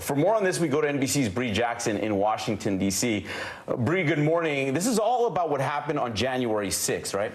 For more on this, we go to NBC's Bree Jackson in Washington, D.C. Bree, good morning. This is all about what happened on January 6th, right?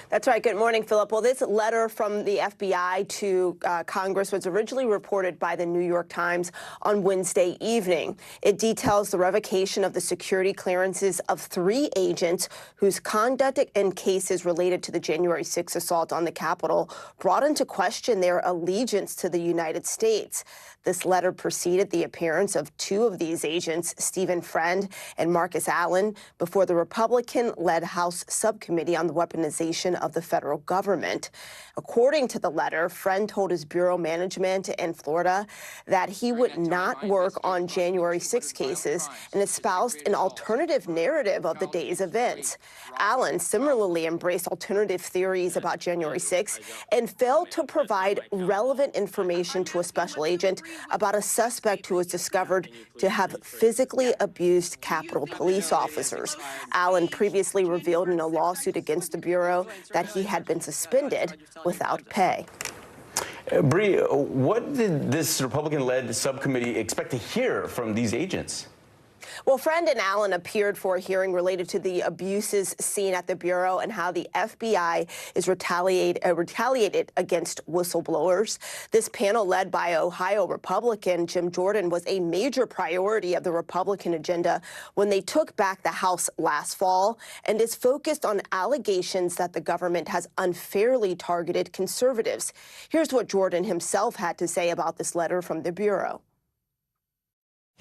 That's right. Good morning, Philip. Well, this letter from the FBI to Congress was originally reported by the New York Times on Wednesday evening. It details the revocation of the security clearances of 3 agents whose conduct in cases related to the January 6th assault on the Capitol brought into question their allegiance to the United States. This letter preceded the appearance of 2 of these agents, Stephen Friend and Marcus Allen, before the Republican-led House Subcommittee on the Weaponization of the Federal Government. According to the letter, Friend told his bureau management in Florida that he would not work on January 6 cases and espoused an alternative narrative of the day's events. Allen similarly embraced alternative theories about January 6 and failed to provide relevant information to a special agent about a suspect who was discovered to have physically abused Capitol police officers. Allen previously revealed in a lawsuit against the Bureau that he had been suspended without pay. Bree, what did this Republican-led subcommittee expect to hear from these agents? Well, Friend and Allen appeared for a hearing related to the abuses seen at the Bureau and how the FBI is retaliated against whistleblowers. This panel, led by Ohio Republican Jim Jordan, was a major priority of the Republican agenda when they took back the House last fall, and is focused on allegations that the government has unfairly targeted conservatives. Here's what Jordan himself had to say about this letter from the Bureau.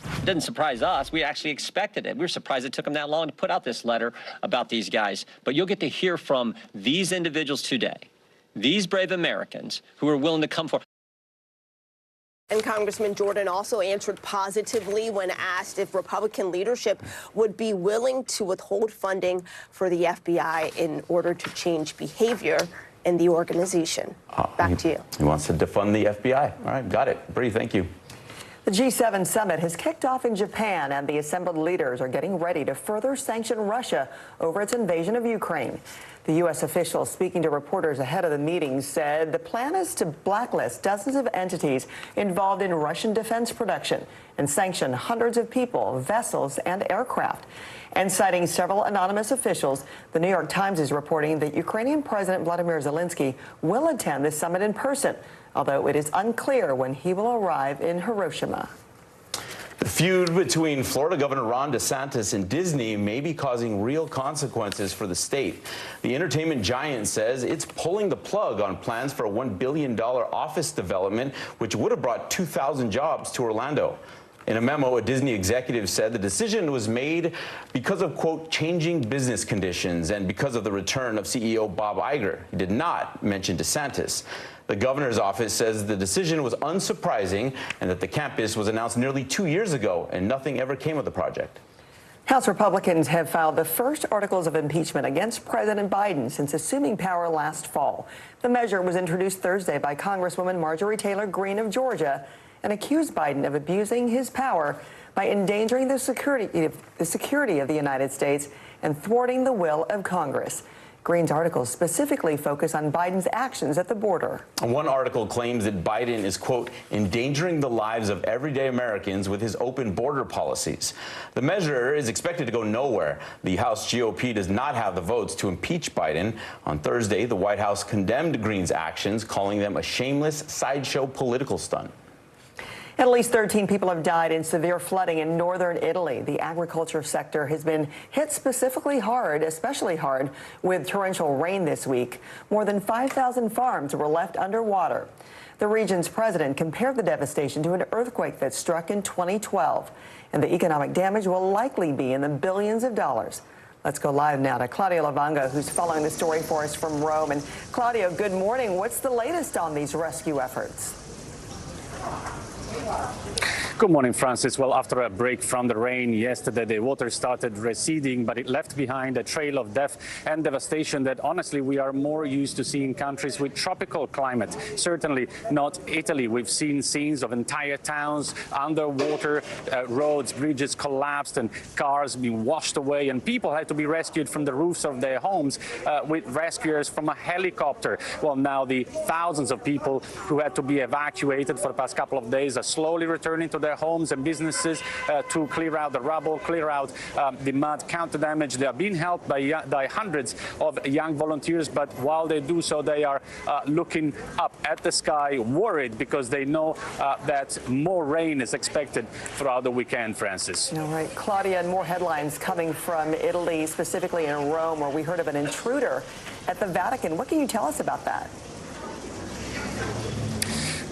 It doesn't surprise us. We actually expected it. We were surprised it took them that long to put out this letter about these guys. But you'll get to hear from these individuals today, these brave Americans who are willing to come forward. And Congressman Jordan also answered positively when asked if Republican leadership would be willing to withhold funding for the FBI in order to change behavior in the organization. Back to you. He wants to defund the FBI. All right, got it. Bree, thank you. The G7 summit has kicked off in Japan, and the assembled leaders are getting ready to further sanction Russia over its invasion of Ukraine. The U.S. official speaking to reporters ahead of the meeting said the plan is to blacklist dozens of entities involved in Russian defense production and sanction hundreds of people, vessels, and aircraft. And citing several anonymous officials, the New York Times is reporting that Ukrainian President Vladimir Zelensky will attend this summit in person, although it is unclear when he will arrive in Hiroshima. The feud between Florida Governor Ron DeSantis and Disney may be causing real consequences for the state. The entertainment giant says it's pulling the plug on plans for a $1 billion office development, which would have brought 2,000 jobs to Orlando. In a memo, a Disney executive said the decision was made because of, quote, changing business conditions and because of the return of CEO Bob Iger. He did not mention DeSantis. The governor's office says the decision was unsurprising and that the campus was announced nearly 2 years ago and nothing ever came of the project. House Republicans have filed the first articles of impeachment against President Biden since assuming power last fall. The measure was introduced Thursday by Congresswoman Marjorie Taylor Greene of Georgia and accused Biden of abusing his power by endangering the security of the United States and thwarting the will of Congress. Greene's articles specifically focus on Biden's actions at the border. One article claims that Biden is, quote, endangering the lives of everyday Americans with his open border policies. The measure is expected to go nowhere. The House GOP does not have the votes to impeach Biden. On Thursday, the White House condemned Greene's actions, calling them a shameless sideshow political stunt. At least 13 people have died in severe flooding in northern Italy. The agriculture sector has been hit especially hard, with torrential rain this week. More than 5,000 farms were left underwater. The region's president compared the devastation to an earthquake that struck in 2012, and the economic damage will likely be in the billions of dollars. Let's go live now to Claudio Lavanga, who's following the story for us from Rome. And Claudio, good morning. What's the latest on these rescue efforts? Good morning, Francis. Well, after a break from the rain yesterday, the water started receding, but it left behind a trail of death and devastation that, honestly, we are more used to seeing countries with tropical climate. Certainly not Italy. We've seen scenes of entire towns underwater, roads, bridges collapsed, and cars being washed away, and people had to be rescued from the roofs of their homes with rescuers from a helicopter. Well, now the thousands of people who had to be evacuated for the past couple of days are slowly returning to their their homes and businesses to clear out the rubble, clear out the mud, counter damage. They are being helped by hundreds of young volunteers, but while they do so, they are looking up at the sky, worried because they know that more rain is expected throughout the weekend, Francis. All right, Claudia, and more headlines coming from Italy, specifically in Rome, where we heard of an intruder at the Vatican. What can you tell us about that?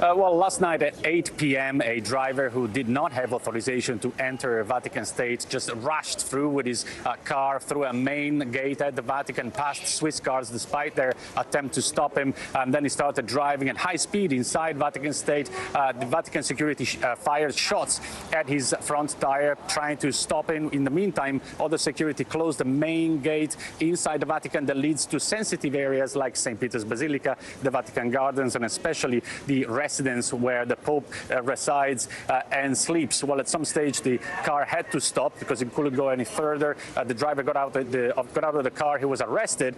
Well, last night at 8 p.m., a driver who did not have authorization to enter Vatican State just rushed through with his car through a main gate at the Vatican, past Swiss guards despite their attempt to stop him. And then he started driving at high speed inside Vatican State. The Vatican security fired shots at his front tire, trying to stop him. In the meantime, other security closed the main gate inside the Vatican that leads to sensitive areas like St. Peter's Basilica, the Vatican Gardens, and especially the residence where the Pope resides and sleeps. Well, at some stage, the car had to stop because it couldn't go any further. The driver got out of the car. He was arrested,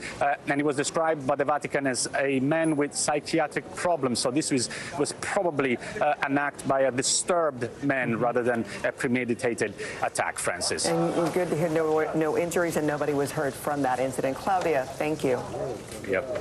and he was described by the Vatican as a man with psychiatric problems. So this was probably an act by a disturbed man rather than a premeditated attack, Francis. And good to hear no injuries and nobody was hurt from that incident. Claudia, thank you. Yep.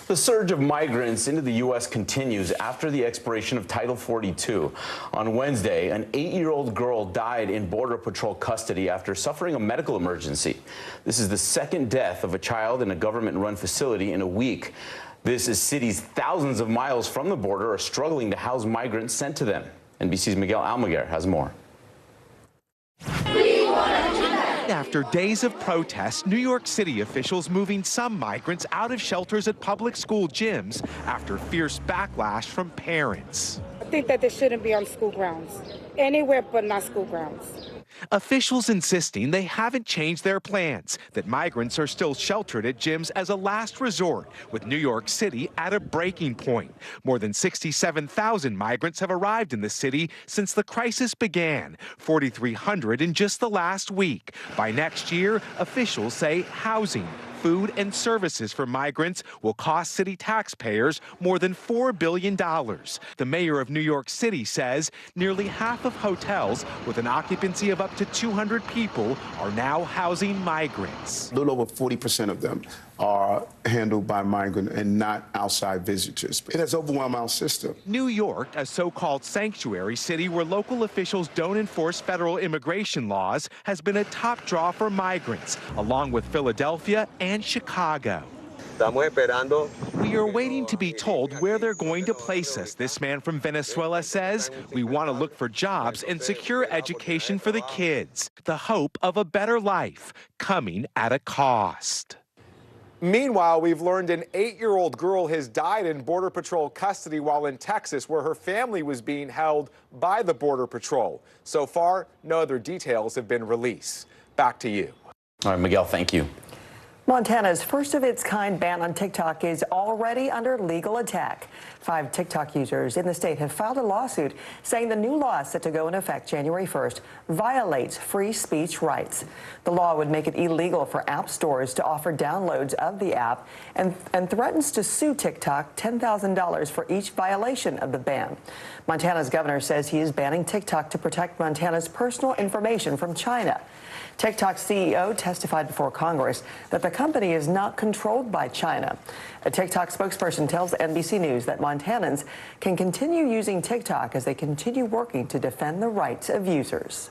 The surge of migrants into the U.S. continues after the expiration of Title 42. On Wednesday, an 8-year-old girl died in Border Patrol custody after suffering a medical emergency. This is the second death of a child in a government-run facility in a week. This is cities thousands of miles from the border are struggling to house migrants sent to them. NBC's Miguel Almaguer has more. After days of protests, New York City officials moving some migrants out of shelters at public school gyms after fierce backlash from parents. I think that they shouldn't be on school grounds, anywhere but not school grounds. Officials insisting they haven't changed their plans, that migrants are still sheltered at gyms as a last resort, with New York City at a breaking point. More than 67,000 migrants have arrived in the city since the crisis began, 4,300 in just the last week. By next year, officials say housing, food and services for migrants will cost city taxpayers more than $4 billion. The mayor of New York City says nearly half of hotels with an occupancy of up to 200 people are now housing migrants. A little over 40% of them are handled by migrant and not outside visitors. It has overwhelmed our system. New York, a so-called sanctuary city where local officials don't enforce federal immigration laws, has been a top draw for migrants, along with Philadelphia and Chicago. We are waiting to be told where they're going to place us, this man from Venezuela says. We want to look for jobs and secure education for the kids. The hope of a better life coming at a cost. Meanwhile, we've learned an 8-year-old girl has died in Border Patrol custody while in Texas, where her family was being held by the Border Patrol. So far, no other details have been released. Back to you. All right, Miguel, thank you. Montana's first-of-its-kind ban on TikTok is already under legal attack. 5 TikTok users in the state have filed a lawsuit saying the new law set to go into effect January 1st violates free speech rights. The law would make it illegal for app stores to offer downloads of the app and threatens to sue TikTok $10,000 for each violation of the ban. Montana's governor says he is banning TikTok to protect Montana's personal information from China. TikTok's CEO testified before Congress that the company is not controlled by China. A TikTok spokesperson tells NBC News that Montanans can continue using TikTok as they continue working to defend the rights of users.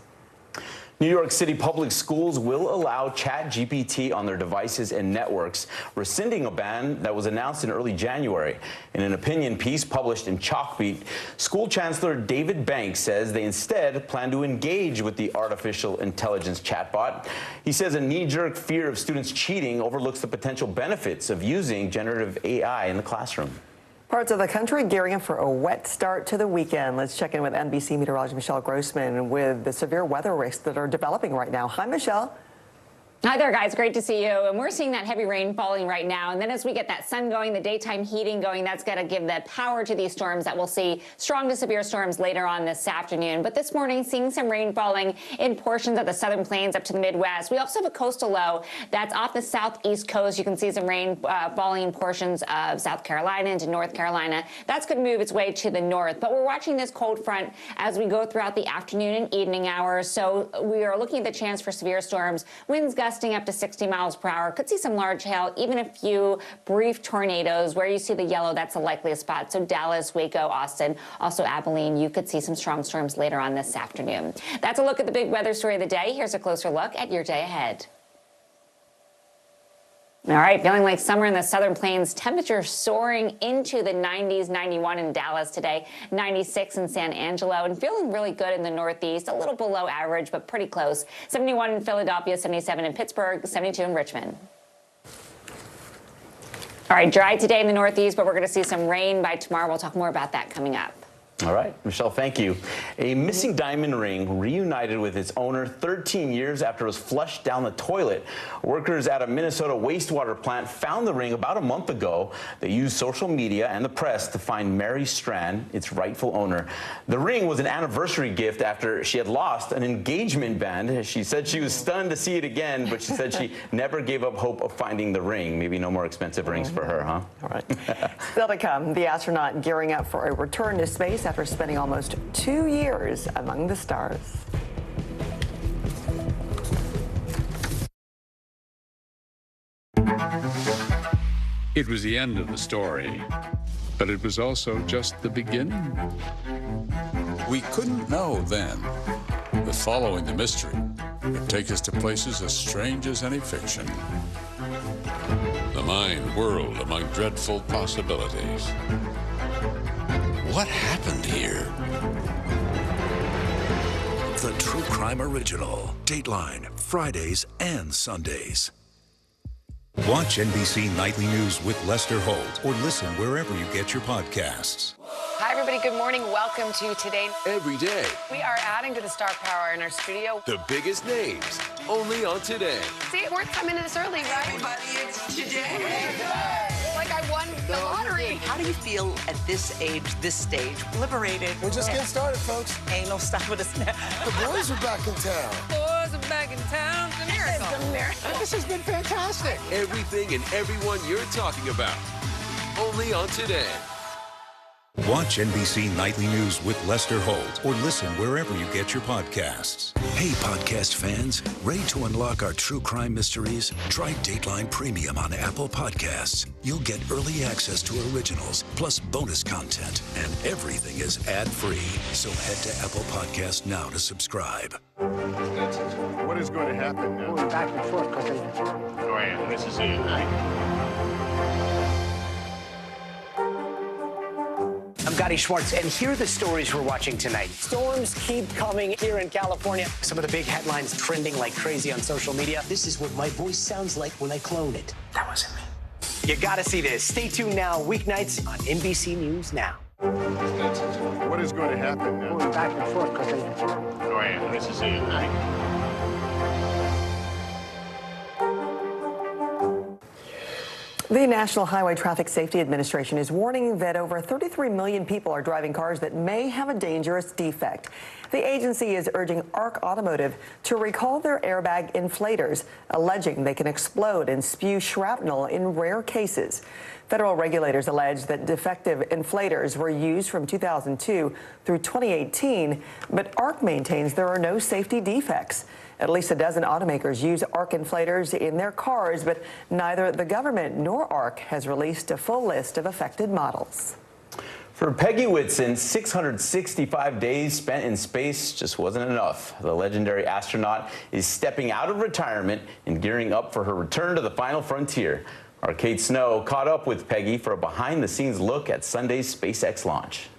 New York City public schools will allow ChatGPT on their devices and networks, rescinding a ban that was announced in early January. In an opinion piece published in Chalkbeat, School Chancellor David Banks says they instead plan to engage with the artificial intelligence chatbot. He says a knee-jerk fear of students cheating overlooks the potential benefits of using generative AI in the classroom. Parts of the country gearing up for a wet start to the weekend. Let's check in with NBC meteorologist Michelle Grossman with the severe weather risks that are developing right now. Hi, Michelle. Hi there, guys. Great to see you. And we're seeing that heavy rain falling right now. And then as we get that sun going, the daytime heating going, that's going to give the power to these storms that we'll see strong to severe storms later on this afternoon. But this morning, seeing some rain falling in portions of the southern plains up to the Midwest. We also have a coastal low that's off the southeast coast. You can see some rain falling in portions of South Carolina into North Carolina. That's going to move its way to the north. But we're watching this cold front as we go throughout the afternoon and evening hours. So we are looking at the chance for severe storms. Winds gusting up to 60 miles per hour. Could see some large hail, even a few brief tornadoes. Where you see the yellow, that's the likeliest spot. So Dallas, Waco, Austin, also Abilene, you could see some strong storms later on this afternoon. That's a look at the big weather story of the day. Here's a closer look at your day ahead. All right, feeling like summer in the southern plains. Temperatures soaring into the 90s, 91 in Dallas today, 96 in San Angelo, and feeling really good in the northeast, a little below average, but pretty close. 71 in Philadelphia, 77 in Pittsburgh, 72 in Richmond. All right, dry today in the northeast, but we're going to see some rain by tomorrow. We'll talk more about that coming up. All right, Michelle, thank you. A missing diamond ring reunited with its owner 13 years after it was flushed down the toilet. Workers at a Minnesota wastewater plant found the ring about a month ago. They used social media and the press to find Mary Strand, its rightful owner. The ring was an anniversary gift after she had lost an engagement band. She said she was stunned to see it again, but she said she never gave up hope of finding the ring. Maybe no more expensive rings for her, huh? All right. Still to come, the astronaut gearing up for a return to space after spending almost 2 years among the stars. It was the end of the story, but it was also just the beginning. We couldn't know then that following the mystery would take us to places as strange as any fiction. The mind whirled among dreadful possibilities. What happened here? The True Crime Original. Dateline, Fridays and Sundays. Watch NBC Nightly News with Lester Holt or listen wherever you get your podcasts. Hi, everybody. Good morning. Welcome to Today. Every day. We are adding to the star power in our studio. The biggest names, only on Today. See, we're coming in this early, right? Everybody, it's Today. Like I won the lottery. How do you feel at this age, this stage? Liberated. We're just getting started, folks. Ain't no stopping us now. The boys are back in town. Boys are back in town. It's a miracle. It's a miracle. This has been fantastic. Everything and everyone you're talking about, only on Today. Watch NBC Nightly News with Lester Holt or listen wherever you get your podcasts. Hey, podcast fans, ready to unlock our true crime mysteries? Try Dateline Premium on Apple Podcasts. You'll get early access to originals, plus bonus content, and everything is ad-free. So head to Apple Podcasts now to subscribe. What is going to happen now? Going back and forth because Go ahead, this is it, right? I'm Gotti Schwartz, and here are the stories we're watching tonight. Storms keep coming here in California. Some of the big headlines trending like crazy on social media. This is what my voice sounds like when I clone it. That wasn't me. You gotta see this. Stay tuned now, weeknights on NBC News Now. What is going to happen now? Going back and forth because Go ahead, this is it, right? The National Highway Traffic Safety Administration is warning that over 33 million people are driving cars that may have a dangerous defect. The agency is urging ARC Automotive to recall their airbag inflators, alleging they can explode and spew shrapnel in rare cases. Federal regulators allege that defective inflators were used from 2002 through 2018, but ARC maintains there are no safety defects. At least a dozen automakers use ARC inflators in their cars, but neither the government nor ARC has released a full list of affected models. For Peggy Whitson, 665 days spent in space just wasn't enough. The legendary astronaut is stepping out of retirement and gearing up for her return to the final frontier. Our Kate Snow caught up with Peggy for a behind-the-scenes look at Sunday's SpaceX launch.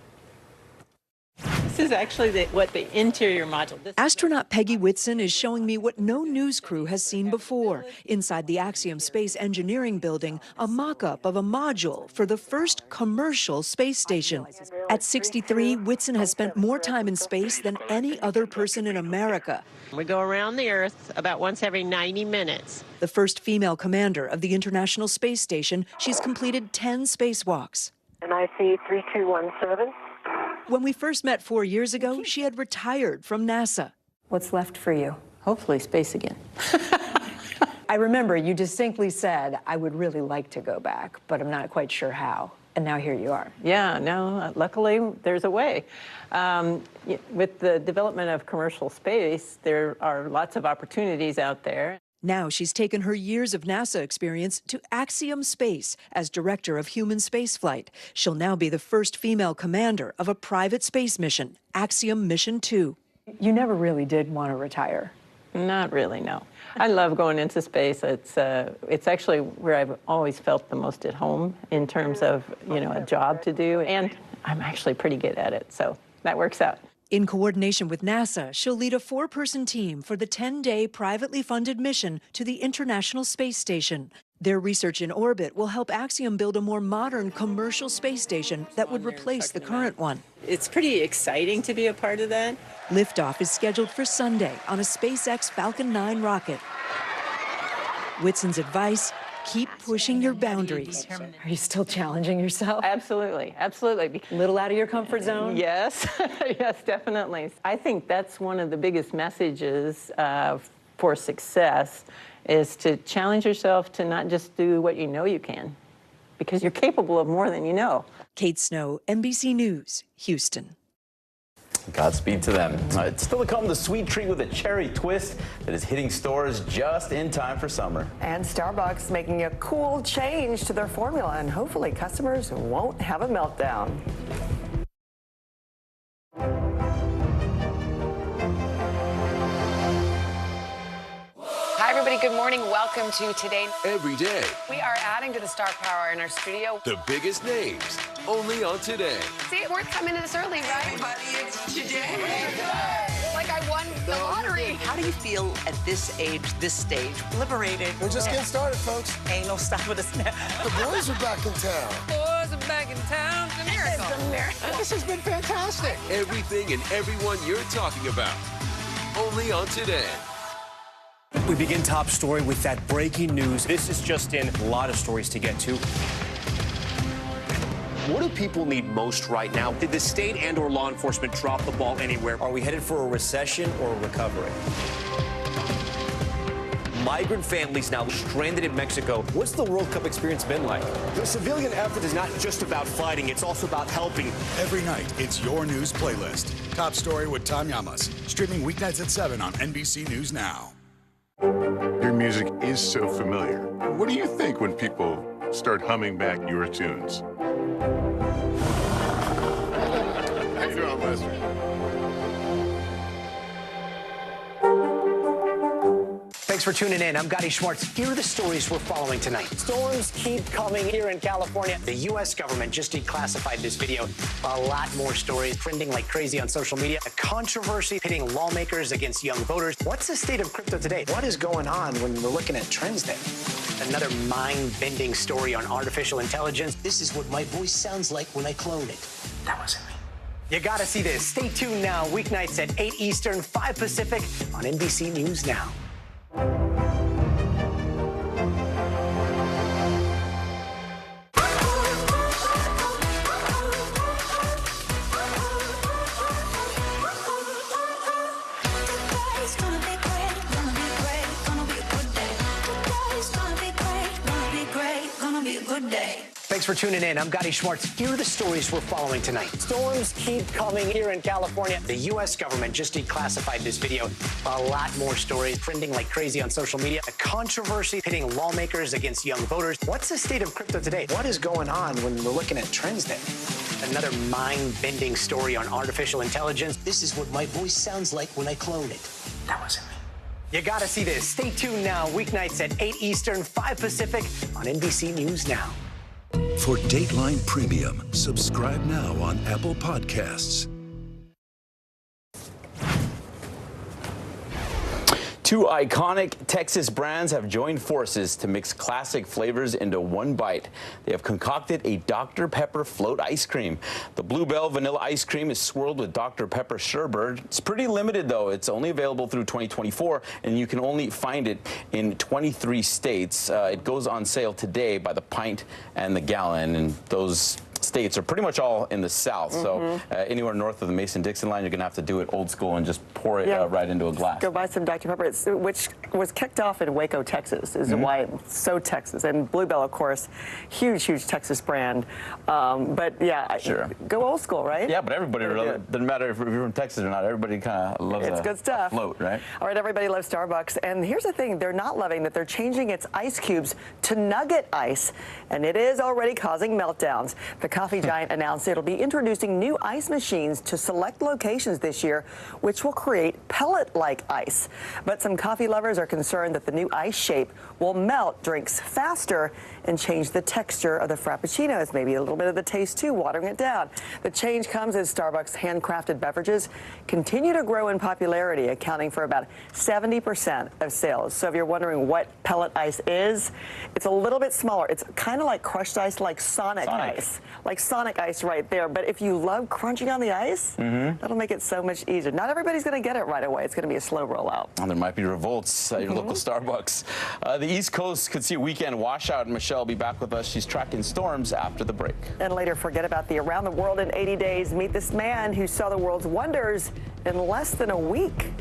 This is actually what the interior module. Astronaut Peggy Whitson is showing me what no news crew has seen before. Inside the Axiom Space Engineering Building, a mock-up of a module for the first commercial space station. At 63, Whitson has spent more time in space than any other person in America. We go around the Earth about once every 90 minutes. The first female commander of the International Space Station, she's completed 10 spacewalks. And I see 3217. When we first met 4 years ago, she had retired from NASA. What's left for you? Hopefully space again. I remember you distinctly said, I would really like to go back, but I'm not quite sure how. And now here you are. Yeah, no, luckily there's a way. With the development of commercial space, there are lots of opportunities out there. Now she's taken her years of NASA experience to Axiom Space as director of human spaceflight. She'll now be the first female commander of a private space mission, Axiom Mission 2. You never really did want to retire. Not really, no. I love going into space. It's actually where I've always felt the most at home in terms of, a job to do, and I'm actually pretty good at it, so that works out. In coordination with NASA, she'll lead a 4-person team for the 10-day privately funded mission to the International Space Station. Their research in orbit will help Axiom build a more modern commercial space station that would replace the current one. It's pretty exciting to be a part of that. Liftoff is scheduled for Sunday on a SpaceX Falcon 9 rocket. Whitson's advice: keep pushing your boundaries. Are you still challenging yourself? Absolutely, absolutely. A little out of your comfort zone? Yes, yes, definitely. I think that's one of the biggest messages for success, is to challenge yourself to not just do what you know you can, because you're capable of more than you know. Kate Snow, NBC News, Houston. Godspeed to them. It's still to come, the sweet treat with a cherry twist that is hitting stores just in time for summer. And Starbucks making a cool change to their formula, and hopefully customers won't have a meltdown. Hi, everybody. Good morning. Welcome to Today. Every day, We are adding to the star power in our studio. the biggest names, only on Today. See, it worth coming in this early, right? Everybody, it's today. Like I won the lottery. How do you feel at this age, this stage? Liberated. We're just getting started, folks. Ain't no stopping us now. The boys are back in town. Boys are back in town. It's a miracle. It's a miracle. This has been fantastic. Everything and everyone you're talking about, only on Today. We begin top story with that breaking news. This is just in, a lot of stories to get to. What do people need most right now? Did the state and/or law enforcement drop the ball anywhere? Are we headed for a recession or a recovery? Migrant families now stranded in Mexico. What's the World Cup experience been like? The civilian effort is not just about fighting, it's also about helping. Every night, it's your news playlist. Top story with Tom Llamas. Streaming weeknights at 7 on NBC News Now. Your music is so familiar. What do you think when people start humming back your tunes? How you doing, Lester? Thanks for tuning in. I'm Gotti Schwartz. Here are the stories we're following tonight. Storms keep coming here in California. The U.S. government just declassified this video. A lot more stories trending like crazy on social media. A controversy pitting lawmakers against young voters. What's the state of crypto today? What is going on when we're looking at trends there? Another mind-bending story on artificial intelligence. This is what my voice sounds like when I clone it. That wasn't me. You gotta see this. Stay tuned now. Weeknights at 8 Eastern, 5 Pacific on NBC News Now. Thanks for tuning in. I'm Gotti Schwartz. Here are the stories we're following tonight. Storms keep coming here in California. The U.S. government just declassified this video. A lot more stories trending like crazy on social media. A controversy pitting lawmakers against young voters. What's the state of crypto today? What is going on when we're looking at trends there? Another mind-bending story on artificial intelligence. This is what my voice sounds like when I clone it. That wasn't me. You gotta see this. Stay tuned now. Weeknights at 8 Eastern, 5 Pacific on NBC News Now. For Dateline Premium, subscribe now on Apple Podcasts. Two iconic Texas brands have joined forces to mix classic flavors into one bite. They have concocted a Dr. Pepper float ice cream. The Bluebell vanilla ice cream is swirled with Dr. Pepper sherbet. It's pretty limited, though. It's only available through 2024, and you can only find it in 23 states. It goes on sale today by the pint and the gallon, and those states are pretty much all in the South. So anywhere north of the Mason-Dixon line, you're going to have to do it old school and just pour it right into a glass. Go buy some Dr. Pepper, which was kicked off in Waco, Texas, is why it's so Texas. And Bluebell, of course, huge, huge Texas brand. But yeah, go old school, right? Yeah, but everybody really, doesn't matter if you're from Texas or not, everybody kind of loves good stuff. A float, right? All right, everybody loves Starbucks. And here's the thing, they're not loving that they're changing its ice cubes to nugget ice, and it is already causing meltdowns. The coffee giant announced it'll be introducing new ice machines to select locations this year, which will create pellet-like ice. But some coffee lovers are concerned that the new ice shape will melt drinks faster and change the texture of the frappuccinos, maybe a little bit of the taste too, watering it down. The change comes as Starbucks handcrafted beverages continue to grow in popularity, accounting for about 70% of sales. So if you're wondering what pellet ice is, it's a little bit smaller. It's kind of like crushed ice, like Sonic ice. Like Sonic ice right there. But if you love crunching on the ice, that'll make it so much easier. Not everybody's going to get it right away. It's going to be a slow rollout. Well, there might be revolts at your local Starbucks. The East Coast could see a weekend washout. Michelle will be back with us. She's tracking storms after the break. And later, forget about the Around the World in 80 Days. Meet this man who saw the world's wonders in less than a week.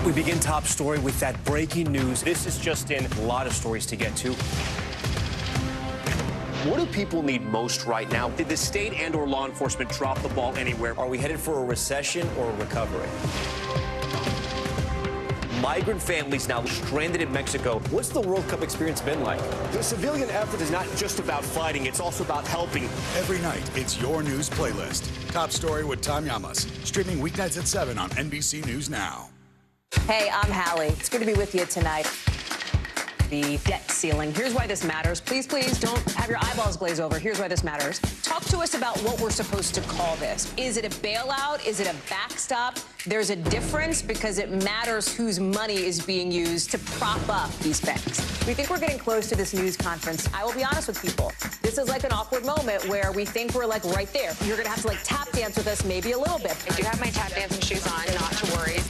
We begin top story with that breaking news. This is just in, a lot of stories to get to. What do people need most right now? Did the state and or law enforcement drop the ball anywhere? Are we headed for a recession or a recovery? Migrant families now stranded in Mexico. What's the World Cup experience been like? The civilian effort is not just about fighting, it's also about helping. Every night, it's your news playlist. Top story with Tom Llamas. Streaming weeknights at 7 on NBC News Now. Hey, I'm Hallie. It's good to be with you tonight. The debt ceiling. Here's why this matters. Please, please don't have your eyeballs glaze over. Here's why this matters. Talk to us about what we're supposed to call this. Is it a bailout? Is it a backstop? There's a difference because it matters whose money is being used to prop up these banks. We think we're getting close to this news conference. I will be honest with people. This is like an awkward moment where we think we're like right there. You're going to have to like tap dance with us maybe a little bit. I do have my tap dancing shoes on, not to worry.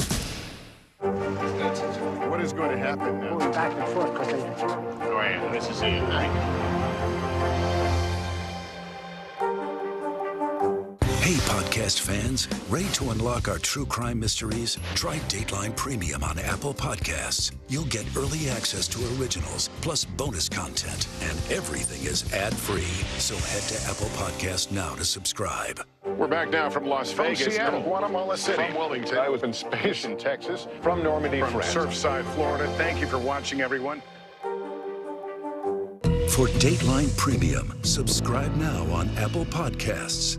What is going to happen now? Going back and forth because Go ahead. This is it, right? Hey, podcast fans, ready to unlock our true crime mysteries? Try Dateline Premium on Apple Podcasts. You'll get early access to originals, plus bonus content, and everything is ad-free. So head to Apple Podcasts now to subscribe. We're back now from Las Vegas. From Seattle, no, Guatemala City. From Wilmington. I was in space in Texas. From Normandy, From France. Surfside, Florida. Thank you for watching, everyone. For Dateline Premium, subscribe now on Apple Podcasts.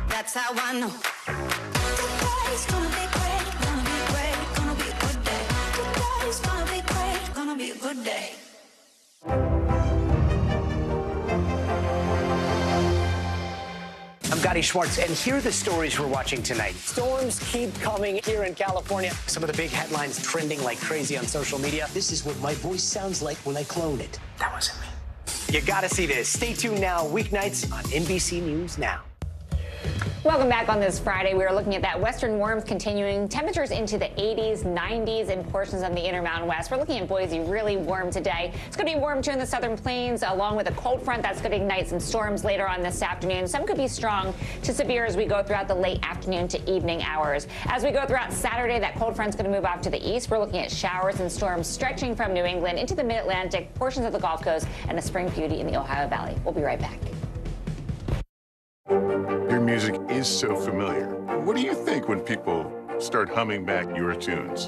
That's how I know. Today's gonna be great, gonna be great, gonna be a good day. Today's gonna be great, gonna be a good day. I'm Gotti Schwartz, and here are the stories we're watching tonight. Storms keep coming here in California. Some of the big headlines trending like crazy on social media. This is what my voice sounds like when I clone it. That wasn't me. You gotta see this. Stay tuned now, weeknights on NBC News Now. Welcome back on this Friday. We are looking at that western warmth continuing. Temperatures into the 80s, 90s in portions of the Intermountain West. We're looking at Boise, really warm today. It's going to be warm too in the southern plains, along with a cold front that's going to ignite some storms later on this afternoon. Some could be strong to severe as we go throughout the late afternoon to evening hours. As we go throughout Saturday, that cold front's going to move off to the east. We're looking at showers and storms stretching from New England into the mid-Atlantic, portions of the Gulf Coast, and a spring beauty in the Ohio Valley. We'll be right back. Your music is so familiar. What do you think when people start humming back your tunes?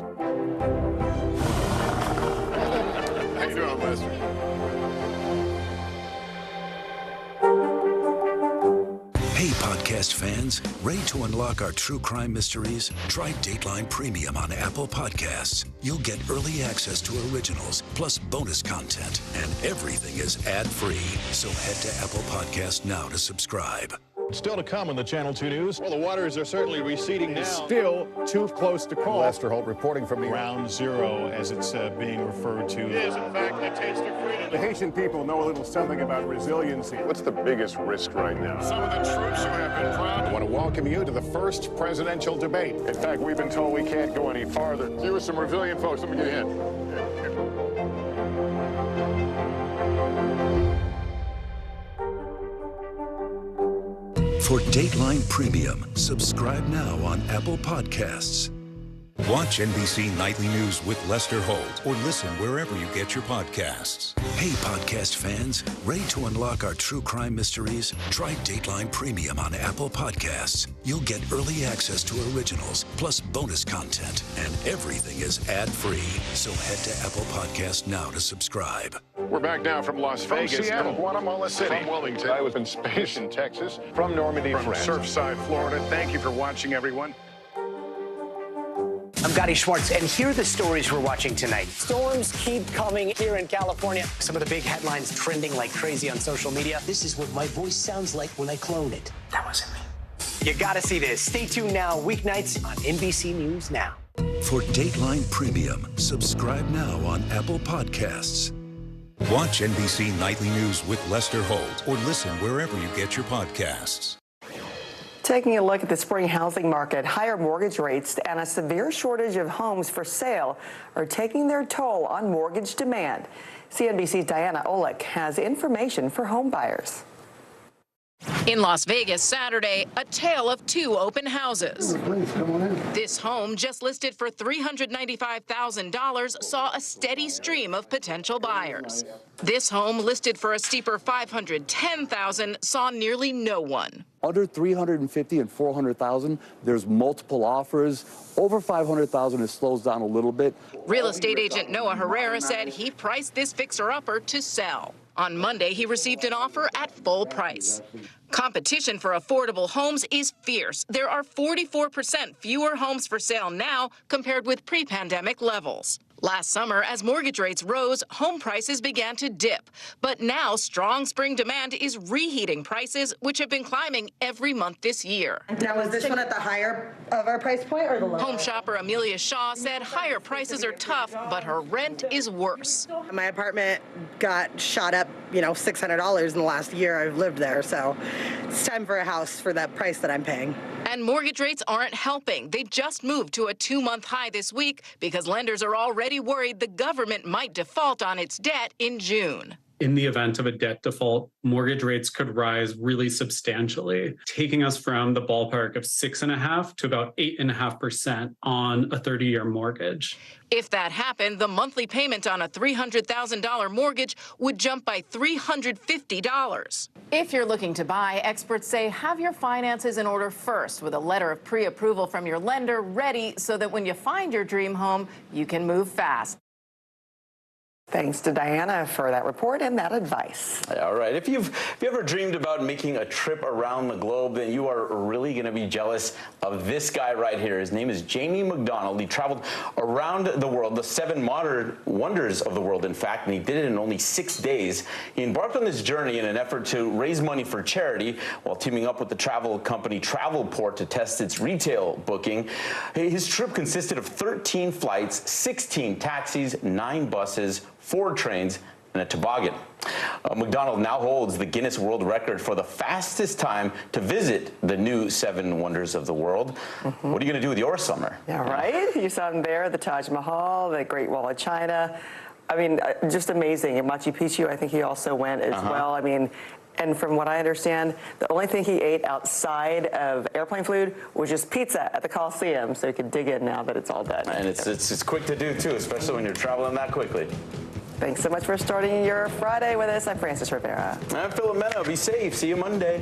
How you doing, Lester? podcast fans, ready to unlock our true crime mysteries? Try Dateline Premium on Apple Podcasts. You'll get early access to originals, plus bonus content, and everything is ad-free. So head to Apple Podcasts now to subscribe. Still to come on the Channel 2 News. Well, the waters are certainly receding now. Still too close to call. Lester Holt reporting from the Ground Zero, as it's being referred to. It is, in fact, the taste of freedom. The Haitian people know a little something about resiliency. What's the biggest risk right now? Some of the troops who have been proud. I want to welcome you to the first presidential debate. In fact, we've been told we can't go any farther. You were some resilient folks. Let me get in. For Dateline Premium, subscribe now on Apple Podcasts. Watch NBC Nightly News with Lester Holt or listen wherever you get your podcasts. Hey, podcast fans, ready to unlock our true crime mysteries? Try Dateline Premium on Apple Podcasts. You'll get early access to originals, plus bonus content, and everything is ad-free. So head to Apple Podcasts now to subscribe. We're back now from Las Vegas, Seattle, from Guatemala City, from Wilmington. I was in space in Texas, from Normandy, from Surfside, Florida. Thank you for watching, everyone. I'm Gotti Schwartz, and here are the stories we're watching tonight. Storms keep coming here in California. Some of the big headlines trending like crazy on social media. This is what my voice sounds like when I clone it. That wasn't me. You gotta see this. Stay tuned now, weeknights on NBC News Now. For Dateline Premium, subscribe now on Apple Podcasts. Watch NBC Nightly News with Lester Holt or listen wherever you get your podcasts. Taking a look at the spring housing market, higher mortgage rates and a severe shortage of homes for sale are taking their toll on mortgage demand. CNBC's Diana Olick has information for home buyers. In Las Vegas Saturday, a tale of two open houses. This home, just listed for $395,000, saw a steady stream of potential buyers. This home, listed for a steeper $510,000, saw nearly no one. Under $350,000 and $400,000, there's multiple offers. Over $500,000, it slows down a little bit. Real estate agent Noah Herrera said he priced this fixer-upper to sell. On Monday, he received an offer at full price. Competition for affordable homes is fierce. There are 44% fewer homes for sale now compared with pre-pandemic levels. Last summer, as mortgage rates rose, home prices began to dip. But now, strong spring demand is reheating prices, which have been climbing every month this year. Now, is this one at the higher of our price point or the lower? Home shopper Amelia Shaw said higher prices are tough, but her rent is worse. My apartment got shot up, $600 in the last year I've lived there. So it's time for a house for that price that I'm paying. And mortgage rates aren't helping. They just moved to a 2-month high this week because lenders are already worried the government might default on its debt in June. In the event of a debt default, mortgage rates could rise really substantially, taking us from the ballpark of 6.5% to about 8.5% on a 30-year mortgage. If that happened, the monthly payment on a $300,000 mortgage would jump by $350. If you're looking to buy, experts say have your finances in order first with a letter of pre-approval from your lender ready so that when you find your dream home, you can move fast. Thanks to Diana for that report and that advice. All right. If you ever dreamed about making a trip around the globe, then you are really going to be jealous of this guy right here. His name is Jamie McDonald. He traveled around the world, the 7 modern wonders of the world, in fact, and he did it in only 6 days. He embarked on this journey in an effort to raise money for charity while teaming up with the travel company Travelport to test its retail booking. His trip consisted of 13 flights, 16 taxis, 9 buses, 4 trains, and a toboggan. McDonald now holds the Guinness World Record for the fastest time to visit the new 7 wonders of the world. What are you going to do with your summer? Yeah, right? You saw him there, the Taj Mahal, the Great Wall of China. I mean, just amazing. And Machu Picchu, I think he also went as well. I mean, and from what I understand, the only thing he ate outside of airplane food was just pizza at the Coliseum, so you could dig in now that it's all done. And it's quick to do, too, especially when you're traveling that quickly. Thanks so much for starting your Friday with us. I'm Francis Rivera. I'm Philomena. Be safe. See you Monday.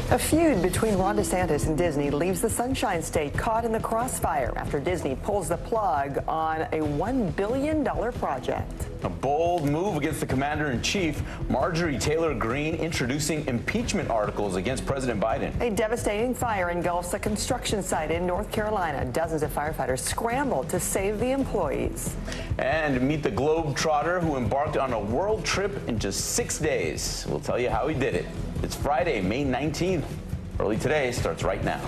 A feud between Ron DeSantis and Disney leaves the Sunshine State caught in the crossfire after Disney pulls the plug on a $1 billion project. A bold move against the commander-in-chief, Marjorie Taylor Greene, introducing impeachment articles against President Biden. A devastating fire engulfs a construction site in North Carolina. Dozens of firefighters scrambled to save the employees. And meet the globetrotter who embarked on a world trip in just 6 days. We'll tell you how he did it. It's Friday, May 19th. Early Today starts right now.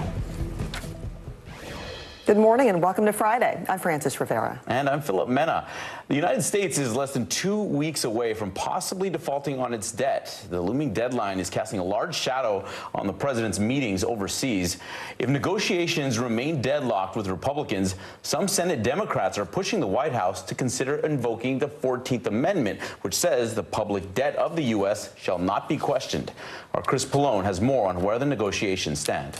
Good morning and welcome to Friday. I'm Francis Rivera. And I'm Philip Mena. The United States is less than 2 weeks away from possibly defaulting on its debt. The looming deadline is casting a large shadow on the president's meetings overseas. If negotiations remain deadlocked with Republicans, some Senate Democrats are pushing the White House to consider invoking the 14th Amendment, which says the public debt of the U.S. shall not be questioned. Our Chris Pallone has more on where the negotiations stand.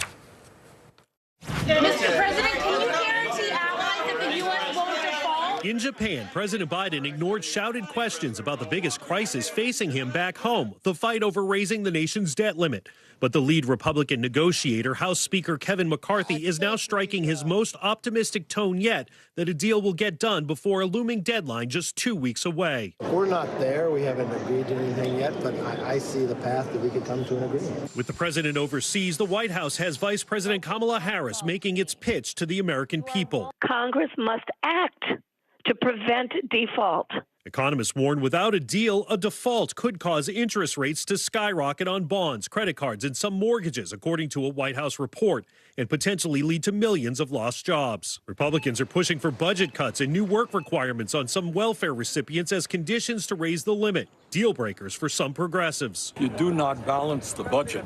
Mr. President, can you guarantee allies that the U.S. won't default? In Japan, President Biden ignored shouted questions about the biggest crisis facing him back home, the fight over raising the nation's debt limit. But the lead Republican negotiator, House Speaker Kevin McCarthy, is now striking his most optimistic tone yet that a deal will get done before a looming deadline just 2 weeks away. We're not there. We haven't agreed to anything yet, but I see the path that we could come to an agreement. With the president overseas, the White House has Vice President Kamala Harris making its pitch to the American people. Congress must act to prevent default. Economists warn without a deal, a default could cause interest rates to skyrocket on bonds, credit cards, and some mortgages, according to a White House report, and potentially lead to millions of lost jobs. Republicans are pushing for budget cuts and new work requirements on some welfare recipients as conditions to raise the limit, deal breakers for some progressives. You do not balance the budget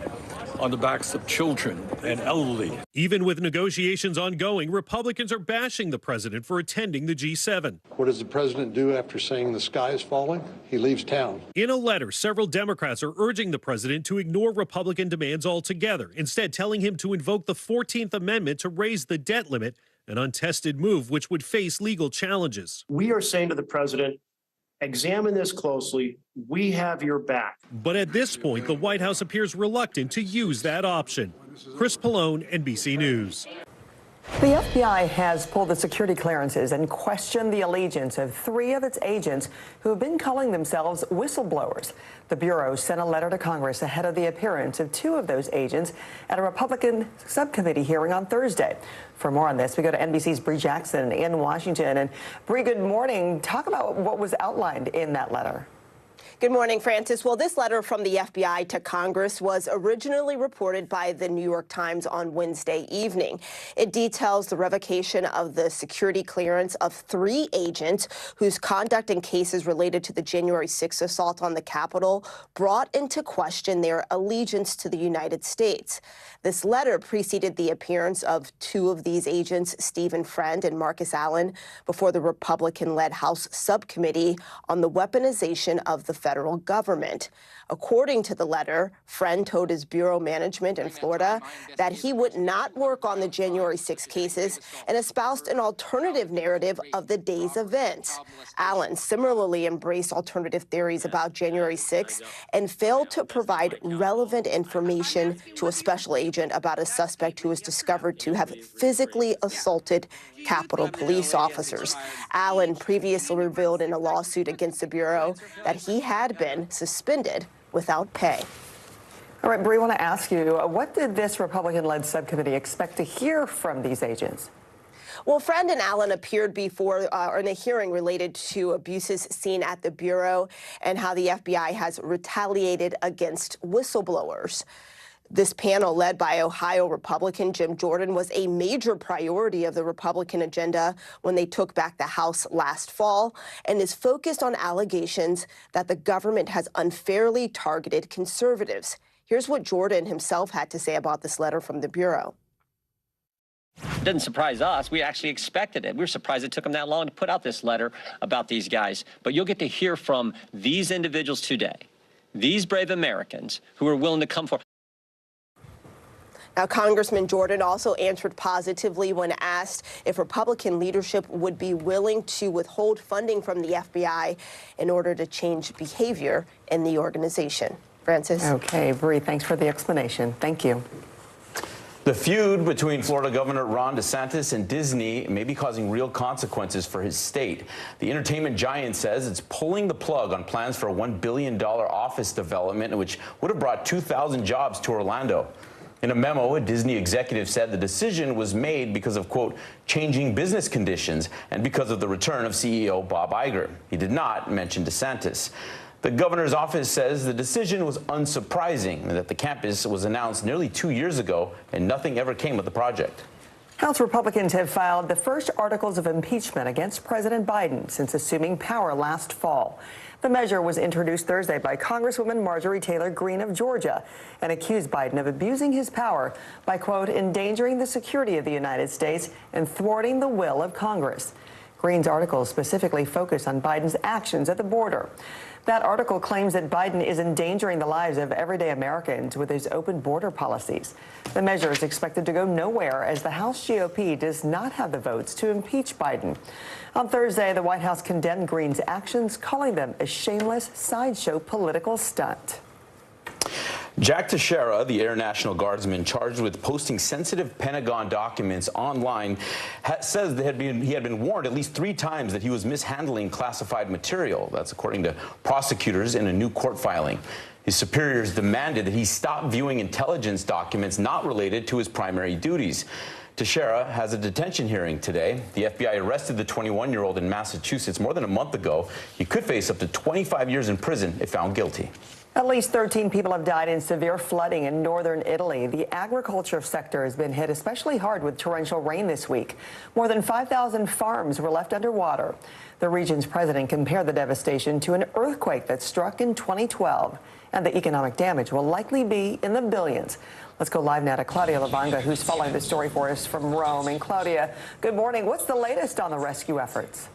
on the backs of children and elderly. Even with negotiations ongoing, Republicans are bashing the president for attending the G7. What does the president do after saying the sky is falling? He leaves town. In a letter, several Democrats are urging the president to ignore Republican demands altogether, instead telling him to invoke the 14th Amendment to raise the debt limit, an untested move which would face legal challenges. We are saying to the president, examine this closely. We have your back. But at this point, the White House appears reluctant to use that option. Chris Pallone, NBC News. The FBI has pulled the security clearances and questioned the allegiance of 3 of its agents who have been calling themselves whistleblowers. The Bureau sent a letter to Congress ahead of the appearance of 2 of those agents at a Republican subcommittee hearing on Thursday. For more on this, we go to NBC's Bree Jackson in Washington. And Bree, good morning. Talk about what was outlined in that letter. Good morning, Francis. Well, this letter from the FBI to Congress was originally reported by the New York Times on Wednesday evening. It details the revocation of the security clearance of 3 agents whose conduct in cases related to the January 6th assault on the Capitol brought into question their allegiance to the United States. This letter preceded the appearance of 2 of these agents, Stephen Friend and Marcus Allen, before the Republican-led House subcommittee on the weaponization of the federal government. According to the letter, Friend told his bureau management in Florida that he would not work on the January 6 cases and espoused an alternative narrative of the day's events. Allen similarly embraced alternative theories about January 6 and failed to provide relevant information to a special agent about a suspect who was discovered to have physically assaulted Capitol police officers. Allen previously revealed in a lawsuit against the Bureau that he had been suspended without pay. All right, Bree, I want to ask you, what did this Republican-led subcommittee expect to hear from these agents? Well, Friend and Allen appeared before in a hearing related to abuses seen at the Bureau and how the FBI has retaliated against whistleblowers. This panel, led by Ohio Republican Jim Jordan, was a major priority of the Republican agenda when they took back the House last fall and is focused on allegations that the government has unfairly targeted conservatives. Here's what Jordan himself had to say about this letter from the Bureau. It doesn't surprise us. We actually expected it. We were surprised it took them that long to put out this letter about these guys. But you'll get to hear from these individuals today, these brave Americans who are willing to come forward. Now, Congressman Jordan also answered positively when asked if Republican leadership would be willing to withhold funding from the FBI in order to change behavior in the organization. Francis? Okay, Bree, thanks for the explanation. Thank you. The feud between Florida Governor Ron DeSantis and Disney may be causing real consequences for his state. The entertainment giant says it's pulling the plug on plans for a $1 billion office development, which would have brought 2,000 jobs to Orlando. In a memo, a Disney executive said the decision was made because of, quote, changing business conditions and because of the return of CEO Bob Iger. He did not mention DeSantis. The governor's office says the decision was unsurprising and that the campus was announced nearly 2 years ago and nothing ever came of the project. House Republicans have filed the first articles of impeachment against President Biden since assuming power last fall. The measure was introduced Thursday by Congresswoman Marjorie Taylor Greene of Georgia and accused Biden of abusing his power by, quote, endangering the security of the United States and thwarting the will of Congress. Greene's articles specifically focus on Biden's actions at the border. That article claims that Biden is endangering the lives of everyday Americans with his open border policies. The measure is expected to go nowhere as the House GOP does not have the votes to impeach Biden. On Thursday, the White House condemned Greene's actions, calling them a shameless sideshow political stunt. Jack Teixeira, the Air National Guardsman charged with posting sensitive Pentagon documents online, says that he had been warned at least 3 times that he was mishandling classified material. That's according to prosecutors in a new court filing. His superiors demanded that he stop viewing intelligence documents not related to his primary duties. Teixeira has a detention hearing today. The FBI arrested the 21-year-old in Massachusetts more than a month ago. He could face up to 25 years in prison if found guilty. At least 13 people have died in severe flooding in northern Italy. The agriculture sector has been hit especially hard with torrential rain this week. More than 5,000 farms were left underwater. The region's president compared the devastation to an earthquake that struck in 2012. And the economic damage will likely be in the billions. Let's go live now to Claudia Lavanga, who's following the story for us from Rome. And Claudia, good morning. What's the latest on the rescue efforts?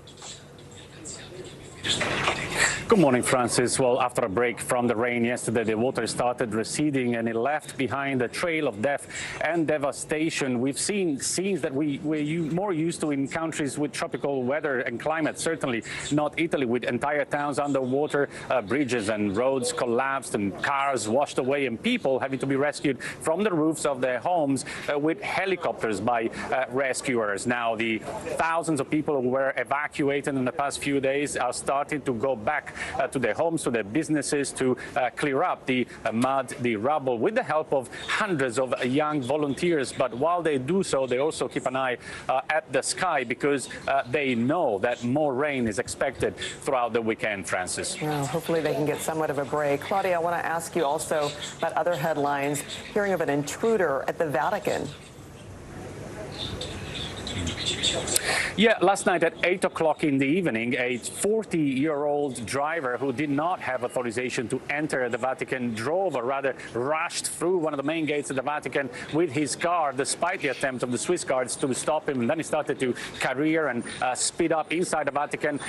Good morning, Francis. Well, after a break from the rain yesterday, the water started receding and it left behind a trail of death and devastation. We've seen scenes that we're more used to in countries with tropical weather and climate, certainly not Italy, with entire towns underwater, bridges and roads collapsed and cars washed away and people having to be rescued from the roofs of their homes with helicopters by rescuers. Now, the thousands of people who were evacuated in the past few days are starting to go back to their homes, to their businesses, to clear up the mud, the rubble, with the help of hundreds of young volunteers. But while they do so, they also keep an eye at the sky because they know that more rain is expected throughout the weekend, Francis. Well, hopefully they can get somewhat of a break. Claudia, I want to ask you also about other headlines. Hearing of an intruder at the Vatican. Yeah, last night at 8 o'clock in the evening, a 40-year-old driver who did not have authorization to enter the Vatican drove, or rather rushed through one of the main gates of the Vatican with his car, despite the attempt of the Swiss guards to stop him. And then he started to career and speed up inside the Vatican,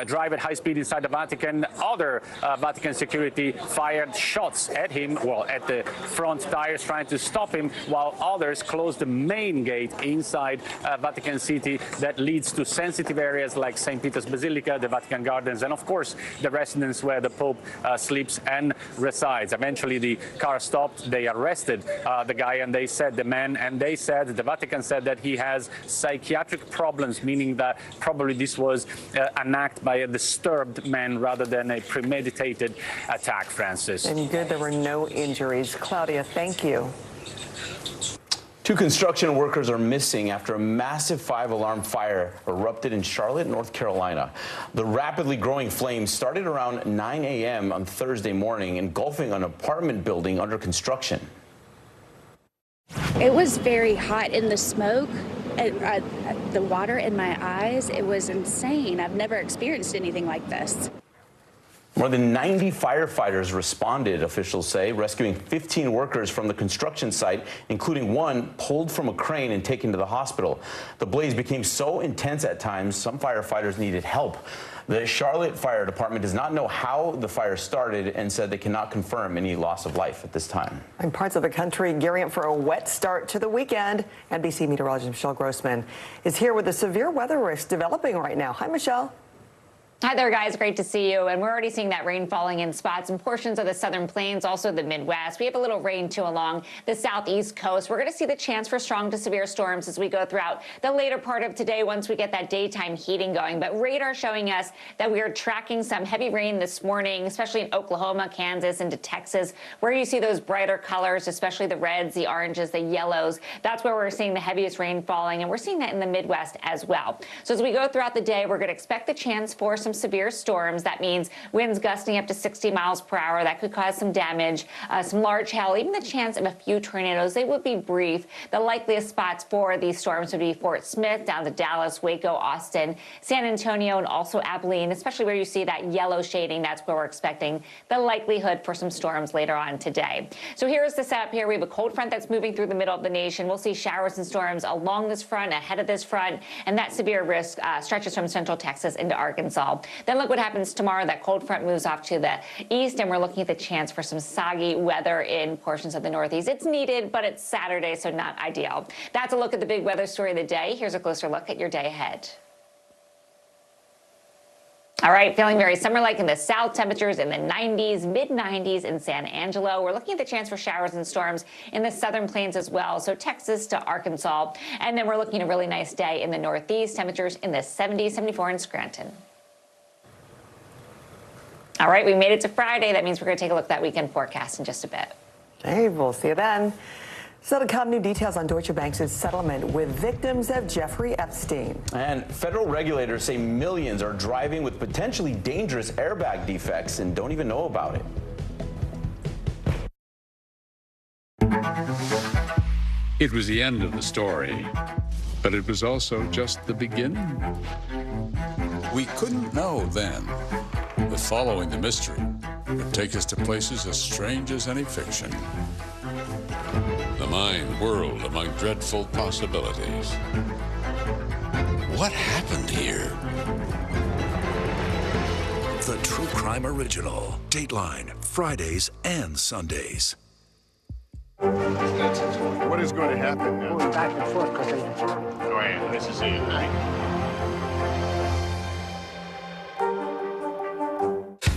drive at high speed inside the Vatican. Other Vatican security fired shots at him, well, at the front tires, trying to stop him, while others closed the main gate inside Vatican City that leads to sensitive areas like St. Peter's Basilica, the Vatican Gardens, and of course the residence where the Pope sleeps and resides. Eventually the car stopped. They arrested the guy, and they said, the Vatican said that he has psychiatric problems, meaning that probably this was an act by a disturbed man rather than a premeditated attack, Francis. And good there were no injuries. Claudia, thank you. 2 construction workers are missing after a massive 5-alarm fire erupted in Charlotte, North Carolina. The rapidly growing flames started around 9 a.m. on Thursday morning, engulfing an apartment building under construction. It was very hot in the smoke. The water in my eyes, it was insane. I've never experienced anything like this. More than 90 firefighters responded, officials say, rescuing 15 workers from the construction site, including one pulled from a crane and taken to the hospital. The blaze became so intense at times, some firefighters needed help. The Charlotte Fire Department does not know how the fire started and said they cannot confirm any loss of life at this time. In parts of the country gearing up for a wet start to the weekend, NBC meteorologist Michelle Grossman is here with the severe weather risk developing right now. Hi, Michelle. Hi there, guys. Great to see you. And we're already seeing that rain falling in spots in portions of the southern plains, also the Midwest. We have a little rain, too, along the southeast coast. We're going to see the chance for strong to severe storms as we go throughout the later part of today once we get that daytime heating going. But radar showing us that we are tracking some heavy rain this morning, especially in Oklahoma, Kansas, into Texas, where you see those brighter colors, especially the reds, the oranges, the yellows. That's where we're seeing the heaviest rain falling, and we're seeing that in the Midwest as well. So as we go throughout the day, we're going to expect the chance for some severe storms. That means winds gusting up to 60 miles per hour. That could cause some damage, some large hail, even the chance of a few tornadoes. They would be brief. The likeliest spots for these storms would be Fort Smith down to Dallas, Waco, Austin, San Antonio, and also Abilene, especially where you see that yellow shading. That's where we're expecting the likelihood for some storms later on today. So here's the setup here. We have a cold front that's moving through the middle of the nation. We'll see showers and storms along this front, ahead of this front, and that severe risk stretches from central Texas into Arkansas. Then look what happens tomorrow. That cold front moves off to the east, and we're looking at the chance for some soggy weather in portions of the Northeast. It's needed, but it's Saturday, so not ideal. That's a look at the big weather story of the day. Here's a closer look at your day ahead. All right, feeling very summer-like in the south, temperatures in the 90s, mid-90s in San Angelo. We're looking at the chance for showers and storms in the southern plains as well, so Texas to Arkansas. And then we're looking at a really nice day in the Northeast, temperatures in the 70s, 74 in Scranton. All right, we made it to Friday. That means we're going to take a look at that weekend forecast in just a bit. Hey, we'll see you then. So to come, new details on Deutsche Bank's settlement with victims of Jeffrey Epstein. And federal regulators say millions are driving with potentially dangerous airbag defects and don't even know about it. It was the end of the story, but it was also just the beginning. We couldn't know then that following the mystery would take us to places as strange as any fiction. The mind whirled among dreadful possibilities. What happened here? The True Crime Original. Dateline, Fridays and Sundays. What is going to happen now? Going back and forth because Go ahead. This is it, right?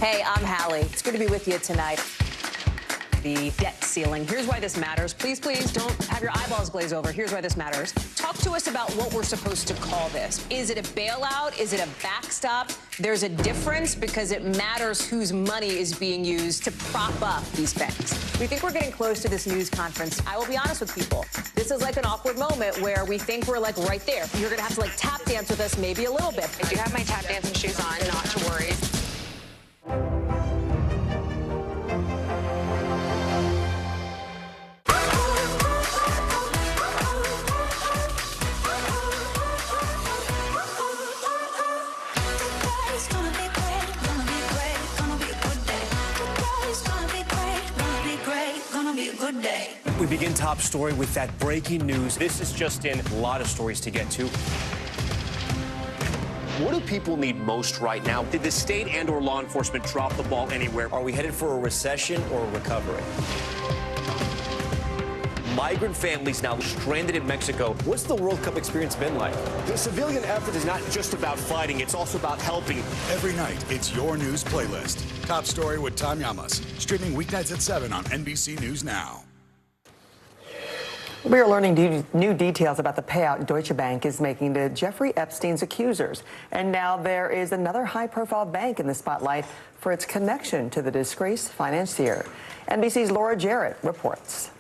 Hey, I'm Hallie. It's good to be with you tonight. The debt ceiling. Here's why this matters. Please, please don't have your eyeballs glaze over. Here's why this matters. Talk to us about what we're supposed to call this. Is it a bailout? Is it a backstop? There's a difference because it matters whose money is being used to prop up these banks. We think we're getting close to this news conference. I will be honest with people. This is like an awkward moment where we think we're like right there. You're going to have to like tap dance with us maybe a little bit. I do have my tap dancing shoes on, not to worry. We begin top story with that breaking news. This is just in. A lot of stories to get to. What do people need most right now? Did the state and or law enforcement drop the ball anywhere? Are we headed for a recession or a recovery? Migrant families now stranded in Mexico. What's the World Cup experience been like? The civilian effort is not just about fighting, it's also about helping. Every night, it's your news playlist. Top Story with Tom Llamas. Streaming weeknights at 7 on NBC News Now. We are learning new details about the payout Deutsche Bank is making to Jeffrey Epstein's accusers. And now there is another high-profile bank in the spotlight for its connection to the disgraced financier. NBC's Laura Jarrett reports.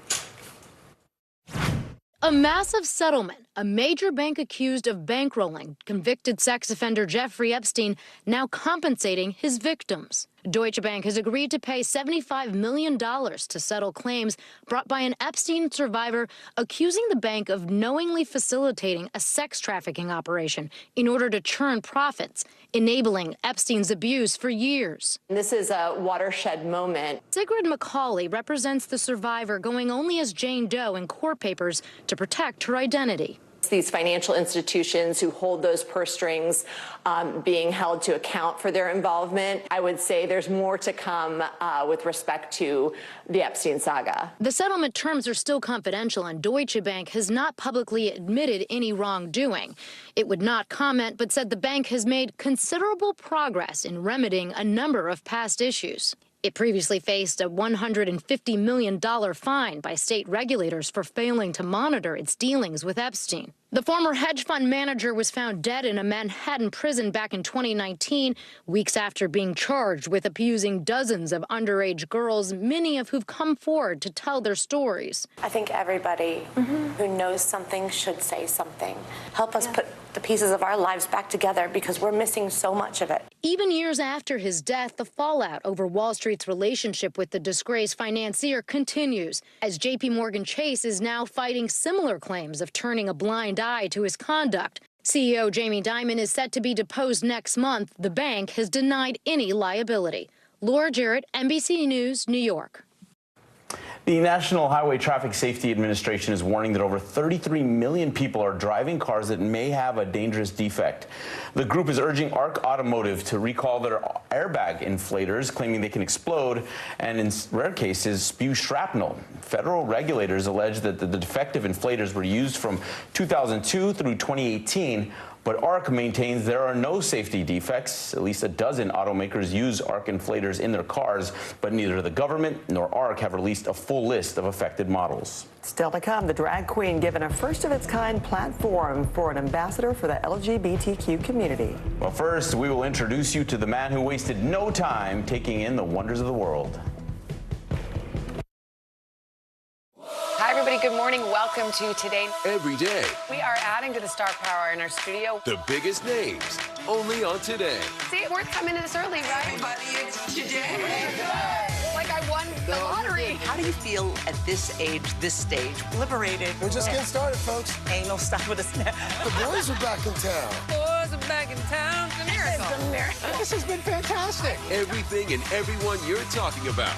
A massive settlement. A major bank accused of bankrolling convicted sex offender Jeffrey Epstein now compensating his victims. Deutsche Bank has agreed to pay $75 million to settle claims brought by an Epstein survivor accusing the bank of knowingly facilitating a sex trafficking operation in order to churn profits, enabling Epstein's abuse for years. This is a watershed moment. Sigrid McCauley represents the survivor, going only as Jane Doe in court papers to protect her identity. these financial institutions who hold those purse strings being held to account for their involvement. I would say there's more to come with respect to the Epstein saga. The settlement terms are still confidential, and Deutsche Bank has not publicly admitted any wrongdoing. It would not comment, but said the bank has made considerable progress in remedying a number of past issues. It previously faced a $150 million fine by state regulators for failing to monitor its dealings with Epstein. The former hedge fund manager was found dead in a Manhattan prison back in 2019, weeks after being charged with abusing dozens of underage girls, many of who've come forward to tell their stories. I think everybody who knows something should say something. Help us put the pieces of our lives back together, because we're missing so much of it. Even years after his death, the fallout over Wall Street's relationship with the disgraced financier continues, as J.P. Morgan Chase is now fighting similar claims of turning a blind eye to his conduct. CEO Jamie Dimon is set to be deposed next month. The bank has denied any liability. Laura Jarrett, NBC News, New York. The National Highway Traffic Safety Administration is warning that over 33 million people are driving cars that may have a dangerous defect. The group is urging ARC Automotive to recall their airbag inflators, claiming they can explode and, in rare cases, spew shrapnel. Federal regulators allege that the defective inflators were used from 2002 through 2018. But ARC maintains there are no safety defects. At least a dozen automakers use ARC inflators in their cars, but neither the government nor ARC have released a full list of affected models. Still to come, the drag queen given a first-of-its-kind platform for an ambassador for the LGBTQ community. Well, first, we will introduce you to the man who wasted no time taking in the wonders of the world. Hi, everybody. Good morning. Welcome to Today. Every day. We are adding to the star power in our studio. The biggest names, only on Today. See, it worth coming in this early, right? Everybody, it's Today. Like I won the lottery. How do you feel at this age, this stage? Liberated. We're just getting started, folks. Anal stop with a snap. The boys are back in town. Boys are back in town. It's a miracle. It's a miracle. This has been fantastic. Everything and everyone you're talking about,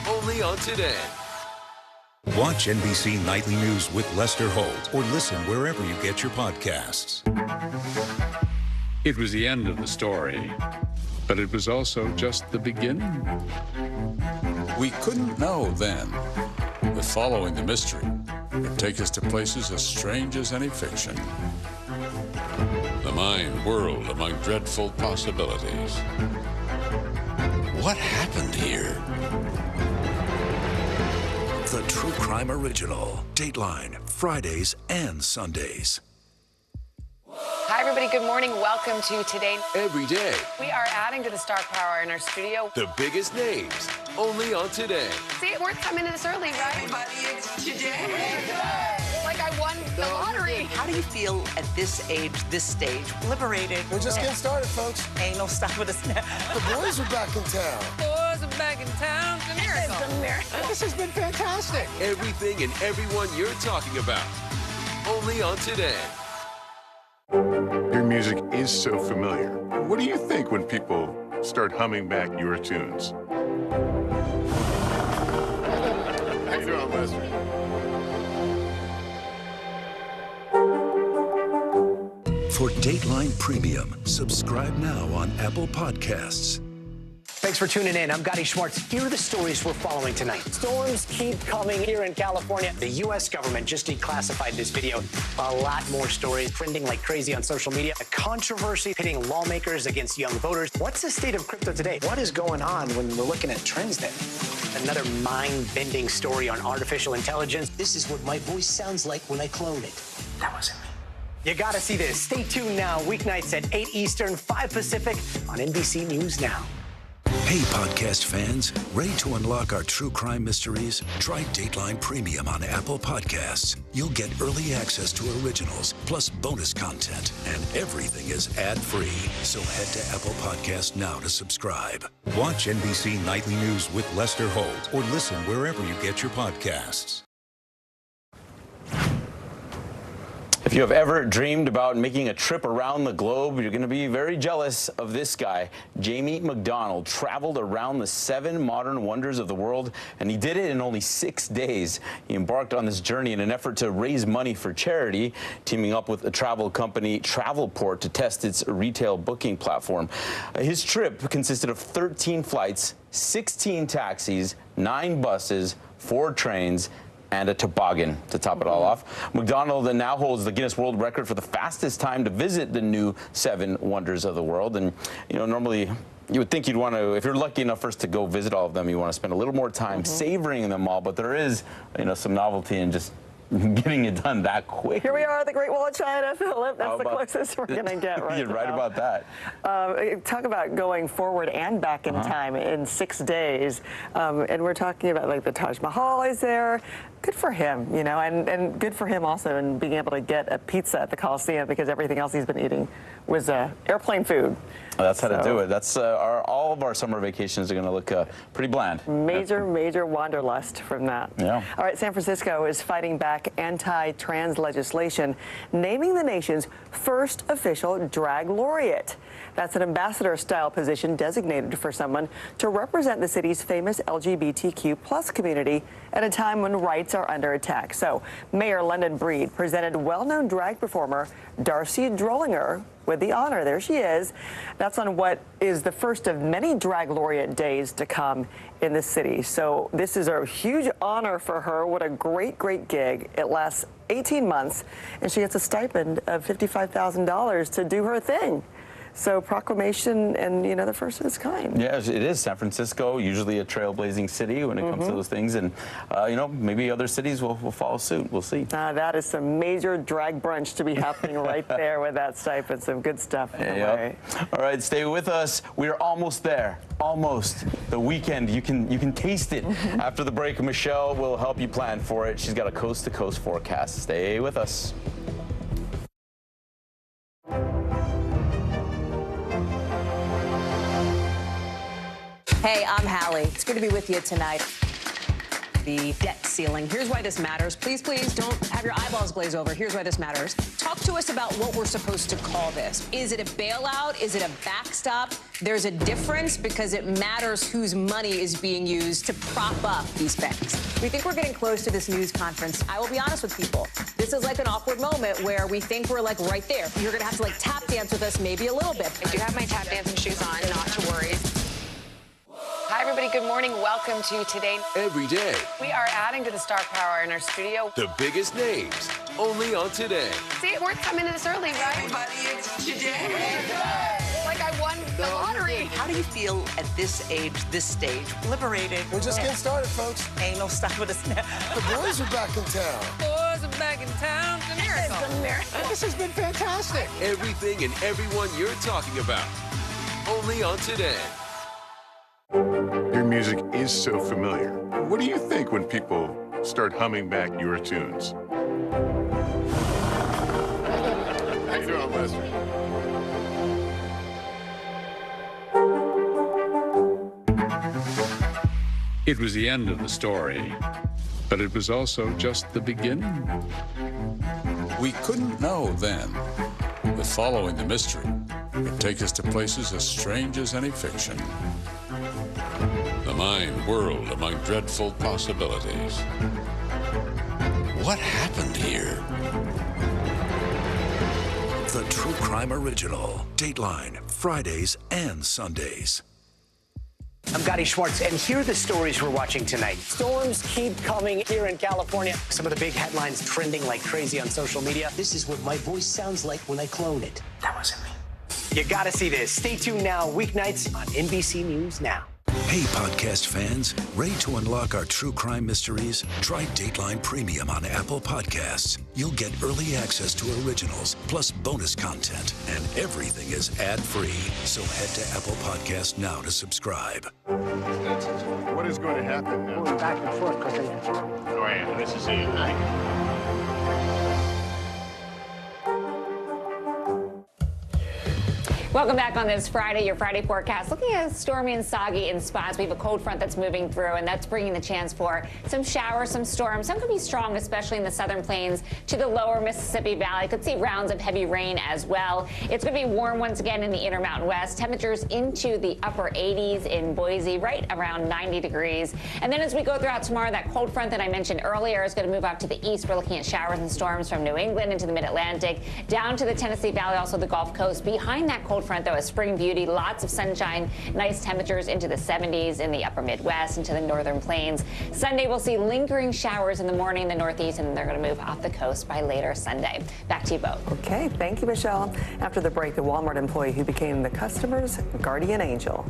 only on Today. Watch NBC Nightly News with Lester Holt or listen wherever you get your podcasts. It was the end of the story, but it was also just the beginning. We couldn't know then that following the mystery would take us to places as strange as any fiction. The mind whirled among dreadful possibilities. What happened here? The True Crime Original. Dateline, Fridays and Sundays. Hi, everybody. Good morning. Welcome to Today. Every day. We are adding to the star power in our studio. The biggest names, only on Today. See, it worth coming in this early, right? Everybody, it's Today. Like I won the lottery. How do you feel at this age, this stage? Liberated. We're just getting started, folks. Anal stop with a snap. The boys are back in town. Boys are back in town. It's a miracle. It's a miracle. This has been fantastic. Everything and everyone you're talking about, only on Today. Your music is so familiar. What do you think when people start humming back your tunes? How you doing, Lester? For Dateline Premium, subscribe now on Apple Podcasts. Thanks for tuning in. I'm Gotti Schwartz. Here are the stories we're following tonight. Storms keep coming here in California. The U.S. government just declassified this video. A lot more stories trending like crazy on social media. A controversy pitting lawmakers against young voters. What's the state of crypto today? What is going on when we're looking at trends there? Another mind-bending story on artificial intelligence. This is what my voice sounds like when I clone it. That wasn't me. You gotta see this. Stay tuned now. Weeknights at 8 Eastern, 5 Pacific on NBC News Now. Hey, podcast fans, ready to unlock our true crime mysteries? Try Dateline Premium on Apple Podcasts. You'll get early access to originals, plus bonus content, and everything is ad-free. So head to Apple Podcasts now to subscribe. Watch NBC Nightly News with Lester Holt or listen wherever you get your podcasts. If If you have ever dreamed about making a trip around the globe, you're going to be very jealous of this guy. Jamie McDonald traveled around the 7 modern wonders of the world, and he did it in only 6 days. He embarked on this journey in an effort to raise money for charity, teaming up with a travel company, Travelport, to test its retail booking platform. His trip consisted of 13 flights, 16 taxis, 9 buses, 4 trains, and a toboggan to top it all off. McDonald now holds the Guinness World Record for the fastest time to visit the new 7 wonders of the world. And, you know, normally you would think you'd want to, if you're lucky enough first to go visit all of them, you want to spend a little more time savoring them all. But there is, you know, some novelty in just getting it done that quick. Here we are at the Great Wall of China, Philip. That's the closest we're going to get right You're right now. about that. Talk about going forward and back in time in 6 days. And we're talking about, like, the Taj Mahal is there. Good for him, you know, and good for him also in being able to get a pizza at the Coliseum, because everything else he's been eating was airplane food. That's how to do it. That's all of our summer vacations are going to look pretty bland. Major wanderlust from that. Yeah. All right, San Francisco is fighting back anti-trans legislation, naming the nation's first official drag laureate. That's an ambassador-style position designated for someone to represent the city's famous LGBTQ+ community at a time when rights are under attack. So, Mayor London Breed presented well-known drag performer Darcy Drollinger with the honor. There she is. That's on what is the first of many drag laureate days to come in the city. So this is a huge honor for her. What a great gig. It lasts 18 months, and she gets a stipend of $55,000 to do her thing. So proclamation, and, you know, the first of its kind. Yeah, it is. San Francisco, usually a trailblazing city when it comes to those things. And, you know, maybe other cities will follow suit. We'll see. That is some major drag brunch to be happening right there with that stipend. Some good stuff. Yep. All right, stay with us. We are almost there. Almost. The weekend. You can taste it. After the break, Michelle will help you plan for it. She's got a coast-to-coast forecast. Stay with us. Hey, I'm Hallie. It's good to be with you tonight. The debt ceiling. Here's why this matters. Please don't have your eyeballs glaze over. Here's why this matters. Talk to us about what we're supposed to call this. Is it a bailout? Is it a backstop? There's a difference because it matters whose money is being used to prop up these banks. We think we're getting close to this news conference. I will be honest with people. This is like an awkward moment where we think we're like right there. You're going to have to like tap dance with us maybe a little bit. I do have my tap dancing shoes on, not to worry. Hi, everybody. Good morning. Welcome to Today. Every day, We are adding to the star power in our studio. the biggest names, only on Today. See, we're coming in this early, right? Everybody, it's today. Like I won the lottery. How do you feel at this age, this stage? Liberated. We're just getting started, folks. Ain't no stop with us now. The boys are back in town. Boys are back in town. It's a miracle. It's a miracle. This has been fantastic. Everything and everyone you're talking about, only on Today. Your music is so familiar. What do you think when people start humming back your tunes? How you doing, Lester? It was the end of the story, but it was also just the beginning. We couldn't know then that following the mystery would take us to places as strange as any fiction. The mind whirled among dreadful possibilities. What happened here? The True Crime Original. Dateline, Fridays and Sundays. I'm Gotti Schwartz, and here are the stories we're watching tonight. Storms keep coming here in California. Some of the big headlines trending like crazy on social media. This is what my voice sounds like when I clone it. That wasn't me. You gotta see this. Stay tuned now, weeknights on NBC News Now. Hey, podcast fans, ready to unlock our true crime mysteries? Try Dateline Premium on Apple Podcasts. You'll get early access to originals, plus bonus content, and everything is ad-free. So head to Apple Podcasts now to subscribe. What is going to happen now? Going back and forth cooking. Oh, yeah, this is it, right? Welcome back on this Friday, your Friday forecast. Looking at stormy and soggy in spots. We have a cold front that's moving through, and that's bringing the chance for some showers, some storms. Some could be strong, especially in the southern plains to the lower Mississippi Valley. Could see rounds of heavy rain as well. It's going to be warm once again in the Intermountain West. Temperatures into the upper 80s in Boise, right around 90 degrees. And then as we go throughout tomorrow, that cold front that I mentioned earlier is going to move out to the east. We're looking at showers and storms from New England into the mid-Atlantic, down to the Tennessee Valley, also the Gulf Coast. Behind that cold front, though, is spring beauty. Lots of sunshine, nice temperatures into the 70s in the upper Midwest, into the northern plains. Sunday, we'll see lingering showers in the morning in the Northeast, and they're going to move off the coast by later Sunday. Back to you both. Okay, thank you, Michelle. After the break, the Walmart employee who became the customer's guardian angel.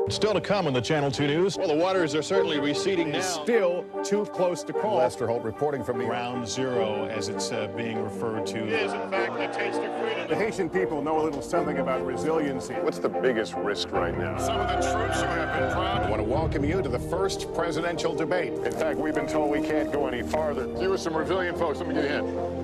Still to come on the Channel 2 News. Well, the waters are certainly receding now. Still too close to call. Lester Holt reporting from the Ground Zero, as it's being referred to. It is, in fact, a taste of freedom. The Haitian people know a little something about resiliency. What's the biggest risk right now? Some of the troops who have been proud. I want to welcome you to the first presidential debate. In fact, we've been told we can't go any farther. You with some resilient folks. Let me get a hint.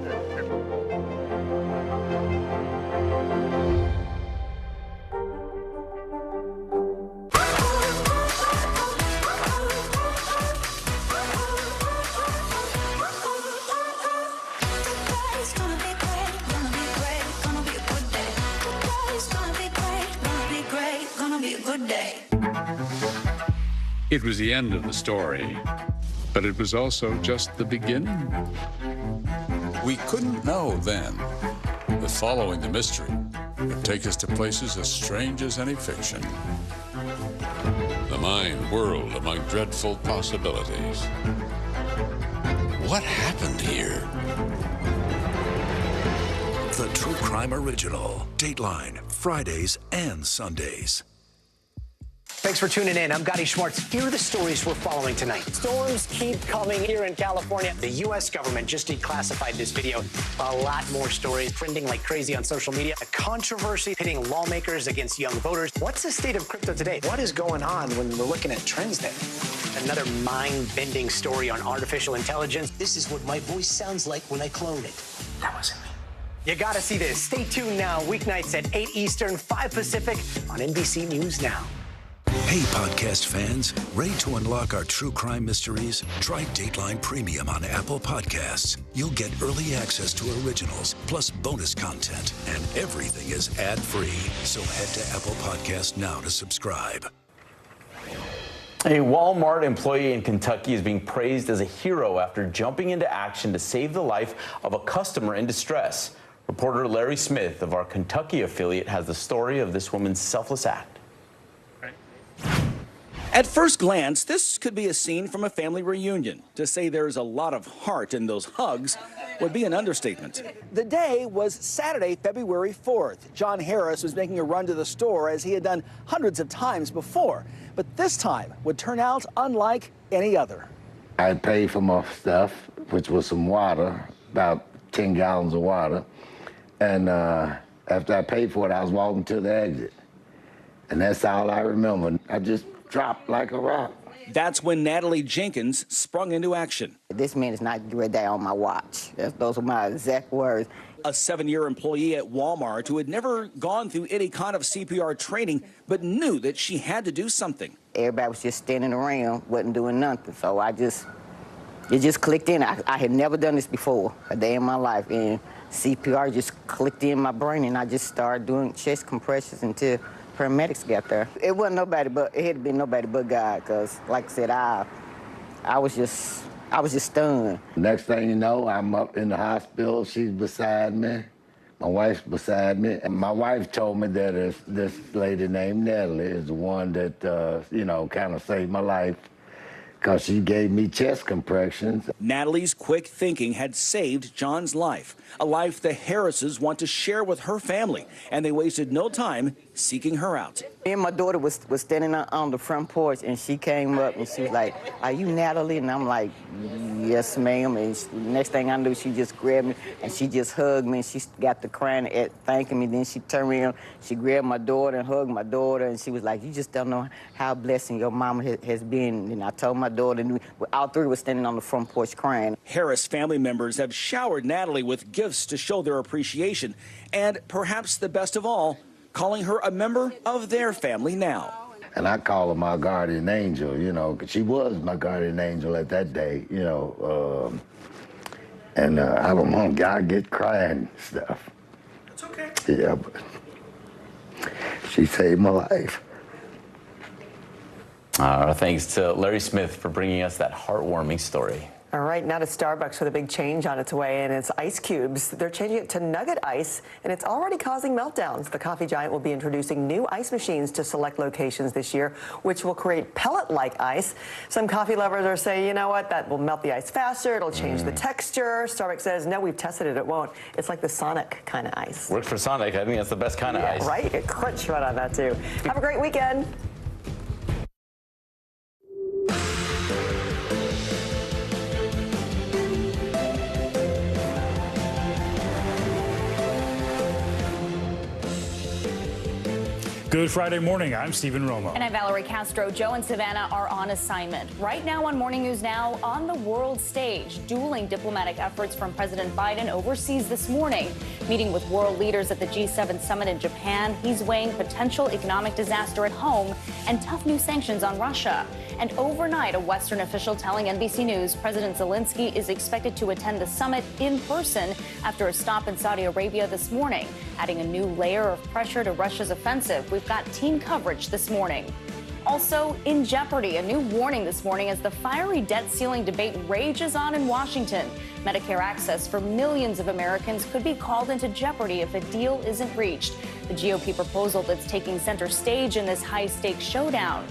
It was the end of the story, but it was also just the beginning. We couldn't know then that following the mystery would take us to places as strange as any fiction. The mind whirled among dreadful possibilities. What happened here? The True Crime Original. Dateline, Fridays and Sundays. Thanks for tuning in. I'm Gotti Schwartz. Here are the stories we're following tonight. Storms keep coming here in California. The U.S. government just declassified this video. A lot more stories trending like crazy on social media. A controversy pitting lawmakers against young voters. What's the state of crypto today? What is going on when we're looking at trends there? Another mind-bending story on artificial intelligence. This is what my voice sounds like when I clone it. That wasn't me. You gotta see this. Stay tuned now. Weeknights at 8 Eastern, 5 Pacific on NBC News Now. Hey, podcast fans, ready to unlock our true crime mysteries? Try Dateline Premium on Apple Podcasts. You'll get early access to originals, plus bonus content, and everything is ad-free. So head to Apple Podcasts now to subscribe. A Walmart employee in Kentucky is being praised as a hero after jumping into action to save the life of a customer in distress. Reporter Larry Smith of our Kentucky affiliate has the story of this woman's selfless act. At first glance, this could be a scene from a family reunion. To say there's a lot of heart in those hugs would be an understatement. The day was Saturday, February 4th. John Harris was making a run to the store as he had done hundreds of times before. But this time would turn out unlike any other. I paid for my stuff, which was some water, about 10 gallons of water. And after I paid for it, I was walking to the exit. And that's all I remember. I just dropped like a rock. That's when Natalie Jenkins sprung into action. This man is not right there on my watch. Those are my exact words. A 7-year employee at Walmart who had never gone through any kind of CPR training, but knew that she had to do something. Everybody was just standing around, wasn't doing nothing. So it just clicked in. I had never done this before, a day in my life. And CPR just clicked in my brain, and I just started doing chest compressions until paramedics got there. It wasn't nobody but, it had been nobody but God, because like I said, I was just stunned. Next thing you know, I'm up in the hospital. She's beside me. My wife's beside me. And my wife told me that this lady named Natalie is the one that, kind of saved my life, because she gave me chest compressions. Natalie's quick thinking had saved John's life, a life the Harrises want to share with her family, and they wasted no time seeking her out. Me and my daughter was standing on the front porch, and she came up and she was like, "Are you Natalie?" And I'm like, "Yes, ma'am." And next thing I knew, she just grabbed me and she just hugged me, and she got to crying at thanking me. Then she turned around, she grabbed my daughter and hugged my daughter, and she was like, "You just don't know how blessing your mama has been." And I told my daughter, and all three were standing on the front porch crying. Harris family members have showered Natalie with gifts to show their appreciation, and perhaps the best of all, calling her a member of their family now. And I call her my guardian angel, you know, because she was my guardian angel at that day, you know. And I don't know, God get crying stuff. It's okay. Yeah, but she saved my life. Thanks to Larry Smith for bringing us that heartwarming story. All right, now to Starbucks with a big change on its way, and it's ice cubes. They're changing it to nugget ice, and it's already causing meltdowns. The coffee giant will be introducing new ice machines to select locations this year, which will create pellet-like ice. Some coffee lovers are saying, you know what, that will melt the ice faster, it'll change the texture. Starbucks says, no, we've tested it, it won't. It's like the Sonic kind of ice. Worked for Sonic. I think that's the best kind of ice. Right? It crunch right on that, too. Have a great weekend. Good Friday morning. I'm Stephen Romo. And I'm Valerie Castro. Joe and Savannah are on assignment. Right now on Morning News Now, on the world stage, dueling diplomatic efforts from President Biden overseas this morning. Meeting with world leaders at the G7 summit in Japan, he's weighing potential economic disaster at home and tough new sanctions on Russia. And overnight, a Western official telling NBC News President Zelensky is expected to attend the summit in person after a stop in Saudi Arabia this morning, adding a new layer of pressure to Russia's offensive. We've got team coverage this morning. Also in jeopardy, a new warning this morning as the fiery debt ceiling debate rages on in Washington. Medicare access for millions of Americans could be called into jeopardy if a deal isn't reached. The GOP proposal that's taking center stage in this high-stakes showdown.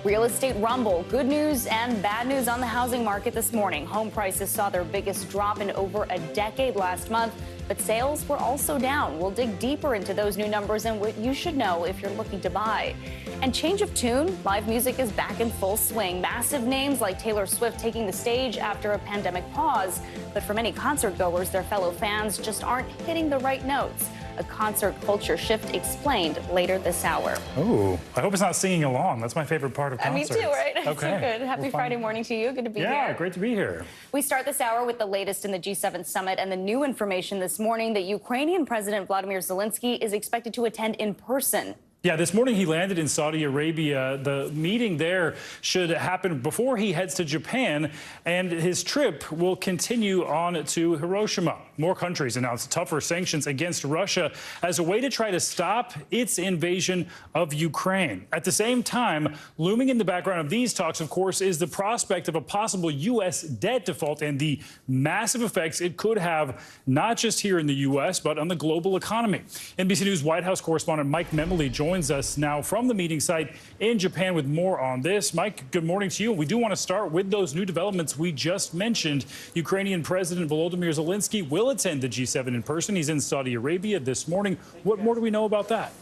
Real estate rumble, good news and bad news on the housing market this morning. Home prices saw their biggest drop in over a decade last month, but sales were also down. We'll dig deeper into those new numbers and what you should know if you're looking to buy. And change of tune, live music is back in full swing. Massive names like Taylor Swift taking the stage after a pandemic pause. But for many concert goers, their fellow fans just aren't hitting the right notes. A concert culture shift explained later this hour. Oh, I hope it's not singing along. That's my favorite part of concerts. Me too, right? Okay. So good. Happy Friday morning to you. Good to be here. Yeah, great to be here. We start this hour with the latest in the G7 summit and the new information this morning that Ukrainian President Vladimir Zelensky is expected to attend in person. Yeah, this morning he landed in Saudi Arabia. The meeting there should happen before he heads to Japan, and his trip will continue on to Hiroshima. More countries announced tougher sanctions against Russia as a way to try to stop its invasion of Ukraine. At the same time, looming in the background of these talks, of course, is the prospect of a possible U.S. debt default and the massive effects it could have, not just here in the U.S., but on the global economy. NBC News White House correspondent Mike Memoli joins us now from the meeting site in Japan with more on this. Mike, good morning to you. We do want to start with those new developments we just mentioned. Ukrainian President Volodymyr Zelensky will attend the G7 in person. He's in Saudi Arabia this morning. What more do we know about that?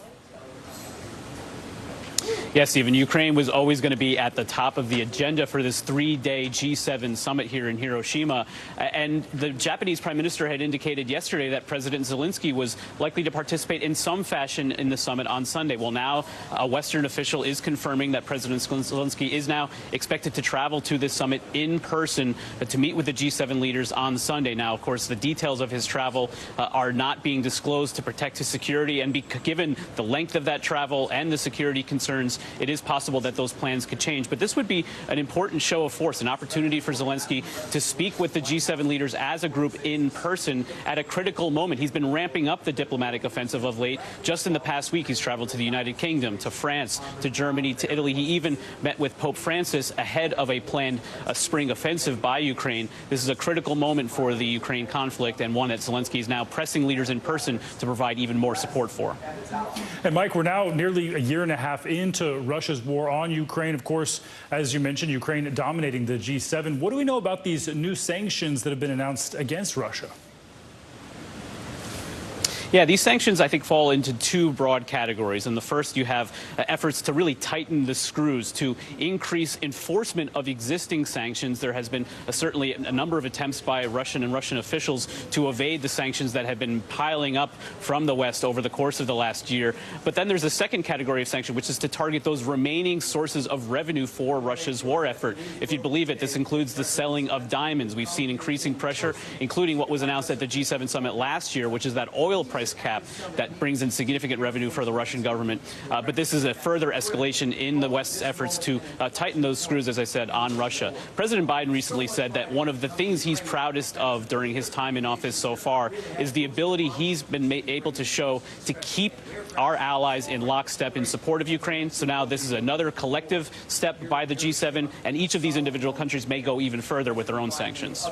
Yes, Stephen, Ukraine was always going to be at the top of the agenda for this three-day G7 summit here in Hiroshima. And the Japanese prime minister had indicated yesterday that President Zelensky was likely to participate in some fashion in the summit on Sunday. Well, now a Western official is confirming that President Zelensky is now expected to travel to this summit in person to meet with the G7 leaders on Sunday. Now, of course, the details of his travel are not being disclosed to protect his security. And given the length of that travel and the security concerns, it is possible that those plans could change. But this would be an important show of force, an opportunity for Zelensky to speak with the G7 leaders as a group in person at a critical moment. He's been ramping up the diplomatic offensive of late. Just in the past week, he's traveled to the United Kingdom, to France, to Germany, to Italy. He even met with Pope Francis ahead of a planned spring offensive by Ukraine. This is a critical moment for the Ukraine conflict, and one that Zelensky is now pressing leaders in person to provide even more support for. And Mike, we're now nearly a year and a half into Russia's war on Ukraine. Of course, as you mentioned, Ukraine dominating the G7. What do we know about these new sanctions that have been announced against Russia? Yeah, these sanctions, I think, fall into two broad categories. And the first, you have efforts to really tighten the screws, to increase enforcement of existing sanctions. There has been certainly a number of attempts by Russian officials to evade the sanctions that have been piling up from the West over the course of the last year. But then there's a second category of sanction, which is to target those remaining sources of revenue for Russia's war effort. If you believe it, this includes the selling of diamonds. We've seen increasing pressure, including what was announced at the G7 summit last year, which is that oil price cap that brings in significant revenue for the Russian government. But this is a further escalation in the West's efforts to tighten those screws, as I said, on Russia. President Biden recently said that one of the things he's proudest of during his time in office so far is the ability he's been able to show to keep our allies in lockstep in support of Ukraine. So now this is another collective step by the G7, and each of these individual countries may go even further with their own sanctions.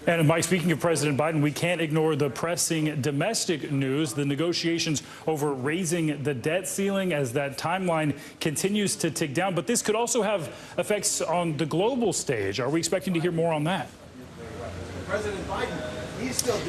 And Mike, speaking of President Biden, we can't ignore the pressing domestic news, the negotiations over raising the debt ceiling as that timeline continues to tick down. But this could also have effects on the global stage. Are we expecting to hear more on that? President Biden.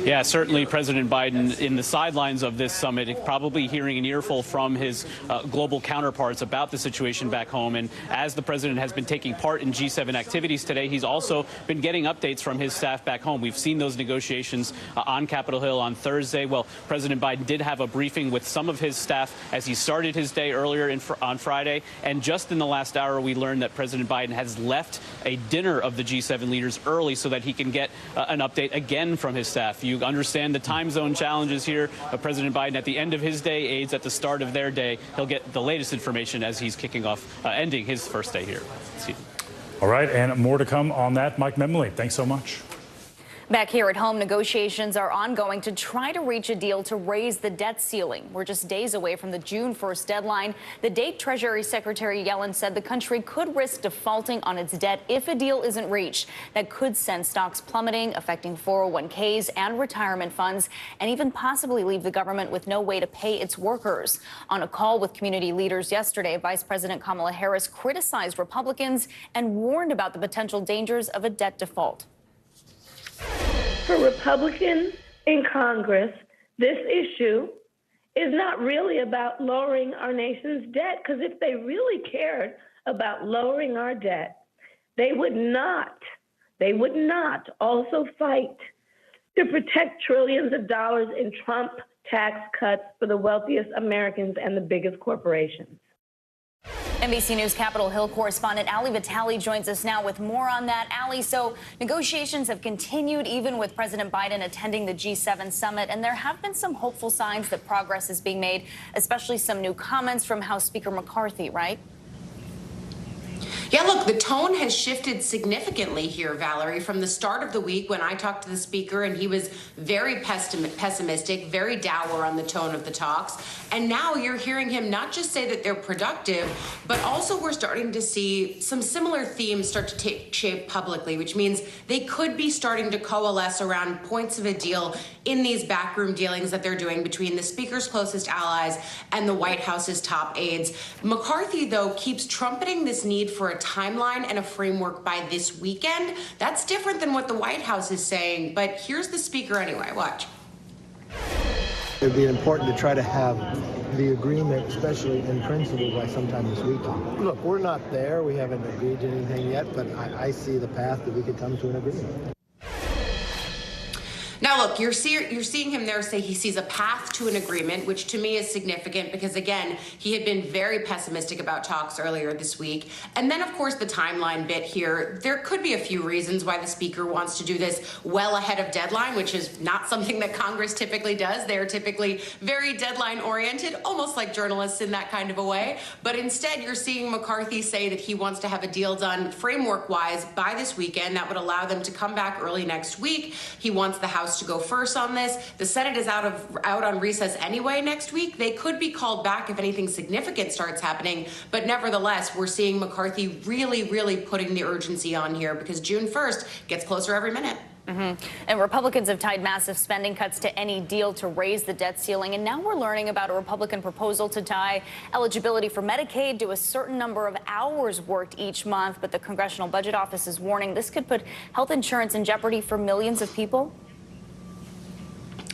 Yeah, certainly President Biden in the sidelines of this summit, probably hearing an earful from his global counterparts about the situation back home. And as the president has been taking part in G7 activities today, he's also been getting updates from his staff back home. We've seen those negotiations on Capitol Hill on Thursday. Well, President Biden did have a briefing with some of his staff as he started his day earlier on Friday. And just in the last hour, we learned that President Biden has left a dinner of the G7 leaders early so that he can get an update again from his staff. You understand the time zone challenges here. President Biden, at the end of his day, aides at the start of their day. He'll get the latest information as he's kicking off, ending his first day here. All right, and more to come on that. Mike Memley, thanks so much. Back here at home, negotiations are ongoing to try to reach a deal to raise the debt ceiling. We're just days away from the June 1st deadline. The date Treasury Secretary Yellen said the country could risk defaulting on its debt if a deal isn't reached. That could send stocks plummeting, affecting 401ks and retirement funds, and even possibly leave the government with no way to pay its workers. On a call with community leaders yesterday, Vice President Kamala Harris criticized Republicans and warned about the potential dangers of a debt default. For Republicans in Congress, this issue is not really about lowering our nation's debt, because if they really cared about lowering our debt, they would not also fight to protect trillions of dollars in Trump tax cuts for the wealthiest Americans and the biggest corporations. NBC News Capitol Hill correspondent Ali Vitale joins us now with more on that. Ali, so negotiations have continued even with President Biden attending the G7 summit, and there have been some hopeful signs that progress is being made, especially some new comments from House Speaker McCarthy, right? Yeah, look, the tone has shifted significantly here, Valerie, from the start of the week when I talked to the speaker and he was very pessimistic, very dour on the tone of the talks. And now you're hearing him not just say that they're productive, but also we're starting to see some similar themes start to take shape publicly, which means they could be starting to coalesce around points of a deal in these backroom dealings that they're doing between the speaker's closest allies and the White House's top aides. McCarthy, though, keeps trumpeting this need for a timeline and a framework by this weekend. That's different than what the White House is saying, but here's the speaker anyway. Watch. It would be important to try to have the agreement, especially in principle, by sometime this weekend. Look, we're not there. We haven't agreed to anything yet, but I see the path that we could come to an agreement. Now, look, you're seeing him there say he sees a path to an agreement, which to me is significant because, again, he had been very pessimistic about talks earlier this week. And then, of course, the timeline bit here. There could be a few reasons why the speaker wants to do this well ahead of deadline, which is not something that Congress typically does. They're typically very deadline-oriented, almost like journalists in that kind of a way. But instead, you're seeing McCarthy say that he wants to have a deal done framework-wise by this weekend. That would allow them to come back early next week. He wants the House to go first on this. The Senate is out on recess anyway next week. They could be called back if anything significant starts happening. But nevertheless, we're seeing McCarthy really putting the urgency on here because June 1st gets closer every minute. And Republicans have tied massive spending cuts to any deal to raise the debt ceiling. And now we're learning about a Republican proposal to tie eligibility for Medicaid to a certain number of hours worked each month. But the Congressional Budget Office is warning this could put health insurance in jeopardy for millions of people.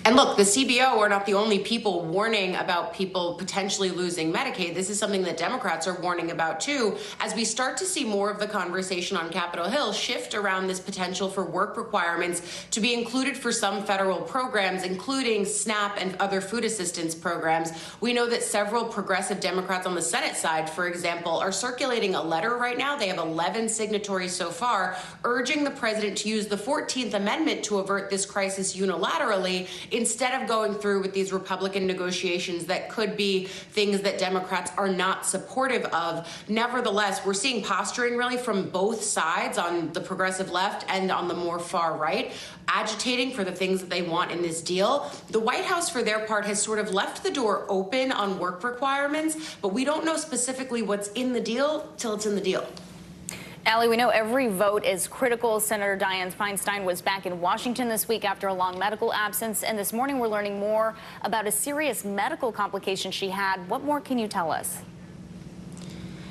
And look, the CBO are not the only people warning about people potentially losing Medicaid. This is something that Democrats are warning about too, as we start to see more of the conversation on Capitol Hill shift around this potential for work requirements to be included for some federal programs, including SNAP and other food assistance programs. We know that several progressive Democrats on the Senate side, for example, are circulating a letter right now. They have 11 signatories so far, urging the president to use the 14th Amendment to avert this crisis unilaterally, instead of going through with these Republican negotiations that could be things that Democrats are not supportive of. Nevertheless, we're seeing posturing really from both sides, on the progressive left and on the more far right, agitating for the things that they want in this deal. The White House, for their part, has sort of left the door open on work requirements, but we don't know specifically what's in the deal till it's in the deal. Allie, we know every vote is critical. Senator Dianne Feinstein was back in Washington this week after a long medical absence, and this morning we're learning more about a serious medical complication she had. What more can you tell us?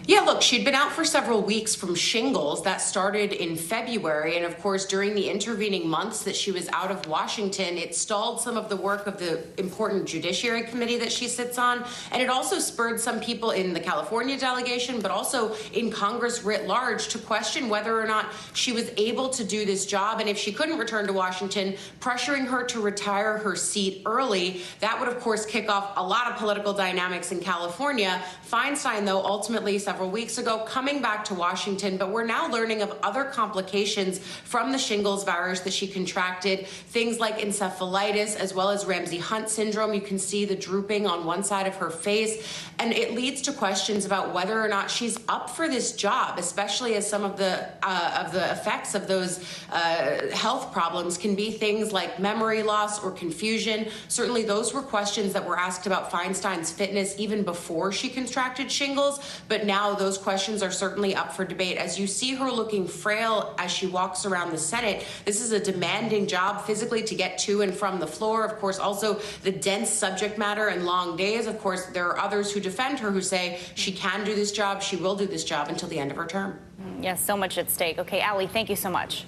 Yeah, look, she'd been out for several weeks from shingles. That started in February. And of course, during the intervening months that she was out of Washington, it stalled some of the work of the important Judiciary Committee that she sits on. And it also spurred some people in the California delegation, but also in Congress writ large, to question whether or not she was able to do this job. And if she couldn't return to Washington, pressuring her to retire her seat early. That would, of course, kick off a lot of political dynamics in California. Feinstein, though, ultimately several weeks ago coming back to Washington, but we're now learning of other complications from the shingles virus that she contracted, things like encephalitis as well as Ramsay-Hunt syndrome. You can see the drooping on one side of her face, and it leads to questions about whether or not she's up for this job, especially as some of the effects of those health problems can be things like memory loss or confusion. Certainly those were questions that were asked about Feinstein's fitness even before she contracted shingles, but now those questions are certainly up for debate. As you see her looking frail as she walks around the Senate, this is a demanding job physically to get to and from the floor. Of course, also the dense subject matter and long days. Of course, there are others who defend her who say she can do this job, she will do this job until the end of her term. Yes, so much at stake. Okay, Allie, thank you so much.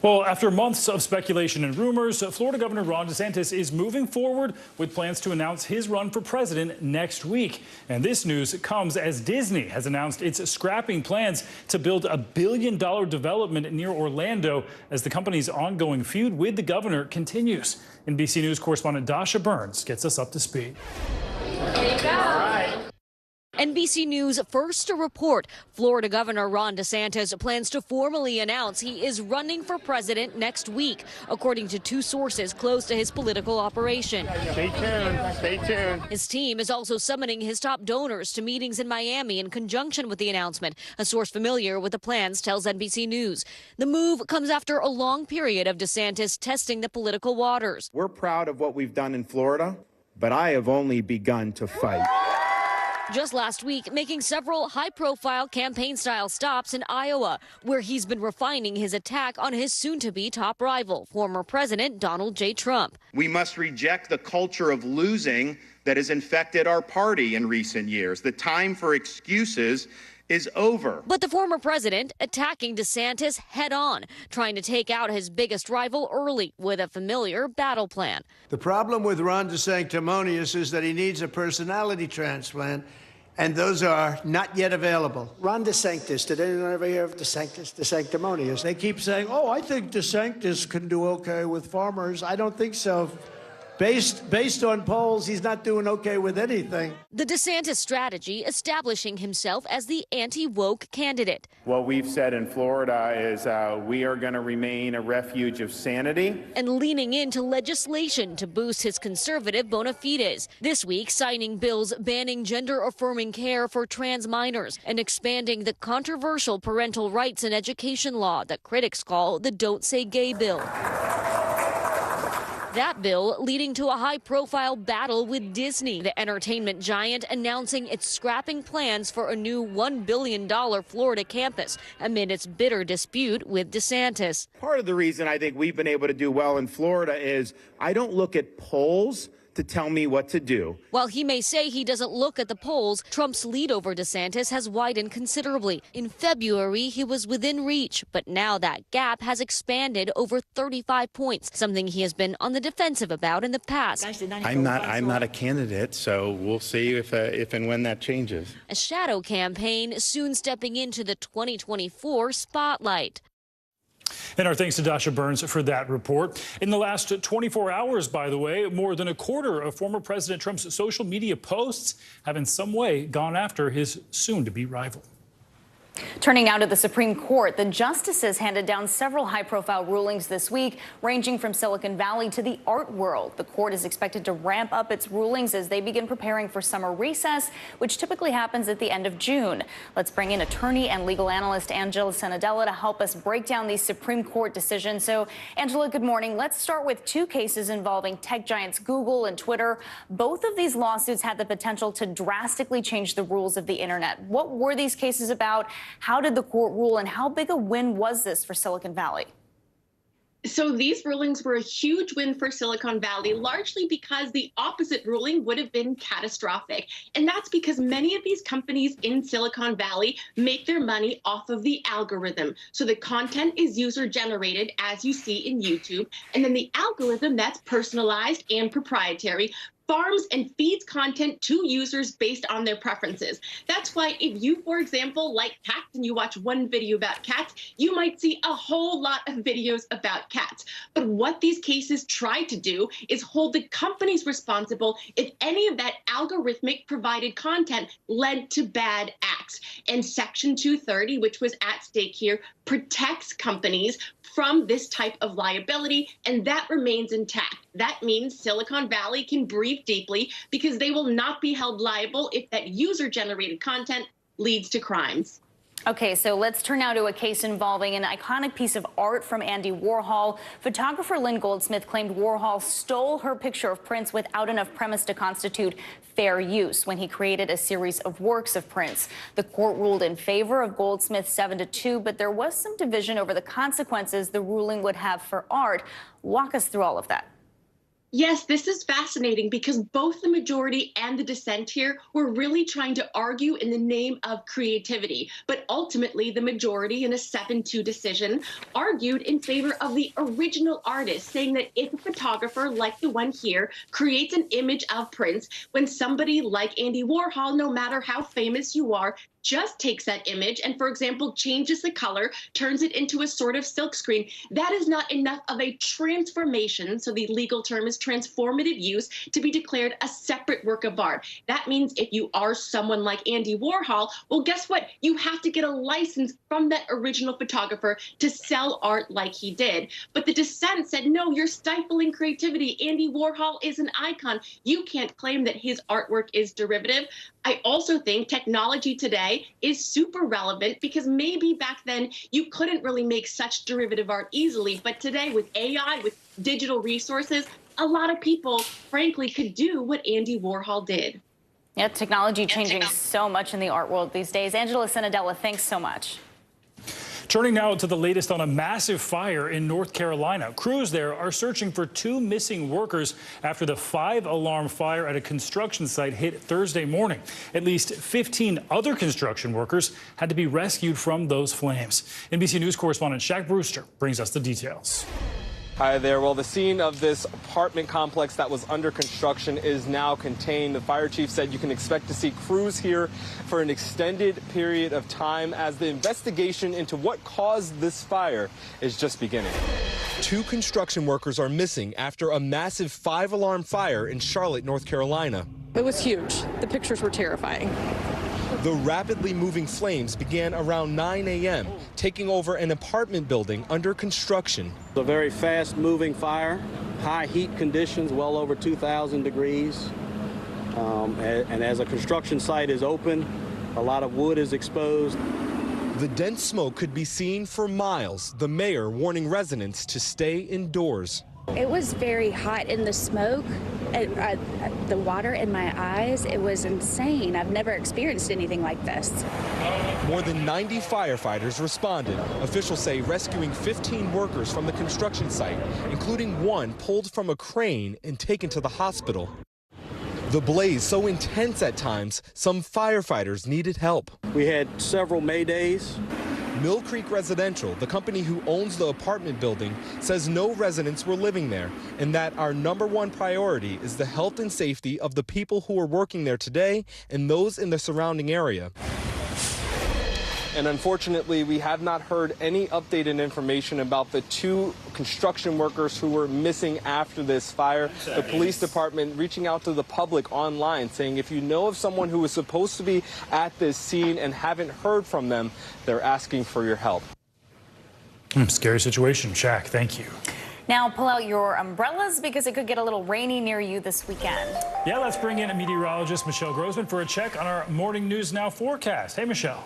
Well, after months of speculation and rumors, Florida Governor Ron DeSantis is moving forward with plans to announce his run for president next week. And this news comes as Disney has announced it's scrapping plans to build a $1 billion development near Orlando as the company's ongoing feud with the governor continues. NBC News correspondent Dasha Burns gets us up to speed. There you go. NBC News first to report Florida Governor Ron DeSantis plans to formally announce he is running for president next week, according to two sources close to his political operation. Stay tuned. Stay tuned. His team is also summoning his top donors to meetings in Miami in conjunction with the announcement. A source familiar with the plans tells NBC News. The move comes after a long period of DeSantis testing the political waters. We're proud of what we've done in Florida, but I have only begun to fight. Just last week, making several high-profile campaign-style stops in Iowa, where he's been refining his attack on his soon-to-be top rival, former President Donald J. Trump. We must reject the culture of losing that has infected our party in recent years. The time for excuses is over. But the former president attacking DeSantis head-on, trying to take out his biggest rival early with a familiar battle plan. The problem with Ron DeSanctimonious is that he needs a personality transplant, and those are not yet available. Ron DeSantis, did anyone ever hear of DeSantis, DeSanctimonious? They keep saying, oh, I think DeSantis can do okay with farmers. I don't think so. Based on polls, he's not doing okay with anything. The DeSantis strategy establishing himself as the anti-woke candidate. What we've said in Florida is we are going to remain a refuge of sanity. And leaning into legislation to boost his conservative bona fides. This week, signing bills banning gender-affirming care for trans minors and expanding the controversial parental rights and education law that critics call the Don't Say Gay bill. That bill leading to a high-profile battle with Disney, the entertainment giant announcing it's scrapping plans for a new $1 billion Florida campus amid its bitter dispute with DeSantis. Part of the reason I think we've been able to do well in Florida is I don't look at polls to tell me what to do. While he may say he doesn't look at the polls, Trump's lead over DeSantis has widened considerably. In February, he was within reach, but now that gap has expanded over 35 points, something he has been on the defensive about in the past. I'm not a candidate, so we'll see if and when that changes. A shadow campaign soon stepping into the 2024 spotlight. And our thanks to Dasha Burns for that report. In the last 24 hours, by the way, more than a quarter of former President Trump's social media posts have in some way gone after his soon-to-be rival. Turning now to the Supreme Court, the justices handed down several high-profile rulings this week, ranging from Silicon Valley to the art world. The court is expected to ramp up its rulings as they begin preparing for summer recess, which typically happens at the end of June. Let's bring in attorney and legal analyst Angela Senadella to help us break down these Supreme Court decisions. So, Angela, good morning. Let's start with two cases involving tech giants Google and Twitter. Both of these lawsuits had the potential to drastically change the rules of the internet. What were these cases about? How did the court rule, and how big a win was this for Silicon Valley? So these rulings were a huge win for Silicon Valley, largely because the opposite ruling would have been catastrophic. And that's because many of these companies in Silicon Valley make their money off of the algorithm. So the content is user generated, as you see in YouTube, and then the algorithm that's personalized and proprietary farms and feeds content to users based on their preferences. That's why if you, for example, like cats and you watch one video about cats, you might see a whole lot of videos about cats. But what these cases try to do is hold the companies responsible if any of that algorithmic provided content led to bad acts. And Section 230, which was at stake here, protects companies from this type of liability, and that remains intact. That means Silicon Valley can breathe deeply because they will not be held liable if that user-generated content leads to crimes. Okay, so let's turn now to a case involving an iconic piece of art from Andy Warhol. Photographer Lynn Goldsmith claimed Warhol stole her picture of Prince without enough premise to constitute fair use when he created a series of works of Prince. The court ruled in favor of Goldsmith 7-2, but there was some division over the consequences the ruling would have for art. Walk us through all of that. Yes, this is fascinating because both the majority and the dissent here were really trying to argue in the name of creativity. But ultimately, the majority in a 7-2 decision argued in favor of the original artist, saying that if a photographer like the one here creates an image of Prince, when somebody like Andy Warhol, no matter how famous you are, just takes that image and, for example, changes the color, turns it into a sort of silkscreen, that is not enough of a transformation, so the legal term is transformative use, to be declared a separate work of art. That means if you are someone like Andy Warhol, well, guess what? You have to get a license from that original photographer to sell art like he did. But the dissent said, no, you're stifling creativity. Andy Warhol is an icon. You can't claim that his artwork is derivative. I also think technology today is super relevant because maybe back then you couldn't really make such derivative art easily. But today with AI, with digital resources, a lot of people, frankly, could do what Andy Warhol did. Yeah, technology changing so much in the art world these days. Angela Senadella, thanks so much. Turning now to the latest on a massive fire in North Carolina. Crews there are searching for 2 missing workers after the 5-alarm fire at a construction site hit Thursday morning. At least 15 other construction workers had to be rescued from those flames. NBC News correspondent Shaq Brewster brings us the details. Hi there. Well, the scene of this apartment complex that was under construction is now contained. The fire chief said you can expect to see crews here for an extended period of time as the investigation into what caused this fire is just beginning. 2 construction workers are missing after a massive 5-alarm fire in Charlotte, North Carolina. It was huge. The pictures were terrifying. The rapidly moving flames began around 9 a.m., taking over an apartment building under construction. It's a very fast-moving fire, high heat conditions, well over 2,000 degrees. And as a construction site is open, a lot of wood is exposed. The dense smoke could be seen for miles, the mayor warning residents to stay indoors. It was very hot in the smoke, the water in my eyes. It was insane. I've never experienced anything like this. More than 90 firefighters responded. Officials say rescuing 15 workers from the construction site, including one pulled from a crane and taken to the hospital. The blaze so intense at times, some firefighters needed help. We had several Maydays. Mill Creek Residential, the company who owns the apartment building, says no residents were living there and that our #1 priority is the health and safety of the people who are working there today and those in the surrounding area. And unfortunately, we have not heard any updated information about the 2 construction workers who were missing after this fire. The police department reaching out to the public online saying if you know of someone who was supposed to be at this scene and haven't heard from them, they're asking for your help. Scary situation. Shaq, thank you. Now pull out your umbrellas because it could get a little rainy near you this weekend. Yeah, let's bring in meteorologist Michelle Grossman for a check on our Morning News Now forecast. Hey, Michelle.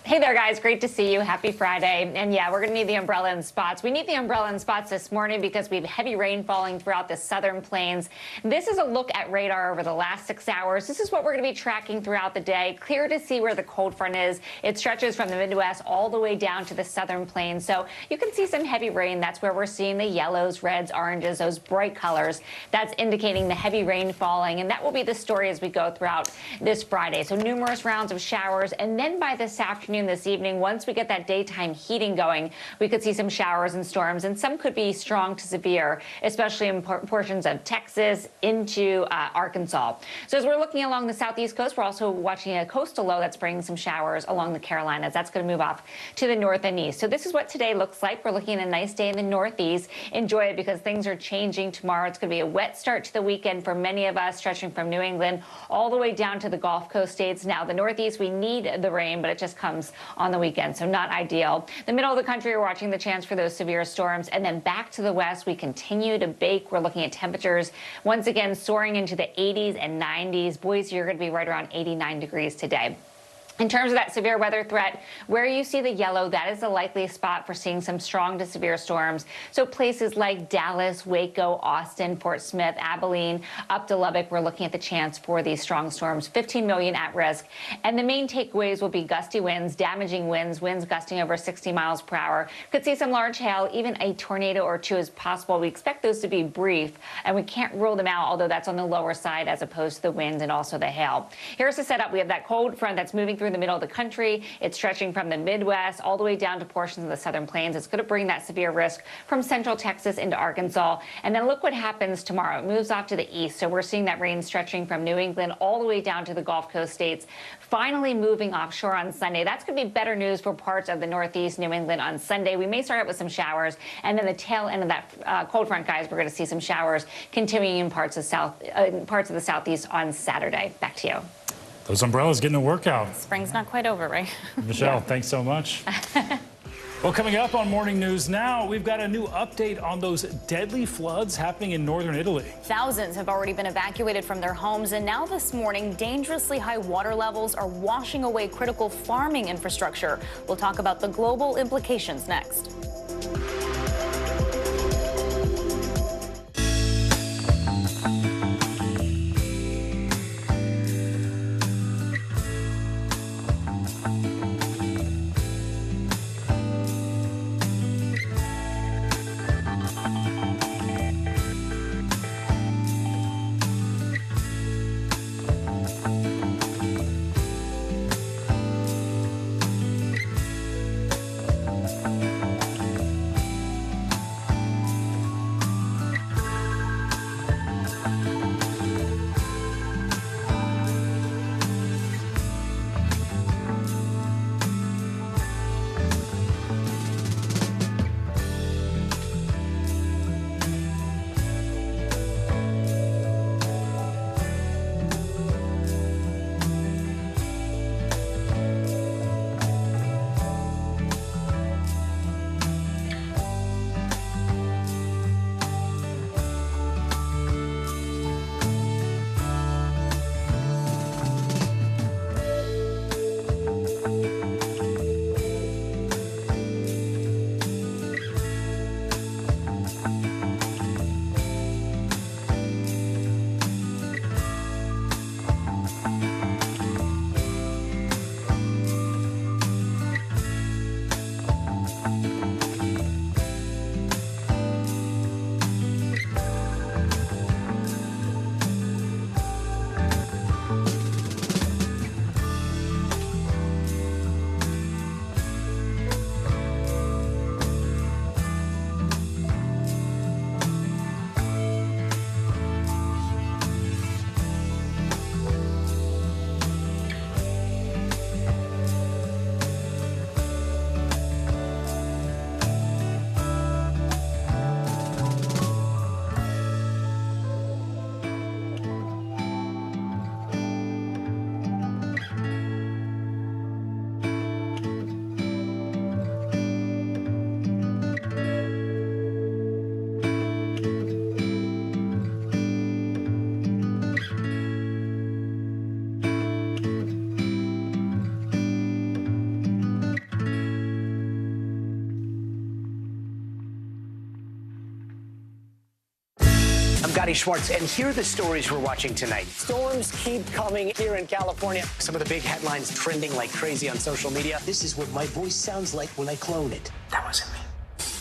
Hey there, guys. Great to see you. Happy Friday. And yeah, we're going to need the umbrella in spots. We need the umbrella in spots this morning because we have heavy rain falling throughout the southern plains. This is a look at radar over the last 6 hours. This is what we're going to be tracking throughout the day. Clear to see where the cold front is. It stretches from the Midwest all the way down to the southern plains. So you can see some heavy rain. That's where we're seeing the yellows, reds, oranges, those bright colors. That's indicating the heavy rain falling. And that will be the story as we go throughout this Friday. So numerous rounds of showers. And then by this afternoon, this evening, once we get that daytime heating going, we could see some showers and storms, and some could be strong to severe, especially in portions of Texas into Arkansas. So as we're looking along the southeast coast, we're also watching a coastal low that's bringing some showers along the Carolinas. That's going to move off to the north and east. So this is what today looks like. We're looking at a nice day in the northeast. Enjoy it because things are changing tomorrow. It's going to be a wet start to the weekend for many of us, stretching from New England all the way down to the Gulf Coast states. Now, the northeast, we need the rain, but it just comes on the weekend, so not ideal. The middle of the country, we're watching the chance for those severe storms, and then back to the west, we continue to bake. We're looking at temperatures once again soaring into the 80s and 90s. Boise, you're going to be right around 89 degrees today. In terms of that severe weather threat, where you see the yellow, that is the likely spot for seeing some strong to severe storms. So places like Dallas, Waco, Austin, Fort Smith, Abilene, up to Lubbock, we're looking at the chance for these strong storms, 15 million at risk. And the main takeaways will be gusty winds, damaging winds, winds gusting over 60 miles per hour. Could see some large hail, even a tornado or two is possible. We expect those to be brief, and we can't rule them out, although that's on the lower side as opposed to the winds and also the hail. Here's the setup. We have that cold front that's moving through the middle of the country. It's stretching from the Midwest all the way down to portions of the southern plains. It's going to bring that severe risk from central Texas into Arkansas. And then look what happens tomorrow. It moves off to the east. So we're seeing that rain stretching from New England all the way down to the Gulf Coast states, finally moving offshore on Sunday. That's going to be better news for parts of the Northeast, New England on Sunday. We may start out with some showers, and then the tail end of that cold front, guys, we're going to see some showers continuing in parts of the Southeast on Saturday. Back to you. Those umbrellas getting a workout. Spring's not quite over, right? Michelle, thanks so much. Well, coming up on Morning News Now, we've got a new update on those deadly floods happening in northern Italy. Thousands have already been evacuated from their homes, and now this morning, dangerously high water levels are washing away critical farming infrastructure. We'll talk about the global implications next. I'm Gotti Schwartz, and here are the stories we're watching tonight. Storms keep coming here in California. Some of the big headlines trending like crazy on social media. This is what my voice sounds like when I clone it. That wasn't me.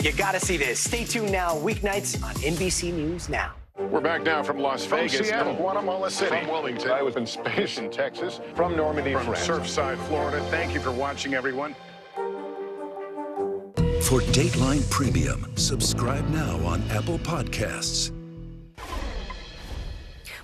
You gotta see this. Stay tuned now, weeknights on NBC News Now. We're back now from Las Vegas. From Seattle, Guatemala City. From Wilmington. I was in space in Texas. From Normandy, From France. Surfside, Florida. Thank you for watching, everyone. For Dateline Premium, subscribe now on Apple Podcasts.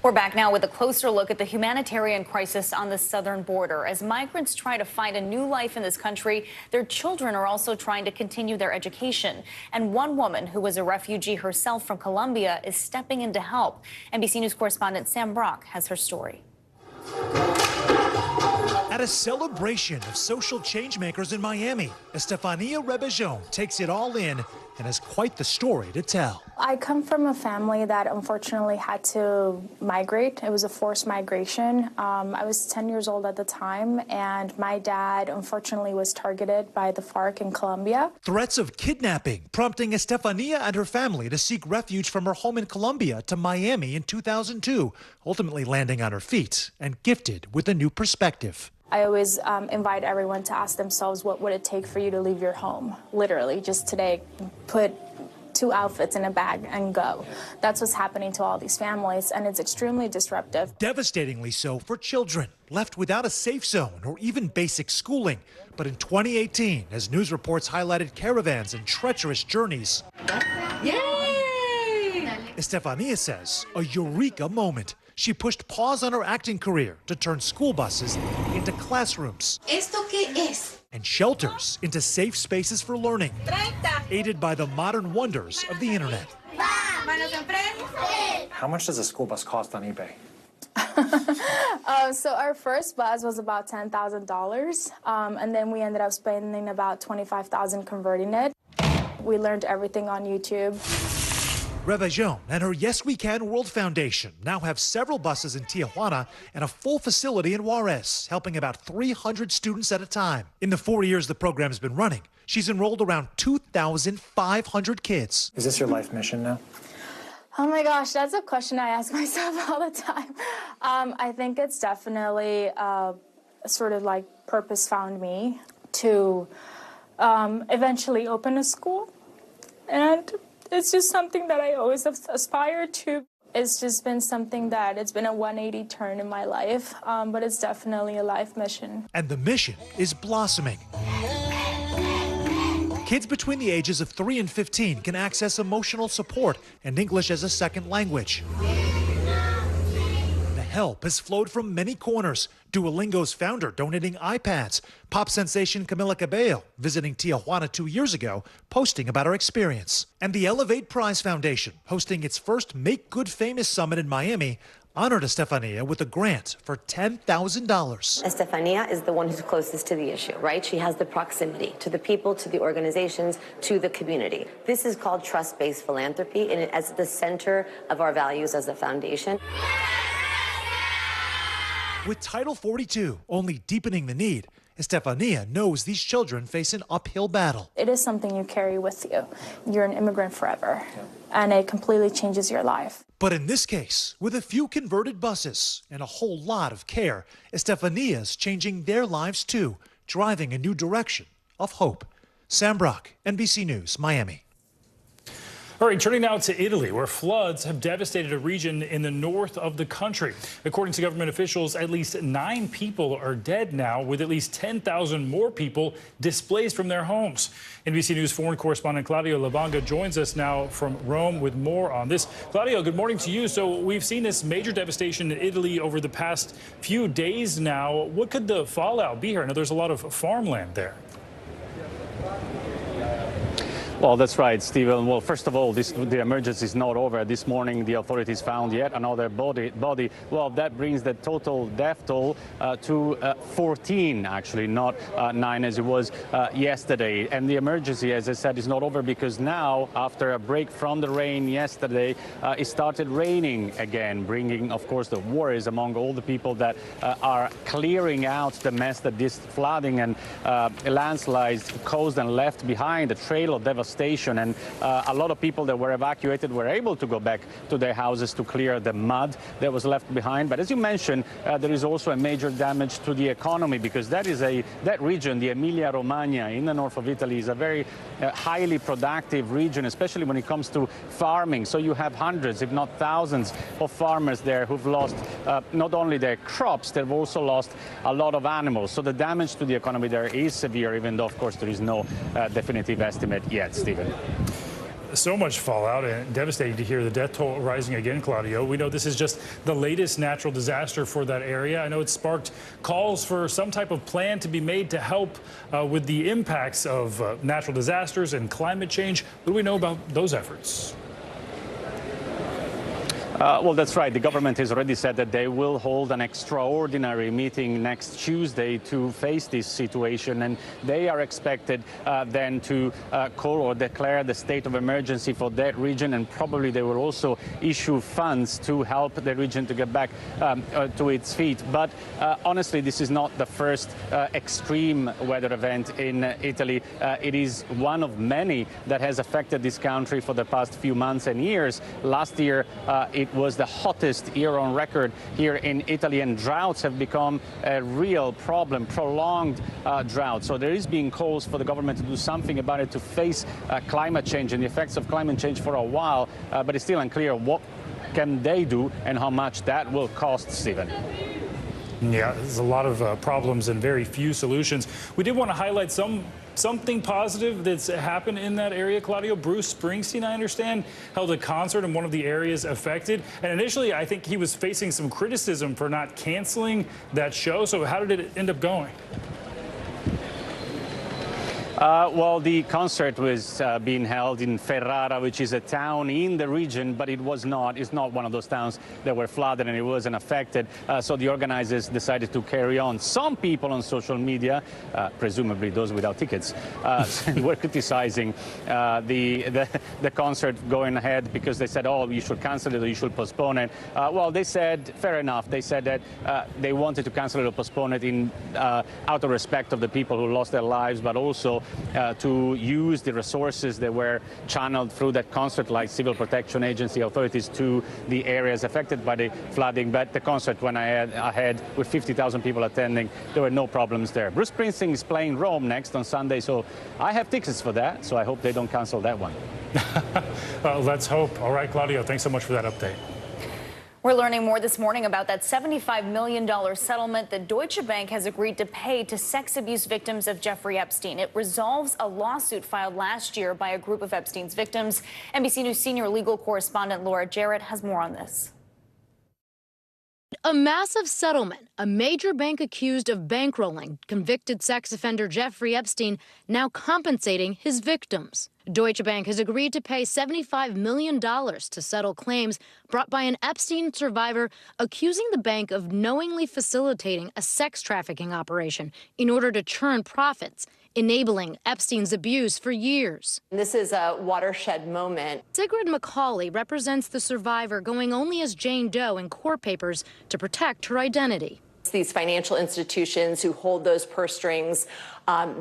We're back now with a closer look at the humanitarian crisis on the southern border. As migrants try to find a new life in this country, their children are also trying to continue their education. And one woman who was a refugee herself from Colombia is stepping in to help. NBC News correspondent Sam Brock has her story. At a celebration of social changemakers in Miami, Estefania Rebellon takes it all in and has quite the story to tell. I come from a family that unfortunately had to migrate. It was a forced migration. I was 10 years old at the time, and my dad unfortunately was targeted by the FARC in Colombia. Threats of kidnapping prompting Estefania and her family to seek refuge from her home in Colombia to Miami in 2002, ultimately landing on her feet and gifted with a new perspective. I always invite everyone to ask themselves, what would it take for you to leave your home? Literally, just today, put 2 outfits in a bag and go. That's what's happening to all these families, and it's extremely disruptive. Devastatingly so for children, left without a safe zone or even basic schooling. But in 2018, as news reports highlighted caravans and treacherous journeys, Yay! Estefania says a eureka moment. She pushed pause on her acting career to turn school buses into classrooms. ¿Esto qué es? And shelters into safe spaces for learning, aided by the modern wonders of the internet. How much does a school bus cost on eBay? So our first bus was about $10,000, and then we ended up spending about $25,000 converting it. We learned everything on YouTube. Rebellon and her Yes We Can World Foundation now have several buses in Tijuana and a full facility in Juarez, helping about 300 students at a time. In the 4 years the program's been running, she's enrolled around 2,500 kids. Is this your life mission now? Oh my gosh, that's a question I ask myself all the time. I think it's definitely sort of like purpose found me to eventually open a school. And it's just something that I always have aspired to. It's just been something that it's been a 180 turn in my life, but it's definitely a life mission. And the mission is blossoming. Kids between the ages of 3 and 15 can access emotional support and English as a second language. The help has flowed from many corners. Duolingo's founder donating iPads. Pop sensation Camila Cabello visiting Tijuana 2 years ago, posting about her experience. And the Elevate Prize Foundation hosting its first Make Good Famous Summit in Miami, honored Estefania with a grant for $10,000. Estefania is the one who's closest to the issue, right? She has the proximity to the people, to the organizations, to the community. This is called trust-based philanthropy, and it's at the center of our values as a foundation. With Title 42 only deepening the need, Estefania knows these children face an uphill battle. It is something you carry with you. You're an immigrant forever, and it completely changes your life. But in this case, with a few converted buses and a whole lot of care, Estefania's changing their lives too, driving a new direction of hope. Sam Brock, NBC News, Miami. All right, turning now to Italy, where floods have devastated a region in the north of the country. According to government officials, at least 9 people are dead now, with at least 10,000 more people displaced from their homes. NBC News foreign correspondent Claudio Labanga joins us now from Rome with more on this. Claudio, good morning to you. So we've seen this major devastation in Italy over the past few days now. What could the fallout be here? I know there's a lot of farmland there. Well, that's right, Stephen. Well, first of all, the emergency is not over. This morning, the authorities found yet another body. Well, that brings the total death toll to 14, actually, not 9 as it was yesterday. And the emergency, as I said, is not over because now, after a break from the rain yesterday, it started raining again, bringing, of course, the worries among all the people that are clearing out the mess that this flooding and landslides caused and left behind, a trail of devastation. And a lot of people that were evacuated were able to go back to their houses to clear the mud that was left behind. But as you mentioned, there is also a major damage to the economy because that region, the Emilia-Romagna in the north of Italy, is a very highly productive region, especially when it comes to farming. So you have hundreds, if not thousands, of farmers there who've lost not only their crops, they've also lost a lot of animals. So the damage to the economy there is severe, even though, of course, there is no definitive estimate yet. Stephen. So much fallout, and devastating to hear the death toll rising again, Claudio. We know this is just the latest natural disaster for that area. I know it sparked calls for some type of plan to be made to help with the impacts of natural disasters and climate change. What do we know about those efforts? Well, that's right. The government has already said that they will hold an extraordinary meeting next Tuesday to face this situation, and they are expected then to call or declare the state of emergency for that region, and probably they will also issue funds to help the region to get back to its feet. But honestly, this is not the first extreme weather event in Italy. It is one of many that has affected this country for the past few months and years. Last year, it was the hottest year on record here in Italy, and droughts have become a real problem, prolonged drought. So there is being calls for the government to do something about it to face climate change and the effects of climate change for a while, but it's still unclear what can they do and how much that will cost, Stephen. Yeah, there's a lot of problems and very few solutions. We did want to highlight something positive that's happened in that area, Claudio. Bruce Springsteen, I understand, held a concert in one of the areas affected. And initially, I think he was facing some criticism for not canceling that show. So how did it end up going? Well, the concert was being held in Ferrara, which is a town in the region, but it's not one of those towns that were flooded and it wasn't affected. So the organizers decided to carry on. Some people on social media, presumably those without tickets, were criticizing the concert going ahead because they said, oh, you should cancel it or you should postpone it. Well, they said, fair enough. They said that they wanted to cancel it or postpone it out of respect of the people who lost their lives, but also to use the resources that were channeled through that concert, like Civil Protection Agency authorities, to the areas affected by the flooding. But the concert went ahead with 50,000 people attending. There were no problems there. Bruce Springsteen is playing Rome next on Sunday, so I have tickets for that, so I hope they don't cancel that one. Well, let's hope. All right, Claudio, thanks so much for that update. We're learning more this morning about that $75 million settlement that Deutsche Bank has agreed to pay to sex abuse victims of Jeffrey Epstein. It resolves a lawsuit filed last year by a group of Epstein's victims. NBC News senior legal correspondent Laura Jarrett has more on this. A massive settlement. A major bank accused of bankrolling convicted sex offender Jeffrey Epstein, now compensating his victims. Deutsche Bank has agreed to pay $75 million to settle claims brought by an Epstein survivor accusing the bank of knowingly facilitating a sex trafficking operation in order to churn profits, enabling Epstein's abuse for years. This is a watershed moment. Sigrid McCauley represents the survivor, going only as Jane Doe in court papers to protect her identity. These financial institutions who hold those purse strings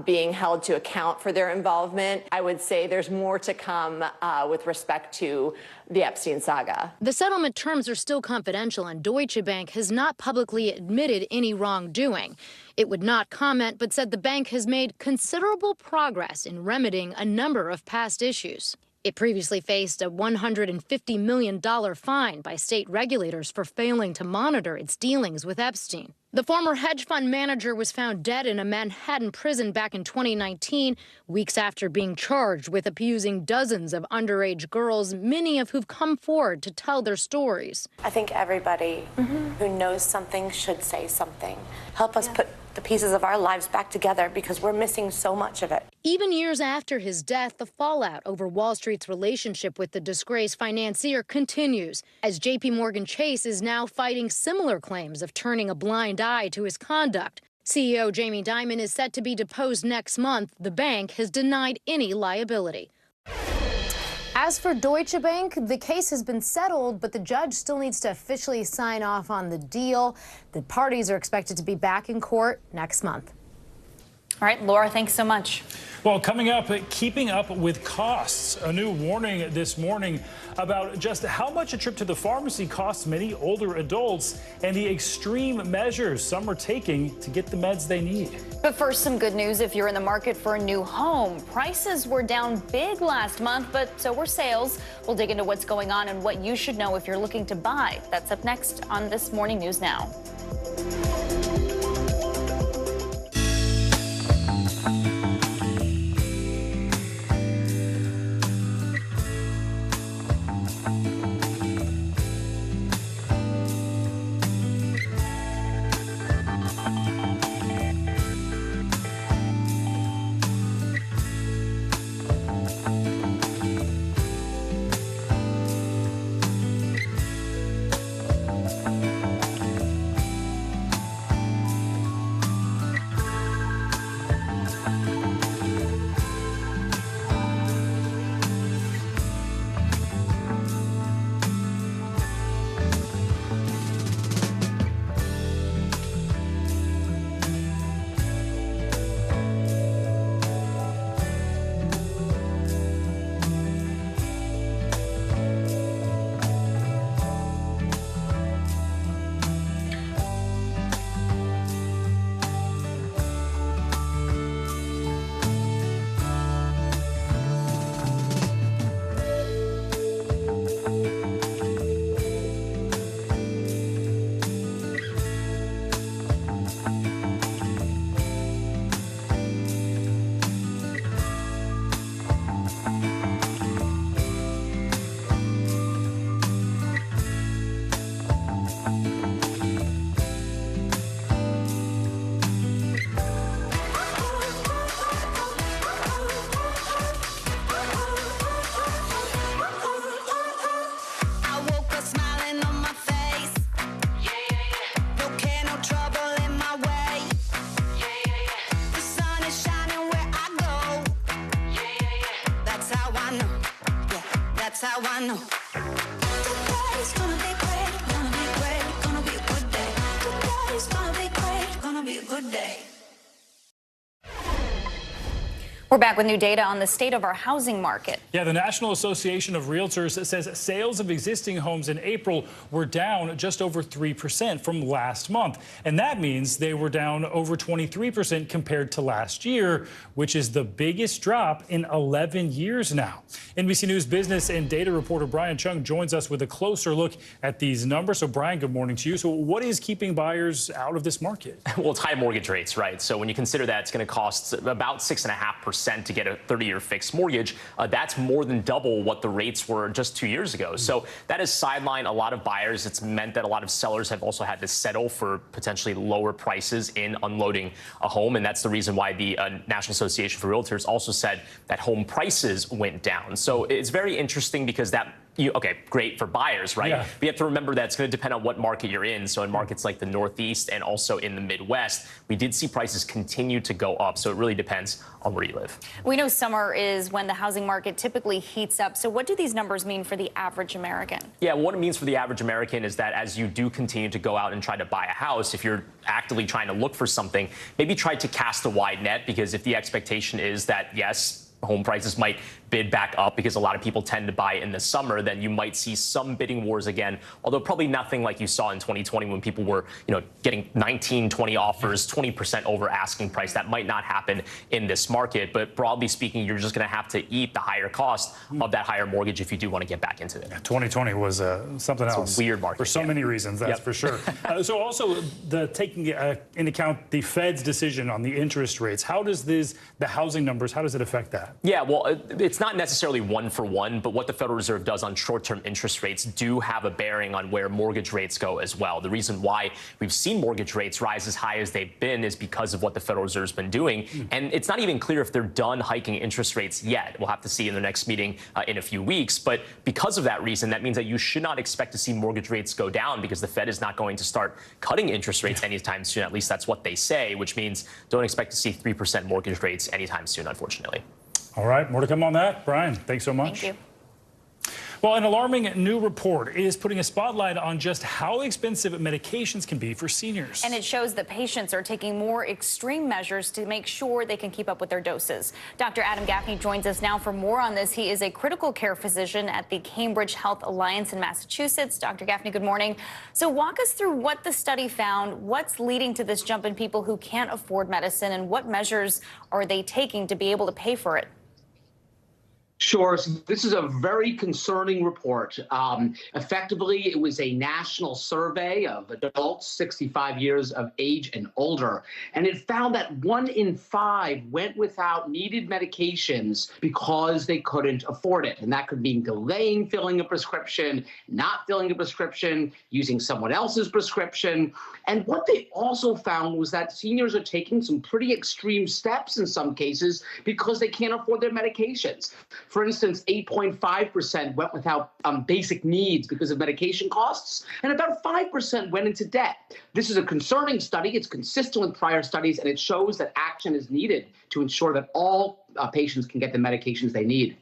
being held to account for their involvement. I would say there's more to come with respect to the Epstein saga. The settlement terms are still confidential, and Deutsche Bank has not publicly admitted any wrongdoing. It would not comment, but said the bank has made considerable progress in remedying a number of past issues. It previously faced a $150 million fine by state regulators for failing to monitor its dealings with Epstein. The former hedge fund manager was found dead in a Manhattan prison back in 2019, weeks after being charged with abusing dozens of underage girls, many of who've come forward to tell their stories. I think everybody who knows something should say something. Help us put the pieces of our lives back together, because we're missing so much of it. Even years after his death, the fallout over Wall Street's relationship with the disgraced financier continues, as JP Morgan Chase is now fighting similar claims of turning a blind eye to his conduct. CEO Jamie Dimon is set to be deposed next month. The bank has denied any liability. As for Deutsche Bank, the case has been settled, but the judge still needs to officially sign off on the deal. The parties are expected to be back in court next month. All right, Laura, thanks so much. Well, coming up, keeping up with costs. A new warning this morning about just how much a trip to the pharmacy costs many older adults and the extreme measures some are taking to get the meds they need. But first, some good news if you're in the market for a new home. Prices were down big last month, but so were sales. We'll dig into what's going on and what you should know if you're looking to buy. That's up next on This Morning News Now. How I know. Today's gonna be great, gonna be great, gonna be a good day. Today's gonna be great, gonna be a good day. We're back with new data on the state of our housing market. Yeah, the National Association of Realtors says sales of existing homes in April were down just over 3% from last month. And that means they were down over 23% compared to last year, which is the biggest drop in 11 years now. NBC News business and data reporter Brian Chung joins us with a closer look at these numbers. So, Brian, good morning to you. So what is keeping buyers out of this market? Well, it's high mortgage rates, right? So when you consider that it's going to cost about 6.5% to get a 30-year fixed mortgage, that's more than double what the rates were just 2 years ago. So that has sidelined a lot of buyers. It's meant that a lot of sellers have also had to settle for potentially lower prices in unloading a home. And that's the reason why the National Association for Realtors also said that home prices went down. So it's very interesting because that Okay, great for buyers, right? Yeah. But you have to remember that it's going to depend on what market you're in. So in markets like the Northeast and also in the Midwest, we did see prices continue to go up. So it really depends on where you live. We know summer is when the housing market typically heats up. So what do these numbers mean for the average American? Yeah, what it means for the average American is that as you do continue to go out and try to buy a house, if you're actively trying to look for something, maybe try to cast a wide net, because if the expectation is that, yes, home prices might bid back up because a lot of people tend to buy in the summer, then you might see some bidding wars again, although probably nothing like you saw in 2020 when people were, getting 19, 20 offers, 20% over asking price. That might not happen in this market, but broadly speaking, you're just going to have to eat the higher cost of that higher mortgage if you do want to get back into it. 2020 was something else. It's a weird market. For so many reasons, that's for sure. So also, taking into account the Fed's decision on the interest rates, how does the housing numbers, how does it affect that? Yeah, well, it's not necessarily one for one, but what the Federal Reserve does on short-term interest rates do have a bearing on where mortgage rates go as well. The reason why we've seen mortgage rates rise as high as they've been is because of what the Federal Reserve's been doing. And it's not even clear if they're done hiking interest rates yet. We'll have to see in the next meeting in a few weeks. But because of that reason, that means that you should not expect to see mortgage rates go down, because the Fed is not going to start cutting interest rates anytime soon. At least that's what they say, which means don't expect to see 3% mortgage rates anytime soon, unfortunately. All right, more to come on that. Brian, thanks so much. Thank you. Well, an alarming new report is putting a spotlight on just how expensive medications can be for seniors. And it shows that patients are taking more extreme measures to make sure they can keep up with their doses. Dr. Adam Gaffney joins us now for more on this. He is a critical care physician at the Cambridge Health Alliance in Massachusetts. Dr. Gaffney, good morning. So walk us through what the study found, what's leading to this jump in people who can't afford medicine, and what measures are they taking to be able to pay for it? Sure. So this is a very concerning report. Effectively, it was a national survey of adults 65 years of age and older, and it found that 1 in 5 went without needed medications because they couldn't afford it. And that could mean delaying filling a prescription, not filling a prescription, using someone else's prescription. And what they also found was that seniors are taking some pretty extreme steps in some cases because they can't afford their medications. For instance, 8.5% went without basic needs because of medication costs, and about 5% went into debt. This is a concerning study. It's consistent with prior studies, and it shows that action is needed to ensure that all patients can get the medications they need.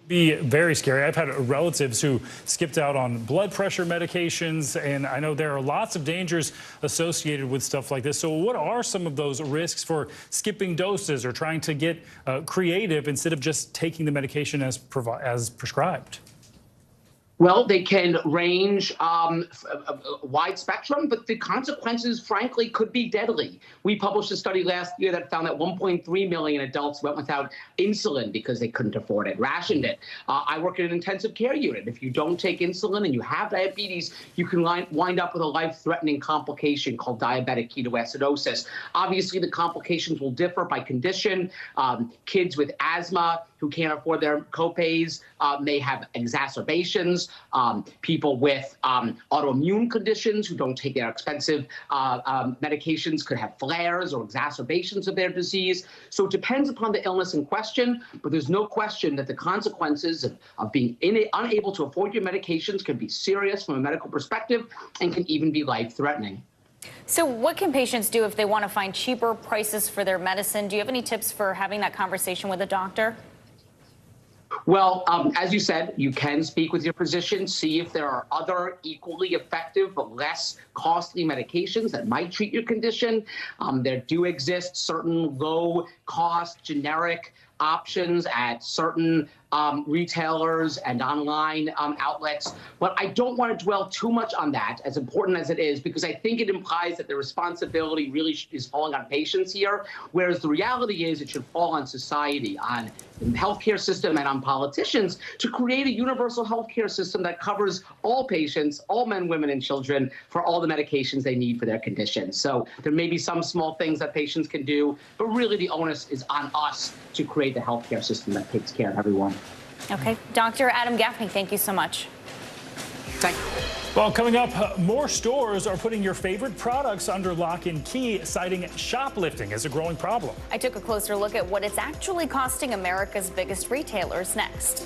Be very scary. I've had relatives who skipped out on blood pressure medications, and I know there are lots of dangers associated with stuff like this. So what are some of those risks for skipping doses or trying to get creative instead of just taking the medication as prescribed? Well, they can range a wide spectrum, but the consequences, frankly, could be deadly. We published a study last year that found that 1.3 million adults went without insulin because they couldn't afford it, rationed it. I work in an intensive care unit. If you don't take insulin and you have diabetes, you can wind up with a life-threatening complication called diabetic ketoacidosis. Obviously, the complications will differ by condition. Kids with asthma who can't afford their copays may have exacerbations. People with autoimmune conditions who don't take their expensive medications could have flares or exacerbations of their disease. So it depends upon the illness in question, but there's no question that the consequences of being unable to afford your medications can be serious from a medical perspective and can even be life-threatening. So what can patients do if they want to find cheaper prices for their medicine? Do you have any tips for having that conversation with a doctor? Well, as you said, you can speak with your physician, see if there are other equally effective but less costly medications that might treat your condition. There do exist certain low-cost generic options at certain retailers and online outlets. But I don't want to dwell too much on that, as important as it is, because I think it implies that the responsibility really is falling on patients here, whereas the reality is it should fall on society, on the healthcare system, and on politicians to create a universal healthcare system that covers all patients, all men, women, and children, for all the medications they need for their conditions. So there may be some small things that patients can do, but really the onus is on us to create the healthcare system that takes care of everyone. Okay. Dr. Adam Gaffney, thank you so much. Thank you. Well, coming up, more stores are putting your favorite products under lock and key, citing shoplifting as a growing problem. I took a closer look at what it's actually costing America's biggest retailers next.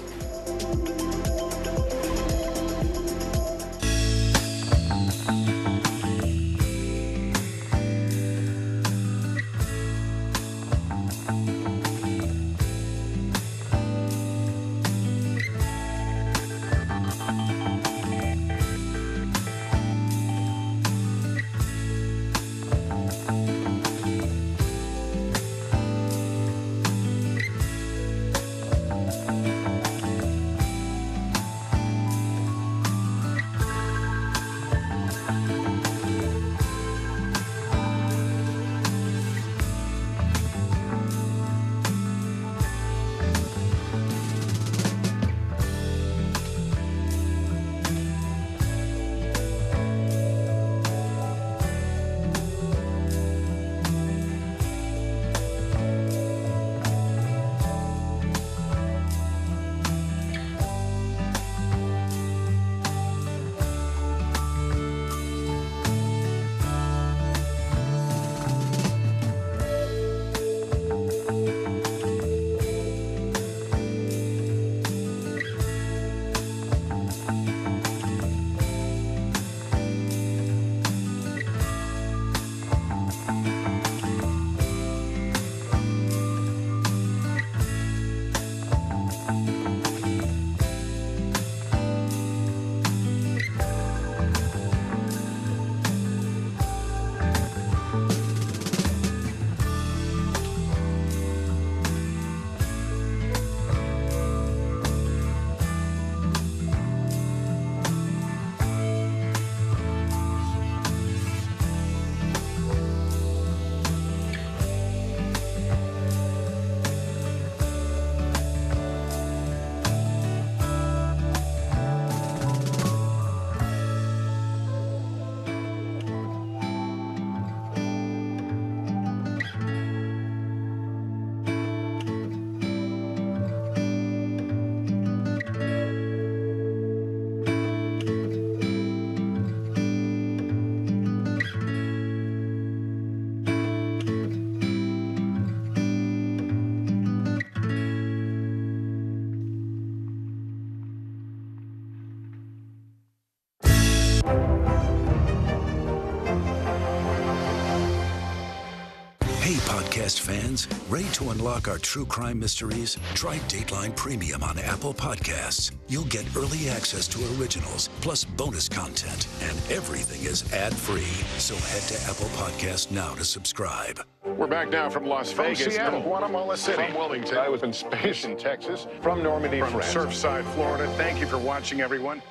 Hey, podcast fans, ready to unlock our true crime mysteries? Try Dateline Premium on Apple Podcasts. You'll get early access to originals, plus bonus content, and everything is ad-free. So head to Apple Podcasts now to subscribe. We're back now from Las Vegas, Seattle, from Guatemala City, from Wilmington. I was in space in Texas, from Normandy, from France. Surfside, Florida. Thank you for watching, everyone.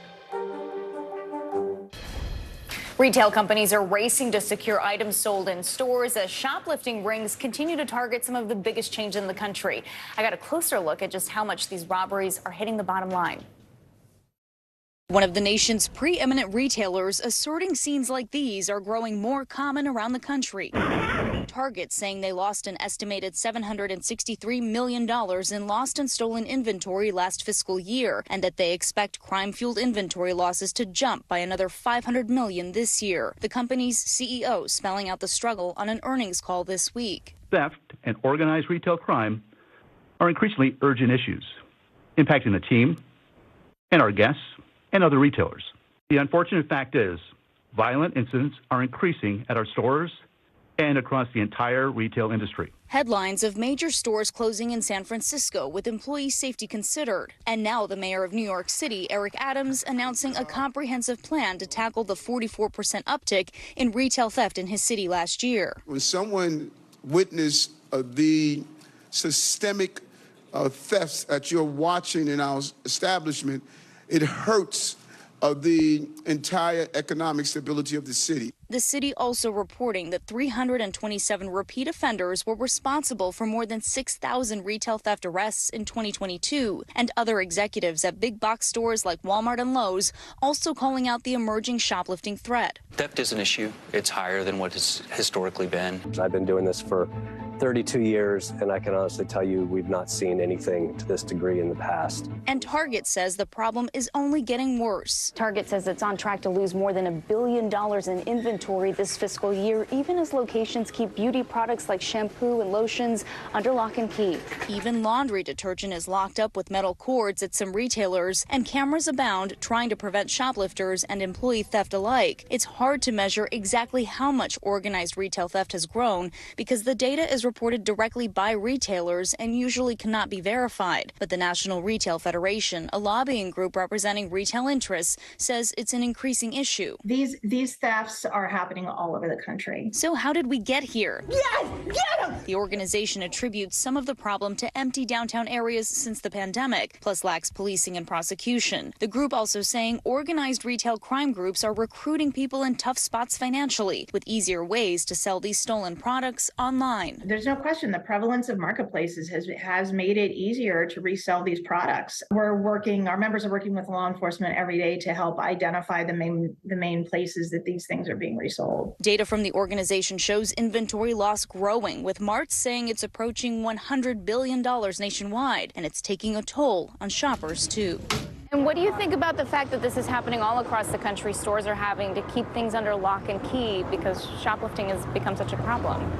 Retail companies are racing to secure items sold in stores as shoplifting rings continue to target some of the biggest chains in the country. I got a closer look at just how much these robberies are hitting the bottom line. One of the nation's preeminent retailers asserting scenes like these are growing more common around the country. Target saying they lost an estimated $763 million in lost and stolen inventory last fiscal year, and that they expect crime-fueled inventory losses to jump by another $500 million this year. The company's CEO spelling out the struggle on an earnings call this week. Theft and organized retail crime are increasingly urgent issues, impacting the team and our guests and other retailers. The unfortunate fact is, violent incidents are increasing at our stores and across the entire retail industry. Headlines of major stores closing in San Francisco with employee safety considered. And now the mayor of New York City, Eric Adams, announcing a comprehensive plan to tackle the 44% uptick in retail theft in his city last year. When someone witnessed the systemic thefts that you're watching in our establishment, it hurts the entire economic stability of the city. The city also reporting that 327 repeat offenders were responsible for more than 6,000 retail theft arrests in 2022, and other executives at big box stores like Walmart and Lowe's also calling out the emerging shoplifting threat. Theft is an issue. It's higher than what it's historically been. I've been doing this for 32 years, and I can honestly tell you we've not seen anything to this degree in the past. And Target says the problem is only getting worse. Target says it's on track to lose more than $1 billion in inventory this fiscal year, even as locations keep beauty products like shampoo and lotions under lock and key. Even laundry detergent is locked up with metal cords at some retailers, and cameras abound trying to prevent shoplifters and employee theft alike. It's hard to measure exactly how much organized retail theft has grown because the data is reported directly by retailers and usually cannot be verified. But the National Retail Federation, a lobbying group representing retail interests, says it's an increasing issue. These thefts are happening all over the country. So how did we get here? Yes, get them! The organization attributes some of the problem to empty downtown areas since the pandemic, plus lax policing and prosecution. The group also saying organized retail crime groups are recruiting people in tough spots financially, with easier ways to sell these stolen products online. There's no question the prevalence of marketplaces has made it easier to resell these products. Our members are working with law enforcement every day to help identify the main places that these things are being resold. Data from the organization shows inventory loss growing, with March saying it's approaching $100 billion nationwide, and it's taking a toll on shoppers too. And what do you think about the fact that this is happening all across the country? Stores are having to keep things under lock and key because shoplifting has become such a problem.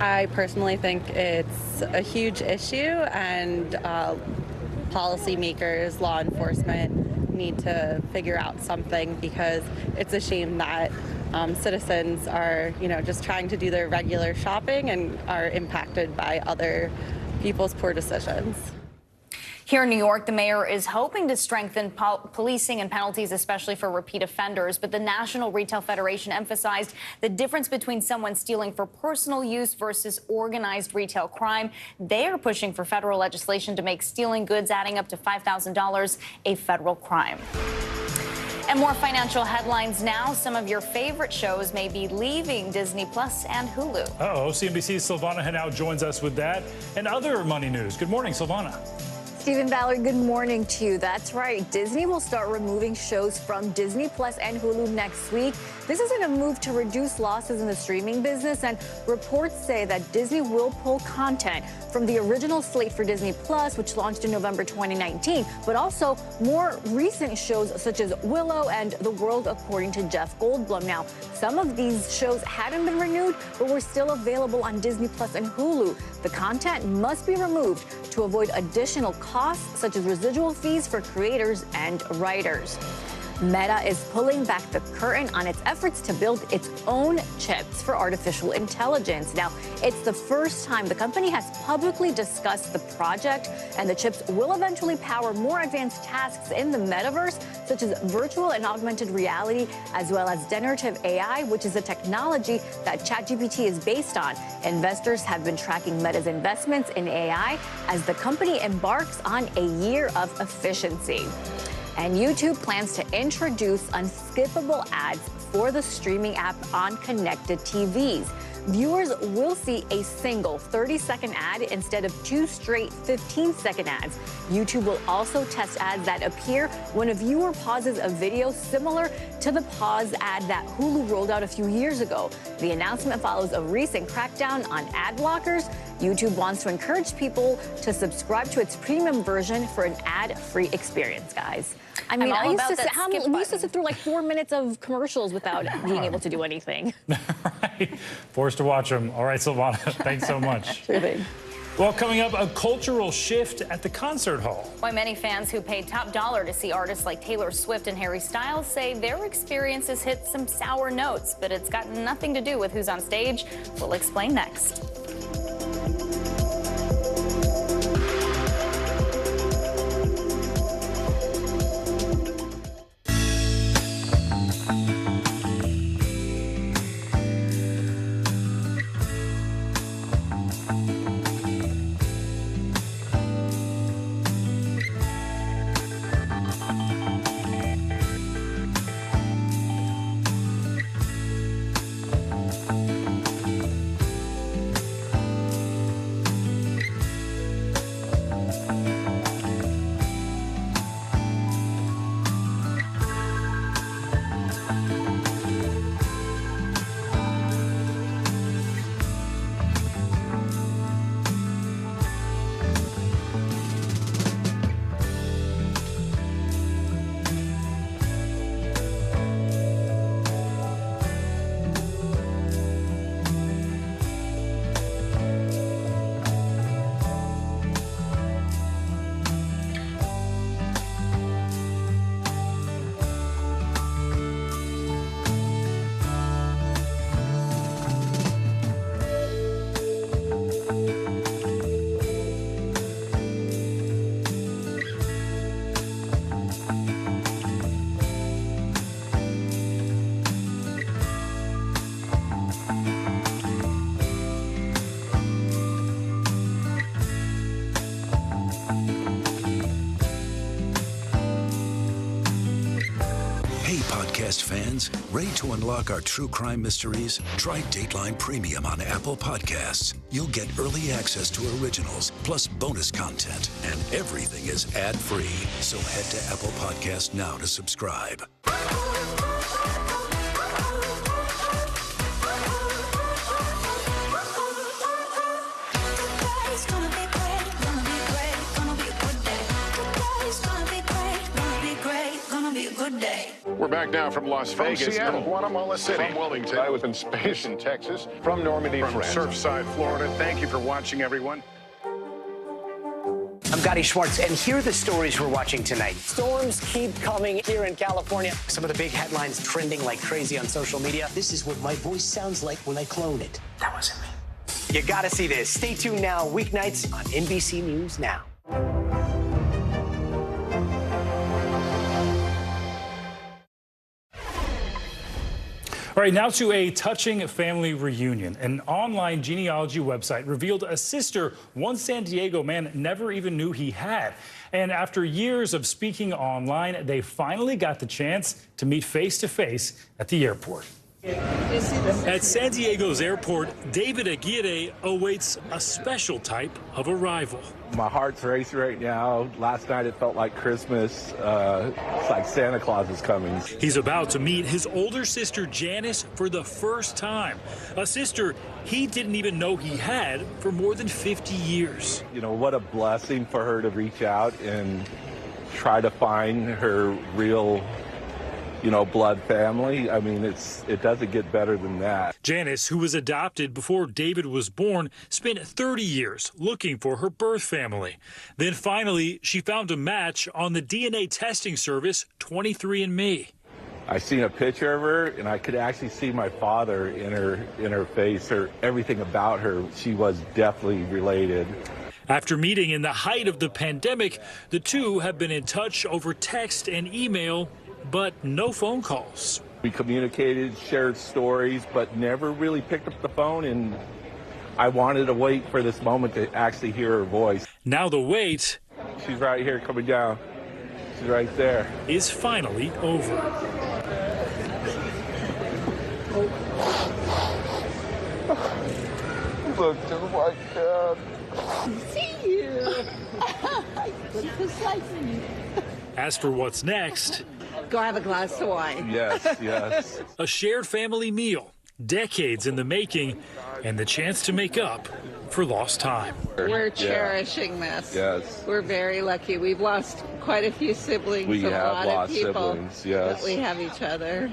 I personally think it's a huge issue, and policymakers, law enforcement need to figure out something, because it's a shame that citizens are, just trying to do their regular shopping and are impacted by other people's poor decisions. Here in New York, the mayor is hoping to strengthen policing and penalties, especially for repeat offenders. But the National Retail Federation emphasized the difference between someone stealing for personal use versus organized retail crime. They are pushing for federal legislation to make stealing goods adding up to $5,000 a federal crime. And more financial headlines now. Some of your favorite shows may be leaving Disney Plus and Hulu. CNBC's Silvana Henao joins us with that and other money news. Good morning, Silvana. Stephen Valerie, good morning to you. That's right. Disney will start removing shows from Disney Plus and Hulu next week. This is in a move to reduce losses in the streaming business, and reports say that Disney will pull content from the original slate for Disney Plus, which launched in November 2019, but also more recent shows such as Willow and The World According to Jeff Goldblum. Now, some of these shows hadn't been renewed, but were still available on Disney Plus and Hulu. The content must be removed to avoid additional costs, such as residual fees for creators and writers. Meta is pulling back the curtain on its efforts to build its own chips for artificial intelligence. Now, it's the first time the company has publicly discussed the project, and the chips will eventually power more advanced tasks in the metaverse, such as virtual and augmented reality, as well as generative AI, which is a technology that ChatGPT is based on. Investors have been tracking Meta's investments in AI as the company embarks on a year of efficiency. And YouTube plans to introduce unskippable ads for the streaming app on connected TVs. Viewers will see a single 30-second ad instead of 2 straight 15-second ads. YouTube will also test ads that appear when a viewer pauses a video, similar to the pause ad that Hulu rolled out a few years ago. The announcement follows a recent crackdown on ad blockers. YouTube wants to encourage people to subscribe to its premium version for an ad-free experience, guys. I mean, we used to sit through like 4 minutes of commercials without being able to do anything. Right. Forced to watch them. All right, Silvana, thanks so much. Sure thing. Well, coming up, a cultural shift at the concert hall. Why many fans who paid top dollar to see artists like Taylor Swift and Harry Styles say their experiences hit some sour notes, but it's got nothing to do with who's on stage. We'll explain next. Podcast fans, ready to unlock our true crime mysteries? Try Dateline Premium on Apple Podcasts. You'll get early access to originals, plus bonus content, and everything is ad-free. So head to Apple Podcasts now to subscribe. We're back now from Las Vegas. From Seattle, Guatemala City, from Wilmington. I was in space in Texas. From Normandy, from Surfside, Florida. Thank you for watching, everyone. I'm Gotti Schwartz, and here are the stories we're watching tonight. Storms keep coming here in California. Some of the big headlines trending like crazy on social media. This is what my voice sounds like when I clone it. That wasn't me. You gotta see this. Stay tuned now, weeknights on NBC News Now. All right, now to a touching family reunion. An online genealogy website revealed a sister one San Diego man never even knew he had. And after years of speaking online, they finally got the chance to meet face-to-face at the airport. At San Diego's airport, David Aguirre awaits a special type of arrival. My heart's racing right now. Last night it felt like Christmas. It's like Santa Claus is coming. He's about to meet his older sister Janice for the first time. A sister he didn't even know he had for more than 50 years. You know, what a blessing for her to reach out and try to find her real blood family. I mean, it doesn't get better than that. Janice, who was adopted before David was born, spent 30 years looking for her birth family. Then finally, she found a match on the DNA testing service 23andMe. I seen a picture of her, and I could actually see my father in her face, or everything about her. She was definitely related. After meeting in the height of the pandemic, the two have been in touch over text and email, but no phone calls. We communicated, shared stories, but never really picked up the phone, and I wanted to wait for this moment to actually hear her voice. Now the wait, she's right here coming down. She's right there. Is finally over. Look just like Dad. See you. Precisely. As for what's next, go have a glass of wine. Yes, yes. A shared family meal, decades in the making, and the chance to make up for lost time. We're cherishing this. Yes. We're very lucky. We've lost quite a few siblings. We a have lot lost of people, siblings, yes. But we have each other.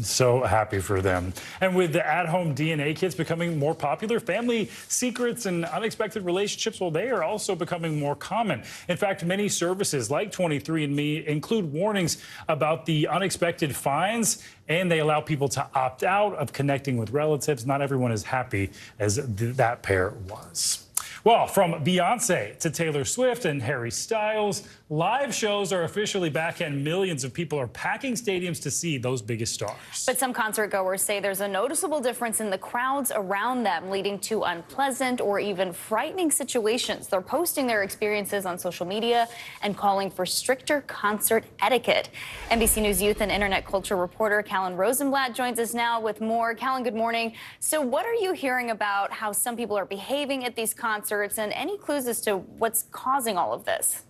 So happy for them. And with the at-home DNA kits becoming more popular, family secrets and unexpected relationships, well, they are also becoming more common. In fact, many services like 23andMe include warnings about the unexpected finds, and they allow people to opt out of connecting with relatives. Not everyone is happy as that pair was. Well, from Beyonce to Taylor Swift and Harry Styles, live shows are officially back and millions of people are packing stadiums to see those biggest stars. But some concert goers say there's a noticeable difference in the crowds around them, leading to unpleasant or even frightening situations. They're posting their experiences on social media and calling for stricter concert etiquette. NBC News youth and internet culture reporter Callan Rosenblatt joins us now with more. Callan, good morning. So what are you hearing about how some people are behaving at these concerts, and any clues as to what's causing all of this?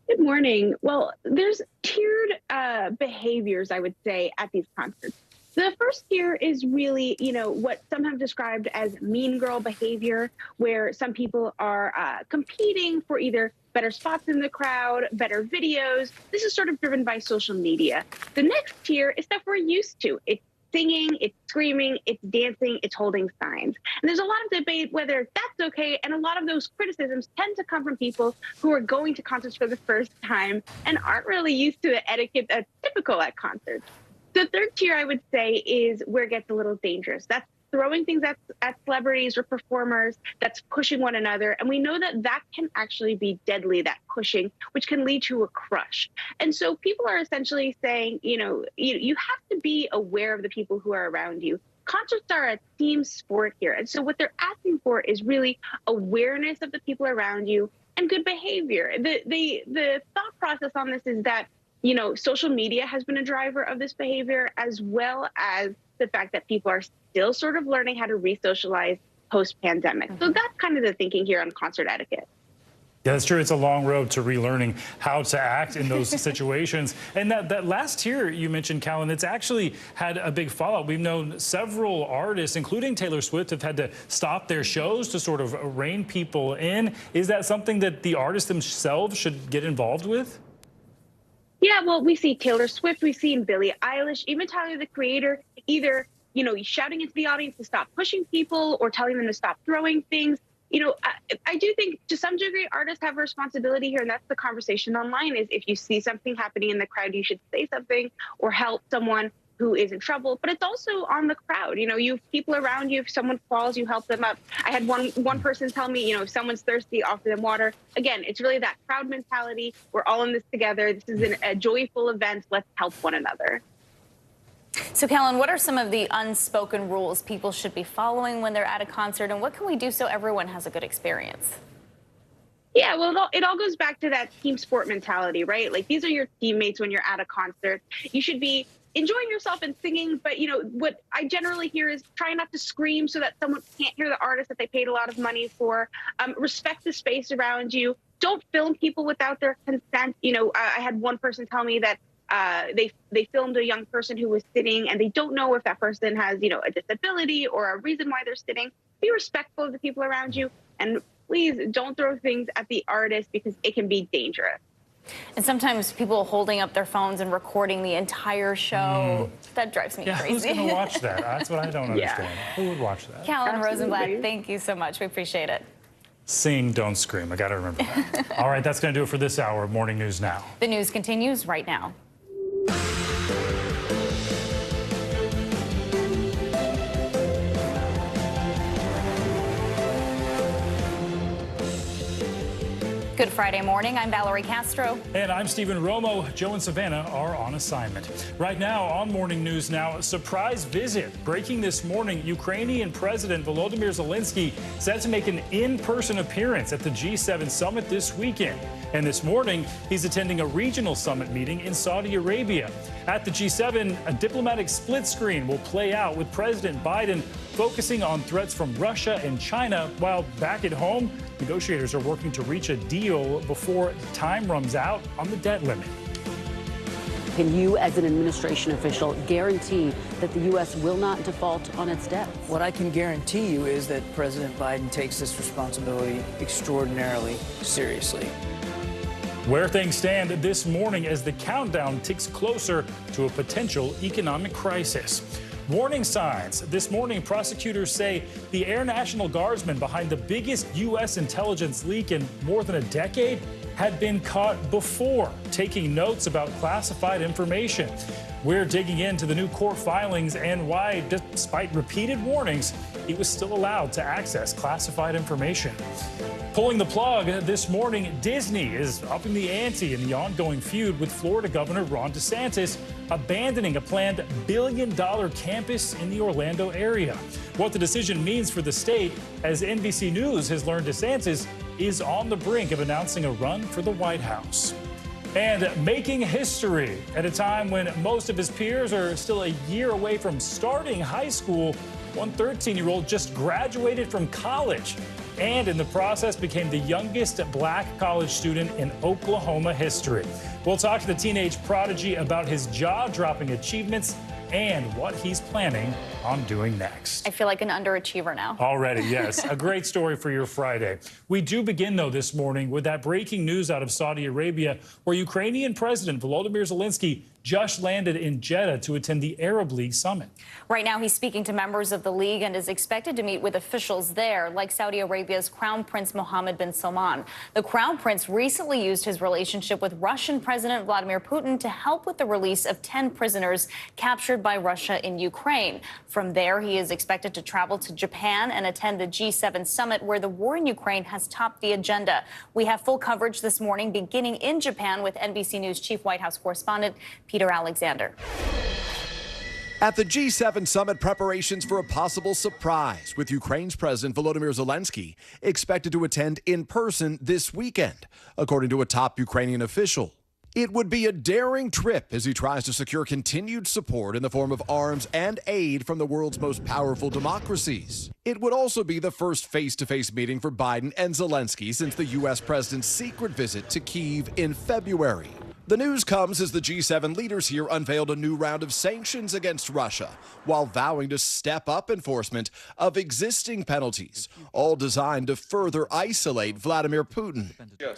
Good morning. Well, there's tiered behaviors, I would say, at these concerts. The first tier is really, what some have described as mean girl behavior, where some people are competing for either better spots in the crowd, better videos. This is sort of driven by social media. The next tier is stuff we're used to. It's singing, it's screaming, it's dancing, it's holding signs. And there's a lot of debate whether that's okay, and a lot of those criticisms tend to come from people who are going to concerts for the first time and aren't really used to the etiquette that's typical at concerts. The third tier, I would say, is where it gets a little dangerous. That's throwing things at celebrities or performers, that's pushing one another. And we know that that can actually be deadly, that pushing, which can lead to a crush. And so people are essentially saying, you have to be aware of the people who are around you. Concerts are a team sport here. And so what they're asking for is really awareness of the people around you and good behavior. The thought process on this is that, social media has been a driver of this behavior, as well as the fact that people are still sort of learning how to re-socialize post-pandemic. So that's kind of the thinking here on concert etiquette. Yeah, that's true. It's a long road to relearning how to act in those situations. And that last tier you mentioned, Callan, it's actually had a big fallout. We've known several artists, including Taylor Swift, have had to stop their shows to sort of rein people in. Is that something that the artists themselves should get involved with? Yeah, well, we see Taylor Swift, we've seen Billie Eilish, even Tyler, the Creator, either, shouting into the audience to stop pushing people or telling them to stop throwing things. I do think to some degree artists have a responsibility here, and that's the conversation online is if you see something happening in the crowd, you should say something or help someone who is in trouble. But it's also on the crowd. You have people around you. If someone falls, you help them up. I had one person tell me, if someone's thirsty, offer them water. Again, it's really that crowd mentality. We're all in this together. This is a joyful event. Let's help one another. So, Callan, what are some of the unspoken rules people should be following when they're at a concert, and what can we do so everyone has a good experience? Yeah, well, it all goes back to that team sport mentality, right? Like, these are your teammates when you're at a concert. You should be enjoying yourself and singing, but, what I generally hear is try not to scream so that someone can't hear the artist that they paid a lot of money for. Respect the space around you. Don't film people without their consent. I had one person tell me that they filmed a young person who was sitting, and they don't know if that person has, a disability or a reason why they're sitting. Be respectful of the people around you, and please don't throw things at the artist because it can be dangerous. And sometimes people holding up their phones and recording the entire show, that drives me crazy. Who's going to watch that? That's what I don't understand. Who would watch that? Callan Rosenblatt, thank you so much. We appreciate it. Sing, don't scream. I got to remember that. All right, that's going to do it for this hour of Morning News Now. The news continues right now. Good Friday morning. I'm Valerie Castro. And I'm Stephen Romo. Joe and Savannah are on assignment. Right now on Morning News Now, a surprise visit. Breaking this morning, Ukrainian President Volodymyr Zelensky set to make an in-person appearance at the G7 summit this weekend. And this morning, he's attending a regional summit meeting in Saudi Arabia. At the G7, a diplomatic split screen will play out with President Biden focusing on threats from Russia and China, while back at home, negotiators are working to reach a deal before time runs out on the debt limit. Can you, as an administration official, guarantee that the U.S. will not default on its debt? What I can guarantee you is that President Biden takes this responsibility extraordinarily seriously. Where things stand this morning as the countdown ticks closer to a potential economic crisis. Warning signs. This morning, prosecutors say the Air National Guardsman behind the biggest U.S. intelligence leak in more than a decade had been caught before, taking notes about classified information. We're digging into the new court filings and why, despite repeated warnings, he was still allowed to access classified information. Pulling the plug this morning, Disney is upping the ante in the ongoing feud with Florida Governor Ron DeSantis, abandoning a planned billion-dollar campus in the Orlando area. What the decision means for the state, as NBC News has learned DeSantis is on the brink of announcing a run for the White House. And making history at a time when most of his peers are still a year away from starting high school, one 13-year-old just graduated from college and in the process became the youngest black college student in Oklahoma history. We'll talk to the teenage prodigy about his jaw-dropping achievements and what he's planning on doing next. I feel like an underachiever now. Already, yes. A great story for your Friday. We do begin, though, this morning with that breaking news out of Saudi Arabia, where Ukrainian President Volodymyr Zelensky just landed in Jeddah to attend the Arab League summit. Right now, he's speaking to members of the league and is expected to meet with officials there, like Saudi Arabia's Crown Prince Mohammed bin Salman. The Crown Prince recently used his relationship with Russian President Vladimir Putin to help with the release of 10 prisoners captured by Russia in Ukraine. From there, he is expected to travel to Japan and attend the G7 summit, where the war in Ukraine has topped the agenda. We have full coverage this morning, beginning in Japan with NBC News Chief White House Correspondent Peter Alexander. At the G7 summit, preparations for a possible surprise, with Ukraine's President Volodymyr Zelensky expected to attend in person this weekend, according to a top Ukrainian official. It would be a daring trip as he tries to secure continued support in the form of arms and aid from the world's most powerful democracies. It would also be the first face-to-face meeting for Biden and Zelensky since the U.S. president's secret visit to Kyiv in February. The news comes as the G7 leaders here unveiled a new round of sanctions against Russia, while vowing to step up enforcement of existing penalties, all designed to further isolate Vladimir Putin.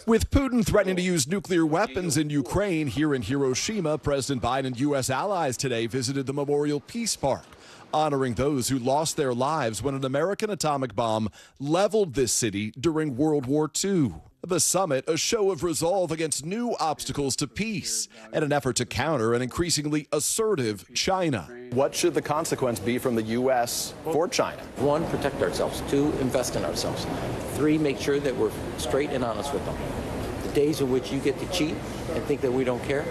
With Putin threatening to use nuclear weapons in Ukraine, here in Hiroshima, President Biden and U.S. allies today visited the Memorial Peace Park, honoring those who lost their lives when an American atomic bomb leveled this city during World War II. The summit, a show of resolve against new obstacles to peace and an effort to counter an increasingly assertive China. What should the consequence be from the U.S. for China? 1, protect ourselves. 2, invest in ourselves. 3, make sure that we're straight and honest with them. The days in which you get to cheat and think that we don't care,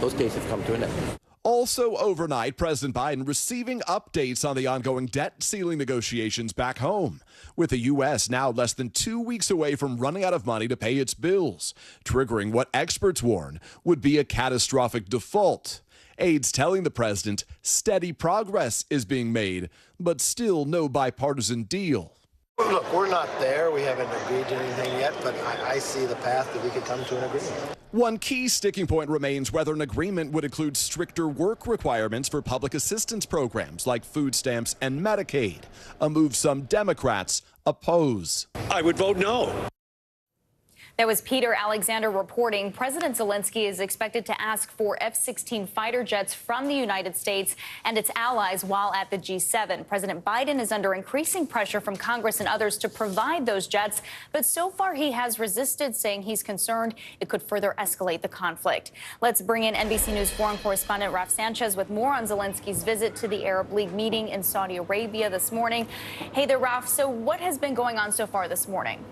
those days have come to an end. Also overnight, President Biden receiving updates on the ongoing debt ceiling negotiations back home, with the U.S. now less than 2 weeks away from running out of money to pay its bills, triggering what experts warn would be a catastrophic default. Aides telling the president steady progress is being made, but still no bipartisan deal. Look, we're not there. We haven't agreed to anything yet, but I see the path that we could come to an agreement. One key sticking point remains whether an agreement would include stricter work requirements for public assistance programs like food stamps and Medicaid, a move some Democrats oppose. I would vote no. That was Peter Alexander reporting. President Zelensky is expected to ask for F-16 fighter jets from the United States and its allies while at the G7. President Biden is under increasing pressure from Congress and others to provide those jets, but so far he has resisted, saying he's concerned it could further escalate the conflict. Let's bring in NBC News foreign correspondent Raf Sanchez with more on Zelensky's visit to the Arab League meeting in Saudi Arabia this morning. Hey there, Raf. So what has been going on so far this morning?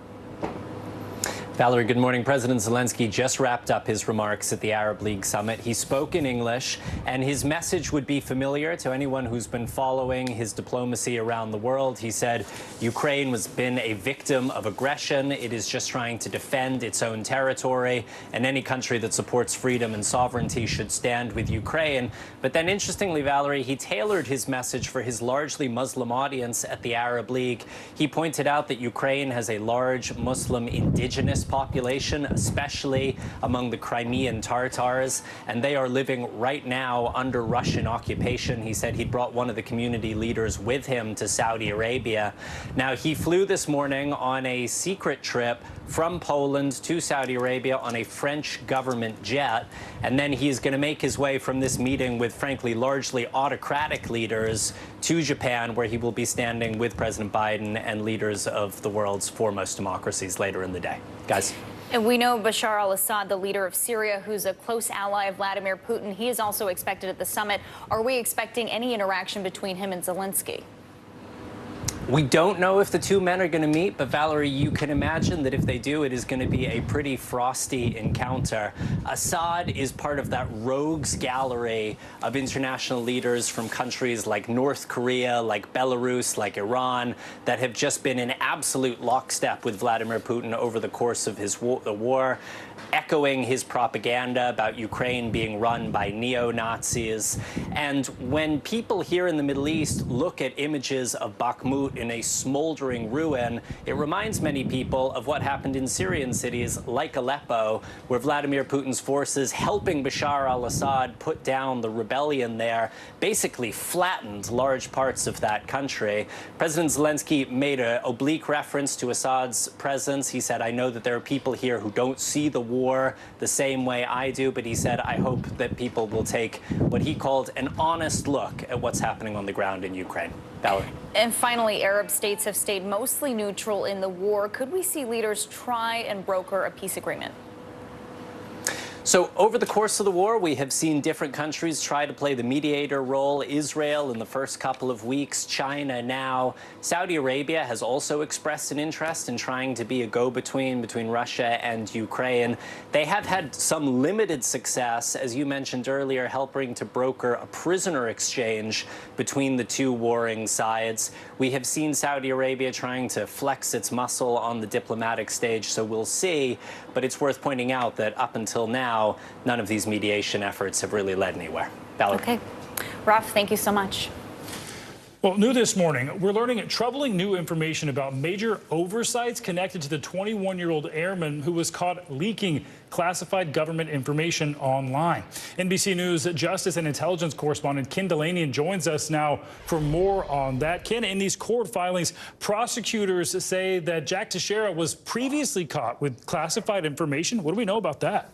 Valerie, good morning. President Zelensky just wrapped up his remarks at the Arab League summit. He spoke in English, and his message would be familiar to anyone who's been following his diplomacy around the world. He said Ukraine has been a victim of aggression. It is just trying to defend its own territory, and any country that supports freedom and sovereignty should stand with Ukraine. But then, interestingly, Valerie, he tailored his message for his largely Muslim audience at the Arab League. He pointed out that Ukraine has a large Muslim indigenous population, especially among the Crimean Tatars, and they are living right now under Russian occupation. He said he'd brought one of the community leaders with him to Saudi Arabia. Now, he flew this morning on a secret trip from Poland to Saudi Arabia on a French government jet, and then he's going to make his way from this meeting with, frankly, largely autocratic leaders to Japan, where he will be standing with President Biden and leaders of the world's foremost democracies later in the day. Guys. And we know Bashar al-Assad, the leader of Syria, who's a close ally of Vladimir Putin, he is also expected at the summit. Are we expecting any interaction between him and Zelensky? We don't know if the two men are going to meet, but Valerie, you can imagine that if they do, it is going to be a pretty frosty encounter. Assad is part of that rogues gallery of international leaders from countries like North Korea, like Belarus, like Iran, that have just been in absolute lockstep with Vladimir Putin over the course of the war, echoing his propaganda about Ukraine being run by neo-Nazis. And when people here in the Middle East look at images of Bakhmut in a smoldering ruin, it reminds many people of what happened in Syrian cities like Aleppo, where Vladimir Putin's forces, helping Bashar al-Assad put down the rebellion there, basically flattened large parts of that country. President Zelensky made an oblique reference to Assad's presence. He said, I know that there are people here who don't see the war the same way I do, but he said, I hope that people will take what he called an honest look at what's happening on the ground in Ukraine. Valerie. And finally, Arab states have stayed mostly neutral in the war. Could we see leaders try and broker a peace agreement? So over the course of the war, we have seen different countries try to play the mediator role. Israel in the first couple of weeks, China now. Saudi Arabia has also expressed an interest in trying to be a go-between between Russia and Ukraine. They have had some limited success, as you mentioned earlier, helping to broker a prisoner exchange between the two warring sides. We have seen Saudi Arabia trying to flex its muscle on the diplomatic stage, so we'll see. But it's worth pointing out that up until now, none of these mediation efforts have really led anywhere. Valerie. Okay. Raf, thank you so much. Well, new this morning, we're learning troubling new information about major oversights connected to the 21-year-old airman who was caught leaking classified government information online. NBC News Justice and Intelligence correspondent Ken Delaney joins us now for more on that. Ken, in these court filings, prosecutors say that Jack Teixeira was previously caught with classified information. What do we know about that?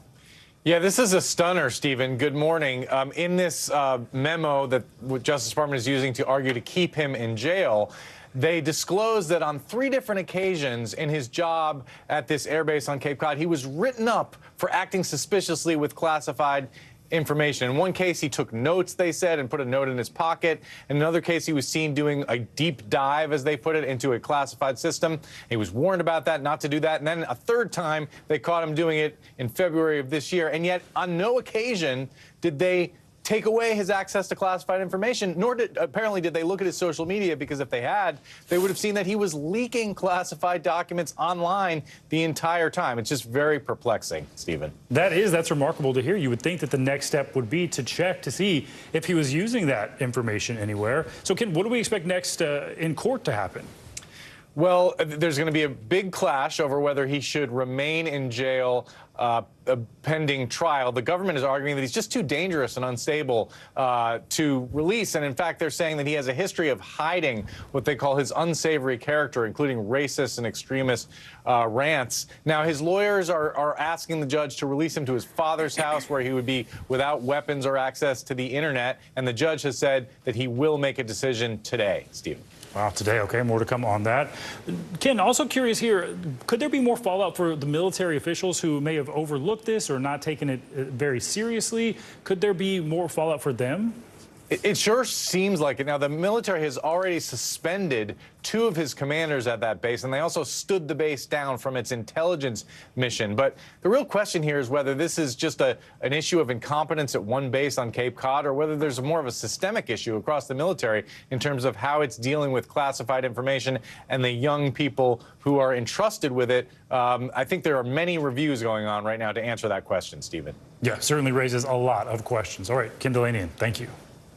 Yeah, this is a stunner, Stephen. Good morning. In this memo that the Justice Department is using to argue to keep him in jail, they disclosed that on 3 different occasions in his job at this airbase on Cape Cod, he was written up for acting suspiciously with classified information. In one case, he took notes, they said, and put a note in his pocket. In another case, he was seen doing a deep dive, as they put it, into a classified system. He was warned about that, not to do that. And then a third time, they caught him doing it in February of this year. And yet, on no occasion did they take away his access to classified information, nor apparently did they look at his social media, because if they had, they would have seen that he was leaking classified documents online the entire time. It's just very perplexing, Stephen. That's remarkable to hear. You would think that the next step would be to check to see if he was using that information anywhere. So, Ken, what do we expect next in court to happen? Well, there's going to be a big clash over whether he should remain in jail pending trial. The government is arguing that he's just too dangerous and unstable to release. And in fact, they're saying that he has a history of hiding what they call his unsavory character, including racist and extremist rants. Now, his lawyers are asking the judge to release him to his father's house, where he would be without weapons or access to the internet. And the judge has said that he will make a decision today. Stephen. Wow, today, okay, more to come on that. Ken, also curious here, could there be more fallout for the military officials who may have overlooked this or not taken it very seriously? Could there be more fallout for them? It sure seems like it. Now, the military has already suspended 2 of his commanders at that base, and they also stood the base down from its intelligence mission. But the real question here is whether this is just an issue of incompetence at one base on Cape Cod, or whether there's more of a systemic issue across the military in terms of how it's dealing with classified information and the young people who are entrusted with it. I think there are many reviews going on right now to answer that question, Stephen. Yeah, certainly raises a lot of questions. All right, Ken Delanian, thank you.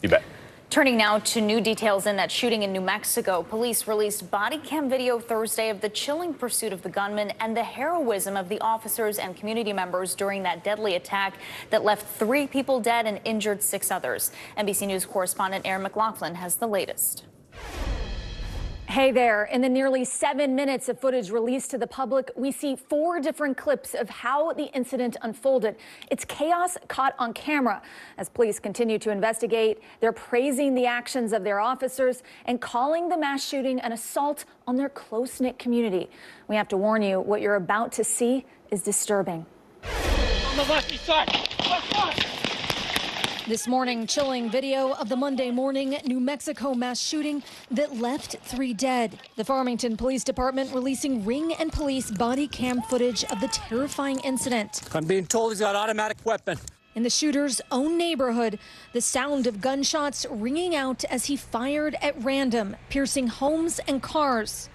You bet. Turning now to new details in that shooting in New Mexico. Police released body cam video Thursday of the chilling pursuit of the gunman and the heroism of the officers and community members during that deadly attack that left 3 people dead and injured 6 others. NBC News correspondent Aaron McLaughlin has the latest. Hey there. In the nearly 7 minutes of footage released to the public, we see 4 different clips of how the incident unfolded. It's chaos caught on camera. As police continue to investigate, they're praising the actions of their officers and calling the mass shooting an assault on their close-knit community. We have to warn you, what you're about to see is disturbing. On the left side. Left side. This morning, chilling video of the Monday morning New Mexico mass shooting that left 3 dead. The Farmington Police Department releasing Ring and police body cam footage of the terrifying incident. I'm being told he's got an automatic weapon. In the shooter's own neighborhood, the sound of gunshots ringing out as he fired at random, piercing homes and cars.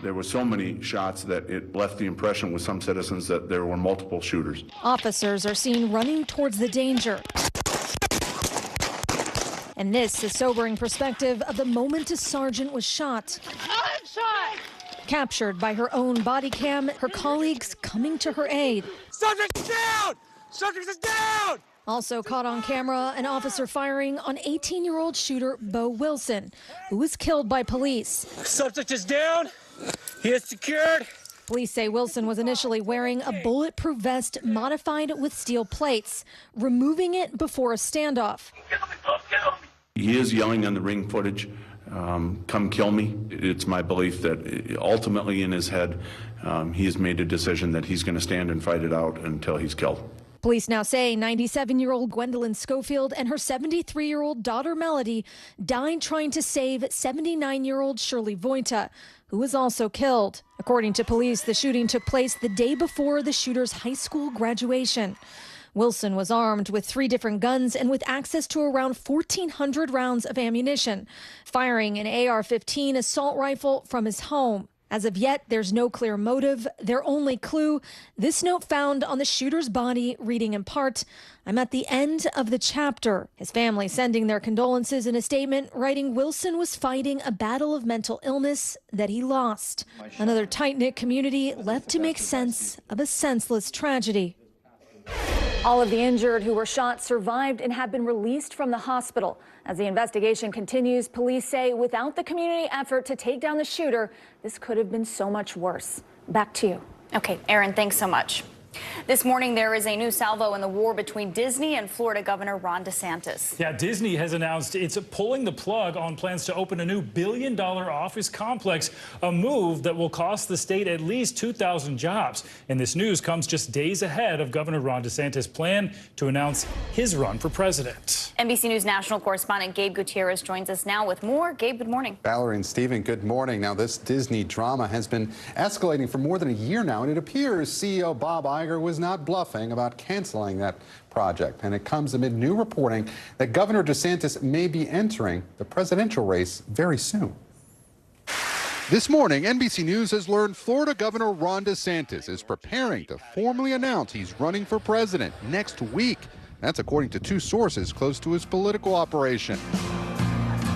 There were so many shots that it left the impression with some citizens that there were multiple shooters. Officers are seen running towards the danger. And this is sobering perspective of the moment a sergeant was shot. I'm shot! Captured by her own body cam, her colleagues coming to her aid. Subject is down! Subject is down! Also caught on camera, an officer firing on 18-year-old shooter Bo Wilson, who was killed by police. Subject is down. He is secured. Police say Wilson was initially wearing a bulletproof vest modified with steel plates, removing it before a standoff. He is yelling on the Ring footage, come kill me. It's my belief that ultimately in his head, he has made a decision that he's going to stand and fight it out until he's killed. Police now say 97-year-old Gwendolyn Schofield and her 73-year-old daughter Melody died trying to save 79-year-old Shirley Voita, who was also killed. According to police, the shooting took place the day before the shooter's high school graduation. Wilson was armed with 3 different guns and with access to around 1,400 rounds of ammunition, firing an AR-15 assault rifle from his home. As of yet, there's no clear motive. Their only clue, this note found on the shooter's body, reading in part, "I'm at the end of the chapter." His family sending their condolences in a statement, writing Wilson was fighting a battle of mental illness that he lost. Another tight-knit community left to make sense of a senseless tragedy. All of the injured who were shot survived and have been released from the hospital. As the investigation continues, police say without the community effort to take down the shooter, this could have been so much worse. Back to you. Okay, Aaron, thanks so much. This morning, there is a new salvo in the war between Disney and Florida Governor Ron DeSantis. Yeah, Disney has announced it's pulling the plug on plans to open a new billion-dollar office complex, a move that will cost the state at least 2,000 jobs. And this news comes just days ahead of Governor Ron DeSantis' plan to announce his run for president. NBC News national correspondent Gabe Gutierrez joins us now with more. Gabe, good morning. Valerie and Stephen, good morning. Now, this Disney drama has been escalating for more than a year now, and it appears CEO Bob Iger was not bluffing about canceling that project. And it comes amid new reporting that Governor DeSantis may be entering the presidential race very soon. This morning, NBC News has learned Florida Governor Ron DeSantis is preparing to formally announce he's running for president next week. That's according to 2 sources close to his political operation.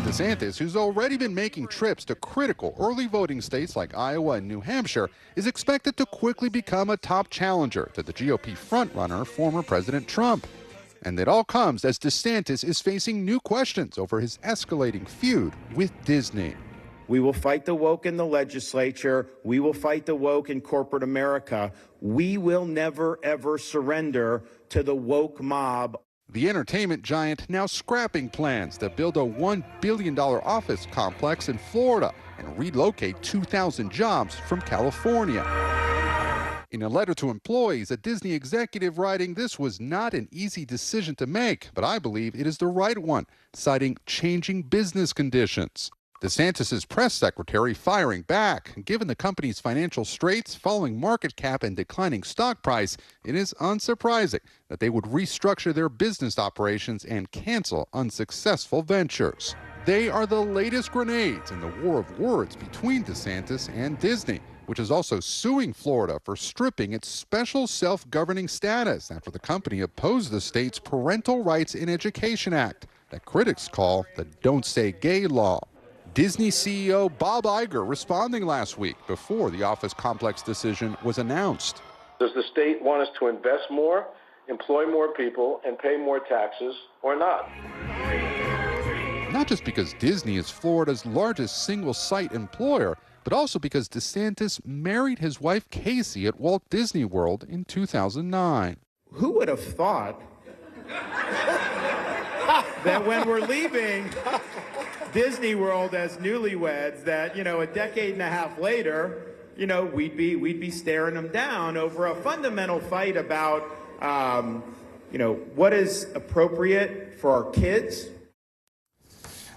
DeSantis, who's already been making trips to critical early voting states like Iowa and New Hampshire, is expected to quickly become a top challenger to the GOP frontrunner, former President Trump. And it all comes as DeSantis is facing new questions over his escalating feud with Disney. We will fight the woke in the legislature. We will fight the woke in corporate America. We will never, ever surrender to the woke mob. The entertainment giant now scrapping plans to build a $1 billion office complex in Florida and relocate 2,000 jobs from California. In a letter to employees, a Disney executive writing, "This was not an easy decision to make, but I believe it is the right one," citing changing business conditions. DeSantis' press secretary firing back. Given the company's financial straits, falling market cap and declining stock price, it is unsurprising that they would restructure their business operations and cancel unsuccessful ventures. They are the latest grenades in the war of words between DeSantis and Disney, which is also suing Florida for stripping its special self-governing status after the company opposed the state's Parental Rights in Education Act that critics call the Don't Say Gay law. Disney CEO Bob Iger responding last week before the office complex decision was announced. Does the state want us to invest more, employ more people, and pay more taxes, or not? Not just because Disney is Florida's largest single-site employer, but also because DeSantis married his wife Casey at Walt Disney World in 2009. Who would have thought that when we're leaving Disney World as newlyweds, that, a decade and a half later, we'd be staring them down over a fundamental fight about, what is appropriate for our kids.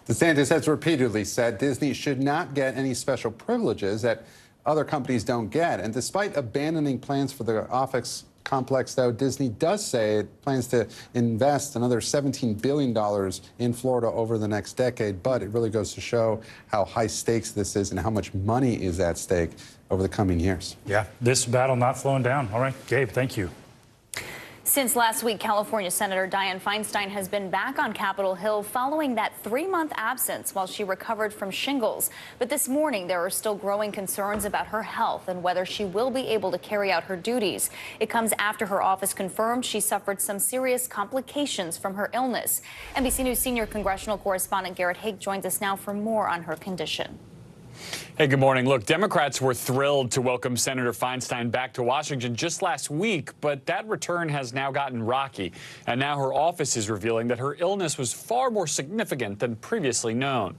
DeSantis has repeatedly said Disney should not get any special privileges that other companies don't get. And despite abandoning plans for the office complex, though, Disney does say it plans to invest another $17 billion in Florida over the next decade. But it really goes to show how high stakes this is and how much money is at stake over the coming years. Yeah, this battle not slowing down. All right, Gabe, thank you. Since last week, California Senator Dianne Feinstein has been back on Capitol Hill following that 3-month absence while she recovered from shingles. But this morning, there are still growing concerns about her health and whether she will be able to carry out her duties. It comes after her office confirmed she suffered some serious complications from her illness. NBC News senior congressional correspondent Garrett Haake joins us now for more on her condition. Hey, good morning. Look, Democrats were thrilled to welcome Senator Feinstein back to Washington just last week, but that return has now gotten rocky. And now her office is revealing that her illness was far more significant than previously known.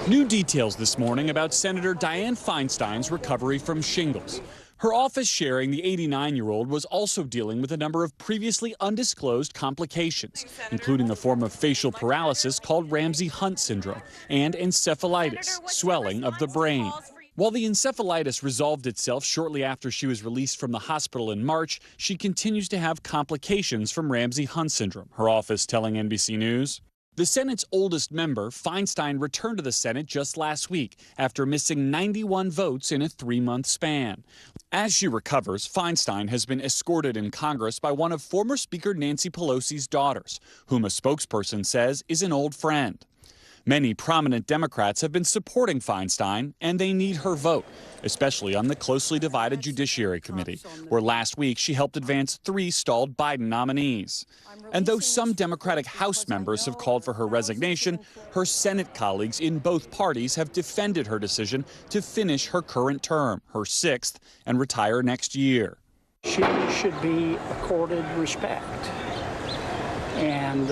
New details this morning about Senator Dianne Feinstein's recovery from shingles. Her office sharing the 89-year-old was also dealing with a number of previously undisclosed complications, including a form of facial paralysis called Ramsay-Hunt syndrome and encephalitis, swelling of the brain. While the encephalitis resolved itself shortly after she was released from the hospital in March, she continues to have complications from Ramsay-Hunt syndrome, her office telling NBC News. The Senate's oldest member, Feinstein, returned to the Senate just last week after missing 91 votes in a 3-month span. As she recovers, Feinstein has been escorted in Congress by one of former Speaker Nancy Pelosi's daughters, whom a spokesperson says is an old friend. Many prominent Democrats have been supporting Feinstein, and they need her vote, especially on the closely divided Judiciary Committee, where last week she helped advance 3 stalled Biden nominees. And though some Democratic House members have called for her resignation, her Senate colleagues in both parties have defended her decision to finish her current term, her 6th, and retire next year. She should be accorded respect and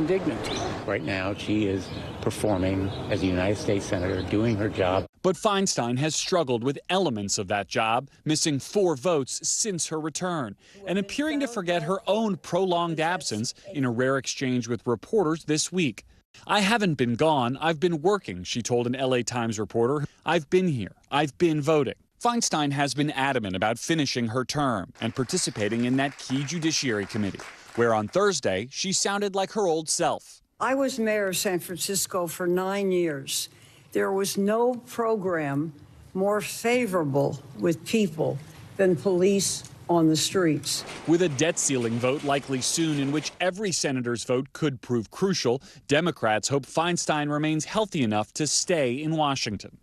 dignity. Right now, she is performing as a United States Senator, doing her job. But Feinstein has struggled with elements of that job, missing 4 votes since her return, and appearing to forget her own prolonged absence in a rare exchange with reporters this week. "I haven't been gone, I've been working," she told an LA Times reporter. "I've been here, I've been voting." Feinstein has been adamant about finishing her term and participating in that key Judiciary Committee, where on Thursday she sounded like her old self. I was mayor of San Francisco for 9 years. There was no program more favorable with people than police on the streets. With a debt ceiling vote likely soon in which every senator's vote could prove crucial, Democrats hope Feinstein remains healthy enough to stay in Washington.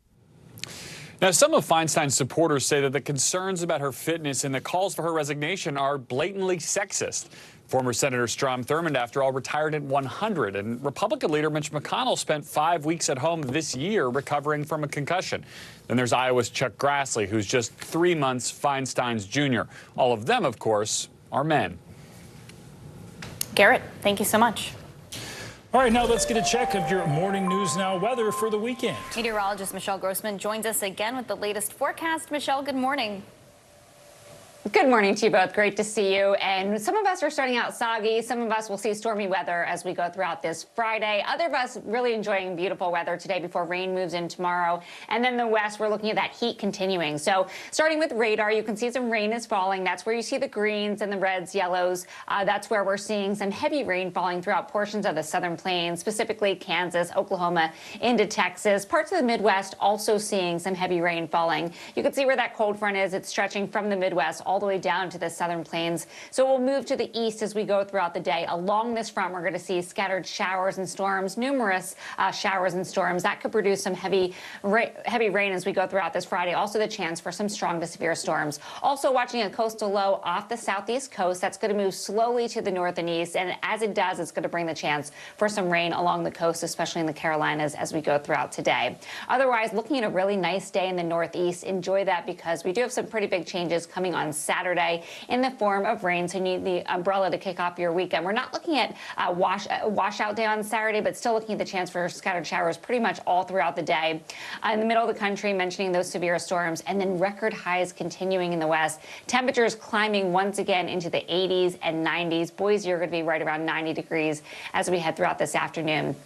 Now, some of Feinstein's supporters say that the concerns about her fitness and the calls for her resignation are blatantly sexist. Former Senator Strom Thurmond, after all, retired at 100, and Republican leader Mitch McConnell spent 5 weeks at home this year recovering from a concussion. Then there's Iowa's Chuck Grassley, who's just 3 months Feinstein's junior. All of them, of course, are men. Garrett, thank you so much. All right, now let's get a check of your Morning News Now weather for the weekend. Meteorologist Michelle Grossman joins us again with the latest forecast. Michelle, good morning. Good morning to you both. Great to see you. And some of us are starting out soggy. Some of us will see stormy weather as we go throughout this Friday. Other of us really enjoying beautiful weather today before rain moves in tomorrow. And then the west, we're looking at that heat continuing. So starting with radar, you can see some rain is falling. That's where you see the greens and the reds, yellows. That's where we're seeing some heavy rain falling throughout portions of the southern plains, specifically Kansas, Oklahoma, into Texas. Parts of the Midwest also seeing some heavy rain falling. You can see where that cold front is. It's stretching from the Midwest all the way down to the southern plains. So we'll move to the east as we go throughout the day. Along this front, we're going to see scattered showers and storms, numerous showers and storms. That could produce some heavy rain as we go throughout this Friday. Also the chance for some strong to severe storms. Also watching a coastal low off the southeast coast. That's going to move slowly to the north and east. And as it does, it's going to bring the chance for some rain along the coast, especially in the Carolinas as we go throughout today. Otherwise, looking at a really nice day in the northeast. Enjoy that because we do have some pretty big changes coming on Saturday in the form of rain, so you need the umbrella to kick off your weekend. We're not looking at washout day on Saturday, but still looking at the chance for scattered showers pretty much all throughout the day. In the middle of the country, mentioning those severe storms, and then record highs continuing in the west. Temperatures climbing once again into the 80s and 90s. Boise are going to be right around 90 degrees as we head throughout this afternoon.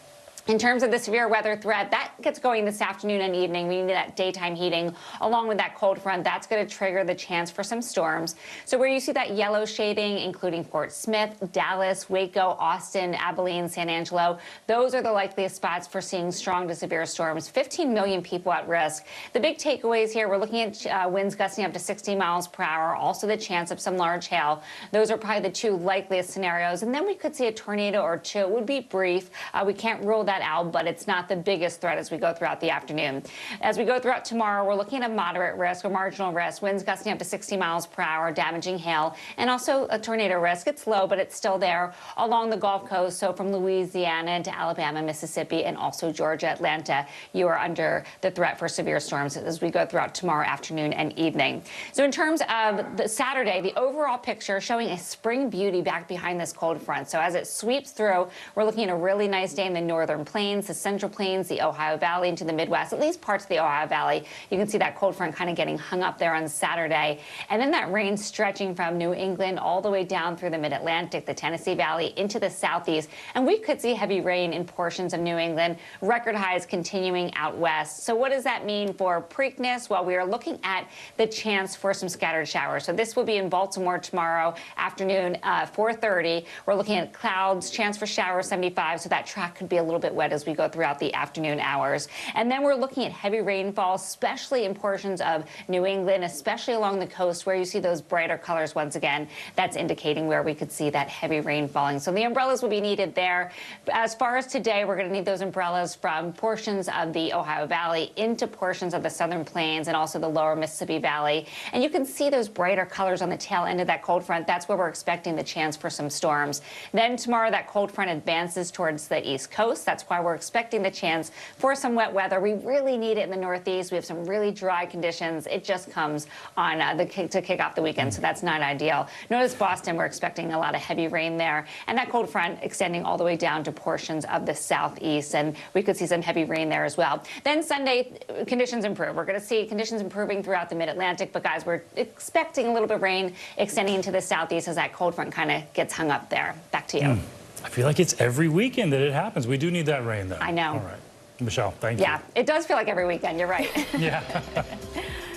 In terms of the severe weather threat, that gets going this afternoon and evening. We need that daytime heating along with that cold front. That's going to trigger the chance for some storms. So where you see that yellow shading, including Fort Smith, Dallas, Waco, Austin, Abilene, San Angelo, those are the likeliest spots for seeing strong to severe storms. 15 million people at risk. The big takeaways here, we're looking at winds gusting up to 60 miles per hour, also the chance of some large hail. Those are probably the two likeliest scenarios. And then we could see a tornado or two. It would be brief. We can't rule that out, but it's not the biggest threat as we go throughout the afternoon. As we go throughout tomorrow, we're looking at a moderate risk or marginal risk, winds gusting up to 60 miles per hour, damaging hail, and also a tornado risk. It's low, but it's still there along the Gulf Coast. So from Louisiana into Alabama, Mississippi, and also Georgia, Atlanta, you are under the threat for severe storms as we go throughout tomorrow afternoon and evening. So in terms of the Saturday, the overall picture showing a spring beauty back behind this cold front. So as it sweeps through, we're looking at a really nice day in the northern plains, the central plains, the Ohio Valley into the Midwest, at least parts of the Ohio Valley. You can see that cold front kind of getting hung up there on Saturday. And then that rain stretching from New England all the way down through the mid-Atlantic, the Tennessee Valley into the southeast. And we could see heavy rain in portions of New England, record highs continuing out west. So what does that mean for Preakness? Well, we are looking at the chance for some scattered showers. So this will be in Baltimore tomorrow afternoon, 4:30. We're looking at clouds, chance for showers 75. So that track could be a little bit wet as we go throughout the afternoon hours. And then we're looking at heavy rainfall, especially in portions of New England, especially along the coast where you see those brighter colors once again. That's indicating where we could see that heavy rain falling. So the umbrellas will be needed there. As far as today, we're going to need those umbrellas from portions of the Ohio Valley into portions of the southern plains and also the lower Mississippi Valley. And you can see those brighter colors on the tail end of that cold front. That's where we're expecting the chance for some storms. Then tomorrow, that cold front advances towards the east coast. That's why we're expecting the chance for some wet weather. We really need it in the northeast. We have some really dry conditions. It just comes on to kick off the weekend, so that's not ideal. Notice Boston, we're expecting a lot of heavy rain there, and that cold front extending all the way down to portions of the southeast, and we could see some heavy rain there as well. Then Sunday, conditions improve. We're going to see conditions improving throughout the mid-Atlantic, but guys, we're expecting a little bit of rain extending into the southeast as that cold front kind of gets hung up there. Back to you. I feel like it's every weekend that it happens. We do need that rain, though. I know. All right. Michelle, thank you. Yeah, it does feel like every weekend. You're right. Yeah.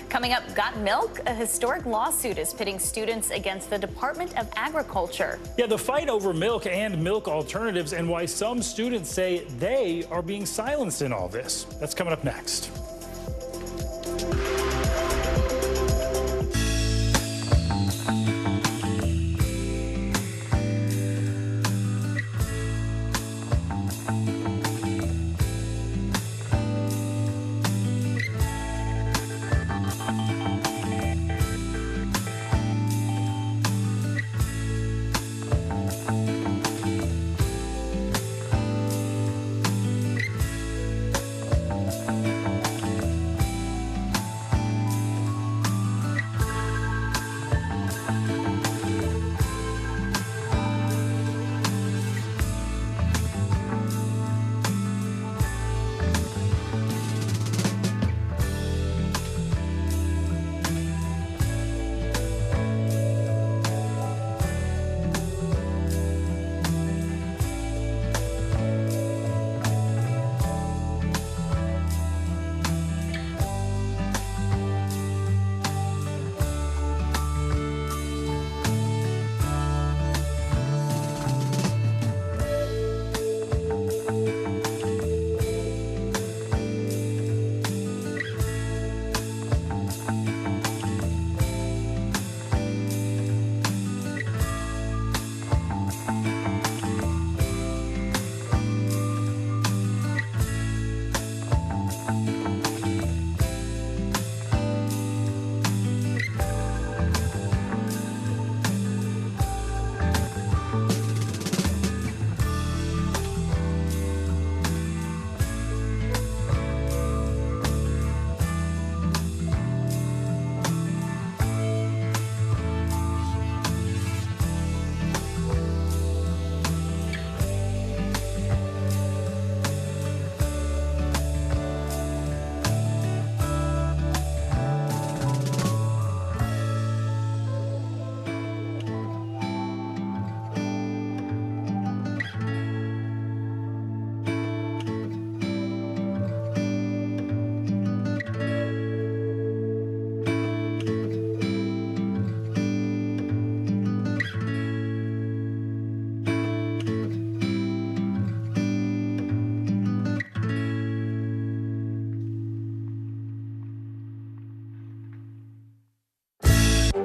Coming up, got milk? A historic lawsuit is pitting students against the Department of Agriculture. Yeah, the fight over milk and milk alternatives and why some students say they are being silenced in all this. That's coming up next.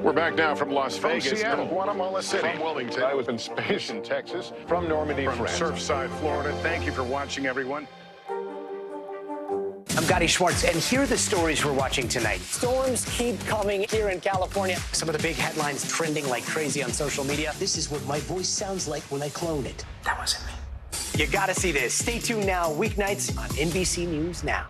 We're back now from Las From Vegas. Seattle. Guatemala City. From Wilmington. I was in space in Texas. From Normandy, From France. Surfside, Florida. Thank you for watching, everyone. I'm Gotti Schwartz, and here are the stories we're watching tonight. Storms keep coming here in California. Some of the big headlines trending like crazy on social media. This is what my voice sounds like when I clone it. That wasn't me. You gotta see this. Stay tuned now, weeknights on NBC News Now.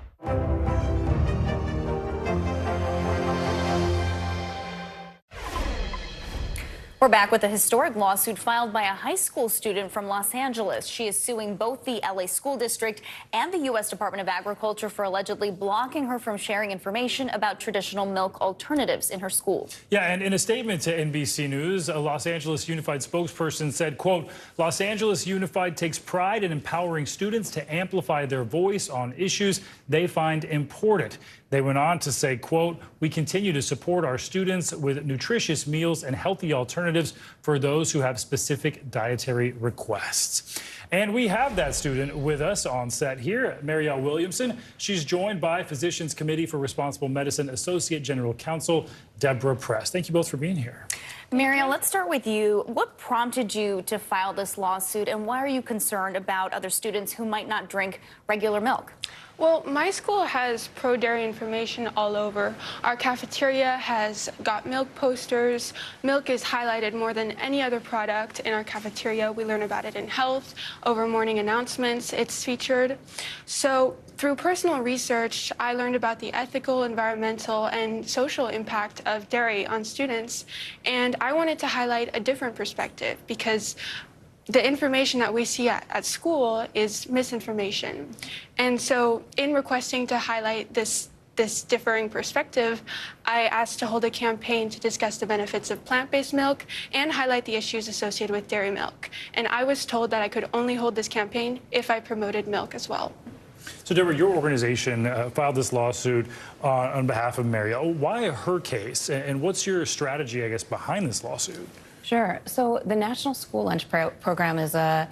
We're back with a historic lawsuit filed by a high school student from Los Angeles. She is suing both the LA School District and the U.S. Department of Agriculture for allegedly blocking her from sharing information about traditional milk alternatives in her school. Yeah, and in a statement to NBC News, a Los Angeles Unified spokesperson said, quote, Los Angeles Unified takes pride in empowering students to amplify their voice on issues they find important. They went on to say, quote, we continue to support our students with nutritious meals and healthy alternatives for those who have specific dietary requests. And we have that student with us on set here, Marielle Williamson. She's joined by Physicians Committee for Responsible Medicine Associate General Counsel Deborah Press. Thank you both for being here. Marielle, let's start with you. What prompted you to file this lawsuit, and why are you concerned about other students who might not drink regular milk? Well, my school has pro-dairy information all over. Our cafeteria has got milk posters. Milk is highlighted more than any other product in our cafeteria. We learn about it in health, over morning announcements. It's featured. So through personal research, I learned about the ethical, environmental, and social impact of dairy on students. And I wanted to highlight a different perspective because the information that we see at school is misinformation. And so in requesting to highlight this differing perspective, I asked to hold a campaign to discuss the benefits of plant-based milk and highlight the issues associated with dairy milk. And I was told that I could only hold this campaign if I promoted milk as well. So, Deborah, your organization filed this lawsuit on behalf of Marielle. Why her case, and what's your strategy, I guess, behind this lawsuit? Sure. So the National School Lunch Program is a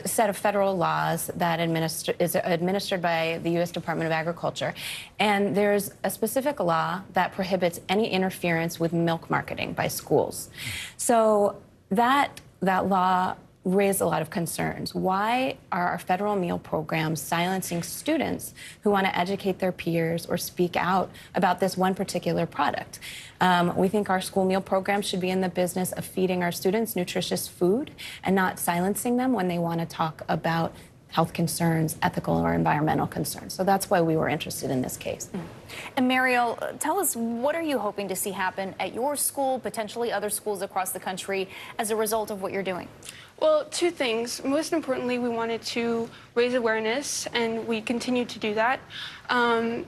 set of federal laws that is administered by the U.S. Department of Agriculture. And there's a specific law that prohibits any interference with milk marketing by schools. So that law raised a lot of concerns. Why are our federal meal programs silencing students who want to educate their peers or speak out about this one particular product? We think our school meal programs should be in the business of feeding our students nutritious food and not silencing them when they want to talk about health concerns, ethical or environmental concerns. So that's why we were interested in this case. And Marielle, tell us, what are you hoping to see happen at your school, potentially other schools across the country, as a result of what you're doing? Well, two things. Most importantly, we wanted to raise awareness, and we continue to do that.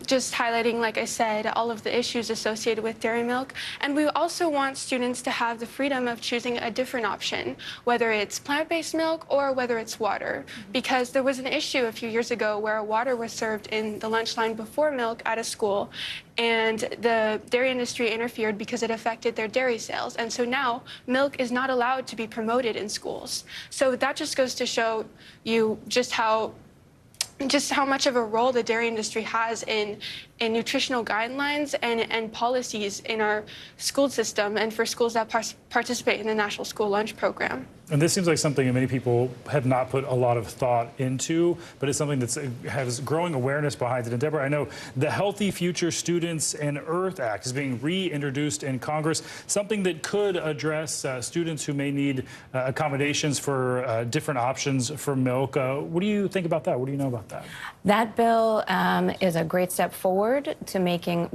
Just highlighting, like I said, all of the issues associated with dairy milk. And we also want students to have the freedom of choosing a different option, whether it's plant-based milk or whether it's water. Because there was an issue a few years ago where water was served in the lunch line before milk at a school, and the dairy industry interfered because it affected their dairy sales. And so now milk is not allowed to be promoted in schools. So that just goes to show you just how much of a role the dairy industry has in nutritional guidelines and policies in our school system and for schools that participate in the National School Lunch Program. And this seems like something that many people have not put a lot of thought into, but it's something that has growing awareness behind it. And Deborah, I know the Healthy Future Students and Earth Act is being reintroduced in Congress, something that could address students who may need accommodations for different options for milk. What do you think about that? What do you know about that? That bill is a great step forward to making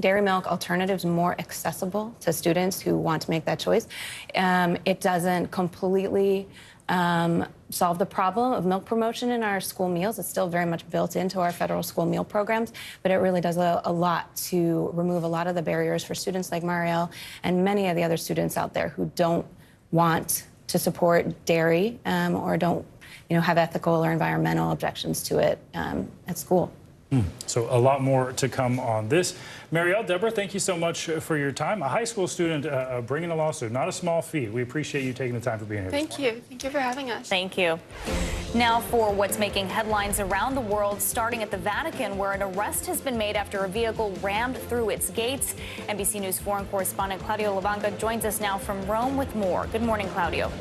dairy milk alternatives more accessible to students who want to make that choice. It doesn't completely solve the problem of milk promotion in our school meals. It's still very much built into our federal school meal programs, but it really does a lot to remove a lot of the barriers for students like Marielle and many of the other students out there who don't want to support dairy or don't have ethical or environmental objections to it at school. So a lot more to come on this. Marielle, Deborah, thank you so much for your time. A high school student bringing a lawsuit, not a small feat. We appreciate you taking the time for being here. Thank you. Thank you for having us. Thank you. Now for what's making headlines around the world, starting at the Vatican, where an arrest has been made after a vehicle rammed through its gates. NBC News foreign correspondent Claudio Lavanca joins us now from Rome with more. Good morning, Claudio.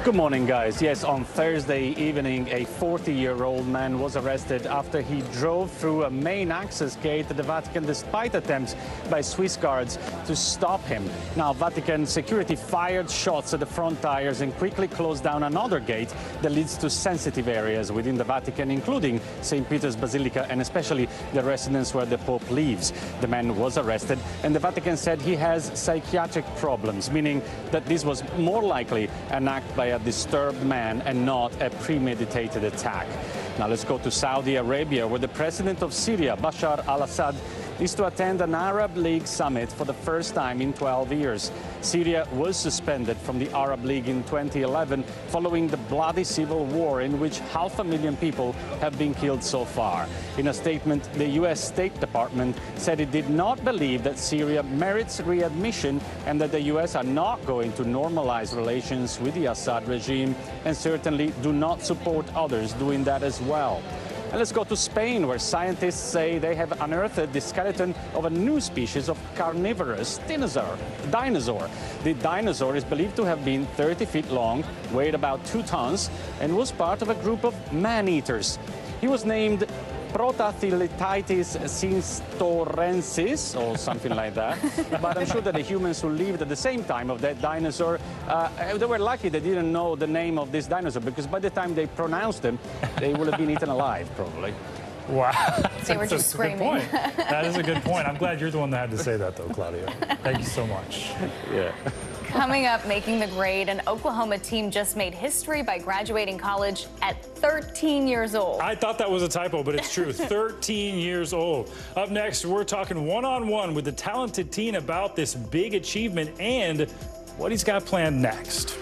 Good morning, guys. Yes, on Thursday evening, a 40-year-old man was arrested after he drove through a main access gate at the Vatican despite attempts by Swiss guards to stop him. Now, Vatican security fired shots at the front tires and quickly closed down another gate that leads to sensitive areas within the Vatican, including St. Peter's Basilica and especially the residence where the Pope lives. The man was arrested, and the Vatican said he has psychiatric problems, meaning that this was more likely an act by a disturbed man and not a premeditated attack. Now let's go to Saudi Arabia, where the president of Syria, Bashar al-Assad, is to attend an Arab League summit for the first time in 12 years. Syria was suspended from the Arab League in 2011 following the bloody civil war in which 500,000 people have been killed so far. In a statement, the U.S. State Department said it did not believe that Syria merits readmission and that the U.S. are not going to normalize relations with the Assad regime and certainly do not support others doing that as well. And let's go to Spain, where scientists say they have unearthed the skeleton of a new species of carnivorous dinosaur. The dinosaur is believed to have been 30 feet long, weighed about 2 tons, and was part of a group of man-eaters. He was named Protathylitis sinstorensis, or something like that. But I'm sure that the humans who lived at the same time of that dinosaur, they were lucky they didn't know the name of this dinosaur, because by the time they pronounced them, they would have been eaten alive, probably. Wow. They were just screaming. That is a good point. I'm glad you're the one that had to say that, though, Claudio. Thank you so much. Yeah. Coming up, making the grade, an Oklahoma team just made history by graduating college at 13 years old. I thought that was a typo, but it's true. 13 years old. Up next, we're talking one-on-one with the talented teen about this big achievement and what he's got planned next.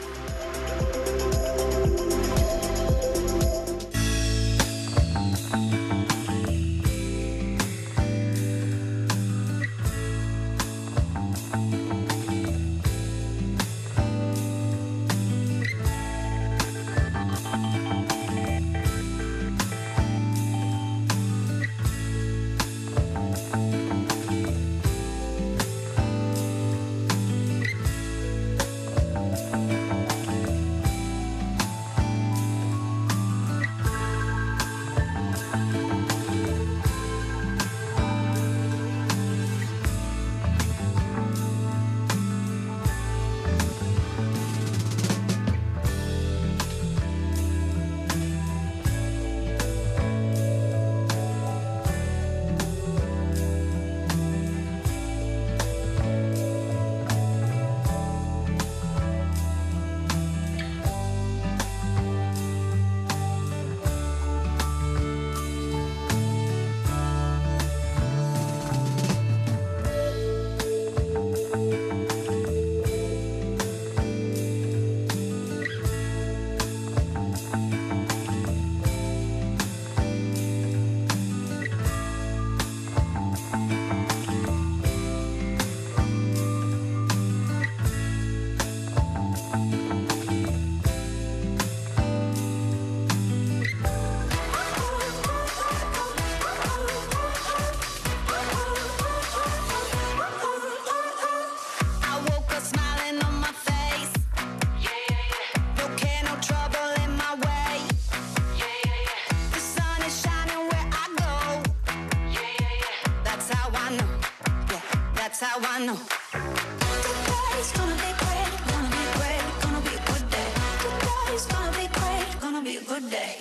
That's how I know. Today's gonna be great, gonna be great, gonna be a good day. Today's gonna be great, gonna be a good day.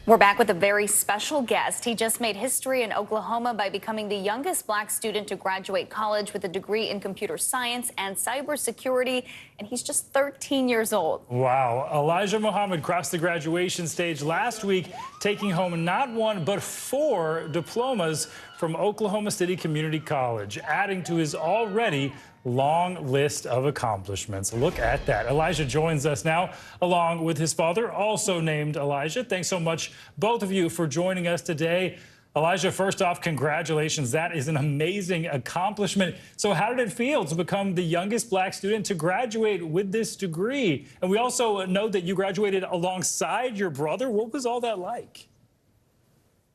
We're back with a very special guest. He just made history in Oklahoma by becoming the youngest black student to graduate college with a degree in computer science and cybersecurity, and he's just 13 years old. Wow. Elijah Muhammad crossed the graduation stage last week, taking home not 1 but 4 diplomas from Oklahoma City Community College, adding to his already long list of accomplishments. Look at that. Elijah joins us now, along with his father, also named Elijah. Thanks so much, both of you, for joining us today. Elijah, first off, congratulations. That is an amazing accomplishment. So how did it feel to become the youngest black student to graduate with this degree? And we also know that you graduated alongside your brother. What was all that like?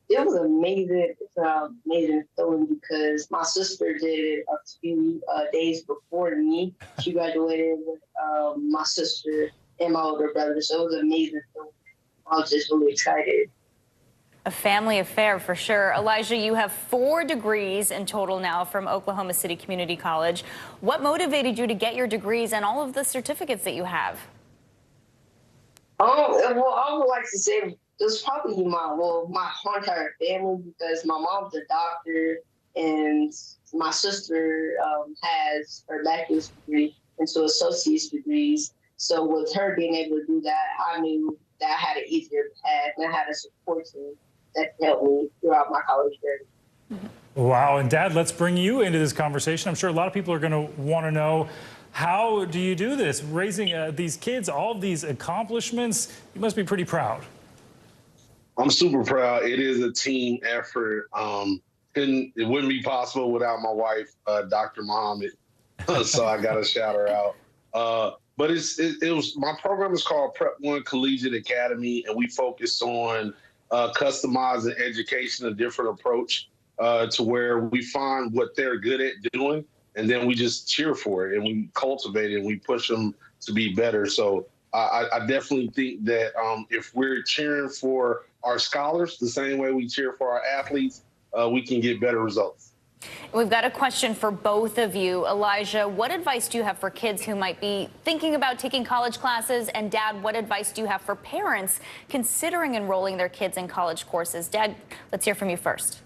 It was amazing. It's an amazing feeling because my sister did it a few days before me. She graduated with my sister and my older brother, so it was an amazing feeling. I was just really excited. A family affair for sure. Elijah, you have 4 degrees in total now from Oklahoma City Community College. What motivated you to get your degrees and all of the certificates that you have? Well, I would like to say it was probably my whole entire family because my mom's a doctor and my sister has her bachelor's degree and 2 associate's degrees. So with her being able to do that, I knew that I had an easier path and I had a support team that helped me throughout my college journey. Wow. And Dad, let's bring you into this conversation. I'm sure a lot of people are going to want to know, how do you do this? Raising these kids, all of these accomplishments, you must be pretty proud. I'm super proud. It is a team effort. It wouldn't be possible without my wife, Dr. Muhammad. So I got to shout her out. But it was my program is called Prep 1 Collegiate Academy, and we focus on customizing education, a different approach to where we find what they're good at doing, and then we just cheer for it and we cultivate it and we push them to be better. So I definitely think that if we're cheering for our scholars the same way we cheer for our athletes, we can get better results. We've got a question for both of you. Elijah, what advice do you have for kids who might be thinking about taking college classes? And Dad, what advice do you have for parents considering enrolling their kids in college courses? Dad, let's hear from you first.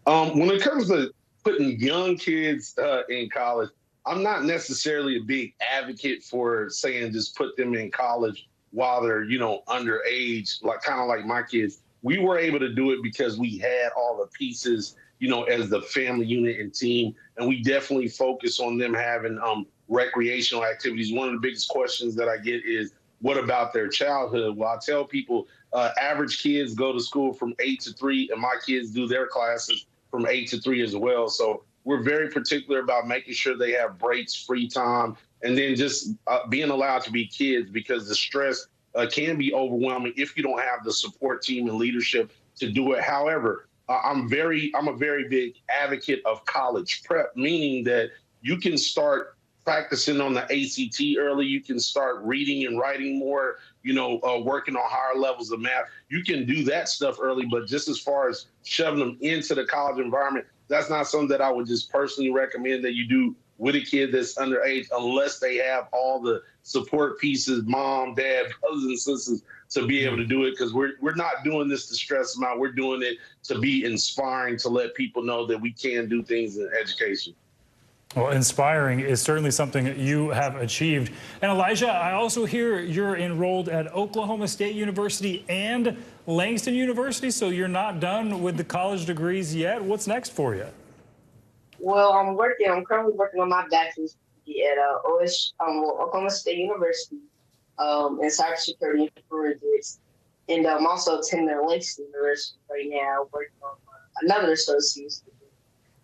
When it comes to putting young kids in college, I'm not necessarily a big advocate for saying just put them in college while they're, underage, kind of like my kids. We were able to do it because we had all the pieces, as the family unit and team, and we definitely focus on them having recreational activities. One of the biggest questions that I get is, what about their childhood? Well, I tell people average kids go to school from 8 to 3, and my kids do their classes from 8 to 3 as well. So we're very particular about making sure they have breaks, free time, and then just being allowed to be kids, because the stress can be overwhelming if you don't have the support team and leadership to do it. However, I'm a very big advocate of college prep, meaning that you can start practicing on the ACT early. You can start reading and writing more, working on higher levels of math. You can do that stuff early, but just as far as shoving them into the college environment, that's not something that I would just personally recommend that you do with a kid that's underage, unless they have all the support pieces, mom, dad, brothers and sisters, to be able to do it, because we're not doing this to stress them out. We're doing it to be inspiring, to let people know that we can do things in education. Well, inspiring is certainly something you have achieved. And Elijah, I also hear you're enrolled at Oklahoma State University and Langston University, so you're not done with the college degrees yet. What's next for you? Well, I'm currently working on my bachelor's degree at Oklahoma State University in cybersecurity and forensics. And I'm also attending Langston University right now, working on another associate's degree.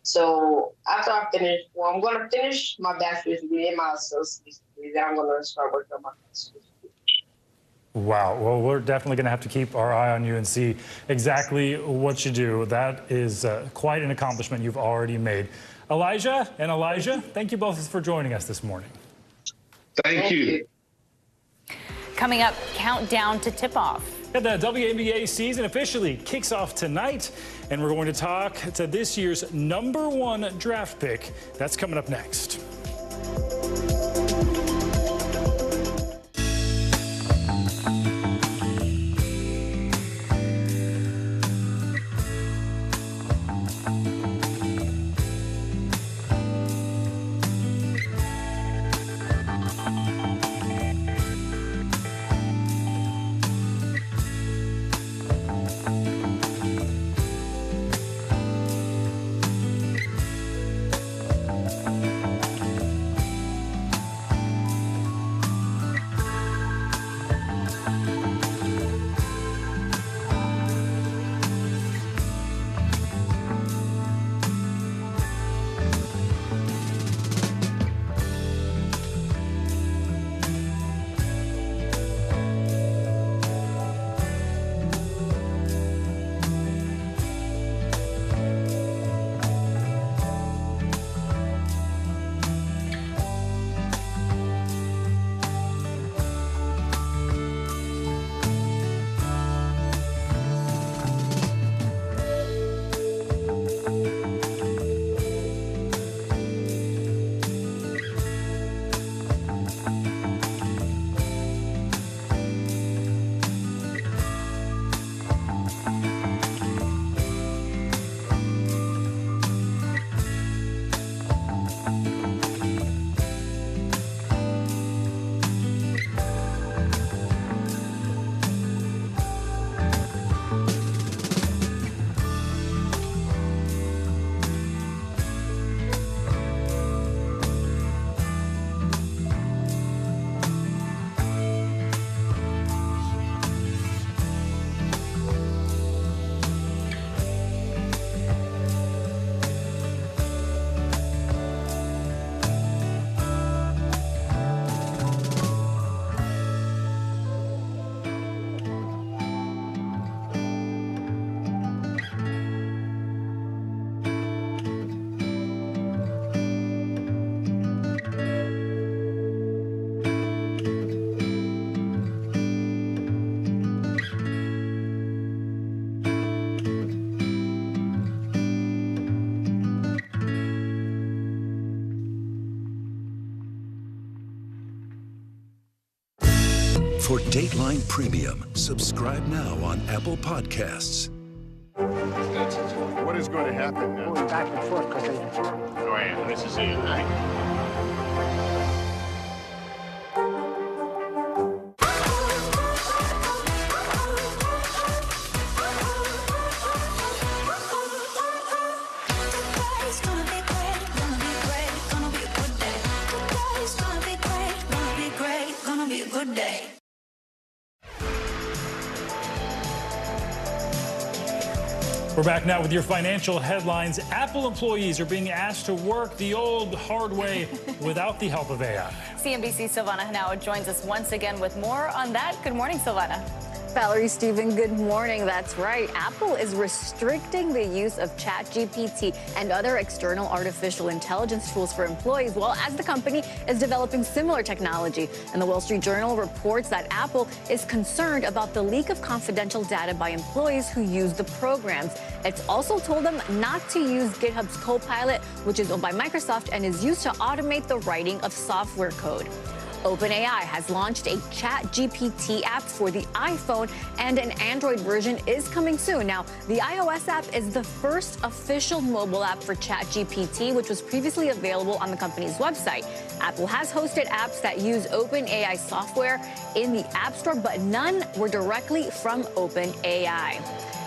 So after I finish, I'm going to finish my bachelor's degree and my associate's degree. Then I'm going to start working on my master's degree. Wow. Well, we're definitely going to have to keep our eye on you and see exactly what you do. That is quite an accomplishment you've already made. Elijah and Elijah, thank you both for joining us this morning. Thank you. Coming up, countdown to tip-off. The WNBA season officially kicks off tonight, and we're going to talk to this year's #1 draft pick. That's coming up next. For Dateline Premium, subscribe now on Apple Podcasts. What is going to happen now? Going back and forth because they Oh, yeah, this is it, right? We're back now with your financial headlines. Apple employees are being asked to work the old hard way without the help of AI. CNBC's Silvana Henao joins us once again with more on that. Good morning, Silvana. Valerie, Stephen, good morning. That's right. Apple is restricting the use of ChatGPT and other external artificial intelligence tools for employees, well, as the company is developing similar technology. And the Wall Street Journal reports that Apple is concerned about the leak of confidential data by employees who use the programs. It's also told them not to use GitHub's Copilot, which is owned by Microsoft and is used to automate the writing of software code. OpenAI has launched a ChatGPT app for the iPhone, and an Android version is coming soon. Now, the iOS app is the first official mobile app for ChatGPT, which was previously available on the company's website. Apple has hosted apps that use OpenAI software in the App Store, but none were directly from OpenAI.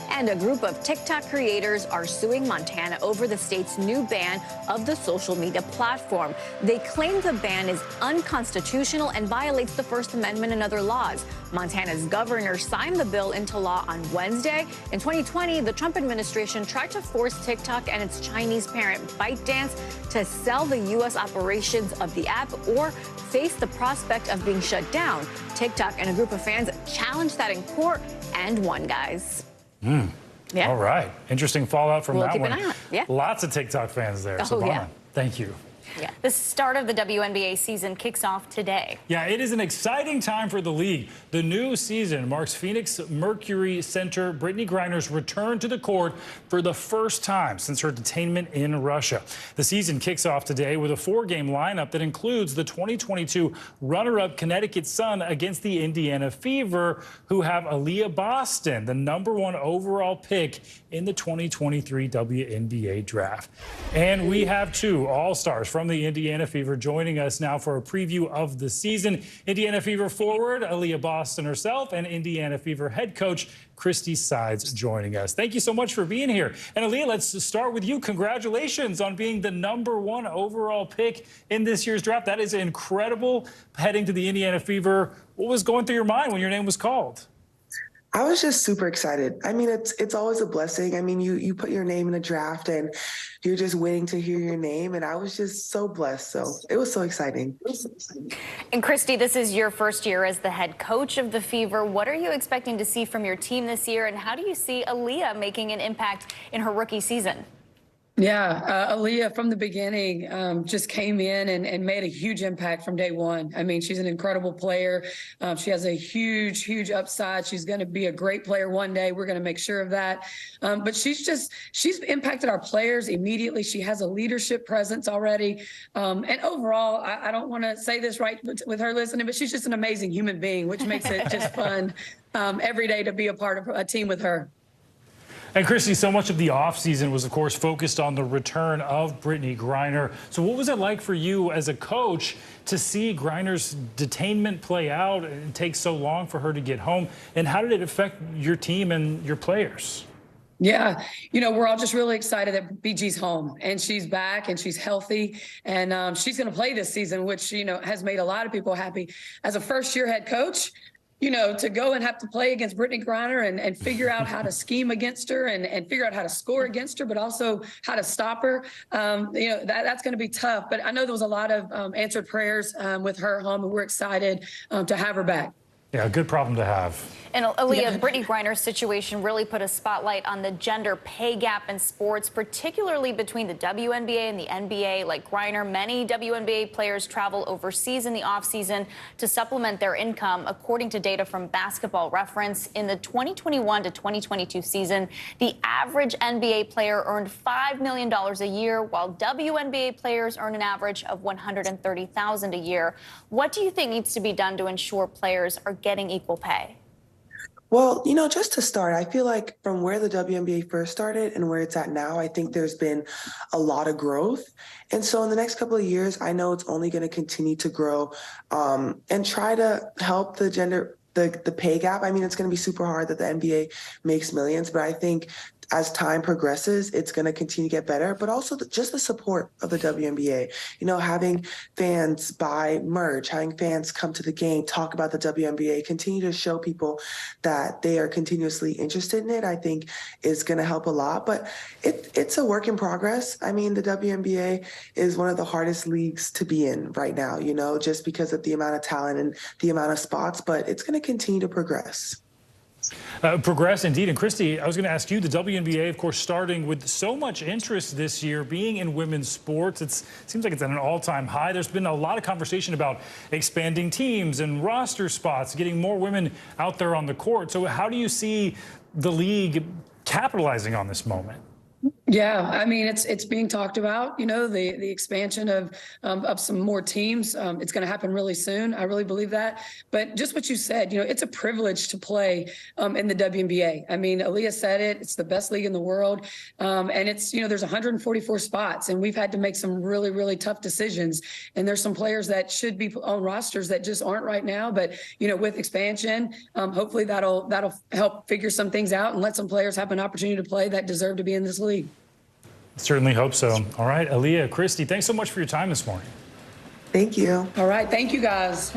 And a group of TikTok creators are suing Montana over the state's new ban of the social media platform. They claim the ban is unconstitutional and violates the First Amendment and other laws. Montana's governor signed the bill into law on Wednesday. In 2020, the Trump administration tried to force TikTok and its Chinese parent ByteDance to sell the U.S. operations of the app or face the prospect of being shut down. TikTok and a group of fans challenged that in court and won, guys. Yeah. All right. Interesting fallout from that keep one. an eye on it. Yeah. Lots of TikTok fans there. Oh, yeah. Thank you. Yeah. The start of the WNBA season kicks off today. Yeah, it is an exciting time for the league. The new season marks Phoenix Mercury center Brittany Griner's return to the court for the first time since her detainment in Russia. The season kicks off today with a 4-game lineup that includes the 2022 runner-up Connecticut Sun against the Indiana Fever, who have Aaliyah Boston, the #1 overall pick in the 2023 WNBA draft. And we have 2 All-Stars from the Indiana Fever joining us now for a preview of the season. Indiana Fever forward Aaliyah Boston herself and Indiana Fever head coach Christy Sides joining us. Thank you so much for being here. And Aaliyah, let's start with you. Congratulations on being the #1 overall pick in this year's draft. That is incredible, heading to the Indiana Fever. What was going through your mind when your name was called? I was just super excited. I mean, it's always a blessing. I mean, you put your name in a draft and you're just waiting to hear your name. And I was just so blessed. So it was so exciting. And Christy, this is your first year as the head coach of the Fever. What are you expecting to see from your team this year? And how do you see Aaliyah making an impact in her rookie season? Yeah, Aaliyah from the beginning just came in and made a huge impact from day one. I mean, she's an incredible player. She has a huge, huge upside. She's going to be a great player one day. We're going to make sure of that. But she's impacted our players immediately. She has a leadership presence already. And overall, I don't want to say this right with her listening, but she's just an amazing human being, which makes it just fun every day to be a part of a team with her. And Christy, so much of the offseason was, of course, focused on the return of Brittany Griner. So what was it like for you as a coach to see Griner's detainment play out and take so long for her to get home? And how did it affect your team and your players? Yeah, we're all just really excited that BG's home and she's back and she's healthy and she's going to play this season, which, has made a lot of people happy. As a first-year head coach, to go and have to play against Brittany Griner and figure out how to scheme against her and figure out how to score against her, but also how to stop her, that's going to be tough. But I know there was a lot of answered prayers with her home, and we're excited to have her back. Yeah, good problem to have. And Aaliyah, Brittany Griner's situation really put a spotlight on the gender pay gap in sports, particularly between the WNBA and the NBA. Like Griner, many WNBA players travel overseas in the offseason to supplement their income. According to data from Basketball Reference, in the 2021 to 2022 season, the average NBA player earned $5 million a year, while WNBA players earn an average of $130,000 a year. What do you think needs to be done to ensure players are getting equal pay? Well, just to start, I feel like from where the WNBA first started and where it's at now, I think there's been a lot of growth. And so in the next couple of years, I know it's only going to continue to grow and try to help the pay gap. I mean, it's going to be super hard that the NBA makes millions, but I think as time progresses, it's going to continue to get better, but also just the support of the WNBA, having fans buy merch, having fans come to the game, talk about the WNBA, continue to show people that they are continuously interested in it, I think is going to help a lot. But it's a work in progress. I mean, the WNBA is one of the hardest leagues to be in right now, just because of the amount of talent and the amount of spots, but it's going to continue to progress. Progress indeed. And Christy, I was going to ask you, the WNBA, of course, starting with so much interest this year being in women's sports. It seems like it's at an all-time high. There's been a lot of conversation about expanding teams and roster spots, getting more women out there on the court. So how do you see the league capitalizing on this moment? Yeah, I mean, it's being talked about, the expansion of some more teams. It's going to happen really soon. I really believe that. But just what you said, it's a privilege to play in the WNBA. I mean, Aaliyah said it. It's the best league in the world. And it's, there's 144 spots, and we've had to make some really, really tough decisions. And there's some players that should be on rosters that just aren't right now. But, with expansion, hopefully that'll help figure some things out and let some players have an opportunity to play that deserve to be in this league. Certainly hope so. All right, Aaliyah, Christy, thanks so much for your time this morning. Thank you. All right, thank you guys.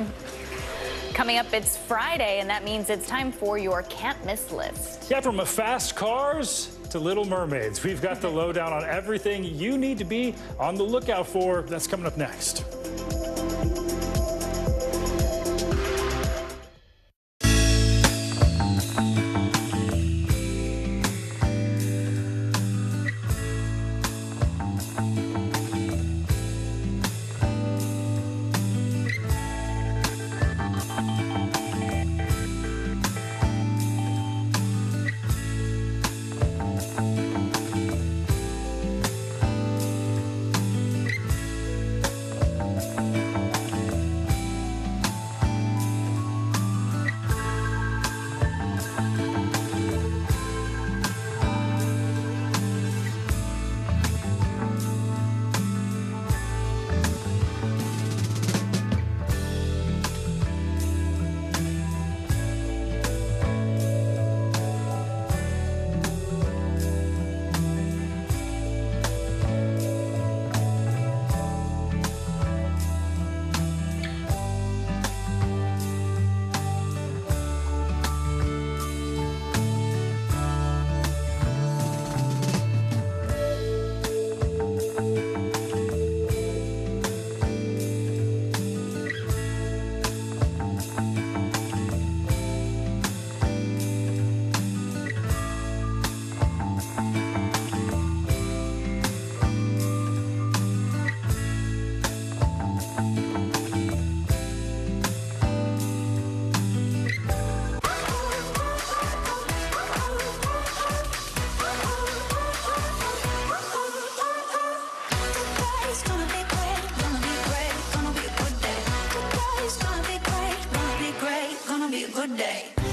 Coming up, it's Friday, and that means it's time for your can't miss list. Yeah, from fast cars to Little Mermaids, we've got the lowdown on everything you need to be on the lookout for. That's coming up next.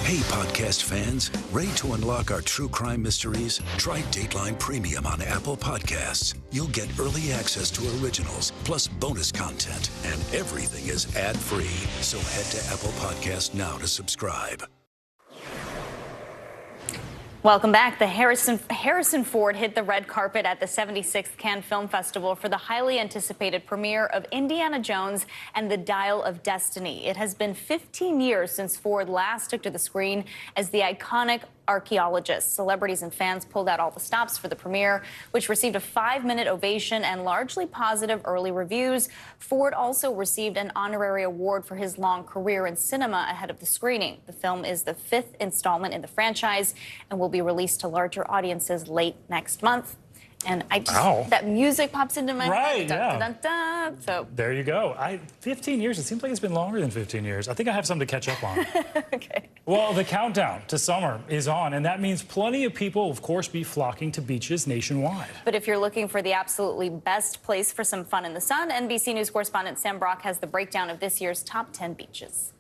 Hey, podcast fans, ready to unlock our true crime mysteries? Try Dateline Premium on Apple Podcasts. You'll get early access to originals, plus bonus content, and everything is ad-free. So head to Apple Podcasts now to subscribe. Welcome back. The Harrison Ford hit the red carpet at the 76th Cannes Film Festival for the highly anticipated premiere of Indiana Jones and the Dial of Destiny. It has been 15 years since Ford last took to the screen as the iconic archaeologist. Celebrities and fans pulled out all the stops for the premiere, which received a 5-minute ovation and largely positive early reviews. Ford also received an honorary award for his long career in cinema ahead of the screening. The film is the 5th installment in the franchise and will be released to larger audiences late next month. And I just, that music pops into my head. Dun, dun, dun, dun. So there you go. 15 years, it seems like it's been longer than 15 years. I think I have something to catch up on. Okay. Well, the countdown to summer is on, and that means plenty of people will, of course, be flocking to beaches nationwide. But if you're looking for the absolutely best place for some fun in the sun, NBC News correspondent Sam Brock has the breakdown of this year's top 10 beaches.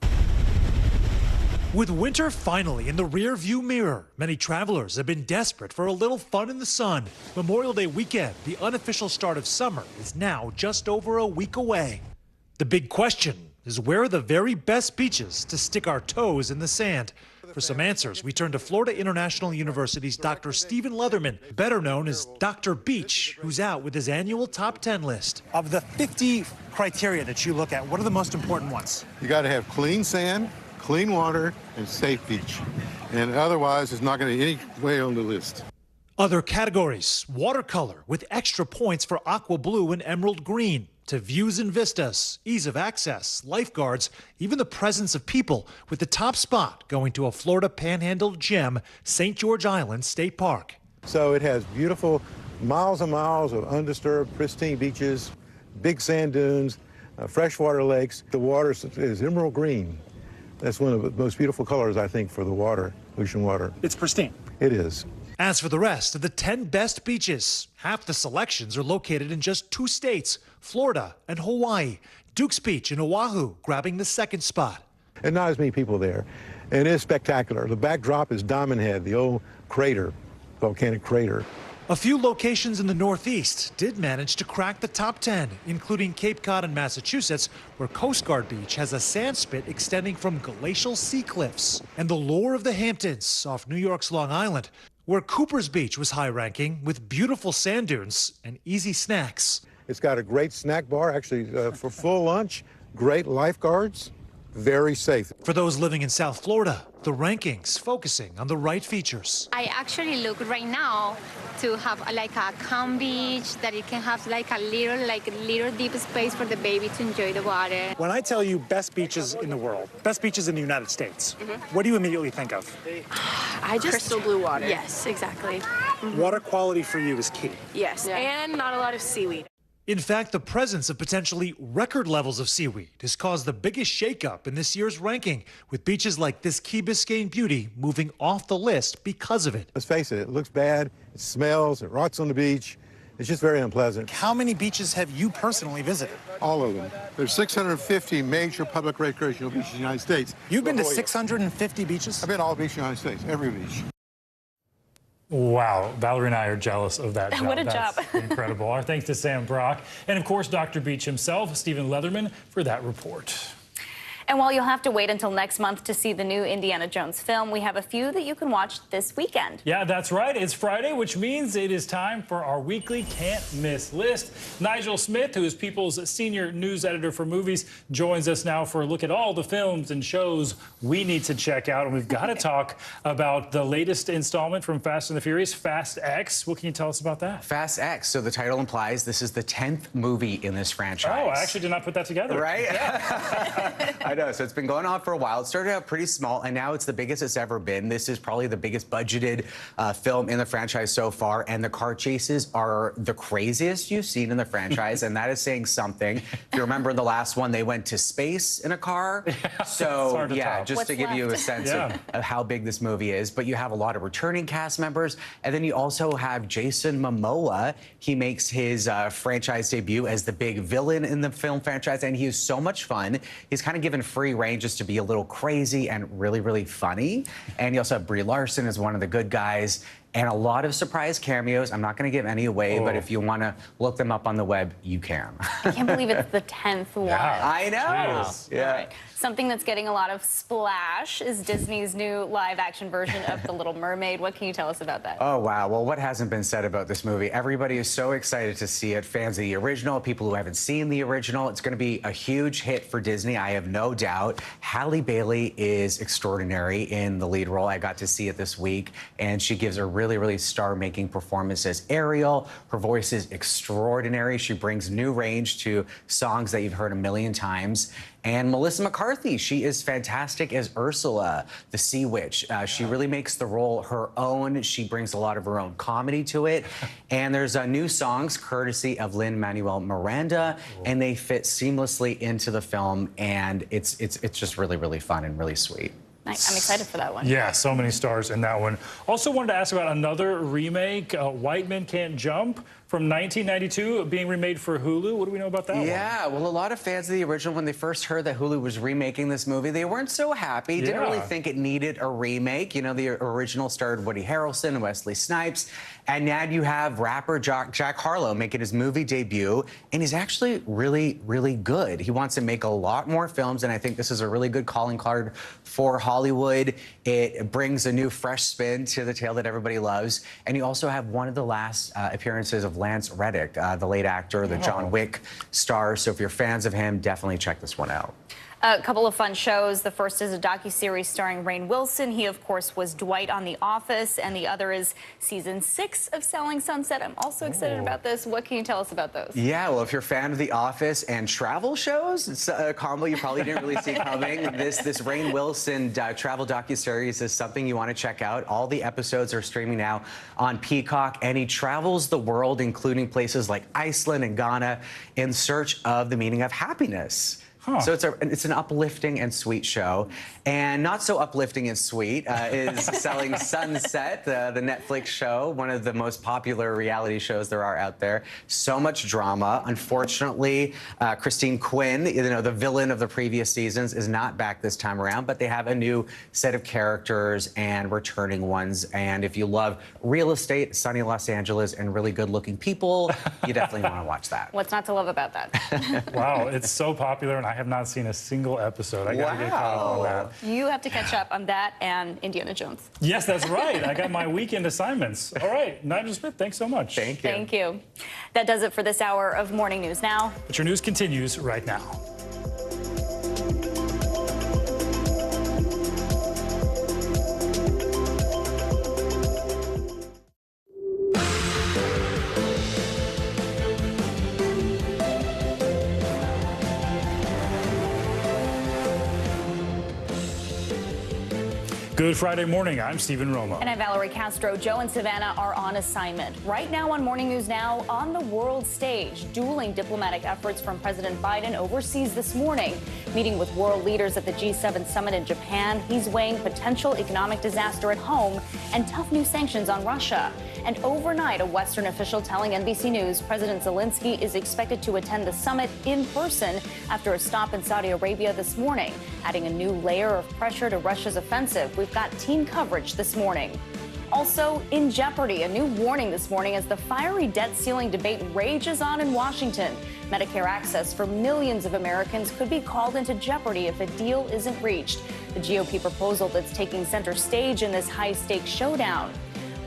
With winter finally in the rear-view mirror, many travelers have been desperate for a little fun in the sun. Memorial Day weekend, the unofficial start of summer, is now just over a week away. The big question is, where are the very best beaches to stick our toes in the sand? For some answers, we turn to Florida International University's Dr. Stephen Leatherman, better known as Dr. Beach, who's out with his annual top 10 list. Of the 50 criteria that you look at, what are the most important ones? You got to have clean sand, clean water, and safe beach. And otherwise, it's not going to be any way on the list. Other categories: watercolor with extra points for aqua blue and emerald green, to views and vistas, ease of access, lifeguards, even the presence of people, with the top spot going to a Florida Panhandle gem, St. George Island State Park. So it has beautiful miles and miles of undisturbed, pristine beaches, big sand dunes, freshwater lakes. The water is emerald green. That's one of the most beautiful colors, I think, for the water, ocean water. It's pristine. It is. As for the rest of the 10 best beaches, half the selections are located in just 2 states, Florida and Hawaii. Duke's Beach in Oahu grabbing the second spot. And not as many people there. And it is spectacular. The backdrop is Diamond Head, the old crater, volcanic crater. A few locations in the Northeast did manage to crack the top 10, including Cape Cod in Massachusetts, where Coast Guard Beach has a sand spit extending from glacial sea cliffs, and the lure of the Hamptons off New York's Long Island, where Cooper's Beach was high-ranking with beautiful sand dunes and easy snacks. It's got a great snack bar, actually, for full lunch, great lifeguards, very safe. For those living in South Florida, the rankings focusing on the right features. I actually look right now to have like a calm beach, that it can have like a little deep space for the baby to enjoy the water. When I tell you best beaches in the world, best beaches in the United States, what do you immediately think of? Crystal blue water. Yes, exactly. Water quality for you is key. Yes, and not a lot of seaweed. In fact, the presence of potentially record levels of seaweed has caused the biggest shakeup in this year's ranking, with beaches like this Key Biscayne beauty moving off the list because of it. Let's face it looks bad, it smells, it rots on the beach. It's just very unpleasant. How many beaches have you personally visited? All of them. There's 650 major public recreational beaches in the United States. You've been to 650 beaches? I've been to all beaches in the United States, every beach. Wow, Valerie and I are jealous of that job. What a That's job. incredible. Our thanks to Sam Brock and, of course, Dr. Beach himself, Stephen Leatherman, for that report. And while you'll have to wait until next month to see the new Indiana Jones film, we have a few that you can watch this weekend. Yeah, that's right. It's Friday, which means it is time for our weekly can't miss list. Nigel Smith, who is People's senior news editor for movies, joins us now for a look at all the films and shows we need to check out. And we've got to talk about the latest installment from Fast and the Furious, Fast X. What can you tell us about that? Fast X. So the title implies this is the 10th movie in this franchise. Oh, I actually did not put that together. Right? Yeah. I know. So it's been going on for a while. It started out pretty small, and now it's the biggest it's ever been. This is probably the biggest budgeted film in the franchise so far, and the car chases are the craziest you've seen in the franchise, and that is saying something. If you remember in the last one, they went to space in a car. So, yeah, just to give you a sense of how big this movie is. But you have a lot of returning cast members, and then you also have Jason Momoa. He makes his franchise debut as the big villain in the film franchise, and he is so much fun. He's kind of given free reign just to be a little crazy and really, really funny. And you also have Brie Larson as one of the good guys. And a lot of surprise cameos. I'm not going to give any away, but if you want to look them up on the web, you can. I can't believe it's the 10th one. I know. Jeez. Yeah. Right. Something that's getting a lot of splash is Disney's new live-action version of The Little Mermaid. What can you tell us about that? Oh, wow. Well, what hasn't been said about this movie? Everybody is so excited to see it. Fans of the original, people who haven't seen the original. It's going to be a huge hit for Disney, I have no doubt. Halle Bailey is extraordinary in the lead role. I got to see it this week, and she gives a really, really star-making performance as Ariel. Her voice is extraordinary. She brings new range to songs that you've heard a million times. And Melissa McCarthy, she is fantastic as Ursula, the Sea Witch. She really makes the role her own. She brings a lot of her own comedy to it. And there's new songs courtesy of Lin-Manuel Miranda, and they fit seamlessly into the film. And it's just really, really fun and really sweet. I'm excited for that one. Yeah, so many stars in that one. Also wanted to ask about another remake, White Men Can't Jump, from 1992, being remade for Hulu. What do we know about that one? Yeah, well, a lot of fans of the original, when they first heard that Hulu was remaking this movie, they weren't so happy. Didn't really think it needed a remake. You know, the original starred Woody Harrelson and Wesley Snipes. And now you have rapper Jack Harlow making his movie debut, and he's actually really, really good. He wants to make a lot more films, and I think this is a really good calling card for Hollywood. It brings a new, fresh spin to the tale that everybody loves. And you also have one of the last appearances of Lance Reddick, the late actor, the John Wick star. So if you're fans of him, definitely check this one out. A couple of fun shows. The first is a docuseries starring Rainn Wilson. He, of course, was Dwight on The Office. And the other is season 6 of Selling Sunset. I'm also excited about this. What can you tell us about those? Yeah, well, if you're a fan of The Office and travel shows, it's a combo you probably didn't really see coming. This Rainn Wilson travel docuseries is something you want to check out. All the episodes are streaming now on Peacock, and he travels the world, including places like Iceland and Ghana, in search of the meaning of happiness. So it's an uplifting and sweet show. And not so uplifting and sweet is Selling Sunset, the Netflix show, one of the most popular reality shows there are out there. So much drama. Unfortunately, Christine Quinn, the villain of the previous seasons, is not back this time around, but they have a new set of characters and returning ones. And if you love real estate, sunny Los Angeles, and really good-looking people, you definitely want to watch that. What's not to love about that? Wow, it's so popular, and I have not seen a single episode. I gotta get caught up on that. You have to catch up on that and Indiana Jones. Yes, that's right. I got my weekend assignments. All right, Nigel Smith, thanks so much. Thank you. Thank you. That does it for this hour of Morning News Now. But your news continues right now. Good Friday morning. I'm Stephen Romo. And I'm Valerie Castro. Joe and Savannah are on assignment. Right now on Morning News Now, on the world stage, dueling diplomatic efforts from President Biden overseas this morning. Meeting with world leaders at the G7 summit in Japan, he's weighing potential economic disaster at home and tough new sanctions on Russia. And overnight, a Western official telling NBC News President Zelensky is expected to attend the summit in person after a stop in Saudi Arabia this morning, adding a new layer of pressure to Russia's offensive. We've got team coverage this morning. Also in jeopardy, a new warning this morning as the fiery debt ceiling debate rages on in Washington. Medicare access for millions of Americans could be called into jeopardy if a deal isn't reached. The GOP proposal that's taking center stage in this high-stakes showdown.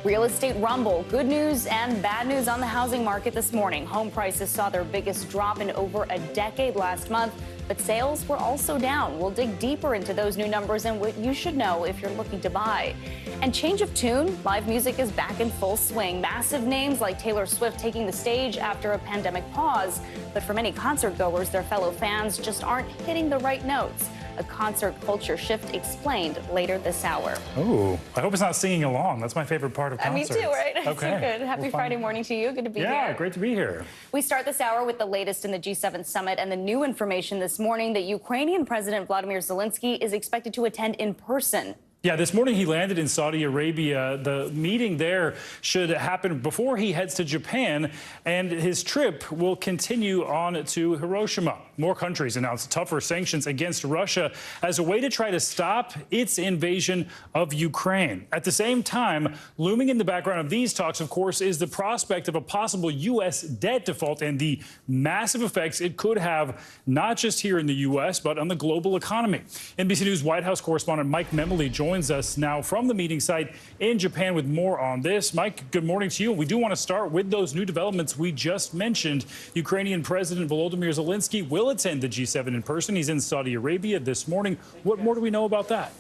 Real estate rumble, good news and bad news on the housing market this morning. Home prices saw their biggest drop in over a decade last month, but sales were also down. We'll dig deeper into those new numbers and what you should know if you're looking to buy. And change of tune, live music is back in full swing. Massive names like Taylor Swift taking the stage after a pandemic pause. But for many concert goers, their fellow fans just aren't hitting the right notes. A concert culture shift explained later this hour. Oh, I hope it's not singing along. That's my favorite part of concerts. Me too, right? Okay. So good. Happy Friday morning to you. Good to be here. Yeah, great to be here. We start this hour with the latest in the G7 summit and the new information this morning that Ukrainian President Vladimir Zelensky is expected to attend in person. Yeah, this morning he landed in Saudi Arabia. The meeting there should happen before he heads to Japan, and his trip will continue on to Hiroshima. More countries announced tougher sanctions against Russia as a way to try to stop its invasion of Ukraine. At the same time, looming in the background of these talks, of course, is the prospect of a possible U.S. debt default and the massive effects it could have, not just here in the U.S., but on the global economy. NBC News White House correspondent Mike Memoli joins us now from the meeting site in Japan with more on this. Mike, good morning to you. We do want to start with those new developments we just mentioned. Ukrainian President Volodymyr Zelensky will attend the G7 in person. He's in Saudi Arabia this morning. What more do we know about that?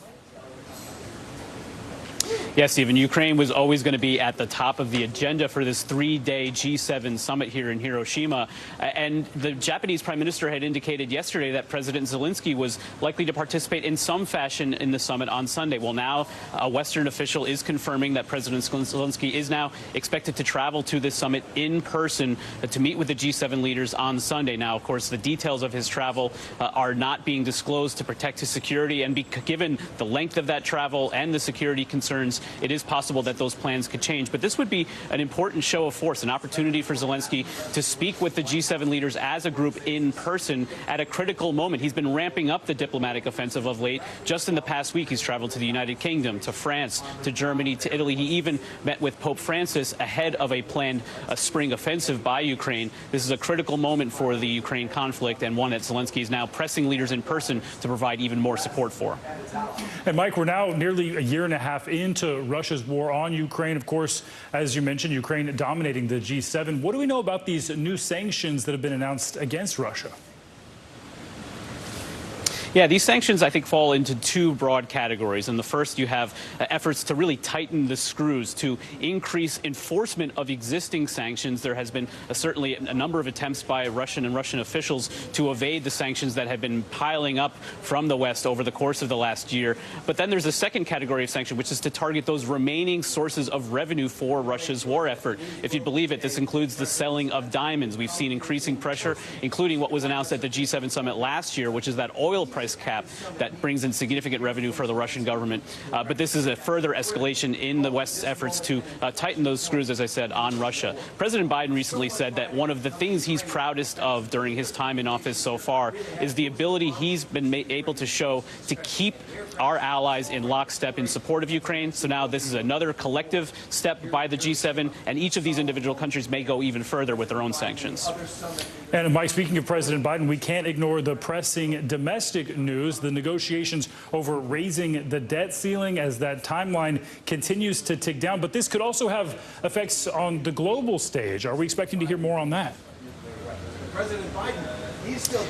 Yes, Stephen, Ukraine was always going to be at the top of the agenda for this 3-day G7 summit here in Hiroshima. And the Japanese prime minister had indicated yesterday that President Zelensky was likely to participate in some fashion in the summit on Sunday. Well, now a Western official is confirming that President Zelensky is now expected to travel to this summit in person to meet with the G7 leaders on Sunday. Now, of course, the details of his travel are not being disclosed to protect his security. And given the length of that travel and the security concerns, it is possible that those plans could change. But this would be an important show of force, an opportunity for Zelensky to speak with the G7 leaders as a group in person at a critical moment. He's been ramping up the diplomatic offensive of late. Just in the past week, he's traveled to the United Kingdom, to France, to Germany, to Italy. He even met with Pope Francis ahead of a planned spring offensive by Ukraine. This is a critical moment for the Ukraine conflict, and one that Zelensky is now pressing leaders in person to provide even more support for. And Mike, we're now nearly a year and a half into Russia's war on Ukraine. Of course, as you mentioned, Ukraine dominating the G7. What do we know about these new sanctions that have been announced against Russia? Yeah, these sanctions, I think, fall into two broad categories. And the first, you have efforts to really tighten the screws, to increase enforcement of existing sanctions. There has been certainly a number of attempts by Russian officials to evade the sanctions that have been piling up from the West over the course of the last year. But then there's a second category of sanction, which is to target those remaining sources of revenue for Russia's war effort. If you believe it, this includes the selling of diamonds. We've seen increasing pressure, including what was announced at the G7 summit last year, which is that oil price cap that brings in significant revenue for the Russian government. But this is a further escalation in the West's efforts to tighten those screws, as I said, on Russia. President Biden recently said that one of the things he's proudest of during his time in office so far is the ability he's been able to show to keep our allies in lockstep in support of Ukraine. So now this is another collective step by the G7, and each of these individual countries may go even further with their own sanctions. And Mike, speaking of President Biden, we can't ignore the pressing domestic news, the negotiations over raising the debt ceiling as that timeline continues to tick down. But this could also have effects on the global stage. Are we expecting to hear more on that? President Biden.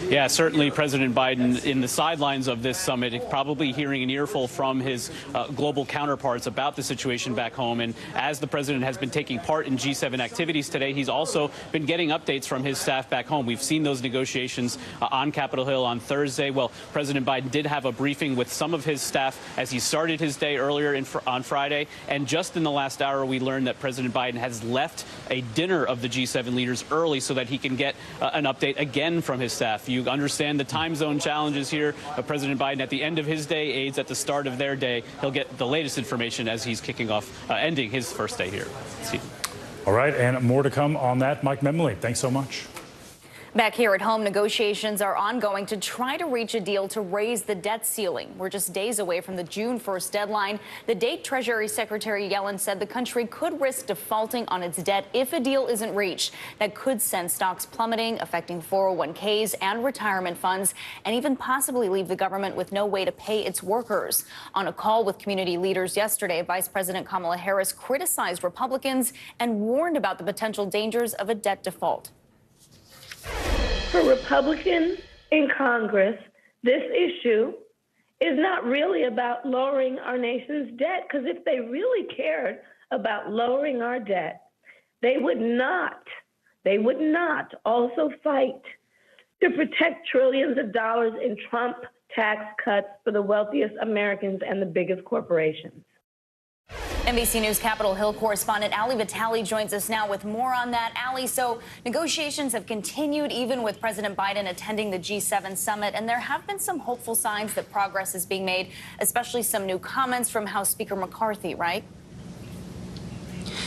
Yeah, certainly President Biden in the sidelines of this summit, probably hearing an earful from his global counterparts about the situation back home. And as the president has been taking part in G7 activities today, he's also been getting updates from his staff back home. We've seen those negotiations on Capitol Hill on Thursday. Well, President Biden did have a briefing with some of his staff as he started his day earlier on Friday. And just in the last hour, we learned that President Biden has left a dinner of the G7 leaders early so that he can get an update again from his staff. You understand the time zone challenges here. President Biden, at the end of his day, aides at the start of their day. He'll get the latest information as he's kicking off, ending his first day here. Steve. All right, and more to come on that. Mike Memley, thanks so much. Back here at home, negotiations are ongoing to try to reach a deal to raise the debt ceiling. We're just days away from the June 1st deadline. The date Treasury Secretary Yellen said the country could risk defaulting on its debt if a deal isn't reached. That could send stocks plummeting, affecting 401ks and retirement funds, and even possibly leave the government with no way to pay its workers. On a call with community leaders yesterday, Vice President Kamala Harris criticized Republicans and warned about the potential dangers of a debt default. For Republicans in Congress, this issue is not really about lowering our nation's debt, because if they really cared about lowering our debt, they would not also fight to protect trillions of dollars in Trump tax cuts for the wealthiest Americans and the biggest corporations. NBC News Capitol Hill correspondent Ali Vitale joins us now with more on that. Ali, so negotiations have continued even with President Biden attending the G7 summit, and there have been some hopeful signs that progress is being made, especially some new comments from House Speaker McCarthy, right?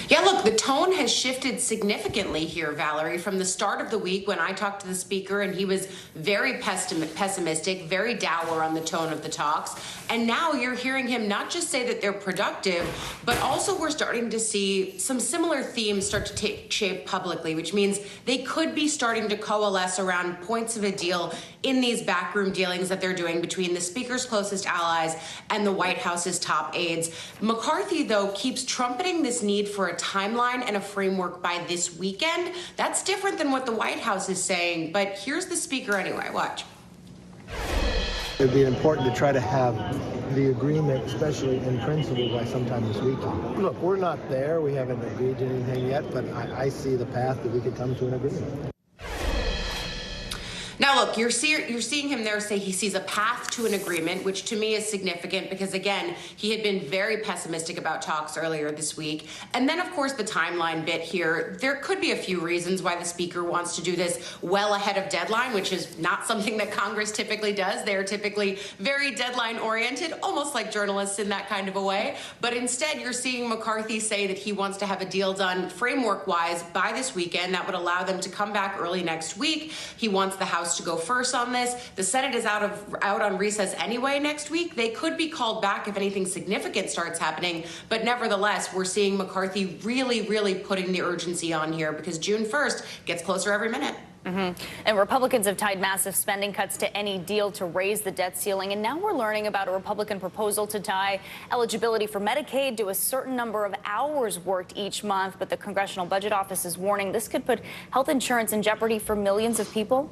Yeah, look, the tone has shifted significantly here, Valerie, from the start of the week when I talked to the speaker and he was very pessimistic, very dour on the tone of the talks. And now you're hearing him not just say that they're productive, but also we're starting to see some similar themes start to take shape publicly, which means they could be starting to coalesce around points of a deal in these backroom dealings that they're doing between the speaker's closest allies and the White House's top aides. McCarthy, though, keeps trumpeting this need for a timeline and a framework by this weekend. That's different than what the White House is saying, but here's the speaker anyway. Watch. It'd be important to try to have the agreement, especially in principle, by sometime this weekend. Look, we're not there. We haven't agreed to anything yet, but I see the path that we could come to an agreement. Now, look, you're seeing him there say he sees a path to an agreement, which to me is significant because, again, he had been very pessimistic about talks earlier this week. And then, of course, the timeline bit here. There could be a few reasons why the speaker wants to do this well ahead of deadline, which is not something that Congress typically does. They're typically very deadline-oriented, almost like journalists in that kind of a way. But instead, you're seeing McCarthy say that he wants to have a deal done framework-wise by this weekend. That would allow them to come back early next week. He wants the House to go first on this. The Senate is out on recess anyway next week. They could be called back if anything significant starts happening. But nevertheless, we're seeing McCarthy really putting the urgency on here because June 1st gets closer every minute. And Republicans have tied massive spending cuts to any deal to raise the debt ceiling. And now we're learning about a Republican proposal to tie eligibility for Medicaid to a certain number of hours worked each month. But the Congressional Budget Office is warning this could put health insurance in jeopardy for millions of people.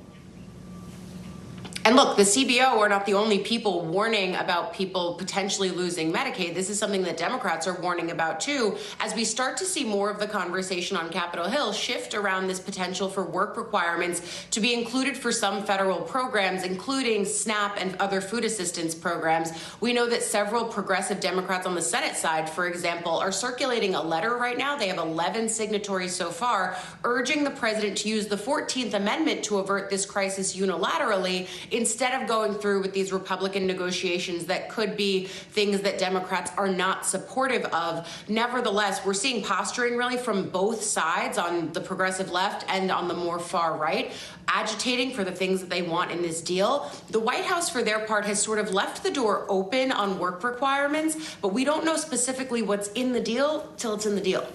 And look, the CBO are not the only people warning about people potentially losing Medicaid. This is something that Democrats are warning about, too, as we start to see more of the conversation on Capitol Hill shift around this potential for work requirements to be included for some federal programs, including SNAP and other food assistance programs. We know that several progressive Democrats on the Senate side, for example, are circulating a letter right now. They have 11 signatories so far, urging the president to use the 14th Amendment to avert this crisis unilaterally, instead of going through with these Republican negotiations that could be things that Democrats are not supportive of. Nevertheless, we're seeing posturing really from both sides, on the progressive left and on the more far right, agitating for the things that they want in this deal. The White House, for their part, has sort of left the door open on work requirements, but we don't know specifically what's in the deal till it's in the deal.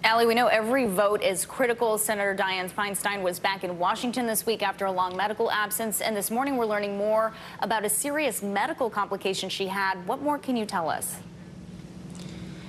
Allie, we know every vote is critical. Senator Dianne Feinstein was back in Washington this week after a long medical absence. And this morning, we're learning more about a serious medical complication she had. What more can you tell us?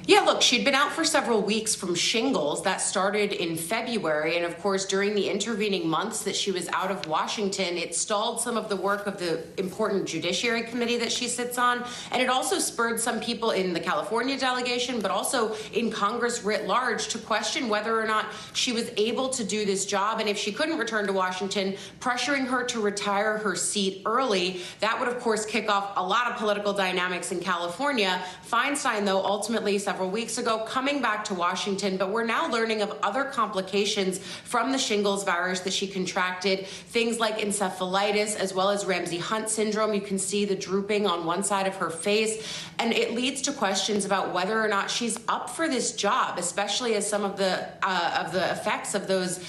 Yeah, look, she'd been out for several weeks from shingles. That started in February. And of course, during the intervening months that she was out of Washington, it stalled some of the work of the important Judiciary Committee that she sits on. And it also spurred some people in the California delegation, but also in Congress writ large, to question whether or not she was able to do this job. And if she couldn't return to Washington, pressuring her to retire her seat early. That would, of course, kick off a lot of political dynamics in California. Feinstein, though, ultimately several weeks ago coming back to Washington, but we're now learning of other complications from the shingles virus that she contracted, things like encephalitis as well as Ramsay-Hunt syndrome. You can see the drooping on one side of her face, and it leads to questions about whether or not she's up for this job, especially as some of the effects of those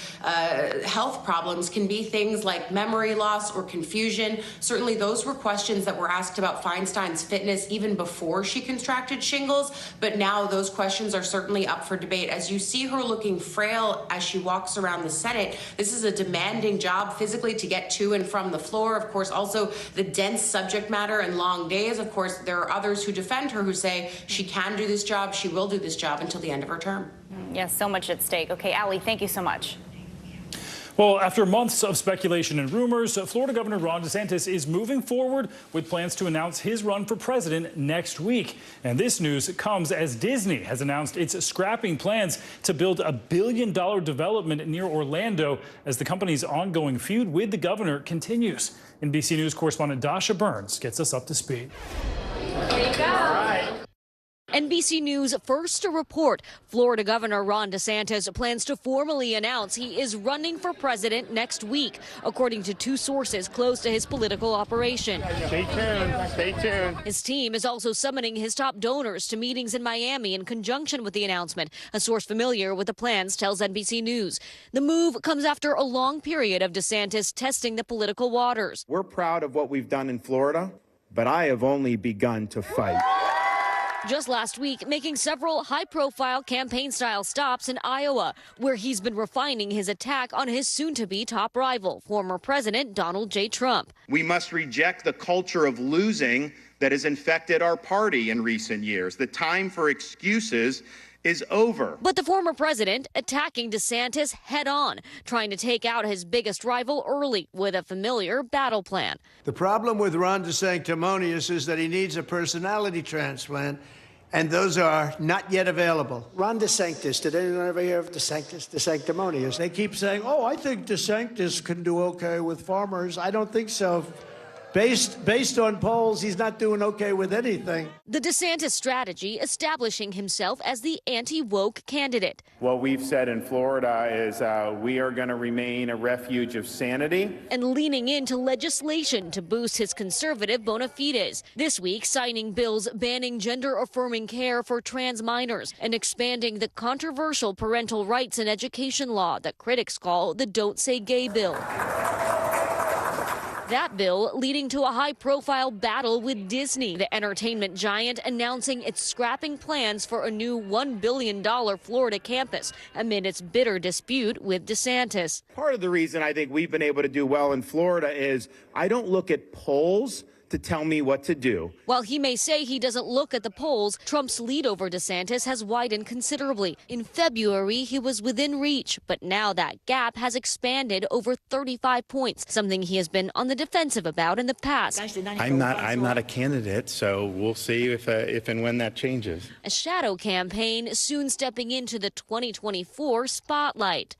health problems can be things like memory loss or confusion. Certainly those were questions that were asked about Feinstein's fitness even before she contracted shingles, but now those questions are certainly up for debate. As you see her looking frail as she walks around the Senate, this is a demanding job physically to get to and from the floor. Of course, also the dense subject matter and long days. Of course, there are others who defend her who say she can do this job, she will do this job until the end of her term. Yes, so much at stake. Okay, Allie, thank you so much. Well, after months of speculation and rumors, Florida Governor Ron DeSantis is moving forward with plans to announce his run for president next week. And this news comes as Disney has announced it's scrapping plans to build a $1 billion development near Orlando as the company's ongoing feud with the governor continues. NBC News correspondent Dasha Burns gets us up to speed. There you go. NBC News first to report Florida Governor Ron DeSantis plans to formally announce he is running for president next week, according to two sources close to his political operation. Stay tuned. Stay tuned. His team is also summoning his top donors to meetings in Miami in conjunction with the announcement. A source familiar with the plans tells NBC News. The move comes after a long period of DeSantis testing the political waters. We're proud of what we've done in Florida, but I have only begun to fight. Just last week, making several high-profile campaign-style stops in Iowa, where he's been refining his attack on his soon-to-be top rival, former President Donald J. Trump. We must reject the culture of losing that has infected our party in recent years. The time for excuses is over. But the former president attacking DeSantis head on, trying to take out his biggest rival early with a familiar battle plan. The problem with Ron DeSanctimonious is that he needs a personality transplant, and those are not yet available. Ron DeSantis, did anyone ever hear of DeSanctimonious? They keep saying, oh, I think DeSantis can do okay with farmers. I don't think so. Based on polls, he's not doing okay with anything. The DeSantis strategy establishing himself as the anti-woke candidate. What we've said in Florida is we are going to remain a refuge of sanity. And leaning into legislation to boost his conservative bona fides. This week, signing bills banning gender-affirming care for trans minors and expanding the controversial parental rights and education law that critics call the Don't Say Gay bill. That bill leading to a high-profile battle with Disney, the entertainment giant announcing it's scrapping plans for a new $1 billion Florida campus amid its bitter dispute with DeSantis. Part of the reason I think we've been able to do well in Florida is I don't look at polls to tell me what to do. While he may say he doesn't look at the polls, Trump's lead over DeSantis has widened considerably. In February, he was within reach, but now that gap has expanded over 35 points, something he has been on the defensive about in the past. I'm not a candidate, so we'll see if and when that changes. A shadow campaign soon stepping into the 2024 spotlight.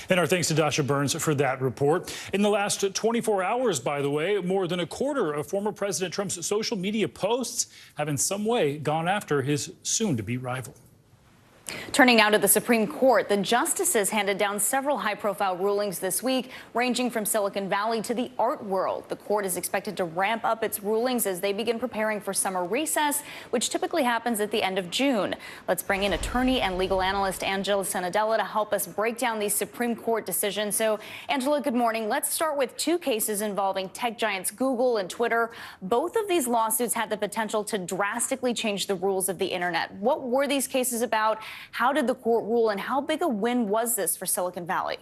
And our thanks to Dasha Burns for that report. In the last 24 hours, by the way, more than a quarter of former President Trump's social media posts have in some way gone after his soon-to-be rival. Turning now to the Supreme Court, the justices handed down several high-profile rulings this week, ranging from Silicon Valley to the art world. The court is expected to ramp up its rulings as they begin preparing for summer recess, which typically happens at the end of June. Let's bring in attorney and legal analyst Angela Senadella to help us break down these Supreme Court decisions. So, Angela, good morning. Let's start with two cases involving tech giants Google and Twitter. Both of these lawsuits had the potential to drastically change the rules of the internet. What were these cases about? How did the court rule, and how big a win was this for Silicon Valley?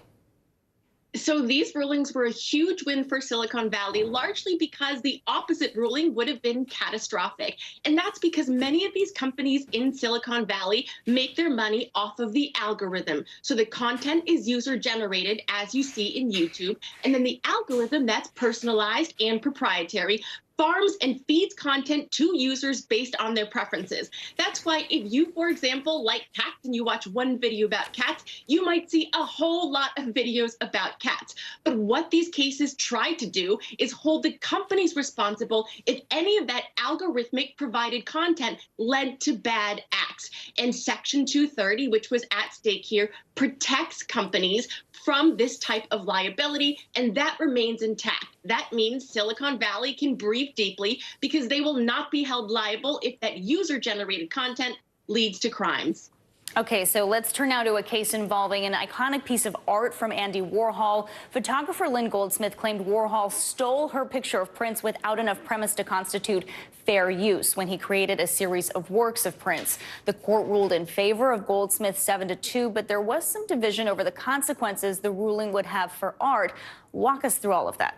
So these rulings were a huge win for Silicon Valley, largely because the opposite ruling would have been catastrophic. And that's because many of these companies in Silicon Valley make their money off of the algorithm. So the content is user generated, as you see in YouTube, and then the algorithm that's personalized and proprietary farms and feeds content to users based on their preferences. That's why if you, for example, like cats and you watch one video about cats, you might see a whole lot of videos about cats. But what these cases try to do is hold the companies responsible if any of that algorithmic provided content led to bad acts. And Section 230, which was at stake here, protects companies from this type of liability, and that remains intact. That means Silicon Valley can breathe deeply because they will not be held liable if that user-generated content leads to crimes. Okay, so let's turn now to a case involving an iconic piece of art from Andy Warhol. Photographer Lynn Goldsmith claimed Warhol stole her picture of Prince without enough premise to constitute fair use when he created a series of works of Prince. The court ruled in favor of Goldsmith 7-2, but there was some division over the consequences the ruling would have for art. Walk us through all of that.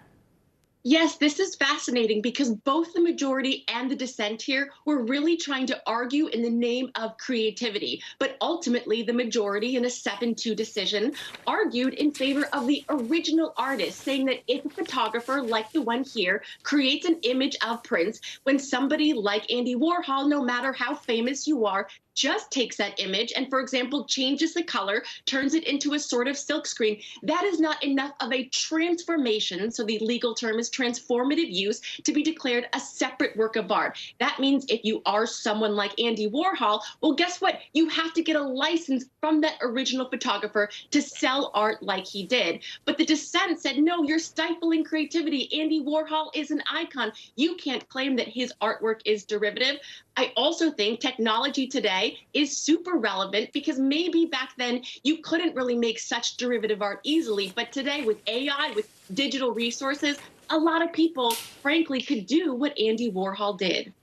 Yes, this is fascinating because both the majority and the dissent here were really trying to argue in the name of creativity. But ultimately, the majority in a 7-2 decision argued in favor of the original artist, saying that if a photographer like the one here creates an image of Prince, when somebody like Andy Warhol, no matter how famous you are, just takes that image and, for example, changes the color, turns it into a sort of silkscreen, that is not enough of a transformation, so the legal term is transformative use, to be declared a separate work of art. That means if you are someone like Andy Warhol, well, guess what? You have to get a license from that original photographer to sell art like he did. But the dissent said, no, you're stifling creativity. Andy Warhol is an icon. You can't claim that his artwork is derivative. I also think technology today is super relevant because maybe back then you couldn't really make such derivative art easily. But today with AI, with digital resources, a lot of people, frankly, could do what Andy Warhol did.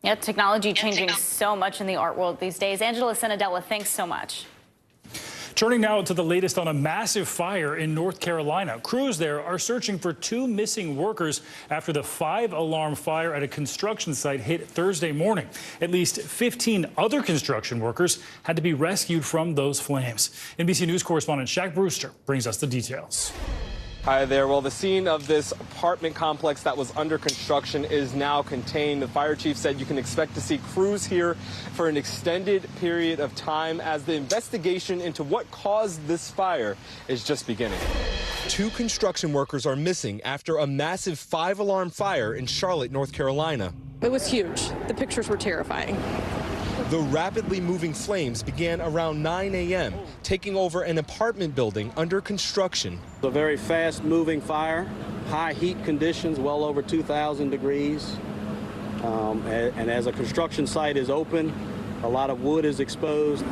Yeah, technology changing so much in the art world these days. Angela Senadella, thanks so much. Turning now to the latest on a massive fire in North Carolina. Crews there are searching for 2 missing workers after the 5-alarm fire at a construction site hit Thursday morning. At least 15 other construction workers had to be rescued from those flames. NBC News correspondent Shaq Brewster brings us the details. Hi there. Well, the scene of this apartment complex that was under construction is now contained. The fire chief said you can expect to see crews here for an extended period of time as the investigation into what caused this fire is just beginning. 2 construction workers are missing after a massive 5-alarm fire in Charlotte, North Carolina. It was huge. The pictures were terrifying. The rapidly moving flames began around 9 a.m., taking over an apartment building under construction. A very fast-moving fire, high heat conditions, well over 2,000 degrees. And as a construction site is open, a lot of wood is exposed.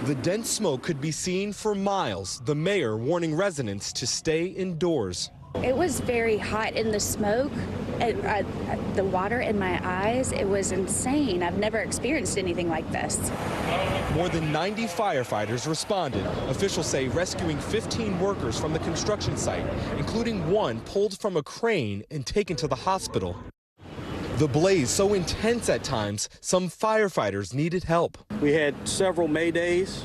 The dense smoke could be seen for miles, the mayor warning residents to stay indoors. It was very hot in the smoke, the water in my eyes. It was insane. I've never experienced anything like this. More than 90 firefighters responded. Officials say rescuing 15 workers from the construction site, including one pulled from a crane and taken to the hospital. The blaze so intense at times, some firefighters needed help. We had several maydays.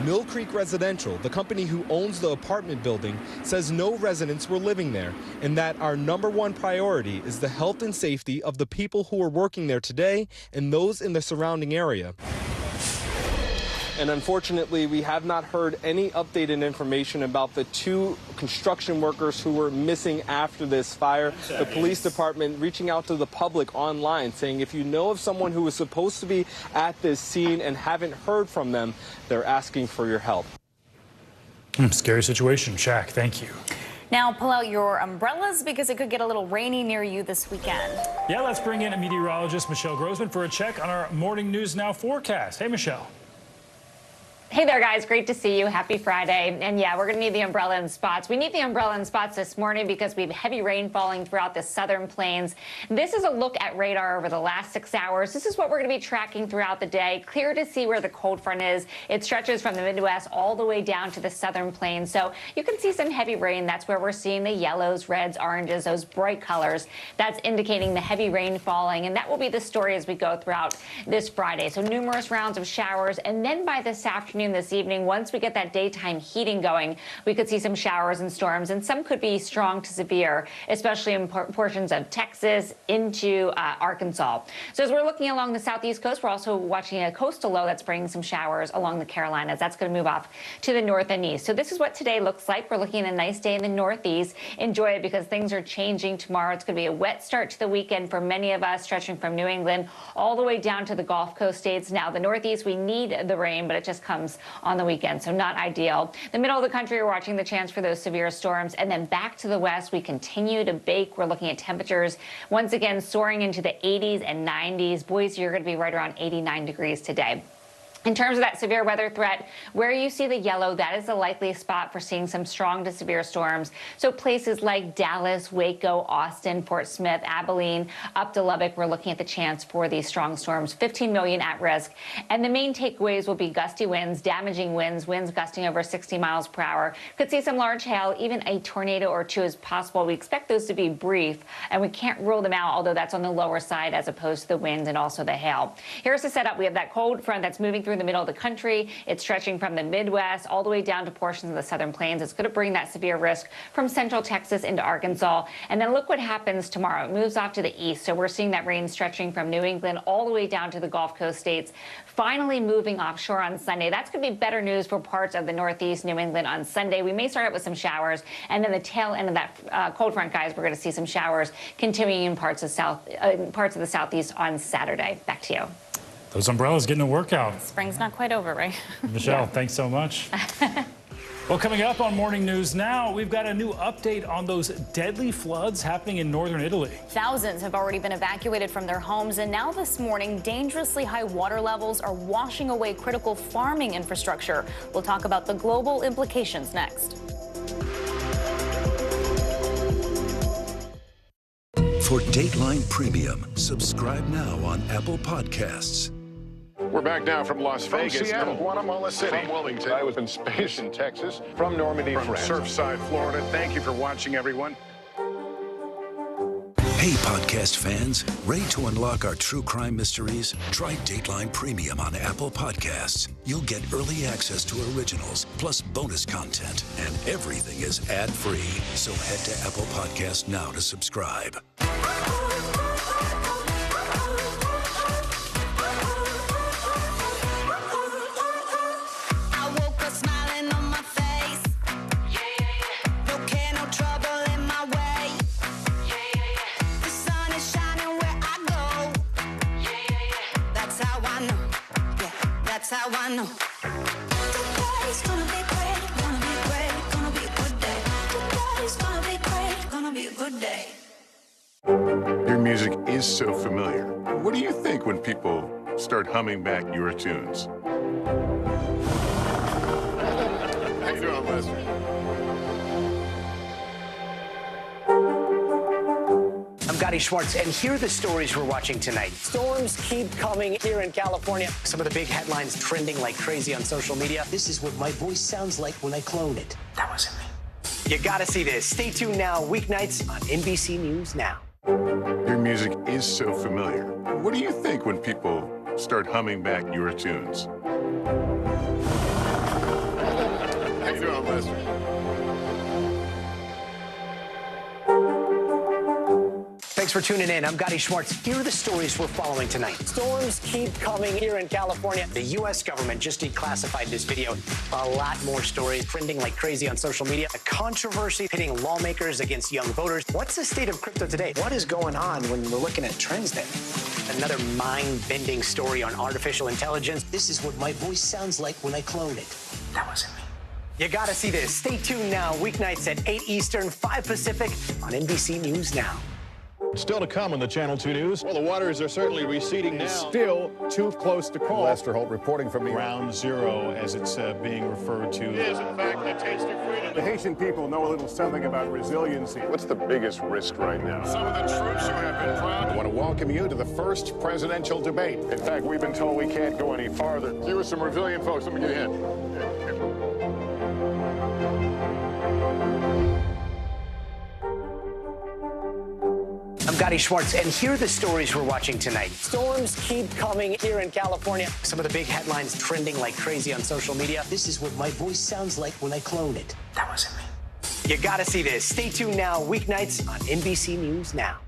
Mill Creek Residential, the company who owns the apartment building, says no residents were living there and that our #1 priority is the health and safety of the people who are working there today and those in the surrounding area. And unfortunately, we have not heard any updated information about the 2 construction workers who were missing after this fire. The police department reaching out to the public online saying if you know of someone who was supposed to be at this scene and haven't heard from them, they're asking for your help. Scary situation. Shaq, thank you. Now pull out your umbrellas because it could get a little rainy near you this weekend. Yeah, let's bring in meteorologist Michelle Grossman for a check on our Morning News Now forecast. Hey, Michelle. Hey there, guys. Great to see you. Happy Friday. And yeah, we're going to need the umbrella in spots. We need the umbrella in spots this morning because we have heavy rain falling throughout the southern plains. This is a look at radar over the last 6 hours. This is what we're going to be tracking throughout the day. Clear to see where the cold front is. It stretches from the Midwest all the way down to the southern plains. So you can see some heavy rain. That's where we're seeing the yellows, reds, oranges, those bright colors. That's indicating the heavy rain falling. And that will be the story as we go throughout this Friday. So numerous rounds of showers. And then by this afternoon, this evening, once we get that daytime heating going, we could see some showers and storms, and some could be strong to severe, especially in portions of Texas into Arkansas. So as we're looking along the southeast coast, we're also watching a coastal low that's bringing some showers along the Carolinas. That's going to move off to the north and east. So this is what today looks like. We're looking at a nice day in the northeast. Enjoy it because things are changing tomorrow. It's going to be a wet start to the weekend for many of us, stretching from New England all the way down to the Gulf Coast states. Now, the northeast, we need the rain, but it just comes on the weekend, so not ideal. The middle of the country, we're watching the chance for those severe storms, and then back to the west, we continue to bake. We're looking at temperatures once again soaring into the 80s and 90s. Boise, you're going to be right around 89 degrees today. In terms of that severe weather threat, where you see the yellow, that is the likely spot for seeing some strong to severe storms. So places like Dallas, Waco, Austin, Fort Smith, Abilene, up to Lubbock, we're looking at the chance for these strong storms, 15 million at risk. And the main takeaways will be gusty winds, damaging winds, winds gusting over 60 miles per hour. Could see some large hail, even a tornado or two is possible. We expect those to be brief, and we can't rule them out, although that's on the lower side as opposed to the winds and also the hail. Here's the setup. We have that cold front that's moving through the middle of the country. It's stretching from the Midwest all the way down to portions of the southern plains. It's going to bring that severe risk from central Texas into Arkansas. And then look what happens tomorrow. It moves off to the east. So we're seeing that rain stretching from New England all the way down to the Gulf Coast states, finally moving offshore on Sunday. That's going to be better news for parts of the Northeast, New England on Sunday. We may start out with some showers, and then the tail end of that cold front, guys, we're going to see some showers continuing in parts of the Southeast on Saturday. Back to you. Those umbrellas getting a workout. Spring's not quite over, right? Michelle, thanks so much. Well, coming up on Morning News Now, we've got a new update on those deadly floods happening in northern Italy. Thousands have already been evacuated from their homes, and now this morning, dangerously high water levels are washing away critical farming infrastructure. We'll talk about the global implications next. For Dateline Premium, subscribe now on Apple Podcasts. We're back now from Las From Vegas. Seattle, Guatemala City. From Wilmington. I was in space in Texas. From Normandy, From France. Surfside, Florida. Thank you for watching, everyone. Hey, podcast fans, ready to unlock our true crime mysteries? Try Dateline Premium on Apple Podcasts. You'll get early access to originals, plus bonus content, and everything is ad-free. So head to Apple Podcasts now to subscribe. That's how I know. Today's gonna be great, gonna be great, gonna be a good day. Today's gonna be great, gonna be a good day. Your music is so familiar. What do you think when people start humming back your tunes? How you doing, Lester? I'm Gotti Schwartz, and here are the stories we're watching tonight. Storms keep coming here in California. Some of the big headlines trending like crazy on social media. This is what my voice sounds like when I clone it. That wasn't me. You gotta see this. Stay tuned now, weeknights on NBC News Now. Your music is so familiar. What do you think when people start humming back your tunes? How you doing, Lester? Thanks for tuning in. I'm Gotti Schwartz. Here are the stories we're following tonight. Storms keep coming here in California. The U.S. government just declassified this video. A lot more stories trending like crazy on social media. A controversy pitting lawmakers against young voters. What's the state of crypto today? What is going on when we're looking at trends there? Another mind-bending story on artificial intelligence. This is what my voice sounds like when I clone it. That wasn't me. You gotta see this. Stay tuned now, weeknights at 8 Eastern, 5 Pacific on NBC News Now. Still to come on the Channel 2 News. Well, the waters are certainly receding now. Still too close to call. Lester Holt reporting from the Ground Zero, as it's being referred to. It is, in fact, the taste of freedom. The Haitian people know a little something about resiliency. What's the biggest risk right now? Some of the troops who have been proud. I want to welcome you to the first presidential debate. In fact, we've been told we can't go any farther. You are some resilient folks. Let me get a hint. I'm Gotti Schwartz, and here are the stories we're watching tonight. Storms keep coming here in California. Some of the big headlines trending like crazy on social media. This is what my voice sounds like when I clone it. That wasn't me. You gotta see this. Stay tuned now, weeknights on NBC News Now.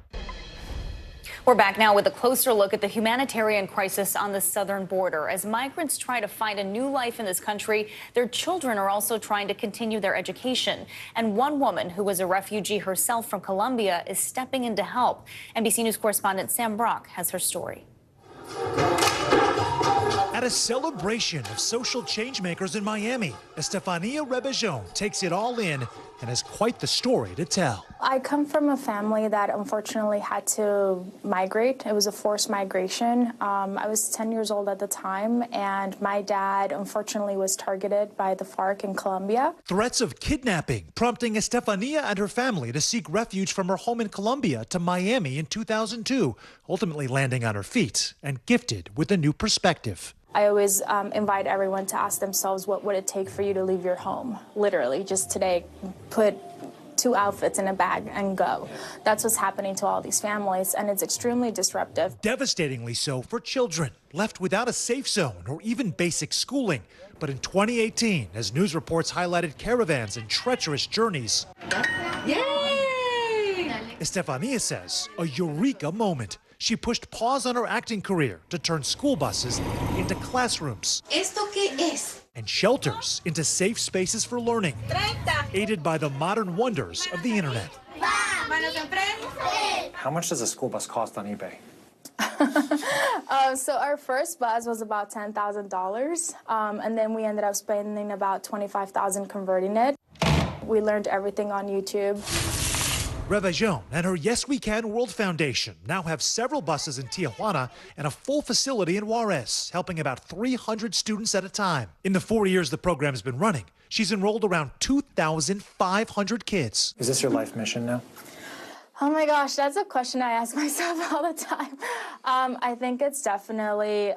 We're back now with a closer look at the humanitarian crisis on the southern border. As migrants try to find a new life in this country, their children are also trying to continue their education. And one woman who was a refugee herself from Colombia is stepping in to help. NBC News correspondent Sam Brock has her story. At a celebration of social changemakers in Miami, Estefania Rebellon takes it all in and has quite the story to tell. I come from a family that unfortunately had to migrate. It was a forced migration. I was 10 years old at the time, and my dad unfortunately was targeted by the FARC in Colombia. Threats of kidnapping prompting Estefania and her family to seek refuge from her home in Colombia to Miami in 2002, ultimately landing on her feet and gifted with a new perspective. I always invite everyone to ask themselves, what would it take for you to leave your home? Literally, just today, put 2 outfits in a bag and go. That's what's happening to all these families, and it's extremely disruptive. Devastatingly so for children left without a safe zone or even basic schooling. But in 2018, as news reports highlighted caravans and treacherous journeys, Yay! Estefania says a eureka moment. She pushed pause on her acting career to turn school buses into classrooms. ¿Esto qué es? And shelters into safe spaces for learning, aided by the modern wonders of the internet. How much does a school bus cost on eBay? So our first bus was about $10,000, and then we ended up spending about $25,000 converting it. We learned everything on YouTube. Rebellon and her Yes We Can World Foundation now have several buses in Tijuana and a full facility in Juarez, helping about 300 students at a time. In the 4 years the program's been running, she's enrolled around 2,500 kids. Is this your life mission now? Oh my gosh, that's a question I ask myself all the time. I think it's definitely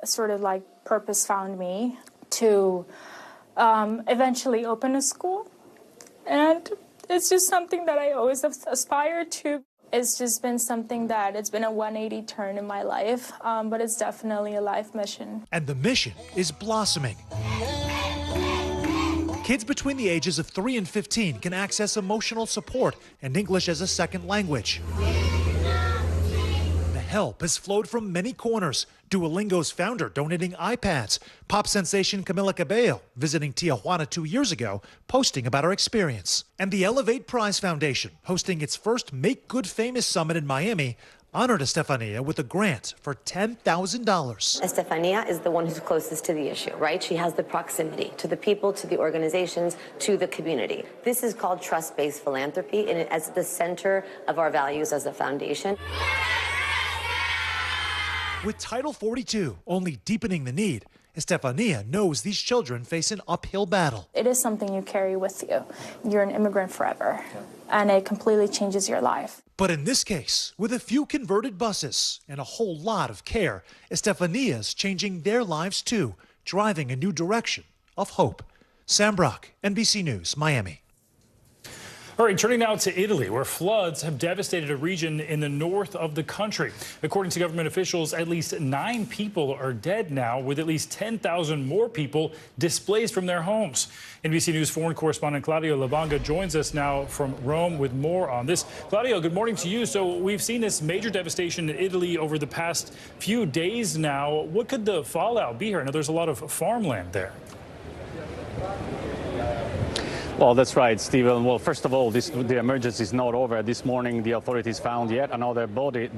sort of like purpose found me to eventually open a school. And it's just something that I always aspired to. It's just been something that it's been a 180 turn in my life, but it's definitely a life mission. And the mission is blossoming. Kids between the ages of 3 and 15 can access emotional support and English as a second language. The help has flowed from many corners. Duolingo's founder donating iPads. Pop sensation Camila Cabello visiting Tijuana 2 years ago, posting about her experience. And the Elevate Prize Foundation hosting its first Make Good Famous Summit in Miami, honored Estefania with a grant for $10,000. Estefania is the one who's closest to the issue, right? She has the proximity to the people, to the organizations, to the community. This is called trust-based philanthropy, and it's the center of our values as a foundation. With Title 42 only deepening the need, Estefania knows these children face an uphill battle. It is something you carry with you. You're an immigrant forever, and it completely changes your life. But in this case, with a few converted buses and a whole lot of care, Estefania's changing their lives too, driving a new direction of hope. Sam Brock, NBC News, Miami. All right, turning now to Italy, where floods have devastated a region in the north of the country. According to government officials, at least 9 people are dead now, with at least 10,000 more people displaced from their homes. NBC News foreign correspondent Claudio Labanga joins us now from Rome with more on this. Claudio, good morning to you. So we've seen this major devastation in Italy over the past few days now. What could the fallout be here? I know there's a lot of farmland there. Well, that's right, Stephen. Well, first of all, the emergency is not over. This morning, the authorities found yet another body.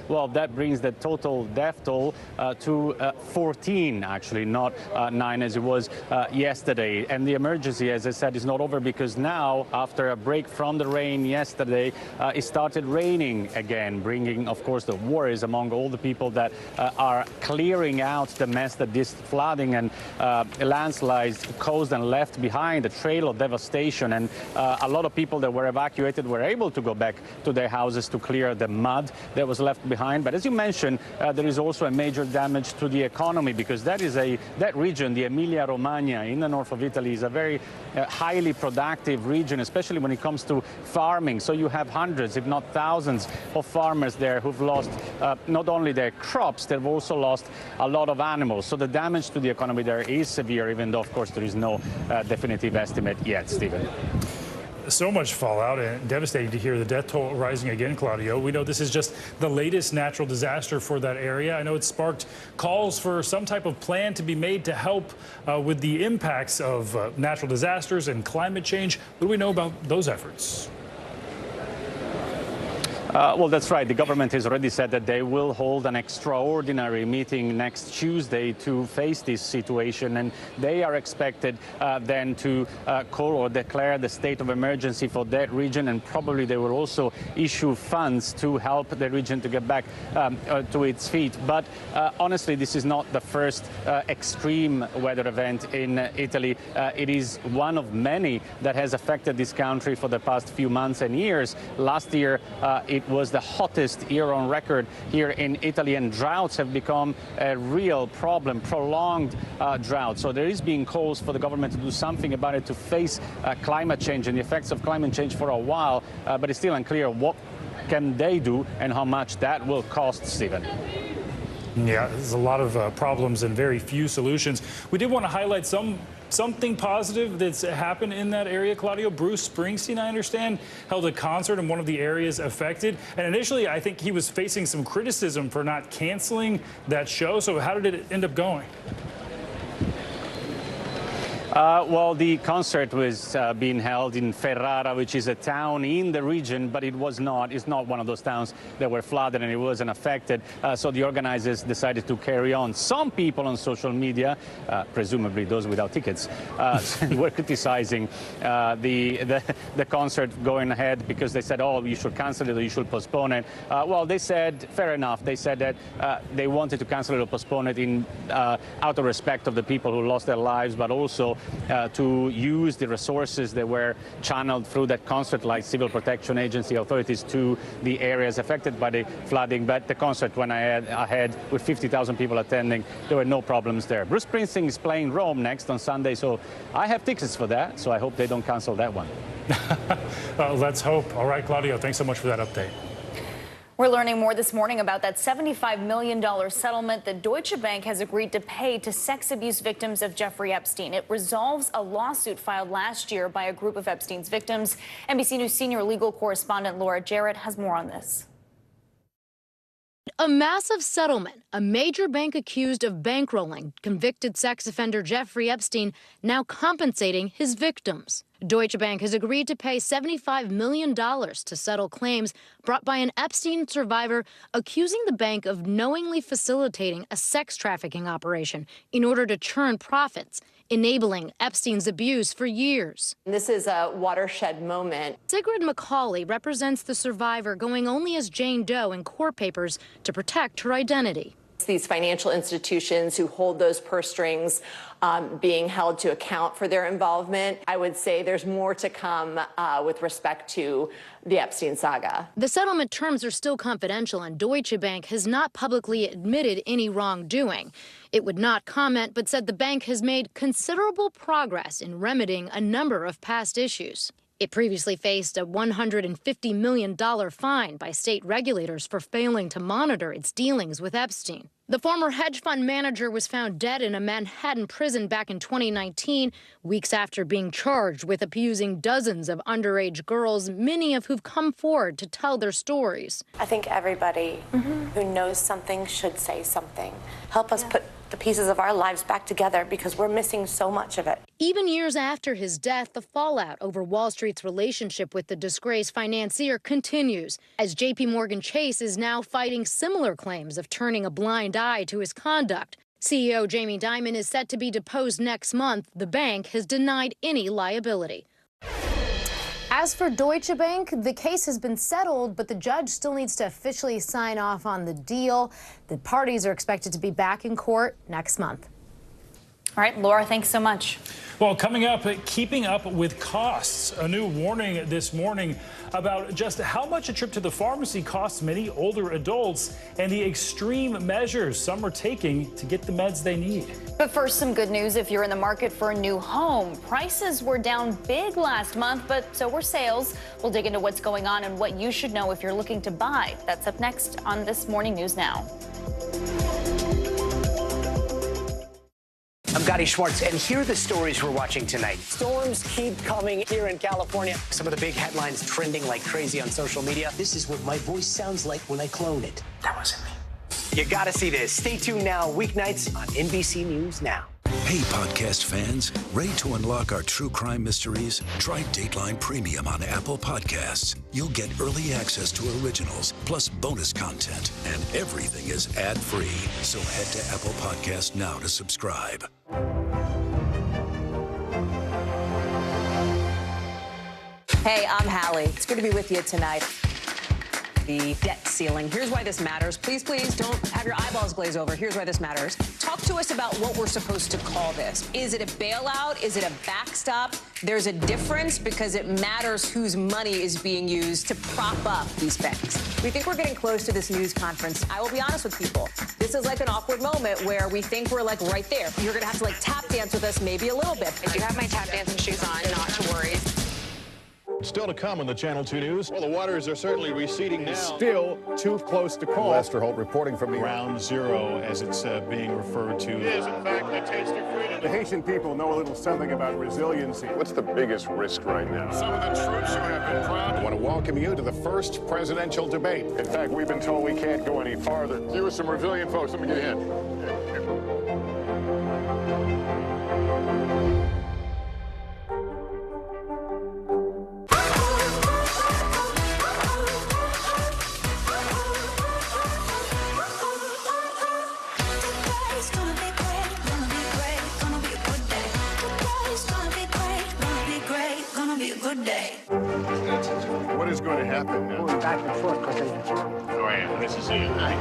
Well, that brings the total death toll to 14, actually, not 9 as it was yesterday. And the emergency, as I said, is not over because now, after a break from the rain yesterday, it started raining again, bringing, of course, the worries among all the people that are clearing out the mess that this flooding and landslides caused and left behind, a trail of devastation. And a lot of people that were evacuated were able to go back to their houses to clear the mud that was left behind. But as you mentioned, there is also a major damage to the economy because that region, the Emilia-Romagna in the north of Italy, is a very highly productive region, especially when it comes to farming. So you have hundreds, if not thousands, of farmers there who've lost not only their crops, they've also lost a lot of animals. So the damage to the economy there is severe, even though, of course, there is no definitive estimate yet. Stephen. So much fallout, and devastating to hear the death toll rising again, Claudio. We know this is just the latest natural disaster for that area. I know it sparked calls for some type of plan to be made to help with the impacts of natural disasters and climate change. What do we know about those efforts? Well, that's right. The government has already said that they will hold an extraordinary meeting next Tuesday to face this situation, and they are expected then to call or declare the state of emergency for that region, and probably they will also issue funds to help the region to get back to its feet. But honestly, this is not the first extreme weather event in Italy. It is one of many that has affected this country for the past few months and years. Last year, it was the hottest year on record here in Italy, and droughts have become a real problem, prolonged drought. So there is being calls for the government to do something about it to face climate change and the effects of climate change for a while, but it's still unclear what can they do and how much that will cost, Stephen. Yeah, there's a lot of problems and very few solutions. We did want to highlight something positive that's happened in that area, Claudio. Bruce Springsteen, I understand, held a concert in one of the areas affected. And initially, I think he was facing some criticism for not canceling that show. So how did it end up going? Well, the concert was being held in Ferrara, which is a town in the region, but it's not one of those towns that were flooded and it wasn't affected. So the organizers decided to carry on. Some people on social media, presumably those without tickets, were criticizing the concert going ahead because they said, oh, you should cancel it or you should postpone it. Well, they said, fair enough. They said that they wanted to cancel it or postpone it out of respect of the people who lost their lives, but also also to use the resources that were channeled through that concert, like Civil Protection Agency authorities, to the areas affected by the flooding. But the concert went ahead with 50,000 people attending. There were no problems there. Bruce Springsteen is playing Rome next on Sunday, so I have tickets for that, so I hope they don't cancel that one. Let's hope. All right, Claudio, thanks so much for that update. We're learning more this morning about that $75 million settlement that Deutsche Bank has agreed to pay to sex abuse victims of Jeffrey Epstein. It resolves a lawsuit filed last year by a group of Epstein's victims. NBC News senior legal correspondent Laura Jarrett has more on this. A massive settlement. A major bank accused of bankrolling convicted sex offender Jeffrey Epstein, now compensating his victims. Deutsche Bank has agreed to pay $75 million to settle claims brought by an Epstein survivor accusing the bank of knowingly facilitating a sex trafficking operation in order to churn profits, enabling Epstein's abuse for years. This is a watershed moment. Sigrid McCauley represents the survivor, going only as Jane Doe in court papers to protect her identity. These financial institutions who hold those purse strings being held to account for their involvement. I would say there's more to come with respect to the Epstein saga. The settlement terms are still confidential, and Deutsche Bank has not publicly admitted any wrongdoing. It would not comment, but said the bank has made considerable progress in remedying a number of past issues. It previously faced a $150 million fine by state regulators for failing to monitor its dealings with Epstein. The former hedge fund manager was found dead in a Manhattan prison back in 2019, weeks after being charged with abusing dozens of underage girls, many of who've come forward to tell their stories. I think everybody who knows something should say something. Help us put the pieces of our lives back together, because we're missing so much of it. Even years after his death, the fallout over Wall Street's relationship with the disgraced financier continues, as JP Morgan Chase is now fighting similar claims of turning a blind eye to his conduct. CEO Jamie Dimon is set to be deposed next month. The bank has denied any liability. As for Deutsche Bank, the case has been settled, but the judge still needs to officially sign off on the deal. The parties are expected to be back in court next month. All right, Laura, thanks so much. Well, coming up, keeping up with costs. A new warning this morning about just how much a trip to the pharmacy costs many older adults and the extreme measures some are taking to get the meds they need. But first, some good news if you're in the market for a new home. Prices were down big last month, but so were sales. We'll dig into what's going on and what you should know if you're looking to buy. That's up next on This Morning News Now. I'm Gotti Schwartz, and here are the stories we're watching tonight. Storms keep coming here in California. Some of the big headlines trending like crazy on social media. This is what my voice sounds like when I clone it. That wasn't me. You gotta see this. Stay tuned now, weeknights on NBC News Now. Hey, podcast fans, ready to unlock our true crime mysteries? Try Dateline Premium on Apple Podcasts. You'll get early access to originals, plus bonus content, and everything is ad-free. So head to Apple Podcasts now to subscribe. Hey, I'm Hallie. It's good to be with you tonight. The debt ceiling. Here's why this matters. Please, please don't have your eyeballs glaze over. Here's why this matters. Talk to us about what we're supposed to call this. Is it a bailout? Is it a backstop? There's a difference because it matters whose money is being used to prop up these banks. We think we're getting close to this news conference. I will be honest with people. This is like an awkward moment where we think we're like right there. You're going to have to like tap dance with us maybe a little bit. I do have my tap dancing shoes on, not to worry. Still to come on the Channel 2 News. Well, the waters are certainly receding now. Still too close to call. Lester Holt reporting from the Ground Zero, as it's being referred to. It is, in fact, the taste of freedom. The Haitian people know a little something about resiliency. What's the biggest risk right now? Some of the troops who have been proud. I want to welcome you to the first presidential debate. In fact, we've been told we can't go any farther. You with some resilient folks, let me get a hint. What is going to happen now? Going back and forth because they... Oh, yeah, this is it, right?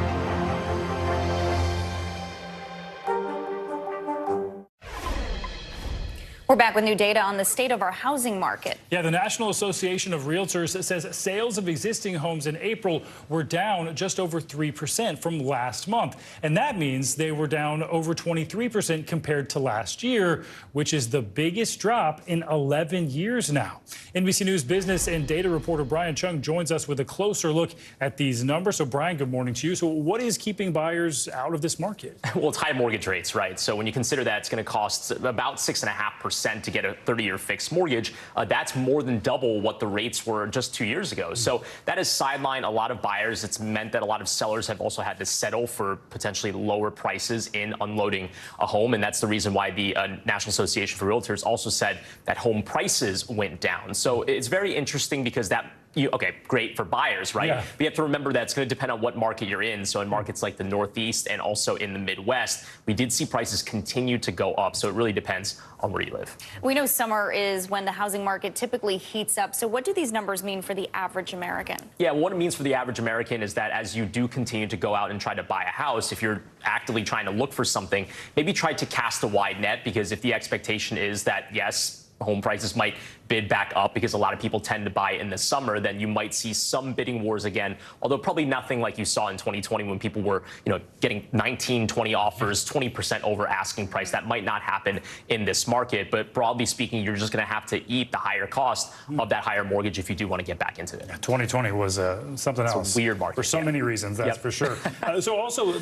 We're back with new data on the state of our housing market. Yeah, the National Association of Realtors says sales of existing homes in April were down just over 3% from last month. And that means they were down over 23% compared to last year, which is the biggest drop in 11 years now. NBC News business and data reporter Brian Chung joins us with a closer look at these numbers. So, Brian, good morning to you. So what is keeping buyers out of this market? Well, it's high mortgage rates, right? So when you consider that it's going to cost about 6.5% to get a 30-year fixed mortgage, that's more than double what the rates were just 2 years ago. So that has sidelined a lot of buyers. It's meant that a lot of sellers have also had to settle for potentially lower prices in unloading a home. And that's the reason why the National Association for Realtors also said that home prices went down. So it's very interesting because that okay, great for buyers, right? Yeah. But you have to remember that it's going to depend on what market you're in. So in markets like the Northeast and also in the Midwest, we did see prices continue to go up. So it really depends on where you live. We know summer is when the housing market typically heats up. So what do these numbers mean for the average American? Yeah, what it means for the average American is that as you do continue to go out and try to buy a house, if you're actively trying to look for something, maybe try to cast a wide net, because if the expectation is that, yes, home prices might bid back up because a lot of people tend to buy in the summer, then you might see some bidding wars again, although probably nothing like you saw in 2020 when people were, getting 19, 20 offers, 20% over asking price. That might not happen in this market, but broadly speaking, you're just going to have to eat the higher cost of that higher mortgage if you do want to get back into it. 2020 was something else. It's a weird market. For so many reasons, that's for sure. So also,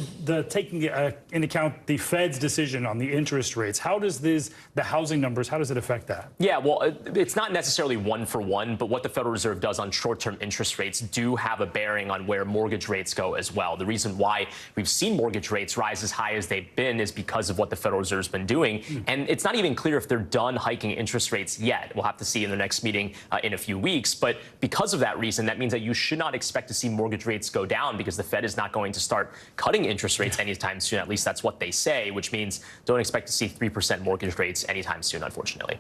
taking into account the Fed's decision on the interest rates, how does the housing numbers, how does it affect that? Yeah, well, it's not necessarily one for one, but what the Federal Reserve does on short-term interest rates do have a bearing on where mortgage rates go as well. The reason why we've seen mortgage rates rise as high as they've been is because of what the Federal Reserve's been doing. And it's not even clear if they're done hiking interest rates yet. We'll have to see in the next meeting in a few weeks. But because of that reason, that means that you should not expect to see mortgage rates go down, because the Fed is not going to start cutting interest rates anytime soon. At least that's what they say, which means don't expect to see 3% mortgage rates anytime soon, unfortunately.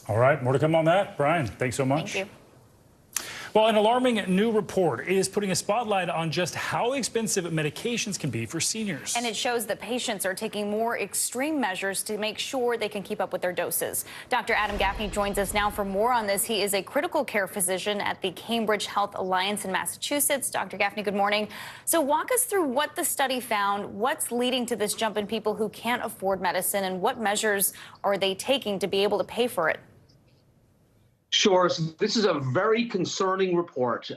All right, more to come on that. Brian, thanks so much. Thank you. Well, an alarming new report is putting a spotlight on just how expensive medications can be for seniors. And it shows that patients are taking more extreme measures to make sure they can keep up with their doses. Dr. Adam Gaffney joins us now for more on this. He is a critical care physician at the Cambridge Health Alliance in Massachusetts. Dr. Gaffney, good morning. So walk us through what the study found, what's leading to this jump in people who can't afford medicine, and what measures are they taking to be able to pay for it? Sure. So this is a very concerning report.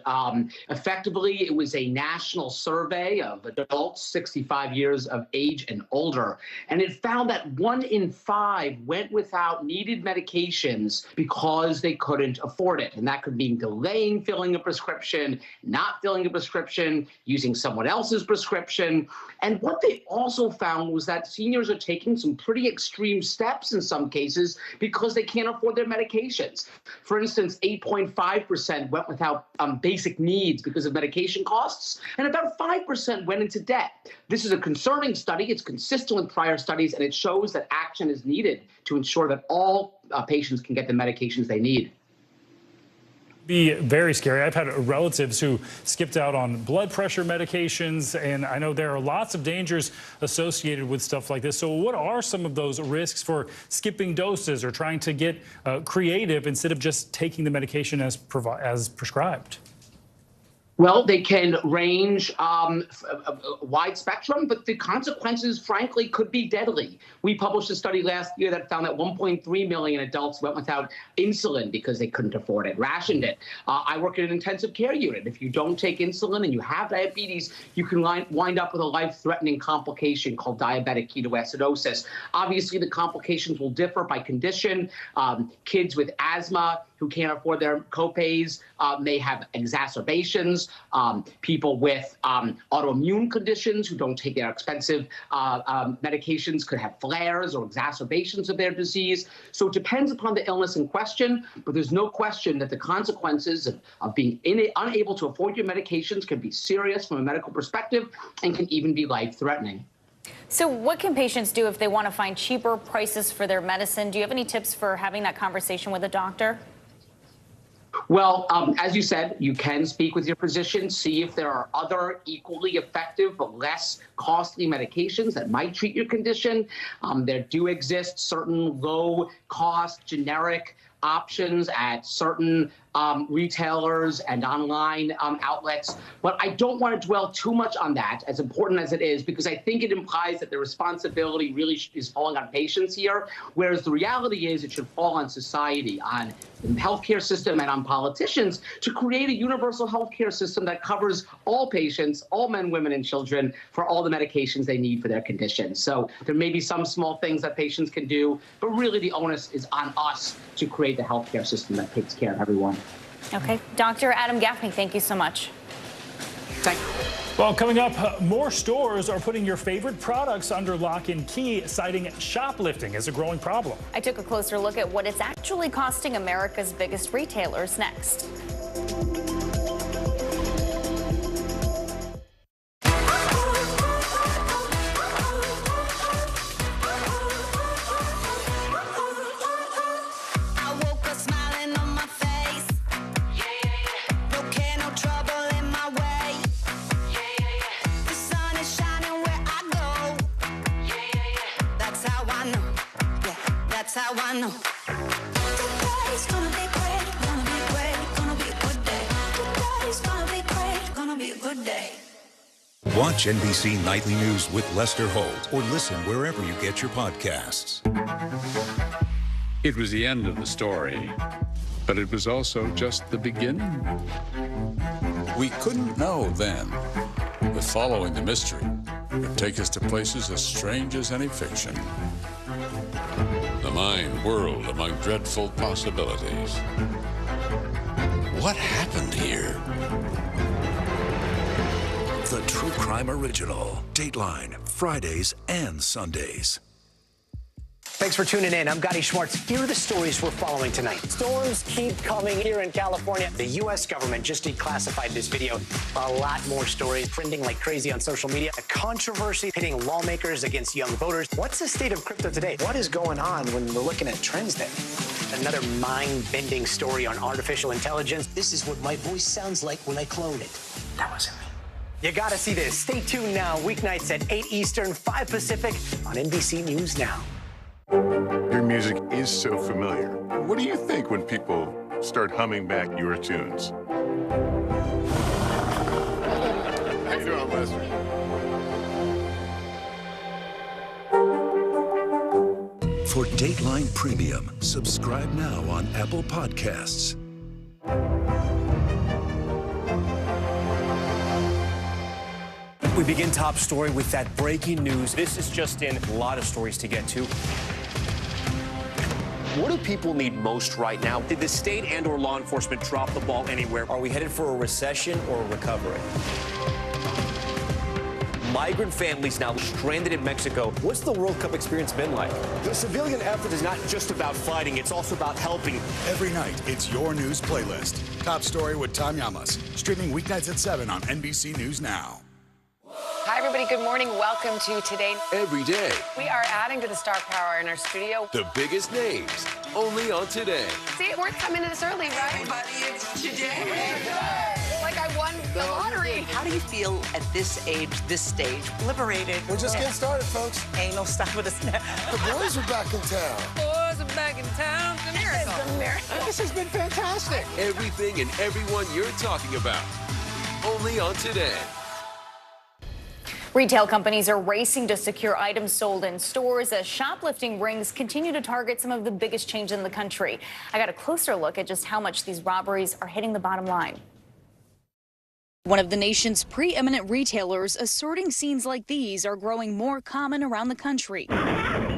Effectively, it was a national survey of adults 65 years of age and older, and it found that 1 in 5 went without needed medications because they couldn't afford it. And that could mean delaying filling a prescription, not filling a prescription, using someone else's prescription. And what they also found was that seniors are taking some pretty extreme steps in some cases because they can't afford their medications. For instance, 8.5% went without basic needs because of medication costs, and about 5% went into debt. This is a concerning study. It's consistent with prior studies, and it shows that action is needed to ensure that all patients can get the medications they need. Be very scary. I've had relatives who skipped out on blood pressure medications, and I know there are lots of dangers associated with stuff like this. So what are some of those risks for skipping doses or trying to get creative instead of just taking the medication as prescribed? Well, they can range a wide spectrum, but the consequences, frankly, could be deadly. We published a study last year that found that 1.3 million adults went without insulin because they couldn't afford it, rationed it. I work in an intensive care unit. If you don't take insulin and you have diabetes, you can wind up with a life-threatening complication called diabetic ketoacidosis. Obviously, the complications will differ by condition. Kids with asthma who can't afford their copays may have exacerbations. People with autoimmune conditions who don't take their expensive medications could have flares or exacerbations of their disease. So it depends upon the illness in question, but there's no question that the consequences of being unable to afford your medications can be serious from a medical perspective and can even be life-threatening. So what can patients do if they want to find cheaper prices for their medicine? Do you have any tips for having that conversation with a doctor? Well, as you said, you can speak with your physician, see if there are other equally effective but less costly medications that might treat your condition. There do exist certain low-cost generic options at certain retailers and online outlets. But I don't want to dwell too much on that, as important as it is, because I think it implies that the responsibility really is falling on patients here, whereas the reality is it should fall on society, on the healthcare system, and on politicians to create a universal healthcare system that covers all patients, all men, women, and children, for all the medications they need for their conditions. So there may be some small things that patients can do, but really the onus is on us to create the healthcare system that takes care of everyone. Okay. Dr. Adam Gaffney, thank you so much. Thank you. Well, coming up, more stores are putting your favorite products under lock and key, citing shoplifting as a growing problem. I took a closer look at what it's actually costing America's biggest retailers next. That's how I know. Today's gonna be great, gonna be great, gonna be a good day. Today's gonna be great, gonna be a good day. Watch NBC Nightly News with Lester Holt or listen wherever you get your podcasts. It was the end of the story, but it was also just the beginning. We couldn't know then that following the mystery would take us to places as strange as any fiction. The mind whirled among dreadful possibilities. What happened here? The True Crime Original. Dateline, Fridays and Sundays. Thanks for tuning in. I'm Gotti Schwartz. Here are the stories we're following tonight. Storms keep coming here in California. The U.S. government just declassified this video. A lot more stories trending like crazy on social media. A controversy pitting lawmakers against young voters. What's the state of crypto today? What is going on when we're looking at trends there? Another mind-bending story on artificial intelligence. This is what my voice sounds like when I clone it. That wasn't me. You gotta see this. Stay tuned now. Weeknights at 8 Eastern, 5 Pacific on NBC News Now. Your music is so familiar. What do you think when people start humming back your tunes? How you doing, Lester? For Dateline Premium, subscribe now on Apple Podcasts. We begin top story with that breaking news. This is just in, a lot of stories to get to. What do people need most right now? Did the state and or law enforcement drop the ball anywhere? Are we headed for a recession or a recovery? Migrant families now stranded in Mexico. What's the World Cup experience been like? The civilian effort is not just about fighting, it's also about helping. Every night, it's your news playlist. Top Story with Tom Llamas. Streaming weeknights at 7 on NBC News Now. Hi, everybody. Good morning. Welcome to Today. Every day. We are adding to the star power in our studio. The biggest names, only on Today. See, it's worth coming in this early, right? Everybody, it's Today. Like I won the lottery. How do you feel at this age, this stage? Liberated. We're just getting started, folks. Ain't no stopping us now. The boys are back in town. Boys are back in town. It's a miracle. It's a miracle. This has been fantastic. Everything and everyone you're talking about, only on Today. Retail companies are racing to secure items sold in stores as shoplifting rings continue to target some of the biggest chains in the country. I got a closer look at just how much these robberies are hitting the bottom line. One of the nation's preeminent retailers asserting scenes like these are growing more common around the country.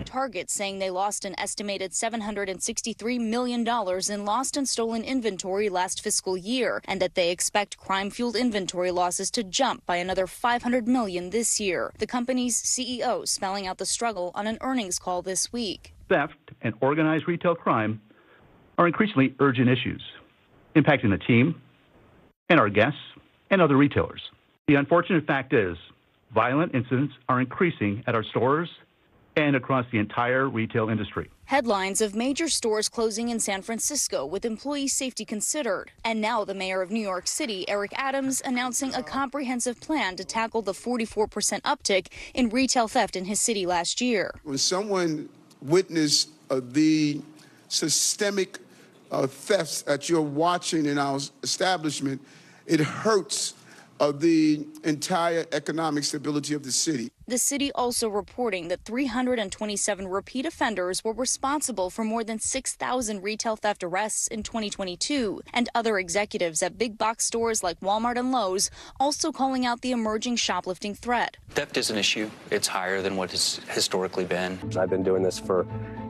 Target saying they lost an estimated $763 million in lost and stolen inventory last fiscal year, and that they expect crime-fueled inventory losses to jump by another $500 million this year. The company's CEO spelling out the struggle on an earnings call this week. Theft and organized retail crime are increasingly urgent issues, impacting the team and our guests and other retailers. The unfortunate fact is, violent incidents are increasing at our stores and across the entire retail industry. Headlines of major stores closing in San Francisco with employee safety considered. And now the mayor of New York City, Eric Adams, announcing a comprehensive plan to tackle the 44% uptick in retail theft in his city last year. When someone witnessed the systemic thefts that you're watching in our establishment, it hurts the entire economic stability of the city. The city also reporting that 327 repeat offenders were responsible for more than 6,000 retail theft arrests in 2022, and other executives at big box stores like Walmart and Lowe's also calling out the emerging shoplifting threat. Theft is an issue. It's higher than what it's historically been. I've been doing this for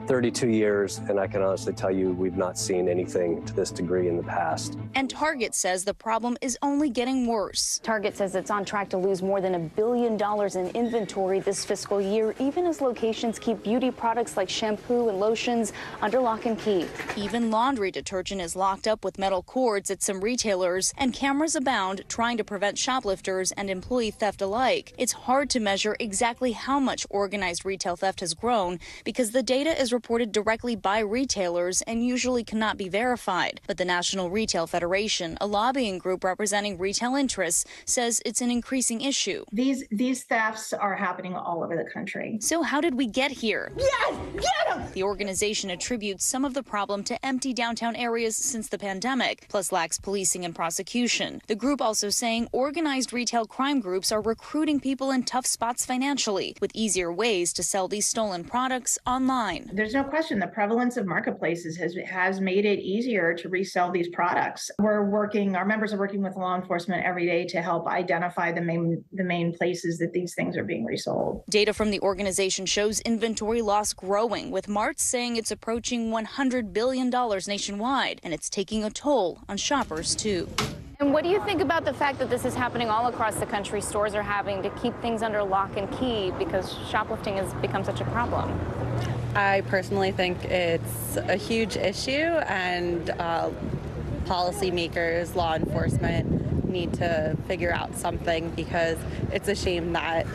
32 years, and I can honestly tell you we've not seen anything to this degree in the past. And Target says the problem is only getting worse. Target says it's on track to lose more than $1 billion in inventory this fiscal year, even as locations keep beauty products like shampoo and lotions under lock and key. Even laundry detergent is locked up with metal cords at some retailers, and cameras abound trying to prevent shoplifters and employee theft alike. It's hard to measure exactly how much organized retail theft has grown because the data is reported directly by retailers and usually cannot be verified. But the National Retail Federation, a lobbying group representing retail interests, says it's an increasing issue. These thefts are happening all over the country. So how did we get here? Yes, get them! The organization attributes some of the problem to empty downtown areas since the pandemic, plus lax policing and prosecution. The group also saying organized retail crime groups are recruiting people in tough spots financially, with easier ways to sell these stolen products online. There's no question the prevalence of marketplaces has made it easier to resell these products. Our members are working with law enforcement every day to help identify the main places that these things are being resold. Data from the organization shows inventory loss growing, with March saying it's approaching $100 billion nationwide, and it's taking a toll on shoppers too. And what do you think about the fact that this is happening all across the country? Stores are having to keep things under lock and key because shoplifting has become such a problem. I personally think it's a huge issue, and policymakers, law enforcement need to figure out something, because it's a shame that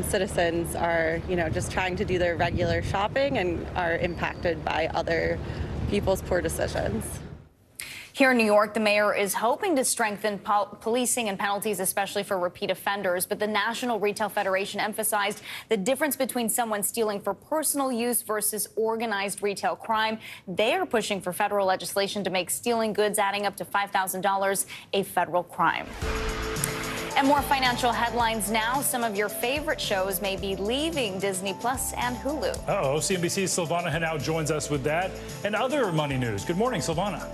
citizens are, just trying to do their regular shopping and are impacted by other people's poor decisions. Here in New York, the mayor is hoping to strengthen policing and penalties, especially for repeat offenders. But the National Retail Federation emphasized the difference between someone stealing for personal use versus organized retail crime. They are pushing for federal legislation to make stealing goods adding up to $5,000 a federal crime. And more financial headlines now. Some of your favorite shows may be leaving Disney Plus and Hulu. CNBC's Silvana Henao joins us with that and other money news. Good morning, Silvana.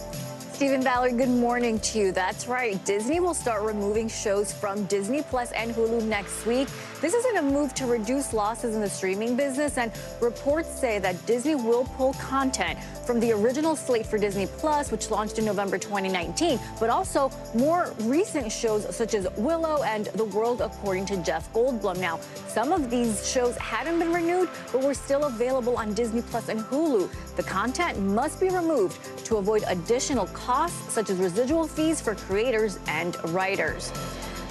Stephen Valerie, good morning to you. That's right. Disney will start removing shows from Disney Plus and Hulu next week. This is in a move to reduce losses in the streaming business, and reports say that Disney will pull content from the original slate for Disney Plus, which launched in November 2019, but also more recent shows such as Willow and The World According to Jeff Goldblum. Now, some of these shows hadn't been renewed, but were still available on Disney Plus and Hulu. The content must be removed to avoid additional costs, such as residual fees for creators and writers.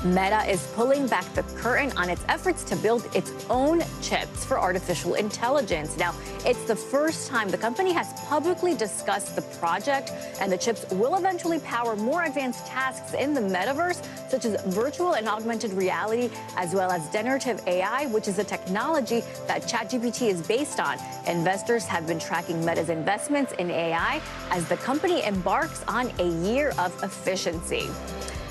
Meta is pulling back the curtain on its efforts to build its own chips for artificial intelligence. Now, it's the first time the company has publicly discussed the project, and the chips will eventually power more advanced tasks in the metaverse, such as virtual and augmented reality, as well as generative AI, which is a technology that ChatGPT is based on. Investors have been tracking Meta's investments in AI as the company embarks on a year of efficiency.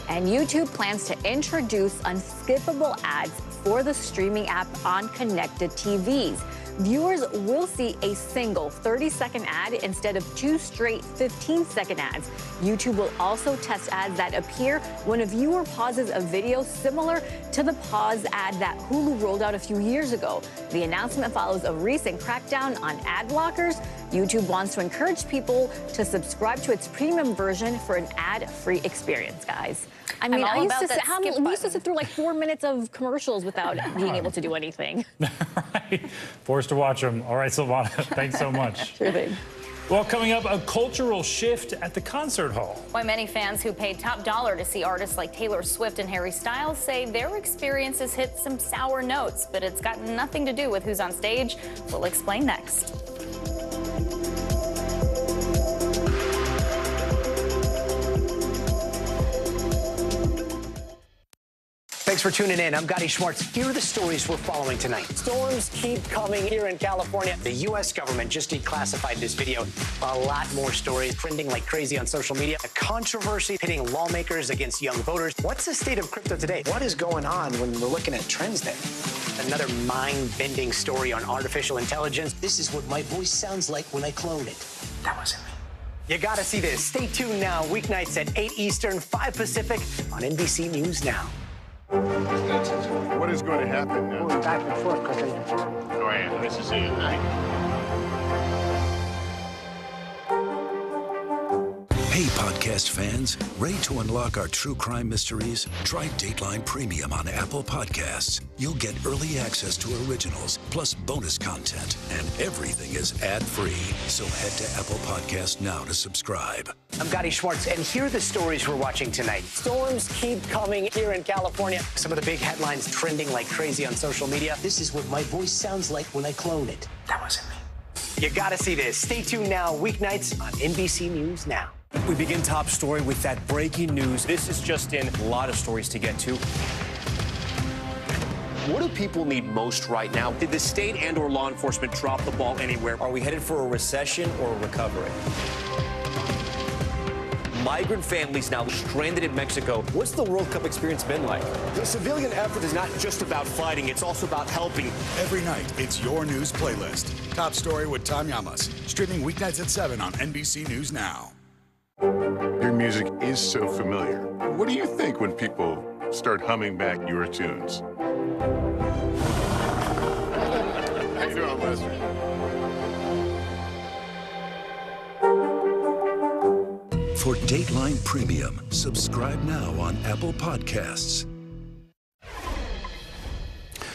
And YouTube plans to introduce unskippable ads for the streaming app on connected TVs. Viewers will see a single 30-second ad instead of 2 straight 15-second ads. YouTube will also test ads that appear when a viewer pauses a video, similar to the pause ad that Hulu rolled out a few years ago. The announcement follows a recent crackdown on ad blockers. YouTube wants to encourage people to subscribe to its premium version for an ad-free experience, guys. I mean, we used to sit through like 4 minutes of commercials without being able to do anything. Right. Forced to watch them. All right, Silvana, thanks so much. Sure thing. Well, coming up, a cultural shift at the concert hall. Why many fans who paid top dollar to see artists like Taylor Swift and Harry Styles say their experiences hit some sour notes, but it's got nothing to do with who's on stage. We'll explain next. Thanks for tuning in. I'm Gotti Schwartz. Here are the stories we're following tonight. Storms keep coming here in California. The U.S. government just declassified this video. A lot more stories trending like crazy on social media. A controversy pitting lawmakers against young voters. What's the state of crypto today? What is going on when we're looking at trends there? Another mind-bending story on artificial intelligence. This is what my voice sounds like when I clone it. That wasn't me. You gotta see this. Stay tuned now. Weeknights at 8 Eastern, 5 Pacific on NBC News Now. What is going to happen now? Going back and forth because Go ahead. Nice to see you. Hey, podcast fans, ready to unlock our true crime mysteries? Try Dateline Premium on Apple Podcasts. You'll get early access to originals, plus bonus content, and everything is ad-free. So head to Apple Podcasts now to subscribe. I'm Gotti Schwartz, and here are the stories we're watching tonight. Storms keep coming here in California. Some of the big headlines trending like crazy on social media. This is what my voice sounds like when I clone it. That wasn't me. You gotta see this. Stay tuned now. Weeknights on NBC News Now. We begin top story with that breaking news. This is just in. A lot of stories to get to. What do people need most right now? Did the state and or law enforcement drop the ball anywhere? Are we headed for a recession or a recovery? Migrant families now stranded in Mexico. What's the World Cup experience been like? The civilian effort is not just about fighting, it's also about helping. Every night, it's your news playlist. Top story with Tom Llamas. Streaming weeknights at 7 on NBC News Now. Your music is so familiar. What do you think when people start humming back your tunes? How you doing, Lester? For Dateline Premium, subscribe now on Apple Podcasts.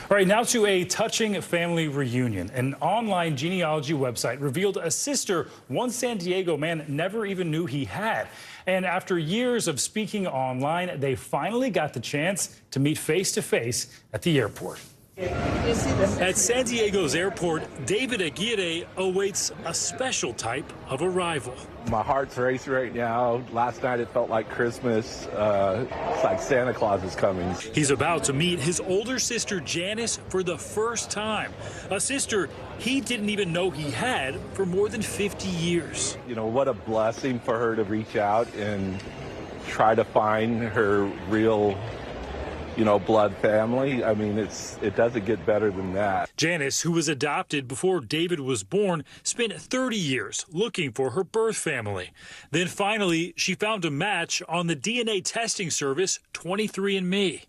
All right, now to a touching family reunion. An online genealogy website revealed a sister one San Diego man never even knew he had. And after years of speaking online, they finally got the chance to meet face to face at the airport. At San Diego's airport, David Aguirre awaits a special type of arrival. My heart's racing right now. Last night it felt like Christmas. It's like Santa Claus is coming. He's about to meet his older sister Janice for the first time. A sister he didn't even know he had for more than 50 years. You know, what a blessing for her to reach out and try to find her real, blood family. I mean, it doesn't get better than that. Janice, who was adopted before David was born, spent 30 years looking for her birth family. Then finally, she found a match on the DNA testing service 23andMe.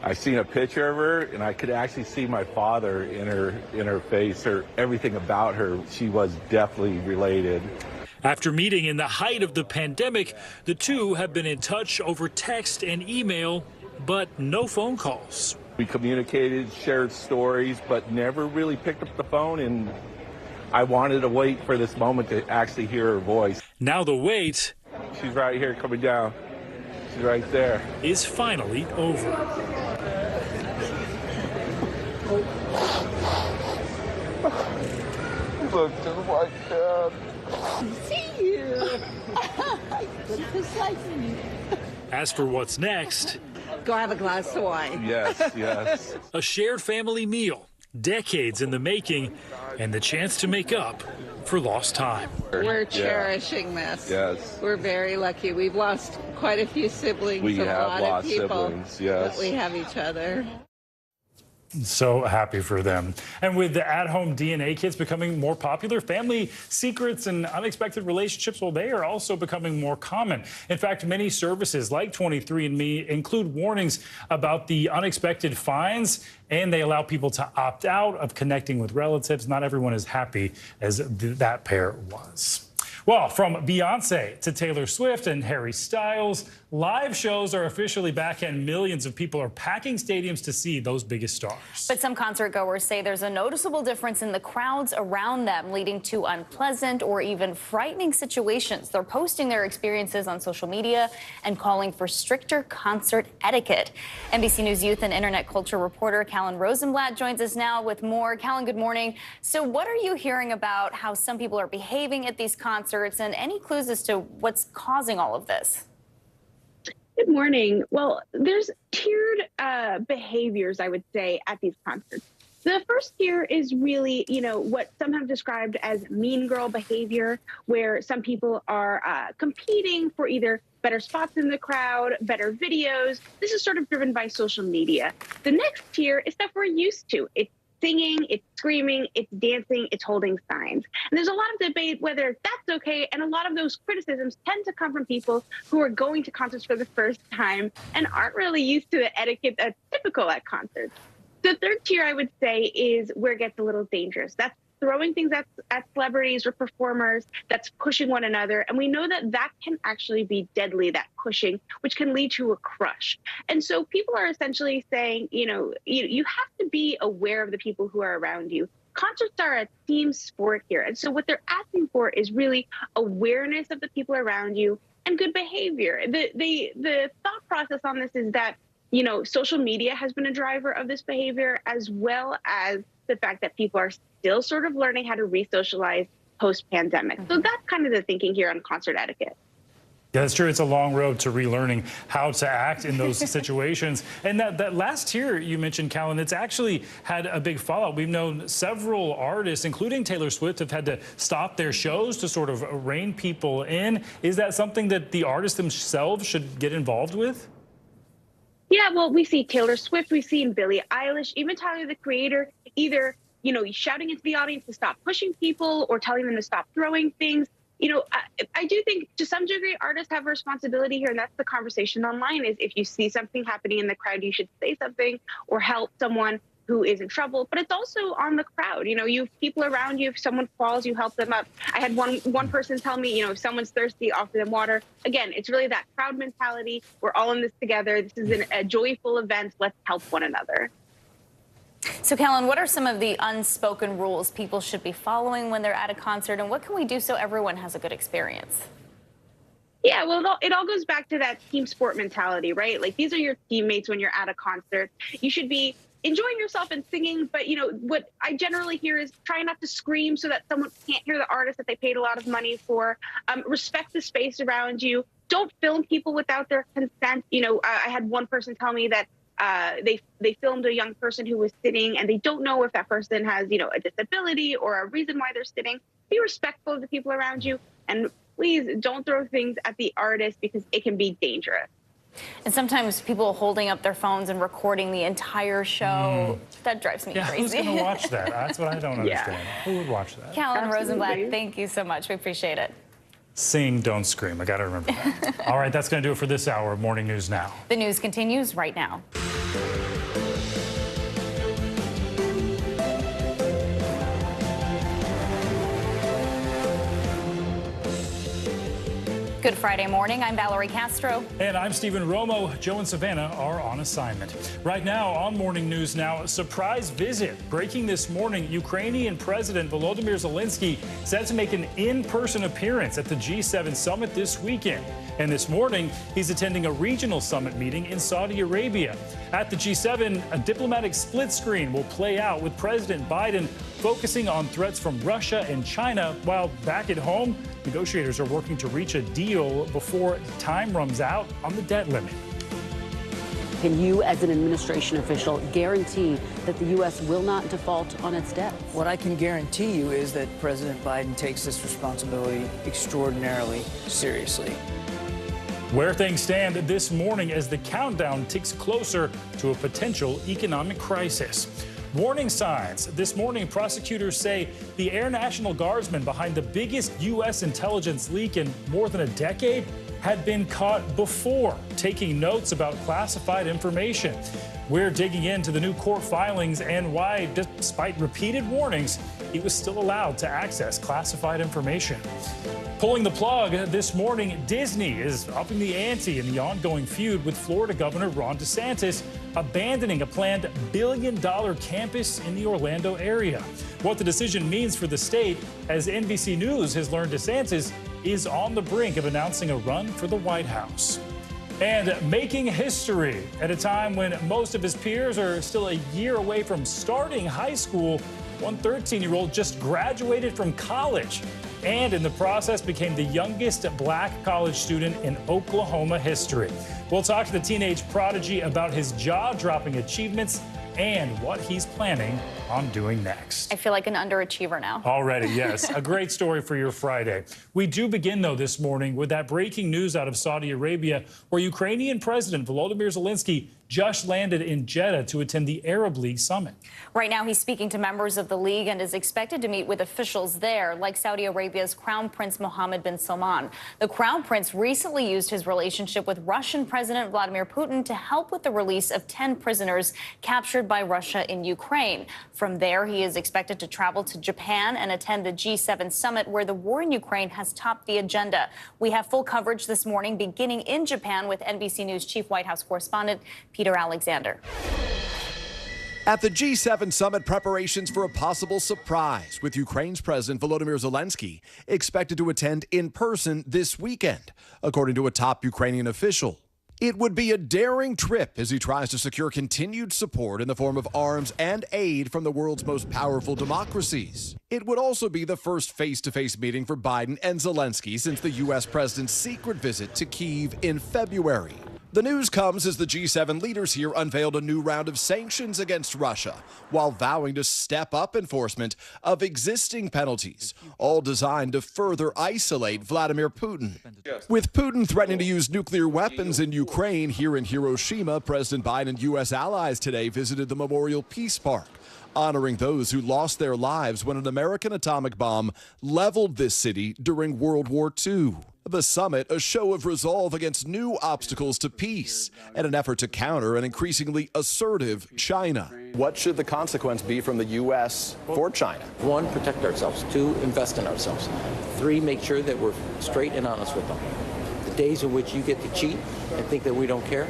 I seen a picture of her, and I could actually see my father in her face, or everything about her. She was definitely related. After meeting in the height of the pandemic, the two have been in touch over text and email, but no phone calls. We communicated, shared stories, but never really picked up the phone, and I wanted to wait for this moment to actually hear her voice. Now the wait... She's right here coming down. She's right there. ...is finally over. Look just like Dad. See you. Look just like me. As for what's next... Go have a glass of wine. Yes, yes. A shared family meal, decades in the making, and the chance to make up for lost time. We're cherishing this. Yes. We're very lucky. We've lost quite a few siblings. We have a lot lost of people, siblings, yes. But we have each other. So happy for them. And with the at-home DNA kits becoming more popular, family secrets and unexpected relationships, well, they are also becoming more common. In fact, many services like 23andMe include warnings about the unexpected finds, and they allow people to opt out of connecting with relatives. Not everyone is happy as that pair was. Well, from Beyonce to Taylor Swift and Harry Styles, Live shows are officially back and millions of people are packing stadiums to see those biggest stars. But some concert goers say there's a noticeable difference in the crowds around them, leading to unpleasant or even frightening situations. They're posting their experiences on social media and calling for stricter concert etiquette. NBC News youth and internet culture reporter Callan Rosenblatt joins us now with more. Callan, good morning. So what are you hearing about how some people are behaving at these concerts, and any clues as to what's causing all of this? Good morning. Well, there's tiered behaviors, I would say, at these concerts. The first tier is really, what some have described as mean girl behavior, where some people are competing for either better spots in the crowd, better videos. This is sort of driven by social media. The next tier is stuff we're used to. It's singing, it's screaming, it's dancing, it's holding signs. And there's a lot of debate whether that's okay, and a lot of those criticisms tend to come from people who are going to concerts for the first time and aren't really used to the etiquette that's typical at concerts. The third tier, I would say, is where it gets a little dangerous. That's throwing things at celebrities or performers, that's pushing one another. And we know that that can actually be deadly, that pushing, which can lead to a crush. And so people are essentially saying, you have to be aware of the people who are around you. Concerts are a team sport here. And so what they're asking for is really awareness of the people around you and good behavior. The thought process on this is that, social media has been a driver of this behavior, as well as the fact that people are still sort of learning how to re-socialize post-pandemic. So that's kind of the thinking here on concert etiquette. Yeah, that's true. It's a long road to relearning how to act in those situations. And that last tier you mentioned, Callan, it's actually had a big fallout. We've known several artists, including Taylor Swift, have had to stop their shows to sort of rein people in. Is that something that the artists themselves should get involved with? Yeah, well, we see Taylor Swift, we've seen Billie Eilish, even Tyler, the Creator, either, shouting into the audience to stop pushing people or telling them to stop throwing things. I do think to some degree artists have a responsibility here, and that's the conversation online, is if you see something happening in the crowd, you should say something or help someone who is in trouble. But it's also on the crowd. You have people around you. If someone falls, you help them up. I had one person tell me, if someone's thirsty, offer them water. Again, it's really that crowd mentality. We're all in this together. This is a joyful event. Let's help one another. So, Callan, what are some of the unspoken rules people should be following when they're at a concert, and what can we do so everyone has a good experience? Yeah, well, it all goes back to that team sport mentality, right? Like, these are your teammates when you're at a concert. You should be enjoying yourself and singing, but what I generally hear is try not to scream so that someone can't hear the artist that they paid a lot of money for. Respect the space around you. Don't film people without their consent. I had one person tell me that they filmed a young person who was sitting, and they don't know if that person has a disability or a reason why they're sitting. Be respectful of the people around you, and please don't throw things at the artist because it can be dangerous. And sometimes people holding up their phones and recording the entire show, that drives me crazy. Who's going to watch that? That's what I don't understand. Who would watch that? Callan Rosenblatt, thank you so much. We appreciate it. Sing, don't scream. I got to remember that. All right, that's going to do it for this hour of Morning News Now. The news continues right now. Good Friday morning. I'm Valerie Castro. And I'm Stephen Romo. Joe and Savannah are on assignment. Right now on Morning News Now, a surprise visit. Breaking this morning, Ukrainian President Volodymyr Zelensky set to make an in-person appearance at the G7 summit this weekend. And this morning, he's attending a regional summit meeting in Saudi Arabia. At the G7, a diplomatic split screen will play out with President Biden focusing on threats from Russia and China, while back at home, negotiators are working to reach a deal before time runs out on the debt limit. Can you, as an administration official, guarantee that the U.S. will not default on its debt? What I can guarantee you is that President Biden takes this responsibility extraordinarily seriously. Where things stand this morning as the countdown ticks closer to a potential economic crisis. Warning signs. This morning, prosecutors say the Air National Guardsman behind the biggest U.S. intelligence leak in more than a decade had been caught before, taking notes about classified information. We're digging into the new court filings and why, despite repeated warnings, he was still allowed to access classified information. Pulling the plug this morning, Disney is upping the ante in the ongoing feud with Florida Governor Ron DeSantis, abandoning a planned billion-dollar campus in the Orlando area. What the decision means for the state, as NBC News has learned DeSantis is on the brink of announcing a run for the White House. And making history at a time when most of his peers are still a year away from starting high school, one 13-year-old just graduated from college and in the process became the youngest black college student in Oklahoma history. We'll talk to the teenage prodigy about his jaw-dropping achievements and what he's planning on doing next. I feel like an underachiever now. Already, yes. A great story for your Friday. We do begin, though, this morning with that breaking news out of Saudi Arabia, where Ukrainian President Volodymyr Zelensky just landed in Jeddah to attend the Arab League summit. Right now, he's speaking to members of the league and is expected to meet with officials there, like Saudi Arabia's Crown Prince Mohammed bin Salman. The Crown Prince recently used his relationship with Russian President Vladimir Putin to help with the release of 10 prisoners captured by Russia in Ukraine. From there, he is expected to travel to Japan and attend the G7 summit, where the war in Ukraine has topped the agenda. We have full coverage this morning, beginning in Japan with NBC News Chief White House Correspondent Peter Alexander. At the G7 summit, preparations for a possible surprise, with Ukraine's President Volodymyr Zelensky expected to attend in person this weekend, according to a top Ukrainian official. It would be a daring trip as he tries to secure continued support in the form of arms and aid from the world's most powerful democracies. It would also be the first face-to-face meeting for Biden and Zelensky since the U.S. president's secret visit to Kyiv in February. The news comes as the G7 leaders here unveiled a new round of sanctions against Russia, while vowing to step up enforcement of existing penalties, all designed to further isolate Vladimir Putin. With Putin threatening to use nuclear weapons in Ukraine, here in Hiroshima, President Biden and U.S. allies today visited the Memorial Peace Park, honoring those who lost their lives when an American atomic bomb leveled this city during World War II. The summit, a show of resolve against new obstacles to peace and an effort to counter an increasingly assertive China. What should the consequence be from the U.S. for China? 1, protect ourselves. 2, invest in ourselves. 3, make sure that we're straight and honest with them. The days in which you get to cheat and think that we don't care,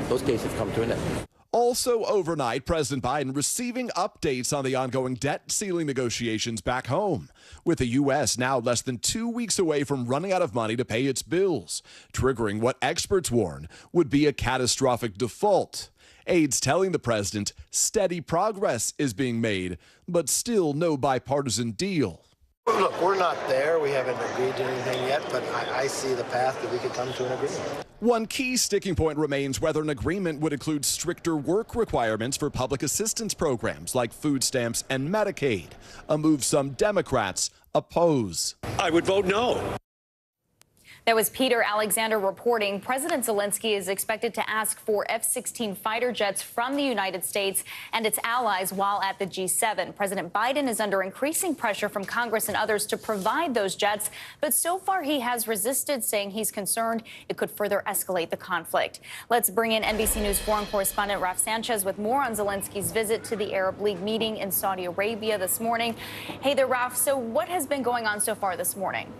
those days have come to an end. Also overnight, President Biden receiving updates on the ongoing debt ceiling negotiations back home, with the U.S. now less than 2 weeks away from running out of money to pay its bills, triggering what experts warn would be a catastrophic default. Aides telling the president steady progress is being made, but still no bipartisan deal. Look, we're not there. We haven't agreed to anything yet, but I see the path that we could come to an agreement. One key sticking point remains whether an agreement would include stricter work requirements for public assistance programs like food stamps and Medicaid, a move some Democrats oppose. I would vote no. That was Peter Alexander reporting. President Zelensky is expected to ask for F-16 fighter jets from the United States and its allies while at the G7. President Biden is under increasing pressure from Congress and others to provide those jets, but so far he has resisted, saying he's concerned it could further escalate the conflict. Let's bring in NBC News foreign correspondent Raf Sanchez with more on Zelensky's visit to the Arab League meeting in Saudi Arabia this morning. Hey there, Raf. So what has been going on so far this morning?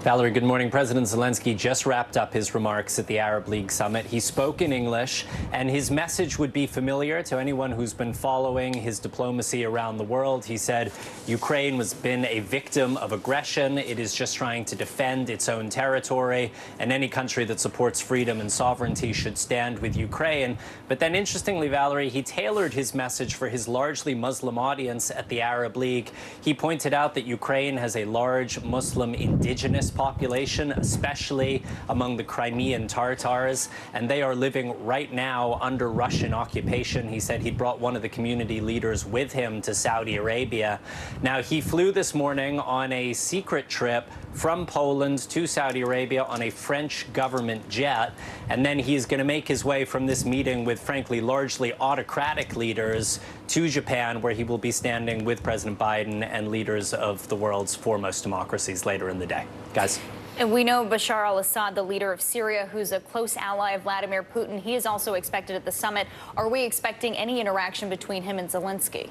Valerie, good morning. President Zelensky just wrapped up his remarks at the Arab League summit. He spoke in English, and his message would be familiar to anyone who's been following his diplomacy around the world. He said Ukraine has been a victim of aggression. It is just trying to defend its own territory, and any country that supports freedom and sovereignty should stand with Ukraine. But then, interestingly, Valerie, he tailored his message for his largely Muslim audience at the Arab League. He pointed out that Ukraine has a large Muslim indigenous population, especially among the Crimean Tatars, and they are living right now under Russian occupation. He said he brought one of the community leaders with him to Saudi Arabia. Now, he flew this morning on a secret trip from Poland to Saudi Arabia on a French government jet, and then he's going to make his way from this meeting with, frankly, largely autocratic leaders to Japan, where he will be standing with President Biden and leaders of the world's foremost democracies later in the day. Guys. And we know Bashar al-Assad, the leader of Syria, who's a close ally of Vladimir Putin, he is also expected at the summit. Are we expecting any interaction between him and Zelensky?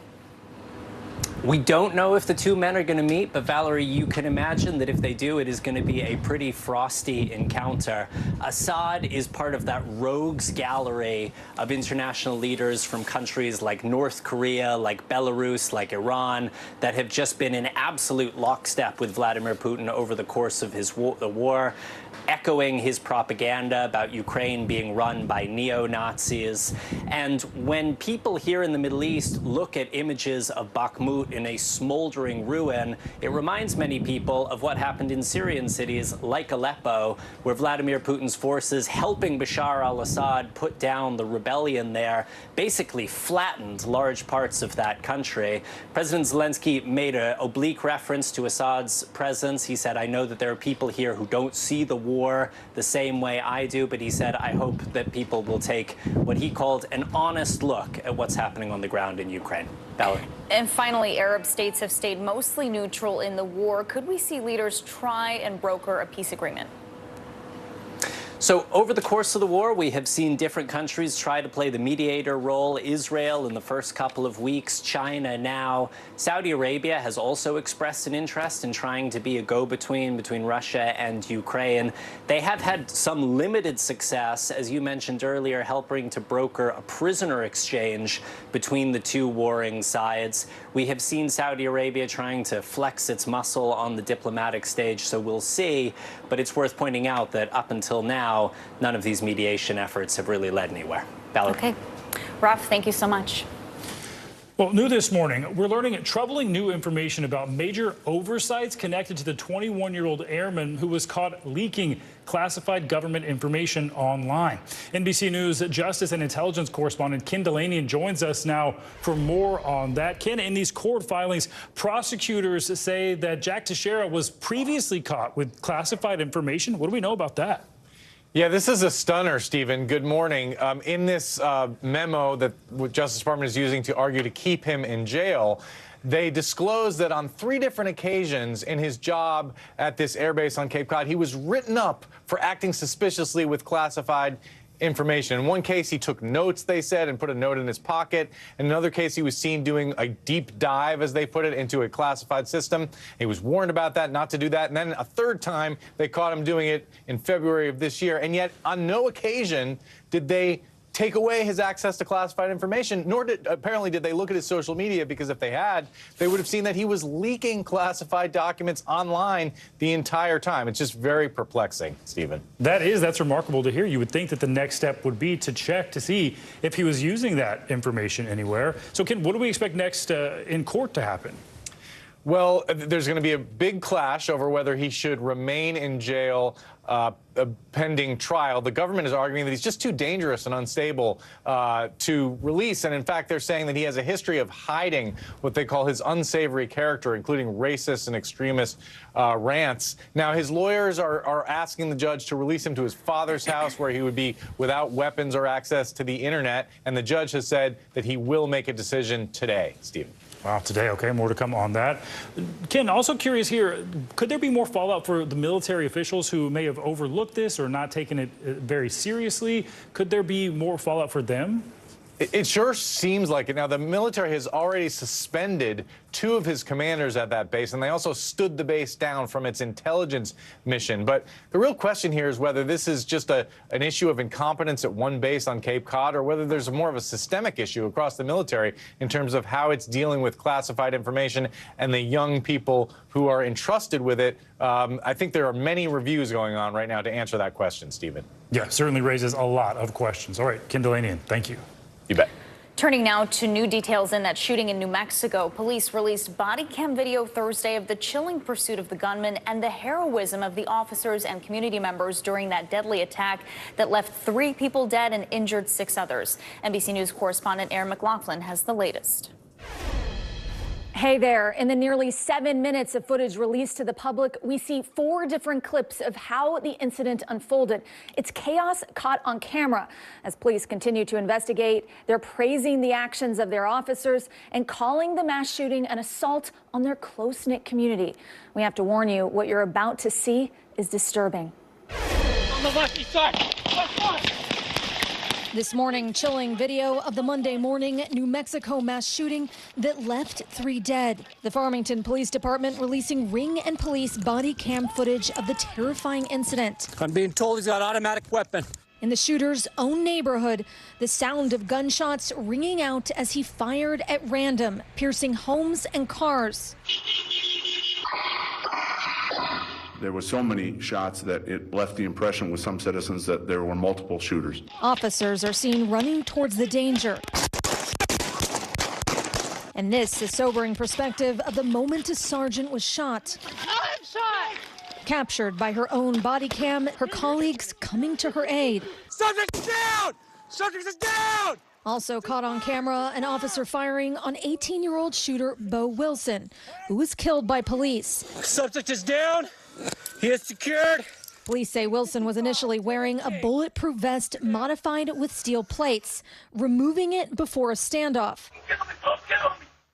We don't know if the two men are going to meet, but Valerie, you can imagine that if they do, it is going to be a pretty frosty encounter. Assad is part of that rogues gallery of international leaders from countries like North Korea, like Belarus, like Iran, that have just been in absolute lockstep with Vladimir Putin over the course of the war, echoing his propaganda about Ukraine being run by neo-Nazis. And when people here in the Middle East look at images of Bakhmut in a smoldering ruin, it reminds many people of what happened in Syrian cities like Aleppo, where Vladimir Putin's forces, helping Bashar al-Assad put down the rebellion there, basically flattened large parts of that country. President Zelensky made an oblique reference to Assad's presence. He said, I know that there are people here who don't see the war the same way I do, but he said, I hope that people will take what he called an honest look at what's happening on the ground in Ukraine. Valerie. And finally, Arab states have stayed mostly neutral in the war. Could we see leaders try and broker a peace agreement? So over the course of the war, we have seen different countries try to play the mediator role. Israel in the first couple of weeks, China now. Saudi Arabia has also expressed an interest in trying to be a go-between between Russia and Ukraine. They have had some limited success, as you mentioned earlier, helping to broker a prisoner exchange between the two warring sides. We have seen Saudi Arabia trying to flex its muscle on the diplomatic stage, so we'll see. But it's worth pointing out that up until now, none of these mediation efforts have really led anywhere. Valerie. Okay. Raf, thank you so much. Well, new this morning, we're learning troubling new information about major oversights connected to the 21-year-old airman who was caught leaking classified government information online. NBC News Justice and Intelligence correspondent Ken Delaney joins us now for more on that. Ken, in these court filings, prosecutors say that Jack Teixeira was previously caught with classified information. What do we know about that? Yeah, this is a stunner, Stephen. Good morning. In this memo that the Justice Department is using to argue to keep him in jail, they disclosed that on 3 different occasions in his job at this airbase on Cape Cod, he was written up for acting suspiciously with classified information. In one case, he took notes, they said, and put a note in his pocket. In another case, he was seen doing a deep dive, as they put it, into a classified system. He was warned about that, not to do that. And then a third time, they caught him doing it in February of this year. And yet, on no occasion did they take away his access to classified information, nor apparently did they look at his social media, because if they had, they would have seen that he was leaking classified documents online the entire time. It's just very perplexing, Stephen. That's remarkable to hear. You would think that the next step would be to check to see if he was using that information anywhere. So, Ken, what do we expect next in court to happen? Well, there's going to be a big clash over whether he should remain in jail pending trial. The government is arguing that he's just too dangerous and unstable to release. And in fact, they're saying that he has a history of hiding what they call his unsavory character, including racist and extremist rants. Now, his lawyers are asking the judge to release him to his father's house, where he would be without weapons or access to the internet. And the judge has said that he will make a decision today, Stephen. Wow, today, okay, more to come on that. Ken, also curious here, could there be more fallout for the military officials who may have overlooked this or not taken it very seriously? Could there be more fallout for them? It sure seems like it. Now, the military has already suspended 2 of his commanders at that base, and they also stood the base down from its intelligence mission. But the real question here is whether this is just an issue of incompetence at one base on Cape Cod, or whether there's more of a systemic issue across the military in terms of how it's dealing with classified information and the young people who are entrusted with it. I think there are many reviews going on right now to answer that question, Stephen. Yeah, certainly raises a lot of questions. All right, Ken Delaney, thank you. You bet. Turning now to new details in that shooting in New Mexico. Police released body cam video Thursday of the chilling pursuit of the gunman and the heroism of the officers and community members during that deadly attack that left 3 people dead and injured 6 others. NBC News correspondent Erin McLaughlin has the latest. Hey there. In the nearly 7 minutes of footage released to the public, we see 4 different clips of how the incident unfolded. It's chaos caught on camera. As police continue to investigate, they're praising the actions of their officers and calling the mass shooting an assault on their close-knit community. We have to warn you, what you're about to see is disturbing. On the left side. Left. This morning, chilling video of the Monday morning New Mexico mass shooting that left 3 dead. The Farmington Police Department releasing Ring and police body cam footage of the terrifying incident. I'm being told he's got an automatic weapon. In the shooter's own neighborhood, the sound of gunshots ringing out as he fired at random, piercing homes and cars. There were so many shots that it left the impression with some citizens that there were multiple shooters. Officers are seen running towards the danger. And this is sobering perspective of the moment a sergeant was shot. I'm shot! Captured by her own body cam, her colleagues coming to her aid. Subject is down! Subject is down! Also caught on camera, an officer firing on 18-year-old shooter Bo Wilson, who was killed by police. Subject is down. He is secured. Police say Wilson was initially wearing a bulletproof vest modified with steel plates, removing it before a standoff.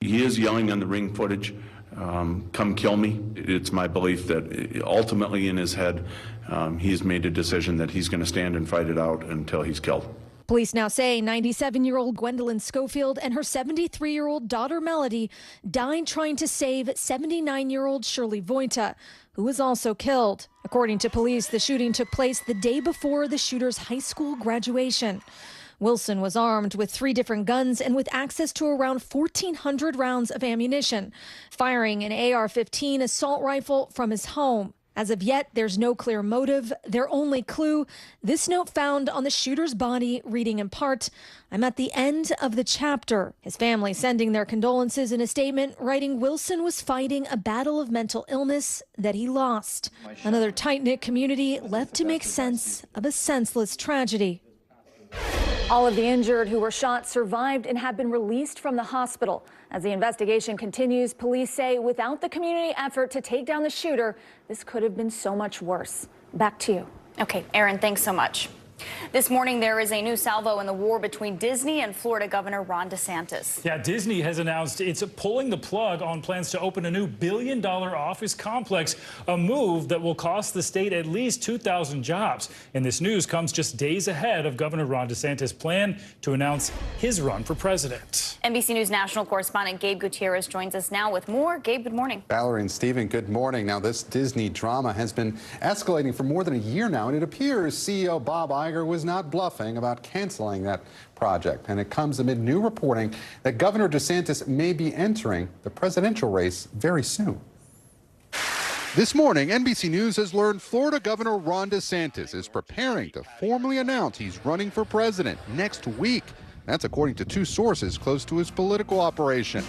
He is yelling on the Ring footage, come kill me. It's my belief that ultimately in his head, he's made a decision that he's going to stand and fight it out until he's killed. Police now say 97-year-old Gwendolyn Schofield and her 73-year-old daughter Melody died trying to save 79-year-old Shirley Voita, who was also killed. According to police, the shooting took place the day before the shooter's high school graduation. Wilson was armed with 3 different guns and with access to around 1,400 rounds of ammunition, firing an AR-15 assault rifle from his home. As of yet, there's no clear motive. Their only clue, this note found on the shooter's body, reading in part, "I'm at the end of the chapter." His family sending their condolences in a statement, writing Wilson was fighting a battle of mental illness that he lost. Another tight-knit community left to make sense of a senseless tragedy. All of the injured who were shot survived and have been released from the hospital. As the investigation continues, police say without the community effort to take down the shooter, this could have been so much worse. Back to you. Okay, Aaron, thanks so much. This morning, there is a new salvo in the war between Disney and Florida Governor Ron DeSantis. Yeah, Disney has announced it's pulling the plug on plans to open a new billion-dollar office complex, a move that will cost the state at least 2,000 jobs. And this news comes just days ahead of Governor Ron DeSantis' plan to announce his run for president. NBC News national correspondent Gabe Gutierrez joins us now with more. Gabe, good morning. Valerie and Stephen, good morning. Now, this Disney drama has been escalating for more than a year now, and it appears CEO Bob Iger was not bluffing about canceling that project. And it comes amid new reporting that Governor DeSantis may be entering the presidential race very soon. This morning, NBC News has learned Florida Governor Ron DeSantis is preparing to formally announce he's running for president next week. That's according to 2 sources close to his political operation.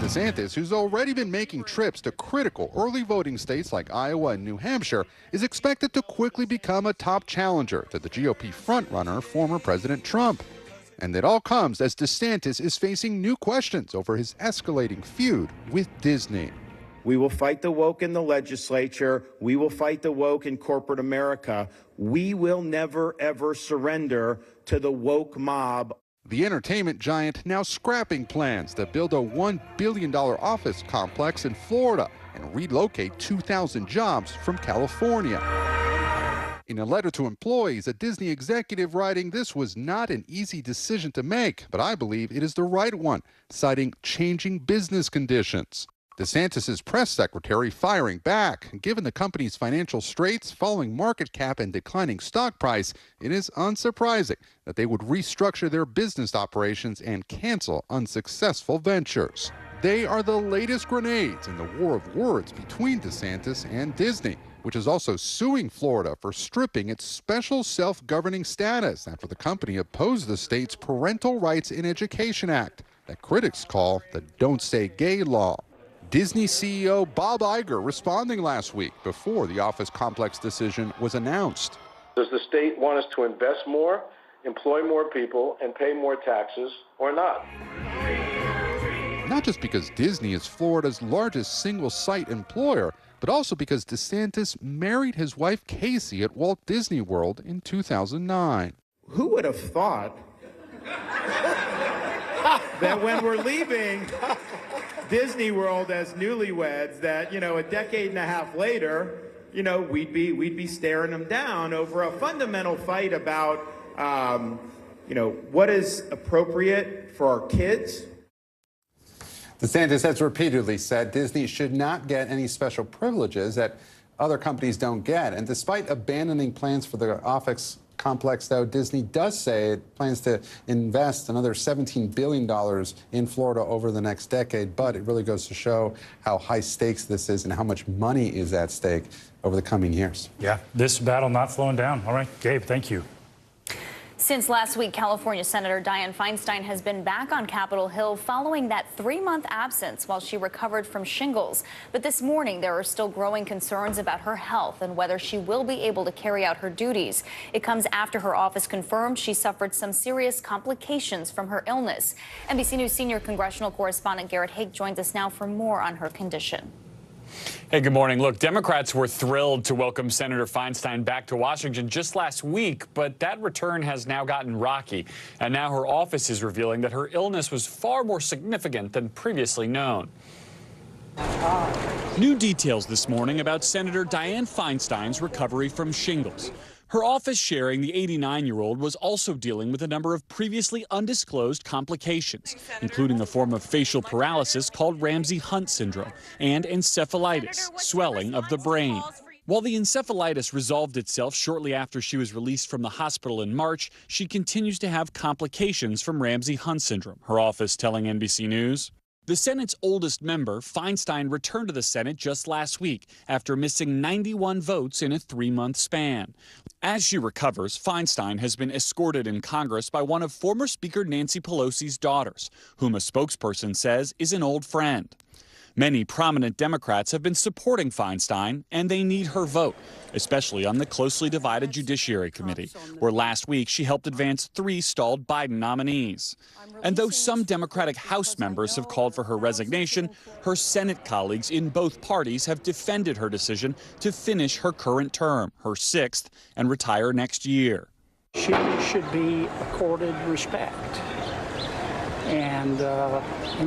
DeSantis, who's already been making trips to critical early voting states like Iowa and New Hampshire, is expected to quickly become a top challenger to the GOP frontrunner, former President Trump. And it all comes as DeSantis is facing new questions over his escalating feud with Disney. We will fight the woke in the legislature. We will fight the woke in corporate America. We will never, ever surrender to the woke mob. The entertainment giant now scrapping plans to build a $1 billion office complex in Florida and relocate 2,000 jobs from California. In a letter to employees, a Disney executive writing, "This was not an easy decision to make, but I believe it is the right one," citing changing business conditions. DeSantis' press secretary firing back. Given the company's financial straits, falling market cap, and declining stock price, it is unsurprising that they would restructure their business operations and cancel unsuccessful ventures. They are the latest grenades in the war of words between DeSantis and Disney, which is also suing Florida for stripping its special self-governing status after the company opposed the state's Parental Rights in Education Act that critics call the Don't Say Gay law. Disney CEO Bob Iger responding last week before the office complex decision was announced. Does the state want us to invest more, employ more people, and pay more taxes, or not? Not just because Disney is Florida's largest single-site employer, but also because DeSantis married his wife Casey at Walt Disney World in 2009. Who would have thought that when we're leaving Disney World as newlyweds, that, a decade and a half later, we'd be staring them down over a fundamental fight about what is appropriate for our kids. DeSantis has repeatedly said Disney should not get any special privileges that other companies don't get. And despite abandoning plans for the office complex, though, Disney does say it plans to invest another $17 billion in Florida over the next decade. But it really goes to show how high stakes this is and how much money is at stake over the coming years. Yeah, this battle not slowing down. All right, Gabe, thank you. Since last week, California Senator Dianne Feinstein has been back on Capitol Hill following that 3-month absence while she recovered from shingles. But this morning, there are still growing concerns about her health and whether she will be able to carry out her duties. It comes after her office confirmed she suffered some serious complications from her illness. NBC News senior congressional correspondent Garrett Haake joins us now for more on her condition. Hey, good morning. Look, Democrats were thrilled to welcome Senator Feinstein back to Washington just last week, but that return has now gotten rocky. And now her office is revealing that her illness was far more significant than previously known. New details this morning about Senator Dianne Feinstein's recovery from shingles. Her office sharing the 89-year-old was also dealing with a number of previously undisclosed complications, including a form of facial paralysis called Ramsay-Hunt syndrome and encephalitis, swelling of the brain. While the encephalitis resolved itself shortly after she was released from the hospital in March, she continues to have complications from Ramsay-Hunt syndrome, her office telling NBC News. The Senate's oldest member, Feinstein, returned to the Senate just last week after missing 91 votes in a 3-month span. As she recovers, Feinstein has been escorted in Congress by one of former Speaker Nancy Pelosi's daughters, whom a spokesperson says is an old friend. Many prominent Democrats have been supporting Feinstein, and they need her vote, especially on the closely divided Judiciary Committee, where last week she helped advance 3 stalled Biden nominees. And though some Democratic House members have called for her resignation, her Senate colleagues in both parties have defended her decision to finish her current term, her 6th, and retire next year. She should be accorded respect and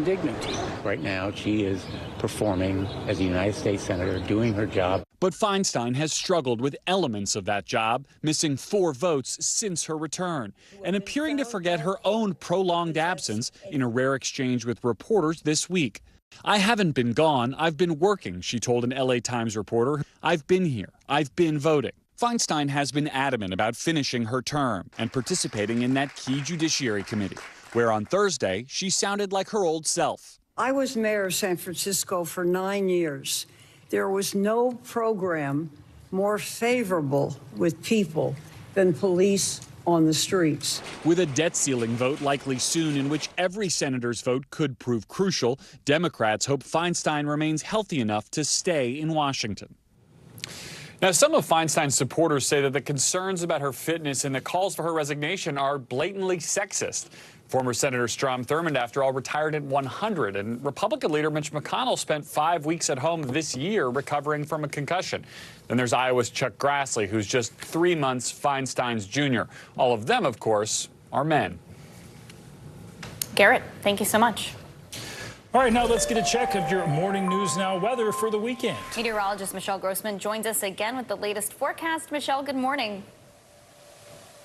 dignity. Right now, she is performing as a United States Senator, doing her job. But Feinstein has struggled with elements of that job, missing 4 votes since her return, and appearing to forget her own prolonged absence in a rare exchange with reporters this week. "I haven't been gone, I've been working," she told an LA Times reporter. "I've been here, I've been voting." Feinstein has been adamant about finishing her term and participating in that key Judiciary Committee, where on Thursday she sounded like her old self. I was mayor of San Francisco for 9 years. There was no program more favorable with people than police on the streets. With a debt ceiling vote likely soon in which every senator's vote could prove crucial, Democrats hope Feinstein remains healthy enough to stay in Washington. Now, some of Feinstein's supporters say that the concerns about her fitness and the calls for her resignation are blatantly sexist. Former Senator Strom Thurmond, after all, retired at 100, and Republican leader Mitch McConnell spent 5 weeks at home this year recovering from a concussion. Then there's Iowa's Chuck Grassley, who's just 3 months Feinstein's junior. All of them, of course, are men. Garrett, thank you so much. All right, now let's get a check of your Morning News Now weather for the weekend. Meteorologist Michelle Grossman joins us again with the latest forecast. Michelle, good morning.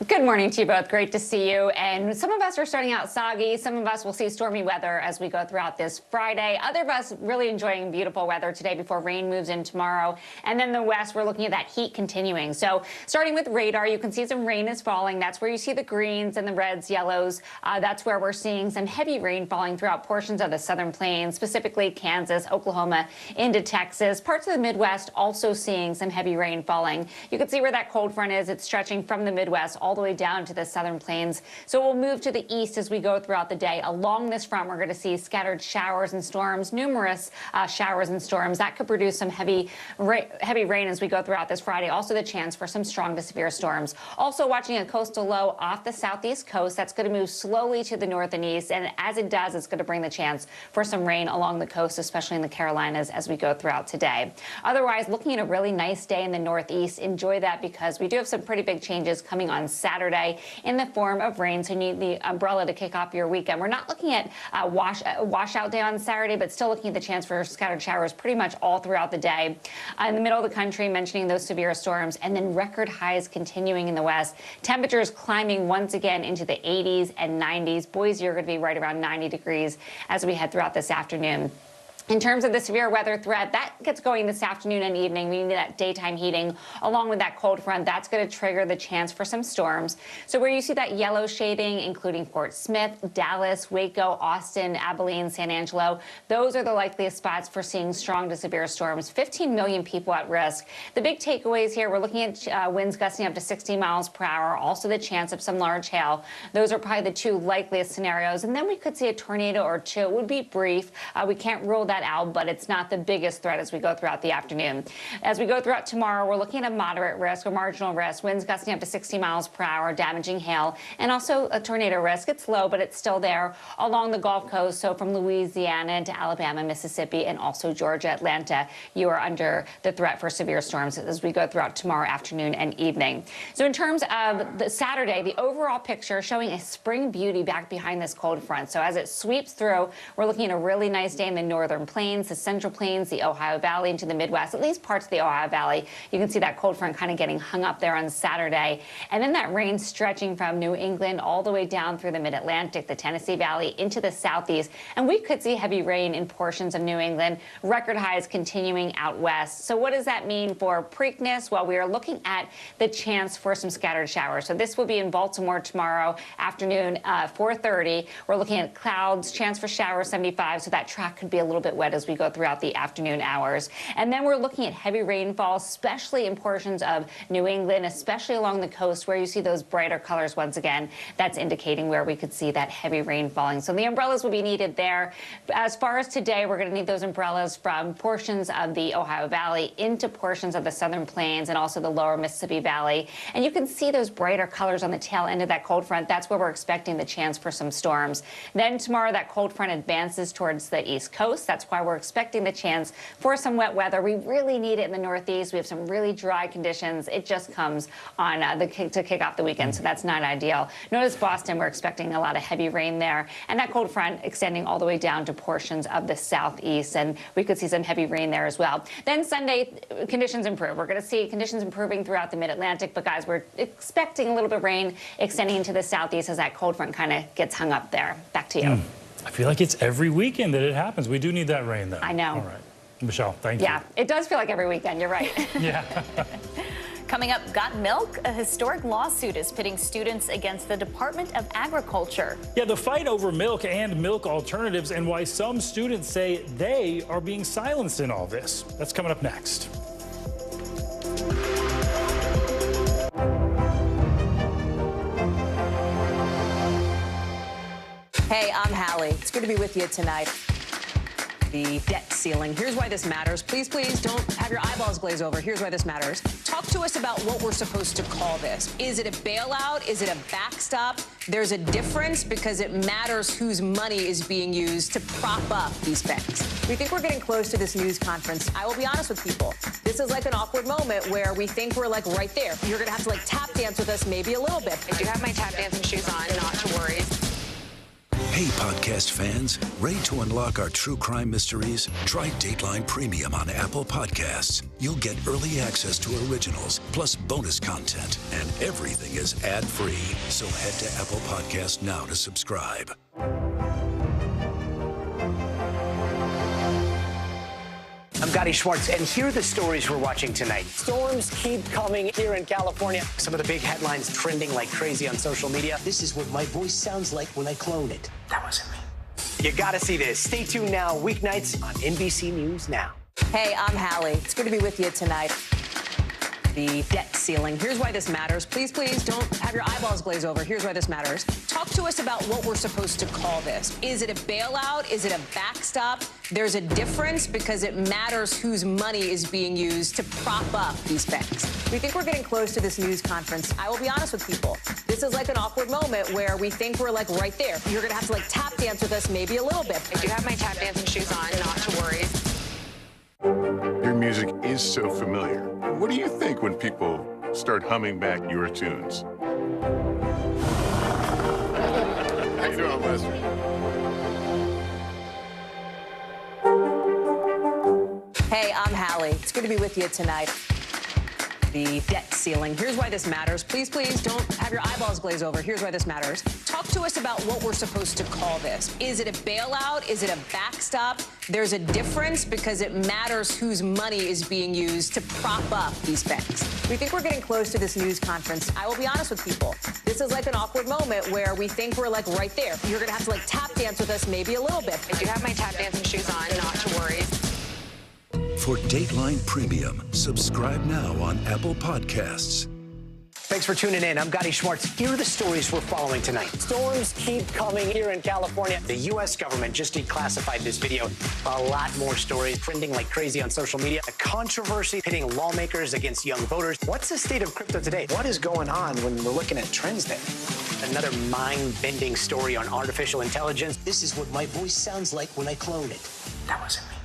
Good morning to you both. Great to see you. And some of us are starting out soggy. Some of us will see stormy weather as we go throughout this Friday. Other of us really enjoying beautiful weather today before rain moves in tomorrow. And then the west, we're looking at that heat continuing. So starting with radar, you can see some rain is falling. That's where you see the greens and the reds, yellows. That's where we're seeing some heavy rain falling throughout portions of the southern plains, specifically Kansas, Oklahoma, into Texas. Parts of the Midwest also seeing some heavy rain falling. You can see where that cold front is. It's stretching from the Midwest all the way down to the southern plains. So we'll move to the east as we go throughout the day. Along this front, we're going to see scattered showers and storms, numerous showers and storms. That could produce some heavy rain as we go throughout this Friday. Also the chance for some strong to severe storms. Also watching a coastal low off the southeast coast. That's going to move slowly to the north and east. And as it does, it's going to bring the chance for some rain along the coast, especially in the Carolinas as we go throughout today. Otherwise, looking at a really nice day in the northeast. Enjoy that because we do have some pretty big changes coming on Saturday in the form of rain, so you need the umbrella to kick off your weekend. We're not looking at washout day on Saturday, but still looking at the chance for scattered showers pretty much all throughout the day. In the middle of the country, mentioning those severe storms, and then record highs continuing in the west. Temperatures climbing once again into the 80s and 90s. Boise are going to be right around 90 degrees as we head throughout this afternoon. In terms of the severe weather threat, that gets going this afternoon and evening. We need that daytime heating along with that cold front. That's going to trigger the chance for some storms. So where you see that yellow shading, including Fort Smith, Dallas, Waco, Austin, Abilene, San Angelo, those are the likeliest spots for seeing strong to severe storms. 15 million people at risk. The big takeaways here, we're looking at winds gusting up to 60 miles per hour, also the chance of some large hail. Those are probably the two likeliest scenarios. And then we could see a tornado or two. It would be brief. We can't rule that out, but it's not the biggest threat as we go throughout the afternoon. As we go throughout tomorrow, we're looking at a moderate risk or marginal risk, winds gusting up to 60 miles per hour, damaging hail, and also a tornado risk. It's low, but it's still there along the Gulf Coast. So from Louisiana into Alabama, Mississippi, and also Georgia, Atlanta, you are under the threat for severe storms as we go throughout tomorrow afternoon and evening. So in terms of the Saturday, the overall picture showing a spring beauty back behind this cold front. So as it sweeps through, we're looking at a really nice day in the northern plains, the central plains, the Ohio Valley into the Midwest, at least parts of the Ohio Valley. You can see that cold front kind of getting hung up there on Saturday. And then that rain stretching from New England all the way down through the mid-Atlantic, the Tennessee Valley into the southeast. And we could see heavy rain in portions of New England, record highs continuing out west. So what does that mean for Preakness? Well, we are looking at the chance for some scattered showers. So this will be in Baltimore tomorrow afternoon, 4:30. We're looking at clouds, chance for showers, 75. So that track could be a little bit wet as we go throughout the afternoon hours. And then we're looking at heavy rainfall, especially in portions of New England, especially along the coast where you see those brighter colors once again. That's indicating where we could see that heavy rain falling. So the umbrellas will be needed there. As far as today, we're going to need those umbrellas from portions of the Ohio Valley into portions of the southern plains and also the lower Mississippi Valley. And you can see those brighter colors on the tail end of that cold front. That's where we're expecting the chance for some storms. Then tomorrow, that cold front advances towards the east coast. That's why we're expecting the chance for some wet weather. We really need it in the Northeast. We have some really dry conditions. It just comes on to kick off the weekend, so that's not ideal. Notice Boston, we're expecting a lot of heavy rain there, and that cold front extending all the way down to portions of the southeast, and we could see some heavy rain there as well. Then Sunday, conditions improve. We're going to see conditions improving throughout the mid-Atlantic, but guys, we're expecting a little bit of rain extending into the southeast as that cold front kind of gets hung up there. Back to you. I feel like it's every weekend that it happens. We do need that rain, though. I know. All right. Michelle, thank you. Yeah, it does feel like every weekend. You're right. Yeah. Coming up, Got Milk? A historic lawsuit is pitting students against the Department of Agriculture. Yeah, the fight over milk and milk alternatives and why some students say they are being silenced in all this. That's coming up next. Hey, I'm Hallie. It's good to be with you tonight. The debt ceiling. Here's why this matters. Please, please don't have your eyeballs glaze over. Here's why this matters. Talk to us about what we're supposed to call this. Is it a bailout? Is it a backstop? There's a difference because it matters whose money is being used to prop up these banks. We think we're getting close to this news conference. I will be honest with people. This is like an awkward moment where we think we're like right there. You're going to have to like tap dance with us maybe a little bit. I do have my tap dancing shoes on, not to worry. Hey, podcast fans, ready to unlock our true crime mysteries? Try Dateline Premium on Apple Podcasts. You'll get early access to originals, plus bonus content, and everything is ad-free. So head to Apple Podcasts now to subscribe. I'm Gotti Schwartz, and here are the stories we're watching tonight. Storms keep coming here in California. Some of the big headlines trending like crazy on social media. This is what my voice sounds like when I clone it. That wasn't me. You gotta see this. Stay tuned now, weeknights on NBC News Now. Hey, I'm Hallie. It's good to be with you tonight. The debt ceiling. Here's why this matters. Please, please don't have your eyeballs glaze over. Here's why this matters. Talk to us about what we're supposed to call this. Is it a bailout? Is it a backstop? There's a difference because it matters whose money is being used to prop up these banks. We think we're getting close to this news conference. I will be honest with people. This is like an awkward moment where we think we're like right there. You're going to have to like tap dance with us maybe a little bit. I do have my tap dancing shoes on, not to worry. Your music is so familiar. What do you think when people start humming back your tunes? with. Hey, I'm Hallie. It's good to be with you tonight. The debt ceiling. Here's why this matters. Please, please don't have your eyeballs glaze over. Here's why this matters. Talk to us about what we're supposed to call this. Is it a bailout? Is it a backstop? There's a difference because it matters whose money is being used to prop up these banks. We think we're getting close to this news conference. I will be honest with people. This is like an awkward moment where we think we're like right there. You're going to have to like tap dance with us maybe a little bit. I do have my tap dancing shoes on, not to worry. For Dateline Premium, subscribe now on Apple Podcasts. Thanks for tuning in. I'm Gotti Schwartz. Here are the stories we're following tonight. Storms keep coming here in California. The U.S. government just declassified this video. A lot more stories trending like crazy on social media. A controversy pitting lawmakers against young voters. What's the state of crypto today? What is going on when we're looking at trends there? Another mind-bending story on artificial intelligence. This is what my voice sounds like when I clone it. That wasn't me.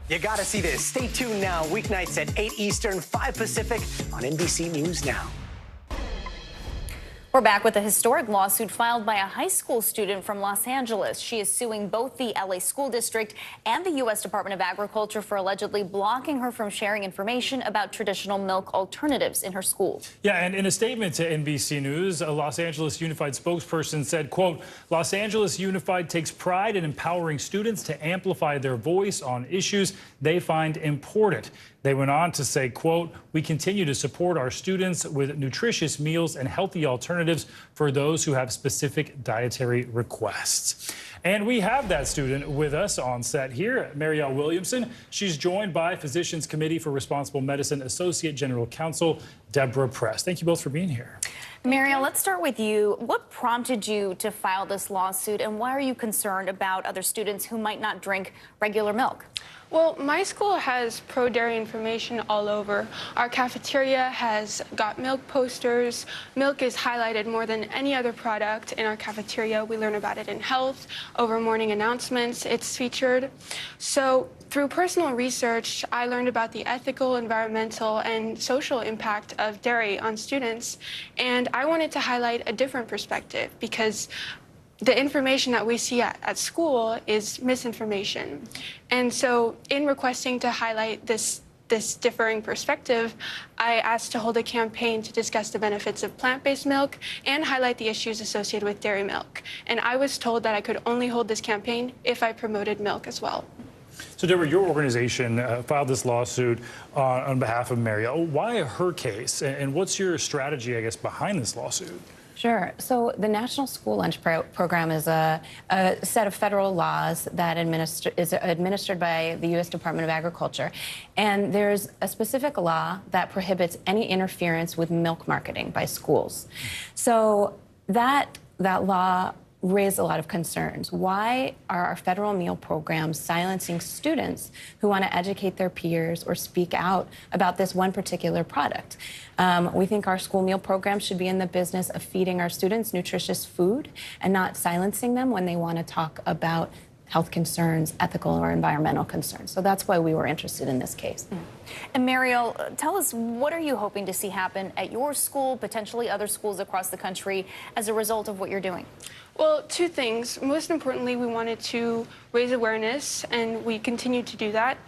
You gotta see this. Stay tuned now. Weeknights at 8 Eastern, 5 Pacific on NBC News Now. We're back with a historic lawsuit filed by a high school student from Los Angeles. She is suing both the LA School District and the U.S. Department of Agriculture for allegedly blocking her from sharing information about traditional milk alternatives in her school. Yeah, and in a statement to NBC News, a Los Angeles Unified spokesperson said, quote, Los Angeles Unified takes pride in empowering students to amplify their voice on issues they find important. They went on to say, quote, we continue to support our students with nutritious meals and healthy alternatives for those who have specific dietary requests. And we have that student with us on set here, Marielle Williamson. She's joined by Physicians Committee for Responsible Medicine Associate General Counsel Deborah Press. Thank you both for being here. Marielle, let's start with you. What prompted you to file this lawsuit, and why are you concerned about other students who might not drink regular milk? Well, my school has pro-dairy information all over. Our cafeteria has got milk posters. Milk is highlighted more than any other product in our cafeteria. We learn about it in health, over morning announcements. It's featured. So through personal research, I learned about the ethical, environmental, and social impact of dairy on students. And I wanted to highlight a different perspective because the information that we see at school is misinformation. And so in requesting to highlight this differing perspective, I asked to hold a campaign to discuss the benefits of plant-based milk and highlight the issues associated with dairy milk. And I was told that I could only hold this campaign if I promoted milk as well. So, Deborah, your organization filed this lawsuit on behalf of Marielle. Why her case, and what's your strategy, I guess, behind this lawsuit? Sure. So the National School Lunch Program is a set of federal laws that is administered by the U.S. Department of Agriculture. And there's a specific law that prohibits any interference with milk marketing by schools. So that law raised a lot of concerns. Why are our federal meal programs silencing students who want to educate their peers or speak out about this one particular product? We think our school meal program should be in the business of feeding our students nutritious food and not silencing them when they want to talk about health concerns, ethical or environmental concerns. So that's why we were interested in this case. And Marielle, tell us, what are you hoping to see happen at your school, potentially other schools across the country, as a result of what you're doing? Well, two things. Most importantly, we wanted to raise awareness, and we continue to do that.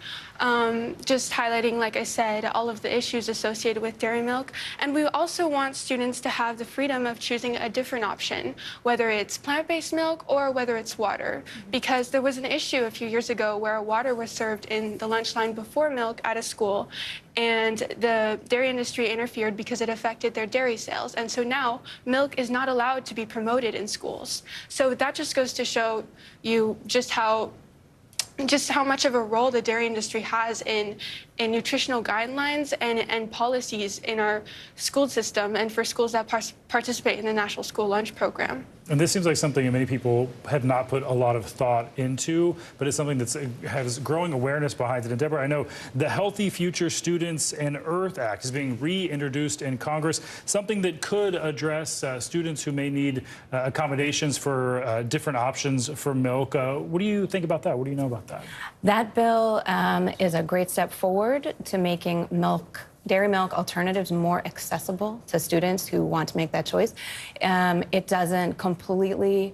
Just highlighting, like I said, all of the issues associated with dairy milk. And we also want students to have the freedom of choosing a different option, whether it's plant-based milk or whether it's water. Because there was an issue a few years ago where water was served in the lunch line before milk at a school, and the dairy industry interfered because it affected their dairy sales. And so now milk is not allowed to be promoted in schools. So that just goes to show you just how much of a role the dairy industry has in nutritional guidelines and policies in our school system and for schools that participate in the National School Lunch Program. And this seems like something that many people have not put a lot of thought into, but it's something that has growing awareness behind it. And Deborah, I know the Healthy Future Students and Earth Act is being reintroduced in Congress, something that could address students who may need accommodations for different options for milk. What do you think about that? What do you know about that? That bill is a great step forward to making dairy milk alternatives more accessible to students who want to make that choice. It doesn't completely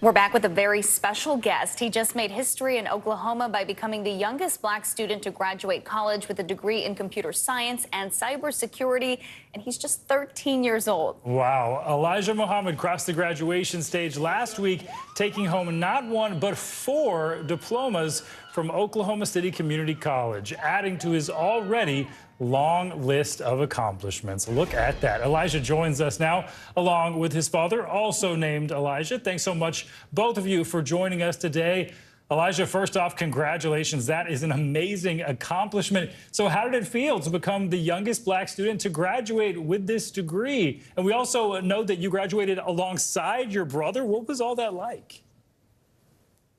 We're back with a very special guest. He just made history in Oklahoma by becoming the youngest black student to graduate college with a degree in computer science and cybersecurity, and he's just 13 years old. Wow. Elijah Muhammad crossed the graduation stage last week, taking home not one, but 4 diplomas from Oklahoma City Community College, adding to his already long list of accomplishments. Look at that. Elijah joins us now, along with his father, also named Elijah. Thanks so much, both of you, for joining us today. Elijah, first off, congratulations. That is an amazing accomplishment. So how did it feel to become the youngest black student to graduate with this degree? And we also know that you graduated alongside your brother. What was all that like?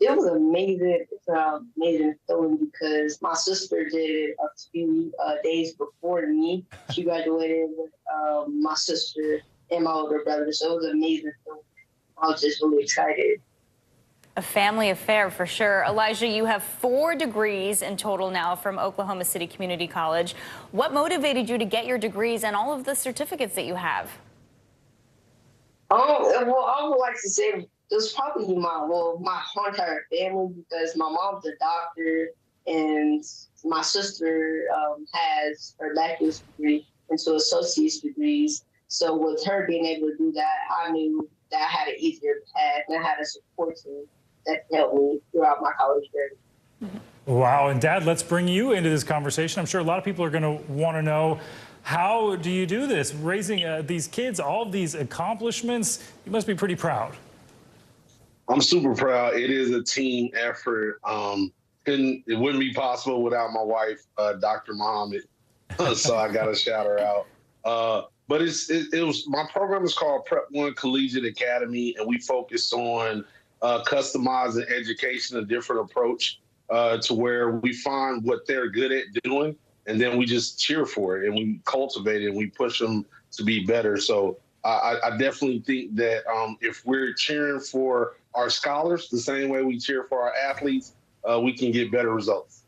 It was amazing. It's an amazing feeling because my sister did it a few days before me. She graduated with my sister and my older brother, so it was an amazing feeling. I was just really excited. A family affair for sure. Elijah, you have 4 degrees in total now from Oklahoma City Community College. What motivated you to get your degrees and all of the certificates that you have? Well, I would like to say it was probably my whole entire family because my mom's a doctor and my sister has her bachelor's degree and 2 associate's degrees. So with her being able to do that, I knew that I had an easier path and I had a support team that helped me throughout my college journey. Wow. And Dad, let's bring you into this conversation. I'm sure a lot of people are going to want to know, how do you do this? Raising these kids, all of these accomplishments, you must be pretty proud. I'm super proud. It is a team effort. It wouldn't be possible without my wife, Dr. Muhammad. So I got to shout her out. But it was my program is called Prep 1 Collegiate Academy, and we focus on customizing education, a different approach to where we find what they're good at doing, and then we just cheer for it and we cultivate it and we push them to be better. So I definitely think that if we're cheering for our scholars the same way we cheer for our athletes, we can get better results.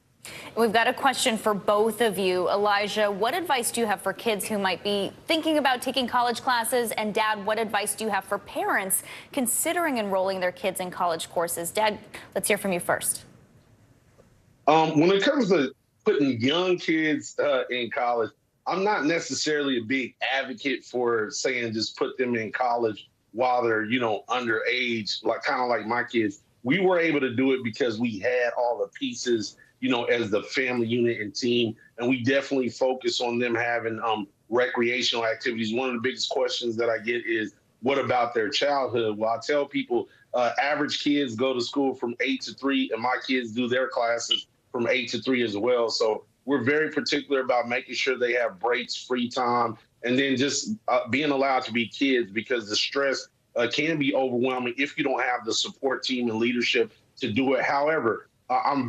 We've got a question for both of you. Elijah, what advice do you have for kids who might be thinking about taking college classes? And Dad, what advice do you have for parents considering enrolling their kids in college courses? Dad, let's hear from you first. When it comes to putting young kids in college, I'm not necessarily a big advocate for saying just put them in college while they're, underage, kind of like my kids. We were able to do it because we had all the pieces, as the family unit and team, and we definitely focus on them having recreational activities. One of the biggest questions that I get is, what about their childhood? Well, I tell people average kids go to school from 8 to 3, and my kids do their classes from 8 to 3 as well. So we're very particular about making sure they have breaks, free time, and then just being allowed to be kids, because the stress can be overwhelming if you don't have the support team and leadership to do it. However, I'm a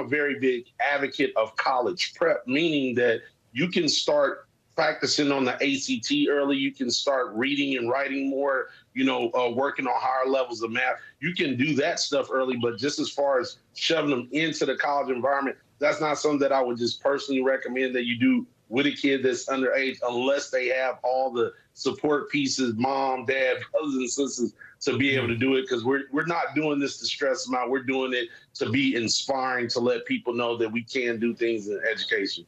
very big advocate of college prep, meaning that you can start practicing on the ACT early. You can start reading and writing more, working on higher levels of math. You can do that stuff early, but just as far as shoving them into the college environment, that's not something that I would just personally recommend that you do with a kid that's underage, unless they have all the support pieces, mom, dad, brothers and sisters, to be able to do it, because we're not doing this to stress them out. We're doing it to be inspiring, to let people know that we can do things in education.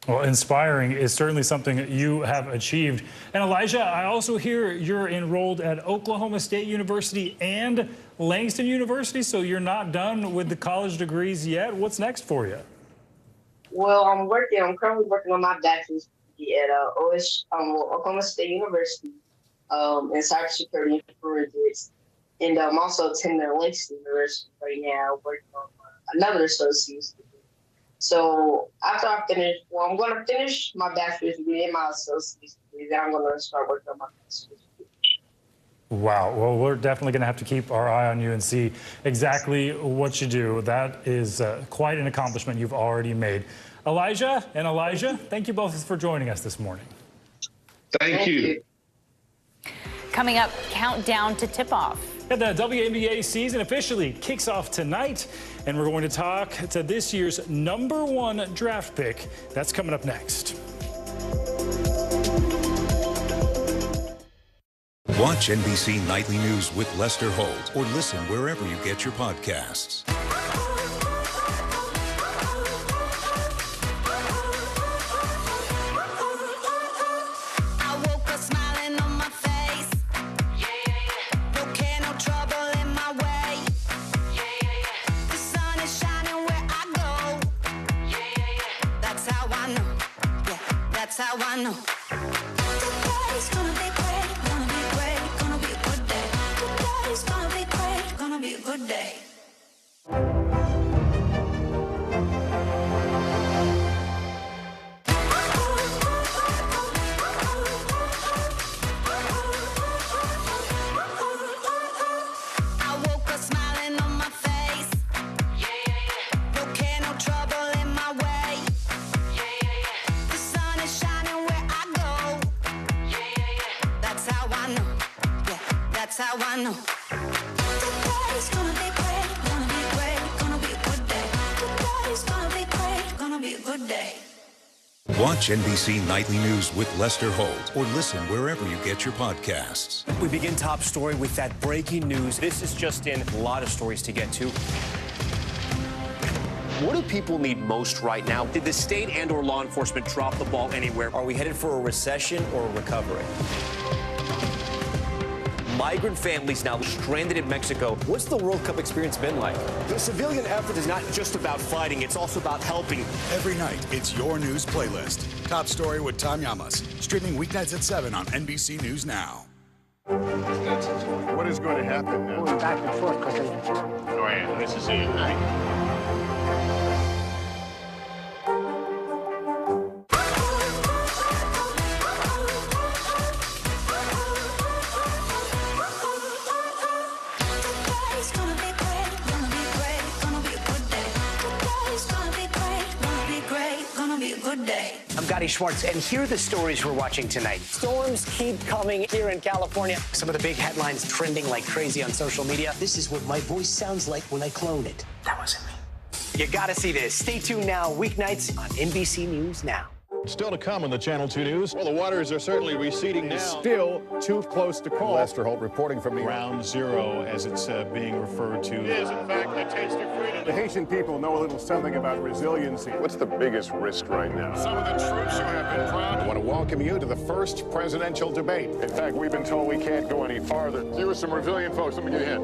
Well, inspiring is certainly something that you have achieved. And Elijah, I also hear you're enrolled at Oklahoma State University and Langston University, so you're not done with the college degrees yet. What's next for you? Well, I'm currently working on my bachelor's degree at Oklahoma State University in cybersecurity and forensics. And I'm also attending Langston University right now, working on another associate's degree. So after I finish, I'm going to finish my bachelor's degree and my associate's degree. Then I'm going to start working on my master's degree. Wow. Well, we're definitely going to have to keep our eye on you and see exactly what you do. That is quite an accomplishment you've already made. Elijah and Elijah, thank you both for joining us this morning. Thank you. Coming up, countdown to tip-off. The WNBA season officially kicks off tonight, and we're going to talk to this year's #1 draft pick. That's coming up next. Watch NBC Nightly News with Lester Holt or listen wherever you get your podcasts. That's how I know. Today's gonna be great, gonna be great, gonna be a good day. Today's gonna be great, gonna be a good day. I woke up smiling on my face. No care, no trouble in my way. The sun is shining where I go. That's how I know. Yeah, that's how I know. Today's gonna be great, gonna be great, gonna be a good day. Today's gonna be great, gonna be a good day. Watch NBC Nightly News with Lester Holt or listen wherever you get your podcasts. We begin top story with that breaking news. This is just in, a lot of stories to get to. What do people need most right now? Did the state and or law enforcement drop the ball anywhere? Are we headed for a recession or a recovery? Migrant families now stranded in Mexico. What's the World Cup experience been like? The civilian effort is not just about fighting, it's also about helping. Every night, it's your news playlist. Top Story with Tom Llamas. Streaming weeknights at 7 on NBC News Now. What is going to happen now? Going back and forth quickly. Oh, yeah, this is it, right? Today's gonna be great, gonna be great, gonna be a good day. Today's gonna be great, gonna be great, gonna be a good day. I'm Gotti Schwartz, and here are the stories we're watching tonight. Storms keep coming here in California. Some of the big headlines trending like crazy on social media. This is what my voice sounds like when I clone it. That wasn't me. You gotta see this. Stay tuned now, weeknights on NBC News Now. Still to come on the Channel 2 News. Well, the waters are certainly receding now. Still too close to call. Lester Holt reporting from the Ground Zero, as it's being referred to. It is, in fact, a taste of freedom. The Haitian people know a little something about resiliency. What's the biggest risk right now? Some of the troops who have been proud. I want to welcome you to the first presidential debate. In fact, we've been told we can't go any farther. You with some resilient folks. Let me get a hint.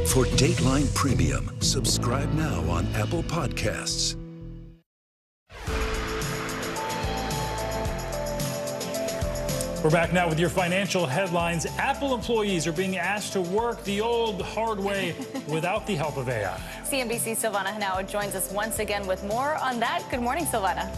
For Dateline Premium, subscribe now on Apple Podcasts. We're back now with your financial headlines. Apple employees are being asked to work the old hard way without the help of AI. CNBC's Silvana Henao joins us once again with more on that. Good morning, Silvana.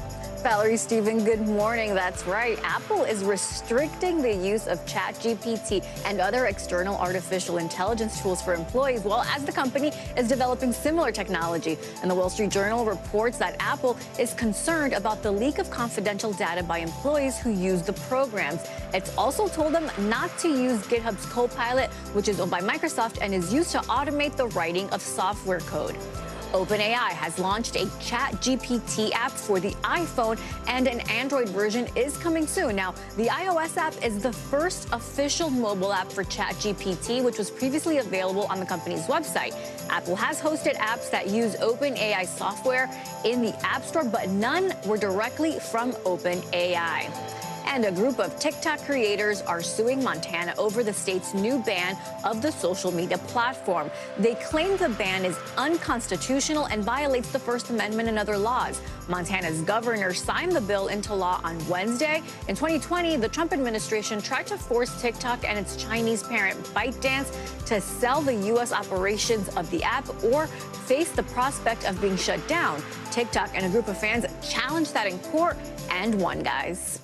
Valerie, Stephen, good morning. That's right. Apple is restricting the use of ChatGPT and other external artificial intelligence tools for employees, while as the company is developing similar technology. And the Wall Street Journal reports that Apple is concerned about the leak of confidential data by employees who use the programs. It's also told them not to use GitHub's Copilot, which is owned by Microsoft and is used to automate the writing of software code. OpenAI has launched a ChatGPT app for the iPhone, and an Android version is coming soon. Now, the iOS app is the first official mobile app for ChatGPT, which was previously available on the company's website. Apple has hosted apps that use OpenAI software in the App Store, but none were directly from OpenAI. And a group of TikTok creators are suing Montana over the state's new ban of the social media platform. They claim the ban is unconstitutional and violates the First Amendment and other laws. Montana's governor signed the bill into law on Wednesday. In 2020, the Trump administration tried to force TikTok and its Chinese parent ByteDance to sell the U.S. operations of the app or face the prospect of being shut down. TikTok and a group of fans challenged that in court and won, guys.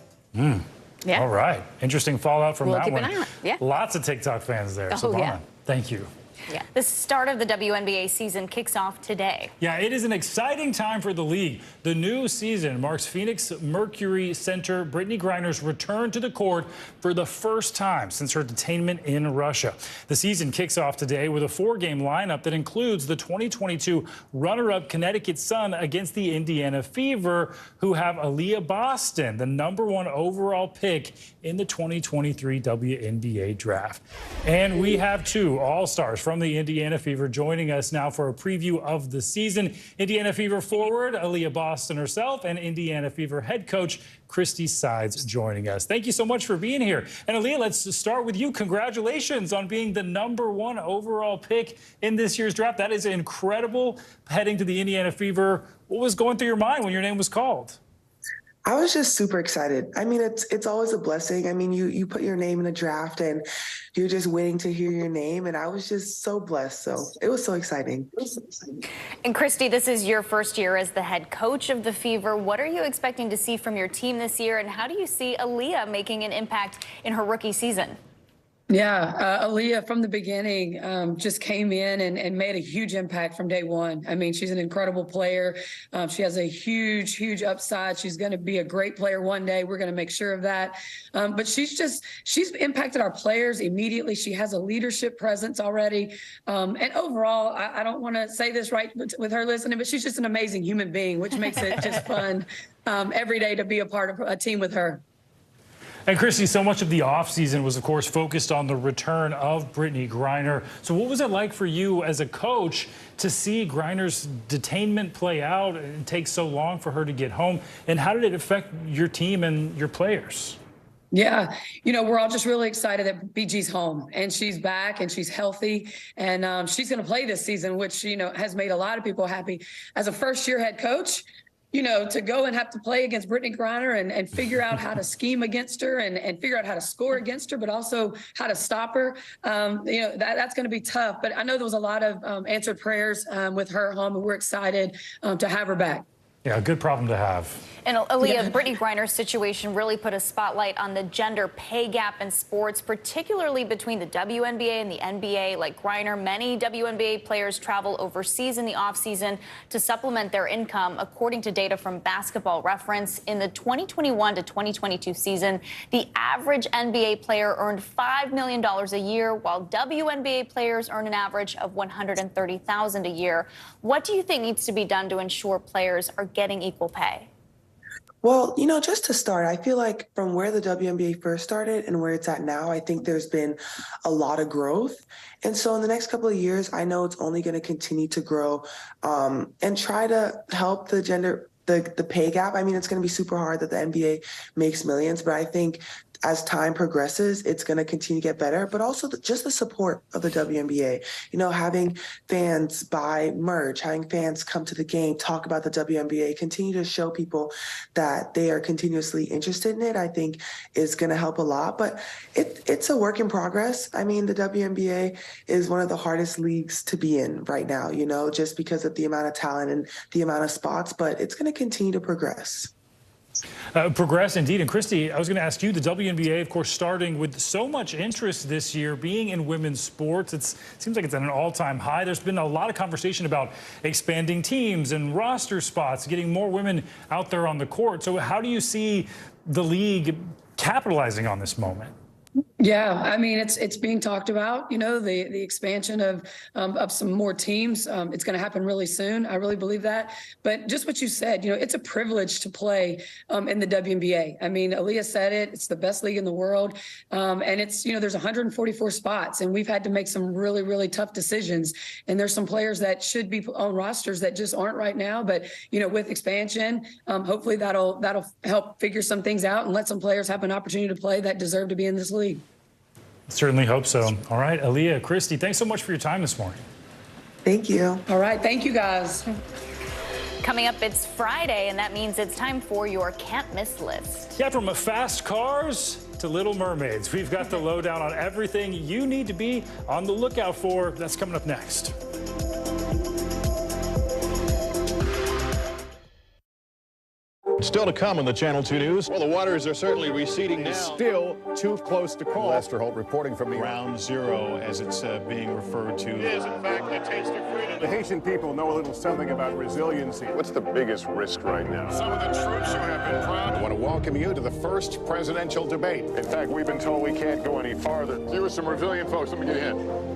Yeah. All right. Interesting fallout from that Keep one. an eye on it. Yeah. Lots of TikTok fans there. Oh, Silvana, yeah. thank you. Yeah, the start of the WNBA season kicks off today. Yeah, it is an exciting time for the league. The new season marks Phoenix Mercury center Brittany Griner's return to the court for the first time since her detainment in Russia. The season kicks off today with a 4-game lineup that includes the 2022 runner-up Connecticut Sun against the Indiana Fever, who have Aaliyah Boston, the #1 overall pick in the 2023 WNBA draft. And we have 2 All-Stars from the Indiana Fever joining us now for a preview of the season. Indiana Fever forward Aaliyah Boston herself and Indiana Fever head coach Christy Sides joining us. Thank you so much for being here. And Aaliyah, let's start with you. Congratulations on being the #1 overall pick in this year's draft. That is incredible, heading to the Indiana Fever. What was going through your mind when your name was called? I was just super excited. I mean, it's always a blessing. I mean, you put your name in a draft and you're just waiting to hear your name. And I was just so blessed. So it was so exciting. And Christy, this is your first year as the head coach of the Fever. What are you expecting to see from your team this year? And how do you see Aaliyah making an impact in her rookie season? Yeah, Aaliyah from the beginning just came in and made a huge impact from day one. I mean, she's an incredible player. She has a huge, huge upside. She's going to be a great player one day. We're going to make sure of that. But she's impacted our players immediately. She has a leadership presence already. And overall, I don't want to say this right with her listening, but she's just an amazing human being, which makes it just fun every day to be a part of a team with her. And Christy, so much of the offseason was, of course, focused on the return of Brittany Griner. So what was it like for you as a coach to see Griner's detainment play out and take so long for her to get home? And how did it affect your team and your players? Yeah, we're all just really excited that BG's home and she's back and she's healthy and she's going to play this season, which, has made a lot of people happy. As a first-year head coach, to go and have to play against Brittany Griner and figure out how to scheme against her and figure out how to score against her, but also how to stop her, that's going to be tough. But I know there was a lot of answered prayers with her home, and we're excited to have her back. Yeah, a good problem to have. And Aaliyah, Brittany Griner's situation really put a spotlight on the gender pay gap in sports, particularly between the WNBA and the NBA. Like Griner, many WNBA players travel overseas in the offseason to supplement their income. According to data from Basketball Reference, in the 2021 to 2022 season, the average NBA player earned $5 million a year, while WNBA players earn an average of $130,000 a year. What do you think needs to be done to ensure players are getting equal pay? Well, just to start, I feel like from where the WNBA first started and where it's at now, I think there's been a lot of growth. And so in the next couple of years, I know it's only going to continue to grow and try to help the pay gap. I mean, it's going to be super hard that the NBA makes millions, but I think as time progresses, it's going to continue to get better, but also just the support of the WNBA, having fans buy merch, having fans come to the game, talk about the WNBA, continue to show people that they are continuously interested in it, I think is going to help a lot. But it's a work in progress. I mean, the WNBA is one of the hardest leagues to be in right now, just because of the amount of talent and the amount of spots, but it's going to continue to progress. Progress indeed. And Christy, I was going to ask you, the WNBA, of course, starting with so much interest this year, being in women's sports, it seems like it's at an all-time high. There's been a lot of conversation about expanding teams and roster spots, getting more women out there on the court. So how do you see the league capitalizing on this moment? Yeah, I mean, it's being talked about, the expansion of some more teams. It's going to happen really soon. I really believe that. But just what you said, it's a privilege to play in the WNBA. I mean, Aaliyah said it. It's the best league in the world. And it's, there's 144 spots, and we've had to make some really, really tough decisions. And there's some players that should be on rosters that just aren't right now. But, with expansion, hopefully that'll help figure some things out and let some players have an opportunity to play that deserve to be in this league. Certainly hope so. All right, Aaliyah, Christy, thanks so much for your time this morning. Thank you. All right, thank you, guys. Coming up, it's Friday, and that means it's time for your can't miss list. Yeah, from fast cars to Little Mermaids, we've got the lowdown on everything you need to be on the lookout for. That's coming up next. Still to come on the Channel 2 News. Well, the waters are certainly receding now. Still too close to call. Lester Holt reporting from the Ground Zero, as it's being referred to. It is, in fact, a taste of freedom. The Haitian people know a little something about resiliency. What's the biggest risk right now? Some of the troops who have been proud. I want to welcome you to the first presidential debate. In fact, we've been told we can't go any farther. You are some resilient folks. Let me get in.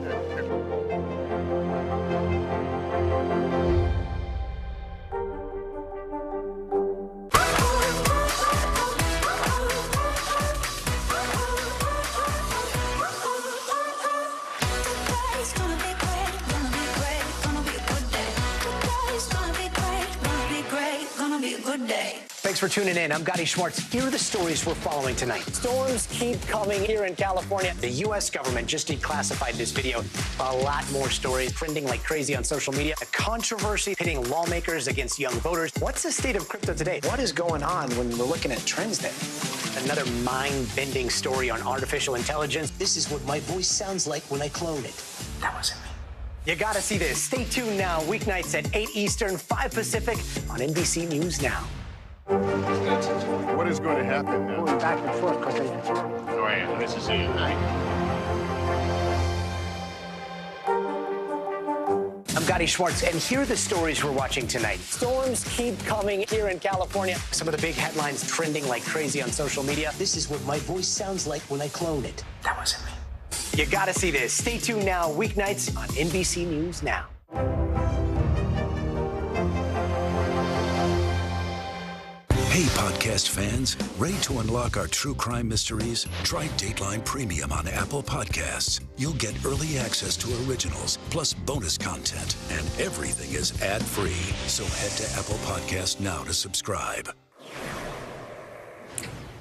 Thanks for tuning in. I'm Gotti Schwartz. Here are the stories we're following tonight. Storms keep coming here in California. The U.S. government just declassified this video. A lot more stories trending like crazy on social media. A controversy pitting lawmakers against young voters. What's the state of crypto today? What is going on when we're looking at trends there? Another mind-bending story on artificial intelligence. This is what my voice sounds like when I clone it. That wasn't me. You gotta see this. Stay tuned now, weeknights at 8 Eastern, 5 Pacific on NBC News Now. What is going to happen now? Going back and forth because they... Oh, yeah, this is it, right? I'm Gotti Schwartz, and here are the stories we're watching tonight. Storms keep coming here in California. Some of the big headlines trending like crazy on social media. This is what my voice sounds like when I clone it. That wasn't me. You gotta see this. Stay tuned now, weeknights on NBC News Now. Hey, podcast fans, ready to unlock our true crime mysteries? Try Dateline Premium on Apple Podcasts. You'll get early access to originals, plus bonus content, and everything is ad-free. So head to Apple Podcasts now to subscribe.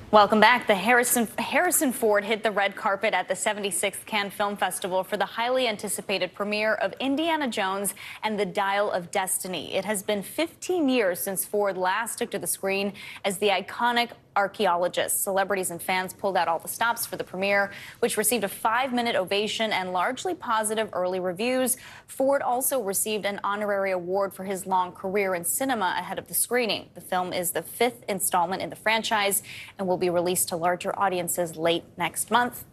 Welcome back. The Harrison Ford hit the red carpet at the 76th Cannes Film Festival for the highly anticipated premiere of Indiana Jones and the Dial of Destiny. It has been 15 years since Ford last took to the screen as the iconic archaeologist. Celebrities and fans pulled out all the stops for the premiere, which received a 5-minute ovation and largely positive early reviews. Ford also received an honorary award for his long career in cinema ahead of the screening. The film is the 5th installment in the franchise and will be released to larger audiences late next month.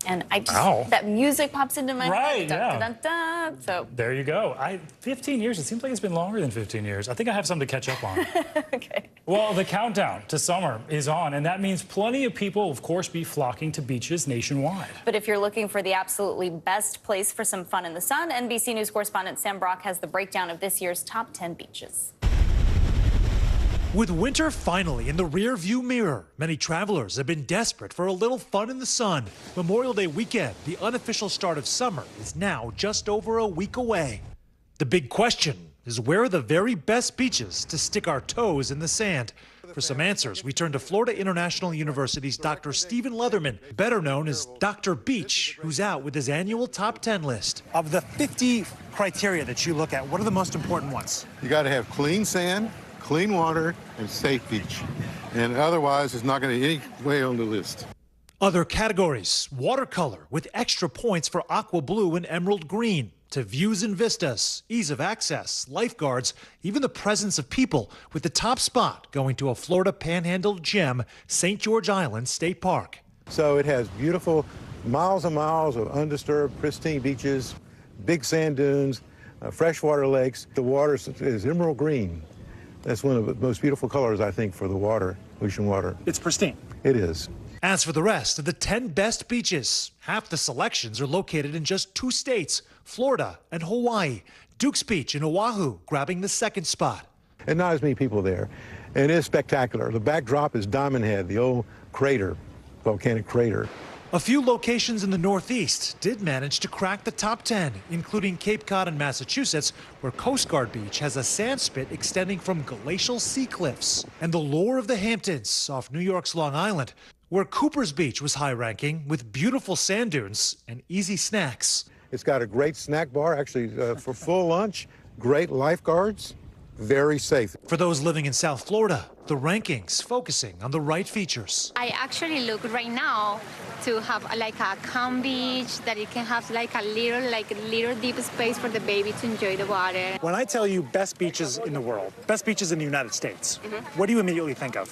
And I just, that music pops into my head. Dun, dun, dun. So there you go. 15 years, it seems like it's been longer than 15 years. I think I have something to catch up on. Okay. Well, the countdown to summer is on, and that means plenty of people will, of course, be flocking to beaches nationwide. But if you're looking for the absolutely best place for some fun in the sun, NBC News correspondent Sam Brock has the breakdown of this year's top 10 beaches. With winter finally in the rear-view mirror, many travelers have been desperate for a little fun in the sun. Memorial Day weekend, the unofficial start of summer, is now just over a week away. The big question is, where are the very best beaches to stick our toes in the sand? For some answers, we turn to Florida International University's Dr. Stephen Leatherman, better known as Dr. Beach, who's out with his annual top 10 list. Of the 50 criteria that you look at, what are the most important ones? You got to have clean sand, clean water, and safe beach. And otherwise, it's not going to be any way on the list. Other categories: watercolor with extra points for aqua blue and emerald green, to views and vistas, ease of access, lifeguards, even the presence of people, with the top spot going to a Florida Panhandle gem, St. George Island State Park. So it has beautiful miles and miles of undisturbed, pristine beaches, big sand dunes, freshwater lakes. The water is emerald green. That's one of the most beautiful colors, I think, for the water, ocean water. It's pristine. It is. As for the rest of the 10 best beaches, half the selections are located in just 2 states, Florida and Hawaii. Duke's Beach in Oahu grabbing the second spot. And not as many people there. And it is spectacular. The backdrop is Diamond Head, the old crater, volcanic crater. A few locations in the Northeast did manage to crack the top 10, including Cape Cod in Massachusetts, where Coast Guard Beach has a sand spit extending from glacial sea cliffs, and the lure of the Hamptons off New York's Long Island, where Cooper's Beach was high-ranking with beautiful sand dunes and easy snacks. It's got a great snack bar, actually, for full lunch, great lifeguards, very safe. For those living in South Florida, the rankings focusing on the right features. I actually look right now to have like a calm beach, that it can have like a little deep space for the baby to enjoy the water. When I tell you best beaches in the world, best beaches in the United States, what do you immediately think of?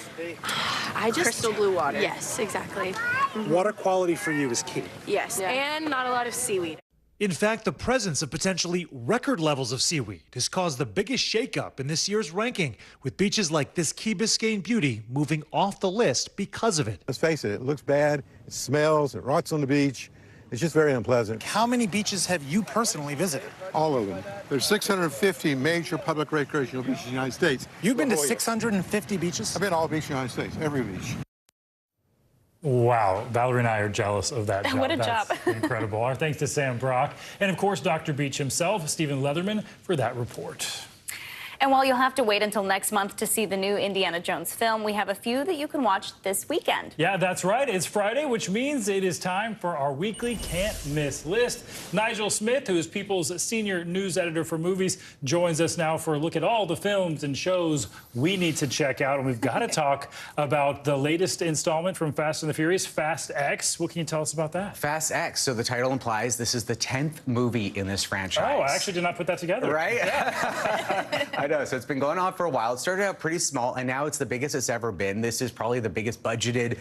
I just crystal blue water. Yes, exactly. Water quality for you is key. Yes, and not a lot of seaweed. In fact, the presence of potentially record levels of seaweed has caused the biggest shakeup in this year's ranking, with beaches like this Key Biscayne beauty moving off the list because of it. Let's face it looks bad, it smells, it rots on the beach. It's just very unpleasant. How many beaches have you personally visited? All of them. There's 650 major public recreational beaches in the United States. You've been to 650 beaches? I've been to all beaches in the United States, every beach. Wow, Valerie and I are jealous of that job. What a That's job. incredible. Our thanks to Sam Brock and, of course, Dr. Beach himself, Stephen Leatherman, for that report. And while you'll have to wait until next month to see the new Indiana Jones film, we have a few that you can watch this weekend. Yeah, that's right. It's Friday, which means it is time for our weekly Can't Miss list. Nigel Smith, who is People's senior news editor for movies, joins us now for a look at all the films and shows we need to check out. And we've got to talk about the latest installment from Fast and the Furious, Fast X. What can you tell us about that? Fast X. So the title implies this is the 10th movie in this franchise. Oh, I actually did not put that together. Right? Yeah. I know. So it's been going on for a while. It started out pretty small, and now it's the biggest it's ever been. This is probably the biggest budgeted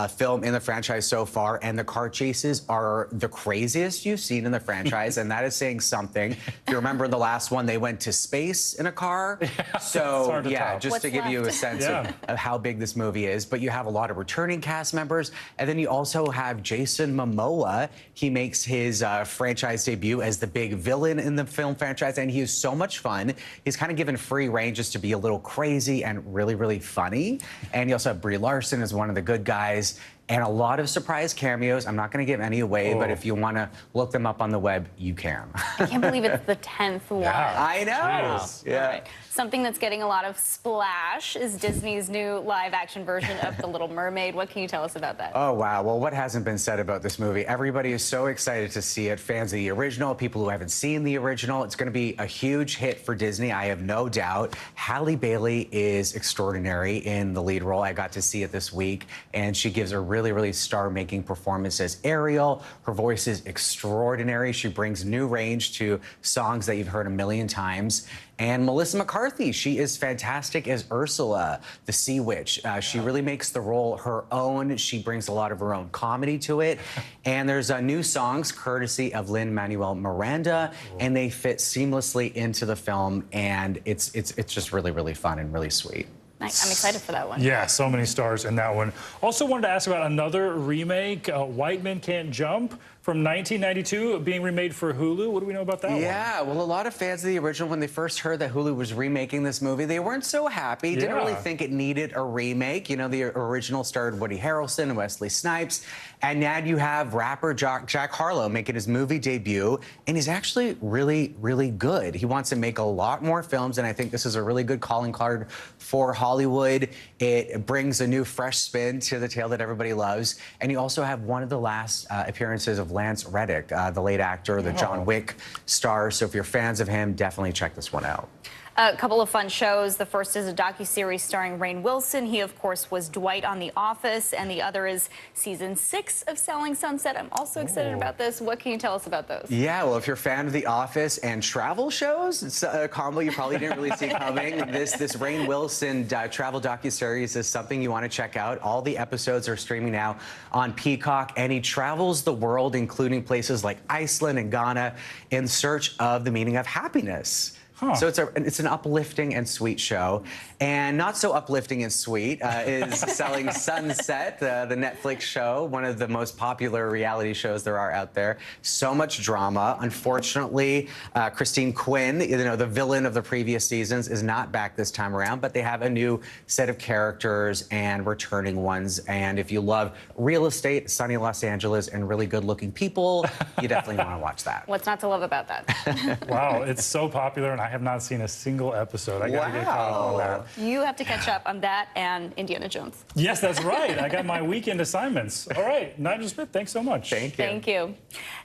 film in the franchise so far, and the car chases are the craziest you've seen in the franchise, and that is saying something. If you remember the last one, they went to space in a car. Yeah, so, yeah, just What's to give you a sense of how big this movie is. But you have a lot of returning cast members, and then you also have Jason Momoa. He makes his franchise debut as the big villain in the film franchise, and he is so much fun. He's kind of given free reign just to be a little crazy and really, really funny. And you also have Brie Larson as one of the good guys. And a lot of surprise cameos. I'm not going to give any away, but if you want to look them up on the web, you can. I can't believe it's the 10th one. Yeah. I know. Wow. Yeah. Right. Something that's getting a lot of splash is Disney's new live-action version of The Little Mermaid. What can you tell us about that? Oh, wow. Well, what hasn't been said about this movie? Everybody is so excited to see it. Fans of the original, people who haven't seen the original. It's going to be a huge hit for Disney, I have no doubt. Halle Bailey is extraordinary in the lead role. I got to see it this week, and she gives a really, really star-making performance as Ariel. Her voice is extraordinary. She brings new range to songs that you've heard a million times. And Melissa McCarthy, she is fantastic as Ursula, the Sea Witch. She really makes the role her own. She brings a lot of her own comedy to it. And there's new songs courtesy of Lin-Manuel Miranda, and they fit seamlessly into the film. And it's just really, really fun and really sweet. I'm excited for that one. Yeah, so many stars in that one. Also wanted to ask about another remake, White Men Can't Jump, from 1992, being remade for Hulu. What do we know about that one? Yeah, well, a lot of fans of the original, when they first heard that Hulu was remaking this movie, they weren't so happy. Didn't really think it needed a remake. You know, the original starred Woody Harrelson and Wesley Snipes. And now you have rapper Jack Harlow making his movie debut, and he's actually really, really good. He wants to make a lot more films, and I think this is a really good calling card for Hollywood. It brings a new, fresh spin to the tale that everybody loves. And you also have one of the last appearances of Lance Reddick, the late actor, the John Wick star. So if you're fans of him, definitely check this one out. A couple of fun shows. The first is a docuseries starring Rainn Wilson. He, of course, was Dwight on The Office. And the other is season 6 of Selling Sunset. I'm also excited about this. What can you tell us about those? Yeah, well, if you're a fan of The Office and travel shows, it's a combo you probably didn't really see coming. This Rainn Wilson travel docuseries is something you want to check out. All the episodes are streaming now on Peacock, and he travels the world, including places like Iceland and Ghana, in search of the meaning of happiness. So it's an uplifting and sweet show. And not so uplifting and sweet is Selling Sunset, the Netflix show, one of the most popular reality shows there are out there. So much drama. Unfortunately, Christine Quinn, you know, the villain of the previous seasons, is not back this time around, but they have a new set of characters and returning ones. And if you love real estate, sunny Los Angeles, and really good-looking people, you definitely want to watch that. What's not to love about that? Wow, it's so popular, and I have not seen a single episode. I gotta get caught up on that. You have to catch up on that and Indiana Jones. Yes, that's right. I got my weekend assignments. All right, Nigel Smith, thanks so much. Thank you. Thank you.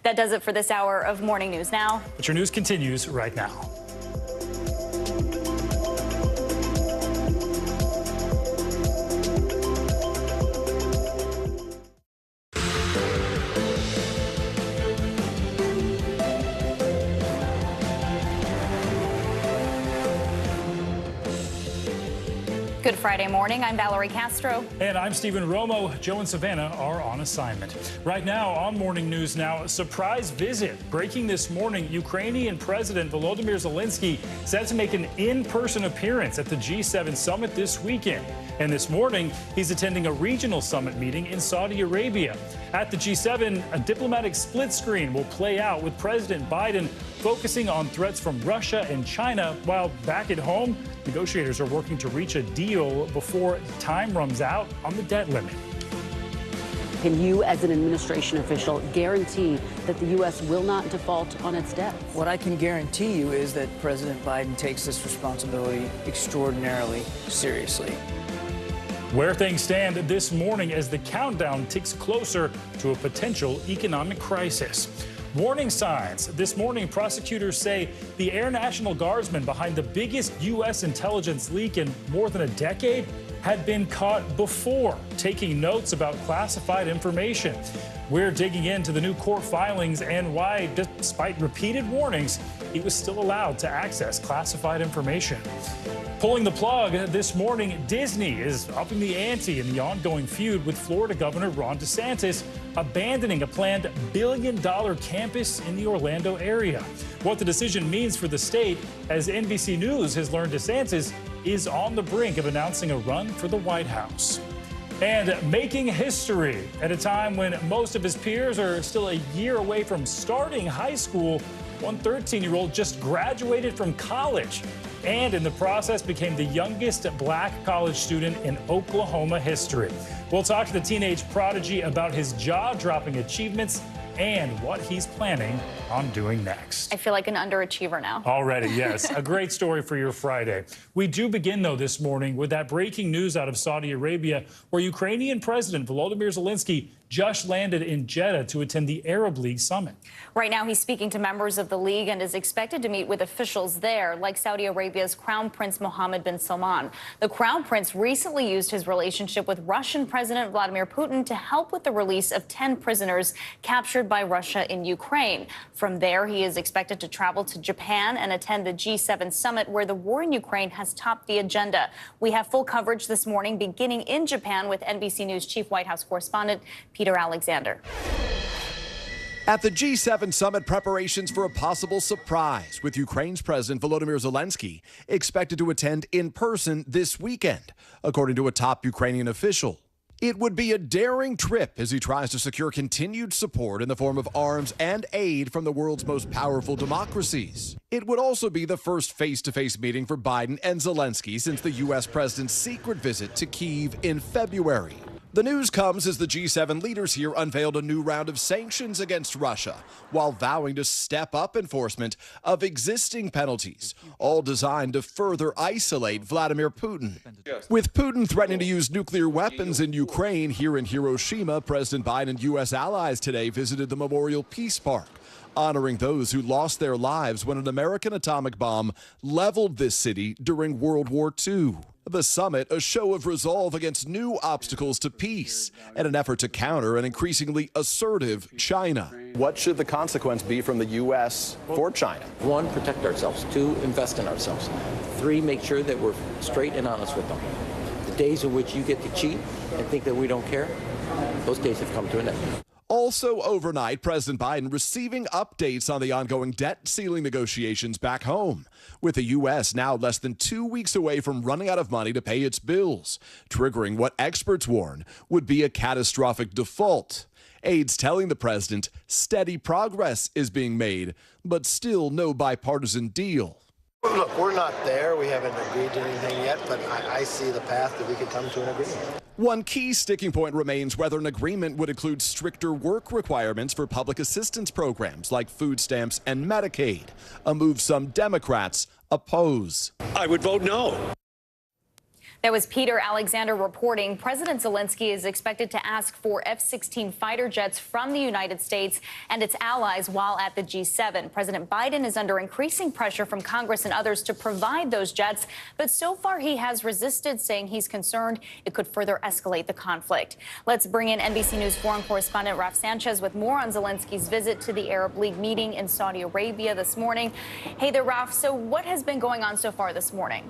That does it for this hour of Morning News Now. But your news continues right now. Good Friday morning. I'm Valerie Castro. And I'm Stephen Romo. Joe and Savannah are on assignment. Right now on Morning News Now, a surprise visit. Breaking this morning, Ukrainian President Volodymyr Zelensky set to make an in-person appearance at the G7 summit this weekend. And this morning, he's attending a regional summit meeting in Saudi Arabia. At the G7, a diplomatic split screen will play out with President Biden focusing on threats from Russia and China, while back at home, negotiators are working to reach a deal before time runs out on the debt limit. Can you, as an administration official, guarantee that the U.S. will not default on its debt? What I can guarantee you is that President Biden takes this responsibility extraordinarily seriously. Where things stand this morning as the countdown ticks closer to a potential economic crisis. Warning signs. This morning, prosecutors say the Air National Guardsman behind the biggest U.S. intelligence leak in more than a decade had been caught before taking notes about classified information. We're digging into the new court filings and why, despite repeated warnings, he was still allowed to access classified information. Pulling the plug this morning, Disney is upping the ante in the ongoing feud with Florida Governor Ron DeSantis, abandoning a planned billion-dollar campus in the Orlando area. What the decision means for the state, as NBC News has learned DeSantis is on the brink of announcing a run for the White House. And making history at a time when most of his peers are still a year away from starting high school, one 13-year-old just graduated from college and in the process became the youngest black college student in Oklahoma history. We'll talk to the teenage prodigy about his jaw-dropping achievements and what he's planning on doing next. I feel like an underachiever now. Already, yes. A great story for your Friday. We do begin, though, this morning with that breaking news out of Saudi Arabia, where Ukrainian President Volodymyr Zelensky just landed in Jeddah to attend the Arab League summit. Right now, he's speaking to members of the league and is expected to meet with officials there, like Saudi Arabia's Crown Prince Mohammed bin Salman. The Crown Prince recently used his relationship with Russian President Vladimir Putin to help with the release of 10 prisoners captured by Russia in Ukraine. From there, he is expected to travel to Japan and attend the G7 summit, where the war in Ukraine has topped the agenda. We have full coverage this morning, beginning in Japan with NBC News Chief White House correspondent Peter Alexander. At the G7 summit, preparations for a possible surprise, with Ukraine's President Volodymyr Zelensky expected to attend in person this weekend, according to a top Ukrainian official. It would be a daring trip as he tries to secure continued support in the form of arms and aid from the world's most powerful democracies. It would also be the first face-to-face meeting for Biden and Zelensky since the U.S. president's secret visit to Kyiv in February. The news comes as the G7 leaders here unveiled a new round of sanctions against Russia, while vowing to step up enforcement of existing penalties, all designed to further isolate Vladimir Putin. With Putin threatening to use nuclear weapons in Ukraine, here in Hiroshima, President Biden and U.S. allies today visited the Memorial Peace Park, honoring those who lost their lives when an American atomic bomb leveled this city during World War II. The summit, a show of resolve against new obstacles to peace and an effort to counter an increasingly assertive China. What should the consequence be from the U.S. for China? 1, protect ourselves. 2, invest in ourselves. 3, make sure that we're straight and honest with them. The days in which you get to cheat and think that we don't care, those days have come to an end. Also overnight, President Biden receiving updates on the ongoing debt ceiling negotiations back home, with the U.S. now less than 2 weeks away from running out of money to pay its bills, triggering what experts warn would be a catastrophic default. Aides telling the president steady progress is being made, but still no bipartisan deal. Look, we're not there. We haven't agreed to anything yet, but I see the path that we could come to an agreement. One key sticking point remains whether an agreement would include stricter work requirements for public assistance programs like food stamps and Medicaid, a move some Democrats oppose. I would vote no. That was Peter Alexander reporting. President Zelensky is expected to ask for F-16 fighter jets from the United States and its allies while at the G7. President Biden is under increasing pressure from Congress and others to provide those jets, but so far he has resisted, saying he's concerned it could further escalate the conflict. Let's bring in NBC News foreign correspondent Raf Sanchez with more on Zelensky's visit to the Arab League meeting in Saudi Arabia this morning. Hey there, Raf. So what has been going on so far this morning?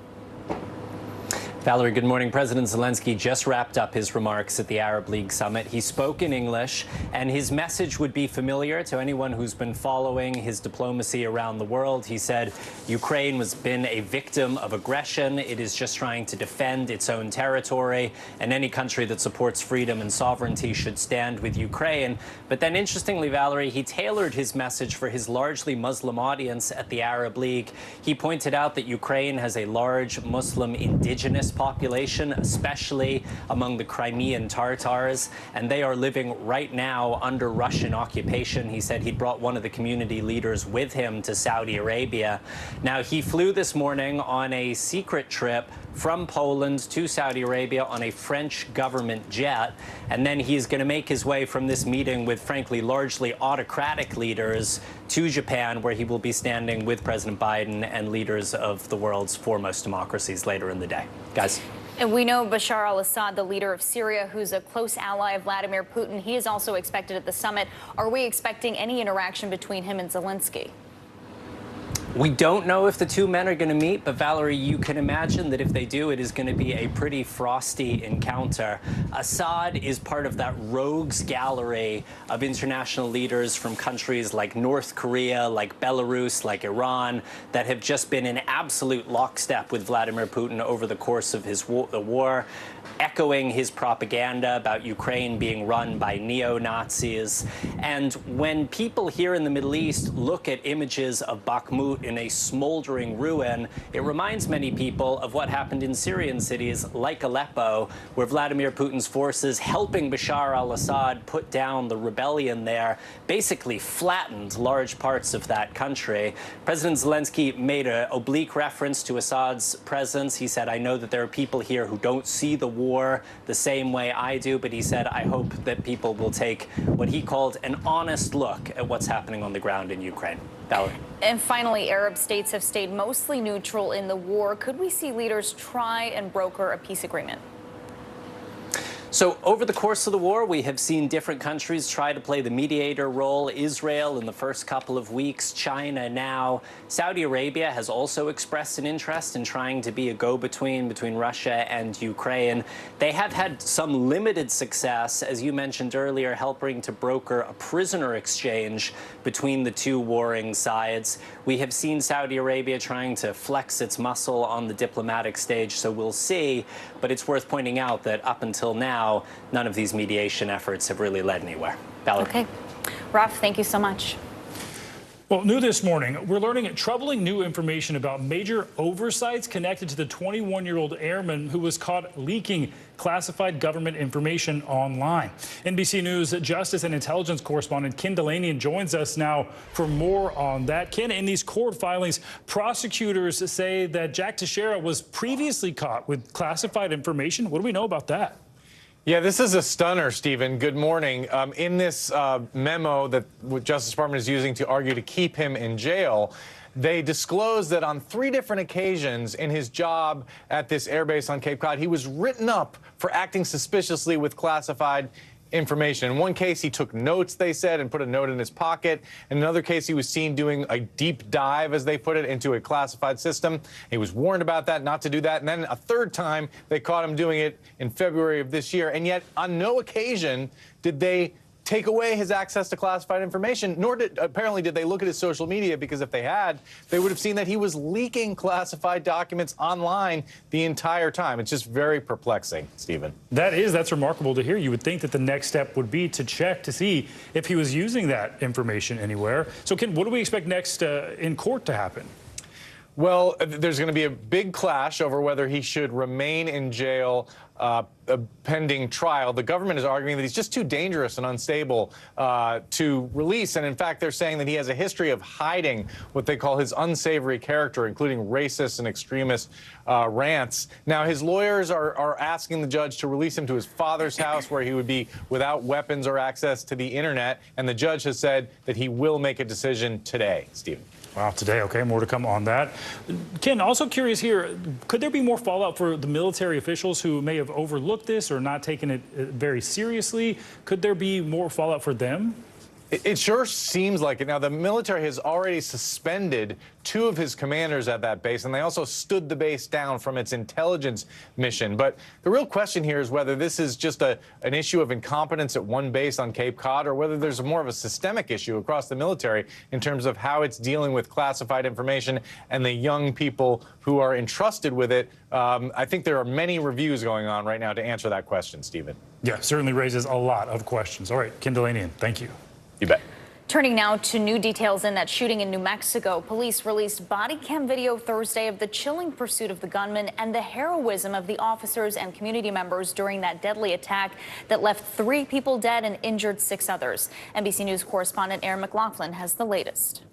Valerie, good morning. President Zelensky just wrapped up his remarks at the Arab League summit. He spoke in English, and his message would be familiar to anyone who's been following his diplomacy around the world. He said Ukraine has been a victim of aggression. It is just trying to defend its own territory, and any country that supports freedom and sovereignty should stand with Ukraine. But then, interestingly, Valerie, he tailored his message for his largely Muslim audience at the Arab League. He pointed out that Ukraine has a large Muslim indigenous population, especially among the Crimean Tatars, and they are living right now under Russian occupation. He said he'd brought one of the community leaders with him to Saudi Arabia. Now, he flew this morning on a secret trip from Poland to Saudi Arabia on a French government jet, and then he's going to make his way from this meeting with, frankly, largely autocratic leaders to Japan, where he will be standing with President Biden and leaders of the world's foremost democracies later in the day. Guys. And we know Bashar al-Assad, the leader of Syria, who's a close ally of Vladimir Putin, he is also expected at the summit. Are we expecting any interaction between him and Zelensky? We don't know if the two men are going to meet, but Valerie, you can imagine that if they do, it is going to be a pretty frosty encounter. Assad is part of that rogues gallery of international leaders from countries like North Korea, like Belarus, like Iran, that have just been in absolute lockstep with Vladimir Putin over the course of the war, echoing his propaganda about Ukraine being run by neo-Nazis. And when people here in the Middle East look at images of Bakhmut in a smoldering ruin, it reminds many people of what happened in Syrian cities like Aleppo, where Vladimir Putin's forces, helping Bashar al-Assad put down the rebellion there, basically flattened large parts of that country. President Zelensky made an oblique reference to Assad's presence. He said, I know that there are people here who don't see the war the same way I do, but he said, I hope that people will take what he called an honest look at what's happening on the ground in Ukraine. Valerie. And finally, Arab states have stayed mostly neutral in the war. Could we see leaders try and broker a peace agreement? So over the course of the war, we have seen different countries try to play the mediator role. Israel in the first couple of weeks, China now. Saudi Arabia has also expressed an interest in trying to be a go-between between Russia and Ukraine. They have had some limited success, as you mentioned earlier, helping to broker a prisoner exchange between the two warring sides. We have seen Saudi Arabia trying to flex its muscle on the diplomatic stage, so we'll see. But it's worth pointing out that up until now, none of these mediation efforts have really led anywhere. Valerie. Okay. Raf, thank you so much. Well, new this morning, we're learning troubling new information about major oversights connected to the 21-year-old airman who was caught leaking classified government information online. NBC News Justice and Intelligence correspondent Ken Delaney joins us now for more on that. Ken, in these court filings, prosecutors say that Jack Teixeira was previously caught with classified information. What do we know about that? Yeah, this is a stunner, Stephen. Good morning. In this memo that the Justice Department is using to argue to keep him in jail, they disclosed that on 3 different occasions in his job at this airbase on Cape Cod, he was written up for acting suspiciously with classified information. In one case, he took notes, they said, and put a note in his pocket. In another case, he was seen doing a deep dive, as they put it, into a classified system. He was warned about that, not to do that. And then a third time, they caught him doing it in February of this year. And yet, on no occasion did they take away his access to classified information, nor apparently did they look at his social media, because if they had, they would have seen that he was leaking classified documents online the entire time. It's just very perplexing, Stephen. That's remarkable to hear. You would think that the next step would be to check to see if he was using that information anywhere. So, Ken, what do we expect next in court to happen? Well, there's going to be a big clash over whether he should remain in jail pending trial. The government is arguing that he's just too dangerous and unstable to release. And in fact, they're saying that he has a history of hiding what they call his unsavory character, including racist and extremist rants. Now, his lawyers are asking the judge to release him to his father's house, where he would be without weapons or access to the internet. And the judge has said that he will make a decision today, Stephen. Wow, today, okay, more to come on that. Ken, also curious here, could there be more fallout for the military officials who may have overlooked this or not taken it very seriously? Could there be more fallout for them? It sure seems like it. Now, the military has already suspended 2 of his commanders at that base, and they also stood the base down from its intelligence mission. But the real question here is whether this is just an issue of incompetence at one base on Cape Cod, or whether there's more of a systemic issue across the military in terms of how it's dealing with classified information and the young people who are entrusted with it. I think there are many reviews going on right now to answer that question, Stephen. Yeah, certainly raises a lot of questions. All right, Ken Delanian, thank you. You bet. Turning now to new details in that shooting in New Mexico. Police released body cam video Thursday of the chilling pursuit of the gunman and the heroism of the officers and community members during that deadly attack that left 3 people dead and injured 6 others. NBC News correspondent Aaron McLaughlin has the latest.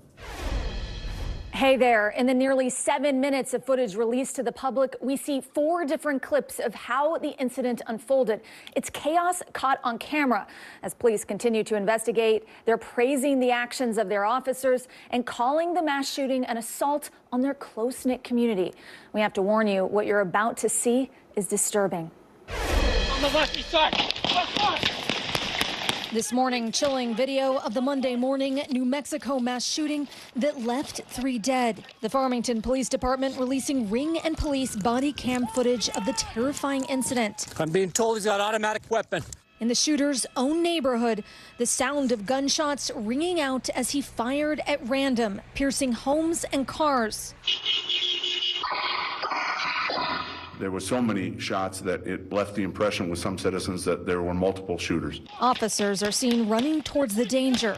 Hey there. In the nearly 7 minutes of footage released to the public, we see 4 different clips of how the incident unfolded. It's chaos caught on camera. As police continue to investigate, they're praising the actions of their officers and calling the mass shooting an assault on their close-knit community. We have to warn you, what you're about to see is disturbing. On the left side. Left side. This morning, chilling video of the Monday morning New Mexico mass shooting that left 3 dead. The Farmington Police Department releasing Ring and police body cam footage of the terrifying incident. I'm being told he's got an automatic weapon. In the shooter's own neighborhood, the sound of gunshots ringing out as he fired at random, piercing homes and cars. There were so many shots that it left the impression with some citizens that there were multiple shooters. Officers are seen running towards the danger.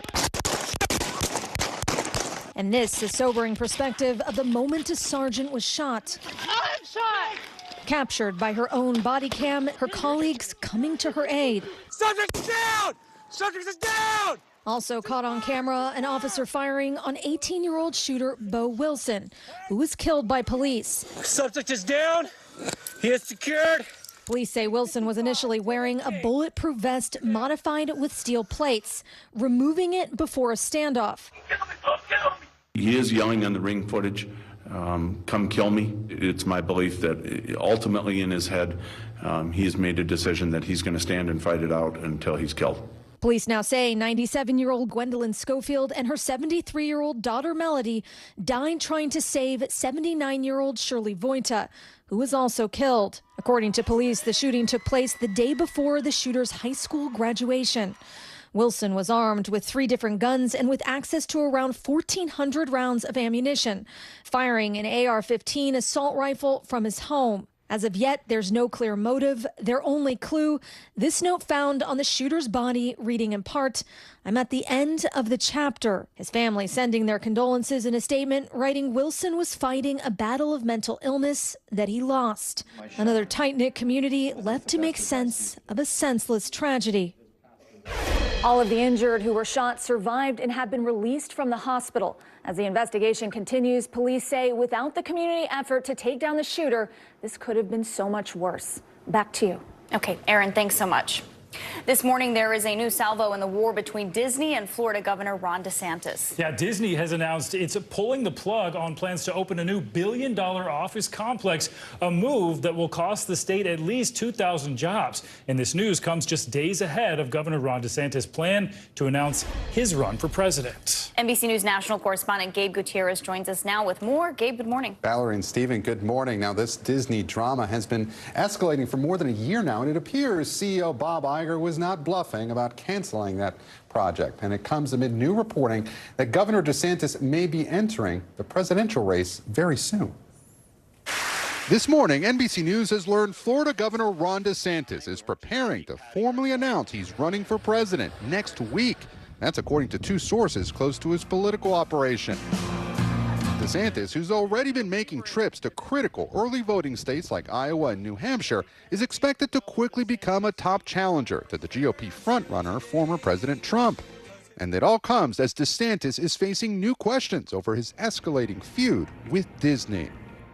And this is sobering perspective of the moment a sergeant was shot. I'm shot! Captured by her own body cam, her colleagues coming to her aid. Subject is down! Subject is down! Also caught on camera, an officer firing on 18-year-old shooter Bo Wilson, who was killed by police. Subject is down. He is secured. Police say Wilson was initially wearing a bulletproof vest modified with steel plates, removing it before a standoff. He is yelling on the Ring footage, come kill me. It's my belief that ultimately in his head, he has made a decision that he's going to stand and fight it out until he's killed. Police now say 97-year-old Gwendolyn Schofield and her 73-year-old daughter Melody died trying to save 79-year-old Shirley Voita, who was also killed. According to police, the shooting took place the day before the shooter's high school graduation. Wilson was armed with 3 different guns and with access to around 1,400 rounds of ammunition, firing an AR-15 assault rifle from his home. As of yet, there's no clear motive. Their only clue, this note found on the shooter's body, reading in part, "I'm at the end of the chapter." His family sending their condolences in a statement, writing Wilson was fighting a battle of mental illness that he lost. Another tight-knit community left to make sense of a senseless tragedy. All of the injured who were shot survived and have been released from the hospital. As the investigation continues, police say without the community effort to take down the shooter, this could have been so much worse. Back to you. Okay, Aaron, thanks so much. This morning, there is a new salvo in the war between Disney and Florida Governor Ron DeSantis. Yeah, Disney has announced it's pulling the plug on plans to open a new billion-dollar office complex, a move that will cost the state at least 2,000 jobs. And this news comes just days ahead of Governor Ron DeSantis' plan to announce his run for president. NBC News national correspondent Gabe Gutierrez joins us now with more. Gabe, good morning. Valerie and Stephen, good morning. Now, this Disney drama has been escalating for more than a year now, and it appears CEO Bob Iger was not bluffing about canceling that project. And it comes amid new reporting that Governor DeSantis may be entering the presidential race very soon. This morning, NBC News has learned Florida Governor Ron DeSantis is preparing to formally announce he's running for president next week. That's according to 2 sources close to his political operation. DeSantis, who's already been making trips to critical early voting states like Iowa and New Hampshire, is expected to quickly become a top challenger to the GOP frontrunner, former President Trump. And it all comes as DeSantis is facing new questions over his escalating feud with Disney.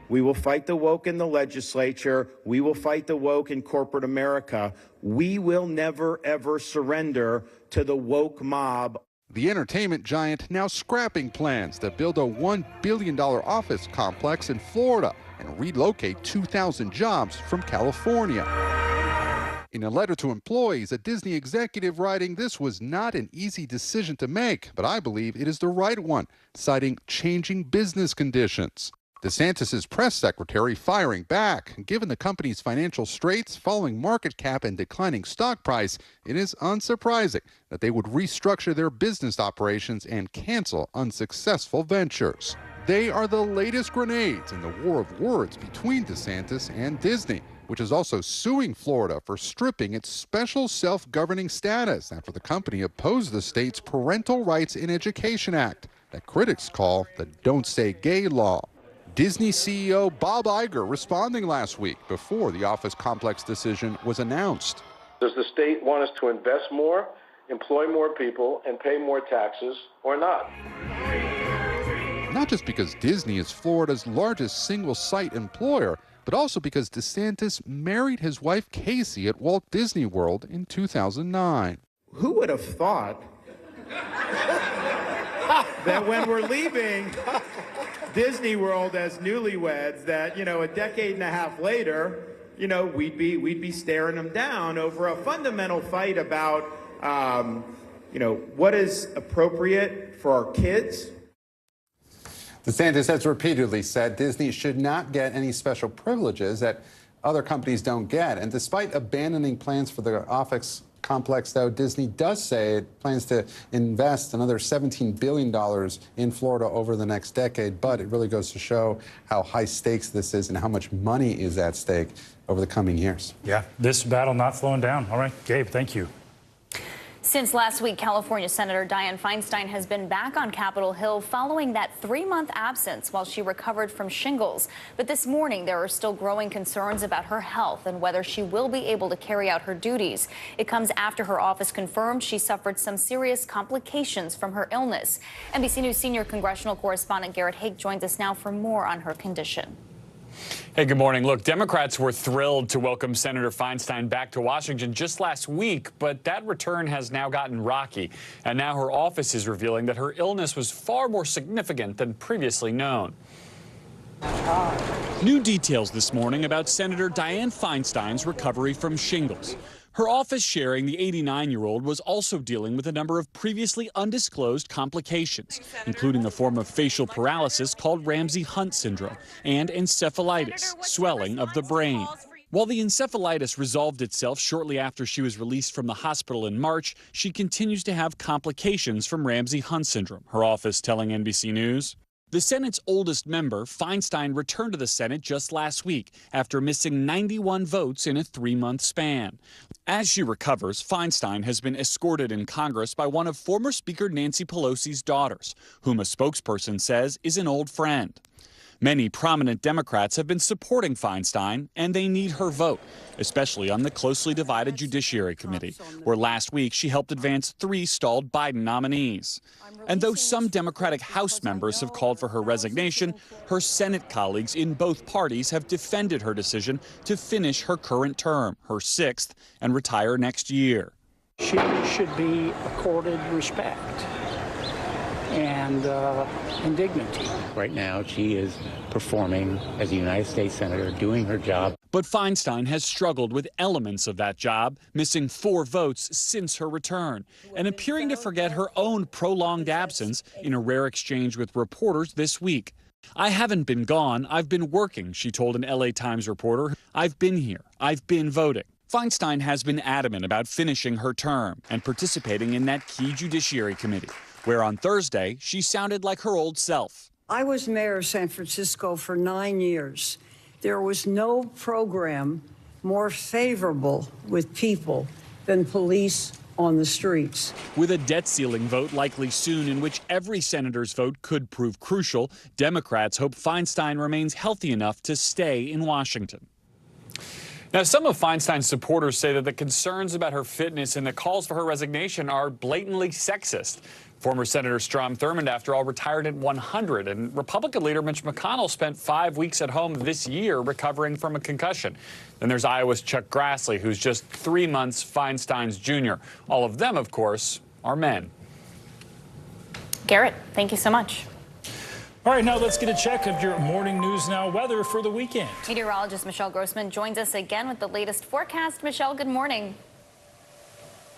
We will fight the woke in the legislature. We will fight the woke in corporate America. We will never, ever surrender to the woke mob. The entertainment giant now scrapping plans to build a $1 billion office complex in Florida and relocate 2,000 jobs from California. In a letter to employees, a Disney executive writing, "This was not an easy decision to make, but I believe it is the right one," citing changing business conditions. DeSantis' press secretary firing back. Given the company's financial straits following market cap and declining stock price, it is unsurprising that they would restructure their business operations and cancel unsuccessful ventures. They are the latest grenades in the war of words between DeSantis and Disney, which is also suing Florida for stripping its special self-governing status after the company opposed the state's Parental Rights in Education Act that critics call the Don't Say Gay law. Disney CEO Bob Iger responding last week before the office complex decision was announced. Does the state want us to invest more, employ more people, and pay more taxes, or not? Not just because Disney is Florida's largest single-site employer, but also because DeSantis married his wife Casey at Walt Disney World in 2009. Who would have thought that when we're leaving Disney World as newlyweds, that, a decade and a half later, we'd be staring them down over a fundamental fight about, what is appropriate for our kids. DeSantis has repeatedly said Disney should not get any special privileges that other companies don't get. And despite abandoning plans for the office complex, though, Disney does say it plans to invest another $17 billion in Florida over the next decade. But it really goes to show how high stakes this is and how much money is at stake over the coming years. Yeah, this battle not slowing down. All right, Gabe, thank you. Since last week, California Senator Dianne Feinstein has been back on Capitol Hill following that 3-month absence while she recovered from shingles. But this morning, there are still growing concerns about her health and whether she will be able to carry out her duties. It comes after her office confirmed she suffered some serious complications from her illness. NBC News senior congressional correspondent Garrett Haake joins us now for more on her condition. Hey, good morning. Look, Democrats were thrilled to welcome Senator Feinstein back to Washington just last week, but that return has now gotten rocky. And now her office is revealing that her illness was far more significant than previously known. New details this morning about Senator Dianne Feinstein's recovery from shingles. Her office sharing the 89-year-old was also dealing with a number of previously undisclosed complications, including a form of facial paralysis called Ramsay-Hunt syndrome and encephalitis, swelling of the brain. While the encephalitis resolved itself shortly after she was released from the hospital in March, she continues to have complications from Ramsay-Hunt syndrome, her office telling NBC News. The Senate's oldest member, Feinstein, returned to the Senate just last week after missing 91 votes in a 3-month span. As she recovers, Feinstein has been escorted in Congress by one of former Speaker Nancy Pelosi's daughters, whom a spokesperson says is an old friend. Many prominent Democrats have been supporting Feinstein, and they need her vote, especially on the closely divided Judiciary Committee, where last week she helped advance 3 stalled Biden nominees. And though some Democratic House members have called for her resignation, her Senate colleagues in both parties have defended her decision to finish her current term, her 6th, and retire next year. She should be accorded respect and dignity. Right now, she is performing as a United States Senator, doing her job. But Feinstein has struggled with elements of that job, missing 4 votes since her return, and appearing to forget her own prolonged absence in a rare exchange with reporters this week. "I haven't been gone, I've been working," she told an LA Times reporter. "I've been here, I've been voting." Feinstein has been adamant about finishing her term and participating in that key Judiciary Committee, where on Thursday she sounded like her old self. I was mayor of San Francisco for 9 years. There was no program more favorable with people than police on the streets. With a debt ceiling vote likely soon in which every senator's vote could prove crucial, Democrats hope Feinstein remains healthy enough to stay in Washington. Now, some of Feinstein's supporters say that the concerns about her fitness and the calls for her resignation are blatantly sexist. Former Senator Strom Thurmond, after all, retired at 100, and Republican leader Mitch McConnell spent 5 weeks at home this year recovering from a concussion. Then there's Iowa's Chuck Grassley, who's just 3 months Feinstein's junior. All of them, of course, are men. Garrett, thank you so much. All right, now let's get a check of your Morning News Now weather for the weekend. Meteorologist Michelle Grossman joins us again with the latest forecast. Michelle, good morning.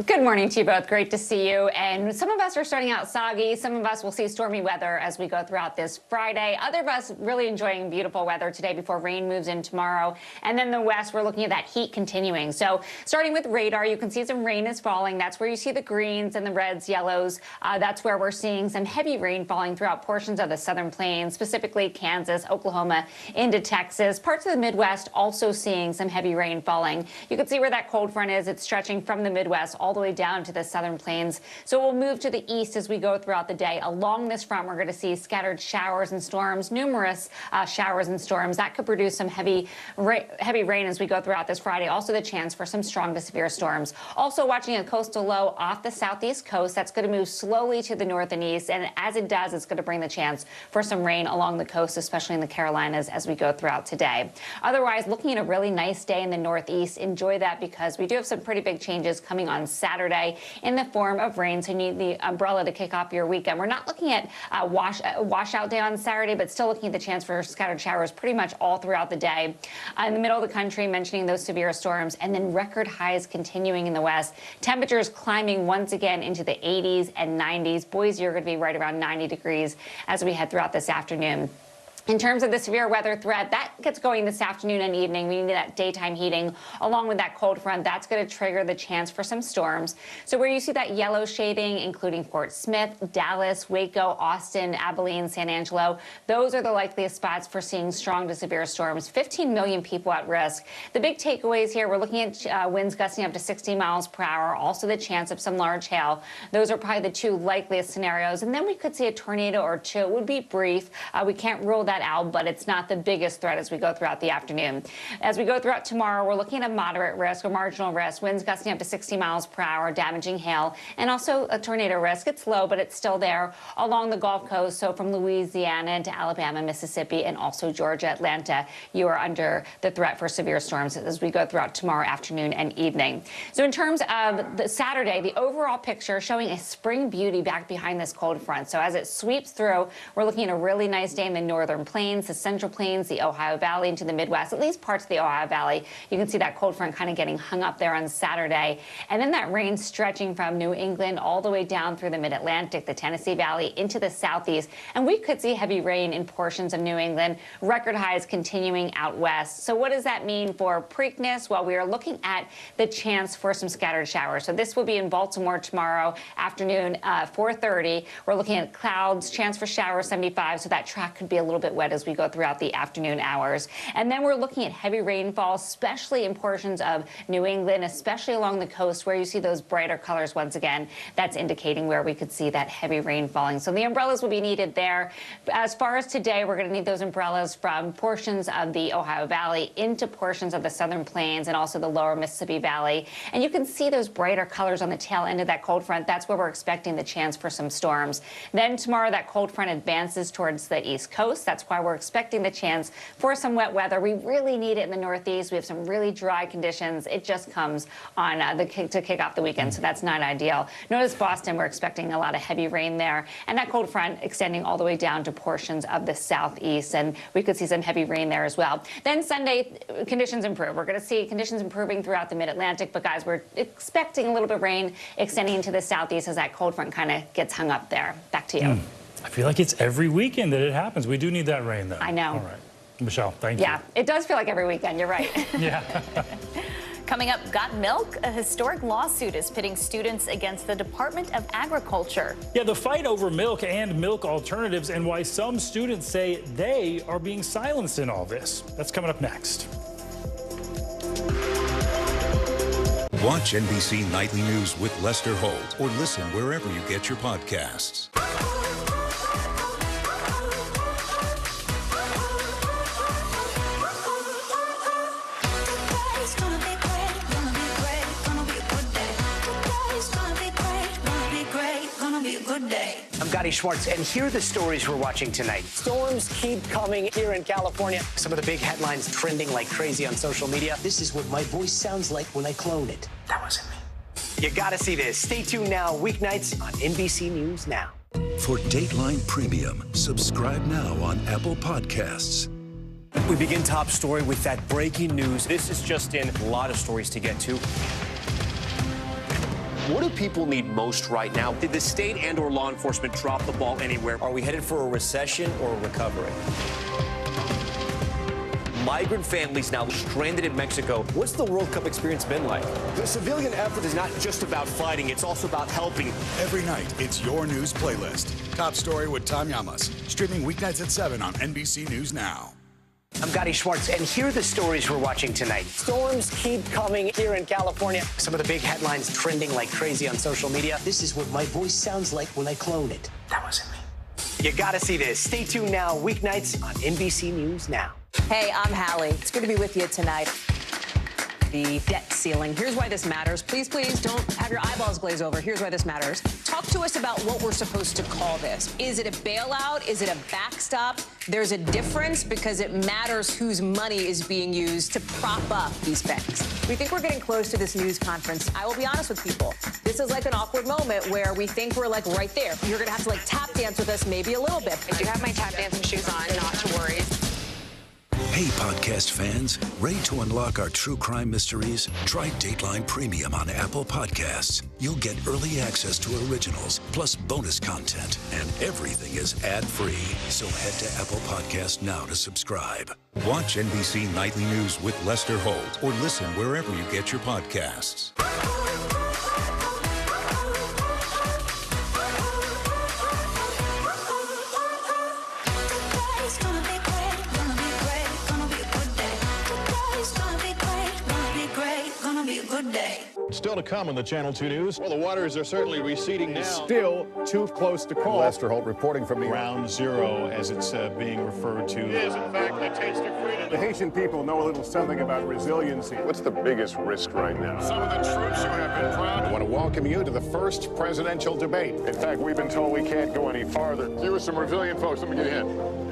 Good morning to you both. Great to see you. And some of us are starting out soggy. Some of us will see stormy weather as we go throughout this Friday. Other of us really enjoying beautiful weather today before rain moves in tomorrow. And then the west, we're looking at that heat continuing. So starting with radar, you can see some rain is falling. That's where you see the greens and the reds, yellows. That's where we're seeing some heavy rain falling throughout portions of the southern plains, specifically Kansas, Oklahoma, into Texas. Parts of the Midwest also seeing some heavy rain falling. You can see where that cold front is. It's stretching from the Midwest all the way down to the southern plains. So we'll move to the east as we go throughout the day. Along this front, we're going to see scattered showers and storms, numerous showers and storms. That could produce some heavy rain as we go throughout this Friday. Also the chance for some strong to severe storms. Also watching a coastal low off the southeast coast. That's going to move slowly to the north and east. And as it does, it's going to bring the chance for some rain along the coast, especially in the Carolinas as we go throughout today. Otherwise, looking at a really nice day in the northeast. Enjoy that because we do have some pretty big changes coming on Saturday in the form of rain, so you need the umbrella to kick off your weekend. We're not looking at a washout day on Saturday, but still looking at the chance for scattered showers pretty much all throughout the day. In the middle of the country, mentioning those severe storms, and then record highs continuing in the west. Temperatures climbing once again into the 80s and 90s. Boise are going to be right around 90 degrees as we head throughout this afternoon. In terms of the severe weather threat, that gets going this afternoon and evening. We need that daytime heating along with that cold front. That's going to trigger the chance for some storms. So where you see that yellow shading, including Fort Smith, Dallas, Waco, Austin, Abilene, San Angelo, those are the likeliest spots for seeing strong to severe storms. 15 million people at risk. The big takeaways here, we're looking at winds gusting up to 60 miles per hour, also the chance of some large hail. Those are probably the two likeliest scenarios. And then we could see a tornado or two. It would be brief. We can't rule that out, but it's not the biggest threat as we go throughout the afternoon. As we go throughout tomorrow, we're looking at a moderate risk or marginal risk, winds gusting up to 60 miles per hour, damaging hail, and also a tornado risk. It's low, but it's still there along the Gulf Coast. So from Louisiana to Alabama, Mississippi, and also Georgia, Atlanta, you are under the threat for severe storms as we go throughout tomorrow afternoon and evening. So in terms of the Saturday, the overall picture showing a spring beauty back behind this cold front. So as it sweeps through, we're looking at a really nice day in the northern plains, the central plains, the Ohio Valley into the Midwest, at least parts of the Ohio Valley. You can see that cold front kind of getting hung up there on Saturday. And then that rain stretching from New England all the way down through the mid-Atlantic, the Tennessee Valley into the southeast. And we could see heavy rain in portions of New England, record highs continuing out west. So what does that mean for Preakness? Well, we are looking at the chance for some scattered showers. So this will be in Baltimore tomorrow afternoon, 4:30. We're looking at clouds, chance for showers 75. So that track could be a little bit wet as we go throughout the afternoon hours. And then we're looking at heavy rainfall, especially in portions of New England, especially along the coast where you see those brighter colors once again. That's indicating where we could see that heavy rain falling. So the umbrellas will be needed there. As far as today, we're going to need those umbrellas from portions of the Ohio Valley into portions of the southern plains and also the lower Mississippi Valley. And you can see those brighter colors on the tail end of that cold front. That's where we're expecting the chance for some storms. Then tomorrow, that cold front advances towards the east coast. That's why we're expecting the chance for some wet weather. We really need it in the northeast. We have some really dry conditions. It just comes on to kick off the weekend, so that's not ideal. Notice Boston, we're expecting a lot of heavy rain there, and that cold front extending all the way down to portions of the southeast, and we could see some heavy rain there as well. Then Sunday, conditions improve. We're going to see conditions improving throughout the mid-Atlantic, but guys, we're expecting a little bit of rain extending into the southeast as that cold front kind of gets hung up there. Back to you. I feel like it's every weekend that it happens. We do need that rain, though. I know. All right. Michelle, thank you. Yeah, it does feel like every weekend. You're right. Yeah. Coming up, Got Milk? A historic lawsuit is pitting students against the Department of Agriculture. Yeah, the fight over milk and milk alternatives and why some students say they are being silenced in all this. That's coming up next. Watch NBC Nightly News with Lester Holt or listen wherever you get your podcasts. I'm Gotti Schwartz, and here are the stories we're watching tonight. Storms keep coming here in California. Some of the big headlines trending like crazy on social media. This is what my voice sounds like when I clone it. That wasn't me. You gotta see this. Stay tuned now, weeknights on NBC News Now. For Dateline Premium, subscribe now on Apple Podcasts. We begin top story with that breaking news. This is just in, a lot of stories to get to. What do people need most right now? Did the state and/or law enforcement drop the ball anywhere? Are we headed for a recession or a recovery? Migrant families now stranded in Mexico. What's the World Cup experience been like? The civilian effort is not just about fighting, it's also about helping. Every night, it's your news playlist. Top Story with Tom Llamas, streaming weeknights at 7 on NBC News Now. I'm Gotti Schwartz, and here are the stories we're watching tonight. Storms keep coming here in California. Some of the big headlines trending like crazy on social media. This is what my voice sounds like when I clone it. That wasn't me. You gotta see this. Stay tuned now, weeknights on NBC News Now. Hey, I'm Hallie. It's good to be with you tonight. The debt ceiling. Here's why this matters. Please, please don't have your eyeballs glaze over. Here's why this matters. Talk to us about what we're supposed to call this. Is it a bailout? Is it a backstop? There's a difference because it matters whose money is being used to prop up these banks. We think we're getting close to this news conference. I will be honest with people. This is like an awkward moment where we think we're like right there. You're going to have to like tap dance with us maybe a little bit. I do have my tap dancing shoes on, not to worry. Hey, podcast fans, ready to unlock our true crime mysteries? Try Dateline Premium on Apple Podcasts. You'll get early access to originals, plus bonus content, and everything is ad-free. So head to Apple Podcasts now to subscribe. Watch NBC Nightly News with Lester Holt, or listen wherever you get your podcasts. Still to come on the Channel 2 News. Well, the waters are certainly receding now. Still too close to call. Lester Holt reporting from Ground Zero, as it's being referred to. It is, in fact, a taste of freedom. The Haitian people know a little something about resiliency. What's the biggest risk right now? Some of the troops who have been proud. I want to welcome you to the first presidential debate. In fact, we've been told we can't go any farther. You were some resilient folks. Let me get in.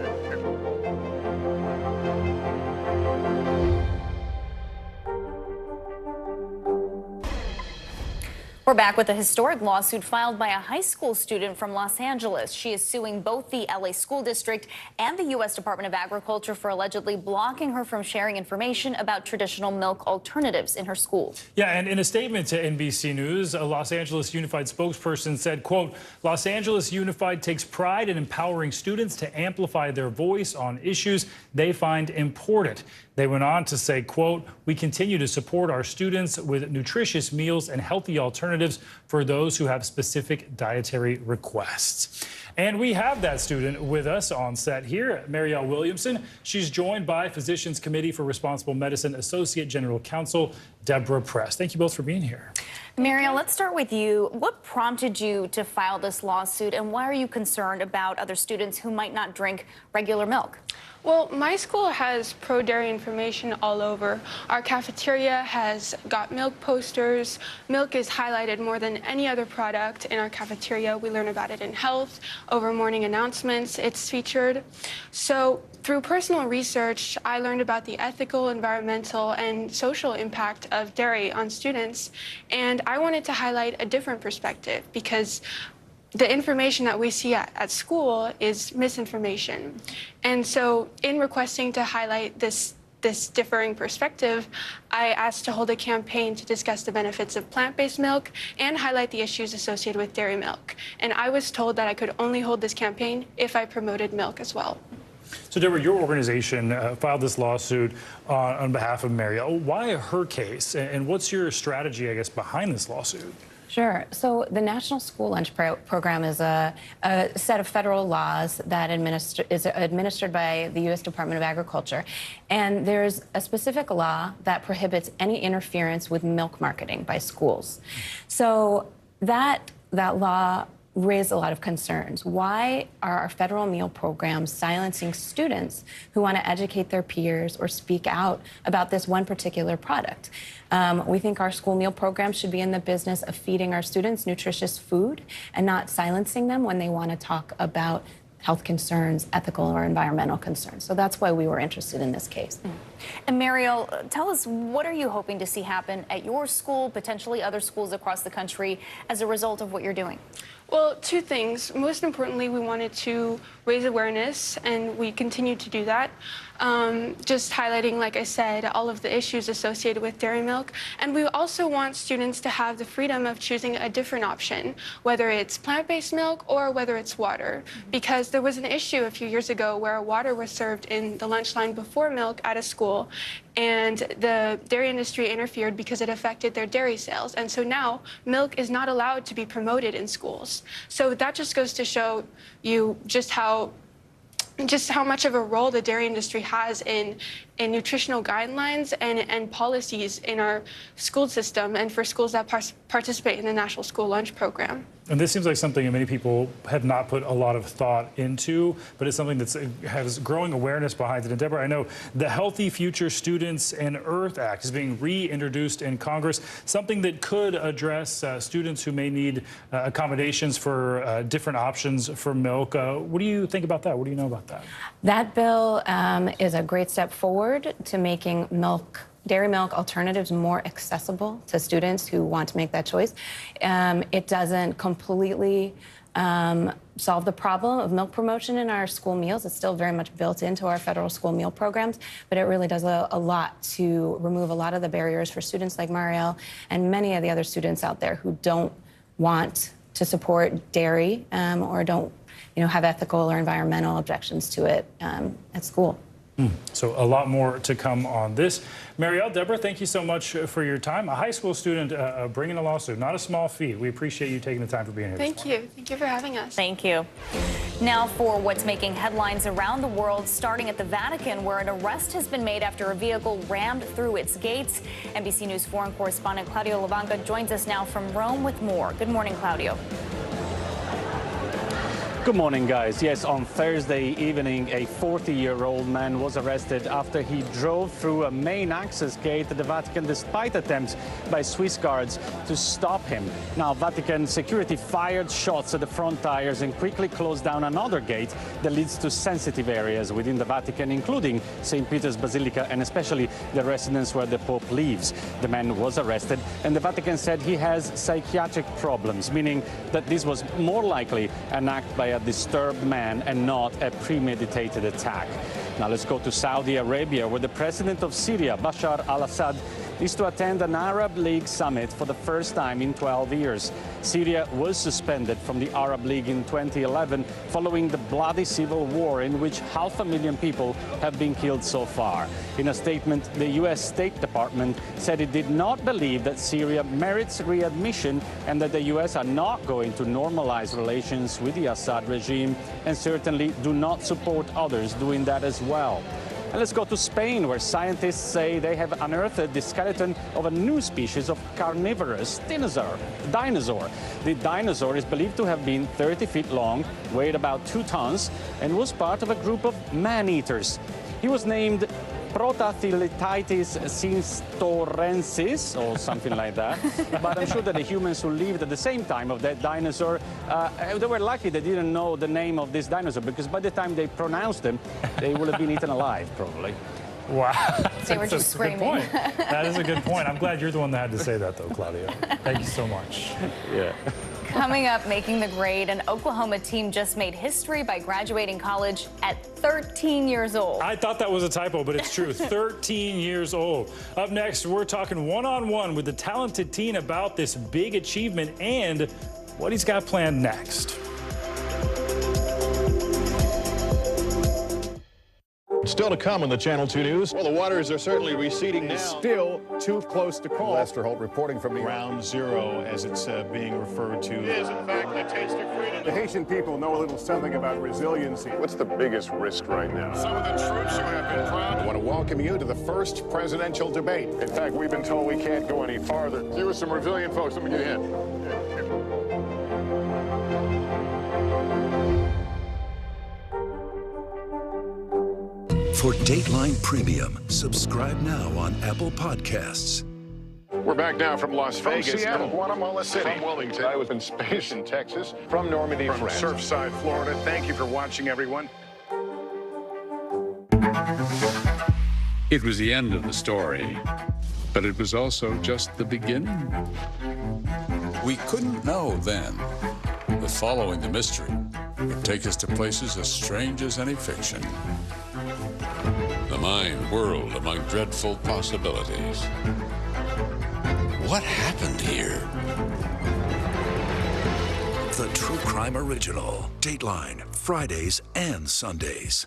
We're back with a historic lawsuit filed by a high school student from Los Angeles. She is suing both the LA School District and the U.S. Department of Agriculture for allegedly blocking her from sharing information about traditional milk alternatives in her school. Yeah, and in a statement to NBC News, a Los Angeles Unified spokesperson said, quote, Los Angeles Unified takes pride in empowering students to amplify their voice on issues they find important. They went on to say, quote, we continue to support our students with nutritious meals and healthy alternatives for those who have specific dietary requests. And we have that student with us on set here, Marielle Williamson. She's joined by Physicians Committee for Responsible Medicine Associate General Counsel Deborah Press. Thank you both for being here. Marielle, let's start with you. What prompted you to file this lawsuit, and why are you concerned about other students who might not drink regular milk? Well, my school has pro-dairy information all over. Our cafeteria has got milk posters. Milk is highlighted more than any other product in our cafeteria. We learn about it in health, over morning announcements. It's featured. So through personal research, I learned about the ethical, environmental, and social impact of dairy on students. And I wanted to highlight a different perspective because the information that we see at school is misinformation. And so in requesting to highlight this differing perspective, I asked to hold a campaign to discuss the benefits of plant-based milk and highlight the issues associated with dairy milk. And I was told that I could only hold this campaign if I promoted milk as well. So, Deborah, your organization filed this lawsuit on behalf of Marielle. Why her case, and what's your strategy, I guess, behind this lawsuit? Sure. So the National School Lunch Program is a set of federal laws that is administered by the U.S. Department of Agriculture. And there's a specific law that prohibits any interference with milk marketing by schools. So that law raised a lot of concerns. Why are our federal meal programs silencing students who want to educate their peers or speak out about this one particular product? We think our school meal programs should be in the business of feeding our students nutritious food and not silencing them when they want to talk about health concerns, ethical or environmental concerns. So that's why we were interested in this case. And Marielle, tell us, what are you hoping to see happen at your school, potentially other schools across the country, as a result of what you're doing? Well, two things. Most importantly, we wanted to raise awareness, and we continue to do that. Just highlighting, like I said, all of the issues associated with dairy milk. And we also want students to have the freedom of choosing a different option, whether it's plant-based milk or whether it's water. Because there was an issue a few years ago where water was served in the lunch line before milk at a school, and the dairy industry interfered because it affected their dairy sales. And so now milk is not allowed to be promoted in schools. So that just goes to show you just how much of a role the dairy industry has in nutritional guidelines and policies in our school system and for schools that participate in the National School Lunch Program. And this seems like something that many people have not put a lot of thought into, but it's something that has growing awareness behind it. And Deborah, I know the Healthy Future Students and Earth Act is being reintroduced in Congress, something that could address students who may need accommodations for different options for milk. What do you think about that? What do you know about that? That bill is a great step forward to making dairy milk alternatives more accessible to students who want to make that choice. It doesn't completely solve the problem of milk promotion in our school meals. It's still very much built into our federal school meal programs, but it really does a lot to remove a lot of the barriers for students like Marielle and many of the other students out there who don't want to support dairy or don't have ethical or environmental objections to it at school. So a lot more to come on this. Marielle, Deborah, thank you so much for your time. A high school student bringing a lawsuit, not a small feat. We appreciate you taking the time for being here. Thank you. Thank you for having us. Thank you. Now for what's making headlines around the world, starting at the Vatican, where an arrest has been made after a vehicle rammed through its gates. NBC News foreign correspondent Claudio Lavanca joins us now from Rome with more. Good morning, Claudio. Good morning, guys. Yes, on Thursday evening, a 40-year-old man was arrested after he drove through a main access gate at the Vatican despite attempts by Swiss guards to stop him. Now, Vatican security fired shots at the front tires and quickly closed down another gate that leads to sensitive areas within the Vatican, including St. Peter's Basilica and especially the residence where the Pope lives. The man was arrested, and the Vatican said he has psychiatric problems, meaning that this was more likely an act by a disturbed man and not a premeditated attack. Now let's go to Saudi Arabia, where the president of Syria, Bashar al-Assad, is to attend an Arab League summit for the first time in 12 years. Syria was suspended from the Arab League in 2011 following the bloody civil war in which 500,000 people have been killed so far. In a statement, the U.S. State Department said it did not believe that Syria merits readmission and that the U.S. are not going to normalize relations with the Assad regime and certainly do not support others doing that as well. And let's go to Spain, where scientists say they have unearthed the skeleton of a new species of carnivorous dinosaur. The dinosaur is believed to have been 30 feet long, weighed about 2 tons, and was part of a group of man-eaters. He was named Protathylitis sinstorensis, or something like that. But I'm sure that the humans who lived at the same time of that dinosaur, they were lucky they didn't know the name of this dinosaur, because by the time they pronounced them, they would have been eaten alive, probably. Wow. They were just screaming. Good point. That is a good point. I'm glad you're the one that had to say that, though, Claudio. Thank you so much. Yeah. Coming up, making the grade, an Oklahoma team just made history by graduating college at 13 years old. I thought that was a typo, but it's true. 13 years old. Up next, we're talking one-on-one with the talented teen about this big achievement and what he's got planned next. Still to come on the Channel 2 News. Well, the waters are certainly receding now. Still too close to call. Lester Holt reporting from the Ground Zero, as it's being referred to. It is, in fact, the taste of freedom. The Haitian people know a little something about resiliency. What's the biggest risk right now? Some of the troops who have been proud. I want to welcome you to the first presidential debate. In fact, we've been told we can't go any farther. You with some resilient folks, let me get a hint. For Dateline Premium, subscribe now on Apple Podcasts. We're back now from Las Vegas. Seattle, from Guatemala City. From Wilmington. I was in space in Texas. From Normandy, From France. Surfside, Florida. Thank you for watching, everyone. It was the end of the story, but it was also just the beginning. We couldn't know then the following the mystery would take us to places as strange as any fiction. The mind whirled among dreadful possibilities. What happened here? The True Crime Original. Dateline, Fridays and Sundays.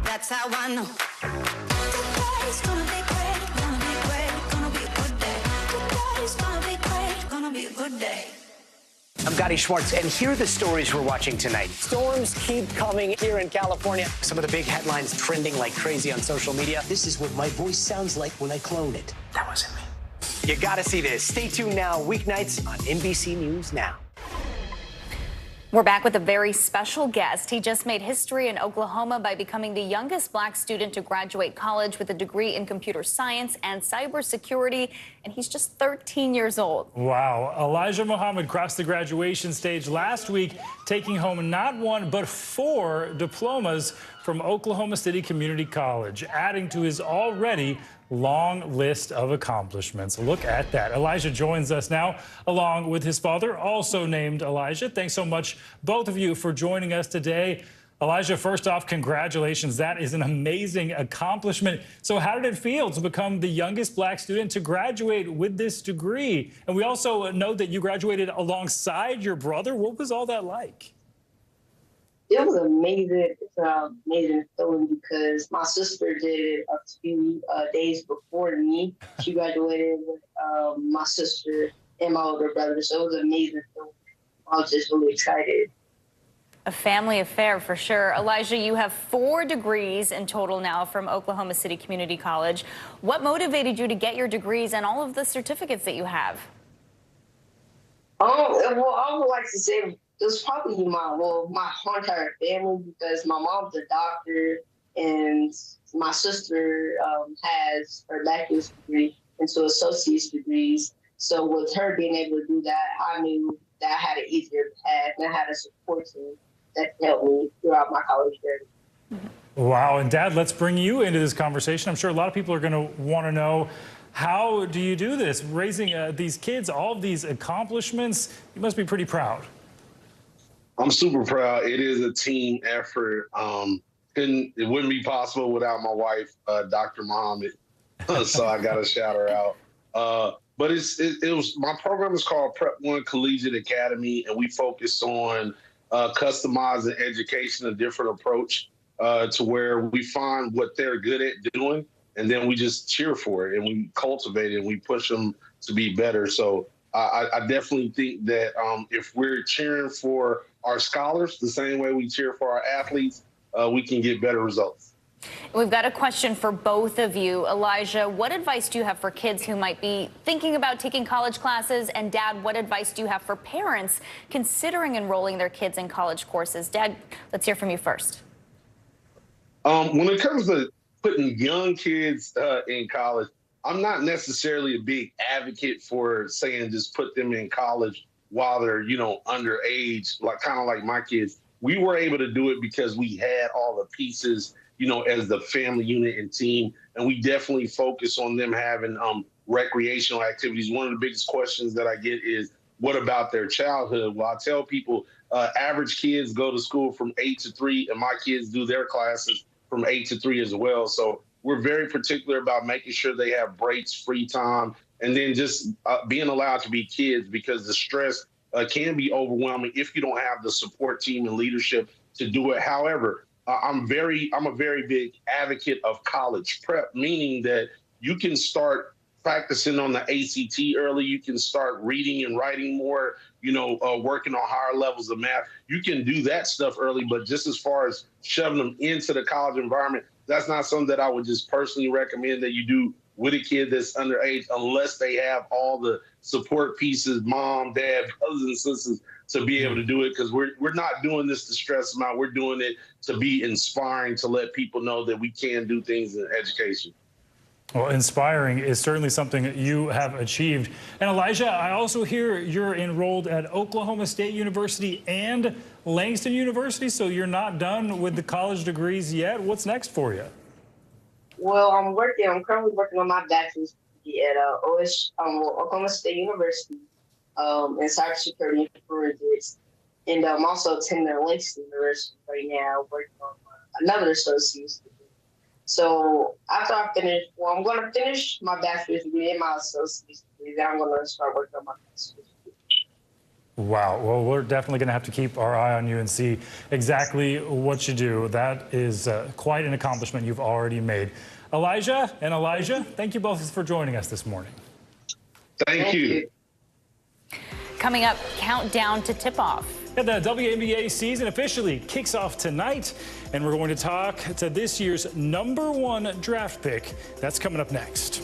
That's how I know. Today's gonna be great, gonna be great, gonna be a good day. Today's gonna be great, gonna be a good day. I'm Gotti Schwartz, and here are the stories we're watching tonight. Storms keep coming here in California. Some of the big headlines trending like crazy on social media. This is what my voice sounds like when I clone it. That wasn't me. You gotta see this. Stay tuned now, weeknights on NBC News Now. We're back with a very special guest. He just made history in Oklahoma by becoming the youngest black student to graduate college with a degree in computer science and cybersecurity, and he's just 13 years old. Wow. Elijah Muhammad crossed the graduation stage last week, taking home not one, but 4 diplomas from Oklahoma City Community College, adding to his already long list of accomplishments. Look at that. Elijah joins us now, along with his father, also named Elijah. Thanks so much, both of you, for joining us today. Elijah, first off, congratulations. That is an amazing accomplishment. So how did it feel to become the youngest black student to graduate with this degree? And we also know that you graduated alongside your brother. What was all that like? It was amazing. It's an amazing feeling because my sister did it a few days before me. She graduated with my sister and my older brother, so it was an amazing feeling. I was just really excited. A family affair for sure. Elijah, you have 4 degrees in total now from Oklahoma City Community College. What motivated you to get your degrees and all of the certificates that you have? Well, I would like to say it was probably my whole entire family because my mom's a doctor and my sister has her bachelor's degree and 2 associate's degrees. So with her being able to do that, I knew that I had an easier path and I had a support team that helped me throughout my college journey. Wow. And Dad, let's bring you into this conversation. I'm sure a lot of people are going to want to know, how do you do this? Raising these kids, all of these accomplishments, you must be pretty proud. I'm super proud. It is a team effort. It wouldn't be possible without my wife, Dr. Muhammad. So I got to shout her out. But it was my program is called Prep 1 Collegiate Academy, and we focus on customizing education, a different approach to where we find what they're good at doing, and then we just cheer for it and we cultivate it and we push them to be better. So I definitely think that if we're cheering for our scholars the same way we cheer for our athletes, we can get better results. We've got a question for both of you. Elijah, what advice do you have for kids who might be thinking about taking college classes? And Dad, what advice do you have for parents considering enrolling their kids in college courses? Dad, let's hear from you first. When it comes to putting young kids in college, I'm not necessarily a big advocate for saying just put them in college while they're, underage, kind of like my kids. We were able to do it because we had all the pieces, as the family unit and team, and we definitely focus on them having recreational activities. One of the biggest questions that I get is, what about their childhood? Well, I tell people average kids go to school from 8 to 3, and my kids do their classes from 8 to 3 as well. So we're very particular about making sure they have breaks, free time, and then just being allowed to be kids, because the stress can be overwhelming if you don't have the support team and leadership to do it. However, I'm a very big advocate of college prep, meaning that you can start practicing on the ACT early. You can start reading and writing more, working on higher levels of math. You can do that stuff early, but just as far as shoving them into the college environment, that's not something that I would just personally recommend that you do with a kid that's underage, unless they have all the support pieces, mom, dad, brothers and sisters, to be able to do it. Because we're not doing this to stress them out. We're doing it to be inspiring, to let people know that we can do things in education. Well, inspiring is certainly something you have achieved. And Elijah, I also hear you're enrolled at Oklahoma State University and Langston University, so you're not done with the college degrees yet. What's next for you? Well, I'm currently working on my bachelor's degree at Oklahoma State University in cybersecurity and forensics. And I'm also attending Langston University right now, working on another associate's degree. So after I finish, I'm going to finish my bachelor's degree and my associate's degree. Then I'm going to start working on my master's degree. Wow. Well, we're definitely going to have to keep our eye on you and see exactly what you do. That is quite an accomplishment you've already made. Elijah and Elijah, thank you both for joining us this morning. Thank you. Coming up, countdown to tip-off. The WNBA season officially kicks off tonight, and we're going to talk to this year's #1 draft pick. That's coming up next.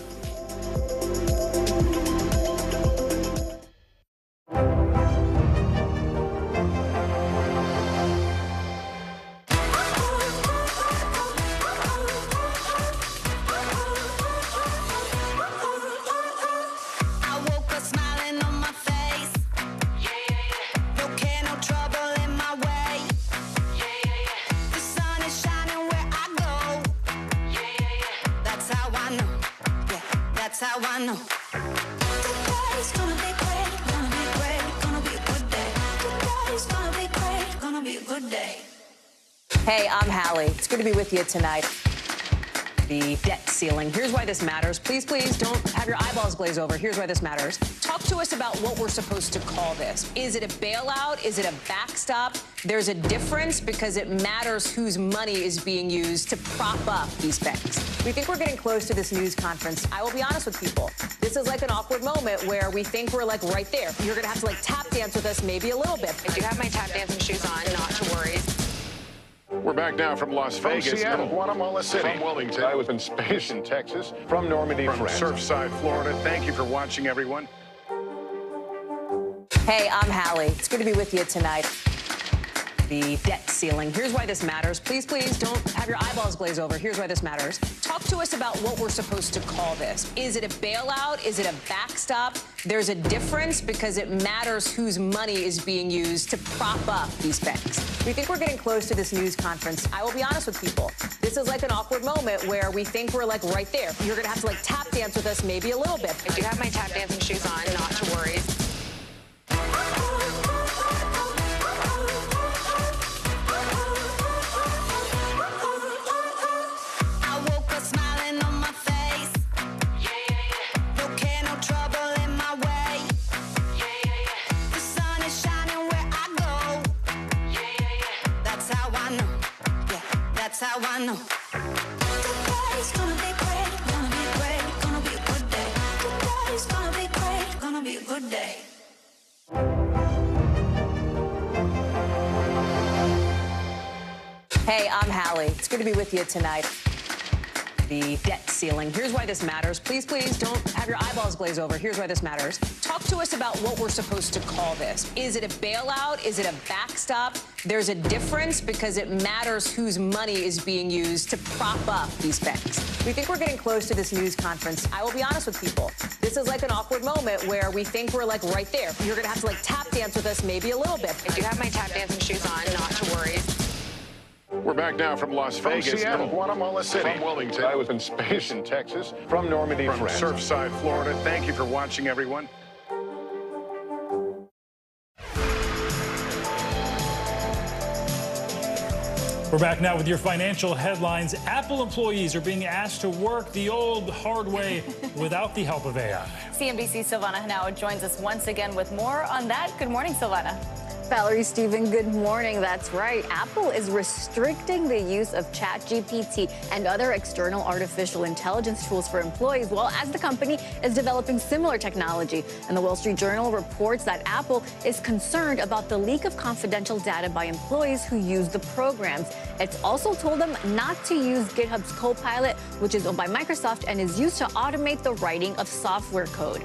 That's how I know. Today's gonna be great, gonna be great, gonna be a good day. Today's gonna be great, gonna be a good day. Hey, I'm Hallie. It's good to be with you tonight. The debt ceiling. Here's why this matters. Please, please don't have your eyeballs glaze over. Here's why this matters. Talk to us about what we're supposed to call this. Is it a bailout? Is it a backstop? There's a difference because it matters whose money is being used to prop up these banks. We think we're getting close to this news conference. I will be honest with people. This is like an awkward moment where we think we're like right there. You're going to have to like tap dance with us maybe a little bit. I do have my tap dancing shoes on, not to worry. We're back now from Las Vegas, Seattle, Guatemala City, from Wilmington, I was in space in Texas, from Normandy, from France, Surfside, Florida. Thank you for watching, everyone. Hey, I'm Hallie. It's good to be with you tonight. The debt ceiling. Here's why this matters. Please, please don't have your eyeballs glaze over. Here's why this matters. Talk to us about what we're supposed to call this. Is it a bailout? Is it a backstop? There's a difference because it matters whose money is being used to prop up these banks. We think we're getting close to this news conference. I will be honest with people. This is like an awkward moment where we think we're like right there. You're going to have to like tap dance with us maybe a little bit. I do have my tap dancing shoes on, not to worry. That's how I know. Today's gonna be great, gonna be great, gonna be a good day. Today's gonna be great, gonna be a good day. Hey, I'm Hallie. It's good to be with you tonight. The debt ceiling. Here's why this matters. Please, please don't have your eyeballs glaze over. Here's why this matters. Talk to us about what we're supposed to call this. Is it a bailout? Is it a backstop? There's a difference because it matters whose money is being used to prop up these banks. We think we're getting close to this news conference. I will be honest with people. This is like an awkward moment where we think we're like right there. You're going to have to like tap dance with us maybe a little bit. I do have my tap dancing shoes on, not to worry. We're back now from Las Vegas, Seattle, Guatemala City, from Wilmington, I was in space in Texas, from Normandy, from France, Surfside, Florida. Thank you for watching, everyone. We're back now with your financial headlines. Apple employees are being asked to work the old hard way without the help of AI. CNBC's Silvana Henao joins us once again with more on that. Good morning, Silvana. Valerie, Stephen, good morning. That's right. Apple is restricting the use of ChatGPT and other external artificial intelligence tools for employees, while as the company is developing similar technology. And the Wall Street Journal reports that Apple is concerned about the leak of confidential data by employees who use the programs. It's also told them not to use GitHub's Copilot, which is owned by Microsoft and is used to automate the writing of software code.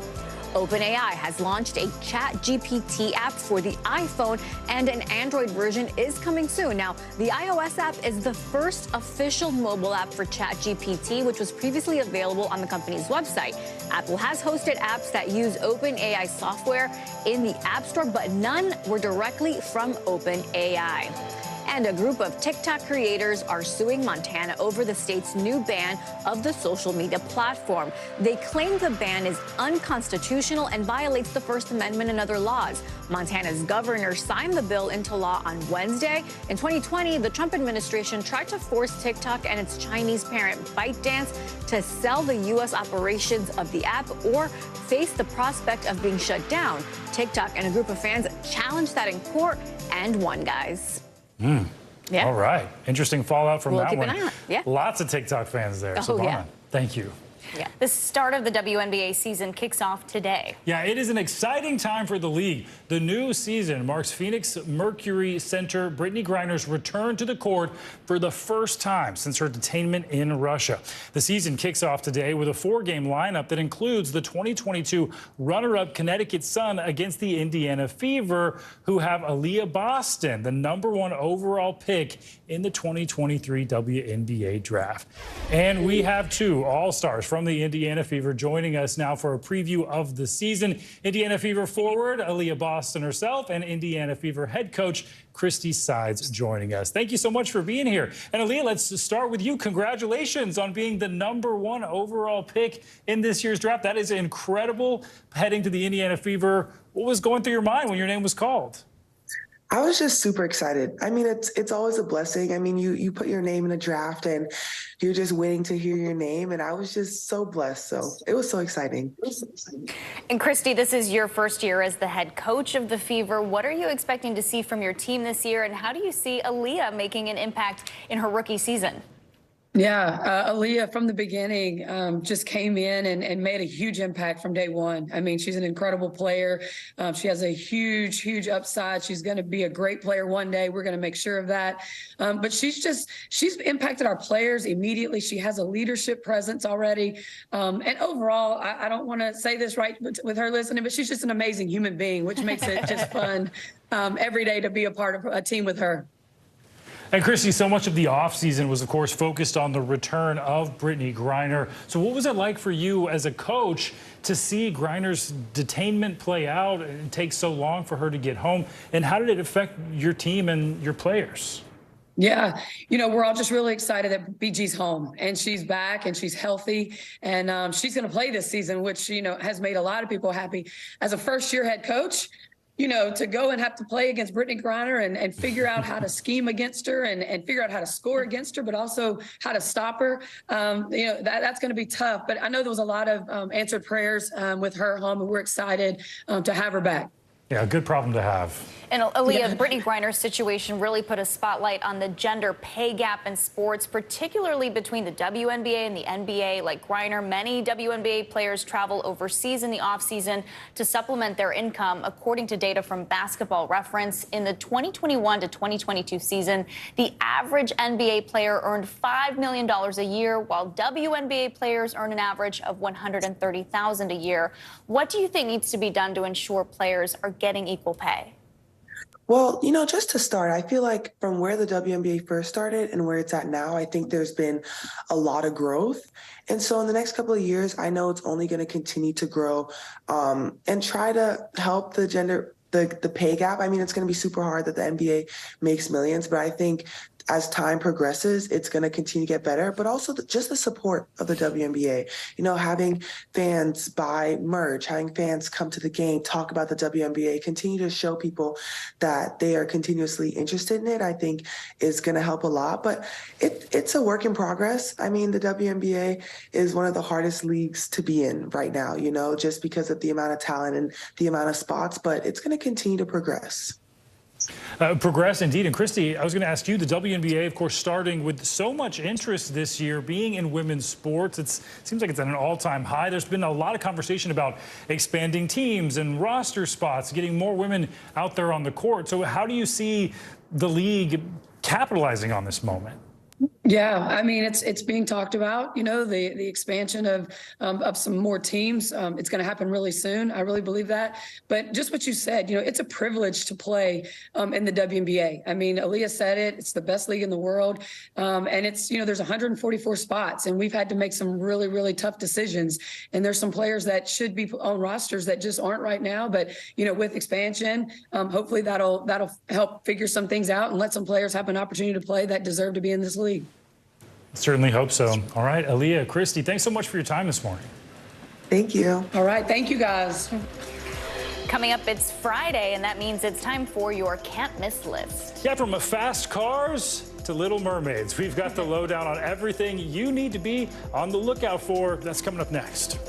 OpenAI has launched a ChatGPT app for the iPhone, and an Android version is coming soon. Now, the iOS app is the first official mobile app for ChatGPT, which was previously available on the company's website. Apple has hosted apps that use OpenAI software in the App Store, but none were directly from OpenAI. And a group of TikTok creators are suing Montana over the state's new ban of the social media platform. They claim the ban is unconstitutional and violates the First Amendment and other laws. Montana's governor signed the bill into law on Wednesday. In 2020, the Trump administration tried to force TikTok and its Chinese parent ByteDance to sell the U.S. operations of the app or face the prospect of being shut down. TikTok and a group of fans challenged that in court and won, guys. Yeah. All right. Interesting fallout from that one. Keep an eye on. Yeah. Lots of TikTok fans there. Oh, Savannah, yeah. thank you. Yeah. The start of the WNBA season kicks off today. Yeah, it is an exciting time for the league. The new season marks Phoenix Mercury center Brittany Griner's return to the court for the first time since her detainment in Russia. The season kicks off today with a 4-game lineup that includes the 2022 runner-up Connecticut Sun against the Indiana Fever, who have Aaliyah Boston, the #1 overall pick in the 2023 WNBA draft. And we have 2 All-Stars from the Indiana Fever joining us now for a preview of the season. Indiana Fever forward Aaliyah Boston herself and Indiana Fever head coach Christy Sides joining us. Thank you so much for being here. And Aaliyah, let's start with you. Congratulations on being the #1 overall pick in this year's draft. That is incredible, heading to the Indiana Fever. What was going through your mind when your name was called? I was just super excited. I mean, it's always a blessing. I mean, you put your name in a draft and you're just waiting to hear your name. And I was just so blessed. So it was so exciting. And Christy, this is your first year as the head coach of the Fever. What are you expecting to see from your team this year? And how do you see Aaliyah making an impact in her rookie season? Yeah, Aaliyah from the beginning just came in and made a huge impact from day one. I mean, she's an incredible player. She has a huge, huge upside. She's going to be a great player one day. We're going to make sure of that. But she's impacted our players immediately. She has a leadership presence already. And overall, I don't want to say this right with her listening, but she's just an amazing human being, which makes it just fun every day to be a part of a team with her. And Christy, so much of the offseason was, of course, focused on the return of Brittany Griner. So what was it like for you as a coach to see Griner's detainment play out and take so long for her to get home? And how did it affect your team and your players? Yeah, we're all just really excited that BG's home and she's back and she's healthy and she's going to play this season, which, has made a lot of people happy. As a first-year head coach, to go and have to play against Brittany Griner and figure out how to scheme against her and figure out how to score against her, but also how to stop her, that's going to be tough. But I know there was a lot of answered prayers with her home, and we're excited to have her back. Yeah, a good problem to have. And Aaliyah, Brittany Griner's situation really put a spotlight on the gender pay gap in sports, particularly between the WNBA and the NBA. Like Griner, many WNBA players travel overseas in the offseason to supplement their income. According to data from Basketball Reference, in the 2021 to 2022 season, the average NBA player earned $5 million a year, while WNBA players earn an average of $130,000 a year. What do you think needs to be done to ensure players are getting equal pay? Well, just to start, I feel like from where the WNBA first started and where it's at now, I think there's been a lot of growth. And so in the next couple of years, I know it's only going to continue to grow and try to help the pay gap. I mean, it's going to be super hard that the NBA makes millions, but I think as time progresses, it's going to continue to get better, but also just the support of the WNBA, having fans buy merch, having fans come to the game, talk about the WNBA, continue to show people that they are continuously interested in it, I think is going to help a lot. But it's a work in progress. I mean, the WNBA is one of the hardest leagues to be in right now, just because of the amount of talent and the amount of spots, but it's going to continue to progress. Progress indeed. And Christy, I was going to ask you, the WNBA, of course, starting with so much interest this year being in women's sports. It seems like it's at an all-time high. There's been a lot of conversation about expanding teams and roster spots, getting more women out there on the court. So how do you see the league capitalizing on this moment? Yeah, I mean, it's being talked about, the expansion of some more teams. It's going to happen really soon. I really believe that. But just what you said, it's a privilege to play in the WNBA. I mean, Aaliyah said it. It's the best league in the world. And it's, there's 144 spots, and we've had to make some really, really tough decisions. And there's some players that should be on rosters that just aren't right now. But, with expansion, hopefully that'll help figure some things out and let some players have an opportunity to play that deserve to be in this league. Certainly hope so. All right, Aaliyah, Christy, thanks so much for your time this morning. Thank you. All right, thank you, guys. Coming up, it's Friday, and that means it's time for your can't miss list. Yeah, from fast cars to Little Mermaids, we've got the lowdown on everything you need to be on the lookout for. That's coming up next.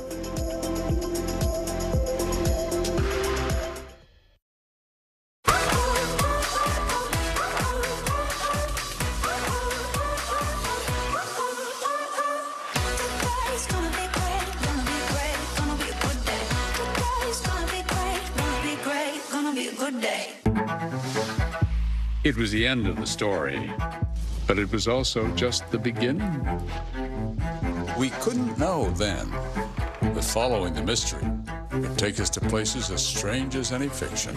It was the end of the story, but it was also just the beginning. We couldn't know then, but following the mystery would take us to places as strange as any fiction.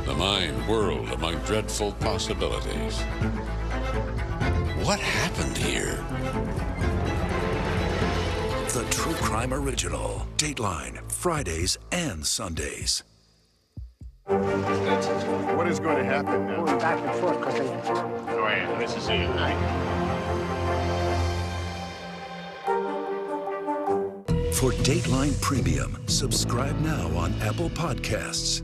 The mind whirled among dreadful possibilities. What happened here? The True Crime Original. Dateline, Fridays and Sundays. What is going to happen now? Going back and forth because Oh, yeah, this is it, right? For Dateline Premium, subscribe now on Apple Podcasts.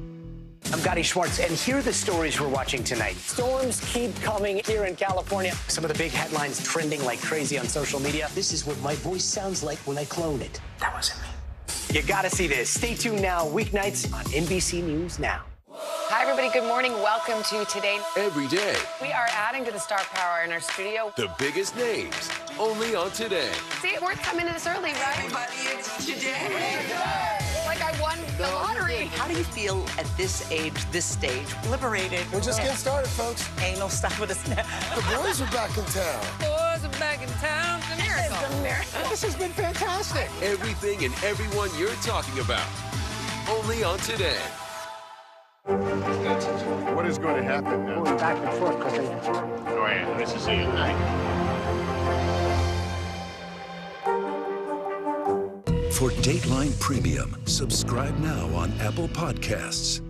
I'm Gotti Schwartz, and here are the stories we're watching tonight. Storms keep coming here in California. Some of the big headlines trending like crazy on social media. This is what my voice sounds like when I clone it. That wasn't me. You gotta see this. Stay tuned now, weeknights on NBC News Now. Hi, everybody. Good morning. Welcome to Today. Every day, We are adding to the star power in our studio. the biggest names, only on Today. See, we're coming in this early, right? Everybody, it's Today. Like I won the lottery. How do you feel at this age, this stage? Liberated. We're just getting started, folks. Ain't no stopping us now. The boys are back in town. Boys are back in town. It's a miracle. It's a miracle. This has been fantastic. Everything and everyone you're talking about, only on Today. What is going to happen now? Going back and forth because Oh, yeah, this is it, right? For Dateline Premium, subscribe now on Apple Podcasts.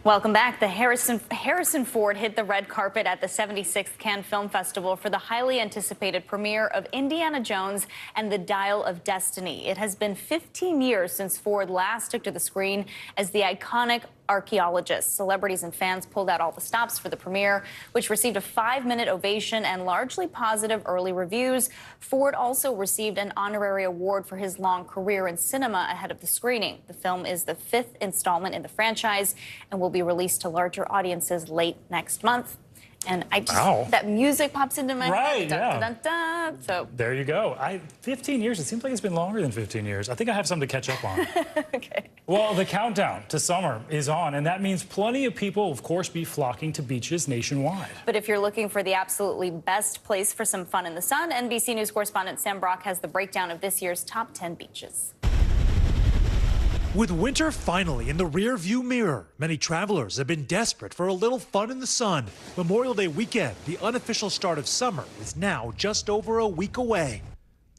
Welcome back. The Harrison Ford hit the red carpet at the 76th Cannes Film Festival for the highly anticipated premiere of Indiana Jones and the Dial of Destiny. It has been 15 years since Ford last took to the screen as the iconic archaeologist. Celebrities and fans pulled out all the stops for the premiere, which received a 5-minute ovation and largely positive early reviews. Ford also received an honorary award for his long career in cinema ahead of the screening. The film is the 5th installment in the franchise and will be released to larger audiences late next month. And I just, that music pops into my head. Right, Dun, yeah. dun, dun, dun. So There you go. 15 years. It seems like it's been longer than 15 years. I think I have something to catch up on. Okay. Well, the countdown to summer is on, and that means plenty of people, of course, be flocking to beaches nationwide. But if you're looking for the absolutely best place for some fun in the sun, NBC News correspondent Sam Brock has the breakdown of this year's top 10 beaches. With winter finally in the rear-view mirror, many travelers have been desperate for a little fun in the sun. Memorial Day weekend, the unofficial start of summer, is now just over a week away.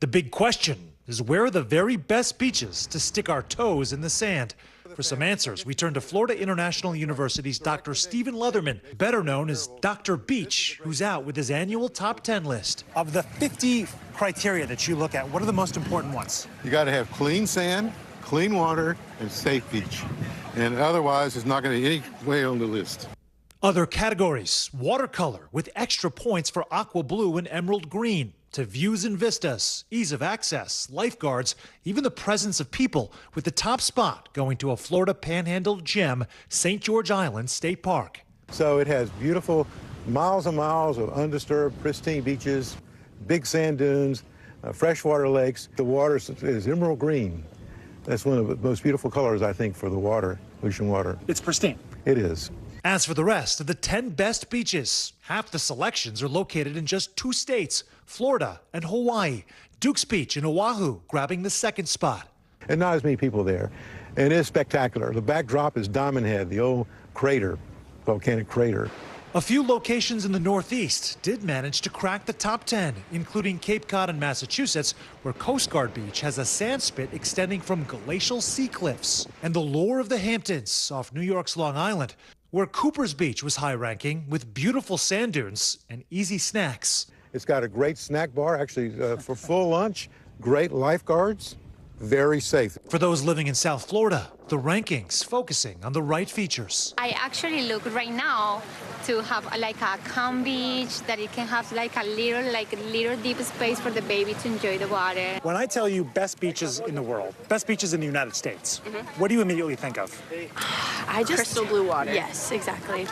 The big question is, where are the very best beaches to stick our toes in the sand? For some answers, we turn to Florida International University's Dr. Stephen Leatherman, better known as Dr. Beach, who's out with his annual top 10 list. Of the 50 criteria that you look at, what are the most important ones? You got to have clean sand, clean water, and safe beach. And otherwise, it's not going to be any way on the list. Other categories: watercolor with extra points for aqua blue and emerald green, to views and vistas, ease of access, lifeguards, even the presence of people, with the top spot going to a Florida Panhandle gem, St. George Island State Park. So it has beautiful miles and miles of undisturbed, pristine beaches, big sand dunes, freshwater lakes. The water is emerald green. That's one of the most beautiful colors, I think, for the water, ocean water. It's pristine. It is. As for the rest of the 10 best beaches, half the selections are located in just 2 states, Florida and Hawaii. Duke's Beach in Oahu grabbing the 2nd spot. And not as many people there. It is spectacular. The backdrop is Diamond Head, the old crater, volcanic crater. A few locations in the Northeast did manage to crack the top 10, including Cape Cod in Massachusetts, where Coast Guard Beach has a sand spit extending from glacial sea cliffs, and the lure of the Hamptons off New York's Long Island, where Cooper's Beach was high-ranking with beautiful sand dunes and easy snacks. It's got a great snack bar, actually, for full lunch, great lifeguards, very safe. For those living in South Florida, the rankings focusing on the right features. I actually look right now to have like a calm beach, that it can have like a little deep space for the baby to enjoy the water. When I tell you best beaches in the world, best beaches in the United States, what do you immediately think of? Crystal blue water. Yes, exactly.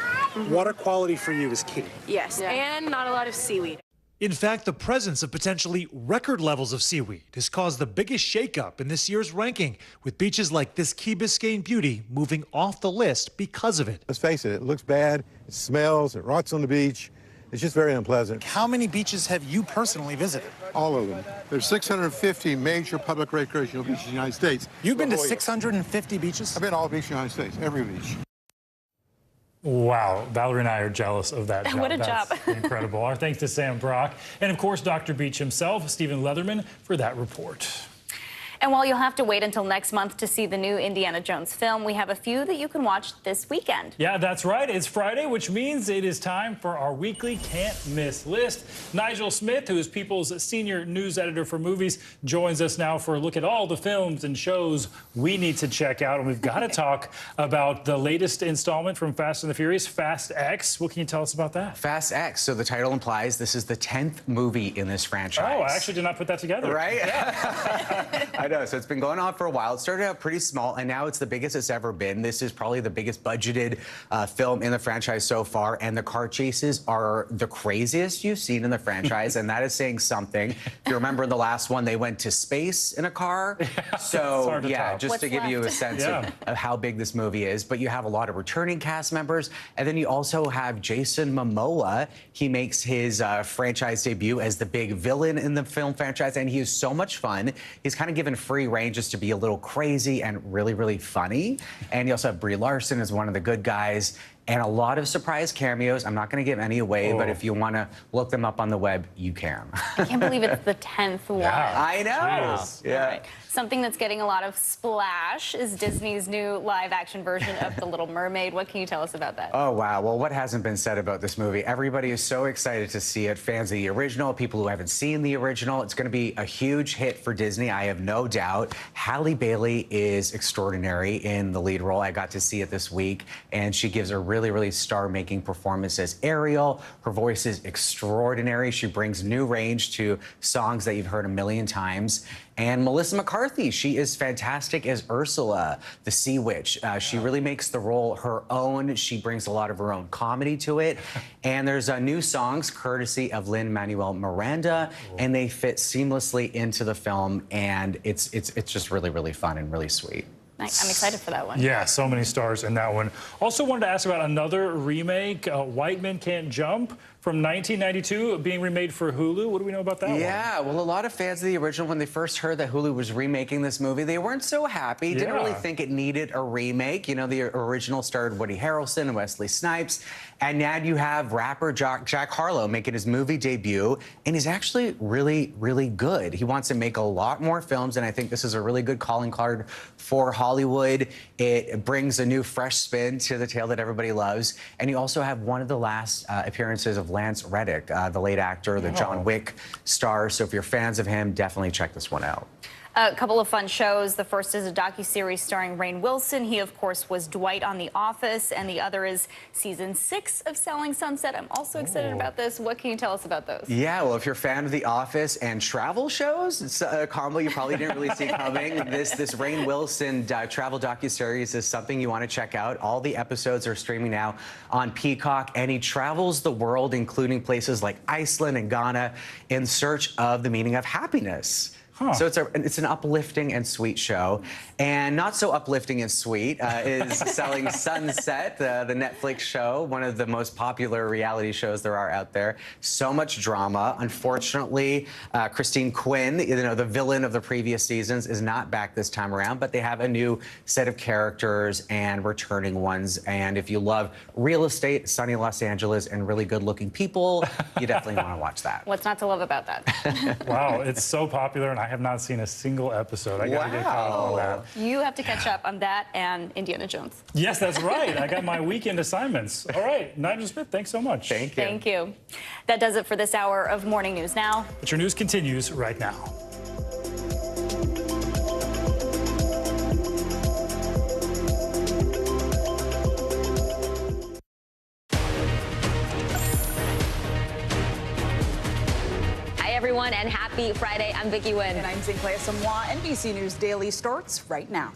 Water quality for you is key. Yes, and not a lot of seaweed. In fact, the presence of potentially record levels of seaweed has caused the biggest shakeup in this year's ranking, with beaches like this Key Biscayne beauty moving off the list because of it. Let's face it, it looks bad, it smells, it rots on the beach. It's just very unpleasant. How many beaches have you personally visited? All of them. There's 650 major public recreational beaches in the United States. You've been to 650 beaches? I've been to all beaches in the United States, every beach. Wow, Valerie and I are jealous of that job. What a job. Incredible. Our thanks to Sam Brock and, of course, Dr. Beach himself, Stephen Leatherman, for that report. And while you'll have to wait until next month to see the new Indiana Jones film, we have a few that you can watch this weekend. Yeah, that's right. It's Friday, which means it is time for our weekly can't miss list. Nigel Smith, who is People's senior news editor for movies, joins us now for a look at all the films and shows we need to check out. And we've got to talk about the latest installment from Fast and the Furious, Fast X. What can you tell us about that? Fast X. So the title implies this is the 10th movie in this franchise. Oh, I actually did not put that together. Right? Yeah. I know. So it's been going on for a while. It started out pretty small, and now it's the biggest it's ever been. This is probably the biggest budgeted film in the franchise so far, and the car chases are the craziest you've seen in the franchise, and that is saying something. If you remember the last one, they went to space in a car. So, yeah, just to give you a sense of how big this movie is. But you have a lot of returning cast members, and then you also have Jason Momoa. He makes his franchise debut as the big villain in the film franchise, and he is so much fun. He's kind of given free rein just to be a little crazy and really, really funny. And you also have Brie Larson as one of the good guys. And a lot of surprise cameos. I'm not going to give any away, but if you want to look them up on the web, you can. I can't believe it's the 10th one. I know. Yeah. All right. Something that's getting a lot of splash is Disney's new live-action version of The Little Mermaid. What can you tell us about that? Oh, wow. Well, what hasn't been said about this movie? Everybody is so excited to see it. Fans of the original, people who haven't seen the original. It's going to be a huge hit for Disney, I have no doubt. Halle Bailey is extraordinary in the lead role. I got to see it this week, and she gives a really, really star-making performance as Ariel. Her voice is extraordinary. She brings new range to songs that you've heard a million times. And Melissa McCarthy, she is fantastic as Ursula, the Sea Witch. She really makes the role her own. She brings a lot of her own comedy to it. And there's new songs courtesy of Lin-Manuel Miranda, and they fit seamlessly into the film. And it's just really, really fun and really sweet. I'm excited for that one. Yeah, so many stars in that one. Also wanted to ask about another remake, White Men Can't Jump, from 1992, being remade for Hulu. What do we know about that one? Yeah, well, a lot of fans of the original, when they first heard that Hulu was remaking this movie, they weren't so happy. Didn't really think it needed a remake. You know, the original starred Woody Harrelson and Wesley Snipes. And now you have rapper Jack Harlow making his movie debut, and he's actually really, really good. He wants to make a lot more films, and I think this is a really good calling card for Hollywood. It brings a new, fresh spin to the tale that everybody loves. And you also have one of the last appearances of Lance Reddick, the late actor, the John Wick star. So if you're fans of him, definitely check this one out. A couple of fun shows. The first is a docuseries starring Rainn Wilson. He, of course, was Dwight on The Office. And the other is season 6 of Selling Sunset. I'm also excited about this. What can you tell us about those? Yeah, well, if you're a fan of The Office and travel shows, it's a combo you probably didn't really see coming. This Rainn Wilson travel docuseries is something you want to check out. All the episodes are streaming now on Peacock, and he travels the world, including places like Iceland and Ghana, in search of the meaning of happiness. So it's an uplifting and sweet show. And not so uplifting and sweet is Selling Sunset, the Netflix show, one of the most popular reality shows there are out there. So much drama. Unfortunately, Christine Quinn, the villain of the previous seasons, is not back this time around, but they have a new set of characters and returning ones. And if you love real estate, sunny Los Angeles, and really good-looking people, you definitely want to watch that. What's not to love about that? Wow, it's so popular, and I have not seen a single episode. I got to get caught up on that. You have to catch up on that and Indiana Jones. Yes, that's right. I got my weekend assignments. All right, Nigel Smith, thanks so much. Thank you. Thank you. That does it for this hour of Morning News Now. But your news continues right now. Everyone, and happy Friday. I'm Vicki Wynn. And I'm Sinclair Samoa. NBC News Daily starts right now.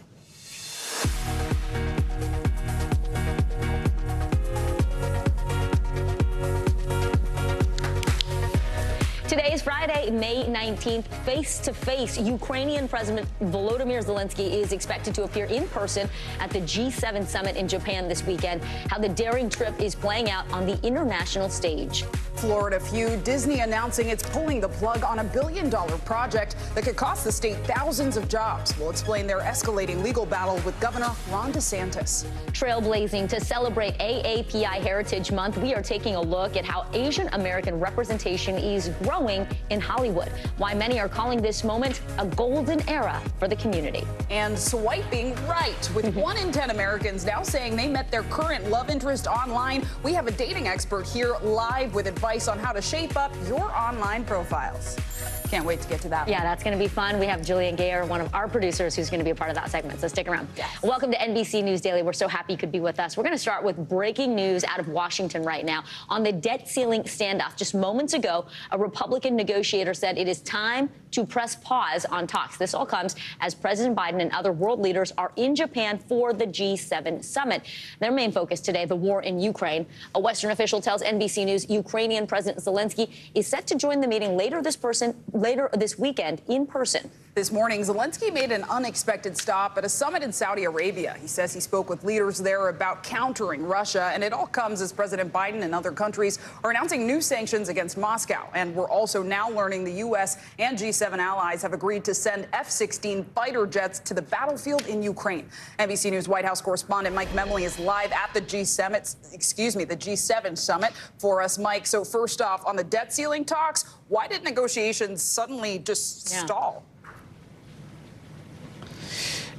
Today is Friday, May 19th. Face-to-face, Ukrainian President Volodymyr Zelensky is expected to appear in person at the G7 summit in Japan this weekend. How the daring trip is playing out on the international stage. Florida feud, Disney announcing it's pulling the plug on $1 billion project that could cost the state thousands of jobs. We'll explain their escalating legal battle with Governor Ron DeSantis. Trailblazing to celebrate AAPI Heritage Month, we are taking a look at how Asian American representation is growing in Hollywood. Why many are calling this moment a golden era for the community. And swiping right, with 1 in 10 Americans now saying they met their current love interest online. We have a dating expert here live with advice on how to shape up your online profiles. Can't wait to get to that. Yeah, that's going to be fun. We have Julian Gayer, one of our producers, who's going to be a part of that segment. So stick around. Yes. Welcome to NBC News Daily. We're so happy you could be with us. We're going to start with breaking news out of Washington right now on the debt ceiling standoff. Just moments ago, a Republican negotiator said it is time to press pause on talks. This all comes as President Biden and other world leaders are in Japan for the G7 summit. Their main focus today, the war in Ukraine. A Western official tells NBC News Ukrainian President Zelensky is set to join the meeting later this weekend in person. This morning, Zelensky made an unexpected stop at a summit in Saudi Arabia. He says he spoke with leaders there about countering Russia, and it all comes as President Biden and other countries are announcing new sanctions against Moscow. And we're also now learning the U.S. and G7 allies have agreed to send F-16 fighter jets to the battlefield in Ukraine. NBC News White House correspondent Mike Memley is live at the G7 summit for us. Mike, so first off, on the debt ceiling talks, why did negotiations suddenly just stall?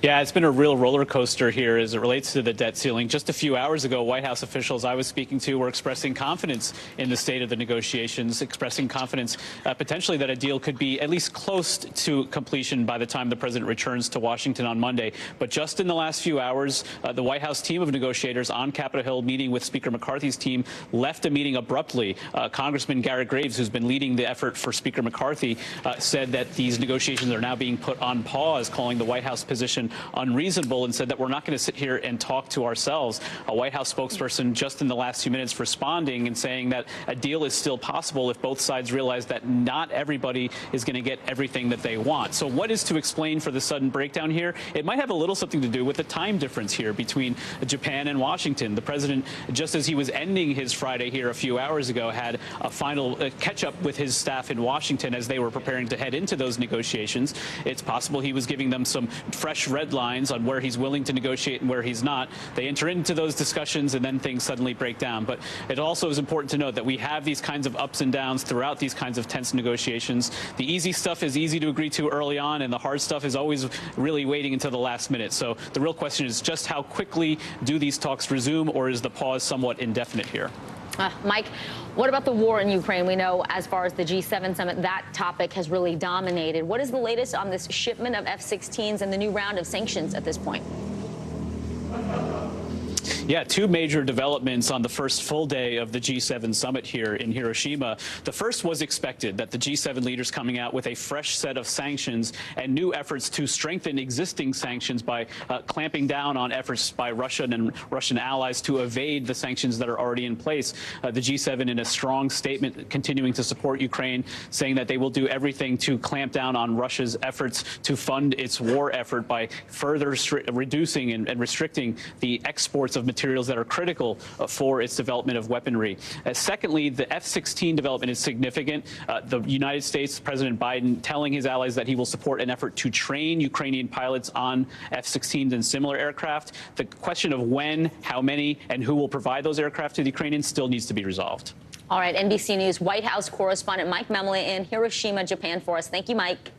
Yeah, it's been a real roller coaster here as it relates to the debt ceiling. Just a few hours ago, White House officials I was speaking to were expressing confidence in the state of the negotiations, expressing confidence potentially that a deal could be at least close to completion by the time the president returns to Washington on Monday. But just in the last few hours, the White House team of negotiators on Capitol Hill meeting with Speaker McCarthy's team left a meeting abruptly. Congressman Garrett Graves, who's been leading the effort for Speaker McCarthy, said that these negotiations are now being put on pause, calling the White House position unreasonable, and said that we're not going to sit here and talk to ourselves. A White House spokesperson just in the last few minutes responding and saying that a deal is still possible if both sides realize that not everybody is going to get everything that they want. So what is to explain for the sudden breakdown here? It might have a little something to do with the time difference here between Japan and Washington. The president, just as he was ending his Friday here a few hours ago, had a final catch-up with his staff in Washington as they were preparing to head into those negotiations. It's possible he was giving them some fresh red lines on where he's willing to negotiate and where he's not. They enter into those discussions and then things suddenly break down. But it also is important to note that we have these kinds of ups and downs throughout these kinds of tense negotiations. The easy stuff is easy to agree to early on, and the hard stuff is always really waiting until the last minute. So the real question is just how quickly do these talks resume, or is the pause somewhat indefinite here? Mike, what about the war in Ukraine? We know as far as the G7 summit, that topic has really dominated. What is the latest on this shipment of F-16s and the new round of sanctions at this point? Yeah, two major developments on the first full day of the G7 summit here in Hiroshima. The first was expected, that the G7 leaders coming out with a fresh set of sanctions and new efforts to strengthen existing sanctions by clamping down on efforts by Russian and Russian allies to evade the sanctions that are already in place. The G7 in a strong statement continuing to support Ukraine, saying that they will do everything to clamp down on Russia's efforts to fund its war effort by further reducing and restricting the exports of materials that are critical for its development of weaponry. Secondly, the F-16 development is significant. The United States, President Biden, telling his allies that he will support an effort to train Ukrainian pilots on F-16s and similar aircraft. The question of when, how many, and who will provide those aircraft to the Ukrainians still needs to be resolved. All right, NBC News White House correspondent Mike Memley in Hiroshima, Japan for us. Thank you, Mike.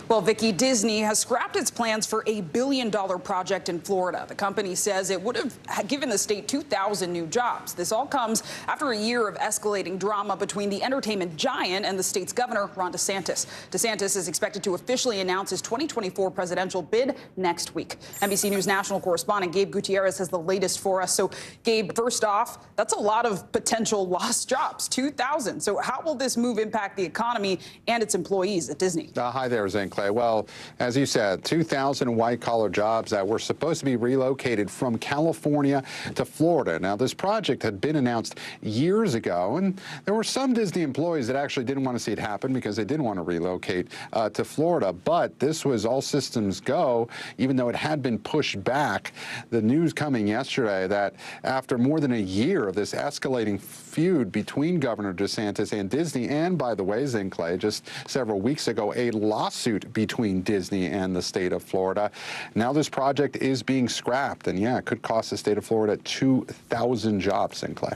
Well, Vicky, Disney has scrapped its plans for a $1 billion project in Florida. The company says it would have given the state 2,000 new jobs. This all comes after a year of escalating drama between the entertainment giant and the state's governor, Ron DeSantis. DeSantis is expected to officially announce his 2024 presidential bid next week. NBC News national correspondent Gabe Gutierrez has the latest for us. So, Gabe, first off, that's a lot of potential lost jobs, 2,000. So how will this move impact the economy and its employees at Disney? Hi there, Zane Clay. Well, as you said, 2,000 white-collar jobs that were supposed to be relocated from California to Florida. Now, this project had been announced years ago, and there were some Disney employees that actually didn't want to see it happen because they didn't want to relocate to Florida. But this was all systems go, even though it had been pushed back. The news coming yesterday that after more than a year of this escalating feud between Governor DeSantis and Disney, and by the way, Zane Clay, just several weeks ago, a lawsuit between Disney and the state of Florida. Now this project is being scrapped, and yeah, it could cost the state of Florida 2,000 jobs, Zane Clay.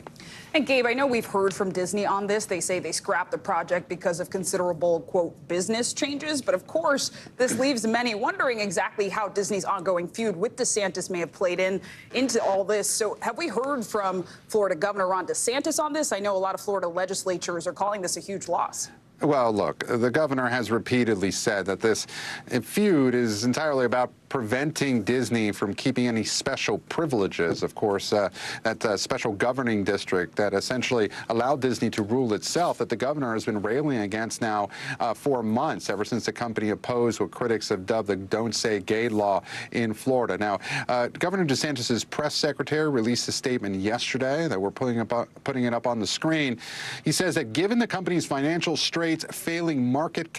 And Gabe, I know we've heard from Disney on this. They say they scrapped the project because of considerable, quote, business changes. But of course, this leaves many wondering exactly how Disney's ongoing feud with DeSantis may have played into all this. So have we heard from Florida Governor Ron DeSantis on this? I know a lot of Florida legislatures are calling this a huge loss. Well, look, the governor has repeatedly said that this feud is entirely about preventing Disney from keeping any special privileges. Of course, that special governing district that essentially allowed Disney to rule itself, that the governor has been railing against now for months, ever since the company opposed what critics have dubbed the Don't Say Gay law in Florida. Now, Governor DeSantis' press secretary released a statement yesterday that we're putting it up on the screen. He says that given the company's financial straits, falling market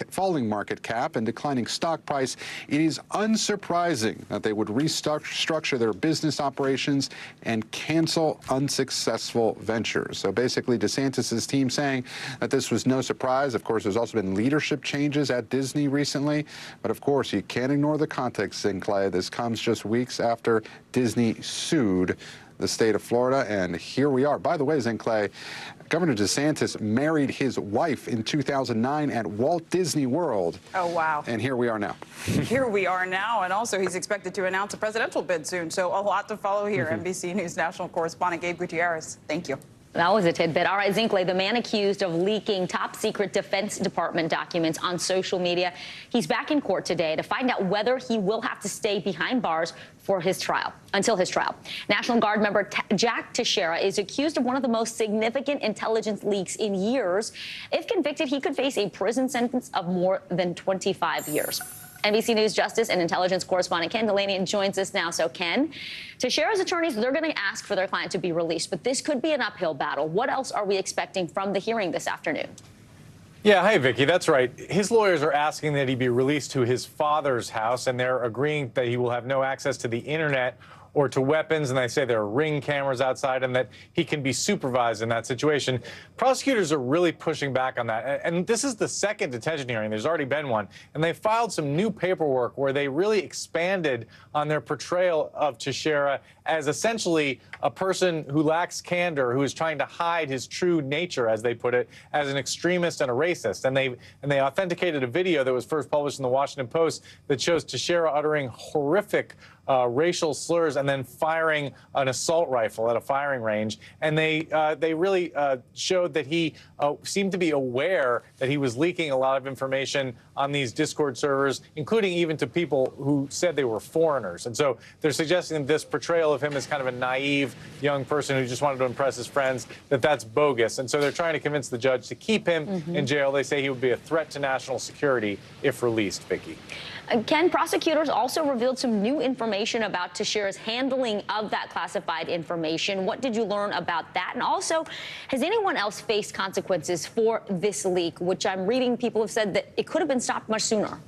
cap, and declining stock price, it is unsurprising that they would restructure their business operations and cancel unsuccessful ventures. So basically, DeSantis' team saying that this was no surprise. Of course, there's also been leadership changes at Disney recently. But of course, you can't ignore the context, Clay. This comes just weeks after Disney sued the state of Florida, and here we are. By the way, Clay, Governor DeSantis married his wife in 2009 at Walt Disney World. Oh, wow. And here we are now. Here we are now, and also he's expected to announce a presidential bid soon, so a lot to follow here. NBC News national correspondent Gabe Gutierrez, thank you. That was a tidbit. All right, Zinkley, the man accused of leaking top-secret Defense Department documents on social media, he's back in court today to find out whether he will have to stay behind bars for his trial, until his trial. National Guard member Jack Teixeira is accused of one of the most significant intelligence leaks in years. If convicted, he could face a prison sentence of more than 25 years. NBC News Justice and Intelligence correspondent Ken Delaney joins us now. So, Ken, Teixeira's attorneys, they're going to ask for their client to be released, but this could be an uphill battle. What else are we expecting from the hearing this afternoon? Yeah, hey, Vicky, that's right. His lawyers are asking that he be released to his father's house, and they're agreeing that he will have no access to the internet or to weapons, and they say there are Ring cameras outside and that he can be supervised in that situation. Prosecutors are really pushing back on that. And this is the second detention hearing. There's already been one. And they filed some new paperwork where they really expanded on their portrayal of Teixeira as essentially a person who lacks candor, who is trying to hide his true nature, as they put it, as an extremist and a racist. And they authenticated a video that was first published in the Washington Post that shows Teixeira uttering horrific racial slurs and then firing an assault rifle at a firing range. And they really showed that he seemed to be aware that he was leaking a lot of information on these Discord servers, including even to people who said they were foreigners. And so they're suggesting this portrayal of him as kind of a naive young person who just wanted to impress his friends, that's bogus. And so they're trying to convince the judge to keep him in jail. They say he would be a threat to national security if released, Vicky. Ken, prosecutors also revealed some new information about Teixeira's handling of that classified information. What did you learn about that? And also, has anyone else faced consequences for this leak, which I'm reading people have said that it could have been stopped much sooner?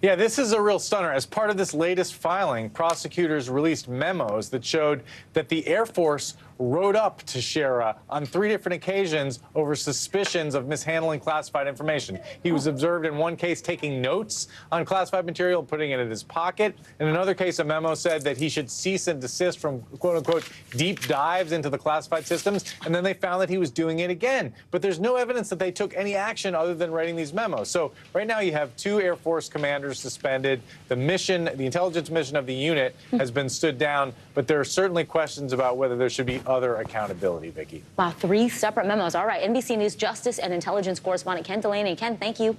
Yeah, this is a real stunner. As part of this latest filing, prosecutors released memos that showed that the Air Force wrote up Teixeira on 3 different occasions over suspicions of mishandling classified information. He was observed in one case taking notes on classified material, putting it in his pocket. In another case, a memo said that he should cease and desist from, quote-unquote, deep dives into the classified systems, and then they found that he was doing it again. But there's no evidence that they took any action other than writing these memos. So right now you have 2 Air Force commanders suspended. The mission, the intelligence mission of the unit has been stood down, but there are certainly questions about whether there should be other accountability, Vicky. Wow, 3 separate memos. All right, NBC News Justice and Intelligence correspondent Ken Delaney. Ken, thank you.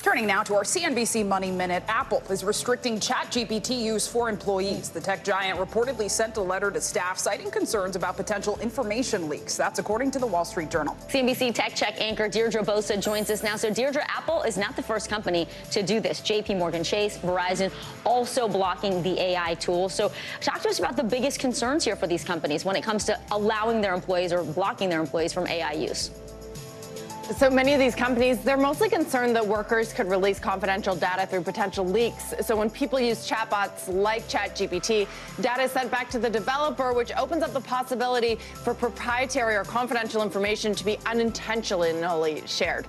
Turning now to our CNBC Money Minute. Apple is restricting ChatGPT use for employees. The tech giant reportedly sent a letter to staff citing concerns about potential information leaks. That's according to the Wall Street Journal. CNBC Tech Check anchor Deirdre Bosa joins us now. So, Deirdre, Apple is not the first company to do this. JP Morgan Chase, Verizon, also blocking the AI tool. So, talk to us about the biggest concerns here for these companies when it comes to allowing their employees or blocking their employees from AI use. So many of these companies, they're mostly concerned that workers could release confidential data through potential leaks. So when people use chatbots like ChatGPT, data is sent back to the developer, which opens up the possibility for proprietary or confidential information to be unintentionally shared.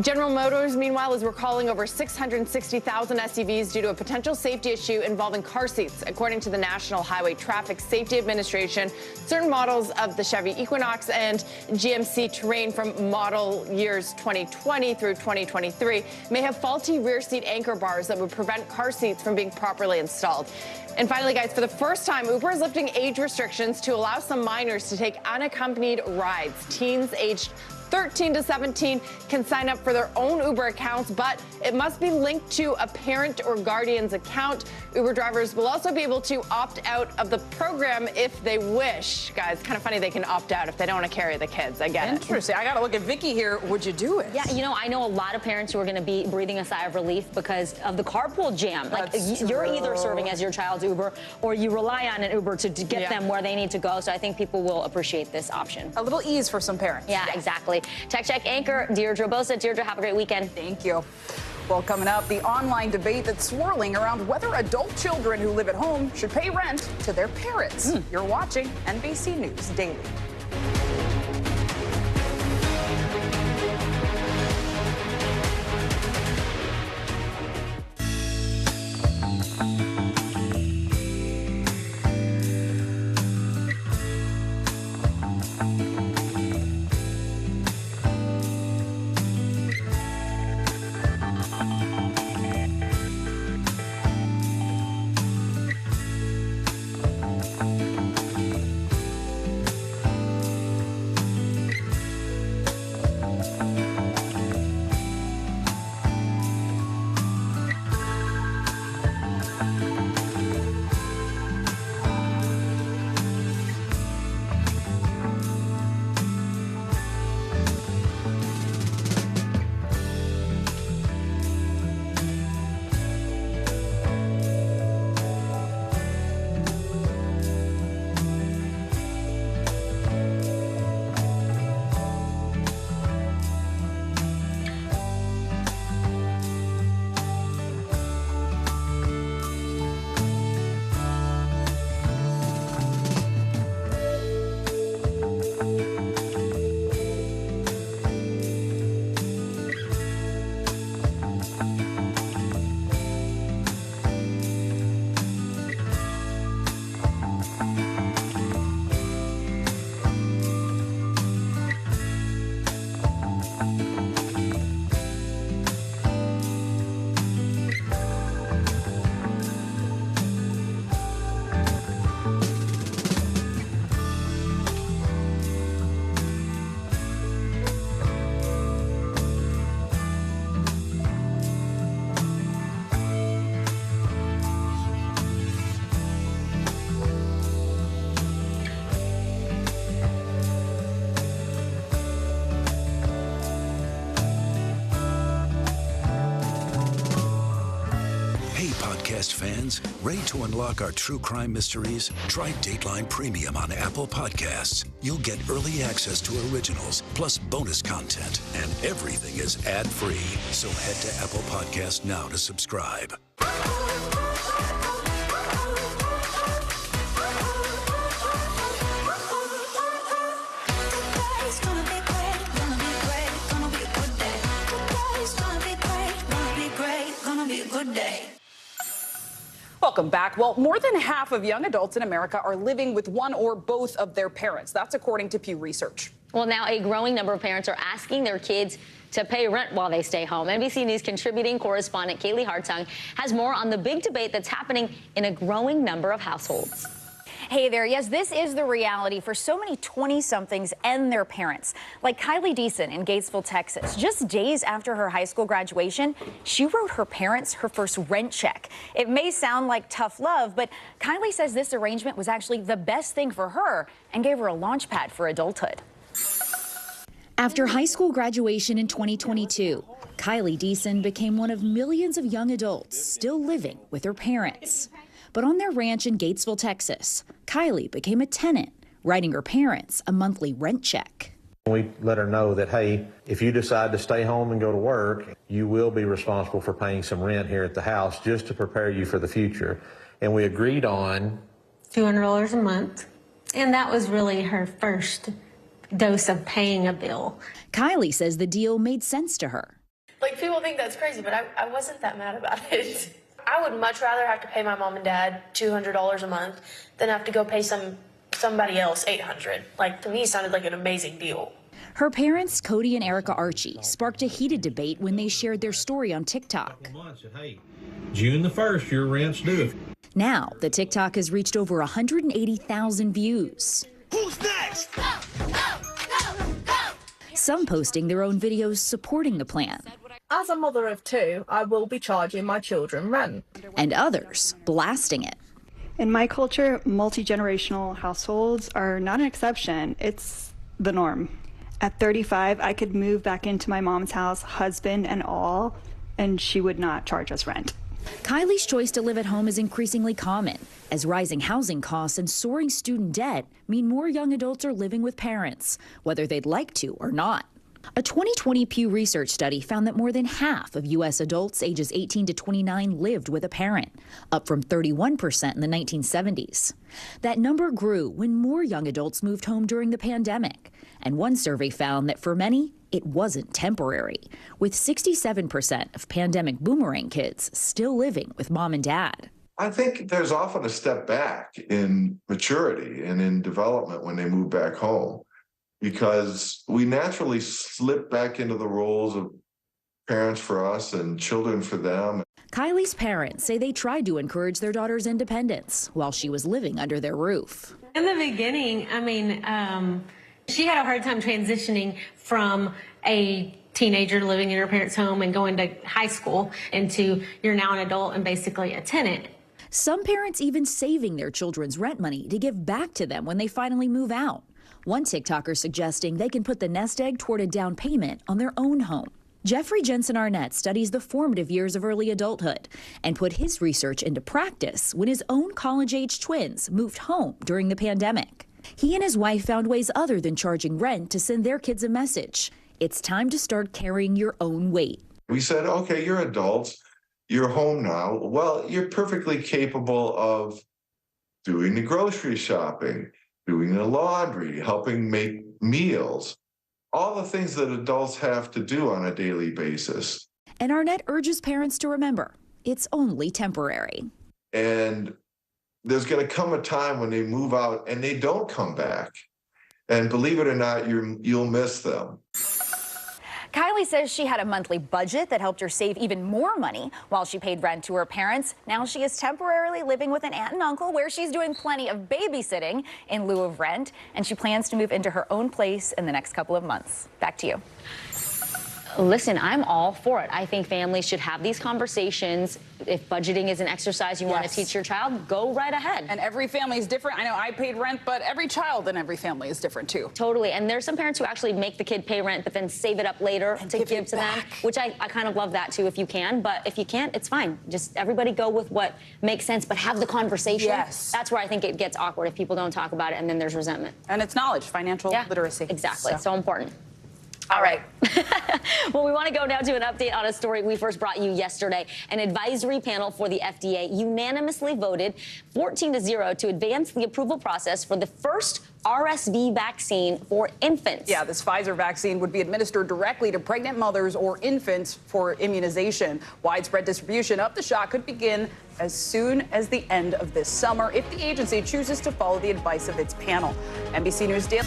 General Motors, meanwhile, is recalling over 660,000 SUVs due to a potential safety issue involving car seats. According to the National Highway Traffic Safety Administration, certain models of the Chevy Equinox and GMC Terrain from model years 2020 through 2023 may have faulty rear seat anchor bars that would prevent car seats from being properly installed. And finally, guys, for the first time, Uber is lifting age restrictions to allow some minors to take unaccompanied rides. Teens aged 13 to 17 can sign up for their own Uber accounts, but it must be linked to a parent or guardian's account. Uber drivers will also be able to opt out of the program if they wish. Guys, kind of funny they can opt out if they don't want to carry the kids. I get it. Interesting. I got to look at Vicky here. Would you do it? Yeah, you know, I know a lot of parents who are going to be breathing a sigh of relief because of the carpool jam. Like, you're either serving as your child's Uber or you rely on an Uber to get them where they need to go. So I think people will appreciate this option. A little ease for some parents. Yeah, exactly. Tech Check anchor Deirdre Bosa. Deirdre, have a great weekend. Thank you. Well, coming up, the online debate that's swirling around whether adult children who live at home should pay rent to their parents. You're watching NBC News Daily. podcast fans, ready to unlock our true crime mysteries? Try Dateline Premium on Apple Podcasts. You'll get early access to originals, plus bonus content, and everything is ad-free. So head to Apple Podcasts now to subscribe. Welcome back. Well, more than half of young adults in America are living with one or both of their parents. That's according to Pew Research. Well, now a growing number of parents are asking their kids to pay rent while they stay home. NBC News contributing correspondent Kaylee Hartung has more on the big debate that's happening in a growing number of households. Hey there. Yes, this is the reality for so many 20-somethings and their parents. Like Kylie Deason in Gatesville, Texas. Just days after her high school graduation, she wrote her parents her first rent check. It may sound like tough love, but Kylie says this arrangement was actually the best thing for her and gave her a launch pad for adulthood. After high school graduation in 2022, Kylie Deason became one of millions of young adults still living with their parents. But on their ranch in Gatesville, Texas, Kylie became a tenant, writing her parents a monthly rent check. We let her know that, hey, if you decide to stay home and go to work, you will be responsible for paying some rent here at the house just to prepare you for the future. And we agreed on $200 a month. And that was really her first dose of paying a bill. Kylie says the deal made sense to her. Like, people think that's crazy, but I wasn't that mad about it. I would much rather have to pay my mom and dad $200 a month than have to go pay somebody else $800. Like, to me, it sounded like an amazing deal. Her parents, Cody and Erica Archie, sparked a heated debate when they shared their story on TikTok. Hey, June the 1st, your rent's due. Now, the TikTok has reached over 180,000 views. Who's next? Go, go, go, go. Some posting their own videos supporting the plan. As a mother of two, I will be charging my children rent. And others blasting it. In my culture, multi-generational households are not an exception. It's the norm. At 35, I could move back into my mom's house, husband and all, and she would not charge us rent. Kylie's choice to live at home is increasingly common, as rising housing costs and soaring student debt mean more young adults are living with parents, whether they'd like to or not. A 2020 Pew Research study found that more than half of U.S. adults ages 18 to 29 lived with a parent, up from 31% in the 1970s. That number grew when more young adults moved home during the pandemic. And one survey found that for many, it wasn't temporary, with 67% of pandemic boomerang kids still living with mom and dad. I think there's often a step back in maturity and in development when they move back home, because we naturally slip back into the roles of parents for us and children for them. Kylie's parents say they tried to encourage their daughter's independence while she was living under their roof. In the beginning, she had a hard time transitioning from a teenager living in her parents' home and going to high school into you're now an adult and basically a tenant. Some parents even saving their children's rent money to give back to them when they finally move out. One TikToker suggesting they can put the nest egg toward a down payment on their own home. Jeffrey Jensen Arnett studies the formative years of early adulthood and put his research into practice when his own college-age twins moved home during the pandemic. He and his wife found ways other than charging rent to send their kids a message. It's time to start carrying your own weight. We said, okay, you're adults, you're home now. Well, you're perfectly capable of doing the grocery shopping, doing the laundry, helping make meals, all the things that adults have to do on a daily basis. And Arnett urges parents to remember, it's only temporary. And there's going to come a time when they move out and they don't come back. And believe it or not, you'll miss them. Kylie says she had a monthly budget that helped her save even more money while she paid rent to her parents. Now she is temporarily living with an aunt and uncle where she's doing plenty of babysitting in lieu of rent, and she plans to move into her own place in the next couple of months. Back to you. Listen, I'm all for it. I think families should have these conversations. If budgeting is an exercise you want to teach your child, go right ahead. And every family is different. I know I paid rent, but every child in every family is different too. Totally. And there's some parents who actually make the kid pay rent, but then save it up later to give to them, which I kind of love that too if you can. But if you can't, it's fine. Just everybody go with what makes sense, but have the conversation. Yes. That's where I think it gets awkward if people don't talk about it and then there's resentment. And it's knowledge, financial literacy. Exactly. So important. All right. Well, we want to go now to an update on a story we first brought you yesterday. An advisory panel for the FDA unanimously voted 14-0 to advance the approval process for the first RSV vaccine for infants. Yeah, this Pfizer vaccine would be administered directly to pregnant mothers or infants for immunization. Widespread distribution of the shot could begin as soon as the end of this summer if the agency chooses to follow the advice of its panel. NBC News Daily.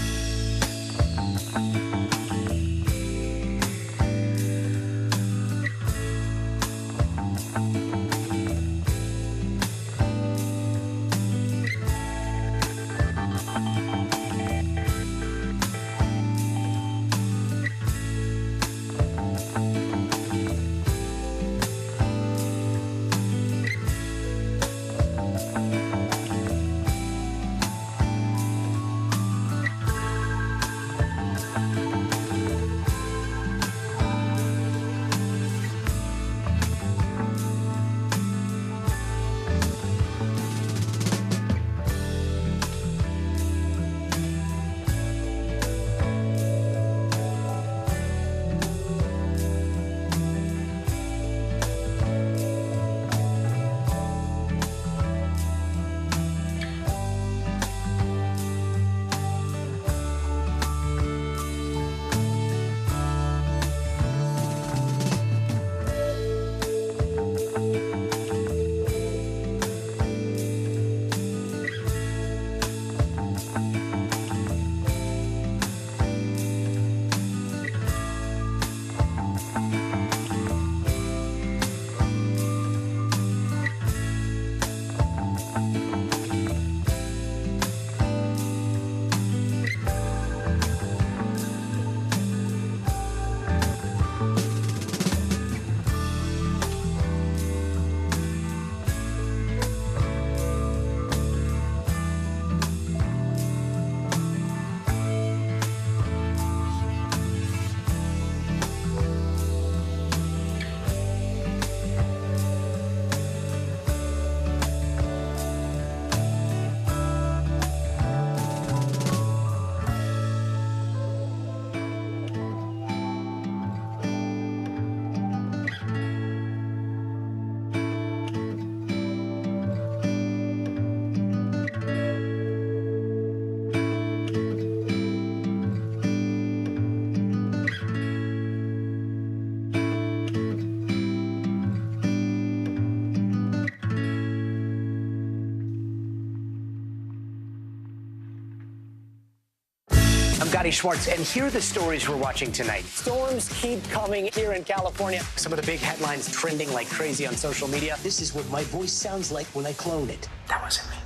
I'm Gotti Schwartz, and here are the stories we're watching tonight. Storms keep coming here in California. Some of the big headlines trending like crazy on social media. This is what my voice sounds like when I clone it. That wasn't me.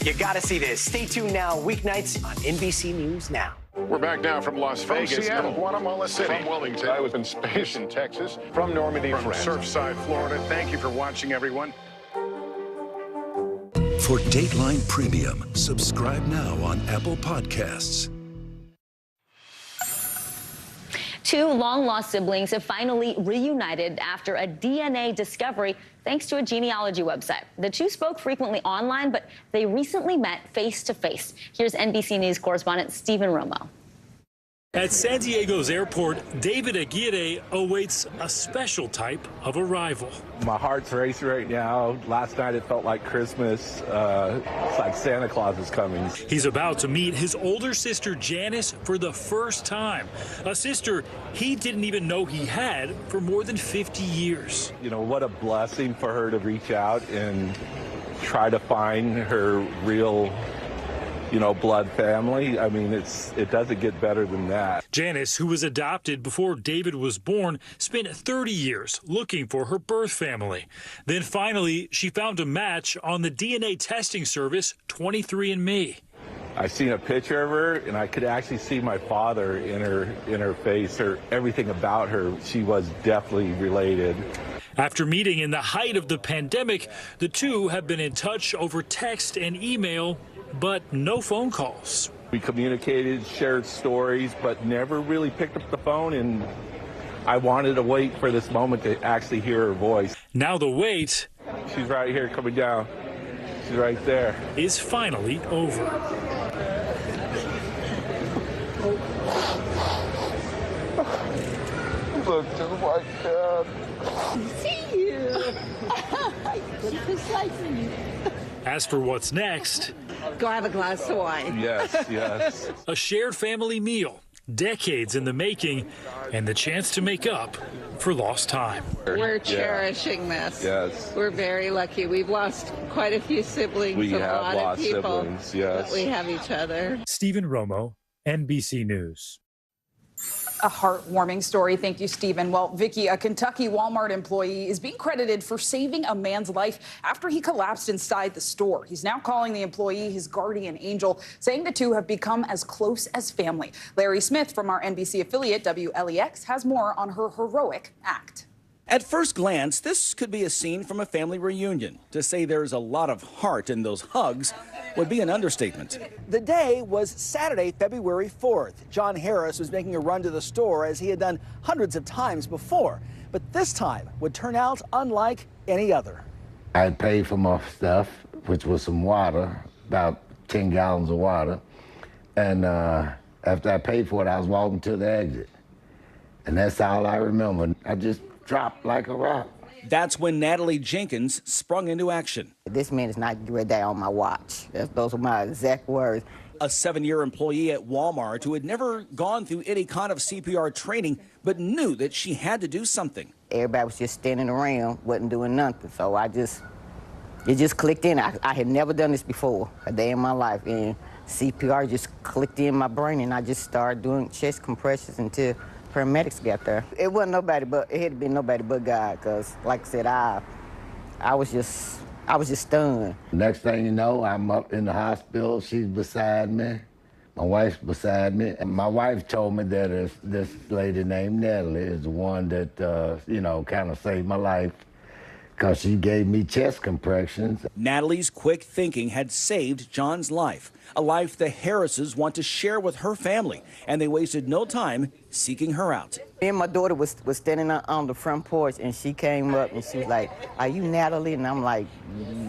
You gotta see this. Stay tuned now, weeknights on NBC News Now. We're back now from Las Vegas, from Seattle, Guatemala City, from Wellington. I was in space in Texas, from Normandy, from Surfside, Florida. Thank you for watching, everyone. For Dateline Premium, subscribe now on Apple Podcasts. Two long-lost siblings have finally reunited after a DNA discovery thanks to a genealogy website. The two spoke frequently online, but they recently met face-to-face. Here's NBC News correspondent Stephen Romo. At San Diego's airport, David Aguirre awaits a special type of arrival. My heart's racing right now. Last night it felt like Christmas. It's like Santa Claus is coming. He's about to meet his older sister Janice for the first time. A sister he didn't even know he had for more than 50 years. You know, what a blessing for her to reach out and try to find her real, blood family. I mean, it doesn't get better than that. Janice, who was adopted before David was born, spent 30 years looking for her birth family. Then finally, she found a match on the DNA testing service 23andMe. I seen a picture of her, and I could actually see my father in her face, everything about her. She was definitely related. After meeting in the height of the pandemic, the two have been in touch over text and email, but no phone calls. We communicated, shared stories, but never really picked up the phone, and I wanted to wait for this moment to actually hear her voice. Now the wait, she's right here coming down. She's right there. Is finally over. Look just like that. See you. Just like you. As for what's next, go have a glass of wine. Yes, yes. A shared family meal, decades in the making, and the chance to make up for lost time. We're cherishing this. Yes. We're very lucky. We've lost quite a few siblings. We a have lot lost of people, siblings, yes. But we have each other. Stephen Romo, NBC News. A heartwarming story. Thank you, Stephen. Well, Vicky, a Kentucky Walmart employee is being credited for saving a man's life after he collapsed inside the store. He's now calling the employee his guardian angel, saying the two have become as close as family. Larry Smith from our NBC affiliate WLEX has more on her heroic act. At first glance, this could be a scene from a family reunion. To say there's a lot of heart in those hugs would be an understatement. The day was Saturday, February 4th. John Harris was making a run to the store as he had done hundreds of times before. But this time would turn out unlike any other. I had paid for my stuff, which was some water, about 10 gallons of water. And after I paid for it, I was walking to the exit. And that's all I remember. I just dropped like a rock. That's when Natalie Jenkins sprung into action. This man is not ready to die on my watch. Those are my exact words. A 7-year employee at Walmart who had never gone through any kind of CPR training, but knew that she had to do something. Everybody was just standing around, wasn't doing nothing. So it just clicked in. I had never done this before, a day in my life. And CPR just clicked in my brain, and I just started doing chest compressions until paramedics got there. It wasn't nobody but, it had been nobody but God, because like I said, I was just stunned. Next thing you know, I'm up in the hospital. She's beside me. My wife's beside me. And my wife told me that this lady named Natalie is the one that, kind of saved my life, because she gave me chest compressions. Natalie's quick thinking had saved John's life, a life the Harrises want to share with her family, and they wasted no time seeking her out. Me and my daughter was standing on the front porch, and she came up and she was like, "Are you Natalie?" And I'm like,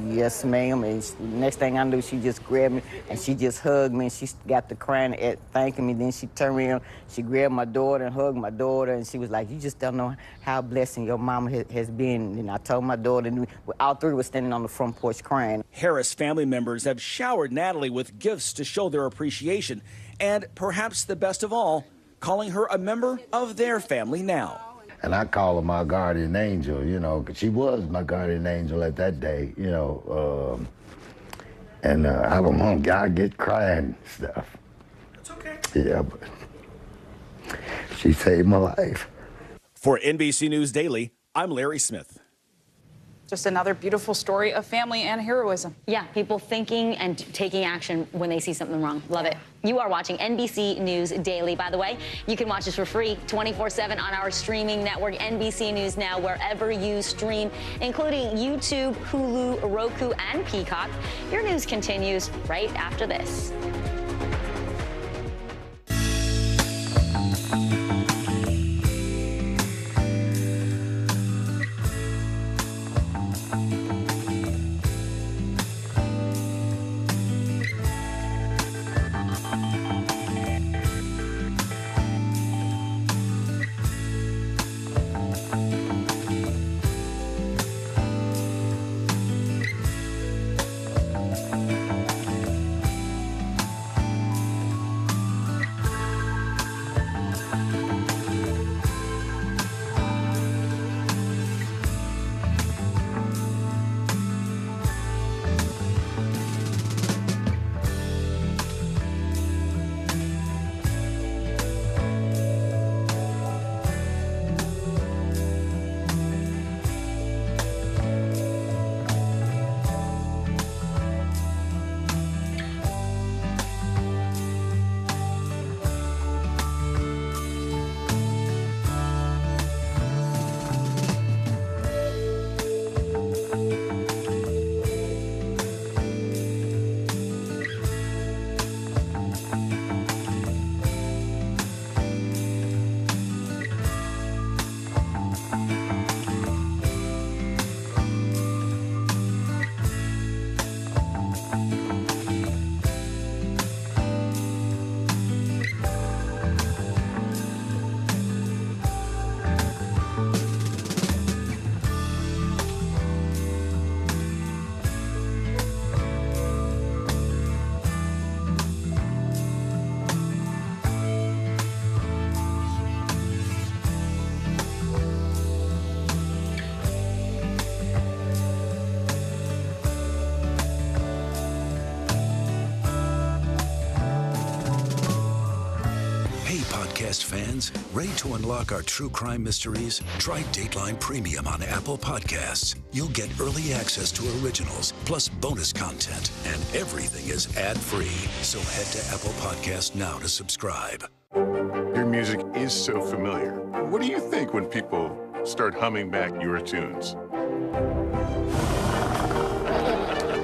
"Yes, ma'am." And next thing I knew, she just grabbed me and she just hugged me, and she got to crying at thanking me. Then she turned around, she grabbed my daughter and hugged my daughter, and she was like, "You just don't know how blessing your mama has been." And I told my daughter, and all three were standing on the front porch crying. Harris family members have showered Natalie with gifts to show their appreciation, and perhaps the best of all, calling her a member of their family now. And I call her my guardian angel, because she was my guardian angel at that day, and I don't want God to get crying and stuff. It's okay. Yeah, but she saved my life. For NBC News Daily, I'm Larry Smith. Just another beautiful story of family and heroism. Yeah, people thinking and taking action when they see something wrong. Love it. You are watching NBC News Daily, by the way. You can watch us for free 24/7 on our streaming network, NBC News Now, wherever you stream, including YouTube, Hulu, Roku, and Peacock. Your news continues right after this. podcast fans, ready to unlock our true crime mysteries? Try Dateline Premium on Apple Podcasts. You'll get early access to originals, plus bonus content, and everything is ad-free. So head to Apple Podcasts now to subscribe. Your music is so familiar. What do you think when people start humming back your tunes?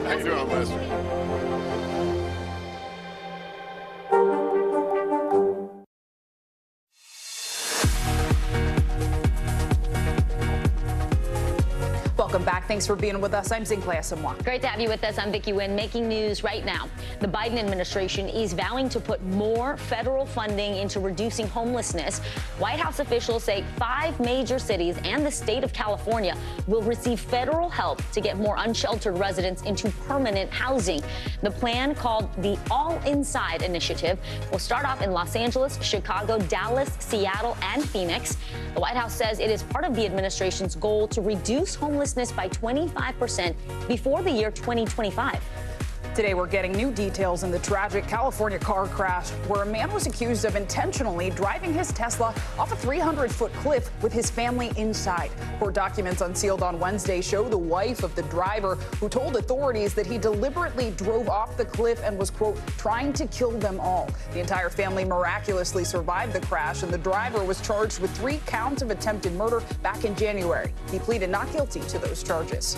How you doing, Lester? Welcome back. Thanks for being with us. I'm Zinklea Asamoah. Great to have you with us. I'm Vicki Nguyen. Making news right now. The Biden administration is vowing to put more federal funding into reducing homelessness. White House officials say 5 major cities and the state of California will receive federal help to get more unsheltered residents into permanent housing. The plan, called the All Inside Initiative, will start off in Los Angeles, Chicago, Dallas, Seattle, and Phoenix. The White House says it is part of the administration's goal to reduce homelessness by 25% before the year 2025. Today, we're getting new details in the tragic California car crash where a man was accused of intentionally driving his Tesla off a 300-foot cliff with his family inside. Court documents unsealed on Wednesday show the wife of the driver who told authorities that he deliberately drove off the cliff and was, quote, trying to kill them all. The entire family miraculously survived the crash, and the driver was charged with 3 counts of attempted murder back in January. He pleaded not guilty to those charges.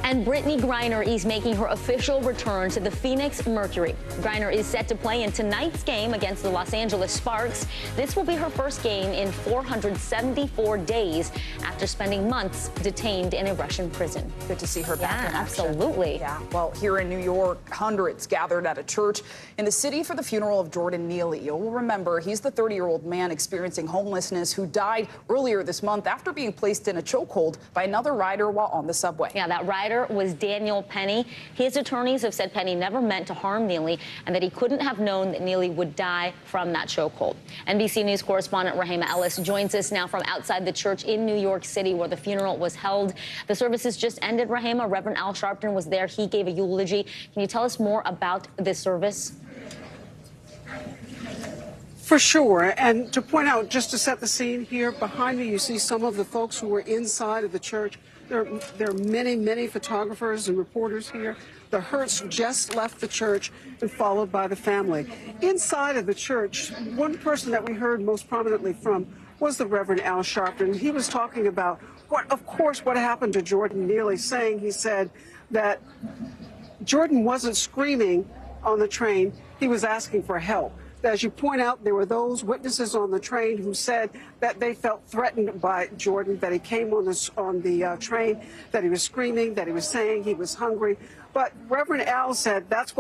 And Brittany Griner is making her official return to the Phoenix Mercury. Griner is set to play in tonight's game against the Los Angeles Sparks. This will be her first game in 474 days after spending months detained in a Russian prison. Good to see her back in action. Absolutely. Yeah. Well, here in New York, hundreds gathered at a church in the city for the funeral of Jordan Neely. You'll remember he's the 30-year-old man experiencing homelessness who died earlier this month after being placed in a chokehold by another rider while on the subway. Yeah, that rider was Daniel Penny. His attorneys have said Penny never meant to harm Neely and that he couldn't have known that Neely would die from that chokehold. NBC News correspondent Rahema Ellis joins us now from outside the church in New York City where the funeral was held. The services just ended, Rahema. Reverend Al Sharpton was there. He gave a eulogy. Can you tell us more about this service? For sure. And to point out, just to set the scene here, behind me you see some of the folks who were inside of the church. There are many, many photographers and reporters here. The Hertz just left the church and followed by the family. Inside of the church, one person that we heard most prominently from was the Reverend Al Sharpton. He was talking about, what happened to Jordan Neely, saying, he said that Jordan wasn't screaming on the train, he was asking for help. As you point out, there were those witnesses on the train who said that they felt threatened by Jordan, that he came on the train, that he was screaming, that he was saying he was hungry. But Reverend Al said that's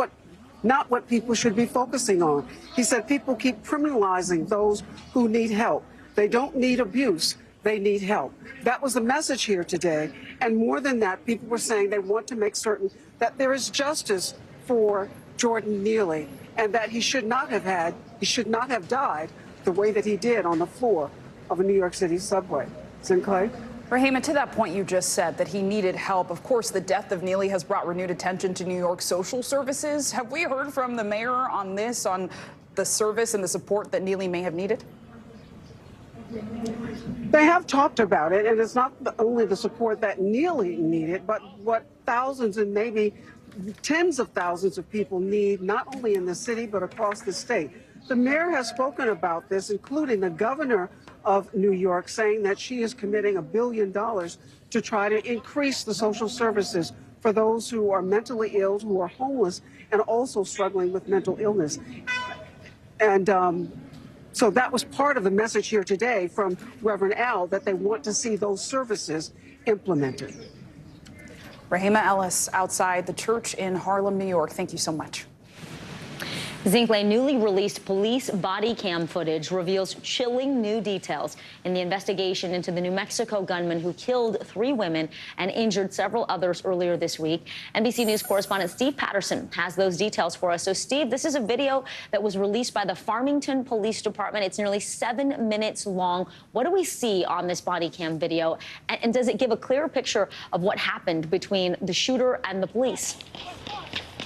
not what people should be focusing on. He said people keep criminalizing those who need help. They don't need abuse. They need help. That was the message here today. And more than that, people were saying they want to make certain that there is justice for Jordan Neely, and that he should not have died the way that he did on the floor of a New York City subway. Sinclair? Rahema, to that point you just said that he needed help. Of course, the death of Neely has brought renewed attention to New York social services. Have we heard from the mayor on this, on the service and the support that Neely may have needed? They have talked about it, and it's not only the support that Neely needed, but what thousands and maybe tens of thousands of people need, not only in the city, but across the state. The mayor has spoken about this, including the governor of New York, saying that she is committing $1 billion to try to increase the social services for those who are mentally ill, who are homeless, and also struggling with mental illness. And so that was part of the message here today from Reverend Al, that they want to see those services implemented. Rahema Ellis outside the church in Harlem, New York. Thank you so much. Zinkley, newly released police body cam footage reveals chilling new details in the investigation into the New Mexico gunman who killed 3 women and injured several others earlier this week. NBC News correspondent Steve Patterson has those details for us. So, Steve, this is a video that was released by the Farmington Police Department. It's nearly 7 minutes long. What do we see on this body cam video? And does it give a clearer picture of what happened between the shooter and the police?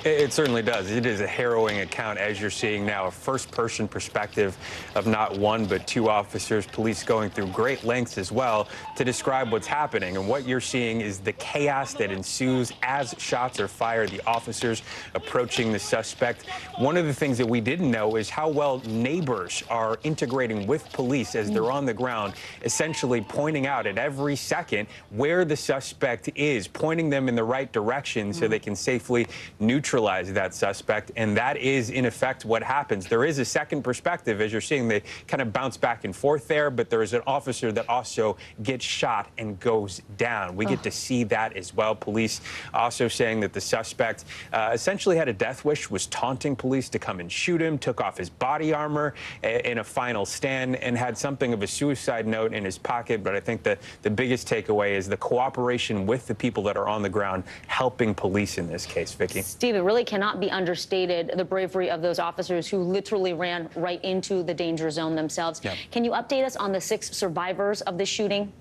It certainly does. It is a harrowing account, as you're seeing now, a first-person perspective of not one but two officers, police going through great lengths as well to describe what's happening. And what you're seeing is the chaos that ensues as shots are fired, the officers approaching the suspect. One of the things that we didn't know is how well neighbors are integrating with police as they're on the ground, essentially pointing out at every second where the suspect is, pointing them in the right direction so they can safely neutralize that suspect. And that is, in effect, what happens. There is a second perspective, as you're seeing. They kind of bounce back and forth there, but there is an officer that also gets shot and goes down. We get to see that as well. Police also saying that the suspect essentially had a death wish, was taunting police to come and shoot him, took off his body armor in a final stand, and had something of a suicide note in his pocket. But I think that the biggest takeaway is the cooperation with the people that are on the ground helping police in this case. Vicky? Steve, it really cannot be understated, the bravery of those officers who literally ran right into the danger zone themselves. Yeah. Can you update us on the 6 survivors of the shooting?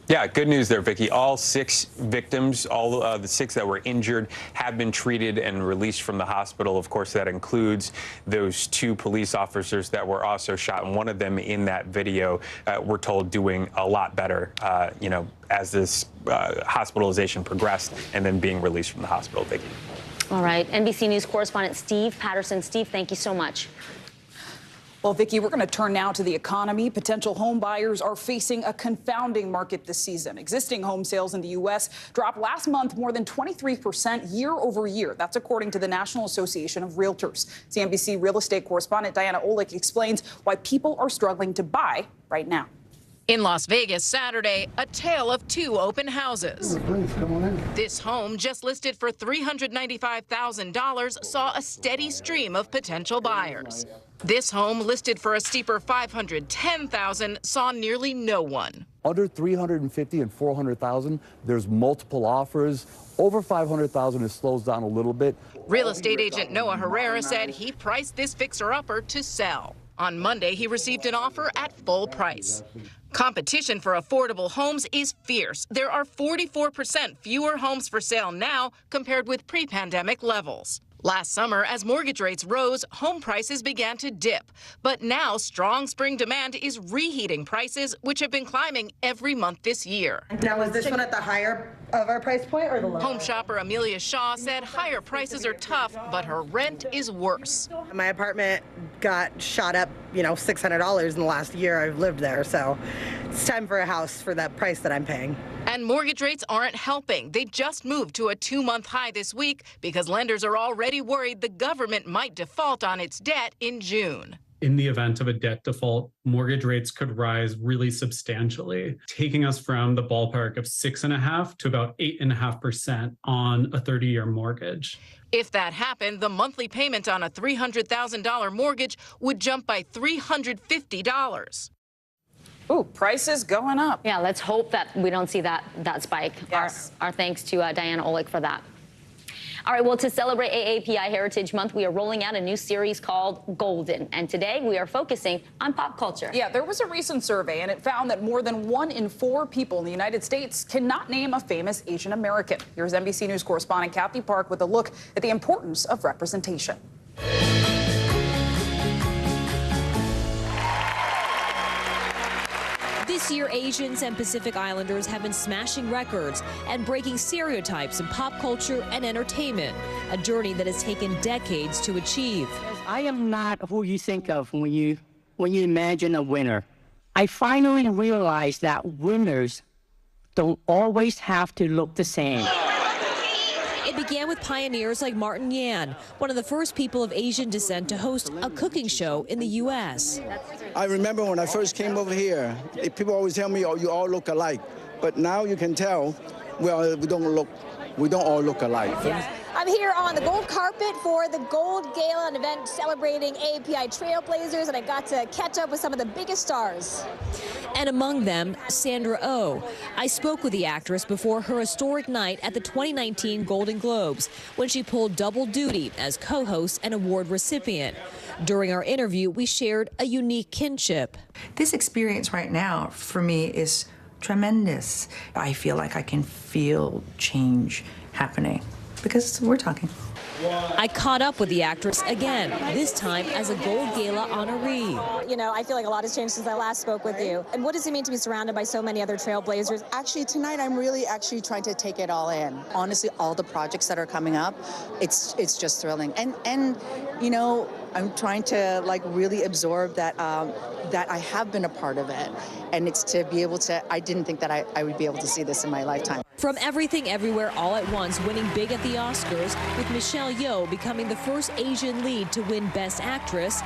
Yeah, good news there, Vicky. All 6 victims, all the 6 that were injured, have been treated and released from the hospital. Of course, that includes those 2 police officers that were also shot, and one of them in that video, we're told, doing a lot better, you know, as this hospitalization progressed, and then being released from the hospital, Vicky. All right, NBC News correspondent Steve Patterson. Steve, thank you so much. Well, Vicki, we're going to turn now to the economy. Potential home buyers are facing a confounding market this season. Existing home sales in the U.S. dropped last month more than 23% year over year. That's according to the National Association of Realtors. CNBC real estate correspondent Diana Olick explains why people are struggling to buy right now. In Las Vegas Saturday, a tale of 2 open houses. This home, just listed for $395,000, saw a steady stream of potential buyers. This home, listed for a steeper $510,000, saw nearly no one. Under $350,000 and $400,000, there's multiple offers. Over $500,000, it slows down a little bit. Real estate agent Noah Herrera said he priced this fixer-upper to sell. On Monday, he received an offer at full price. Competition for affordable homes is fierce. There are 44% fewer homes for sale now compared with pre-pandemic levels. Last summer, as mortgage rates rose, home prices began to dip. But now, strong spring demand is reheating prices, which have been climbing every month this year. Now, was this one at the higher of our price point or the lower? Home shopper Amelia Shaw said higher prices are tough, but her rent is worse. My apartment got shot up, $600 in the last year I've lived there. So it's time for a house for that price that I'm paying. And mortgage rates aren't helping. They just moved to a 2-month high this week because lenders are already worried the government might default on its debt in June. In the event of a debt default, mortgage rates could rise really substantially, taking us from the ballpark of 6.5% to about 8.5% on a 30-year mortgage. If that happened, the monthly payment on a $300,000 mortgage would jump by $350. Ooh, prices going up. Yeah, let's hope that we don't see that spike. Yes. Our thanks to Diana Olick for that. All right, well, to celebrate AAPI Heritage Month, we are rolling out a new series called Golden. And today we are focusing on pop culture. Yeah, there was a recent survey, and it found that more than 1 in 4 people in the United States cannot name a famous Asian American. Here's NBC News correspondent Kathy Park with a look at the importance of representation. This year, Asians and Pacific Islanders have been smashing records and breaking stereotypes in pop culture and entertainment, a journey that has taken decades to achieve. I am not who you think of when you imagine a winner. I finally realized that winners don't always have to look the same. It began with pioneers like Martin Yan, one of the first people of Asian descent to host a cooking show in the U.S. I remember when I first came over here, people always tell me, oh, you all look alike. But now you can tell, well, we don't all look alike. Yeah. I'm here on the gold carpet for the Gold Gala, an event celebrating AAPI Trailblazers, and I got to catch up with some of the biggest stars. And among them, Sandra Oh. I spoke with the actress before her historic night at the 2019 Golden Globes, when she pulled double duty as co-host and award recipient. During our interview, we shared a unique kinship. This experience right now, for me, is tremendous. I feel like I can feel change happening because we're talking. I caught up with the actress again, this time as a Gold Gala honoree. You know, I feel like a lot has changed since I last spoke with you. And what does it mean to be surrounded by so many other trailblazers? Actually, tonight I'm really trying to take it all in. Honestly, all the projects that are coming up, it's just thrilling. And you know, I'm trying to like really absorb that that I have been a part of it. And it's to be able to, I didn't think that I would be able to see this in my lifetime. From Everything Everywhere All at Once, winning big at the Oscars, with Michelle Yeoh becoming the first Asian lead to win Best Actress,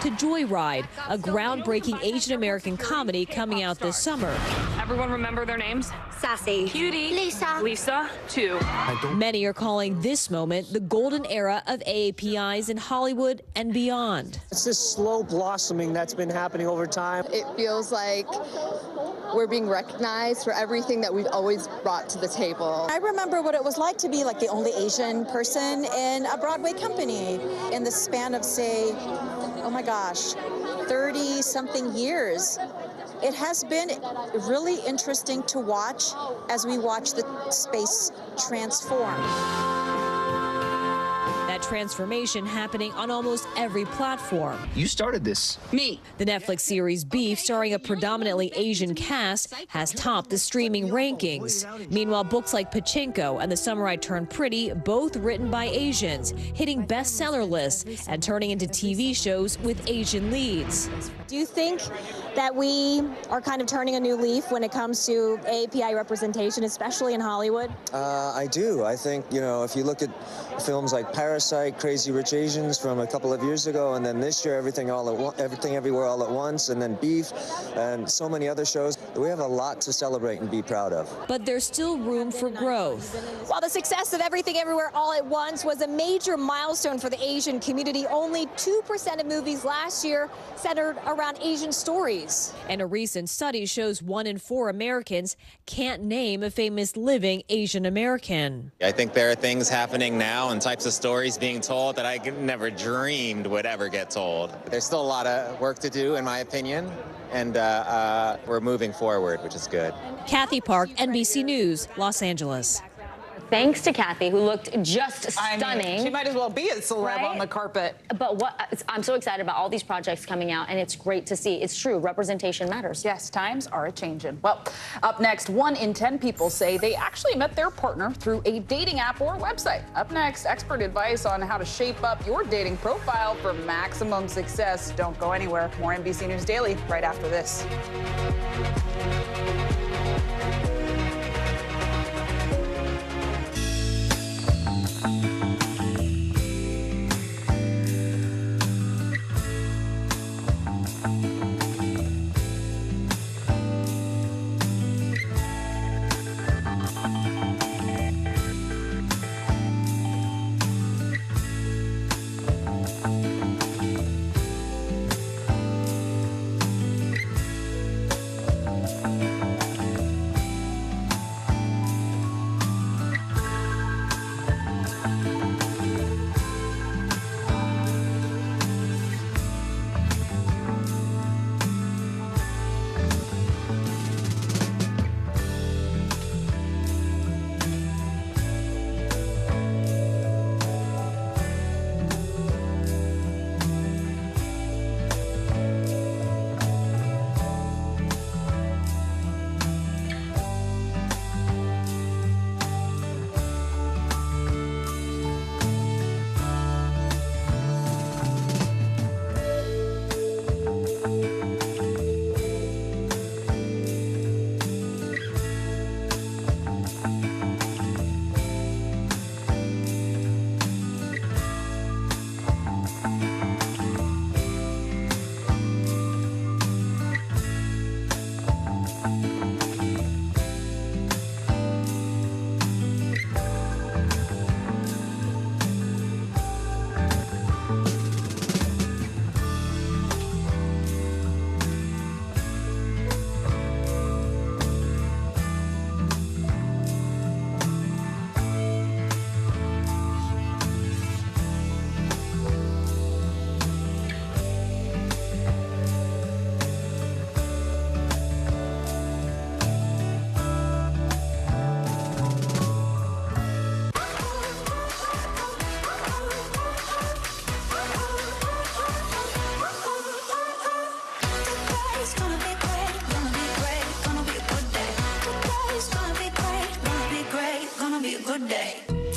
to Joyride, a groundbreaking Asian American comedy coming out this summer. Everyone remember their names? Sassy. Cutie. Lisa, too. Many are calling this moment the golden era of AAPIs in Hollywood and beyond. It's this slow blossoming that's been happening over time. It feels like we're being recognized for everything that we've always brought to the table. I remember what it was like to be like the only Asian person in a Broadway company in the span of, say, oh my gosh, 30-something years. It has been really interesting to watch as we watch the space transform. That transformation happening on almost every platform. You started this. Me. The Netflix series Beef, starring a predominantly Asian cast, has topped the streaming rankings. Meanwhile, books like Pachinko and The Summer I Turned Pretty, both written by Asians, hitting bestseller lists and turning into TV shows with Asian leads. Do you think that we are kind of turning a new leaf when it comes to AAPI representation, especially in Hollywood? I do. I think, you know, if you look at films like Parasite, Crazy Rich Asians from a couple of years ago, and then this year, Everything Everywhere All at Once, and then Beef, and so many other shows, we have a lot to celebrate and be proud of. But there's still room for growth. While the success of Everything Everywhere All at Once was a major milestone for the Asian community, only 2% of movies last year centered around Asian stories. And a recent study shows 1 in 4 Americans can't name a famous living Asian American. I think there are things happening now and types of stories being told that I never dreamed would ever get told. There's still a lot of work to do, in my opinion, and we're moving forward, which is good. Kathy Park, NBC News, Los Angeles. Thanks to Kathy, who looked just stunning. I mean, she might as well be a celeb on the carpet. But I'm so excited about all these projects coming out, and it's great to see. It's true, representation matters. Yes, times are a-changing. Well, up next, 1 in 10 people say they actually met their partner through a dating app or website. Up next, expert advice on how to shape up your dating profile for maximum success. Don't go anywhere. More NBC News Daily right after this.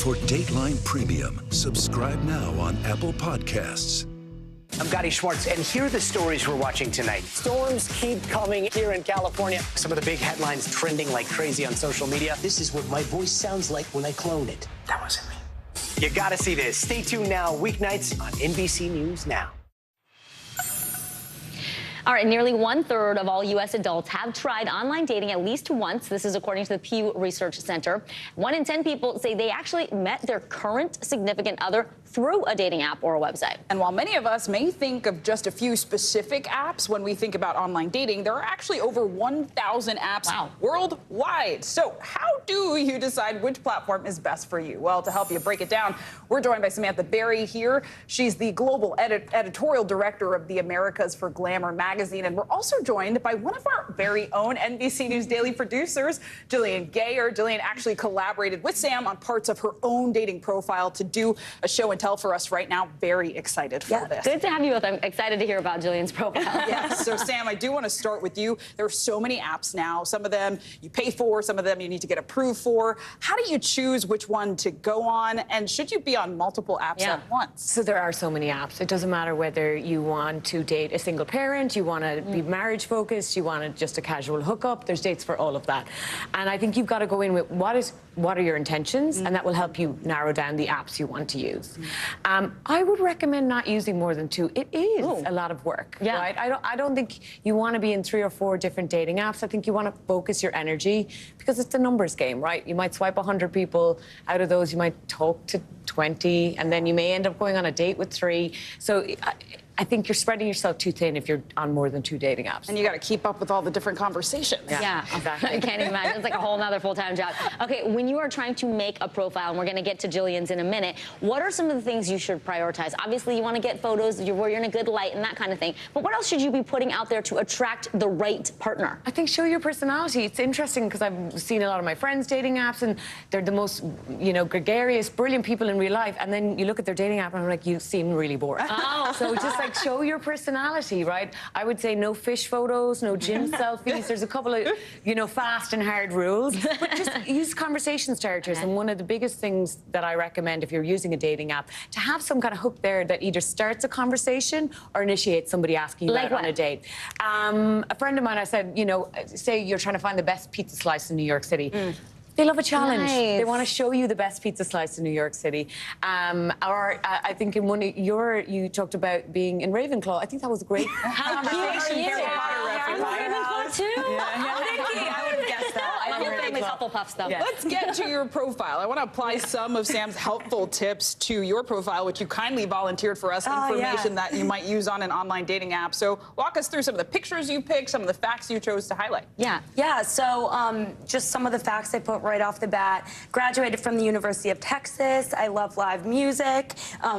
For Dateline Premium, subscribe now on Apple Podcasts. I'm Gotti Schwartz, and here are the stories we're watching tonight. Storms keep coming here in California. Some of the big headlines trending like crazy on social media. This is what my voice sounds like when I clone it. That wasn't me. You gotta see this. Stay tuned now, weeknights on NBC News Now. All right, nearly 1/3 of all U.S. adults have tried online dating at least once. This is according to the Pew Research Center. 1 in 10 people say they actually met their current significant other through a dating app or a website. And while many of us may think of just a few specific apps when we think about online dating, there are actually over 1,000 apps worldwide. So how do you decide which platform is best for you? Well, to help you break it down, we're joined by Samantha Berry here. She's the global editorial director of the Americas for Glamour magazine. And we're also joined by one of our very own NBC News Daily producers, Jillian Gayer. Jillian actually collaborated with Sam on parts of her own dating profile to do a show and tell for us right now. Very excited for this. Good to have you with. I'm excited to hear about Jillian's profile. Yes. So, Sam, I do want to start with you. There are so many apps now. Some of them you pay for, some of them you need to get approved for. How do you choose which one to go on? And should you be on multiple apps at once? So there are so many apps. It doesn't matter whether you want to date a single parent, you want to be marriage focused, you want just a casual hookup. There's dates for all of that. And I think you've got to go in with what are your intentions, and that will help you narrow down the apps you want to use. I would recommend not using more than 2. It is a lot of work, right? I don't think you want to be in 3 or 4 different dating apps. I think you want to focus your energy because it's a numbers game, right? You might swipe 100 people. Out of those, you might talk to 20, and then you may end up going on a date with 3. So I think you're spreading yourself too thin if you're on more than 2 dating apps. And you got to keep up with all the different conversations. Yeah, exactly. I can't even imagine. It's like a whole nother full-time job. Okay, when you are trying to make a profile, and we're going to get to Jillian's in a minute, what are some of the things you should prioritize? Obviously, you want to get photos where you're in a good light and that kind of thing. But what else should you be putting out there to attract the right partner? I think show your personality. It's interesting because I've seen a lot of my friends dating apps, and they're the most, gregarious, brilliant people in real life. And then you look at their dating app, and I'm like, you seem really boring. Oh. So just like show your personality, right? I would say no fish photos, no gym selfies. There's a couple of, fast and hard rules, but just use conversation starters. And one of the biggest things that I recommend if you're using a dating app, to have some kind of hook there that either starts a conversation or initiates somebody asking you out on a date. A friend of mine, I said, say you're trying to find the best pizza slice in New York City. They love a challenge. Nice. They want to show you the best pizza slice in New York City. Or I think in one of you talked about being in Ravenclaw. I think that was a great conversation. Harry Potter reference. Ravenclaw too? I would guess that. Hufflepuff stuff. Yeah. Let's get to your profile. I want to apply some of Sam's helpful tips to your profile, which you kindly volunteered for us, information that you might use on an online dating app. So walk us through some of the pictures you picked, some of the facts you chose to highlight. Yeah, so just some of the facts I put right off the bat. Graduated from the University of Texas. I love live music,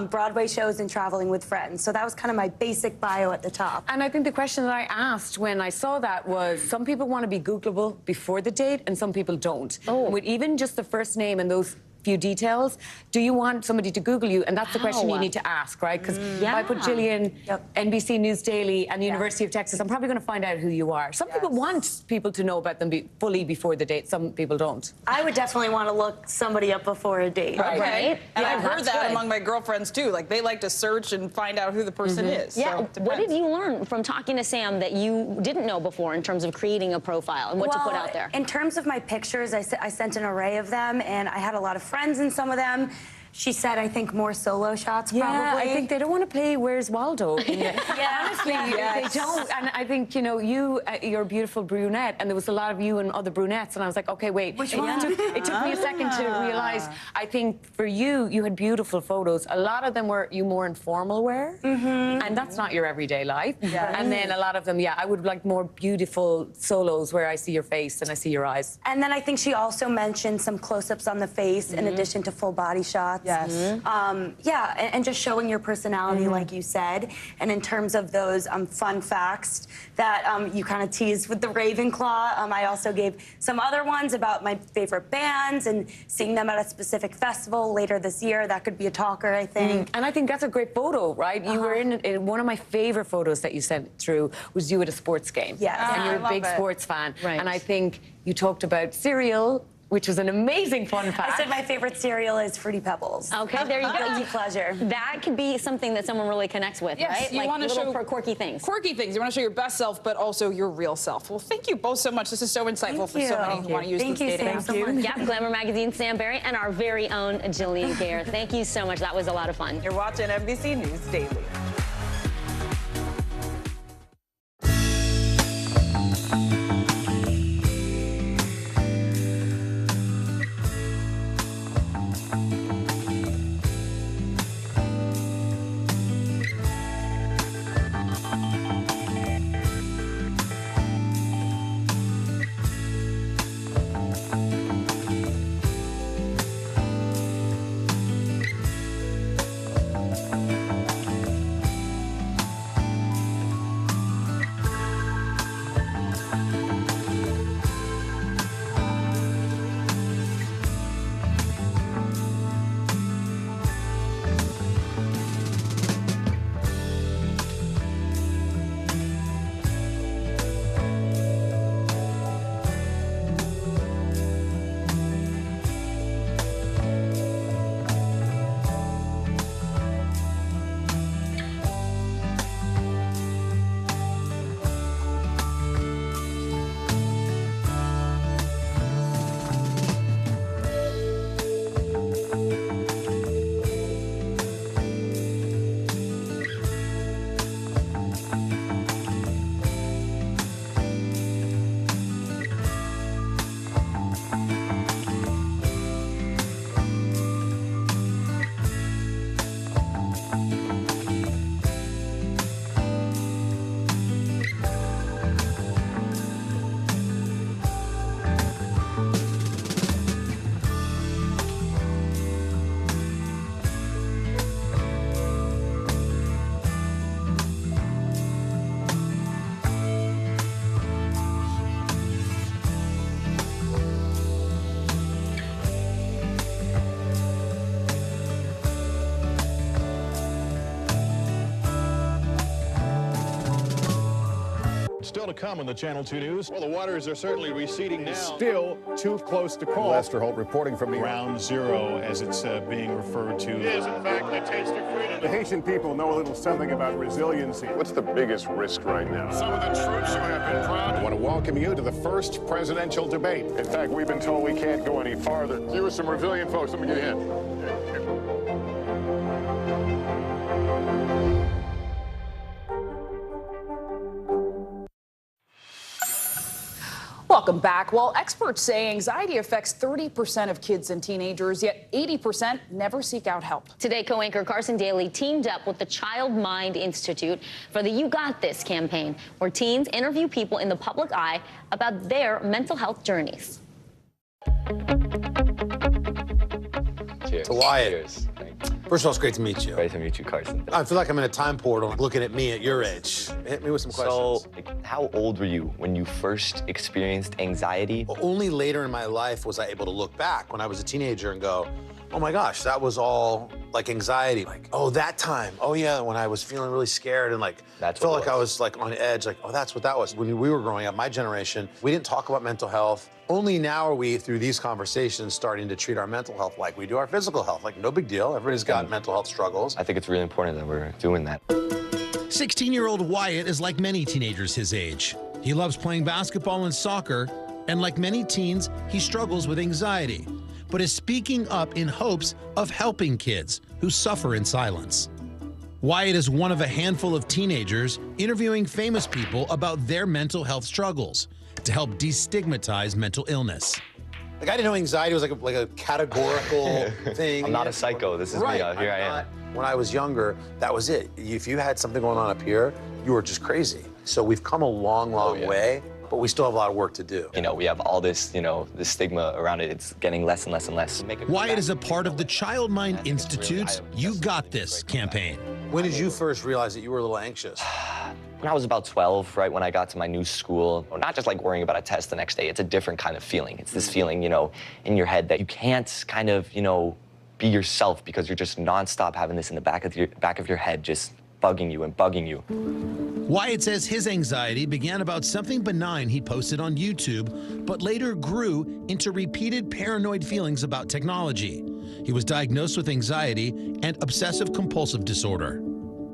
Broadway shows, and traveling with friends. So that was kind of my basic bio at the top. And I think the question that I asked when I saw that was, some people want to be Googleable before the date, and some people don't. With even just the first name and those few details, do you want somebody to Google you? And that's the question you need to ask, right? Because if I put Jillian, NBC News Daily, and the University of Texas, I'm probably going to find out who you are. Some people want people to know about them fully before the date. Some people don't. I would definitely want to look somebody up before a date. Right. And I've heard that among my girlfriends, too. Like, they like to search and find out who the person is. Yeah. So what did you learn from talking to Sam that you didn't know before in terms of creating a profile and what to put out there? In terms of my pictures, I sent an array of them, and I had a lot of friends in some of them. She said, I think more solo shots, probably. Yeah, I think they don't want to play Where's Waldo. Honestly, they don't. And I think, you're a beautiful brunette, and there was a lot of you and other brunettes, and I was like, okay, wait. Which one? It took me a second to realize, I think for you, you had beautiful photos. A lot of them were you more informal wear, and that's not your everyday life. And then a lot of them, I would like more beautiful solos where I see your face and I see your eyes. And then I think she also mentioned some close-ups on the face in addition to full body shots. Yes. And just showing your personality, like you said. And in terms of those fun facts that you kind of teased with the Ravenclaw, I also gave some other ones about my favorite bands and seeing them at a specific festival later this year. That could be a talker, I think. And I think that's a great photo, right? You were in one of my favorite photos that you sent through was you at a sports game. Yes. And you're a big sports fan. Right. And I think you talked about cereal which was an amazing fun fact. I said my favorite cereal is Fruity Pebbles. Okay, there you go. Guilty pleasure. That could be something that someone really connects with, Yes, right? you Like want to little show quirky things. Quirky things. You want to show your best self, but also your real self. Well, thank you both so much. This is so insightful for so many who want to use this data. Thank you. Yeah, Glamour Magazine, Sam Berry, and our very own Jillian Gare. Thank you so much. That was a lot of fun. You're watching NBC News Daily. Still to come on the Channel 2 News. Well, the waters are certainly receding now. Still too close to call. Lester Holt reporting from Ground Zero, as it's being referred to. It is, in fact, the taste of freedom. The Haitian people know a little something about resiliency. What's the biggest risk right now? Some of the troops who have been proud. I want to welcome you to the first presidential debate. In fact, we've been told we can't go any farther. You with some resilient folks, let me get a hint. Welcome back. Well, experts say anxiety affects 30% of kids and teenagers, yet 80% never seek out help. Today, co-anchor Carson Daly teamed up with the Child Mind Institute for the You Got This campaign, where teens interview people in the public eye about their mental health journeys. Cheers. To Wyatt. Cheers. First of all, it's great to meet you. Great to meet you, Carson. I feel like I'm in a time portal looking at me at your age. Hit me with some questions. So, how old were you when you first experienced anxiety? Only later in my life was I able to look back when I was a teenager and go, oh my gosh, that was all like anxiety. Like, oh, that time. Oh yeah, when I was feeling really scared and like, felt like I was like on edge. Like, oh, that's what that was. When we were growing up, my generation, we didn't talk about mental health. Only now are we, through these conversations, starting to treat our mental health like we do our physical health. Like, no big deal. Everybody's got mental health struggles. I think it's really important that we're doing that. 16-year-old Wyatt is like many teenagers his age. He loves playing basketball and soccer, and like many teens, he struggles with anxiety, but is speaking up in hopes of helping kids who suffer in silence. Wyatt is one of a handful of teenagers interviewing famous people about their mental health struggles to help destigmatize mental illness. Like, I didn't know anxiety was like a categorical thing. I'm not a psycho. This is me. Here I am. When I was younger, that was it. If you had something going on up here, you were just crazy. So we've come a long, long way, but we still have a lot of work to do. You know, we have all this, this stigma around it. It's getting less and less and less. Wyatt is a part of the Child Mind Institute's You Got This campaign. When did you first realize that you were a little anxious? When I was about 12, right when I got to my new school, not just like worrying about a test the next day, it's a different kind of feeling. It's this feeling, in your head that you can't kind of, be yourself because you're just nonstop having this in the back of your head, just bugging you and bugging you. Wyatt says his anxiety began about something benign he posted on YouTube, but later grew into repeated paranoid feelings about technology. He was diagnosed with anxiety and obsessive compulsive disorder.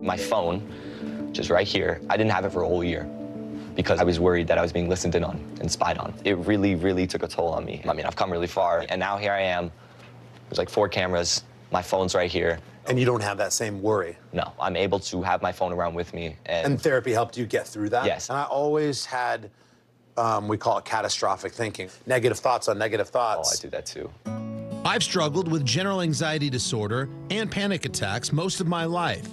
My phone, just right here, I didn't have it for a whole year because I was worried that I was being listened in on and spied on. It really, really took a toll on me. I mean, I've come really far, and now here I am. There's like 4 cameras. My phone's right here. And you don't have that same worry? No, I'm able to have my phone around with me. And therapy helped you get through that? Yes. And I always had, we call it catastrophic thinking. Negative thoughts on negative thoughts. Oh, I do that too. I've struggled with general anxiety disorder and panic attacks most of my life.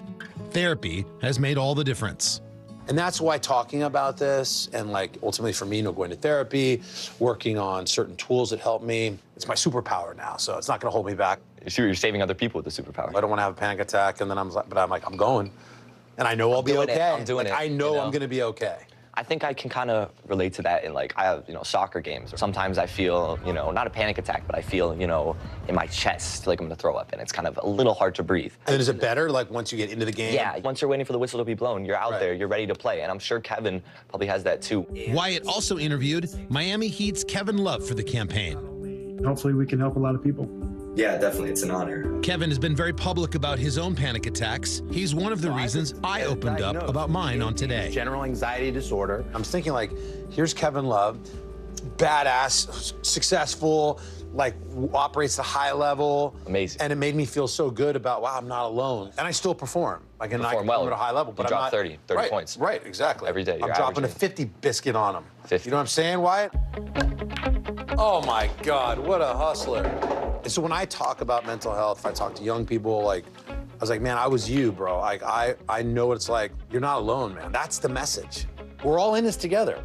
Therapy has made all the difference. And that's why talking about this and like ultimately for me, going to therapy, working on certain tools that help me, it's my superpower now. So it's not going to hold me back. You're saving other people with the superpower. I don't want to have a panic attack, and then I'm like, I'm going, and I know I'll be okay. I'm doing it. I know I'm going to be okay. I think I can kind of relate to that in like, I have, soccer games. Sometimes I feel, not a panic attack, but I feel, in my chest, like I'm gonna throw up, and it's kind of a little hard to breathe. And is it better, like once you get into the game? Yeah, once you're waiting for the whistle to be blown, you're out there, you're ready to play, and I'm sure Kevin probably has that too. Wyatt also interviewed Miami Heat's Kevin Love for the campaign. Hopefully we can help a lot of people. Yeah, definitely. It's an honor. Kevin has been very public about his own panic attacks. He's one of the reasons I opened up about mine on Today. General anxiety disorder. I'm thinking like, here's Kevin Love, badass, successful, like operates at a high level. Amazing. And it made me feel so good about, wow, I'm not alone. And I still perform. Like, and I perform at a high level, but you I'm drop not 30 points. Right, exactly. Every day. I'm dropping a 50 biscuit on him. 50. You know what I'm saying, Wyatt? Oh my God, what a hustler. And so when I talk about mental health, if I talk to young people, like, I was like, man, I was you, bro. Like, I know what it's like. You're not alone, man. That's the message. We're all in this together.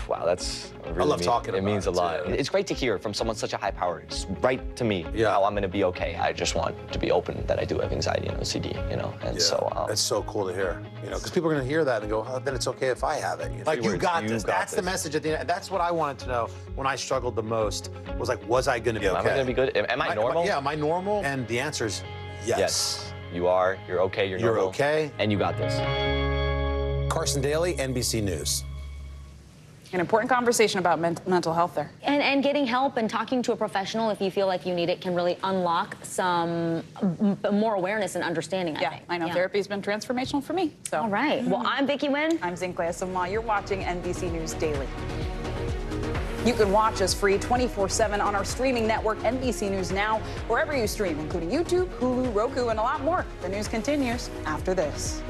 Wow, that's really I love talking about it. It means a lot. It's great to hear from someone such a high power. It's right to me how I'm gonna be okay. I just want to be open that I do have anxiety and OCD, and so. It's so cool to hear, because people are gonna hear that and go, oh, then it's okay if I have it. Like, you got this. That's the message at the end. That's what I wanted to know when I struggled the most, was like, was I gonna be okay? Am I gonna be good? Am I normal? Am I normal? And the answer is yes. Yes, you are. You're okay. You're normal. You're okay. And you got this. Carson Daly, NBC News. An important conversation about mental health there. And getting help and talking to a professional if you feel like you need it can really unlock some more awareness and understanding, I think. I know therapy's been transformational for me. So. All right. Well, I'm Vicki Nguyen. I'm Zinklea Samwa. You're watching NBC News Daily. You can watch us free 24/7 on our streaming network, NBC News Now, wherever you stream, including YouTube, Hulu, Roku, and a lot more. The news continues after this.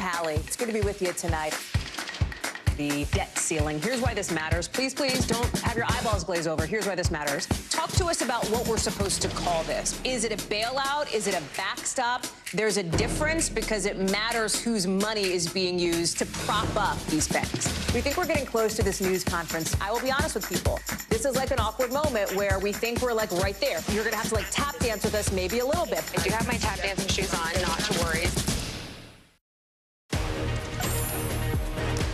Pally. It's good to be with you tonight. The debt ceiling. Here's why this matters. Please, please don't have your eyeballs glaze over. Here's why this matters. Talk to us about what we're supposed to call this. Is it a bailout? Is it a backstop? There's a difference because it matters whose money is being used to prop up these banks. We think we're getting close to this news conference. I will be honest with people. This is like an awkward moment where we think we're like right there. You're going to have to like tap dance with us maybe a little bit. I do have my tap dancing shoes on, not to worry.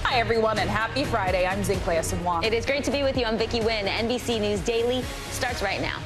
Hi, everyone, and happy Friday. I'm Zinklea Simwa. It is great to be with you. I'm Vicki Nguyen. NBC News Daily starts right now.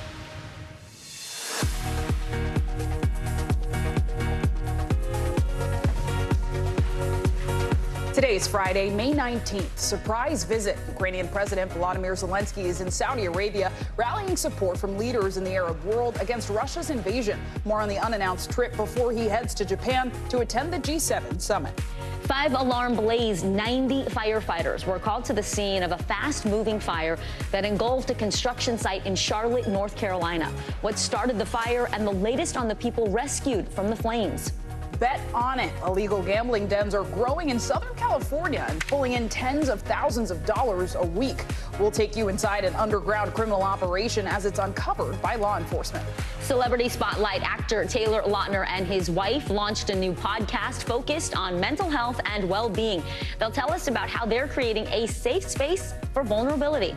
Today is Friday, May 19th. Surprise visit. Ukrainian President Volodymyr Zelensky is in Saudi Arabia, rallying support from leaders in the Arab world against Russia's invasion. More on the unannounced trip before he heads to Japan to attend the G7 summit. 5-alarm blaze. 90 firefighters were called to the scene of a fast-moving fire that engulfed a construction site in Charlotte, North Carolina. What started the fire and the latest on the people rescued from the flames. Bet on it. Illegal gambling dens are growing in Southern California and pulling in tens of thousands of dollars a week. We'll take you inside an underground criminal operation as it's uncovered by law enforcement. Celebrity Spotlight actor Taylor Lautner and his wife launched a new podcast focused on mental health and well-being. They'll tell us about how they're creating a safe space for vulnerability.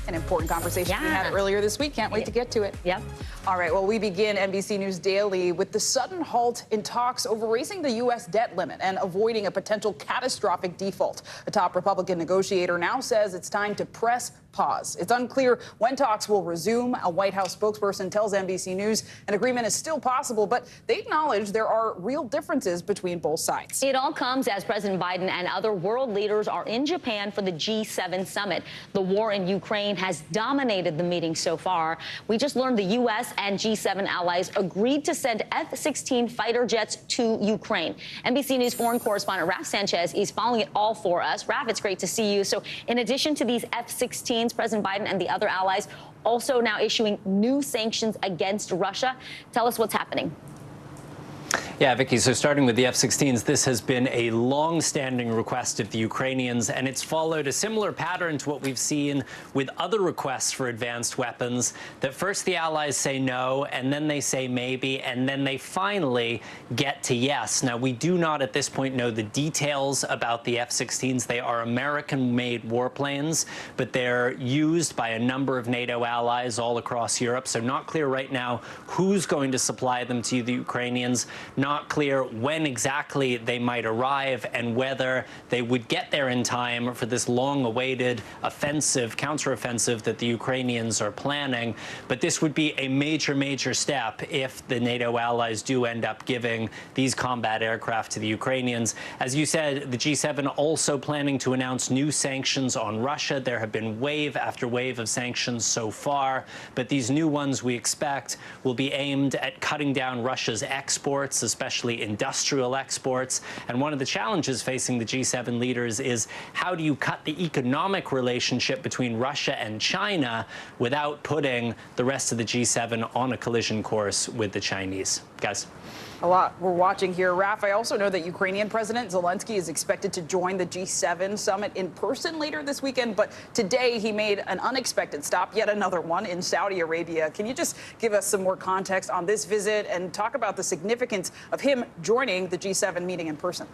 An important conversation we had earlier this week. Can't wait to get to it. Yep. All right, well, we begin NBC News Daily with the sudden halt in talks over raising the U.S. debt limit and avoiding a potential catastrophic default. A top Republican negotiator now says it's time to press pause. It's unclear when talks will resume. A White House spokesperson tells NBC News an agreement is still possible, but they acknowledge there are real differences between both sides. It all comes as President Biden and other world leaders are in Japan for the G7 summit. The war in Ukraine has dominated the meeting so far. We just learned the U.S. and G7 allies agreed to send F-16 fighter jets to Ukraine. NBC News foreign correspondent Raf Sanchez is following it all for us. Raf, it's great to see you. So in addition to these F-16s, President Biden and the other allies also now issuing new sanctions against Russia. Tell us what's happening. Yeah, Vicki, so starting with the F-16s, this has been a long-standing request of the Ukrainians, and it's followed a similar pattern to what we've seen with other requests for advanced weapons, that first the allies say no, and then they say maybe, and then they finally get to yes. Now, we do not at this point know the details about the F-16s. They are American-made warplanes, but they're used by a number of NATO allies all across Europe, so not clear right now who's going to supply them to the Ukrainians. Not clear when exactly they might arrive and whether they would get there in time for this long-awaited offensive, counteroffensive that the Ukrainians are planning. But this would be a major, major step if the NATO allies do end up giving these combat aircraft to the Ukrainians. As you said, the G7 also planning to announce new sanctions on Russia. There have been wave after wave of sanctions so far, but these new ones we expect will be aimed at cutting down Russia's exports, especially industrial exports. And one of the challenges facing the G7 leaders is how do you cut the economic relationship between Russia and China without putting the rest of the G7 on a collision course with the Chinese? Guys. A lot we're watching here. Raf, I also know that Ukrainian President Zelensky is expected to join the G7 summit in person later this weekend, but today he made an unexpected stop, yet another one, in Saudi Arabia. Can you just give us some more context on this visit and talk about the significance of him joining the G7 meeting in person?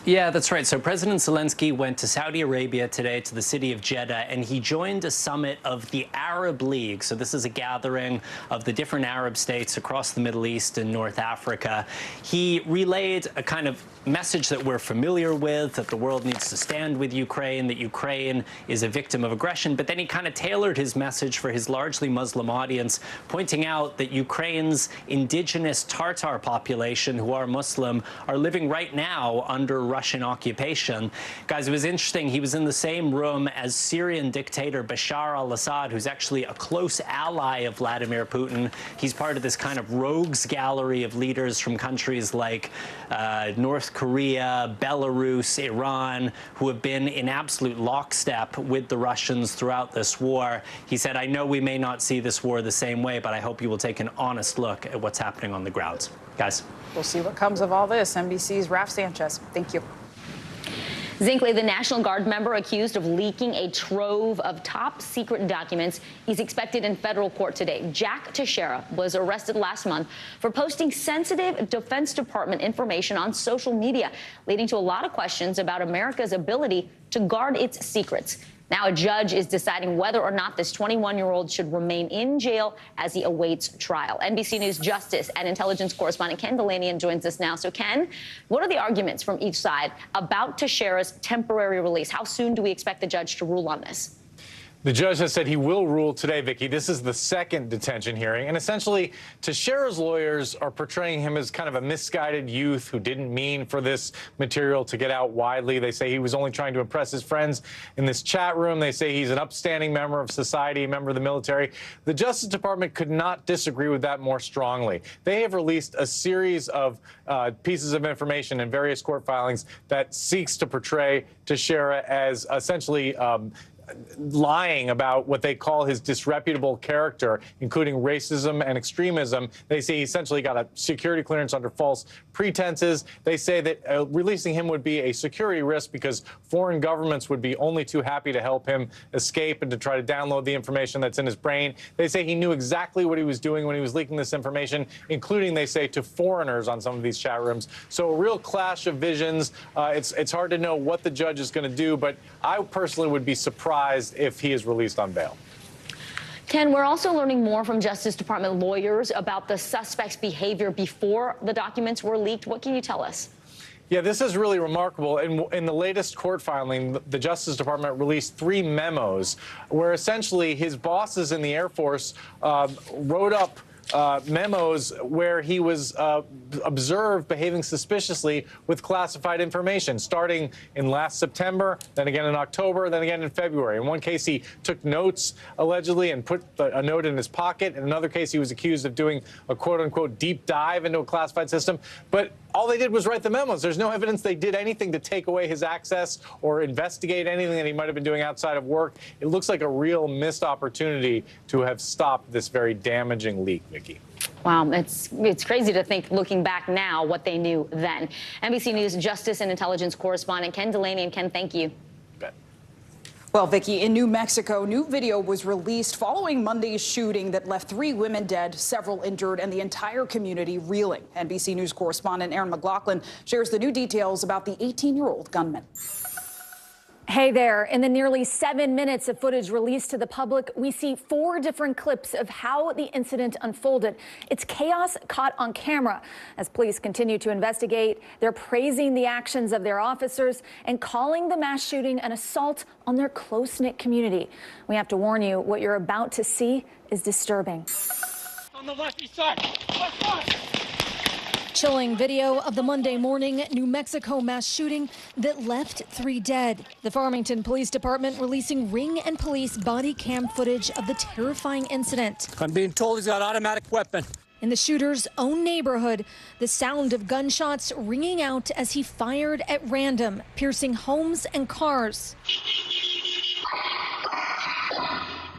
Yeah, that's right. So President Zelensky went to Saudi Arabia today, to the city of Jeddah, and he joined a summit of the Arab League. So this is a gathering of the different Arab states across the Middle East and North Africa. He relayed a kind of message that we're familiar with, that the world needs to stand with Ukraine, that Ukraine is a victim of aggression. But then he kind of tailored his message for his largely Muslim audience, pointing out that Ukraine's indigenous Tatar population, who are Muslim, are living right now under Russian occupation. Guys, it was interesting. He was in the same room as Syrian dictator Bashar al-Assad, who's actually a close ally of Vladimir Putin. He's part of this kind of rogues gallery of leaders from countries like North Korea, Belarus, Iran, who have been in absolute lockstep with the Russians throughout this war. He said, I know we may not see this war the same way, but I hope you will take an honest look at what's happening on the ground. Guys. We'll see what comes of all this. NBC's Raf Sanchez. Thank you. Zinkley, the National Guard member accused of leaking a trove of top-secret documents, he's expected in federal court today. Jack Teixeira was arrested last month for posting sensitive Defense Department information on social media, leading to a lot of questions about America's ability to guard its secrets. Now a judge is deciding whether or not this 21-year-old should remain in jail as he awaits trial. NBC News Justice and Intelligence correspondent Ken Delanian joins us now. So, Ken, what are the arguments from each side about Teixeira's temporary release? How soon do we expect the judge to rule on this? The judge has said he will rule today, Vicky. This is the second detention hearing. And essentially, Teixeira's lawyers are portraying him as kind of a misguided youth who didn't mean for this material to get out widely. They say he was only trying to impress his friends in this chat room. They say he's an upstanding member of society, a member of the military. The Justice Department could not disagree with that more strongly. They have released a series of pieces of information in various court filings that seeks to portray Teixeira as essentially lying about what they call his disreputable character, including racism and extremism. They say he essentially got a security clearance under false pretenses. They say that releasing him would be a security risk because foreign governments would be only too happy to help him escape and to try to download the information that's in his brain. They say he knew exactly what he was doing when he was leaking this information, including, they say, to foreigners on some of these chat rooms. So a real clash of visions. It's hard to know what the judge is going to do, but I personally would be surprised if he is released on bail. Ken, we're also learning more from Justice Department lawyers about the suspect's behavior before the documents were leaked. What can you tell us? Yeah, this is really remarkable. In the latest court filing, the Justice Department released 3 memos where essentially his bosses in the Air Force wrote up memos where he was observed behaving suspiciously with classified information, starting in last September, then again in October, then again in February. In one case, he took notes, allegedly, and put a note in his pocket. In another case, he was accused of doing a quote-unquote deep dive into a classified system. But all they did was write the memos. There's no evidence they did anything to take away his access or investigate anything that he might have been doing outside of work. It looks like a real missed opportunity to have stopped this very damaging leak, Vicky. Wow, it's crazy to think, looking back now, what they knew then. NBC News Justice and Intelligence correspondent Ken Delanian. Ken, thank you. Well, Vicky, in New Mexico, new video was released following Monday's shooting that left 3 women dead, several injured, and the entire community reeling. NBC News correspondent Aaron McLaughlin shares the new details about the 18-year-old gunman. Hey there. In the nearly 7 minutes of footage released to the public, we see 4 different clips of how the incident unfolded. It's chaos caught on camera. As police continue to investigate, they're praising the actions of their officers and calling the mass shooting an assault on their close-knit community. We have to warn you, what you're about to see is disturbing. On the left side. Left side. Chilling video of the Monday morning New Mexico mass shooting that left 3 dead. The Farmington Police Department releasing Ring and police body cam footage of the terrifying incident. I'm being told he's got an automatic weapon. In the shooter's own neighborhood, the sound of gunshots ringing out as he fired at random, piercing homes and cars.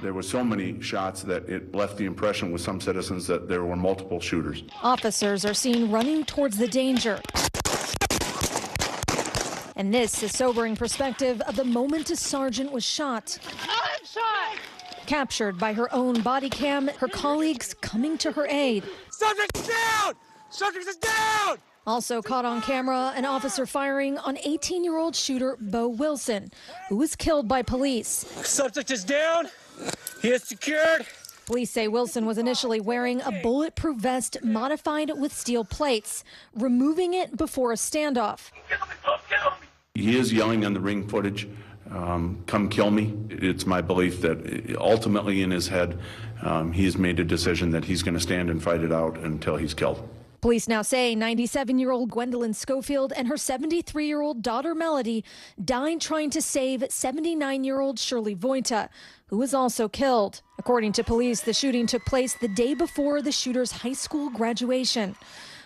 There were so many shots that it left the impression with some citizens that there were multiple shooters. Officers are seen running towards the danger. And this is sobering perspective of the moment a sergeant was shot. I'm shot! Captured by her own body cam, her colleagues coming to her aid. Subject is down! Subject is down! Also caught on camera, an officer firing on 18-year-old shooter Bo Wilson, who was killed by police. Subject is down. He is secured. Police say Wilson was initially wearing a bulletproof vest modified with steel plates, removing it before a standoff. He is yelling on the Ring footage, come kill me. It's my belief that ultimately in his head, he has made a decision that he's going to stand and fight it out until he's killed. Police now say 97-year-old Gwendolyn Schofield and her 73-year-old daughter Melody died trying to save 79-year-old Shirley Voita, who was also killed. According to police, the shooting took place the day before the shooter's high school graduation.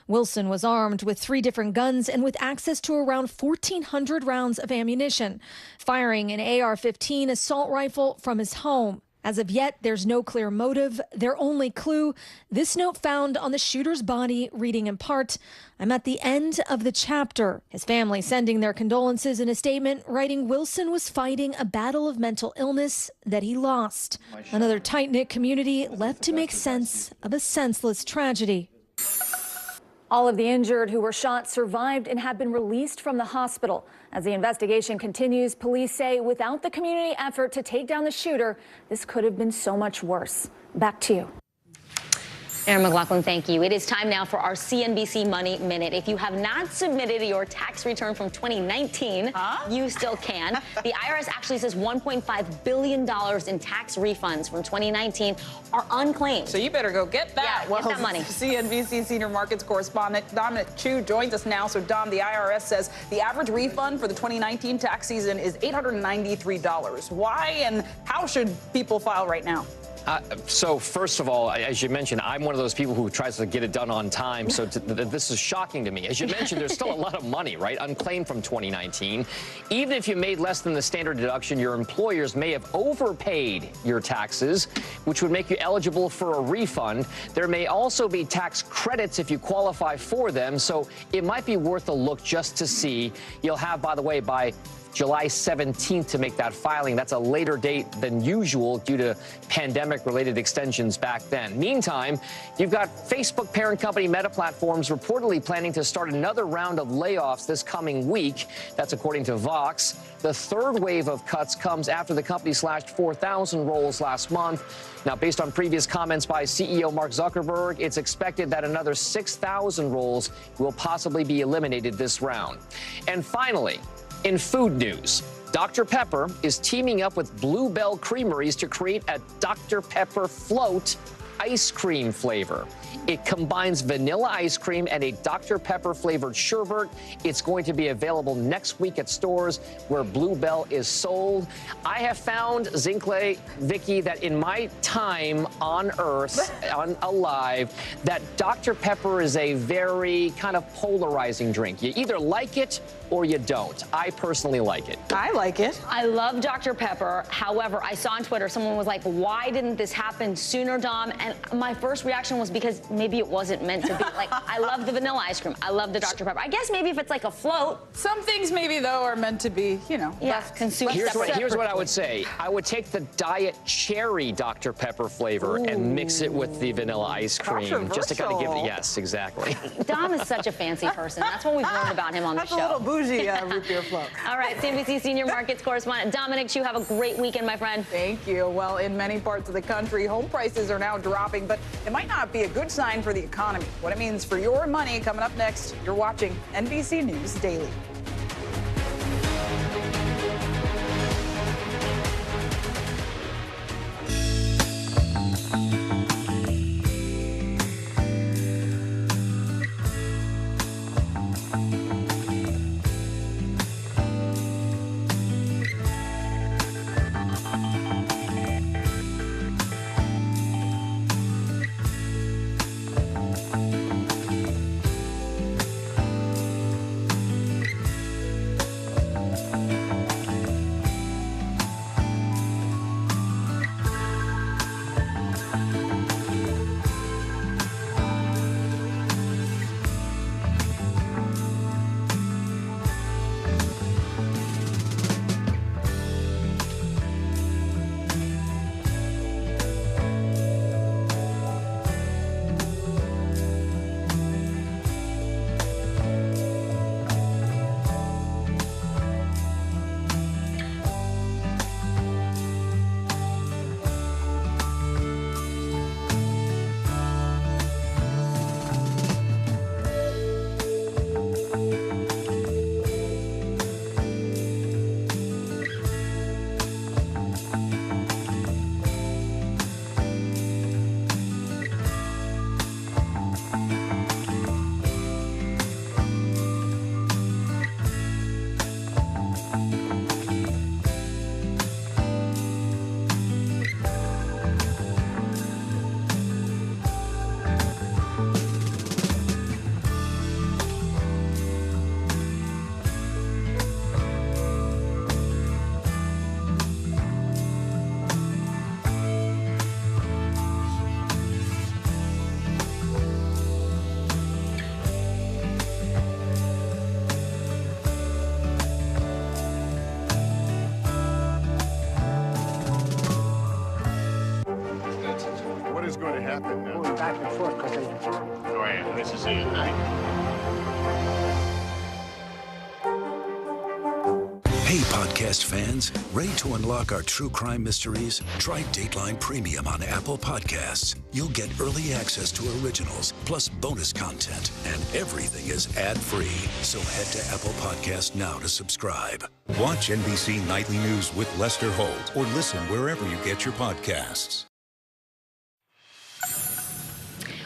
Wilson was armed with 3 different guns and with access to around 1,400 rounds of ammunition, firing an AR-15 assault rifle from his home. As of yet, there's no clear motive. Their only clue, this note found on the shooter's body, reading in part, "I'm at the end of the chapter." His family sending their condolences in a statement, writing Wilson was fighting a battle of mental illness that he lost. Another tight-knit community left to make sense of a senseless tragedy. All of the injured who were shot survived and have been released from the hospital. As the investigation continues, police say without the community effort to take down the shooter, this could have been so much worse. Back to you. Aaron McLaughlin, thank you. It is time now for our CNBC Money Minute. If you have not submitted your tax return from 2019, you still can. The IRS actually says $1.5 billion in tax refunds from 2019 are unclaimed. So you better go get that. Yeah, get that money. CNBC senior markets correspondent Dominic Chu joins us now. So Dom, the IRS says the average refund for the 2019 tax season is $893. Why and how should people file right now? So first of all, as you mentioned, I'm one of those people who tries to get it done on time. So this is shocking to me. As you mentioned, there's still a lot of money, right, unclaimed from 2019. Even if you made less than the standard deduction, your employers may have overpaid your taxes, which would make you eligible for a refund. There may also be tax credits if you qualify for them. So it might be worth a look just to see. You'll have, by the way, by July 17th to make that filing. That's a later date than usual due to pandemic-related extensions back then. Meantime, you've got Facebook parent company Meta Platforms reportedly planning to start another round of layoffs this coming week. That's according to Vox. The third wave of cuts comes after the company slashed 4,000 roles last month. Now, based on previous comments by CEO Mark Zuckerberg, it's expected that another 6,000 roles will possibly be eliminated this round. And finally, in food news, Dr. Pepper is teaming up with Blue Bell Creameries to create a Dr. Pepper Float ice cream flavor. It combines vanilla ice cream and a Dr. Pepper flavored sherbet. It's going to be available next week at stores where Blue Bell is sold. I have found, Zinkley, Vicky, that in my time on Earth, alive, that Dr. Pepper is a very kind of polarizing drink. You either like it or you don't. I personally like it. I like it. I love Dr. Pepper. However, I saw on Twitter someone was like, why didn't this happen sooner, Dom? And my first reaction was because maybe it wasn't meant to be. Like, I love the vanilla ice cream. I love the Dr. Pepper. I guess maybe if it's like a float. Some things maybe, though, are meant to be, you know, left consumed. Here's what I would say. I would take the Diet Cherry Dr. Pepper flavor and mix it with the vanilla ice cream. Just to kind of give it, yes, exactly. Dom is such a fancy person. That's what we've learned about him on the show. That's a little bougie root beer float. All right, CNBC senior markets correspondent Dominic Chu, have a great weekend, my friend. Thank you. Well, in many parts of the country, home prices are now dropping, but it might not be a good sign for the economy. What it means for your money coming up next. You're watching NBC News Daily. happened now? Going back and forth because they... Oh, yeah, this is it, right? Hey, podcast fans, ready to unlock our true crime mysteries? Try Dateline Premium on Apple Podcasts. You'll get early access to originals, plus bonus content, and everything is ad-free. So head to Apple Podcasts now to subscribe. Watch NBC Nightly News with Lester Holt or listen wherever you get your podcasts.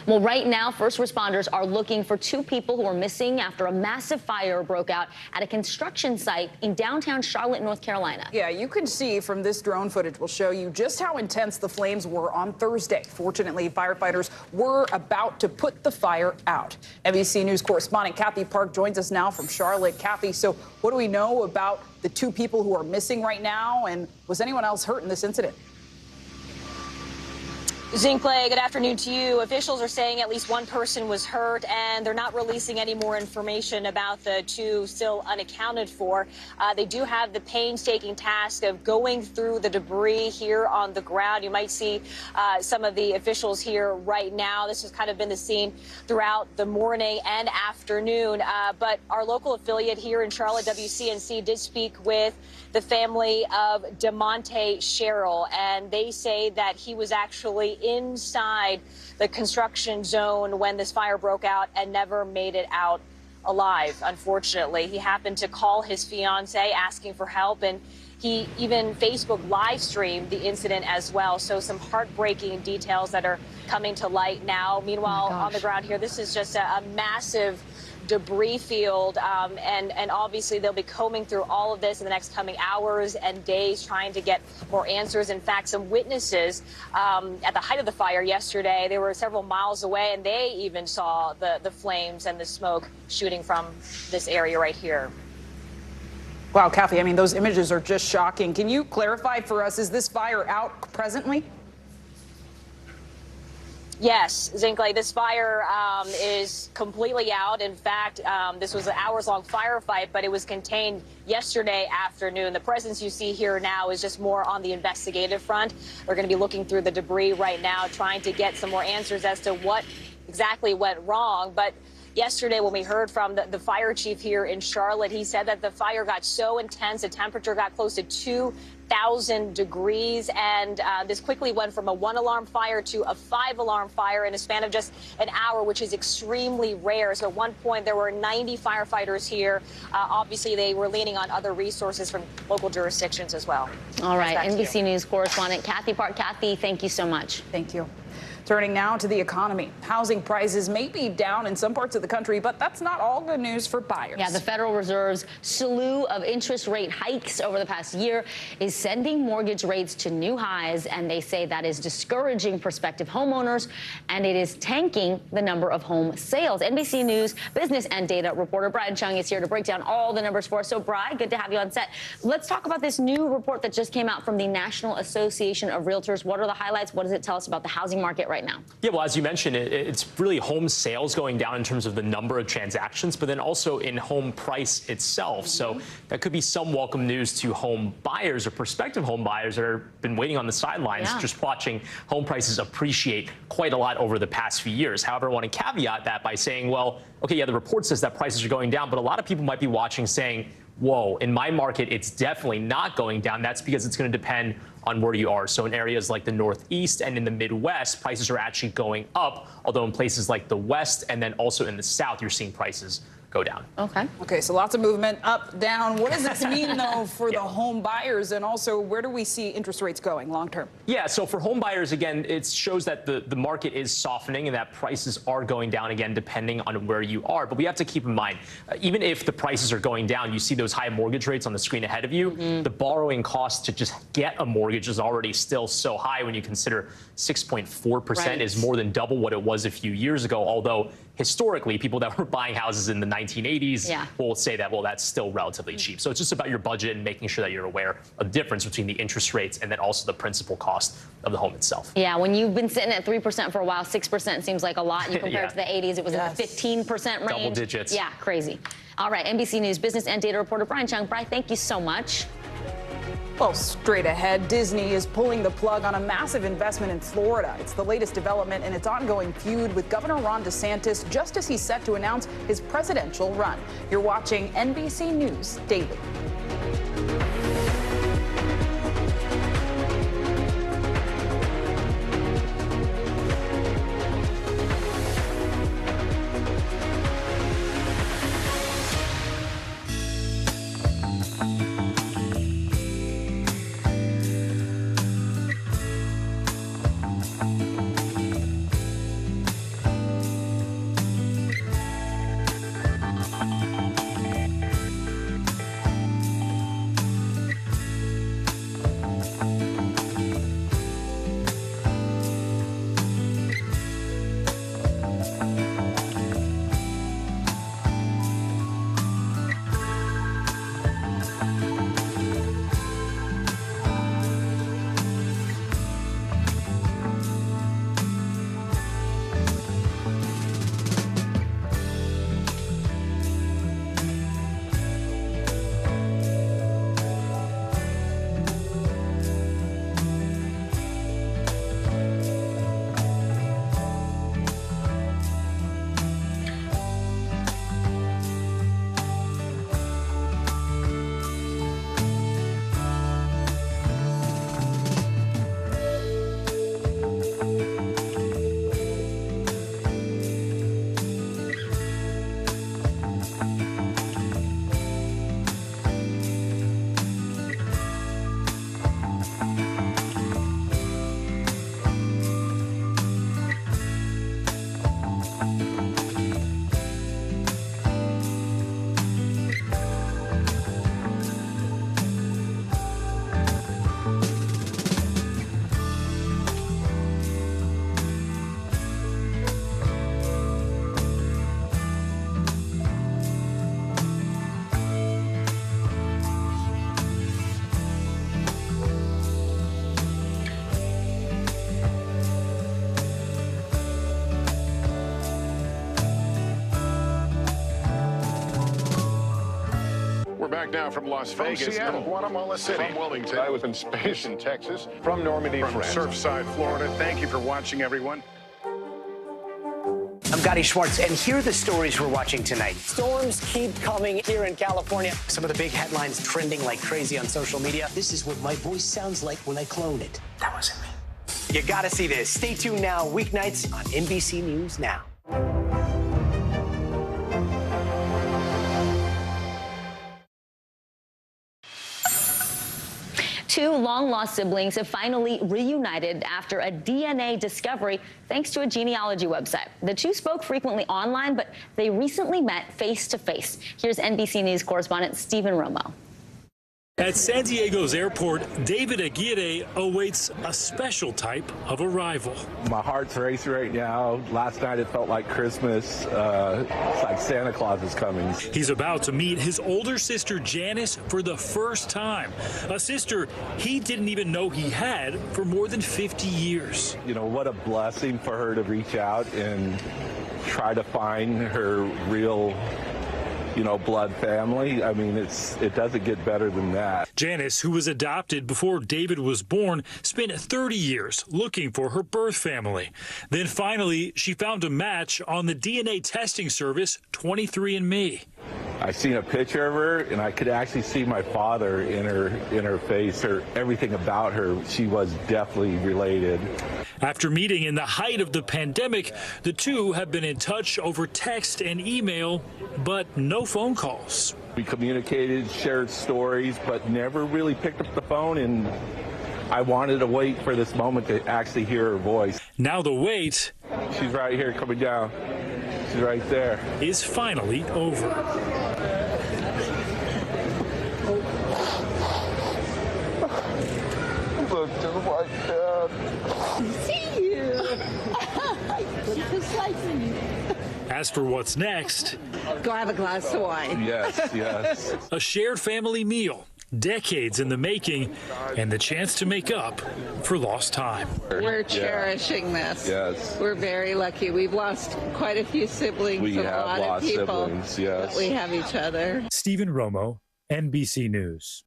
Well, right now, first responders are looking for 2 people who are missing after a massive fire broke out at a construction site in downtown Charlotte, North Carolina. Yeah, you can see from this drone footage, we'll show you just how intense the flames were on Thursday. Fortunately, firefighters were about to put the fire out. NBC News correspondent Kathy Park joins us now from Charlotte. Kathy, so what do we know about the 2 people who are missing right now, and was anyone else hurt in this incident? Zinkley, good afternoon to you. Officials are saying at least 1 person was hurt, and they're not releasing any more information about the 2 still unaccounted for. They do have the painstaking task of going through the debris here on the ground. You might see some of the officials here right now. This has kind of been the scene throughout the morning and afternoon. But our local affiliate here in Charlotte, WCNC, did speak with the family of DeMonte Sherrill, and they say that he was actually inside the construction zone when this fire broke out and never made it out alive, unfortunately. He happened to call his fiancée asking for help, and he even Facebook live streamed the incident as well. So some heartbreaking details that are coming to light now. Meanwhile, on the ground here, this is just a massive debris field, and obviously they'll be combing through all of this in the next coming hours and days, trying to get more answers. In fact, some witnesses at the height of the fire yesterday, they were several miles away, and they even saw the flames and the smoke shooting from this area right here. Wow, Kathy, I mean, those images are just shocking. Can you clarify for us, is this fire out presently? Yes, Zinkley, this fire is completely out. In fact, this was an hours-long firefight, but it was contained yesterday afternoon. The presence you see here now is just more on the investigative front. We're going to be looking through the debris right now, trying to get some more answers as to what exactly went wrong. But yesterday, when we heard from the fire chief here in Charlotte, he said that the fire got so intense, the temperature got close to 2,000 degrees, and this quickly went from a 1-alarm fire to a 5-alarm fire in a span of just an hour, which is extremely rare. So at one point, there were 90 firefighters here. Obviously, they were leaning on other resources from local jurisdictions as well. All right, NBC News correspondent Kathy Park. Kathy, thank you so much. Thank you. Turning now to the economy. Housing prices may be down in some parts of the country, but that's not all good news for buyers. Yeah, the Federal Reserve's slew of interest rate hikes over the past year is sending mortgage rates to new highs, and they say that is discouraging prospective homeowners, and it is tanking the number of home sales. NBC News business and data reporter Brian Chung is here to break down all the numbers for us. So, Brian, good to have you on set. Let's talk about this new report that just came out from the National Association of Realtors. What are the highlights? What does it tell us about the housing market right now? Yeah, well, as you mentioned, it's really home sales going down in terms of the number of transactions, but then also in home price itself. So that could be some welcome news to home buyers or prospective home buyers that have been waiting on the sidelines, just watching home prices appreciate quite a lot over the past few years. However, I want to caveat that by saying, well, okay, yeah, the report says that prices are going down, but a lot of people might be watching saying, whoa, in my market, it's definitely not going down. That's because it's going to depend on where you are. So in areas like the Northeast and in the Midwest, prices are actually going up, although in places like the West and then also in the South, you're seeing prices go down. Okay, so lots of movement up, down. What does this mean, though, for the home buyers? And also, where do we see interest rates going long term? Yeah, so for home buyers, again, it shows that the market is softening and that prices are going down again, depending on where you are. But we have to keep in mind, even if the prices are going down, you see those high mortgage rates on the screen ahead of you. The borrowing cost to just get a mortgage is already still so high when you consider 6.4% is more than double what it was a few years ago, although historically, people that were buying houses in the 1980s will say that, well, that's still relatively cheap. So it's just about your budget and making sure that you're aware of the difference between the interest rates and then also the principal cost of the home itself. Yeah, when you've been sitting at 3% for a while, 6% seems like a lot. You compare it to the 80s, it was in the 15% range. Double digits. Yeah, crazy. All right, NBC News business and data reporter Brian Chung. Brian, thank you so much. Well, straight ahead, Disney is pulling the plug on a massive investment in Florida. It's the latest development in its ongoing feud with Governor Ron DeSantis just as he's set to announce his presidential run. You're watching NBC News Daily. Back now from Las Vegas, from Seattle, Guatemala City, from Wilmington, I was in space in Texas, from Normandy, from Surfside, Florida. Thank you for watching, everyone. I'm Gotti Schwartz, and here are the stories we're watching tonight. Storms keep coming here in California. Some of the big headlines trending like crazy on social media. This is what my voice sounds like when I clone it. That wasn't me. You gotta see this. Stay tuned now, weeknights on NBC News Now. Two long-lost siblings have finally reunited after a DNA discovery thanks to a genealogy website. The two spoke frequently online, but they recently met face-to-face. Here's NBC News correspondent Stephen Romo. At San Diego's airport, David Aguirre awaits a special type of arrival. My heart's racing right now. Last night it felt like Christmas. It's like Santa Claus is coming. He's about to meet his older sister Janice for the first time. A sister he didn't even know he had for more than 50 years. You know, what a blessing for her to reach out and try to find her real, blood family. I mean, it doesn't get better than that. Janice, who was adopted before David was born, spent 30 years looking for her birth family. Then finally, she found a match on the DNA testing service 23andMe. I seen a picture of her, and I could actually see my father in her face, or everything about her. She was definitely related. After meeting in the height of the pandemic, the two have been in touch over text and email, but no phone calls. We communicated, shared stories, but never really picked up the phone, and I wanted to wait for this moment to actually hear her voice. Now the wait, she's right here coming down. She's right there. Is finally over. Look just like that. See you. Just like you. As for what's next, go have a glass of wine. Yes, yes. A shared family meal, decades in the making, and the chance to make up for lost time. We're cherishing this. Yes. We're very lucky. We've lost quite a few siblings. We and have a lot lost of people, siblings, yes. but we have each other. Stephen Romo, NBC News.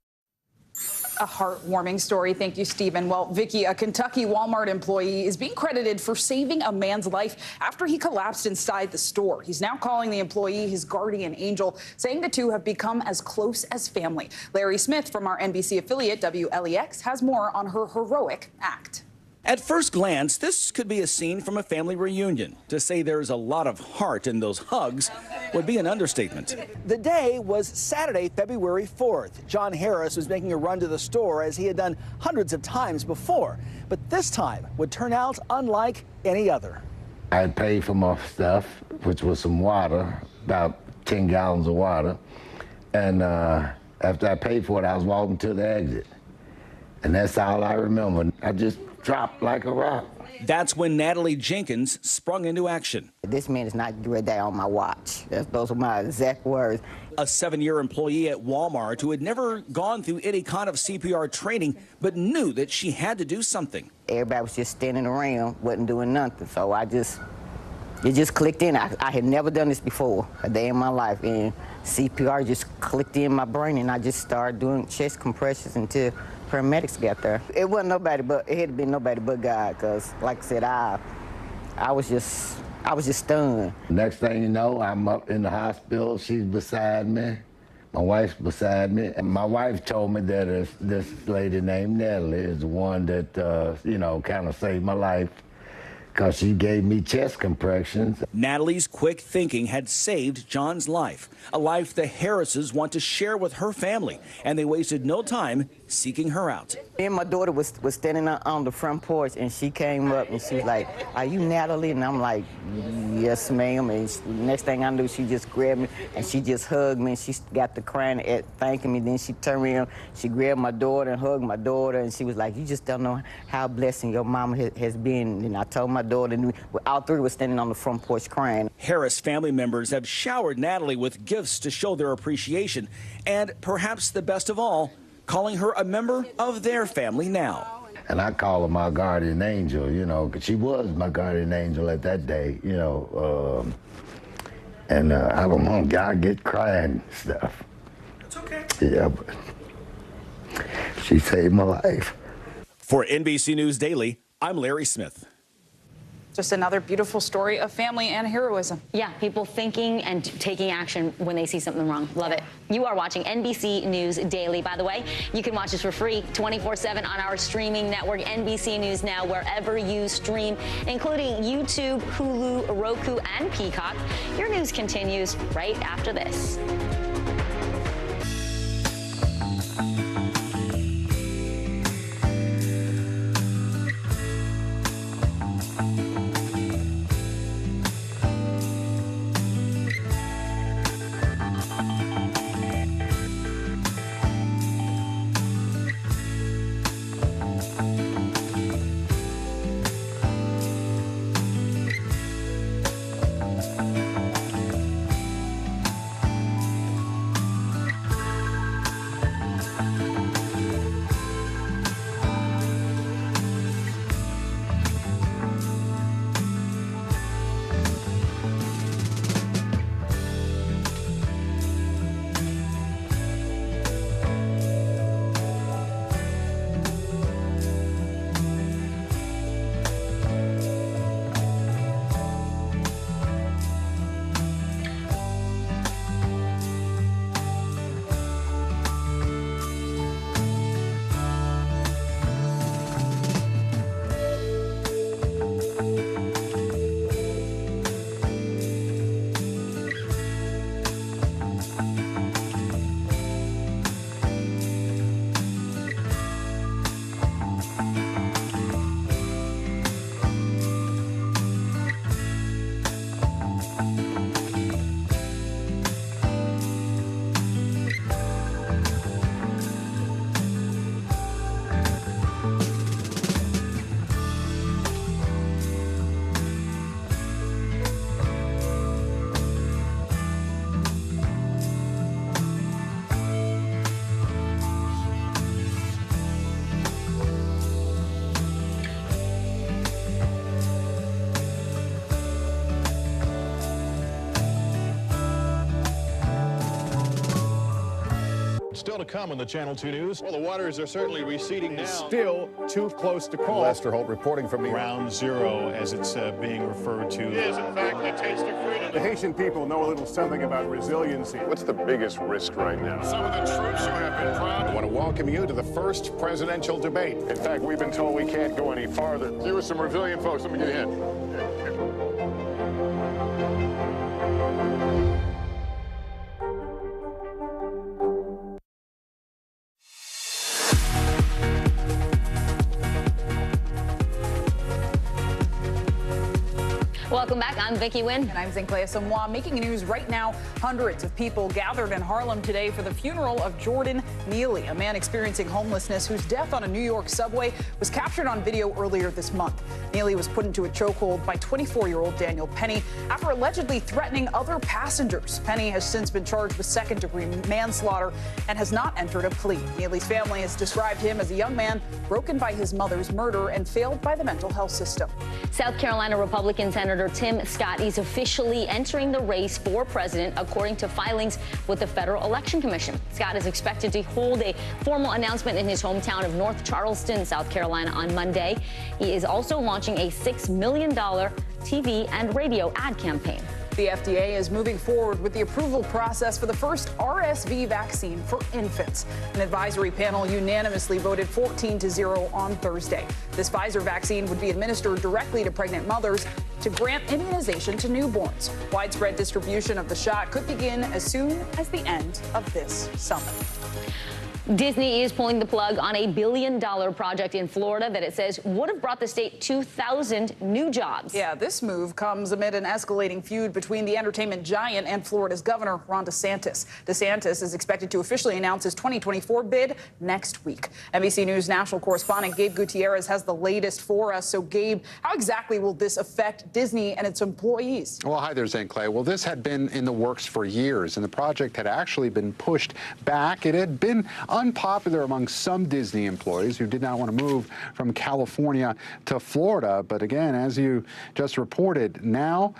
A heartwarming story. Thank you, Stephen. Well, Vicky, a Kentucky Walmart employee, is being credited for saving a man's life after he collapsed inside the store. He's now calling the employee his guardian angel, saying the two have become as close as family. Larry Smith from our NBC affiliate WLEX has more on her heroic act. At first glance, this could be a scene from a family reunion. To say there's a lot of heart in those hugs would be an understatement. The day was Saturday, February 4th. John Harris was making a run to the store as he had done hundreds of times before. But this time would turn out unlike any other. I had paid for my stuff, which was some water, about 10 gallons of water. And after I paid for it, I was walking to the exit. And that's all I remember. I just dropped like a rock. That's when Natalie Jenkins sprung into action. This man is not right there on my watch. Those are my exact words. A 7-year employee at Walmart who had never gone through any kind of CPR training, but knew that she had to do something. Everybody was just standing around, wasn't doing nothing. So it just clicked in. I had never done this before, a day in my life. And CPR just clicked in my brain, and I just started doing chest compressions until paramedics got there. It wasn't nobody but, it had been nobody but God, because like I said, I was just stunned. Next thing you know, I'm up in the hospital. She's beside me. My wife's beside me. And my wife told me that this lady named Natalie is the one that, you know, kind of saved my life, because she gave me chest compressions. Natalie's quick thinking had saved John's life, a life the Harrises want to share with her family, and they wasted no time seeking her out. Me and my daughter was standing on the front porch, and she came up and she was like, "Are you Natalie?" And I'm like, "Yes, ma'am." And next thing I knew, she just grabbed me and she just hugged me, and she got to crying at thanking me. Then she turned around, she grabbed my daughter and hugged my daughter, and she was like, "You just don't know how blessing your mama has been." And I told my daughter, and all three were standing on the front porch crying. Harris family members have showered Natalie with gifts to show their appreciation, and perhaps the best of all, calling her a member of their family now. And I call her my guardian angel, you know, because she was my guardian angel at that day, you know. And I don't know, God get crying and stuff. It's okay. Yeah, but she saved my life. For NBC News Daily, I'm Larry Smith. Just another beautiful story of family and heroism. Yeah, people thinking and taking action when they see something wrong. Love it. You are watching NBC News Daily, by the way. You can watch us for free 24/7 on our streaming network, NBC News Now, wherever you stream, including YouTube, Hulu, Roku, and Peacock. Your news continues right after this. Still to come on the Channel 2 News. Well, the waters are certainly receding now. Still too close to call. Lester Holt reporting from Ground Zero, as it's being referred to. It is, in fact, the taste of freedom. The Haitian people know a little something about resiliency. What's the biggest risk right now? Some of the troops who have been proud. I want to welcome you to the first presidential debate. In fact, we've been told we can't go any farther. Here with some resilient folks. Let me get a hint. Welcome back. I'm Vicki Wynn. And I'm Zinklea Samoa. Making news right now, hundreds of people gathered in Harlem today for the funeral of Jordan Neely, a man experiencing homelessness whose death on a New York subway was captured on video earlier this month. Neely was put into a chokehold by 24-year-old Daniel Penny after allegedly threatening other passengers. Penny has since been charged with second-degree manslaughter and has not entered a plea. Neely's family has described him as a young man broken by his mother's murder and failed by the mental health system. South Carolina Republican Senator Tim Scott is officially entering the race for president, according to filings with the Federal Election Commission. Scott is expected to hold a formal announcement in his hometown of North Charleston, South Carolina, on Monday. He is also launching a $6 million TV and radio ad campaign. The FDA is moving forward with the approval process for the first RSV vaccine for infants. An advisory panel unanimously voted 14-0 on Thursday. This Pfizer vaccine would be administered directly to pregnant mothers to grant immunization to newborns. Widespread distribution of the shot could begin as soon as the end of this summer. Disney is pulling the plug on a $1 billion project in Florida that it says would have brought the state 2,000 new jobs. Yeah, this move comes amid an escalating feud between the entertainment giant and Florida's governor, Ron DeSantis. DeSantis is expected to officially announce his 2024 bid next week. NBC News national correspondent Gabe Gutierrez has the latest for us. So, Gabe, how exactly will this affect Disney and its employees? Well, hi there, Zinklea. Well, this had been in the works for years, and the project had actually been pushed back. It had been unpopular among some Disney employees who did not want to move from California to Florida. But again, as you just reported, now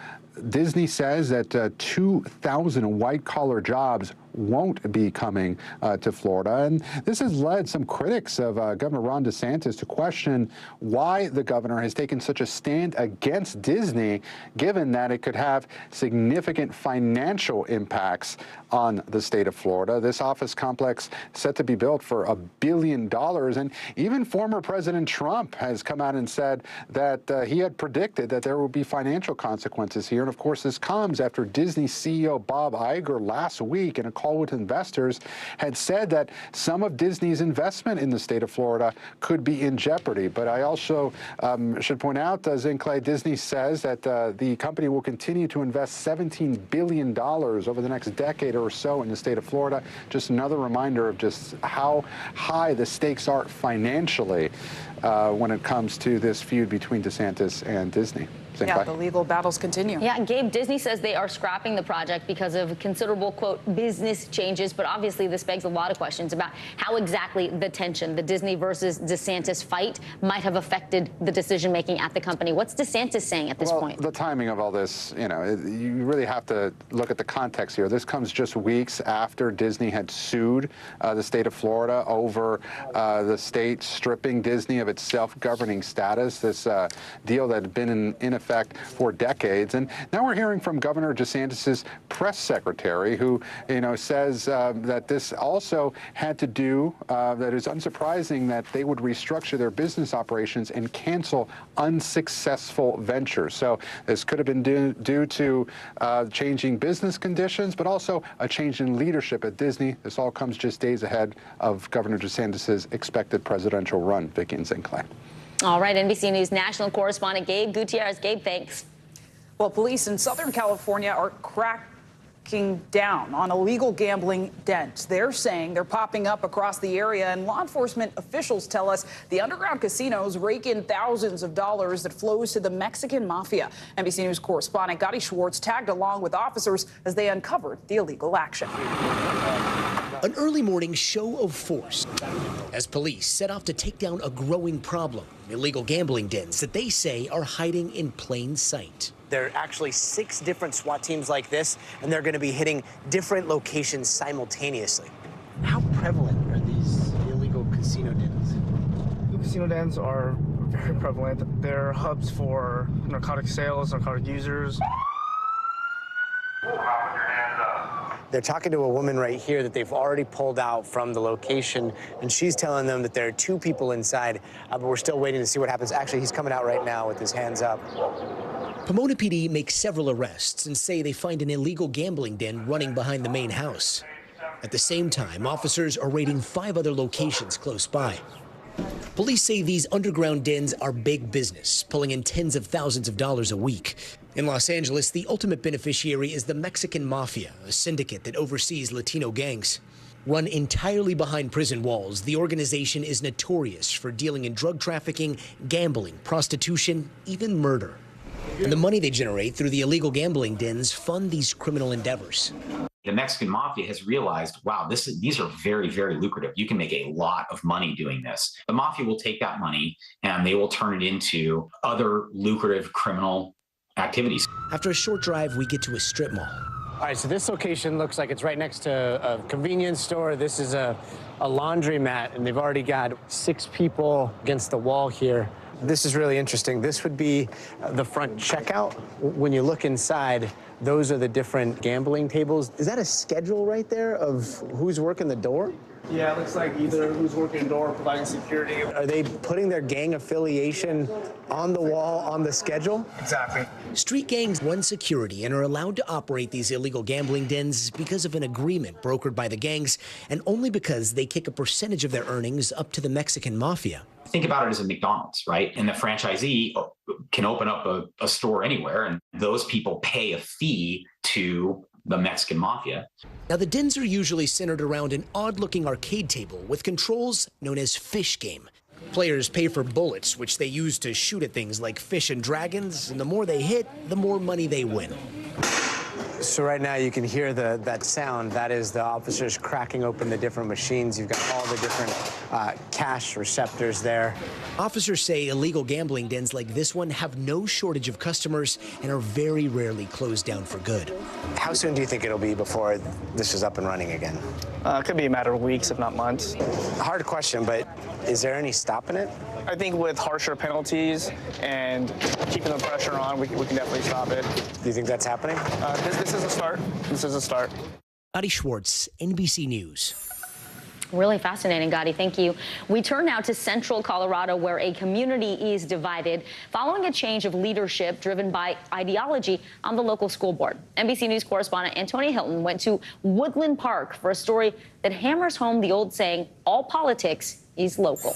Disney says that 2,000 white-collar jobs won't be coming to Florida. And this has led some critics of Governor Ron DeSantis to question why the governor has taken such a stand against Disney, given that it could have significant financial impacts on the state of Florida. This office complex set to be built for $1 billion. And even former President Trump has come out and said that he had predicted that there will be financial consequences here. And of course, this comes after Disney CEO Bob Iger last week in a call with investors had said that some of Disney's investment in the state of Florida could be in jeopardy. But I also should point out, Zinklea, Disney says that the company will continue to invest $17 billion over the next decade or so in the state of Florida. Just another reminder of just how high the stakes are financially when it comes to this feud between DeSantis and Disney. Yeah, the legal battles continue. Yeah, Gabe, Disney says they are scrapping the project because of considerable, quote, business changes. But obviously, this begs a lot of questions about how exactly the tension, the Disney versus DeSantis fight, might have affected the decision-making at the company. What's DeSantis saying at this point? The timing of all this, you know, you really have to look at the context here. This comes just weeks after Disney had sued the state of Florida over the state stripping Disney of its self-governing status, this deal that had been in effect for decades. And now we're hearing from Governor DeSantis's press secretary, who, you know, says that this also had to do, that it's unsurprising that they would restructure their business operations and cancel unsuccessful ventures. So this could have been due to changing business conditions, but also a change in leadership at Disney. This all comes just days ahead of Governor DeSantis's expected presidential run. Vicki and Zinklea. All right, NBC News national correspondent Gabe Gutierrez. Gabe, thanks. Well, police in Southern California are cracking down on illegal gambling dens. They're saying they're popping up across the area, and law enforcement officials tell us the underground casinos rake in thousands of dollars that flows to the Mexican mafia. NBC News correspondent Gotti Schwartz tagged along with officers as they uncovered the illegal action. An early morning show of force as police set off to take down a growing problem, illegal gambling dens that they say are hiding in plain sight. There are actually 6 different SWAT teams like this, and they're going to be hitting different locations simultaneously. How prevalent are these illegal casino dens? Casino dens are very prevalent. They're hubs for narcotic sales, narcotic users. They're talking to a woman right here that they've already pulled out from the location, and she's telling them that there are 2 people inside, but we're still waiting to see what happens. Actually, he's coming out right now with his hands up. Pomona PD makes several arrests and say they find an illegal gambling den running behind the main house. At the same time, officers are raiding 5 other locations close by. Police say these underground dens are big business, pulling in tens of thousands of dollars a week. In Los Angeles, the ultimate beneficiary is the Mexican Mafia, a syndicate that oversees Latino gangs. Run entirely behind prison walls, the organization is notorious for dealing in drug trafficking, gambling, prostitution, even murder. And the money they generate through the illegal gambling dens fund these criminal endeavors. The Mexican Mafia has realized, wow, these are very, very lucrative. You can make a lot of money doing this. The Mafia will take that money and they will turn it into other lucrative criminal activities. After a short drive, we get to a strip mall. All right, so this location looks like it's right next to a convenience store. This is a laundromat, and they've already got 6 people against the wall here. This is really interesting. This would be the front checkout. When you look inside, those are the different gambling tables. Is that a schedule right there of who's working the door? Yeah, it looks like either who's working the door or providing security. Are they putting their gang affiliation on the wall on the schedule? Exactly. Street gangs run security and are allowed to operate these illegal gambling dens because of an agreement brokered by the gangs, and only because they kick a percentage of their earnings up to the Mexican Mafia. Think about it as a McDonald's, right? And the franchisee can open up a store anywhere, and those people pay a fee to the Mexican Mafia. Now, the dens are usually centered around an odd-looking arcade table with controls known as fish game. Players pay for bullets, which they use to shoot at things like fish and dragons, and the more they hit, the more money they win. So right now you can hear that sound. That is the officers cracking open the different machines. You've got all the different cash receptors there. Officers say illegal gambling dens like this one have no shortage of customers and are very rarely closed down for good. How soon do you think it'll be before this is up and running again? It could be a matter of weeks, if not months. Hard question, but is there any stopping it? I think with harsher penalties and keeping the pressure on, we can definitely stop it. Do you think that's happening? This is a start. This is a start. Adi Schwartz, NBC News. Really fascinating, Gotti. Thank you. We turn now to central Colorado, where a community is divided following a change of leadership driven by ideology on the local school board. NBC News correspondent Antonia Hilton went to Woodland Park for a story that hammers home the old saying, all politics is local.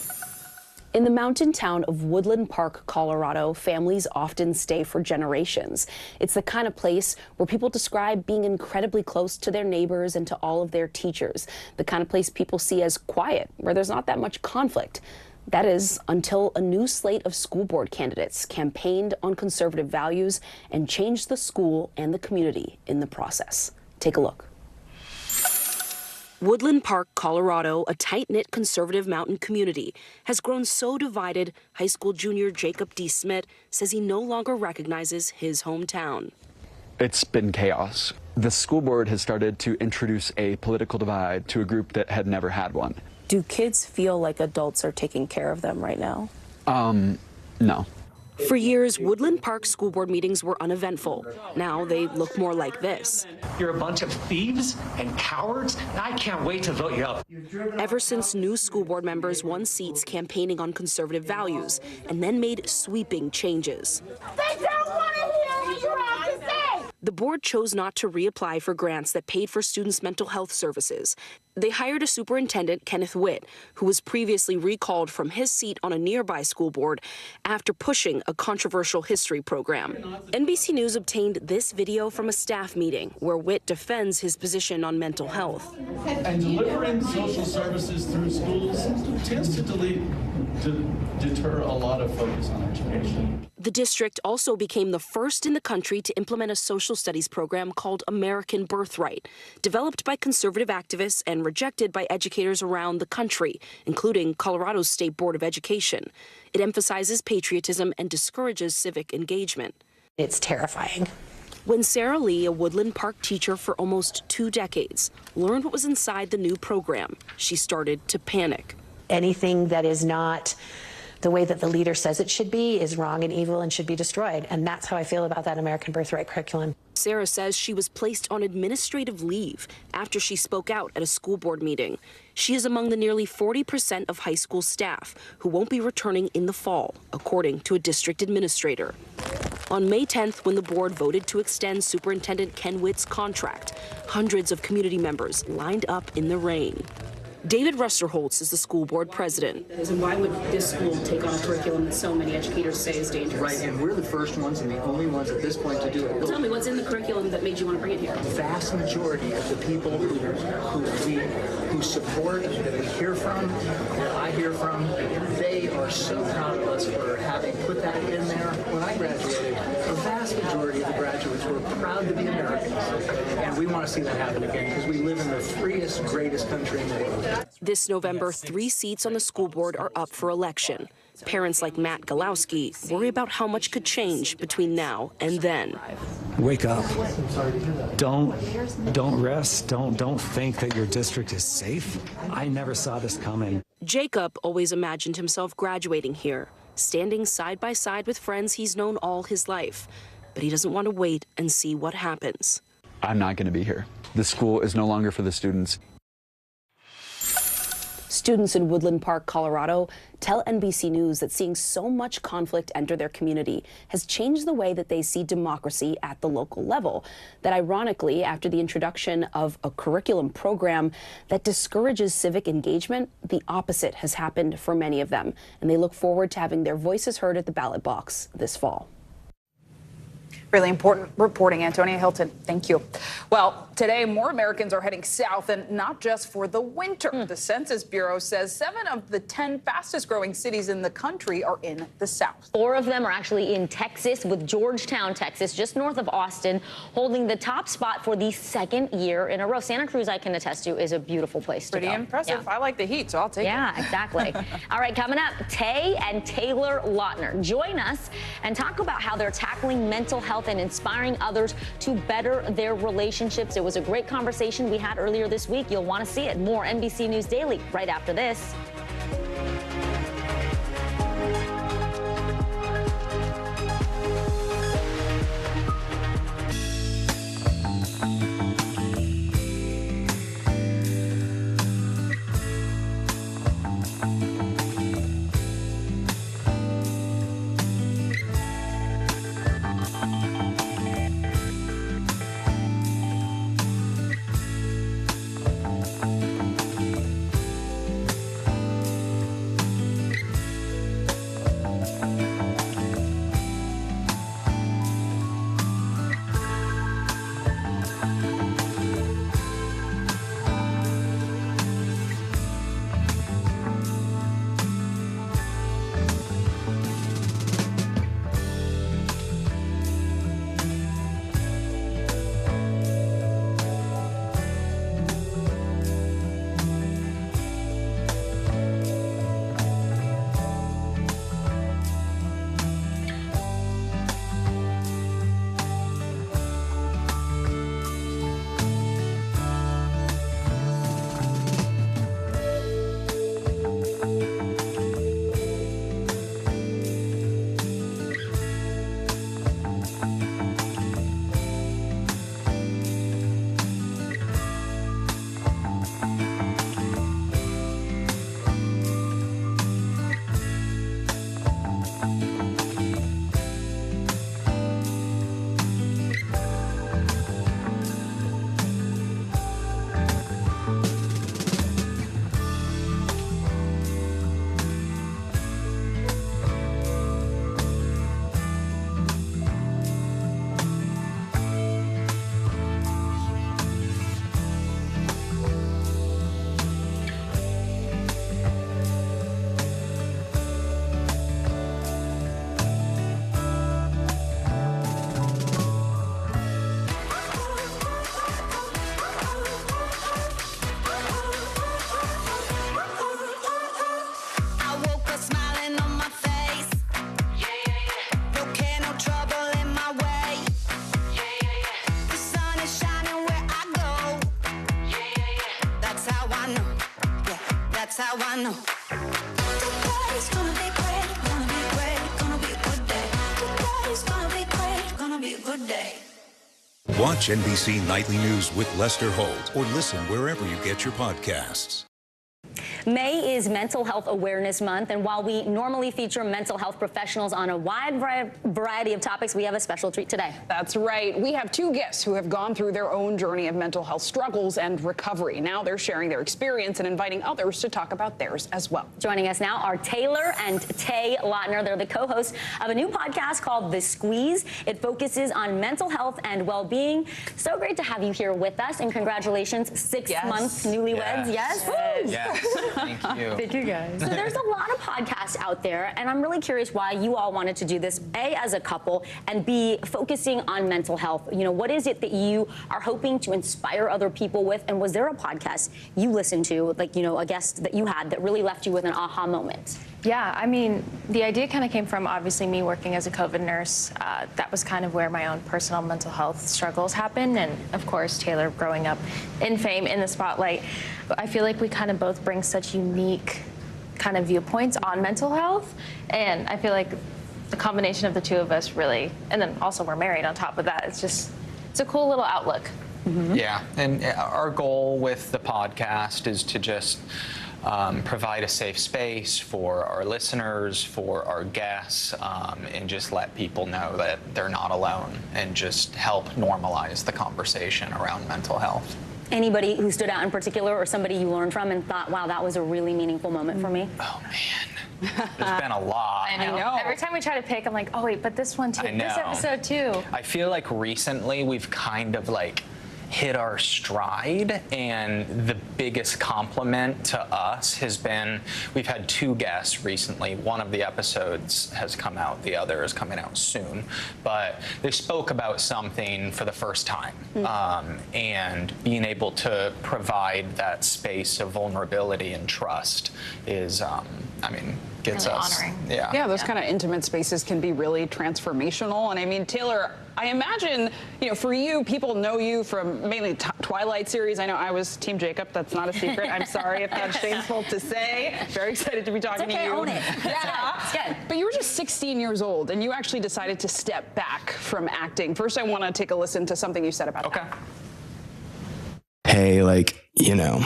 In the mountain town of Woodland Park, Colorado, families often stay for generations. It's the kind of place where people describe being incredibly close to their neighbors and to all of their teachers. The kind of place people see as quiet, where there's not that much conflict. That is, until a new slate of school board candidates campaigned on conservative values and changed the school and the community in the process. Take a look. Woodland Park, Colorado, a tight-knit conservative mountain community, has grown so divided, high school junior Jacob D. Smith says he no longer recognizes his hometown. It's been chaos. The school board has started to introduce a political divide to a group that had never had one. Do kids feel like adults are taking care of them right now? No. For years, Woodland Park school board meetings were uneventful. Now they look more like this. You're a bunch of thieves and cowards, and I can't wait to vote you out. Ever since new school board members won seats campaigning on conservative values and then made sweeping changes. They don't want to hear what you have to say! The board chose not to reapply for grants that paid for students' mental health services. They hired a superintendent, Kenneth Witt, who was previously recalled from his seat on a nearby school board after pushing a controversial history program. NBC News obtained this video from a staff meeting where Witt defends his position on mental health. And delivering social services through schools tends to deter a lot of focus on education. The district also became the first in the country to implement a social studies program called American Birthright, developed by conservative activists and rejected by educators around the country, including Colorado's State Board of Education. It emphasizes patriotism and discourages civic engagement. It's terrifying. When Sarah Lee, a Woodland Park teacher for almost 2 decades, learned what was inside the new program, she started to panic. Anything that is not the way that the leader says it should be is wrong and evil and should be destroyed. And that's how I feel about that American Birthright curriculum. Sarah says she was placed on administrative leave after she spoke out at a school board meeting. She is among the nearly 40% of high school staff who won't be returning in the fall, according to a district administrator. On May 10th, when the board voted to extend Superintendent Ken Witt's contract, hundreds of community members lined up in the rain. David Rusterholtz is the school board president. And why would this school take on a curriculum that so many educators say is dangerous? Right, and we're the first ones and the only ones at this point to do it. Well, tell me, what's in the curriculum that made you want to bring it here? The vast majority of the people who support, that we hear from, that I hear from, they are so proud of us for having put that in there. When I graduated, the vast majority of the graduates were proud to be Americans. And we want to see that happen again because we live in the freest, greatest country in the world. This November, 3 seats on the school board are up for election. Parents like Matt Galowski worry about how much could change between now and then. Wake up. Don't rest. Don't think that your district is safe. I never saw this coming. Jacob always imagined himself graduating here, standing side by side with friends he's known all his life. But he doesn't want to wait and see what happens. I'm not going to be here. The school is no longer for the students. Students in Woodland Park, Colorado, tell NBC News that seeing so much conflict enter their community has changed the way that they see democracy at the local level. That ironically, after the introduction of a curriculum program that discourages civic engagement, the opposite has happened for many of them, and they look forward to having their voices heard at the ballot box this fall. Really important reporting, Antonia Hilton. Thank you. Well, today, more Americans are heading south, and not just for the winter. The Census Bureau says 7 of the 10 fastest growing cities in the country are in the south. 4 of them are actually in Texas, with Georgetown, Texas, just north of Austin, holding the top spot for the 2nd year in a row. Santa Cruz, I can attest to, is a beautiful place to go. Pretty impressive. Yeah. I like the heat, so I'll take it. Yeah, exactly. All right, coming up, Tay and Taylor Lautner join us and talk about how they're tackling mental health and inspiring others to better their relationships. It was a great conversation we had earlier this week. You'll want to see it. More NBC News Daily right after this. That's how I know. Today's gonna be great, gonna be great, gonna be a good day. Today's gonna be great, gonna be a good day. Watch NBC Nightly News with Lester Holt or listen wherever you get your podcasts. May is Mental Health Awareness Month, and while we normally feature mental health professionals on a wide variety of topics, we have a special treat today. That's right. We have two guests who have gone through their own journey of mental health struggles and recovery. Now they're sharing their experience and inviting others to talk about theirs as well. Joining us now are Taylor and Tay Lautner. They're the co-hosts of a new podcast called The Squeeze. It focuses on mental health and well-being. So great to have you here with us, and congratulations, 6 months newlyweds. Yes. Yes. Thank you. Thank you, guys. So there's a lot of podcasts out there, and I'm really curious why you all wanted to do this, A, as a couple, and B, focusing on mental health. You know, what is it that you are hoping to inspire other people with? And was there a podcast you listened to, like, you know, a guest that you had that really left you with an aha moment? Yeah, I mean, the idea kind of came from obviously me working as a COVID nurse. That was kind of where my own personal mental health struggles happened. And of course, Taylor growing up in fame, in the spotlight. But I feel like we kind of both bring such unique kind of viewpoints on mental health. And I feel like the combination of the two of us really, and then also we're married on top of that, it's a cool little outlook. Mm-hmm. Yeah, and our goal with the podcast is to just provide a safe space for our listeners, for our guests, and just let people know that they're not alone, and just help normalize the conversation around mental health. Anybody who stood out in particular, or somebody you learned from and thought, wow, that was a really meaningful moment for me? Oh, man. There's been a lot. I know. Every time we try to pick, I'm like, oh, wait, but this one too. I know. This episode too. I feel like recently we've kind of like hit our stride, and the biggest compliment to us has been, we've had 2 guests recently. One of the episodes has come out, the other is coming out soon, but they spoke about something for the first time. And being able to provide that space of vulnerability and trust is, I mean, gets really us honoring. Yeah, those kind of intimate spaces can be really transformational. And I mean, Taylor, I imagine, you know, for you, people know you from mainly Twilight series. I know I was Team Jacob. That's not a secret. I'm sorry if that's shameful to say. Very excited to be talking to you. Own it. Yeah. It's good. But you were just 16 years old, and you actually decided to step back from acting. First, I want to take a listen to something you said about that. Hey, like, you know,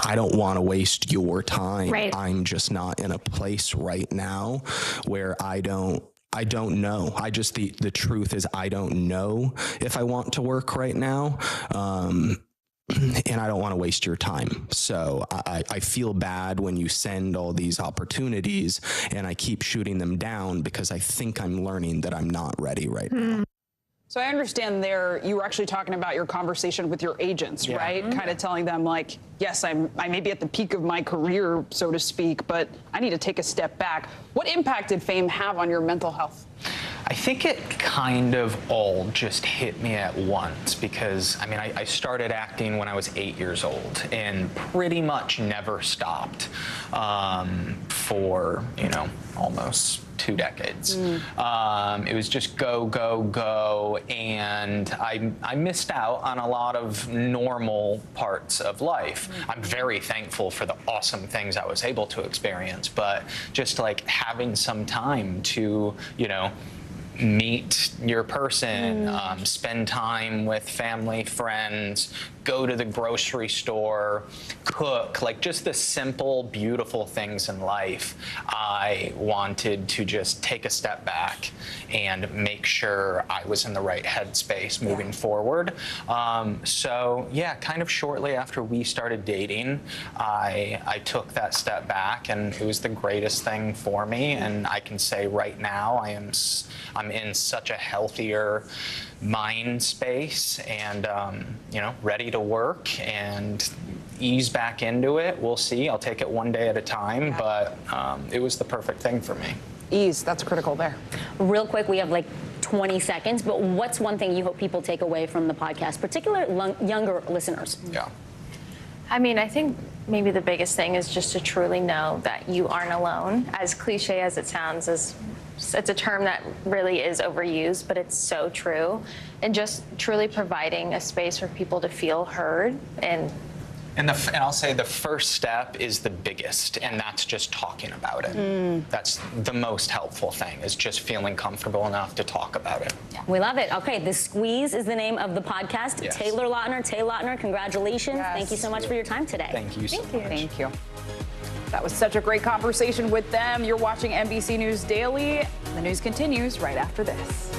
I don't want to waste your time. Right. I'm just not in a place right now where I don't know. The truth is I don't know if I want to work right now. And I don't want to waste your time. So I feel bad when you send all these opportunities and I keep shooting them down because I think I'm learning that I'm not ready right now. So I understand there you were actually talking about your conversation with your agents, right? Kind of telling them like, yes, I may be at the peak of my career, so to speak, but I need to take a step back. What impact did fame have on your mental health? I think it kind of all just hit me at once because, I mean, I started acting when I was 8 years old and pretty much never stopped for, you know, almost 2 decades. It was just go, go, go, and I missed out on a lot of normal parts of life. I'm very thankful for the awesome things I was able to experience, but just like having some time to, you know, meet your person, spend time with family, friends, go to the grocery store, cook, like just the simple, beautiful things in life. I wanted to just take a step back and make sure I was in the right headspace moving forward. So yeah, kind of shortly after we started dating, I took that step back, and it was the greatest thing for me. And I can say right now I'm in such a healthier mind space, and you know, ready to work and ease back into it. We'll see. I'll take it one day at a time, but it was the perfect thing for me. Ease, that's critical there. Real quick, we have like 20 seconds, but what's one thing you hope people take away from the podcast, particularly younger listeners? Yeah. I mean, I think maybe the biggest thing is just to truly know that you aren't alone. As cliche as it sounds, it's a term that really is overused, but it's so true. And just truly providing a space for people to feel heard and And I'll say the first step is the biggest, and that's just talking about it. That's the most helpful thing, is just feeling comfortable enough to talk about it. We love it. Okay, The Squeeze is the name of the podcast. Yes. Taylor Lautner, congratulations. Thank you so much for your time today. Thank you so much. Thank you. That was such a great conversation with them. You're watching NBC News Daily. The news continues right after this.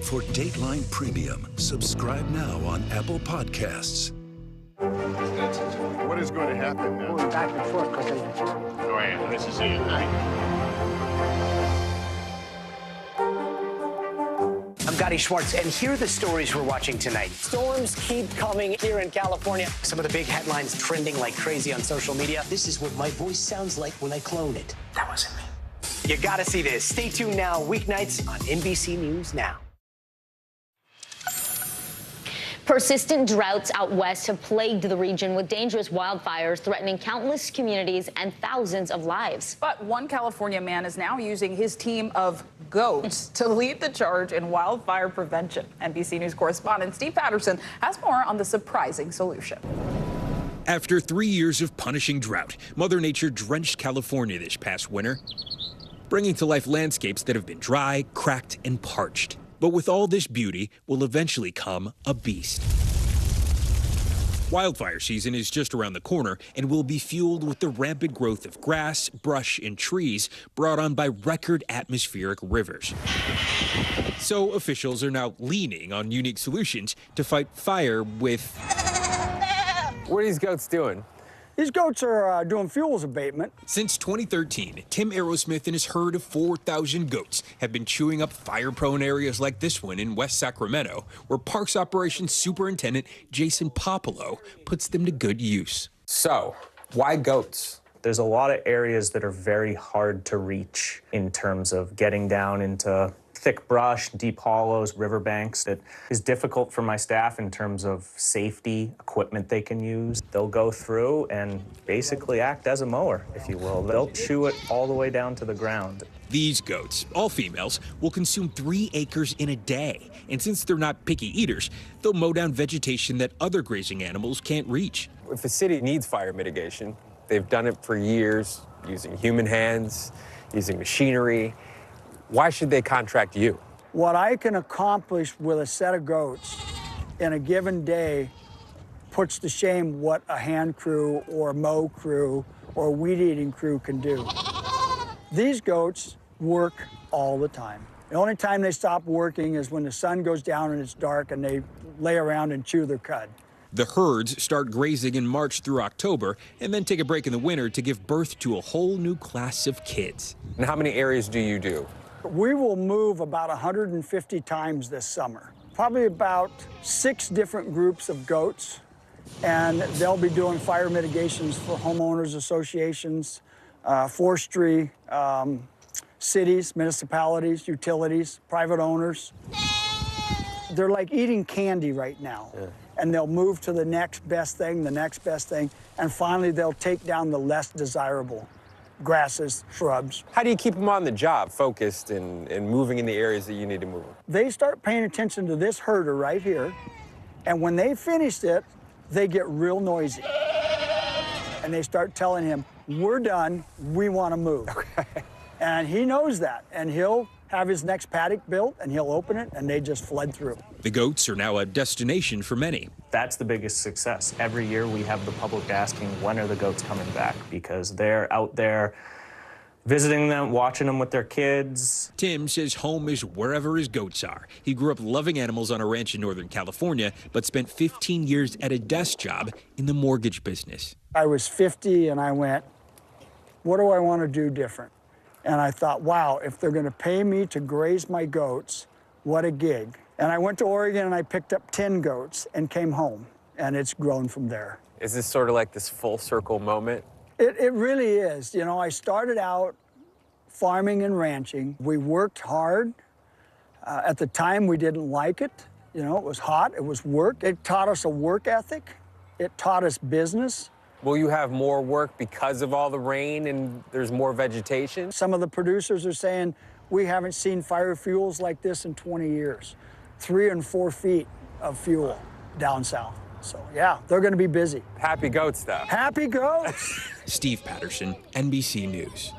For Dateline Premium, subscribe now on Apple Podcasts. What is going to happen now? Going back and forth because Go ahead. This is it. I'm Gotti Schwartz, and here are the stories we're watching tonight. Storms keep coming here in California. Some of the big headlines trending like crazy on social media. This is what my voice sounds like when I clone it. That wasn't me. You gotta see this. Stay tuned now, weeknights on NBC News Now. Persistent droughts out west have plagued the region with dangerous wildfires threatening countless communities and thousands of lives. But one California man is now using his team of goats to lead the charge in wildfire prevention. NBC News correspondent Steve Patterson has more on the surprising solution. After 3 years of punishing drought, Mother Nature drenched California this past winter, bringing to life landscapes that have been dry, cracked, and parched. But with all this beauty will eventually come a beast. Wildfire season is just around the corner and will be fueled with the rampant growth of grass, brush, and trees brought on by record atmospheric rivers. So officials are now leaning on unique solutions to fight fire with... What are these goats doing? These goats are doing fuels abatement. Since 2013, Tim Aerosmith and his herd of 4,000 goats have been chewing up fire-prone areas like this one in West Sacramento, where Parks Operations Superintendent Jason Popolo puts them to good use. So, why goats? There's a lot of areas that are very hard to reach in terms of getting down into thick brush, deep hollows, riverbanks. It is difficult for my staff in terms of safety, equipment they can use. They'll go through and basically act as a mower, if you will. They'll chew it all the way down to the ground. These goats, all females, will consume 3 acres in a day. And since they're not picky eaters, they'll mow down vegetation that other grazing animals can't reach. If a city needs fire mitigation, they've done it for years using human hands, using machinery. Why should they contract you? What I can accomplish with a set of goats in a given day puts to shame what a hand crew or mow crew or weed eating crew can do. These goats work all the time. The only time they stop working is when the sun goes down and it's dark and they lay around and chew their cud. The herds start grazing in March through October and then take a break in the winter to give birth to a whole new class of kids. And how many areas do you do? We will move about 150 times this summer. Probably about 6 different groups of goats, and they'll be doing fire mitigations for homeowners associations, forestry, cities, municipalities, utilities, private owners. They're like eating candy right now. Yeah. And they'll move to the next best thing, and finally they'll take down the less desirable grasses, shrubs. How do you keep them on the job, focused and moving in the areas that you need to move them? They start paying attention to this herder right here, and when they finished it, they get real noisy. And they start telling him, we're done, we want to move. Okay. And he knows that, and he'll have his next paddock built, and he'll open it, and they just flood through. The goats are now a destination for many. That's the biggest success. Every year we have the public asking, when are the goats coming back? Because they're out there visiting them, watching them with their kids. Tim says home is wherever his goats are. He grew up loving animals on a ranch in Northern California, but spent 15 years at a desk job in the mortgage business. I was 50, and I went, what do I want to do different? And I thought, wow, if they're going to pay me to graze my goats, what a gig. And I went to Oregon and I picked up 10 goats and came home, and it's grown from there. Is this sort of like this full circle moment? It really is. You know, I started out farming and ranching. We worked hard. At the time, we didn't like it. You know, it was hot, it was work. It taught us a work ethic. It taught us business. Will you have more work because of all the rain and there's more vegetation? Some of the producers are saying, we haven't seen fire fuels like this in 20 years. 3 and 4 feet of fuel down south. So yeah, they're gonna be busy. Happy goats, though. Happy goats! Steve Patterson, NBC News.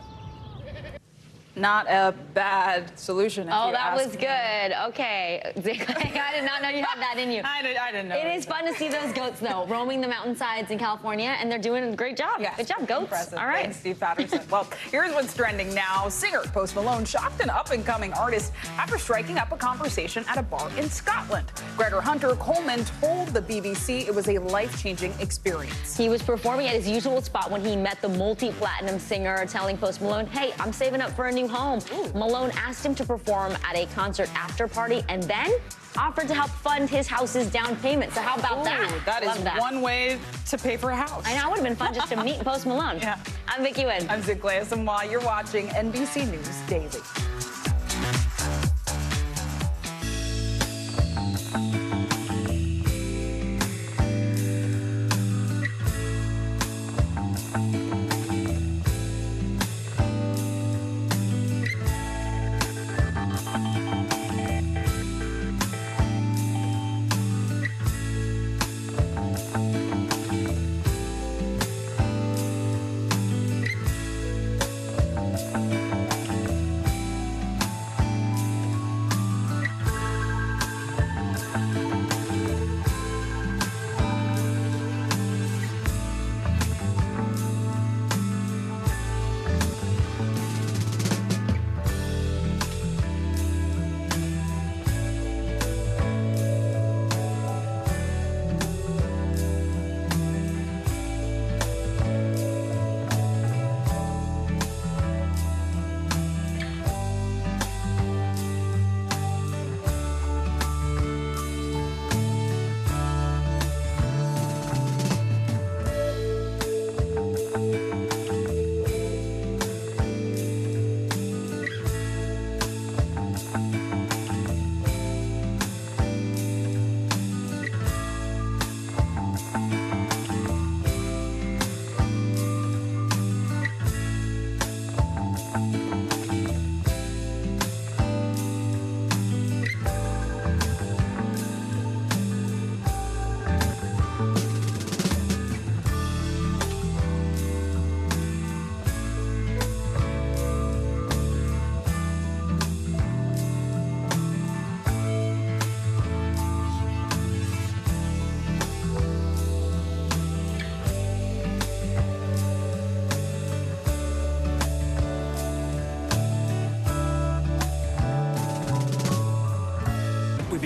Not a bad solution. Oh, that was good. Okay. I did not know you had that in you. I didn't know. It is fun to see those goats, though, roaming the mountainsides in California, and they're doing a great job. Yeah. Good job, goats. Impressive. All right. Thanks, Steve Patterson. Well, here's what's trending now. Singer Post Malone shocked an up-and-coming artist after striking up a conversation at a bar in Scotland. Gregor Hunter Coleman told the BBC it was a life-changing experience. He was performing at his usual spot when he met the multi-platinum singer, telling Post Malone, hey, I'm saving up for a new home. Ooh. Malone asked him to perform at a concert after party and then offered to help fund his house's down payment. So how about that? That is one way to pay for a house. I know, it would have been fun just to meet Post Malone. Yeah. I'm Vicky Wynn. I'm Zig and while you're watching NBC News Daily.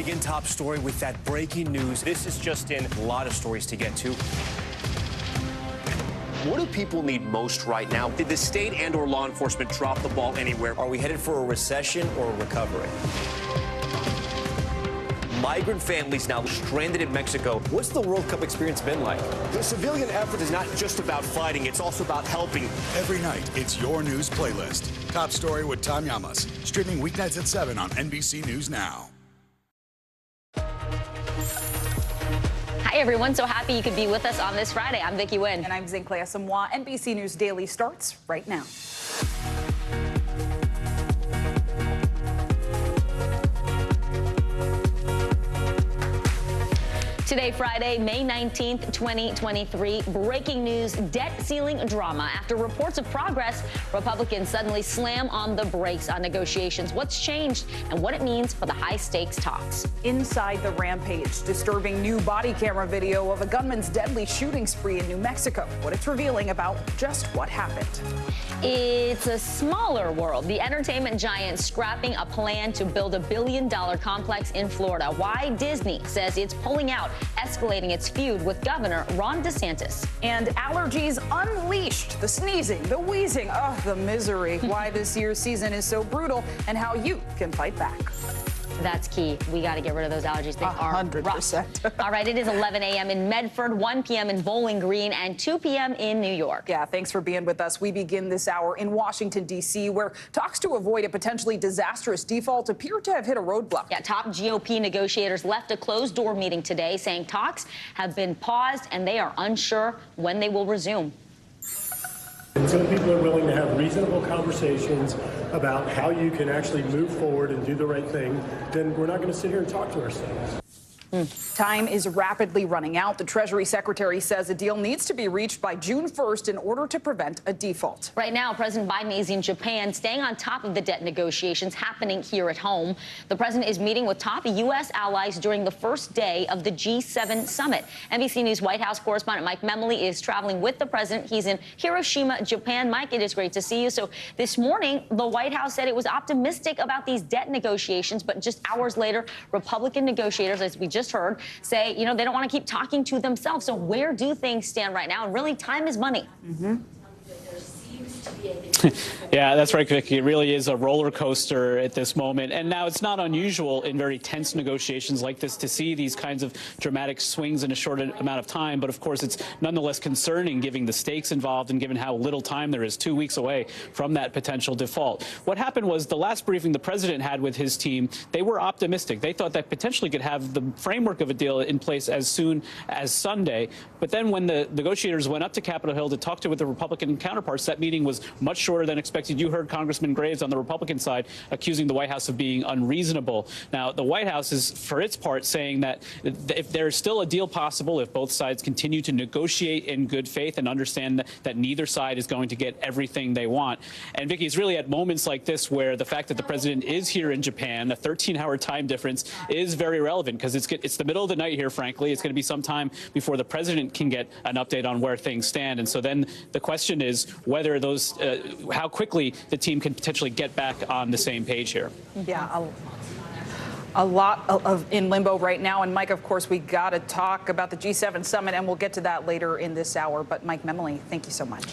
begin top story with that breaking news. This is just in, a lot of stories to get to. What do people need most right now? Did the state and/or law enforcement drop the ball anywhere? Are we headed for a recession or a recovery? Migrant families now stranded in Mexico. What's the World Cup experience been like? The civilian effort is not just about fighting, it's also about helping. Every night, it's your news playlist. Top Story with Tom Llamas. Streaming weeknights at 7 on NBC News Now. Hi, everyone. So happy you could be with us on this Friday. I'm Vicki Wynn. And I'm Zinklea Samoa. NBC News Daily starts right now. Today, Friday, May 19th, 2023. Breaking news, debt ceiling drama. After reports of progress, Republicans suddenly slam on the brakes on negotiations. What's changed and what it means for the high-stakes talks. Inside the rampage, disturbing new body camera video of a gunman's deadly shooting spree in New Mexico. What it's revealing about just what happened. It's a smaller world. The entertainment giant scrapping a plan to build a $1 billion complex in Florida. Why Disney says it's pulling out, escalating its feud with Governor Ron DeSantis. And allergies unleashed. The sneezing, the wheezing, the misery. Why this year's season is so brutal and how you can fight back. That's key. We got to get rid of those allergies. They are 100%. All right, it is 11 a.m. in Medford, 1 p.m. in Bowling Green, and 2 p.m. in New York. Yeah, thanks for being with us. We begin this hour in Washington, D.C., where talks to avoid a potentially disastrous default appear to have hit a roadblock. Yeah, top GOP negotiators left a closed-door meeting today saying talks have been paused and they are unsure when they will resume. Until people are willing to have reasonable conversations about how you can actually move forward and do the right thing, then we're not going to sit here and talk to ourselves. Time is rapidly running out. The Treasury Secretary says a deal needs to be reached by June 1st in order to prevent a default. Right now, President Biden is in Japan, staying on top of the debt negotiations happening here at home. The president is meeting with top U.S. allies during the first day of the G7 summit. NBC News White House correspondent Mike Memoli is traveling with the president. He's in Hiroshima, Japan. Mike, it is great to see you. So this morning, the White House said it was optimistic about these debt negotiations, but just hours later, Republican negotiators, as we just heard, say, they don't want to keep talking to themselves. So where do things stand right now? And really, time is money. Yeah, that's right, Vicki. It really is a roller coaster at this moment. And now it's not unusual in very tense negotiations like this to see these kinds of dramatic swings in a short amount of time. But of course, it's nonetheless concerning given the stakes involved and given how little time there is, 2 weeks away from that potential default. What happened was the last briefing the president had with his team, they were optimistic. They thought that potentially could have the framework of a deal in place as soon as Sunday. But then when the negotiators went up to Capitol Hill to talk to with the Republican counterparts, that meeting was much shorter than expected. You heard Congressman Graves on the Republican side accusing the White House of being unreasonable. Now, the White House is, for its part, saying that if there's still a deal possible, if both sides continue to negotiate in good faith and understand that neither side is going to get everything they want. And Vicki, it's really at moments like this where the fact that the president is here in Japan, a 13-hour time difference, is very relevant because it's the middle of the night here, frankly. It's going to be some time before the president can get an update on where things stand. And so then the question is whether those how quickly the team can potentially get back on the same page here. Yeah, a lot of in limbo right now. And Mike, of course, we got to talk about the G7 summit, and we'll get to that later in this hour. But Mike Memoli, thank you so much.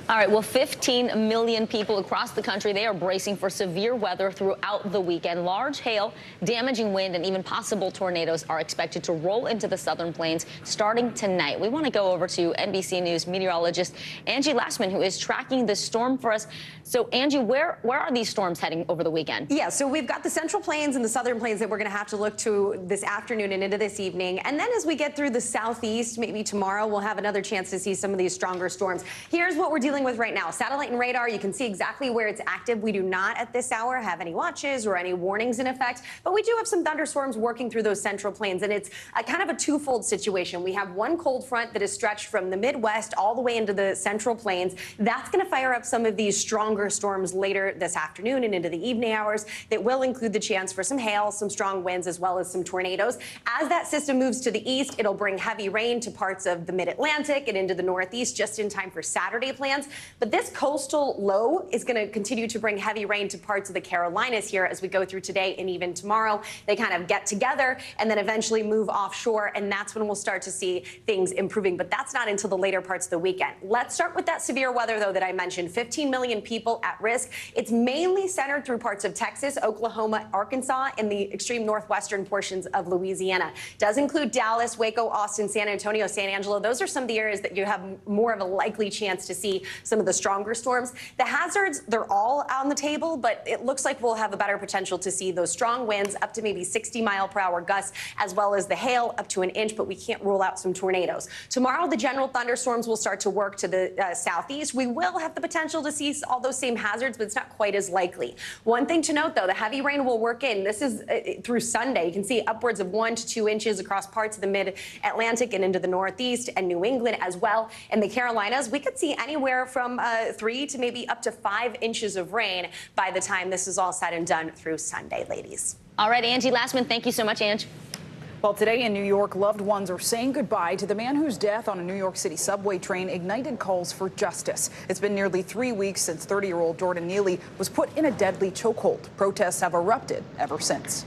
All right, well, 15 million people across the country, they are bracing for severe weather throughout the weekend. Large hail, damaging wind, and even possible tornadoes are expected to roll into the southern plains starting tonight. We want to go over to NBC News meteorologist Angie Lastman, who is tracking the storm for us. So, Angie, where are these storms heading over the weekend? Yeah, so we've got the central plains and the southern plains that we're going to have to look to this afternoon and into this evening. And then as we get through the southeast, maybe tomorrow, we'll have another chance to see some of these stronger storms. Here's what we're dealing with right now. Satellite and radar, you can see exactly where it's active. We do not at this hour have any watches or any warnings in effect, but we do have some thunderstorms working through those central plains, and it's a kind of a twofold situation. We have one cold front that is stretched from the Midwest all the way into the central plains. That's going to fire up some of these stronger storms later this afternoon and into the evening hours that will include the chance for some hail, some strong winds, as well as some tornadoes. As that system moves to the east, it'll bring heavy rain to parts of the mid-Atlantic and into the Northeast just in time for Saturday plans. winds. But this coastal low is going to continue to bring heavy rain to parts of the Carolinas here as we go through today and even tomorrow. They kind of get together and then eventually move offshore, and that's when we'll start to see things improving. But that's not until the later parts of the weekend. Let's start with that severe weather, though, that I mentioned. 15 million people at risk. It's mainly centered through parts of Texas, Oklahoma, Arkansas, and the extreme northwestern portions of Louisiana. Does include Dallas, Waco, Austin, San Antonio, San Angelo. Those are some of the areas that you have more of a likely chance to see some of the stronger storms. The hazards, they're all on the table, but it looks like we'll have a better potential to see those strong winds up to maybe 60-mile-per-hour gusts, as well as the hail up to an inch, but we can't rule out some tornadoes. Tomorrow, the general thunderstorms will start to work to the southeast. We will have the potential to see all those same hazards, but it's not quite as likely. One thing to note, though, the heavy rain will work in. This is through Sunday. You can see upwards of 1 to 2 inches across parts of the mid-Atlantic and into the Northeast and New England as well. In the Carolinas, we could see anywhere from 3 to maybe up to 5 inches of rain by the time this is all said and done through Sunday, ladies. All right, Angie Lastman, thank you so much, Ange. Well, today in New York, loved ones are saying goodbye to the man whose death on a New York City subway train ignited calls for justice. It's been nearly 3 weeks since 30-year-old Jordan Neely was put in a deadly chokehold. Protests have erupted ever since.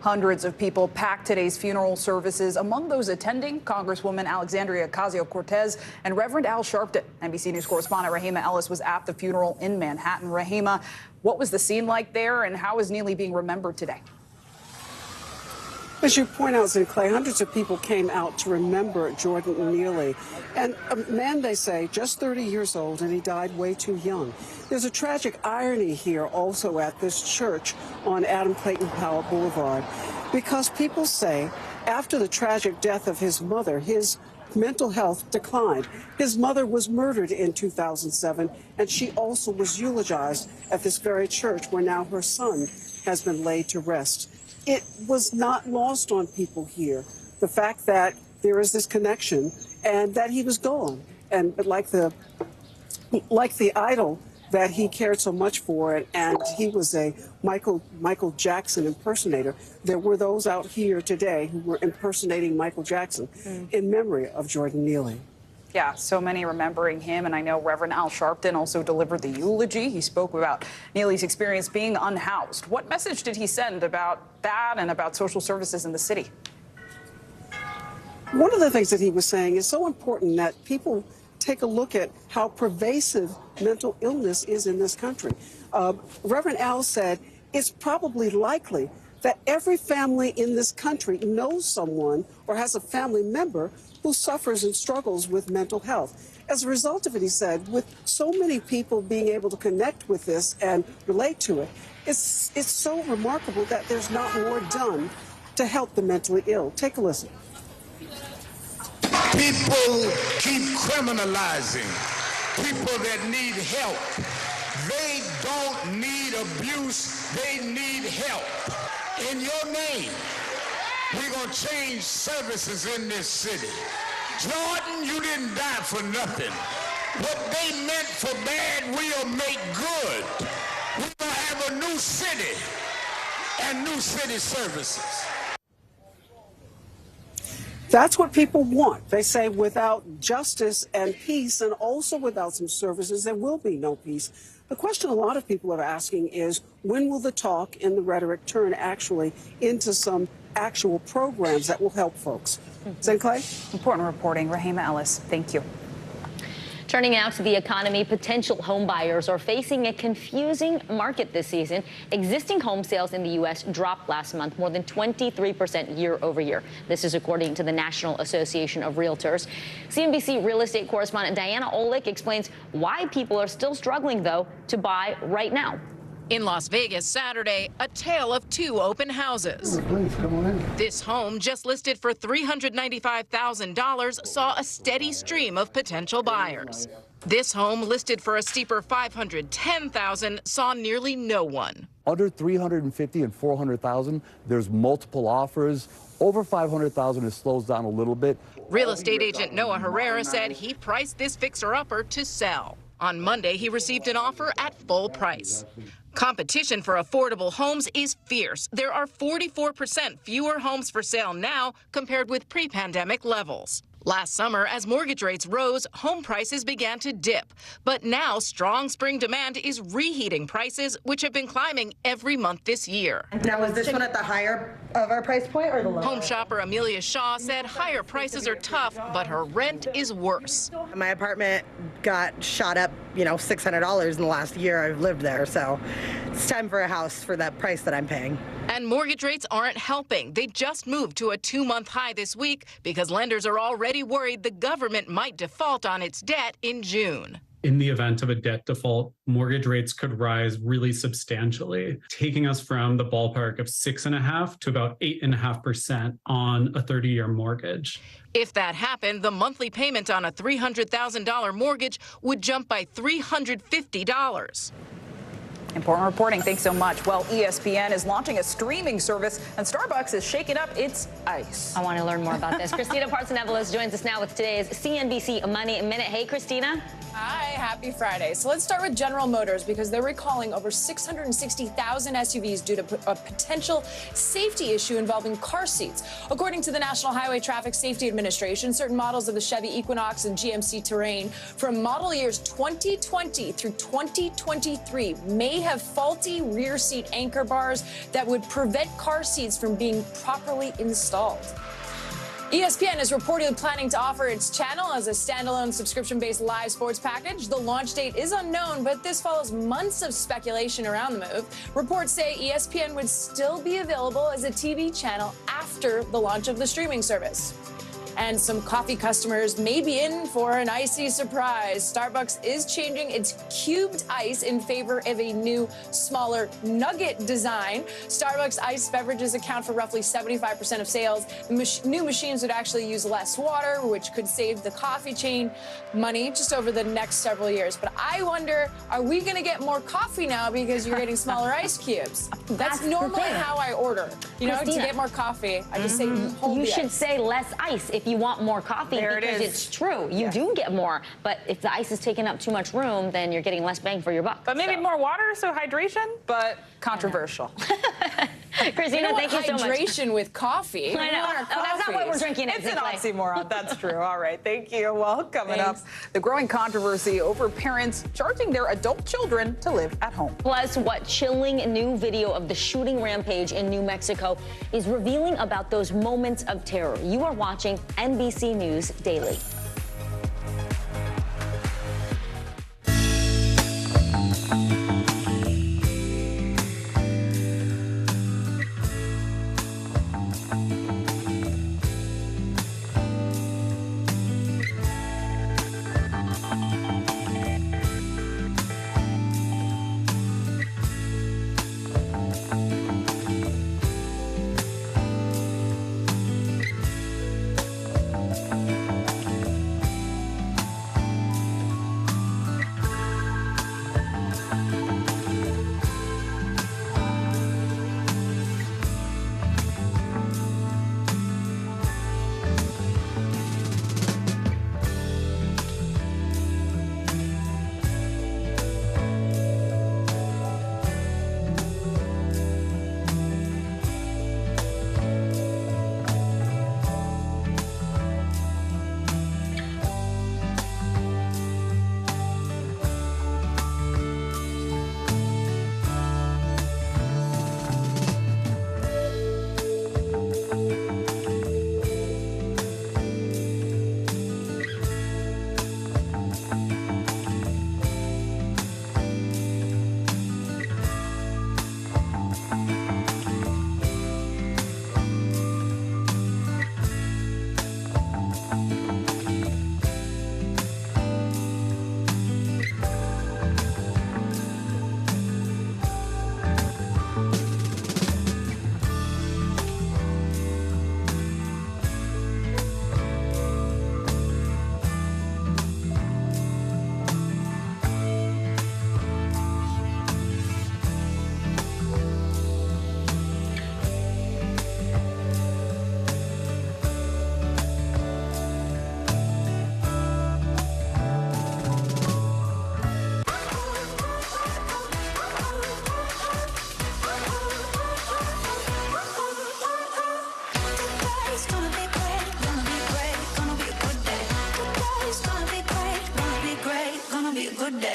Hundreds of people packed today's funeral services. Among those attending, Congresswoman Alexandria Ocasio-Cortez and Reverend Al Sharpton. NBC News correspondent Rahima Ellis was at the funeral in Manhattan. Rahima, what was the scene like there, and how is Neely being remembered today? As you point out, Sinclair, hundreds of people came out to remember Jordan Neely. And a man, they say, just 30 years old, and he died way too young. There's a tragic irony here also at this church on Adam Clayton Powell Boulevard, because people say after the tragic death of his mother, his mental health declined. His mother was murdered in 2007, and she also was eulogized at this very church where now her son has been laid to rest. It was not lost on people here, the fact that there is this connection and that he was gone. And like the idol that he cared so much for, and he was a Michael Jackson impersonator. There were those out here today who were impersonating Michael Jackson in memory of Jordan Neely. Yeah, so many remembering him, and I know Reverend Al Sharpton also delivered the eulogy. He spoke about Neely's experience being unhoused. What message did he send about that and about social services in the city? One of the things that he was saying is so important that people take a look at how pervasive mental illness is in this country. Reverend Al said it's probably likely that every family in this country knows someone or has a family member who suffers and struggles with mental health. As a result of it, he said, with so many people being able to connect with this and relate to it, it's so remarkable that there's not more done to help the mentally ill. Take a listen. People keep criminalizing people that need help. They don't need abuse, they need help. In your name, we're going to change services in this city. Jordan, you didn't die for nothing. What they meant for bad, we'll make good. We're going to have a new city and new city services. That's what people want. They say without justice and peace, and also without some services, there will be no peace. The question a lot of people are asking is, when will the talk and the rhetoric turn actually into some actual programs that will help folks? Sinclair? Important reporting. Rahima Ellis, thank you. Turning now to the economy, potential home buyers are facing a confusing market this season. Existing home sales in the U.S. dropped last month more than 23% year over year. This is according to the National Association of Realtors. CNBC real estate correspondent Diana Olick explains why people are still struggling, though, to buy right now. In Las Vegas Saturday, a tale of two open houses. Please, come on in. This home, just listed for $395,000, saw a steady stream of potential buyers. This home, listed for a steeper $510,000, saw nearly no one. Under $350,000 and $400,000, there's multiple offers. Over $500,000, it slows down a little bit. Real estate agent Noah Herrera said he priced this fixer-upper to sell. On Monday, he received an offer at full price. Competition for affordable homes is fierce. There are 44% fewer homes for sale now compared with pre-pandemic levels. Last summer, as mortgage rates rose, home prices began to dip. But now, strong spring demand is reheating prices, which have been climbing every month this year. Now, is this one at the higher of our price point or the lower? Home shopper Amelia Shaw said higher prices are tough, but her rent is worse. My apartment got shot up, $600 in the last year I've lived there. So it's time for a house for that price that I'm paying. And mortgage rates aren't helping. They just moved to a 2-month high this week because lenders are already worried the government might default on its debt in June. In the event of a debt default, mortgage rates could rise really substantially, taking us from the ballpark of 6.5% to about 8.5% on a 30-year mortgage. If that happened, the monthly payment on a $300,000 mortgage would jump by $350. Important reporting. Thanks so much. Well, ESPN is launching a streaming service, and Starbucks is shaking up its ice. I want to learn more about this. Christina Partsinevelos joins us now with today's CNBC Money Minute. Hey, Christina. Hi, happy Friday. So let's start with General Motors because they're recalling over 660,000 SUVs due to a potential safety issue involving car seats. According to the National Highway Traffic Safety Administration, certain models of the Chevy Equinox and GMC Terrain from model years 2020 through 2023 may have faulty rear seat anchor bars that would prevent car seats from being properly installed. ESPN is reportedly planning to offer its channel as a standalone subscription-based live sports package. The launch date is unknown, but this follows months of speculation around the move. Reports say ESPN would still be available as a TV channel after the launch of the streaming service. And some coffee customers may be in for an icy surprise. Starbucks is changing its cubed ice in favor of a new, smaller nugget design. Starbucks iced beverages account for roughly 75% of sales. The new machines would actually use less water, which could save the coffee chain money just over the next several years. But I wonder, are we going to get more coffee now because you're getting smaller ice cubes? That's normally how I order. To get more coffee, I just say hold you the should ice. say less ice if you want more coffee, There it because is. it's true. You do get more, but if the ice is taking up too much room, then you're getting less bang for your buck. But maybe more water, so hydration, but controversial. Christina, thank you so much. Hydration with coffee. I know. That's not what we're drinking. It's an oxymoron. That's true. All right. Thank you. Well, coming up, the growing controversy over parents charging their adult children to live at home. Plus, what chilling new video of the shooting rampage in New Mexico is revealing about those moments of terror. You are watching NBC News Daily.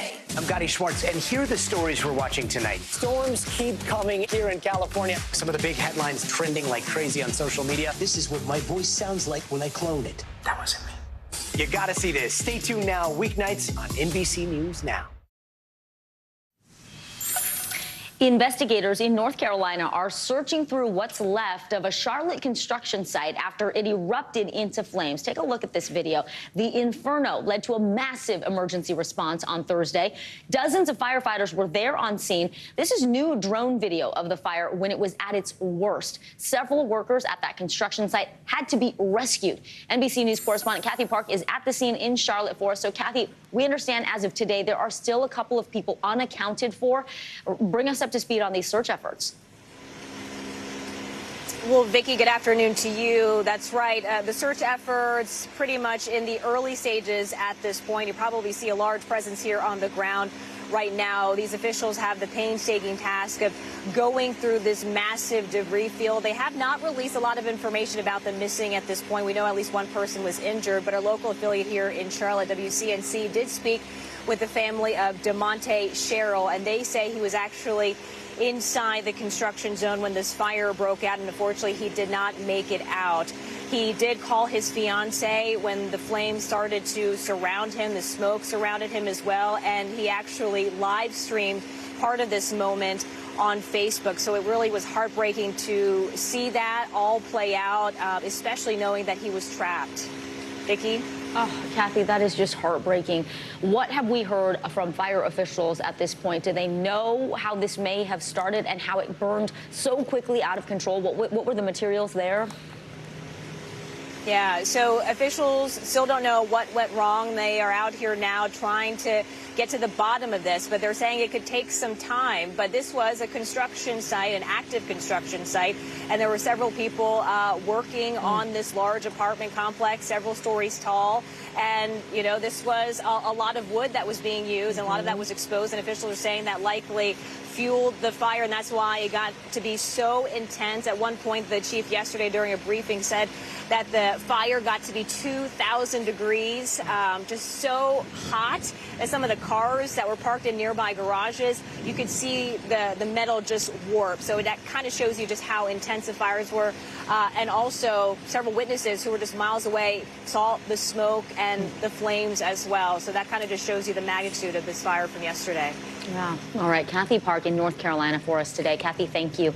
today. I'm Gotti Schwartz, and here are the stories we're watching tonight. Storms keep coming here in California. Some of the big headlines trending like crazy on social media. This is what my voice sounds like when I clone it. That wasn't me. You gotta see this. Stay tuned now, weeknights on NBC News Now. Investigators in North Carolina are searching through what's left of a Charlotte construction site after it erupted into flames. Take a look at this video. The inferno led to a massive emergency response on Thursday. Dozens of firefighters were there on scene. This is new drone video of the fire when it was at its worst. Several workers at that construction site had to be rescued. NBC News correspondent Kathy Park is at the scene in Charlotte for us. So, Kathy, we understand as of today there are still a couple of people unaccounted for. Bring us up to speed on these search efforts. Well, Vicki, good afternoon to you. That's right. The search efforts pretty much in the early stages at this point. You probably see a large presence here on the ground right now. These officials have the painstaking task of going through this massive debris field. They have not released a lot of information about the missing at this point. We know at least one person was injured, but our local affiliate here in Charlotte, WCNC, did speak with the family of DeMonte Sherrill, and they say he was actually inside the construction zone when this fire broke out, and unfortunately he did not make it out. He did call his fiance when the flames started to surround him. The smoke surrounded him as well, and he actually live streamed part of this moment on Facebook. So it really was heartbreaking to see that all play out, especially knowing that he was trapped. Vicki? Oh, Kathy, that is just heartbreaking. What have we heard from fire officials at this point? Do they know how this may have started and how it burned so quickly out of control? What were the materials there? Yeah, so officials still don't know what went wrong. They are out here now trying to get to the bottom of this, but they're saying it could take some time. But this was a construction site, an active construction site, and there were several people working on this large apartment complex, several stories tall. And, you know, this was a lot of wood that was being used, and a lot of that was exposed, and officials are saying that likely fueled the fire, and that's why it got to be so intense. At one point, the chief yesterday during a briefing said that the fire got to be 2,000 degrees, just so hot that some of the cars that were parked in nearby garages, you could see the metal just warp. So that kind of shows you just how intense the fires were. And also several witnesses who were just miles away saw the smoke and the flames as well. So that kind of just shows you the magnitude of this fire from yesterday. Yeah. All right. Kathy Park in North Carolina for us today. Kathy, thank you.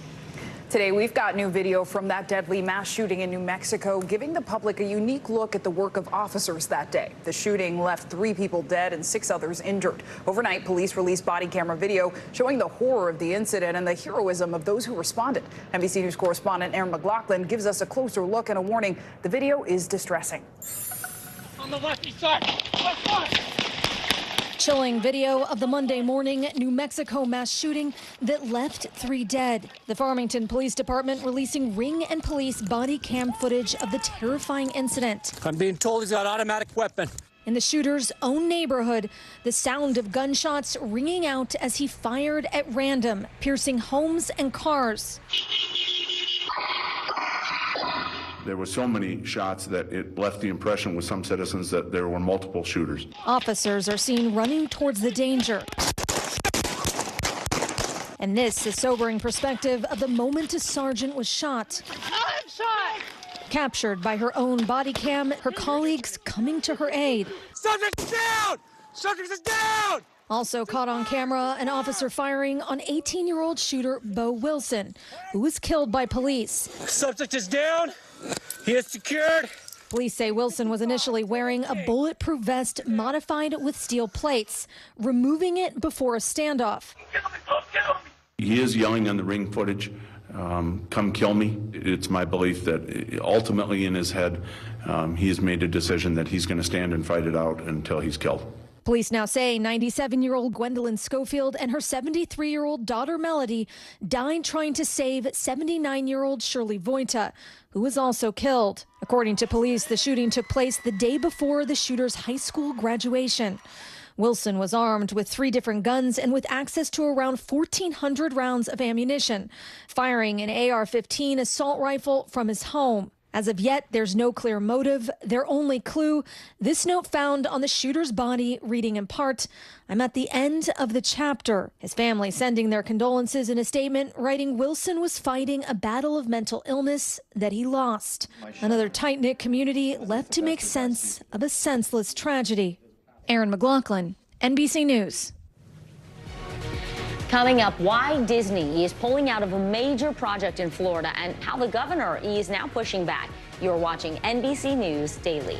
Today, we've got new video from that deadly mass shooting in New Mexico, giving the public a unique look at the work of officers that day. The shooting left 3 people dead and 6 others injured. Overnight, police released body camera video showing the horror of the incident and the heroism of those who responded. NBC News correspondent Aaron McLaughlin gives us a closer look and a warning. The video is distressing. On the lefty side. Left side. Chilling video of the Monday morning New Mexico mass shooting that left 3 dead. The Farmington Police Department releasing Ring and police body cam footage of the terrifying incident. I'm being told he's got an automatic weapon. In the shooter's own neighborhood, the sound of gunshots ringing out as he fired at random, piercing homes and cars. There were so many shots that it left the impression with some citizens that there were multiple shooters. Officers are seen running towards the danger. And this is sobering perspective of the moment a sergeant was shot. I'm shot! Captured by her own body cam, her colleagues coming to her aid. Subject is down! Subject is down! Also caught on camera, an officer firing on 18-year-old shooter Bo Wilson, who was killed by police. Subject is down. He is secured. Police say Wilson was initially wearing a bulletproof vest modified with steel plates, removing it before a standoff. He is yelling on the Ring footage, come kill me. It's my belief that ultimately in his head, he has made a decision that he's going to stand and fight it out until he's killed. Police now say 97-year-old Gwendolyn Schofield and her 73-year-old daughter Melody died trying to save 79-year-old Shirley Voita, who was also killed. According to police, the shooting took place the day before the shooter's high school graduation. Wilson was armed with 3 different guns and with access to around 1,400 rounds of ammunition, firing an AR-15 assault rifle from his home. As of yet, there's no clear motive. Their only clue, this note found on the shooter's body, reading in part, "I'm at the end of the chapter." His family sending their condolences in a statement, writing Wilson was fighting a battle of mental illness that he lost. Another tight-knit community left to make sense of a senseless tragedy. Erin McLaughlin, NBC News. Coming up, why Disney is pulling out of a major project in Florida and how the governor is now pushing back. You're watching NBC News Daily.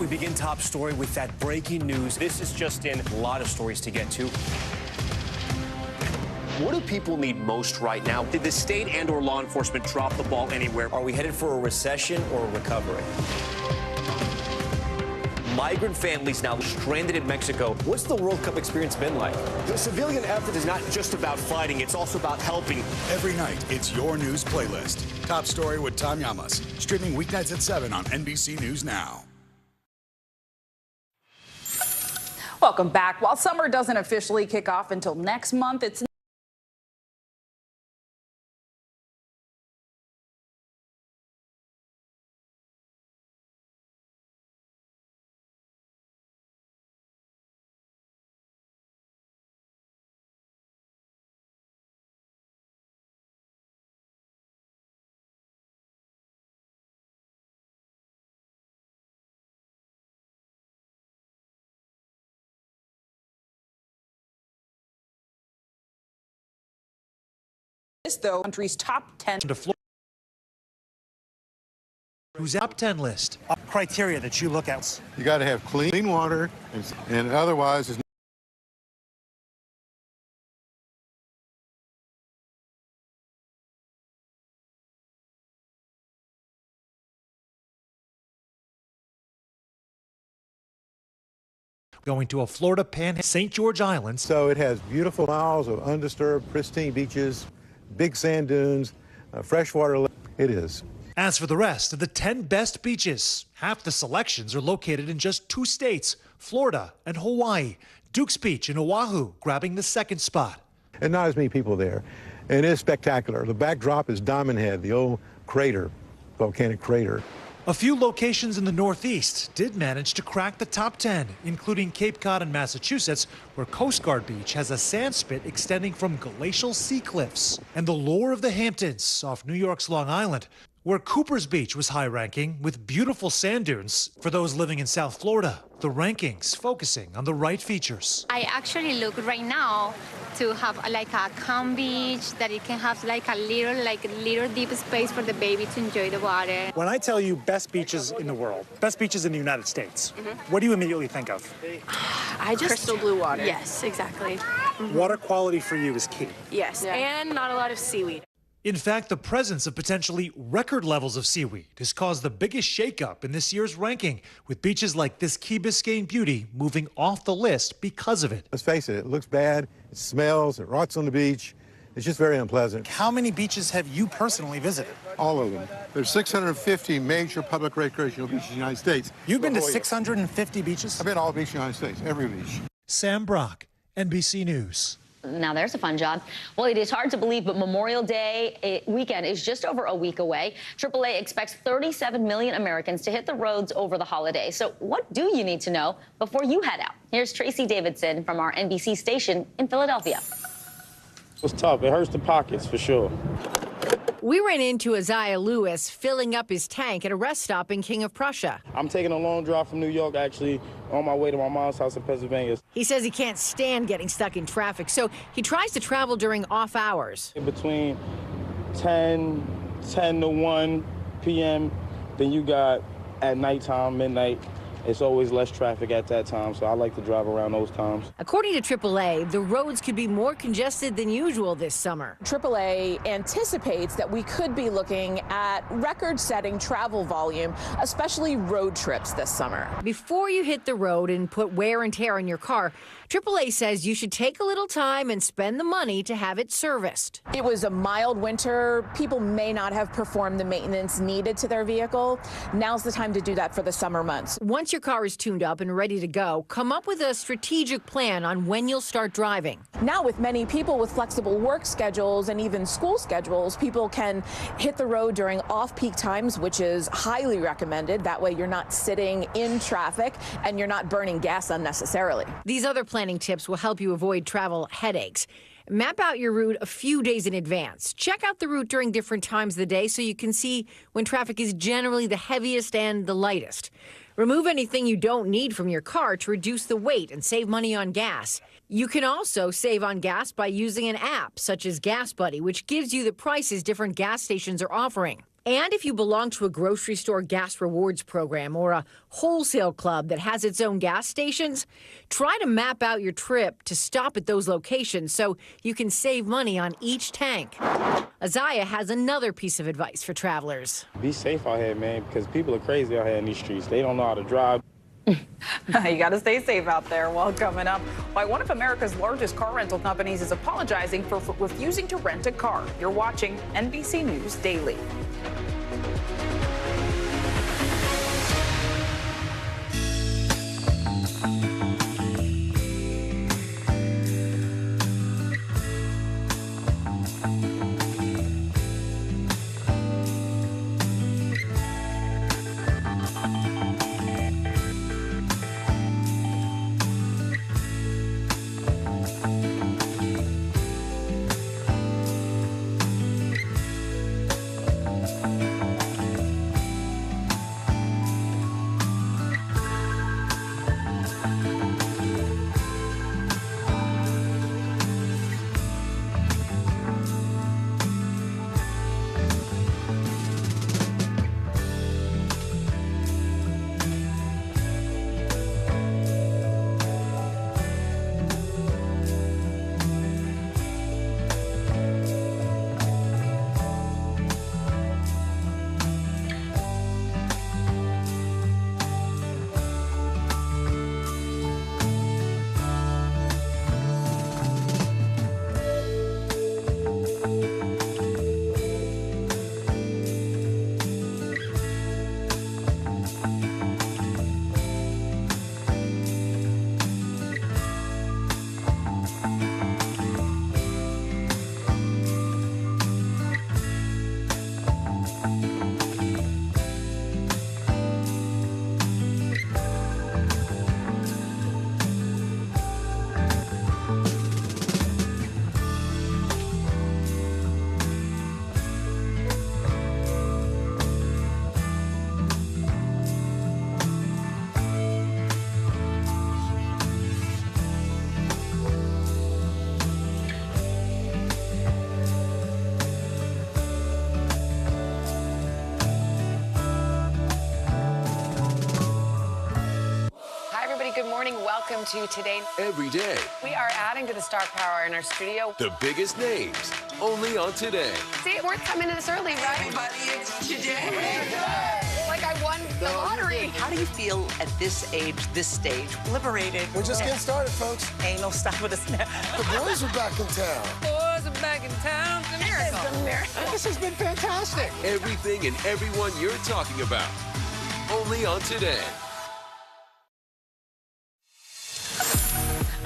Begin top story with that breaking news. This is just in, a lot of stories to get to. What do people need most right now? Did the state and or law enforcement drop the ball anywhere? Are we headed for a recession or a recovery? Migrant families now stranded in Mexico. What's the World Cup experience been like? The civilian effort is not just about fighting, it's also about helping. Every night, it's your news playlist. Top story with Tom Llamas. Streaming weeknights at 7 on NBC News Now. Welcome back. While summer doesn't officially kick off until next month, it's though country's top 10 who's top 10 list criteria that you look at. You got to have clean water, and otherwise it's going to a Florida Panhandle, St. George Island. So it has beautiful miles of undisturbed, pristine beaches, big sand dunes, freshwater. It is. As for the rest of the 10 best beaches, half the selections are located in just 2 states, Florida and Hawaii. Duke's Beach in Oahu grabbing the 2nd spot. And not as many people there. And it is spectacular. The backdrop is Diamond Head, the old crater, volcanic crater. A few locations in the Northeast did manage to crack the top 10, including Cape Cod in Massachusetts, where Coast Guard Beach has a sand spit extending from glacial sea cliffs, and the lure of the Hamptons off New York's Long Island, where Cooper's Beach was high-ranking with beautiful sand dunes for those living in South Florida. The rankings focusing on the right features. I actually look right now to have like a calm beach, that it can have like a little deep space for the baby to enjoy the water. When I tell you best beaches in the world, best beaches in the United States, what do you immediately think of? Crystal blue water. Yes, exactly. Water quality for you is key. Yes, and not a lot of seaweed. In fact, the presence of potentially record levels of seaweed has caused the biggest shakeup in this year's ranking, with beaches like this Key Biscayne beauty moving off the list because of it. Let's face it looks bad, it smells, it rots on the beach. It's just very unpleasant. How many beaches have you personally visited? All of them. There's 650 major public recreational beaches in the United States. You've been to 650 beaches? I've been to all beaches in the United States, every beach. Sam Brock, NBC News. Now there's a fun job. Well, it is hard to believe, but Memorial Day weekend is just over a week away. AAA expects 37 million Americans to hit the roads over the holiday. So what do you need to know before you head out? Here's Tracy Davidson from our NBC station in Philadelphia. It's tough. It hurts the pockets for sure. We ran into Isaiah Lewis filling up his tank at a rest stop in King of Prussia. I'm taking a long drive from New York, actually, on my way to my mom's house in Pennsylvania. He says he can't stand getting stuck in traffic, so he tries to travel during off hours. Between 10 to 1 p.m., then you got at nighttime, midnight. It's always less traffic at that time, so I like to drive around those times. According to AAA, the roads could be more congested than usual this summer. AAA anticipates that we could be looking at record-setting travel volume, especially road trips this summer. Before you hit the road and put wear and tear on your car, AAA says you should take a little time and spend the money to have it serviced. It was a mild winter. People may not have performed the maintenance needed to their vehicle. Now's the time to do that for the summer months. Once your car is tuned up and ready to go, come up with a strategic plan on when you'll start driving. Now, with many people with flexible work schedules and even school schedules, people can hit the road during off-peak times, which is highly recommended. That way you're not sitting in traffic and you're not burning gas unnecessarily. These other planning tips will help you avoid travel headaches. Map out your route a few days in advance. Check out the route during different times of the day so you can see when traffic is generally the heaviest and the lightest. Remove anything you don't need from your car to reduce the weight and save money on gas. You can also save on gas by using an app such as Gas Buddy, which gives you the prices different gas stations are offering. And if you belong to a grocery store gas rewards program or a wholesale club that has its own gas stations, try to map out your trip to stop at those locations so you can save money on each tank. Isaiah has another piece of advice for travelers. Be safe out here, man, because people are crazy out here in these streets. They don't know how to drive. You got to stay safe out there. Well, coming up, why one of America's largest car rental companies is apologizing for refusing to rent a car. You're watching NBC News Daily. Good morning. Welcome to Today. Every day. We are adding to the star power in our studio. The biggest names, only on Today. See, it's worth coming to this early, right? Everybody, it's Today. Like I won the lottery. How do you feel at this age, this stage? Liberated. We're just getting started, folks. Ain't no stopping us now. The boys are back in town. Boys are back in town. It's a miracle. It's a miracle. This has been fantastic. Everything and everyone you're talking about, only on Today.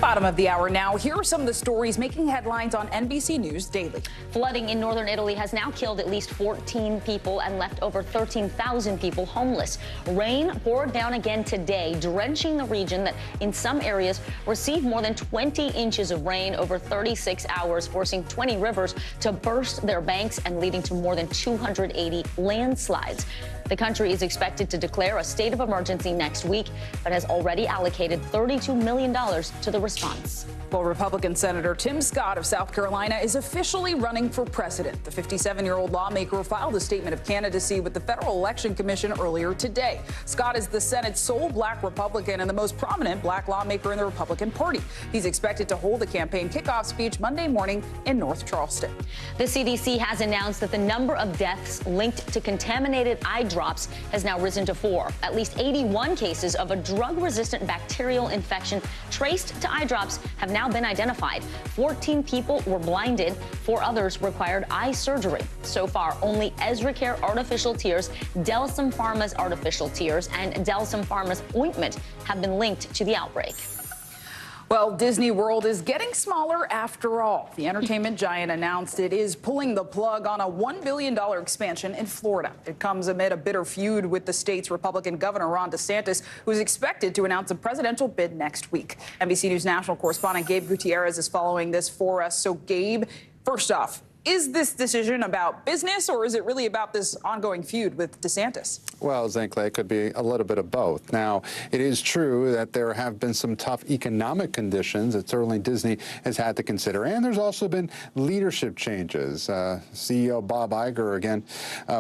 Bottom of the hour now. Here are some of the stories making headlines on NBC News Daily. Flooding in northern Italy has now killed at least 14 people and left over 13,000 people homeless. Rain poured down again today, drenching the region that in some areas received more than 20 inches of rain over 36 hours, forcing 20 rivers to burst their banks and leading to more than 280 landslides. The country is expected to declare a state of emergency next week, but has already allocated $32 million to the response. Well, Republican Senator Tim Scott of South Carolina is officially running for president. The 57-year-old lawmaker filed a statement of candidacy with the Federal Election Commission earlier today. Scott is the Senate's sole black Republican and the most prominent black lawmaker in the Republican Party. He's expected to hold a campaign kickoff speech Monday morning in North Charleston. The CDC has announced that the number of deaths linked to contaminated eye drops has now risen to 4. At least 81 cases of a drug-resistant bacterial infection traced to eye drops have now been identified. 14 people were blinded. 4 others required eye surgery. So far, only EzraCare artificial tears, Delsum Pharma's artificial tears, and Delsum Pharma's ointment have been linked to the outbreak. Well, Disney World is getting smaller after all. The entertainment giant announced it is pulling the plug on a $1 billion expansion in Florida. It comes amid a bitter feud with the state's Republican governor, Ron DeSantis, who is expected to announce a presidential bid next week. NBC News national correspondent Gabe Gutierrez is following this for us. So, Gabe, first off, is this decision about business, or is it really about this ongoing feud with DeSantis? Well, Zinkley, it could be a little bit of both. Now, it is true that there have been some tough economic conditions that certainly Disney has had to consider. And there's also been leadership changes. CEO Bob Iger,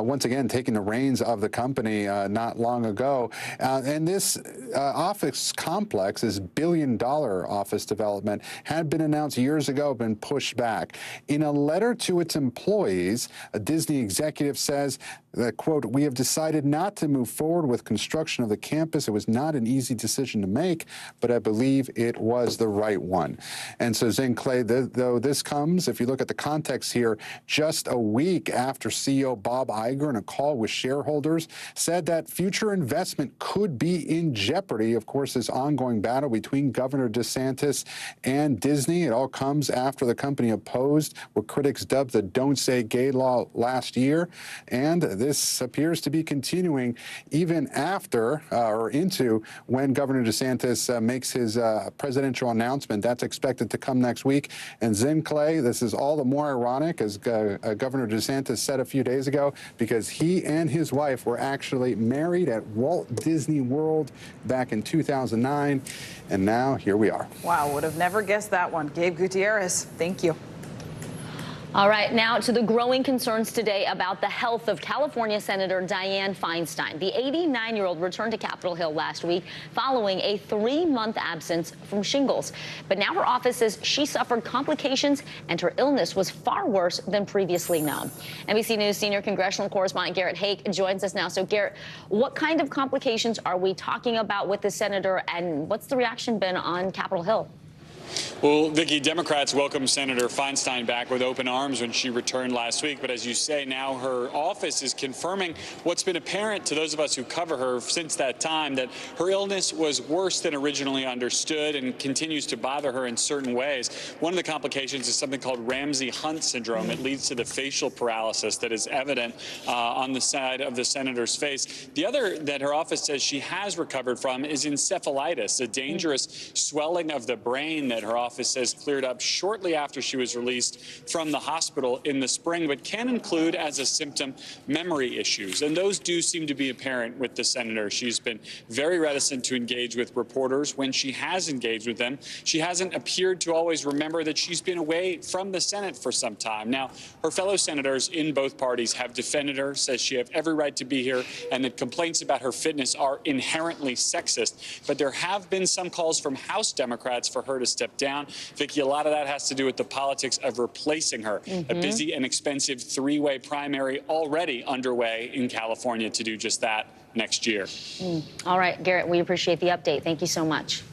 once again, taking the reins of the company not long ago. And this office complex, this billion-dollar office development, had been announced years ago, been pushed back. In a letter to its employees, a Disney executive says that, quote, "We have decided not to move forward with construction of the campus. It was not an easy decision to make, but I believe it was the right one." And so, Zinkley, though this comes, if you look at the context here, just a week after CEO Bob Iger, in a call with shareholders, said that future investment could be in jeopardy. Of course, this ongoing battle between Governor DeSantis and Disney. It all comes after the company opposed what critics dubbed the Don't Say Gay law last year. And this appears to be continuing even after or into when Governor DeSantis makes his presidential announcement. That's expected to come next week. And Zinkley, this is all the more ironic, as Governor DeSantis said a few days ago, because he and his wife were actually married at Walt Disney World back in 2009. And now here we are. Wow, would have never guessed that one. Gabe Gutierrez, thank you. All right, now to the growing concerns today about the health of California Senator Dianne Feinstein. The 89-year-old returned to Capitol Hill last week following a 3-month absence from shingles. But now her office says she suffered complications and her illness was far worse than previously known. NBC News senior congressional correspondent Garrett Hake joins us now. So, Garrett, what kind of complications are we talking about with the senator, and what's the reaction been on Capitol Hill? Well, Vicki, Democrats welcomed Senator Feinstein back with open arms when she returned last week. But as you say, now her office is confirming what's been apparent to those of us who cover her since that time, that her illness was worse than originally understood and continues to bother her in certain ways. One of the complications is something called Ramsay-Hunt syndrome. It leads to the facial paralysis that is evident on the side of the senator's face. The other that her office says she has recovered from is encephalitis, a dangerous swelling of the brain that her office says cleared up shortly after she was released from the hospital in the spring, but can include as a symptom memory issues. And those do seem to be apparent with the senator. She's been very reticent to engage with reporters. When she has engaged with them, she hasn't appeared to always remember that she's been away from the Senate for some time. Now, her fellow senators in both parties have defended her, says she has every right to be here, and that complaints about her fitness are inherently sexist. But there have been some calls from House Democrats for her to step down. Vicki, a lot of that has to do with the politics of replacing her. A busy and expensive three-way primary already underway in California to do just that next year. All right, Garrett, we appreciate the update. Thank you so much.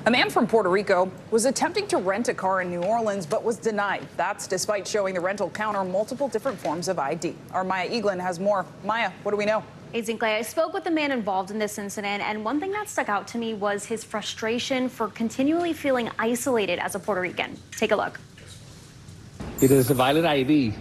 A man from Puerto Rico was attempting to rent a car in New Orleans, but was denied. That's despite showing the rental counter multiple different forms of ID. Our Maya Eaglin has more. Maya, what do we know? Hey, Zinkley, I spoke with the man involved in this incident, and one thing that stuck out to me was his frustration for continually feeling isolated as a Puerto Rican. Take a look. It is a valid ID.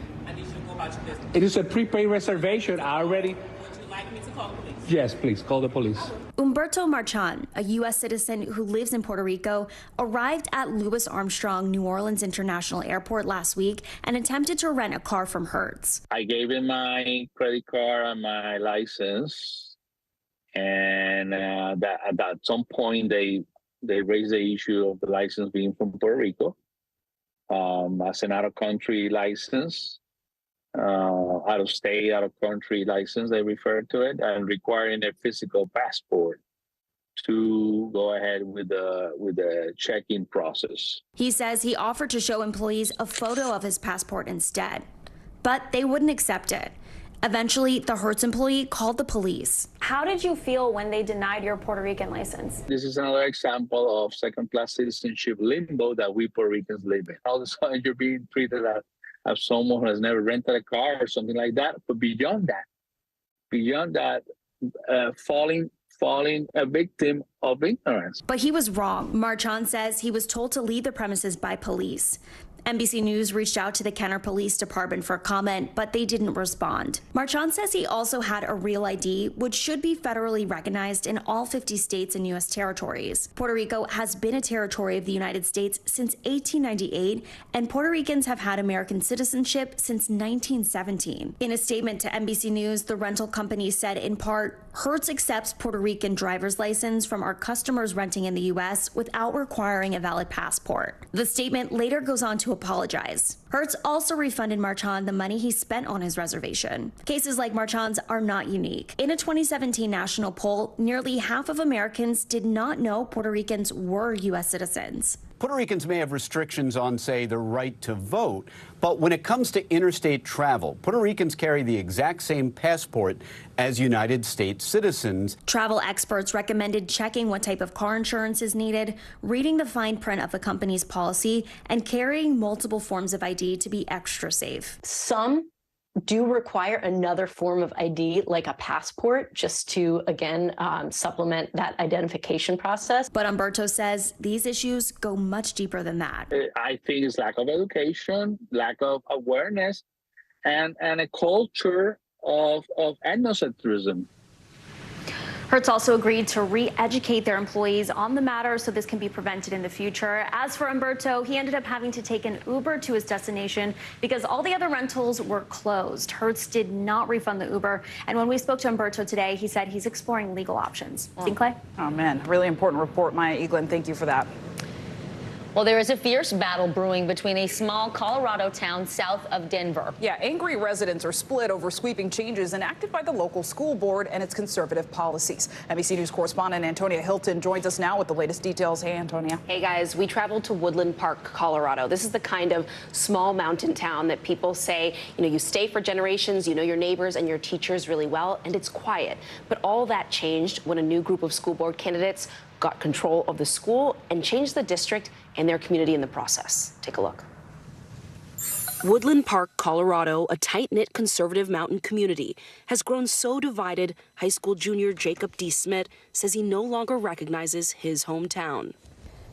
It is a prepaid reservation. I already... Would you like me to call the police? Yes, please, call the police. Humberto Marchan, a U.S. citizen who lives in Puerto Rico, arrived at Louis Armstrong New Orleans International Airport last week and attempted to rent a car from Hertz. I gave him my credit card and my license, and that at some point they raised the issue of the license being from Puerto Rico as an out-of-country license. Out of state, out of country license, they refer to it, and requiring a physical passport to go ahead with the check-in process. He says he offered to show employees a photo of his passport instead, but they wouldn't accept it. Eventually, the Hertz employee called the police. How did you feel when they denied your Puerto Rican license? This is another example of second-class citizenship limbo that we Puerto Ricans live in. All of a sudden, you're being treated as someone who has never rented a car or something like that. But beyond that, falling a victim of ignorance. But he was wrong. Marchand says he was told to leave the premises by police. NBC News reached out to the Kenner Police Department for comment, but they didn't respond. Marchand says he also had a real ID, which should be federally recognized in all 50 states and U.S. territories. Puerto Rico has been a territory of the United States since 1898, and Puerto Ricans have had American citizenship since 1917. In a statement to NBC News, the rental company said in part, Hertz accepts Puerto Rican driver's license from our customers renting in the U.S. without requiring a valid passport. The statement later goes on to apologize. Hertz also refunded Marchand the money he spent on his reservation. Cases like Marchand's are not unique. In a 2017 national poll, nearly half of Americans did not know Puerto Ricans were U.S. citizens. Puerto Ricans may have restrictions on, say, the right to vote, but when it comes to interstate travel, Puerto Ricans carry the exact same passport as United States citizens. Travel experts recommended checking what type of car insurance is needed, reading the fine print of the company's policy, and carrying multiple forms of ID to be extra safe. Some do require another form of ID, like a passport, just to, again, supplement that identification process. But Humberto says these issues go much deeper than that. I think it's lack of education, lack of awareness, and a culture of ethnocentrism. Hertz also agreed to re-educate their employees on the matter so this can be prevented in the future. As for Humberto, he ended up having to take an Uber to his destination because all the other rentals were closed. Hertz did not refund the Uber. And when we spoke to Humberto today, he said he's exploring legal options. Zinkley? Oh, man. Really important report, Maya Eaglin. Thank you for that. Well, there is a fierce battle brewing between a small Colorado town south of Denver. Yeah, angry residents are split over sweeping changes enacted by the local school board and its conservative policies. NBC News correspondent Antonia Hilton joins us now with the latest details. Hey, Antonia. Hey, guys. We traveled to Woodland Park, Colorado. This is the kind of small mountain town that people say, you stay for generations, you know your neighbors and your teachers really well, and it's quiet. But all that changed when a new group of school board candidates got control of the school and changed the district and their community in the process. Take a look. Woodland Park, Colorado, a tight-knit conservative mountain community, has grown so divided, high school junior Jacob D. Smith says he no longer recognizes his hometown.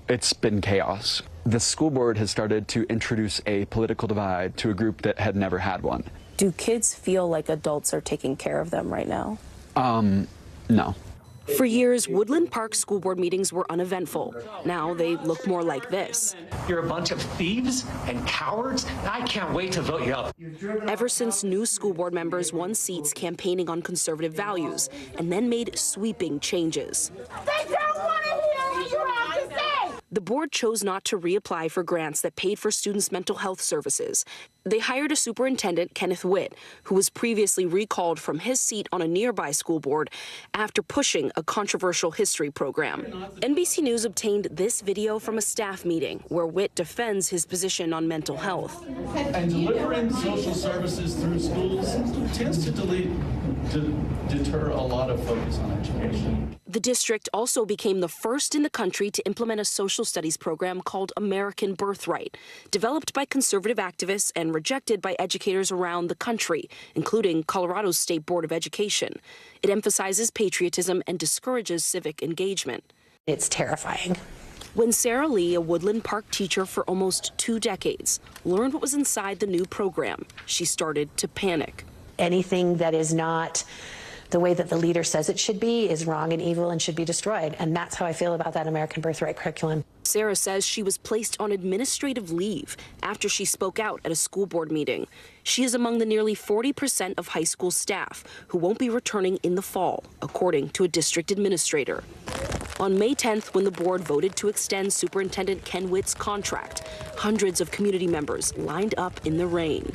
It's been chaos. The school board has started to introduce a political divide to a group that had never had one. Do kids feel like adults are taking care of them right now? No. For years, Woodland Park school board meetings were uneventful. Now they look more like this. You're a bunch of thieves and cowards. I can't wait to vote you out. Ever since new school board members won seats campaigning on conservative values and then made sweeping changes. They don't want to hear what you have to say. The board chose not to reapply for grants that paid for students' mental health services. They hired a superintendent, Kenneth Witt, who was previously recalled from his seat on a nearby school board after pushing a controversial history program. NBC News obtained this video from a staff meeting where Witt defends his position on mental health. And delivering social services through schools tends to deter a lot of focus on education. The district also became the first in the country to implement a social studies program called American Birthright, developed by conservative activists and rejected by educators around the country, including Colorado's State Board of Education. It emphasizes patriotism and discourages civic engagement. It's terrifying. When Sarah Lee, a Woodland Park teacher for almost 2 decades, learned what was inside the new program, she started to panic. Anything that is not the way that the leader says it should be is wrong and evil and should be destroyed. And that's how I feel about that American Birthright curriculum. Sarah says she was placed on administrative leave after she spoke out at a school board meeting. She is among the nearly 40% of high school staff who won't be returning in the fall, according to a district administrator. On May 10th, when the board voted to extend Superintendent Ken Witt's contract, hundreds of community members lined up in the rain.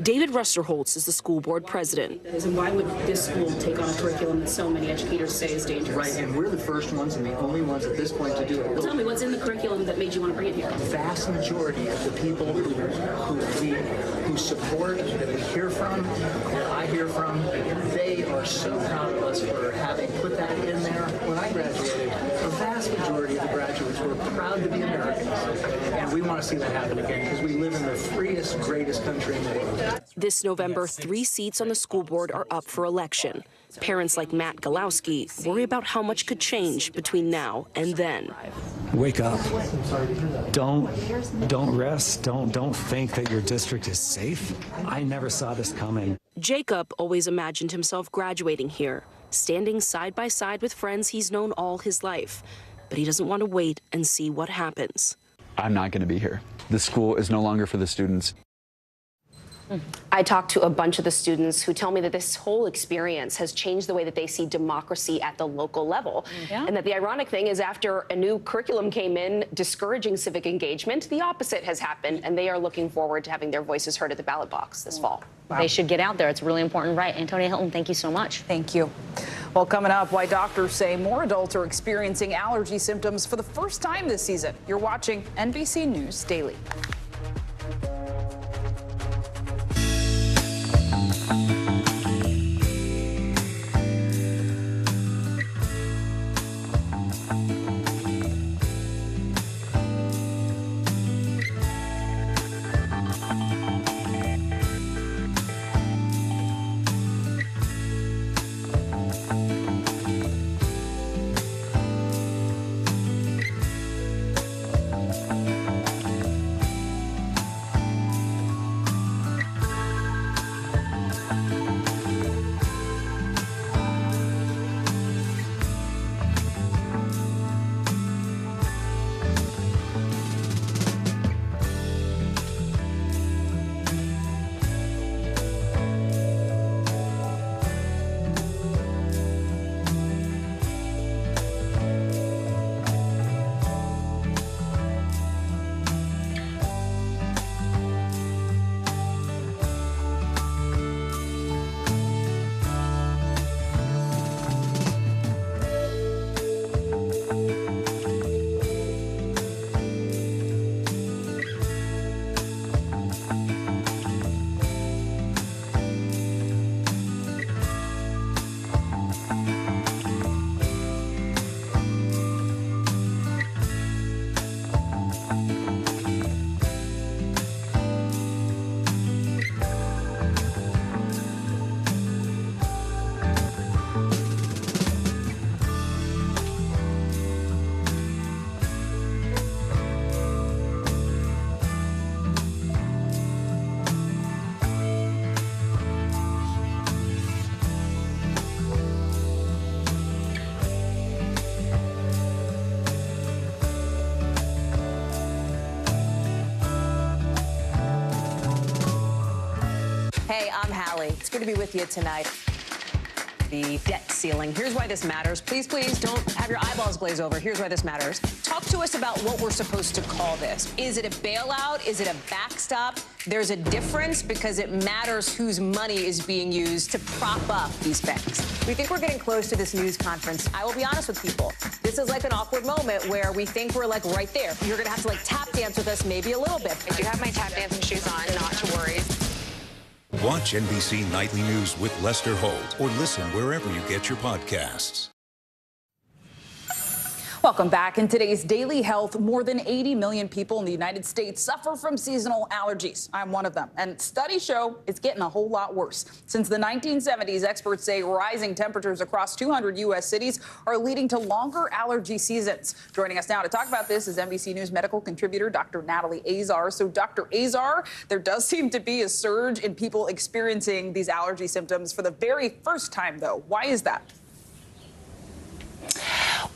David Rusterholtz is the school board president. And why would this school take on a curriculum that so many educators say is dangerous? Right, and we're the first ones and the only ones at this point to do it. Well, tell me, what's in the curriculum that made you want to bring it here? The vast majority of the people who support, that we hear from, that I hear from, they are so proud of us for having put that in there. When I graduated, the vast majority of the graduates were proud to be Americans, and we want to see that happen again because we live in the freest, greatest country in the world. This November, 3 seats on the school board are up for election. Parents like Matt Galowski worry about how much could change between now and then. Wake up. Don't rest. Don't think that your district is safe. I never saw this coming. Jacob always imagined himself graduating here, standing side by side with friends he's known all his life. But he doesn't want to wait and see what happens. I'm not going to be here. The school is no longer for the students. I talked to a bunch of the students who tell me that this whole experience has changed the way that they see democracy at the local level. Yeah. And that the ironic thing is after a new curriculum came in discouraging civic engagement, the opposite has happened, and they are looking forward to having their voices heard at the ballot box this fall. Wow. They should get out there. It's really important, right? Antonia Hilton, thank you so much. Thank you. Well, coming up, why doctors say more adults are experiencing allergy symptoms for the first time this season. You're watching NBC News Daily. Hey, I'm Hallie. It's good to be with you tonight. The debt ceiling. Here's why this matters. Please, please don't have your eyeballs glaze over. Here's why this matters. Talk to us about what we're supposed to call this. Is it a bailout? Is it a backstop? There's a difference because it matters whose money is being used to prop up these banks. We think we're getting close to this news conference. I will be honest with people. This is like an awkward moment where we think we're like right there. You're going to have to like tap dance with us maybe a little bit. I do have my tap dancing shoes on, not to worry. Watch NBC Nightly News with Lester Holt or listen wherever you get your podcasts. Welcome back. In today's Daily Health, more than 80 million people in the United States suffer from seasonal allergies. I'm one of them. And studies show it's getting a whole lot worse. Since the 1970s, experts say rising temperatures across 200 U.S. cities are leading to longer allergy seasons. Joining us now to talk about this is NBC News medical contributor Dr. Natalie Azar. So, Dr. Azar, there does seem to be a surge in people experiencing these allergy symptoms for the very first time, though. Why is that?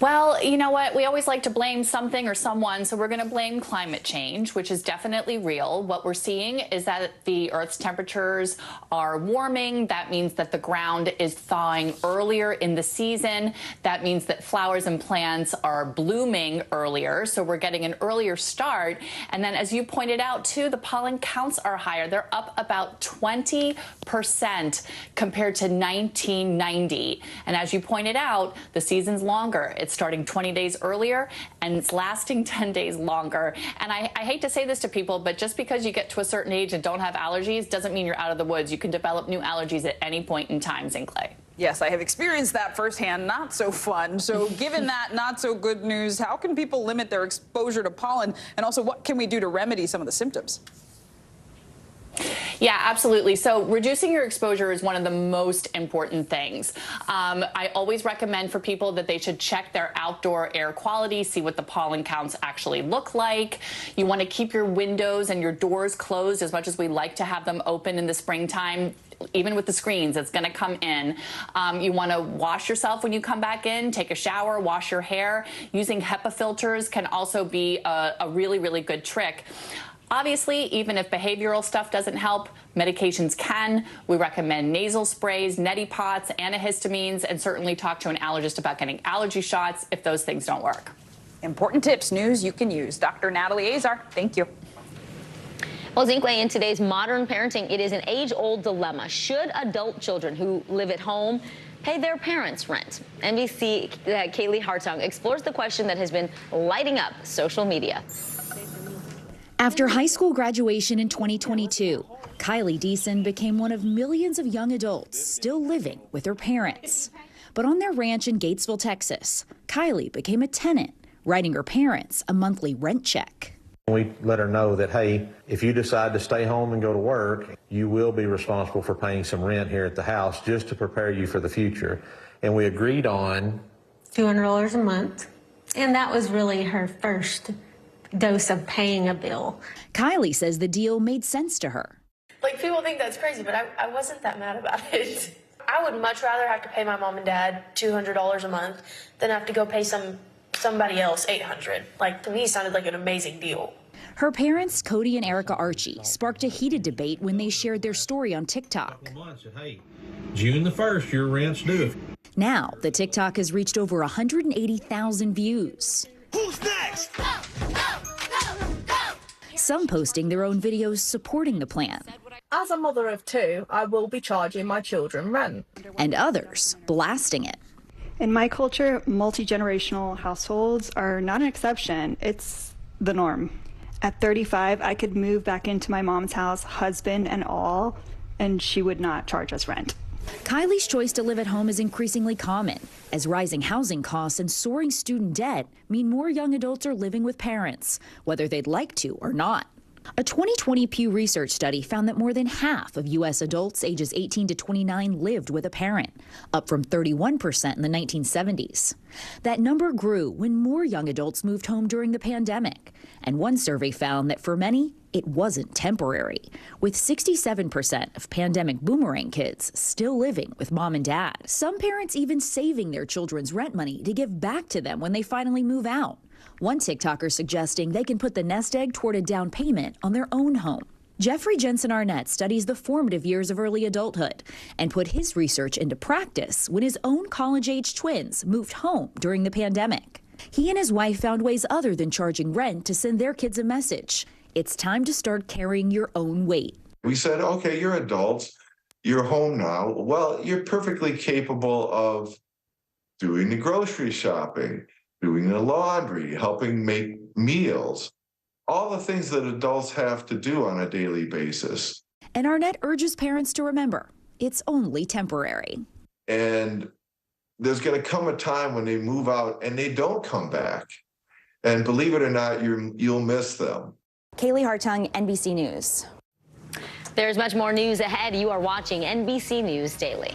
Well, you know what? We always like to blame something or someone, so we're going to blame climate change, which is definitely real. What we're seeing is that the Earth's temperatures are warming. That means that the ground is thawing earlier in the season. That means that flowers and plants are blooming earlier, so we're getting an earlier start. And then, as you pointed out, too, the pollen counts are higher. They're up about 20% compared to 1990. And as you pointed out, the season's longer. It's starting 20 days earlier, and it's lasting 10 days longer. And I hate to say this to people, but just because you get to a certain age and don't have allergies doesn't mean you're out of the woods. You can develop new allergies at any point in time, Zinkley. Yes, I have experienced that firsthand. Not so fun. So given that not so good news, how can people limit their exposure to pollen? And also, what can we do to remedy some of the symptoms? Yeah, absolutely. So reducing your exposure is one of the most important things. I always recommend for people that they should check their outdoor air quality, see what the pollen counts actually look like. You want to keep your windows and your doors closed as much as we like to have them open in the springtime. Even with the screens, it's going to come in. You want to wash yourself when you come back in, take a shower, wash your hair. Using HEPA filters can also be a really, really good trick. Obviously, even if behavioral stuff doesn't help, medications can. We recommend nasal sprays, neti pots, antihistamines, and certainly talk to an allergist about getting allergy shots if those things don't work. Important tips, news you can use. Dr. Natalie Azar, thank you. Well, Zinkley, in today's modern parenting, it is an age-old dilemma. Should adult children who live at home pay their parents' rent? NBC Kaylee Hartung explores the question that has been lighting up social media. After high school graduation in 2022, Kylie Deason became one of millions of young adults still living with her parents. But on their ranch in Gatesville, Texas, Kylie became a tenant, writing her parents a monthly rent check. We let her know that, hey, if you decide to stay home and go to work, you will be responsible for paying some rent here at the house just to prepare you for the future. And we agreed on $200 a month. And that was really her first dose of paying a bill. Kylie says the deal made sense to her. Like, people think that's crazy, but I wasn't that mad about it. I would much rather have to pay my mom and dad $200 a month than have to go pay somebody else $800. Like, to me, it sounded like an amazing deal. Her parents, Cody and Erica Archie, sparked a heated debate when they shared their story on TikTok. hey, June the 1st, your rent's due. Now, the TikTok has reached over 180,000 views. Who's next? Go, go, go, go. Some posting their own videos supporting the plan. As a mother of two, I will be charging my children rent. And others blasting it. In my culture, multi-generational households are not an exception. It's the norm. At 35, I could move back into my mom's house, husband and all, and she would not charge us rent. Kylie's choice to live at home is increasingly common, as rising housing costs and soaring student debt mean more young adults are living with parents, whether they'd like to or not. A 2020 Pew Research study found that more than half of U.S. adults ages 18 to 29 lived with a parent, up from 31% in the 1970s. That number grew when more young adults moved home during the pandemic, and one survey found that for many, it wasn't temporary, with 67% of pandemic boomerang kids still living with mom and dad. Some parents even saving their children's rent money to give back to them when they finally move out. One TikToker suggesting they can put the nest egg toward a down payment on their own home. Jeffrey Jensen Arnett studies the formative years of early adulthood and put his research into practice when his own college-age twins moved home during the pandemic. He and his wife found ways other than charging rent to send their kids a message. It's time to start carrying your own weight. We said, okay, you're adults, you're home now. Well, you're perfectly capable of doing the grocery shopping, doing the laundry, helping make meals, all the things that adults have to do on a daily basis. And Arnett urges parents to remember, it's only temporary. And there's going to come a time when they move out and they don't come back. And believe it or not, you'll miss them. Kaylee Hartung, NBC News. There's much more news ahead. You are watching NBC News Daily.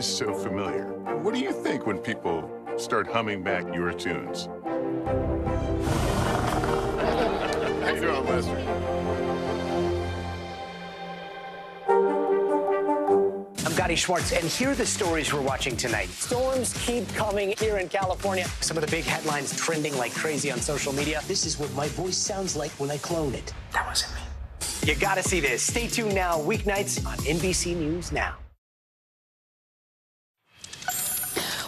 So familiar. What do you think when people start humming back your tunes? How you doing, Lester? I'm Gotti Schwartz, and here are the stories we're watching tonight. Storms keep coming here in California. Some of the big headlines trending like crazy on social media. This is what my voice sounds like when I clone it. That wasn't me. You gotta see this. Stay tuned now, weeknights on NBC News Now.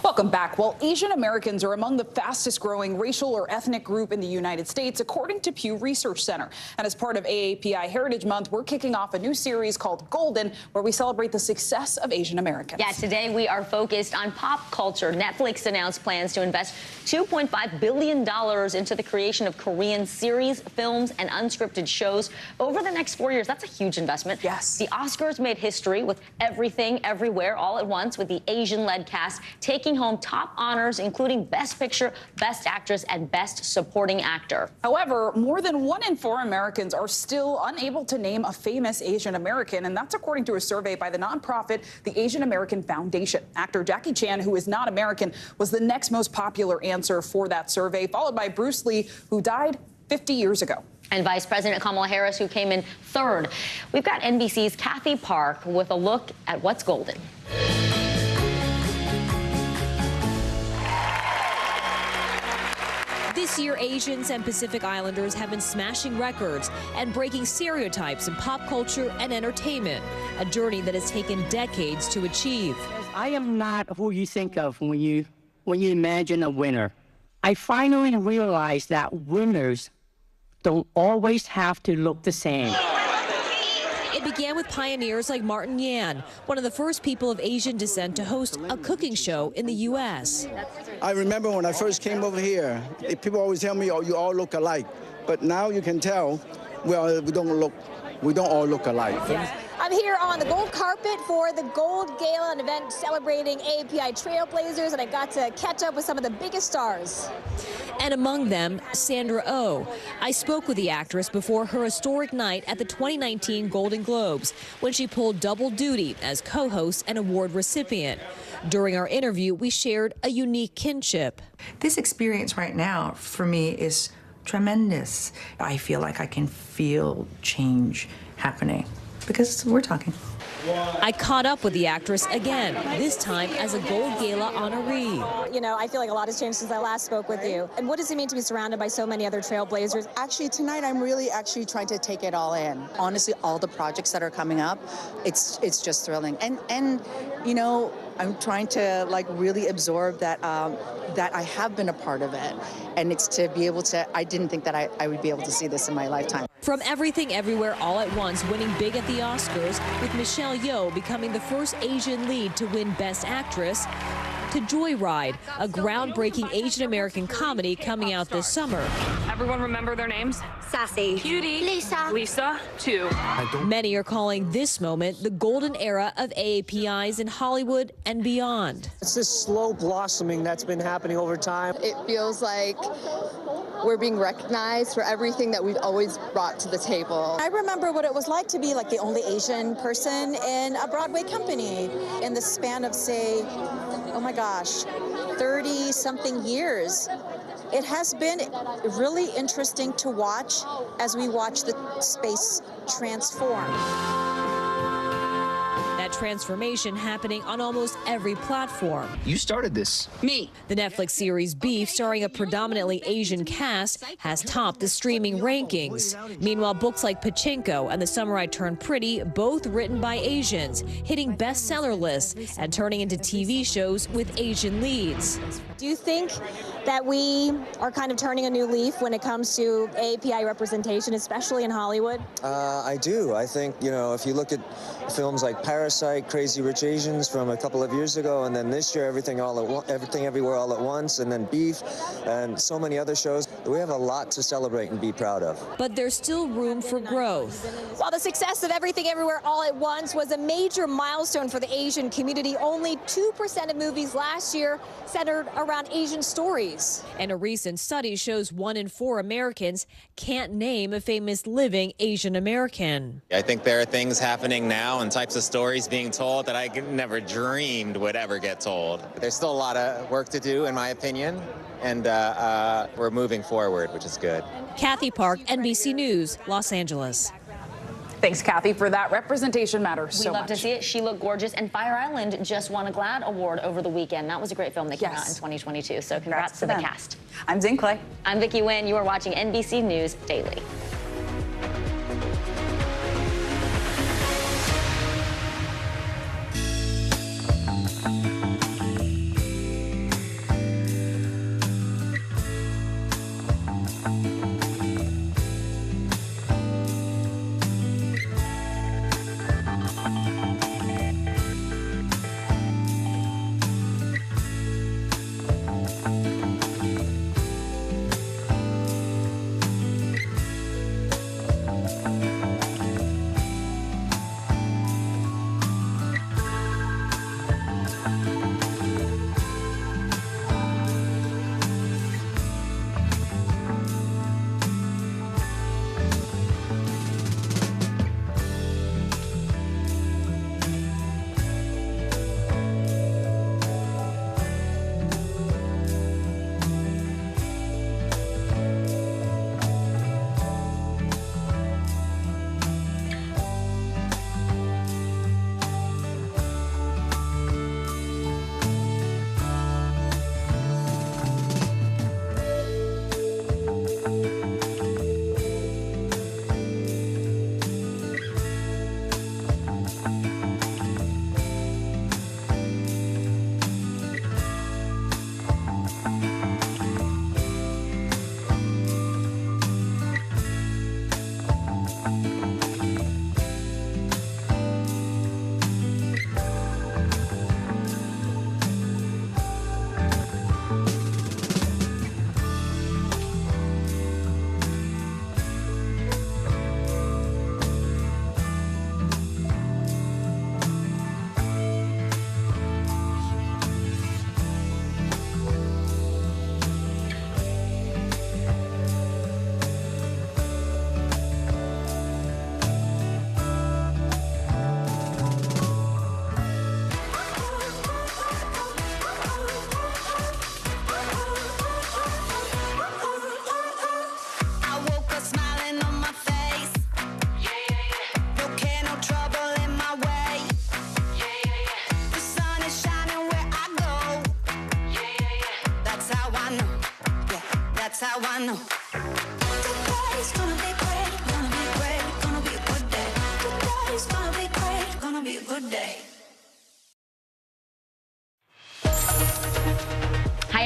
Welcome back. Well, Asian Americans are among the fastest growing racial or ethnic group in the United States, according to Pew Research Center. And as part of AAPI Heritage Month, we're kicking off a new series called Golden, where we celebrate the success of Asian Americans. Yeah, today we are focused on pop culture. Netflix announced plans to invest $2.5 billion into the creation of Korean series, films, and unscripted shows over the next 4 years. That's a huge investment. Yes. The Oscars made history with Everything, Everywhere, All at Once, with the Asian-led cast taking home top honors, including Best Picture, Best Actress, and Best Supporting Actor. However, more than 1 in 4 Americans are still unable to name a famous Asian American, and that's according to a survey by the nonprofit, the Asian American Foundation. Actor Jackie Chan, who is not American, was the next most popular answer for that survey, followed by Bruce Lee, who died 50 years ago. And Vice President Kamala Harris, who came in third. We've got NBC's Kathy Park with a look at what's golden. This year, Asians and Pacific Islanders have been smashing records and breaking stereotypes in pop culture and entertainment, a journey that has taken decades to achieve. I am not who you think of when you imagine a winner. I finally realized that winners don't always have to look the same. It began with pioneers like Martin Yan, one of the first people of Asian descent to host a cooking show in the U.S. I remember when I first came over here, people always tell me, oh, you all look alike. But now you can tell, well, we don't all look alike. I'm here on the gold carpet for the Gold Gala, an event celebrating AAPI trailblazers, and I got to catch up with some of the biggest stars. And among them, Sandra Oh. I spoke with the actress before her historic night at the 2019 Golden Globes, when she pulled double duty as co-host and award recipient. During our interview, we shared a unique kinship. This experience right now for me is tremendous. I feel like I can feel change happening because we're talking. I caught up with the actress again, this time as a Gold Gala honoree. You know, I feel like a lot has changed since I last spoke with you. And what does it mean to be surrounded by so many other trailblazers? Actually, tonight I'm really trying to take it all in. Honestly, all the projects that are coming up, it's just thrilling. And you know, I'm trying to like really absorb that that I have been a part of it. And it's to be able to, I didn't think that I would be able to see this in my lifetime. From Everything Everywhere All at Once, winning big at the Oscars, with Michelle Yeoh becoming the first Asian lead to win Best Actress, to Joyride, a groundbreaking Asian American comedy coming out this summer. Everyone remember their names? Sassy. Cutie. Lisa. Lisa, too. Many are calling this moment the golden era of AAPIs in Hollywood and beyond. It's this slow blossoming that's been happening over time. It feels like we're being recognized for everything that we've always brought to the table. I remember what it was like to be like the only Asian person in a Broadway company in the span of, say, oh my gosh, 30-something years. It has been really interesting to watch as we watch the space transform. That transformation happening on almost every platform. You started this. Me. The Netflix series Beef, starring a predominantly Asian cast, has topped the streaming rankings. Meanwhile, books like Pachinko and The Summer I Turned Pretty, both written by Asians, hitting bestseller lists and turning into TV shows with Asian leads. Do you think that we are kind of turning a new leaf when it comes to AAPI representation, especially in Hollywood? I do. I think, you know, if you look at films like Parasite, Crazy Rich Asians from a couple of years ago, and then this year, Everything Everywhere All at Once, and then Beef, and so many other shows, we have a lot to celebrate and be proud of. But there's still room for growth. While the success of Everything Everywhere All at Once was a major milestone for the Asian community, only 2% of movies last year centered around Asian stories. And a recent study shows 1 in 4 Americans can't name a famous living Asian American. I think there are things happening now and types of stories being told that I never dreamed would ever get told. There's still a lot of work to do, in my opinion, and we're moving forward, which is good. Kathy Park, NBC News, Los Angeles. Thanks, Kathy, for that. Representation matters so much. We love to see it. She looked gorgeous. And Fire Island just won a GLAAD award over the weekend. That was a great film that came out in 2022. So congrats to the cast. I'm Zane Clay. I'm Vicki Nguyen. You are watching NBC News Daily.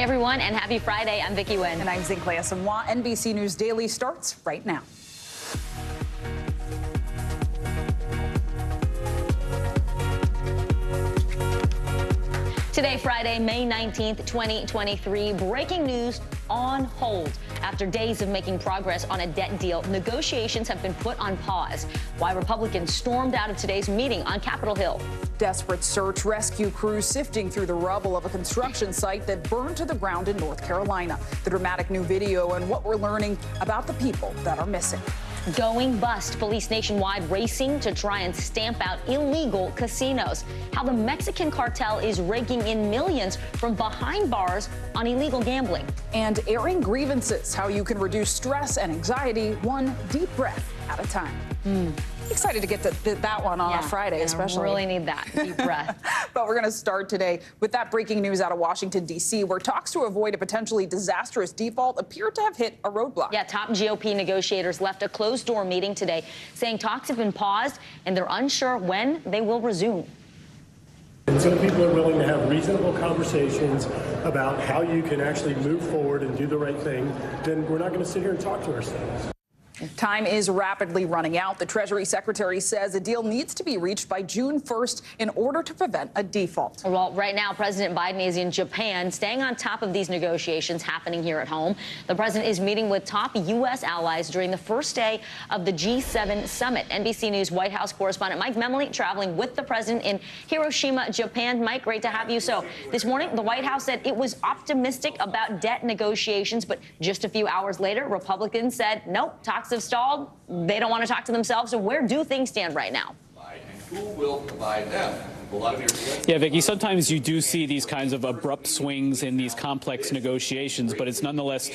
everyone, and happy Friday. I'm Vicki Nguyen. And I'm Zinklea Samoa. NBC News Daily starts right now. Today, Friday, May 19th, 2023, breaking news on hold. After days of making progress on a debt deal, negotiations have been put on pause. Why Republicans stormed out of today's meeting on Capitol Hill. Desperate search rescue crews sifting through the rubble of a construction site that burned to the ground in North Carolina. The dramatic new video and what we're learning about the people that are missing. Going bust. Police nationwide racing to try and stamp out illegal casinos. How the Mexican cartel is raking in millions from behind bars on illegal gambling. And airing grievances. How you can reduce stress and anxiety one deep breath at a time. Excited to get to that one on a Friday, especially. I really need that deep breath. But we're going to start today with that breaking news out of Washington, D.C., where talks to avoid a potentially disastrous default appear to have hit a roadblock. Yeah, top GOP negotiators left a closed-door meeting today saying talks have been paused and they're unsure when they will resume. And so people are willing to have reasonable conversations about how you can actually move forward and do the right thing, then we're not going to sit here and talk to ourselves. Time is rapidly running out. The Treasury Secretary says a deal needs to be reached by June 1st in order to prevent a default. Well, right now, President Biden is in Japan, staying on top of these negotiations happening here at home. The president is meeting with top U.S. allies during the first day of the G7 summit. NBC News White House correspondent Mike Memoli traveling with the president in Hiroshima, Japan. Mike, great to have you. So this morning, the White House said it was optimistic about debt negotiations, but just a few hours later, Republicans said, nope, talks have stalled. They don't want to talk to themselves. So where do things stand right now? Who will provide them? Yeah, Vicki, sometimes you do see these kinds of abrupt swings in these complex negotiations, but it's nonetheless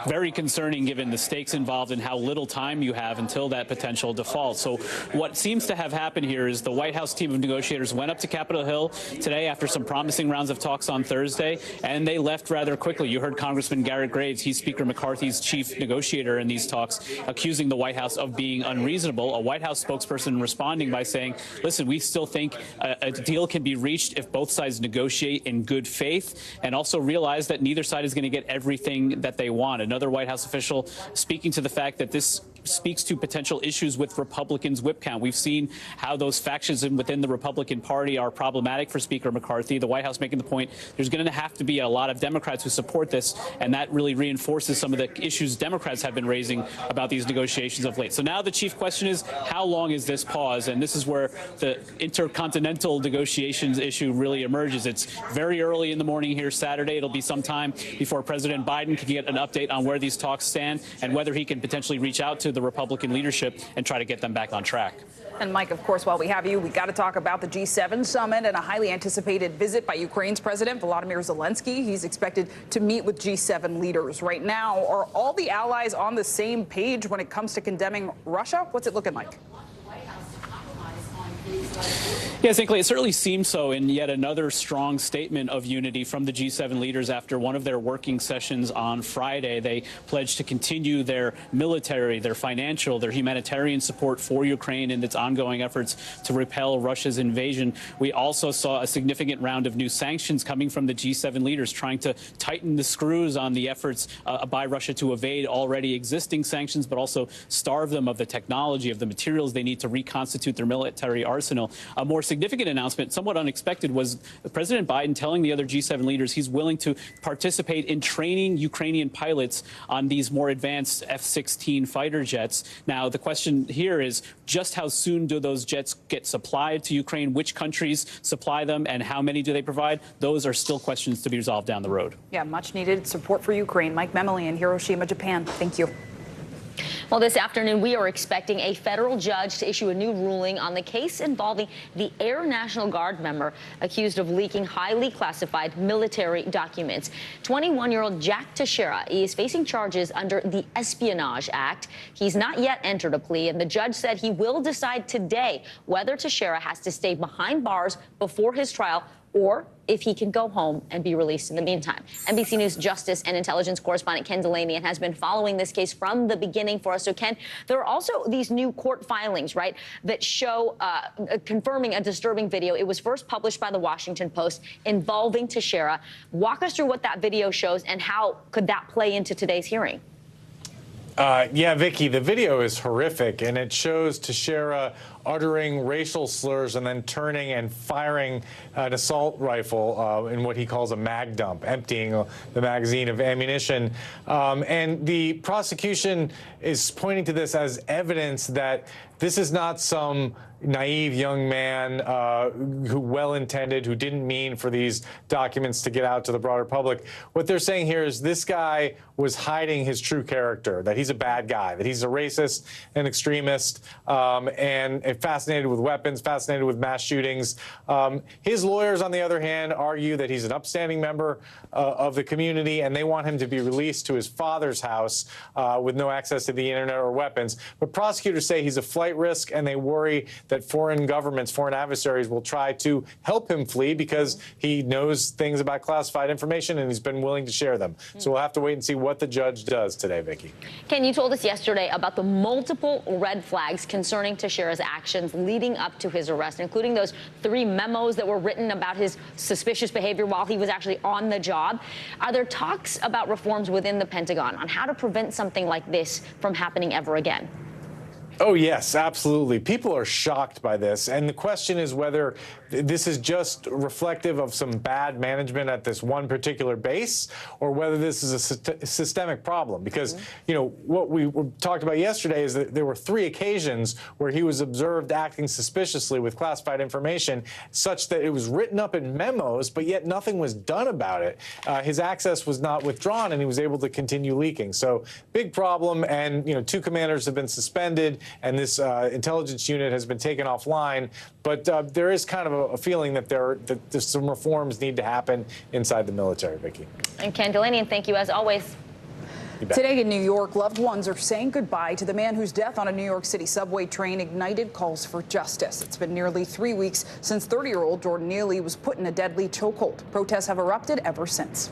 very concerning given the stakes involved and how little time you have until that potential default. So what seems to have happened here is the White House team of negotiators went up to Capitol Hill today after some promising rounds of talks on Thursday, and they left rather quickly. You heard Congressman Garrett Graves, he's Speaker McCarthy's chief negotiator in these talks, accusing the White House of being unreasonable. A White House spokesperson responding by saying, listen, we still think a deal can be reached if both sides negotiate in good faith and also realize that neither side is going to get everything that they want. Another White House official speaking to the fact that this speaks to potential issues with Republicans' whip count. We've seen how those factions within the Republican Party are problematic for Speaker McCarthy. The White House making the point there's going to have to be a lot of Democrats who support this, and that really reinforces some of the issues Democrats have been raising about these negotiations of late. So now the chief question is, how long is this pause? And this is where the intercontinental negotiations issue really emerges. It's very early in the morning here Saturday. It'll be some time before President Biden can get an update on where these talks stand and whether he can potentially reach out to the Republican leadership and try to get them back on track. And Mike, of course, while we have you, we got to talk about the G7 summit and a highly anticipated visit by Ukraine's President Volodymyr Zelensky. He's expected to meet with G7 leaders. Right now, are all the allies on the same page when it comes to condemning Russia? What's it looking like? Yes, it certainly seems so, in yet another strong statement of unity from the G7 leaders after one of their working sessions on Friday. They pledged to continue their military, their financial, their humanitarian support for Ukraine in its ongoing efforts to repel Russia's invasion. We also saw a significant round of new sanctions coming from the G7 leaders, trying to tighten the screws on the efforts by Russia to evade already existing sanctions, but also starve them of the technology, of the materials they need to reconstitute their military arsenal. A more significant announcement, somewhat unexpected, was President Biden telling the other G7 leaders he's willing to participate in training Ukrainian pilots on these more advanced F-16 fighter jets. Now, the question here is just how soon do those jets get supplied to Ukraine? Which countries supply them and how many do they provide? Those are still questions to be resolved down the road. Yeah, much needed support for Ukraine. Mike Memoli in Hiroshima, Japan. Thank you. Well, this afternoon, we are expecting a federal judge to issue a new ruling on the case involving the Air National Guard member accused of leaking highly classified military documents. 21-year-old Jack Teixeira is facing charges under the Espionage Act. He's not yet entered a plea, and the judge said he will decide today whether Teixeira has to stay behind bars before his trial or if he can go home and be released in the meantime. NBC News Justice and Intelligence correspondent Ken Delaney has been following this case from the beginning for us. So, Ken, there are also these new court filings, right, that show confirming a disturbing video. It was first published by the Washington Post involving Teixeira. Walk us through what that video shows and how could that play into today's hearing? Yeah, Vicky, the video is horrific, and it shows Teixeira uttering racial slurs and then turning and firing an assault rifle in what he calls a mag dump, emptying the magazine of ammunition. And the prosecution is pointing to this as evidence that this is not some naive young man who well-intended, who didn't mean for these documents to get out to the broader public. What they're saying here is this guy was hiding his true character, that he's a bad guy, that he's a racist, an extremist, and fascinated with weapons, fascinated with mass shootings. His lawyers, on the other hand, argue that he's an upstanding member of the community, and they want him to be released to his father's house with no access to the internet or weapons. But prosecutors say he's a flight risk, and they worry that foreign governments, foreign adversaries will try to help him flee because he knows things about classified information and he's been willing to share them. So we'll have to wait and see what the judge does today, Vicky. Ken, you told us yesterday about the multiple red flags concerning Teixeira's actions leading up to his arrest, including those 3 memos that were written about his suspicious behavior while he was actually on the job. Are there talks about reforms within the Pentagon on how to prevent something like this from happening ever again? Oh, yes, absolutely. People are shocked by this. And the question is whether this is just reflective of some bad management at this one particular base or whether this is a systemic problem. Because, you know, what we talked about yesterday is that there were 3 occasions where he was observed acting suspiciously with classified information such that it was written up in memos, but yet nothing was done about it. His access was not withdrawn and he was able to continue leaking. So big problem. And, you know, 2 commanders have been suspended and this intelligence unit has been taken offline. But there is kind of a feeling that there's some reforms need to happen inside the military, Vicky. And Ken Delaney, and thank you as always. Today in New York, loved ones are saying goodbye to the man whose death on a New York City subway train ignited calls for justice. It's been nearly 3 weeks since 30-year-old Jordan Neely was put in a deadly chokehold. Protests have erupted ever since.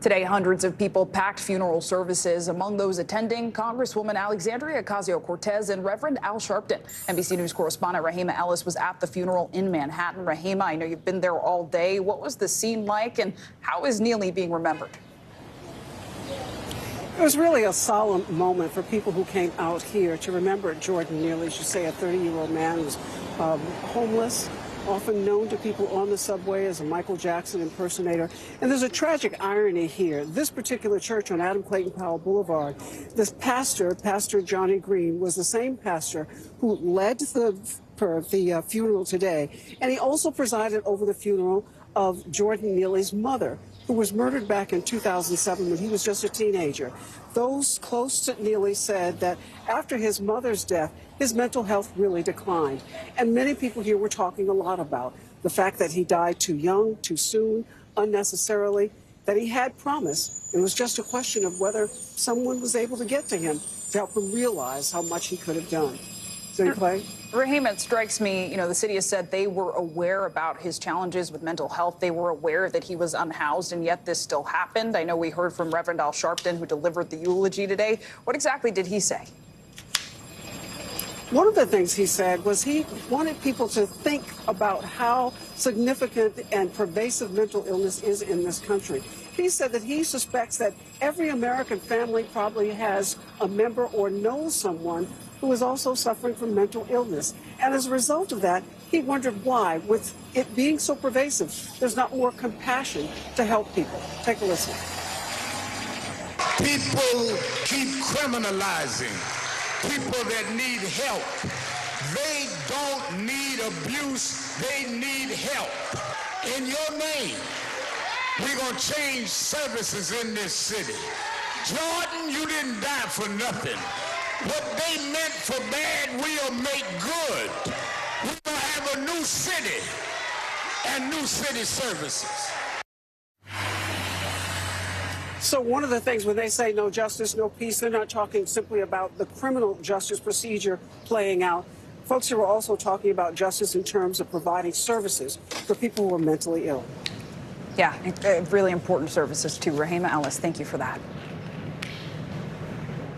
Today, hundreds of people packed funeral services. Among those attending, Congresswoman Alexandria Ocasio-Cortez and Reverend Al Sharpton. NBC News correspondent Rahima Ellis was at the funeral in Manhattan. Rahima, I know you've been there all day. What was the scene like, and how is Neely being remembered? It was really a solemn moment for people who came out here to remember Jordan Neely. As you say, a 30-year-old man who was homeless, often known to people on the subway as a Michael Jackson impersonator. And there's a tragic irony here. This particular church on Adam Clayton Powell Boulevard, this pastor, Pastor Johnny Green, was the same pastor who led the funeral today. And he also presided over the funeral of Jordan Neely's mother, who was murdered back in 2007 when he was just a teenager. Those close to Neely said that after his mother's death, his mental health really declined. And many people here were talking a lot about the fact that he died too young, too soon, unnecessarily, that he had promise. It was just a question of whether someone was able to get to him to help him realize how much he could have done. Clay? Rahim, it strikes me, you know, the city has said they were aware about his challenges with mental health. They were aware that he was unhoused, and yet this still happened. I know we heard from Reverend Al Sharpton, who delivered the eulogy today. What exactly did he say? One of the things he said was he wanted people to think about how significant and pervasive mental illness is in this country. He said that he suspects that every American family probably has a member or knows someone who is also suffering from mental illness. And as a result of that, he wondered why, with it being so pervasive, there's not more compassion to help people. Take a listen. People keep criminalizing people that need help. They don't need abuse, they need help. In your name, we're going to change services in this city. Jordan, you didn't die for nothing. What they meant for bad, we'll make good. We're going to have a new city and new city services. So one of the things when they say no justice, no peace, they're not talking simply about the criminal justice procedure playing out. Folks here are also talking about justice in terms of providing services for people who are mentally ill. Yeah, really important services too. Rahima Ellis, thank you for that.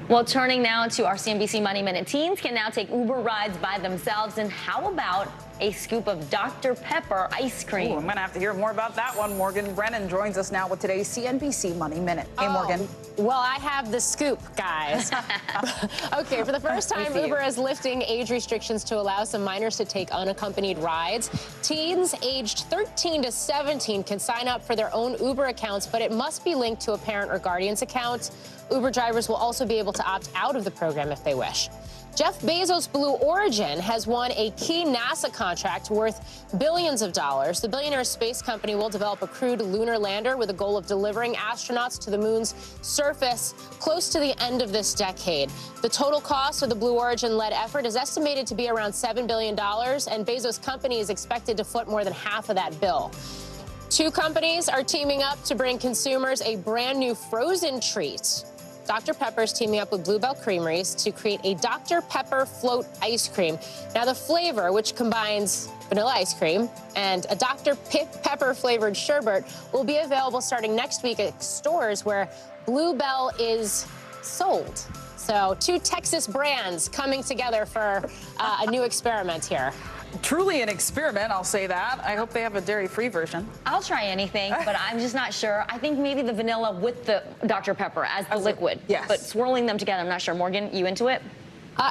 Well, turning now to our CNBC Money Minute. Teens can now take Uber rides by themselves. And how about a scoop of Dr. Pepper ice cream? Ooh, I'm going to have to hear more about that one. Morgan Brennan joins us now with today's CNBC Money Minute. Hey, Morgan. Well, I have the scoop, guys. Okay, for the first time, Uber is lifting age restrictions to allow some minors to take unaccompanied rides. Teens aged 13 to 17 can sign up for their own Uber accounts, but it must be linked to a parent or guardian's account. Uber drivers will also be able to opt out of the program if they wish. Jeff Bezos' Blue Origin has won a key NASA contract worth billions of dollars. The billionaire's space company will develop a crewed lunar lander with a goal of delivering astronauts to the moon's surface close to the end of this decade. The total cost of the Blue Origin-led effort is estimated to be around $7 billion, and Bezos' company is expected to foot more than half of that bill. Two companies are teaming up to bring consumers a brand new frozen treat. Dr. Pepper is teaming up with Bluebell Creameries to create a Dr. Pepper float ice cream. Now, the flavor, which combines vanilla ice cream and a Dr. Pepper flavored sherbet, will be available starting next week at stores where Bluebell is sold. So, two Texas brands coming together for a new experiment here. Truly an experiment, I'll say that. I hope they have a dairy-free version. I'll try anything, but I'm just not sure. I think maybe the vanilla with the Dr. Pepper as the liquid. Yes. But swirling them together, I'm not sure. Morgan, you into it?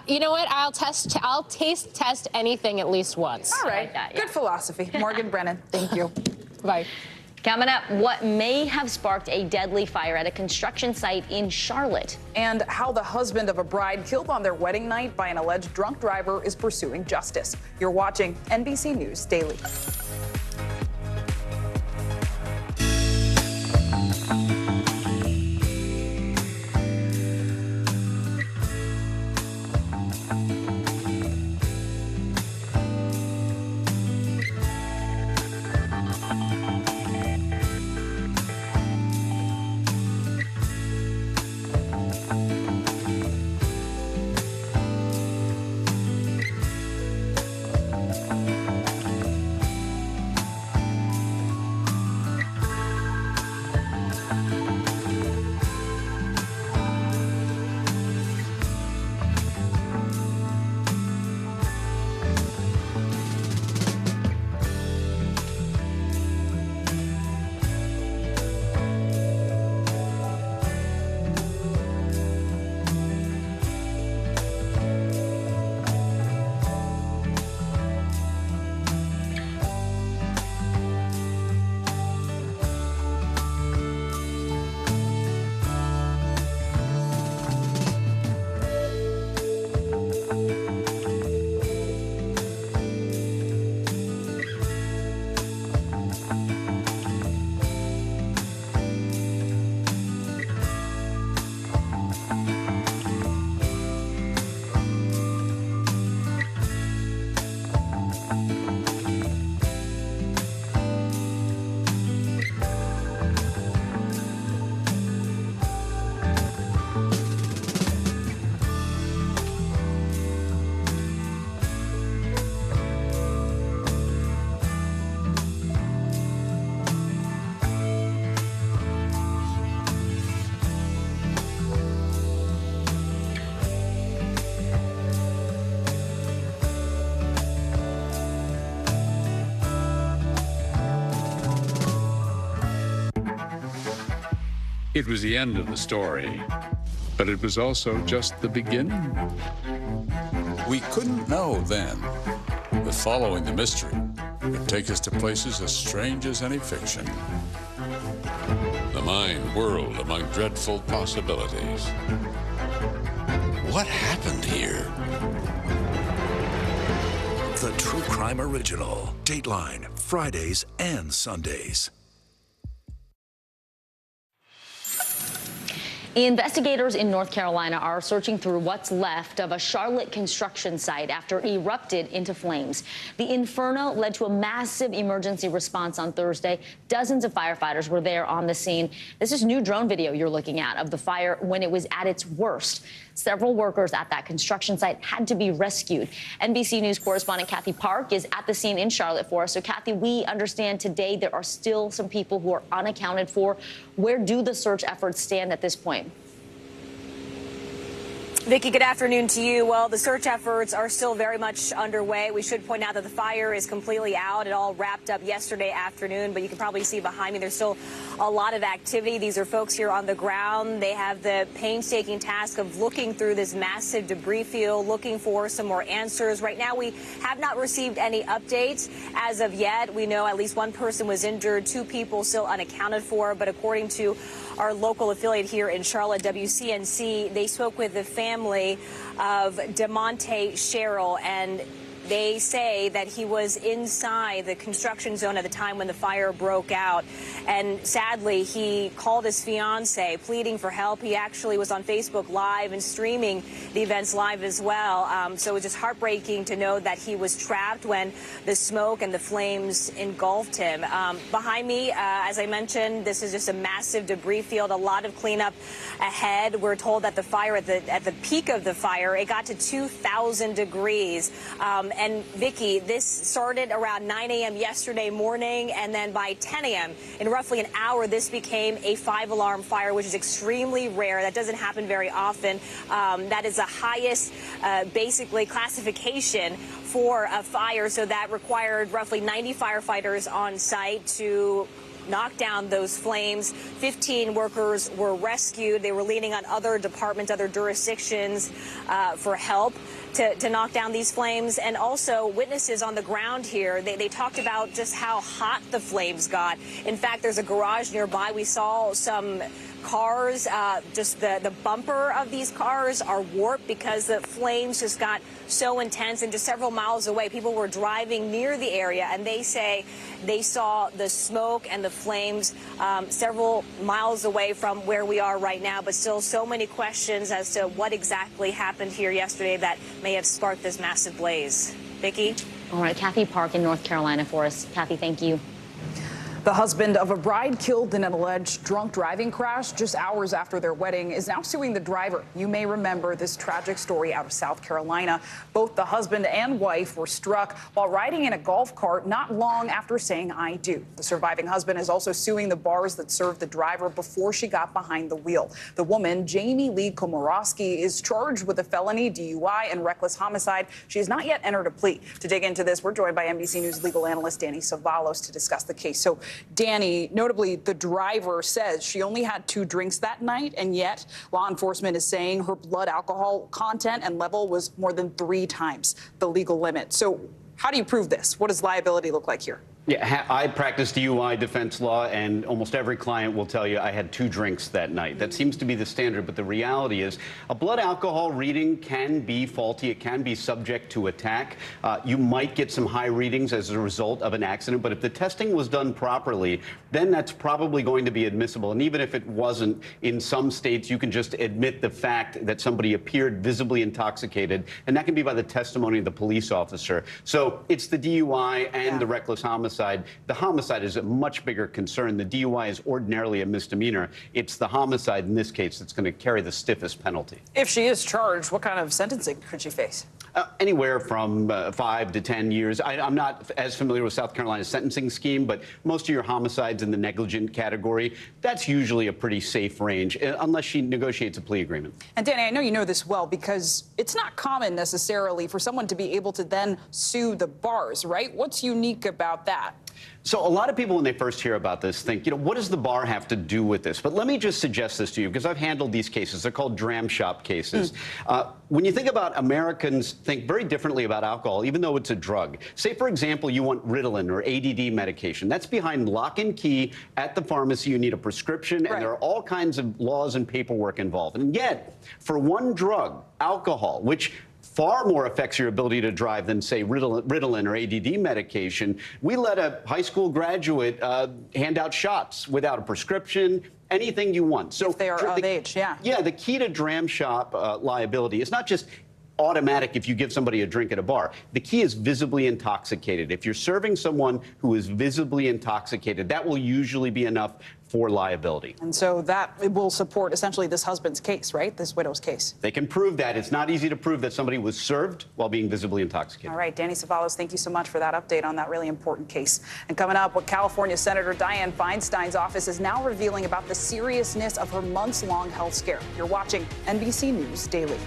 You know what? I'll taste test anything at least once. All right. like that, yeah. Good philosophy. Morgan Brennan, thank you. Bye. Coming up, what may have sparked a deadly fire at a construction site in Charlotte. And how the husband of a bride killed on their wedding night by an alleged drunk driver is pursuing justice. You're watching NBC News Daily. It was the end of the story, but it was also just the beginning. We couldn't know then, but following the mystery would take us to places as strange as any fiction. The mind whirled among dreadful possibilities. What happened here? The True Crime Original. Dateline, Fridays and Sundays. Investigators in North Carolina are searching through what's left of a Charlotte construction site after it erupted into flames. The inferno led to a massive emergency response on Thursday. Dozens of firefighters were there on the scene. This is new drone video you're looking at of the fire when it was at its worst. Several workers at that construction site had to be rescued. NBC News correspondent Kathy Park is at the scene in Charlotte for us. So, Kathy, we understand today there are still some people who are unaccounted for. Where do the search efforts stand at this point? Vicki, good afternoon to you. Well, the search efforts are still very much underway. We should point out that the fire is completely out. It all wrapped up yesterday afternoon, but you can probably see behind me there's still a lot of activity. These are folks here on the ground. They have the painstaking task of looking through this massive debris field, looking for some more answers. Right now, we have not received any updates as of yet. We know at least one person was injured, 2 people still unaccounted for, but according to our local affiliate here in Charlotte, WCNC, they spoke with the family of DeMonte Sherrill, and they say that he was inside the construction zone at the time when the fire broke out. And sadly, he called his fiance pleading for help. He actually was on Facebook Live and streaming the events live as well. So it was just heartbreaking to know that he was trapped when the smoke and the flames engulfed him. Behind me, as I mentioned, this is just a massive debris field, a lot of cleanup ahead. We're told that the fire at the peak of the fire, it got to 2,000 degrees. And Vicki, this started around 9 a.m. yesterday morning, and then by 10 a.m. in roughly an hour, this became a 5-alarm fire, which is extremely rare. That doesn't happen very often. That is the highest, basically, classification for a fire. So that required roughly 90 firefighters on site to knock down those flames. 15 workers were rescued. They were leaning on other departments, other jurisdictions for help to knock down these flames. And also witnesses on the ground here, they talked about just how hot the flames got. In fact, there's a garage nearby. We saw some cars, just the bumper of these cars are warped because the flames just got so intense. And just several miles away, people were driving near the area, and they say they saw the smoke and the flames several miles away from where we are right now. But still so many questions as to what exactly happened here yesterday that may have sparked this massive blaze. Vicki? All right, Kathy Park in North Carolina for us. Kathy, thank you. The husband of a bride killed in an alleged drunk driving crash just hours after their wedding is now suing the driver. You may remember this tragic story out of South Carolina. Both the husband and wife were struck while riding in a golf cart not long after saying "I do." The surviving husband is also suing the bars that served the driver before she got behind the wheel. The woman, Jamie Lee Komorowski, is charged with a felony, DUI, and reckless homicide. She has not yet entered a plea. To dig into this, we're joined by NBC News legal analyst Danny Savalos to discuss the case. So, Danny, notably, the driver says she only had 2 drinks that night, and yet law enforcement is saying her blood alcohol content and level was more than 3 times the legal limit. So how do you prove this? What does liability look like here? Yeah, I practice DUI defense law, and almost every client will tell you I had 2 drinks that night. That seems to be the standard, but the reality is a blood alcohol reading can be faulty. It can be subject to attack. You might get some high readings as a result of an accident, but if the testing was done properly, then that's probably going to be admissible. And even if it wasn't, in some states, you can just admit the fact that somebody appeared visibly intoxicated, and that can be by the testimony of the police officer. So it's the DUI and the reckless homicide. The homicide is a much bigger concern. The DUI is ordinarily a misdemeanor. It's the homicide in this case that's going to carry the stiffest penalty. If she is charged, what kind of sentencing could she face? Anywhere from 5 to 10 years. I'm not as familiar with South Carolina's sentencing scheme, but most of your homicides in the negligent category, that's usually a pretty safe range, unless she negotiates a plea agreement. And Danny, I know you know this well because it's not common necessarily for someone to be able to then sue the bars, right? What's unique about that? So a lot of people, when they first hear about this, think, what does the bar have to do with this? But let me just suggest this to you, because I've handled these cases. They're called dram shop cases. When you think about Americans think very differently about alcohol, even though it's a drug. Say, for example, you want Ritalin or ADD medication. That's behind lock and key at the pharmacy. You need a prescription, and there are all kinds of laws and paperwork involved. And yet, for one drug, alcohol, which far more affects your ability to drive than, say, Ritalin or ADD medication, we let a high school graduate hand out shots without a prescription anything you want. So if they are of age, yeah. Yeah, the key to dram shop liability is not just automatic if you give somebody a drink at a bar. The key is visibly intoxicated. If you're serving someone who is visibly intoxicated, that will usually be enough for liability. And so that will support essentially this husband's case, right? This widow's case. They can prove that. It's not easy to prove that somebody was served while being visibly intoxicated. All right, Danny Savalos, thank you so much for that update on that really important case. And coming up, what California Senator Dianne Feinstein's office is now revealing about the seriousness of her months-long health scare. You're watching NBC News Daily.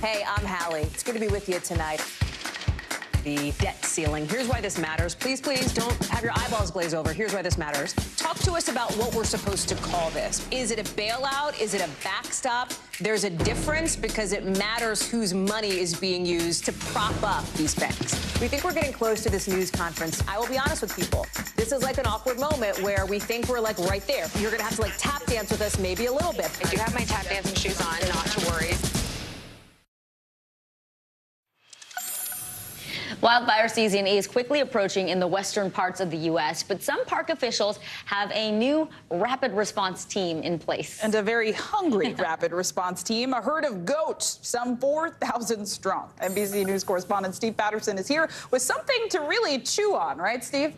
Hey, I'm Hallie. It's good to be with you tonight. The debt ceiling. Here's why this matters. Please, please don't have your eyeballs glaze over. Here's why this matters. Talk to us about what we're supposed to call this. Is it a bailout? Is it a backstop? There's a difference because it matters whose money is being used to prop up these banks. We think we're getting close to this news conference. I will be honest with people. This is like an awkward moment where we think we're like right there. You're going to have to like tap dance with us maybe a little bit. I do have my tap dancing shoes on, not to worry. Wildfire season is quickly approaching in the western parts of the U.S., but some park officials have a new rapid response team in place. And a very hungry rapid response team, a herd of goats, some 4,000 strong. NBC News correspondent Steve Patterson is here with something to really chew on, right, Steve?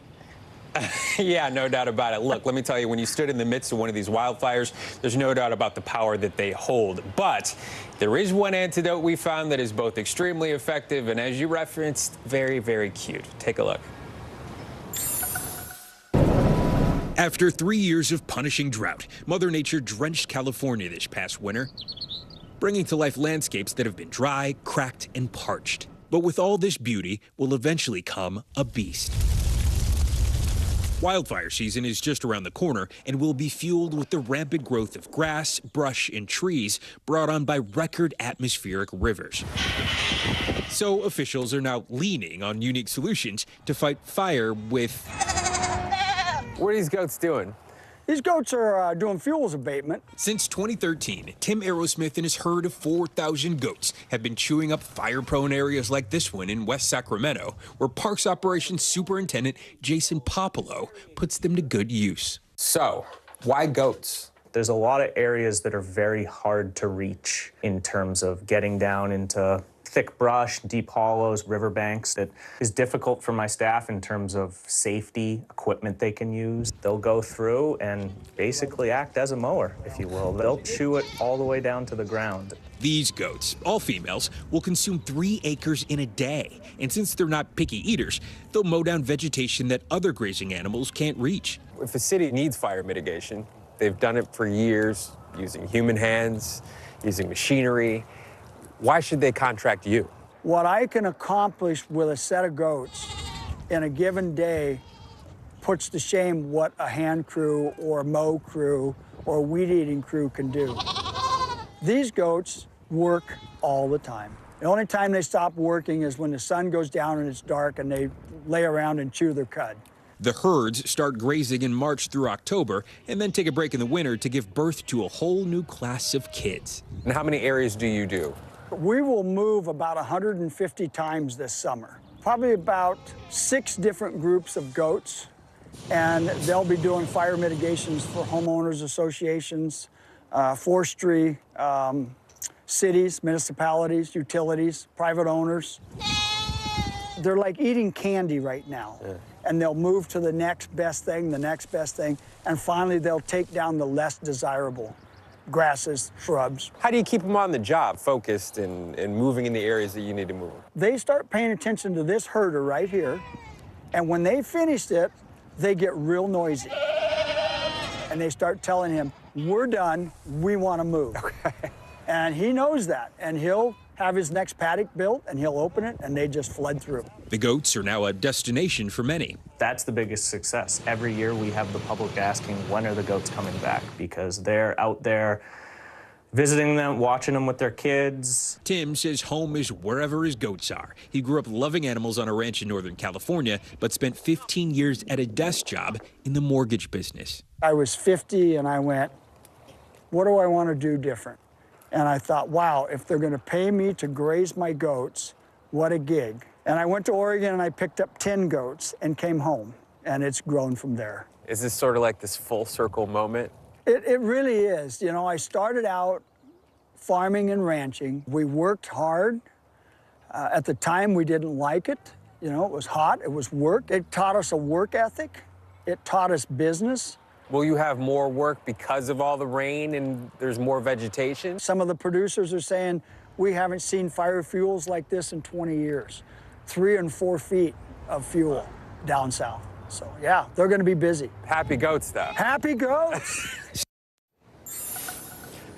Yeah, no doubt about it. Look, let me tell you, when you stood in the midst of one of these wildfires, there's no doubt about the power that they hold. But there is one antidote we found that is both extremely effective and, as you referenced, very, very cute. Take a look. After 3 years of punishing drought, Mother Nature drenched California this past winter, bringing to life landscapes that have been dry, cracked, and parched. But with all this beauty will eventually come a beast. Wildfire season is just around the corner and will be fueled with the rampant growth of grass, brush, and trees brought on by record atmospheric rivers. So officials are now leaning on unique solutions to fight fire with... What are these goats doing? These goats are doing fuels abatement. Since 2013, Tim Aerosmith and his herd of 4,000 goats have been chewing up fire-prone areas like this one in West Sacramento, where Parks Operations Superintendent Jason Popolo puts them to good use. So, why goats? There's a lot of areas that are very hard to reach in terms of getting down into thick brush, deep hollows, riverbanks. It is difficult for my staff in terms of safety, equipment they can use. They'll go through and basically act as a mower, if you will. They'll chew it all the way down to the ground. These goats, all females, will consume 3 acres in a day. And since they're not picky eaters, they'll mow down vegetation that other grazing animals can't reach. If a city needs fire mitigation, they've done it for years using human hands, using machinery. Why should they contract you? What I can accomplish with a set of goats in a given day puts to shame what a hand crew or a mow crew or a weed-eating crew can do. These goats work all the time. The only time they stop working is when the sun goes down and it's dark and they lay around and chew their cud. The herds start grazing in March through October and then take a break in the winter to give birth to a whole new class of kids. And how many areas do you do? We will move about 150 times this summer. Probably about 6 different groups of goats, and they'll be doing fire mitigations for homeowners associations, forestry, cities, municipalities, utilities, private owners. They're like eating candy right now. Yeah. And they'll move to the next best thing, and finally they'll take down the less desirable grasses, shrubs. How do you keep them on the job, focused and moving in the areas that you need to move? They start paying attention to this herder right here, and when they finished it, they get real noisy. And they start telling him, we're done, we want to move. Okay. And he knows that, and he'll have his next paddock built, and he'll open it, and they just flood through. The goats are now a destination for many. That's the biggest success. Every year we have the public asking, when are the goats coming back? Because they're out there visiting them, watching them with their kids. Tim says home is wherever his goats are. He grew up loving animals on a ranch in Northern California, but spent 15 years at a desk job in the mortgage business. I was 50, and I went, what do I want to do different? And I thought, wow, if they're going to pay me to graze my goats, what a gig. And I went to Oregon and I picked up 10 goats and came home, and it's grown from there. Is this sort of like this full circle moment? It really is. You know, I started out farming and ranching. We worked hard. At the time, we didn't like it. You know, it was hot, it was work. It taught us a work ethic. It taught us business. Will you have more work because of all the rain and there's more vegetation? Some of the producers are saying, we haven't seen fire fuels like this in 20 years. 3 and 4 feet of fuel down south. So yeah, they're gonna be busy. Happy goats, though. Happy goats!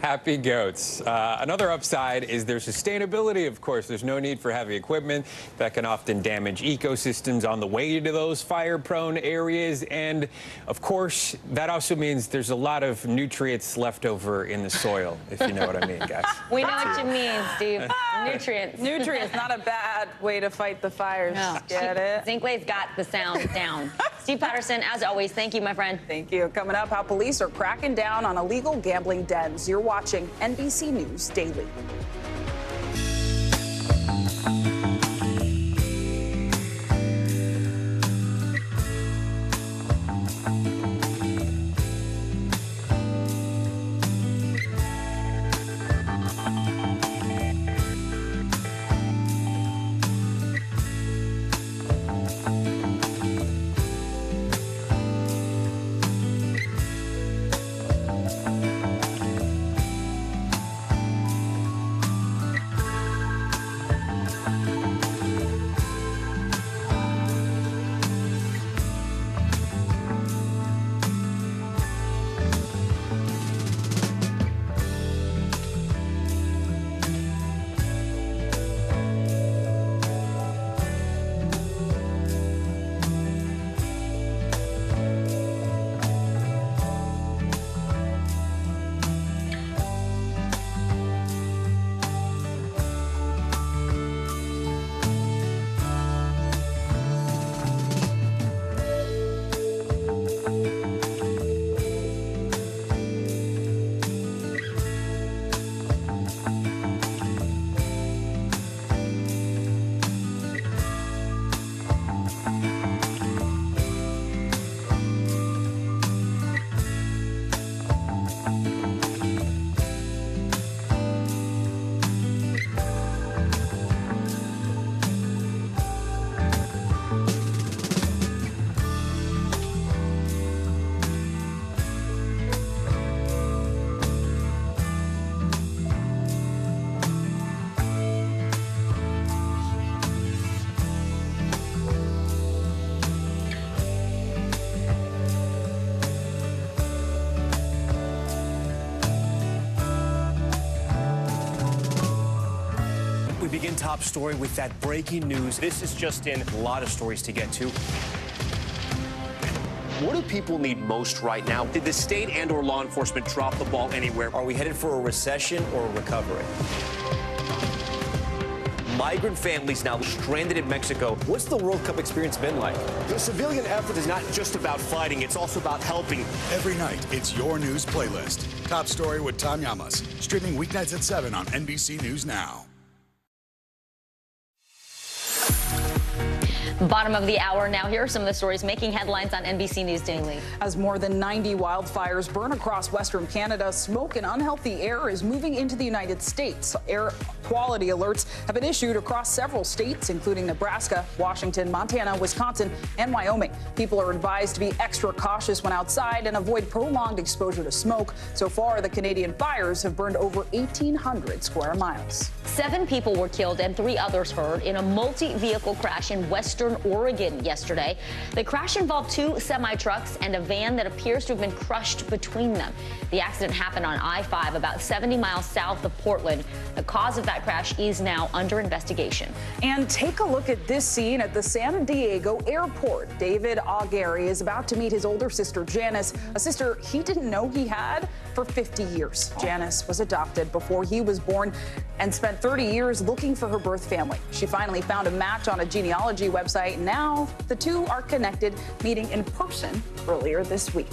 Happy goats. Another upside is their sustainability, of course. There's no need for heavy equipment that can often damage ecosystems on the way to those fire-prone areas. And, of course, that also means there's a lot of nutrients left over in the soil, if you know what I mean, guys. We know what you mean, Steve. Nutrients. Nutrients, not a bad way to fight the fires. No. Get it? Zinclay's got the sound down. Steve Patterson, as always, thank you, my friend. Thank you. Coming up, how police are cracking down on illegal gambling dens. You're watching NBC News Daily. begin Top Story with that breaking news. This is just in, a lot of stories to get to. What do people need most right now? Did the state and/or law enforcement drop the ball anywhere? Are we headed for a recession or a recovery? Migrant families now stranded in Mexico. What's the World Cup experience been like? The civilian effort is not just about fighting, it's also about helping. Every night, it's your news playlist. Top Story with Tom Llamas. Streaming weeknights at 7 on NBC News Now. Bottom of the hour now. Here are some of the stories making headlines on NBC News Daily. As more than 90 wildfires burn across Western Canada, smoke and unhealthy air is moving into the United States. Air quality alerts have been issued across several states, including Nebraska, Washington, Montana, Wisconsin, and Wyoming. People are advised to be extra cautious when outside and avoid prolonged exposure to smoke. So far, the Canadian fires have burned over 1,800 square miles. 7 people were killed and 3 others hurt in a multi-vehicle crash in Western Oregon yesterday. The crash involved 2 semi-trucks and a van that appears to have been crushed between them. The accident happened on I-5 about 70 miles south of Portland. The cause of that crash is now under investigation. And take a look at this scene at the San Diego airport. David Augeri is about to meet his older sister, Janice, a sister he didn't know he had for 50 years. Janice was adopted before he was born and spent 30 years looking for her birth family. She finally found a match on a genealogy website. Now the two are connected, meeting in person earlier this week.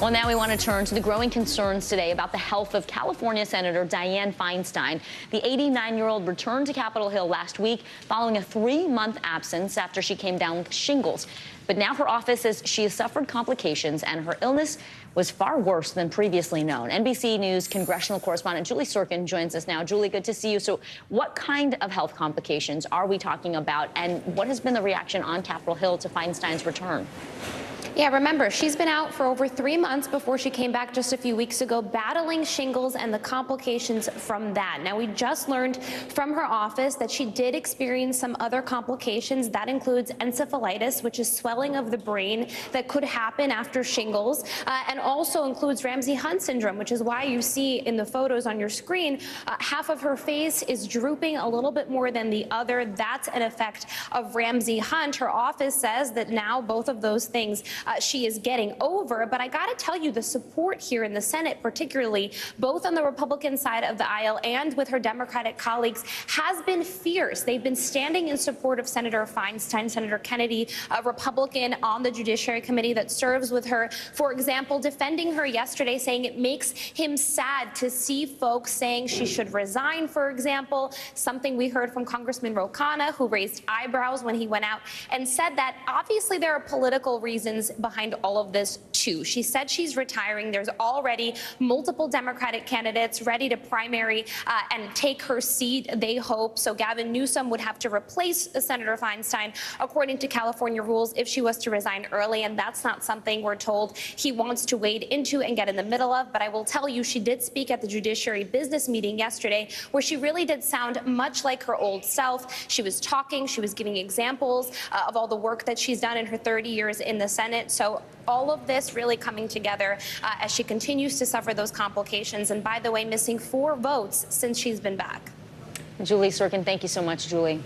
Well, now we want to turn to the growing concerns today about the health of California Senator Dianne Feinstein. The 89-year-old returned to Capitol Hill last week following a 3-month absence after she came down with shingles. But now her office says she has suffered complications and her illness was far worse than previously known. NBC News congressional correspondent Julie Sorkin joins us now. Julie, good to see you. So what kind of health complications are we talking about, and what has been the reaction on Capitol Hill to Feinstein's return? Yeah, remember, she's been out for over 3 months before she came back just a few weeks ago, battling shingles and the complications from that. Now, we just learned from her office that she did experience some other complications. That includes encephalitis, which is swelling of the brain that could happen after shingles, and also includes Ramsay-Hunt syndrome, which is why you see in the photos on your screen, half of her face is drooping a little bit more than the other. That's an effect of Ramsay-Hunt. Her office says that now both of those things she is getting over. But I got to tell you, the support here in the Senate, particularly both on the Republican side of the aisle and with her Democratic colleagues, has been fierce. They've been standing in support of Senator Feinstein, Senator Kennedy, a Republican on the Judiciary Committee that serves with her, for example, defending her yesterday, saying it makes him sad to see folks saying she should resign, for example, something we heard from Congressman Ro Khanna, who raised eyebrows when he went out and said that obviously there are political reasons behind all of this, too. She said she's retiring. There's already multiple Democratic candidates ready to primary and take her seat, they hope. So Gavin Newsom would have to replace Senator Feinstein, according to California rules, if she was to resign early. And that's not something we're told he wants to wade into and get in the middle of. But I will tell you, she did speak at the Judiciary business meeting yesterday, where she really did sound much like her old self. She was talking, she was giving examples of all the work that she's done in her 30 years in the Senate. So all of this really coming together as she continues to suffer those complications. And by the way, missing 4 votes since she's been back. Julie Sorkin, thank you so much, Julie.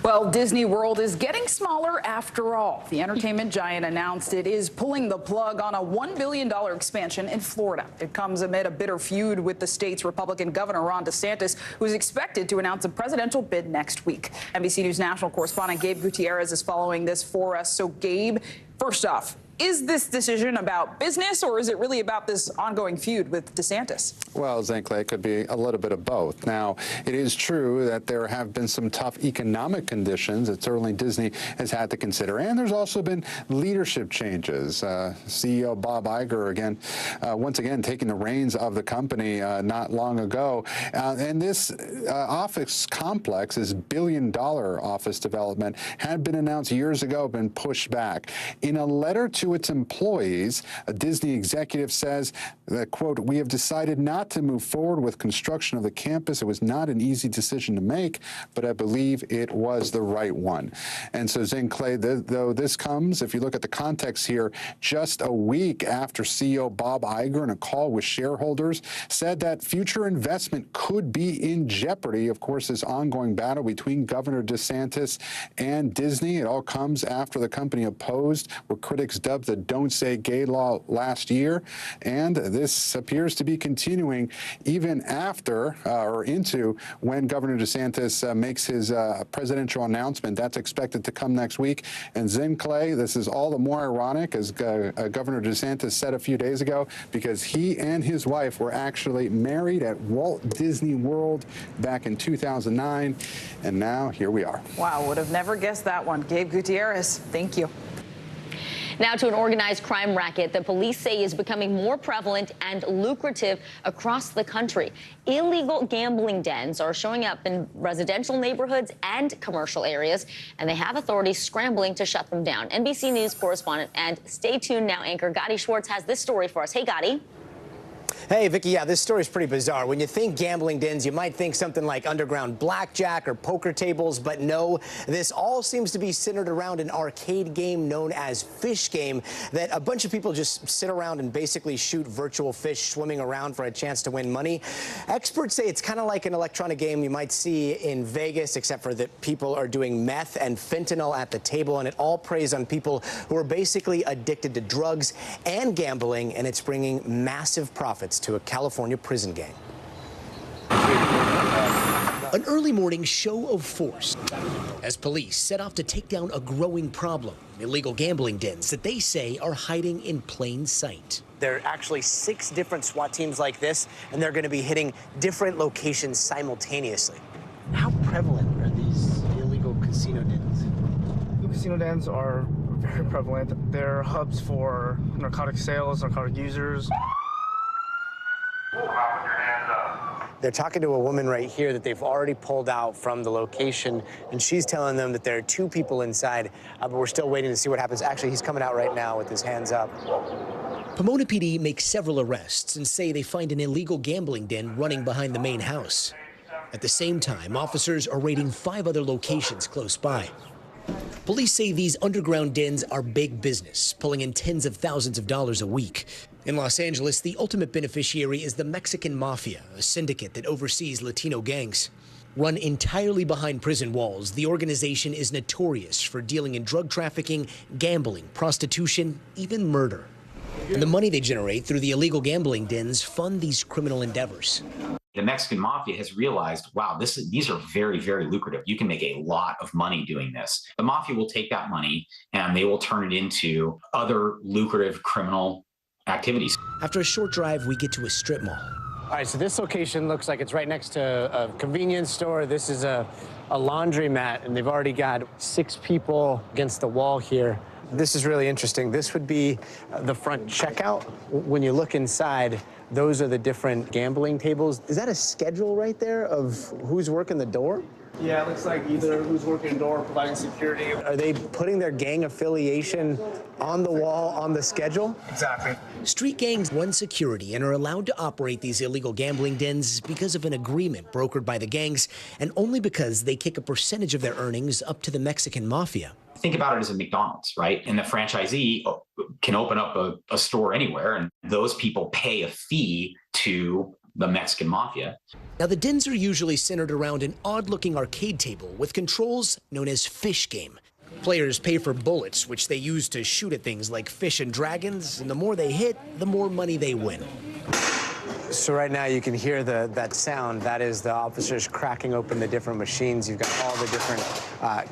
Well, Disney World is getting smaller after all. The entertainment giant announced it is pulling the plug on a $1 billion expansion in Florida. It comes amid a bitter feud with the state's Republican Governor Ron DeSantis, who's expected to announce a presidential bid next week. NBC News national correspondent Gabe Gutierrez is following this for us. So, Gabe, first off, is this decision about business, or is it really about this ongoing feud with DeSantis? Well, Zankla, it could be a little bit of both. Now, it is true that there have been some tough economic conditions that certainly Disney has had to consider, and there's also been leadership changes. CEO Bob Iger, once again, taking the reins of the company not long ago. And this office complex, this billion-dollar office development, had been announced years ago, been pushed back. In a letter to its employees. A Disney executive says that, quote, "We have decided not to move forward with construction of the campus. It was not an easy decision to make, but I believe it was the right one." And so Zing Clay, though this comes, if you look at the context here, just a week after CEO Bob Iger in a call with shareholders said that future investment could be in jeopardy. Of course, this ongoing battle between Governor DeSantis and Disney. It all comes after the company opposed what critics dubbed the Don't Say Gay law last year. And this appears to be continuing even after or into when Governor DeSantis makes his presidential announcement. That's expected to come next week. And Zim Clay, this is all the more ironic, as Governor DeSantis said a few days ago, because he and his wife were actually married at Walt Disney World back in 2009. And now here we are. Wow, would have never guessed that one. Gabe Gutierrez, thank you. Now to an organized crime racket that police say is becoming more prevalent and lucrative across the country. Illegal gambling dens are showing up in residential neighborhoods and commercial areas, and they have authorities scrambling to shut them down. NBC News correspondent and Stay Tuned Now anchor Gotti Schwartz has this story for us. Hey, Gotti. Hey, Vicky, yeah, this story is pretty bizarre. When you think gambling dens, you might think something like underground blackjack or poker tables, but no, this all seems to be centered around an arcade game known as Fish Game that a bunch of people just sit around and basically shoot virtual fish swimming around for a chance to win money. Experts say it's kind of like an electronic game you might see in Vegas, except for that people are doing meth and fentanyl at the table, and it all preys on people who are basically addicted to drugs and gambling, and it's bringing massive profits to a California prison gang. An early morning show of force as police set off to take down a growing problem, illegal gambling dens that they say are hiding in plain sight. There are actually 6 different SWAT teams like this, and they're going to be hitting different locations simultaneously. How prevalent are these illegal casino dens? Casino dens are very prevalent. They're hubs for narcotic sales, narcotic users. They're talking to a woman right here that they've already pulled out from the location, and she's telling them that there are 2 people inside, but we're still waiting to see what happens. Actually, he's coming out right now with his hands up. Pomona PD makes several arrests and say they find an illegal gambling den running behind the main house. At the same time, officers are raiding 5 other locations close by. Police say these underground dens are big business, pulling in tens of thousands of dollars a week. In Los Angeles, the ultimate beneficiary is the Mexican Mafia, a syndicate that oversees Latino gangs. Run entirely behind prison walls, the organization is notorious for dealing in drug trafficking, gambling, prostitution, even murder. And the money they generate through the illegal gambling dens fund these criminal endeavors. The Mexican Mafia has realized, wow, these are very, very lucrative. You can make a lot of money doing this. The Mafia will take that money and they will turn it into other lucrative criminal activities. After a short drive, we get to a strip mall. All right, so this location looks like it's right next to a convenience store. This is a laundromat, and they've already got 6 people against the wall here. This is really interesting. This would be the front checkout. When you look inside, those are the different gambling tables. Is that a schedule right there of who's working the door? Yeah, it looks like either who's working the door or providing security. Are they putting their gang affiliation on the wall on the schedule? Exactly. Street gangs run security and are allowed to operate these illegal gambling dens because of an agreement brokered by the gangs, and only because they kick a percentage of their earnings up to the Mexican Mafia. Think about it as a McDonald's, right? And the franchisee can open up a store anywhere, and those people pay a fee to the Mexican Mafia. Now, the dens are usually centered around an odd-looking arcade table with controls known as Fish Game. Players pay for bullets, which they use to shoot at things like fish and dragons, and the more they hit, the more money they win. So right now you can hear that sound. That is the officers cracking open the different machines. You've got all the different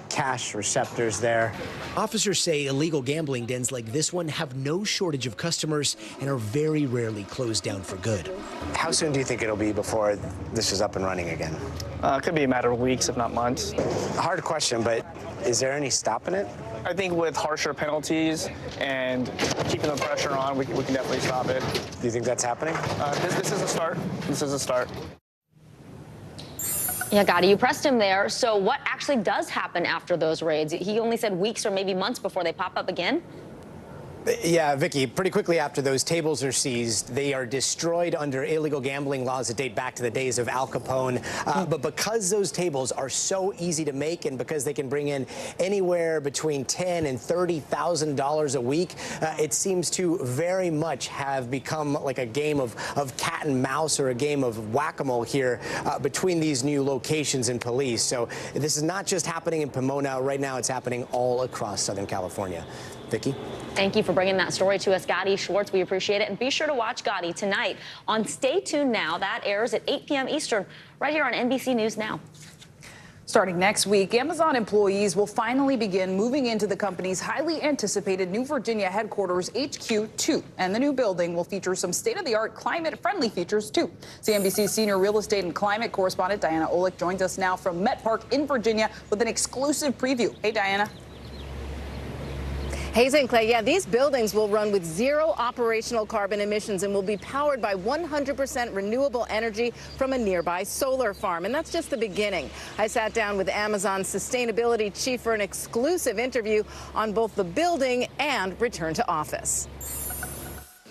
cash receptors there. Officers say illegal gambling dens like this one have no shortage of customers and are very rarely closed down for good. How soon do you think it'll be before this is up and running again? It could be a matter of weeks, if not months. A hard question, but is there any stopping it? I think with harsher penalties and keeping the pressure on, we can definitely stop it. Do you think that's happening? This is a start. This is a start. Yeah, Gotti, you pressed him there. So what actually does happen after those raids? He only said weeks or maybe months before they pop up again? Yeah, Vicky, pretty quickly after those tables are seized, they are destroyed under illegal gambling laws that date back to the days of Al Capone. But because those tables are so easy to make and because they can bring in anywhere between $10,000 and $30,000 a week, it seems to very much have become like a game of cat and mouse or a game of whack-a-mole here between these new locations and police. So this is not just happening in Pomona. Right now, it's happening all across Southern California. Vicky? Thank you for bringing that story to us, Gotti Schwartz. We appreciate it. And be sure to watch Gotti tonight on Stay Tuned Now. That airs at 8 p.m. Eastern right here on NBC News Now. Starting next week, Amazon employees will finally begin moving into the company's highly anticipated New Virginia headquarters, HQ2. And the new building will feature some state-of-the-art climate-friendly features, too. CNBC's senior real estate and climate correspondent Diana Olick joins us now from Met Park in Virginia with an exclusive preview. Hey, Diana. Hey, St. Clay, yeah, these buildings will run with zero operational carbon emissions and will be powered by 100% renewable energy from a nearby solar farm. And that's just the beginning. I sat down with Amazon's sustainability chief for an exclusive interview on both the building and return to office.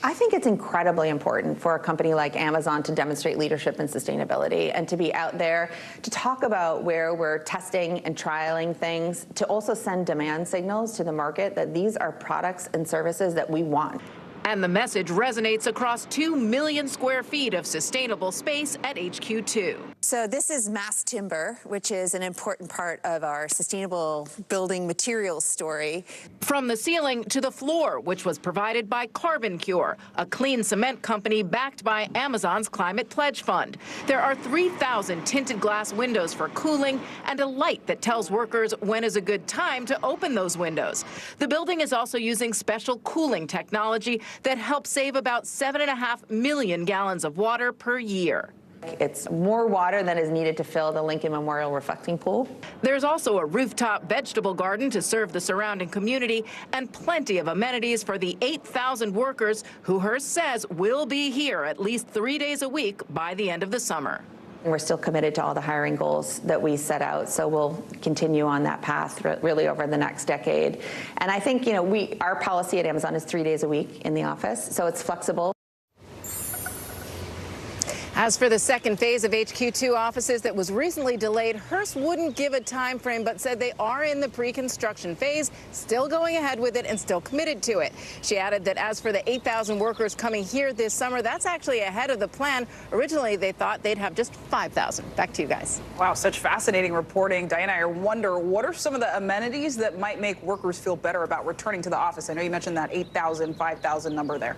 I think it's incredibly important for a company like Amazon to demonstrate leadership and sustainability and to be out there to talk about where we're testing and trialing things, to also send demand signals to the market that these are products and services that we want. And the message resonates across 2 million square feet of sustainable space at HQ2. So this is mass timber, which is an important part of our sustainable building materials story. From the ceiling to the floor, which was provided by Carbon Cure, a clean cement company backed by Amazon's Climate Pledge Fund. There are 3,000 tinted glass windows for cooling and a light that tells workers when is a good time to open those windows. The building is also using special cooling technology that helps save about 7.5 million gallons of water per year. It's more water than is needed to fill the Lincoln Memorial reflecting pool. There's also a rooftop vegetable garden to serve the surrounding community and plenty of amenities for the 8,000 workers who Hearst says will be here at least 3 days a week by the end of the summer. We're still committed to all the hiring goals that we set out, so we'll continue on that path really over the next decade. And I think, our policy at Amazon is 3 days a week in the office, so it's flexible. As for the second phase of HQ2 offices that was recently delayed, Hearst wouldn't give a time frame, but said they are in the pre-construction phase, still going ahead with it and still committed to it. She added that as for the 8,000 workers coming here this summer, that's actually ahead of the plan. Originally, they thought they'd have just 5,000. Back to you guys. Wow, such fascinating reporting. Diana, I wonder, what are some of the amenities that might make workers feel better about returning to the office? I know you mentioned that 8,000, 5,000 number there.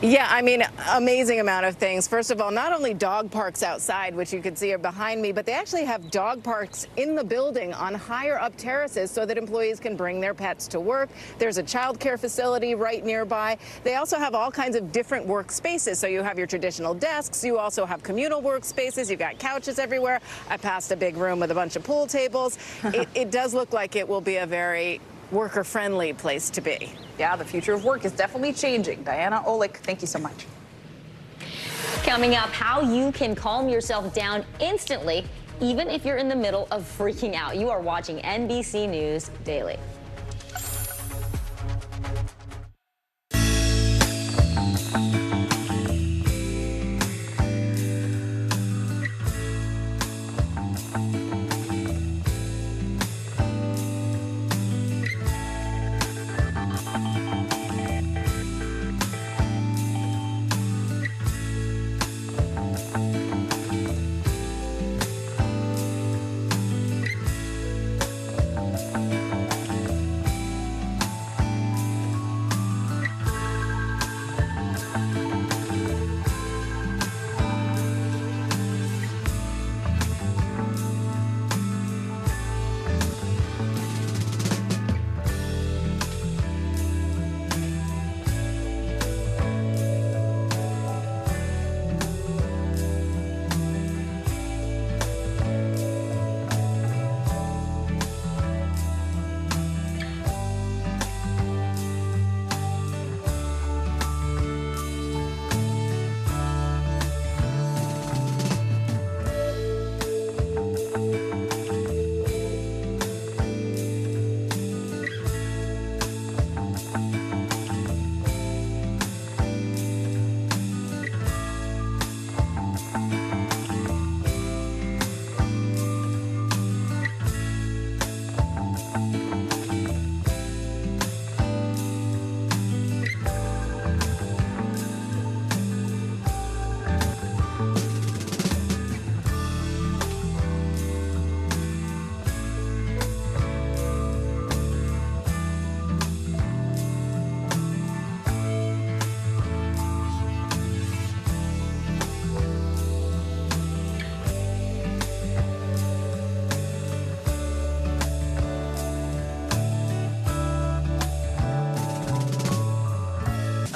Yeah, I mean, amazing amount of things. First of all, not only dog parks outside, which you can see are behind me, but they actually have dog parks in the building on higher up terraces so that employees can bring their pets to work. There's a child care facility right nearby. They also have all kinds of different workspaces. So you have your traditional desks. You also have communal workspaces. You've got couches everywhere. I passed a big room with a bunch of pool tables. It does look like it will be a very worker-friendly place to be. Yeah, the future of work is definitely changing. Diana Olick, thank you so much. Coming up, how you can calm yourself down instantly, even if you're in the middle of freaking out. You are watching NBC News Daily.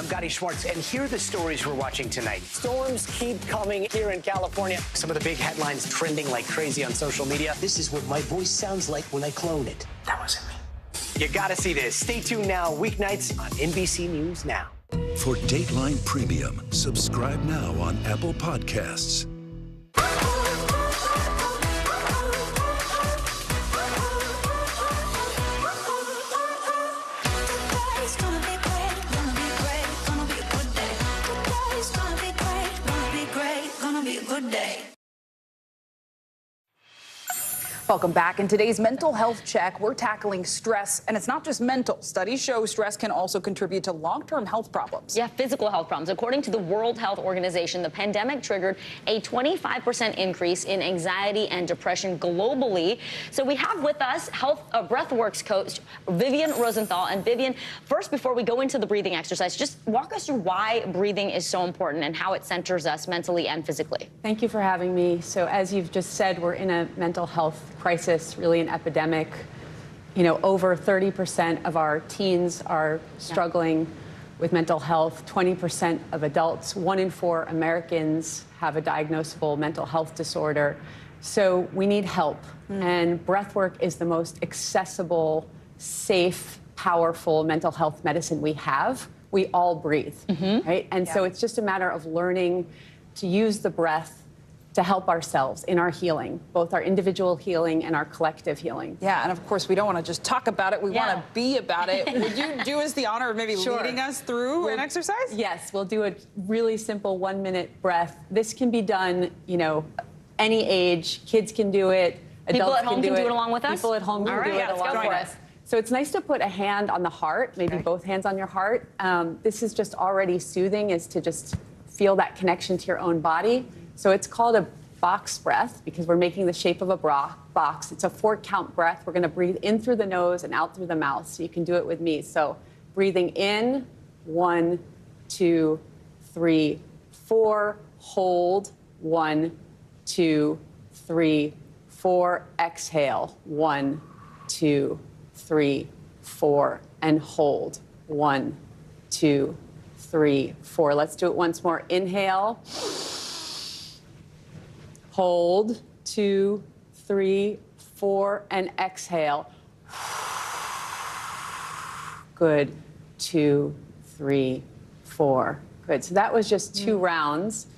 I'm Gotti Schwartz, and here are the stories we're watching tonight. Storms keep coming here in California. Some of the big headlines trending like crazy on social media. This is what my voice sounds like when I clone it. That wasn't me. You gotta see this. Stay tuned now, weeknights on NBC News Now. For Dateline Premium, subscribe now on Apple Podcasts. Welcome back. In today's mental health check, we're tackling stress, and it's not just mental. Studies show stress can also contribute to long-term health problems. Yeah, physical health problems. According to the World Health Organization, the pandemic triggered a 25% increase in anxiety and depression globally. So we have with us breathworks coach Vivian Rosenthal. And Vivian, first, before we go into the breathing exercise, just walk us through why breathing is so important and how it centers us mentally and physically. Thank you for having me. So as you've just said, we're in a mental health crisis, really an epidemic. You know, over 30% of our teens are struggling with mental health, 20% of adults, 1 in 4 Americans have a diagnosable mental health disorder. So we need help. And breathwork is the most accessible, safe, powerful mental health medicine we have. We all breathe, right? And so it's just a matter of learning to use the breath to help ourselves in our healing, both our individual healing and our collective healing. Yeah, and of course, we don't want to just talk about it. We want to be about it. Would you do us the honor of maybe leading us through an exercise? Yes, we'll do a really simple 1-minute breath. This can be done, you know, any age. Kids can do it. People Adults at home can do it along with us? People at home can do it along with us. So it's nice to put a hand on the heart, maybe both hands on your heart. This is just already soothing, is to just feel that connection to your own body. So it's called a box breath because we're making the shape of a box. It's a 4-count breath. We're going to breathe in through the nose and out through the mouth. So you can do it with me. So breathing in, 1, 2, 3, 4. Hold, 1, 2, 3, 4. Exhale, 1, 2, 3, 4. And hold, 1, 2, 3, 4. Let's do it once more. Inhale. Hold, 2, 3, 4, and exhale. Good, 2, 3, 4. Good. So that was just 2 rounds.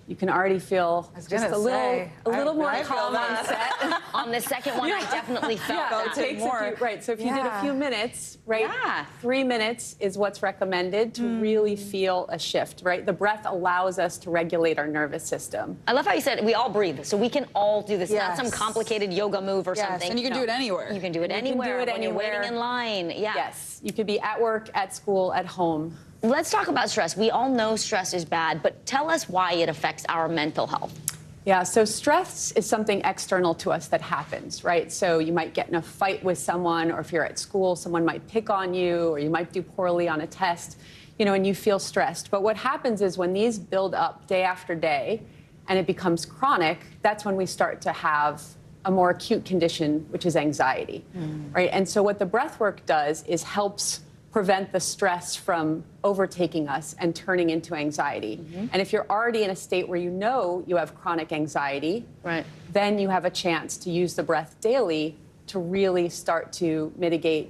You can already feel just a little more calm and set. On the second one, I definitely felt that. It takes a few, right. So if you did a few minutes, right, 3 minutes is what's recommended to really feel a shift, right? The breath allows us to regulate our nervous system. I love how you said we all breathe, so we can all do this. Not some complicated yoga move or something. And you can do it anywhere. You can do it anywhere. When you're waiting in line. Yes. You could be at work, at school, at home. Let's talk about stress. We all know stress is bad, but tell us why it affects our mental health. Yeah, so stress is something external to us that happens, right? So you might get in a fight with someone, or if you're at school, someone might pick on you, or you might do poorly on a test, you know, and you feel stressed. But what happens is when these build up day after day and it becomes chronic, that's when we start to have a more acute condition, which is anxiety, right? And so what the breath work does is helps prevent the stress from overtaking us and turning into anxiety. And if you're already in a state where you know you have chronic anxiety, then you have a chance to use the breath daily to really start to mitigate,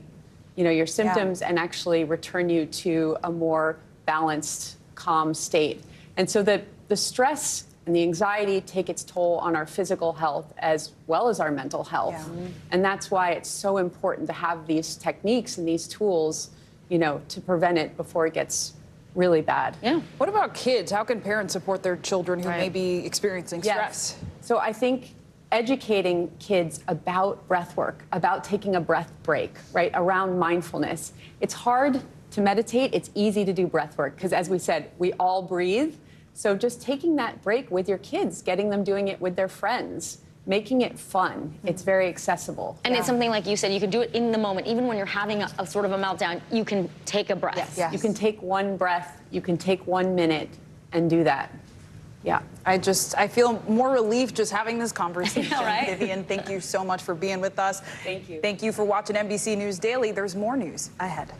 you know, your symptoms and actually return you to a more balanced, calm state. And so the stress and the anxiety take its toll on our physical health as well as our mental health. And that's why it's so important to have these techniques and these tools, you know, to prevent it before it gets really bad. What about kids? How can parents support their children who may be experiencing stress? So I think educating kids about breath work, about taking a breath break, right, around mindfulness. It's hard to meditate. It's easy to do breath work because, as we said, we all breathe. So just taking that break with your kids, getting them doing it with their friends, making it fun. It's very accessible. And it's something like you said, you can do it in the moment. Even when you're having a sort of a meltdown, you can take a breath. You can take 1 breath, you can take 1 minute and do that. I feel more relief just having this conversation. Vivian, thank you so much for being with us. Thank you. Thank you for watching NBC News Daily. There's more news ahead.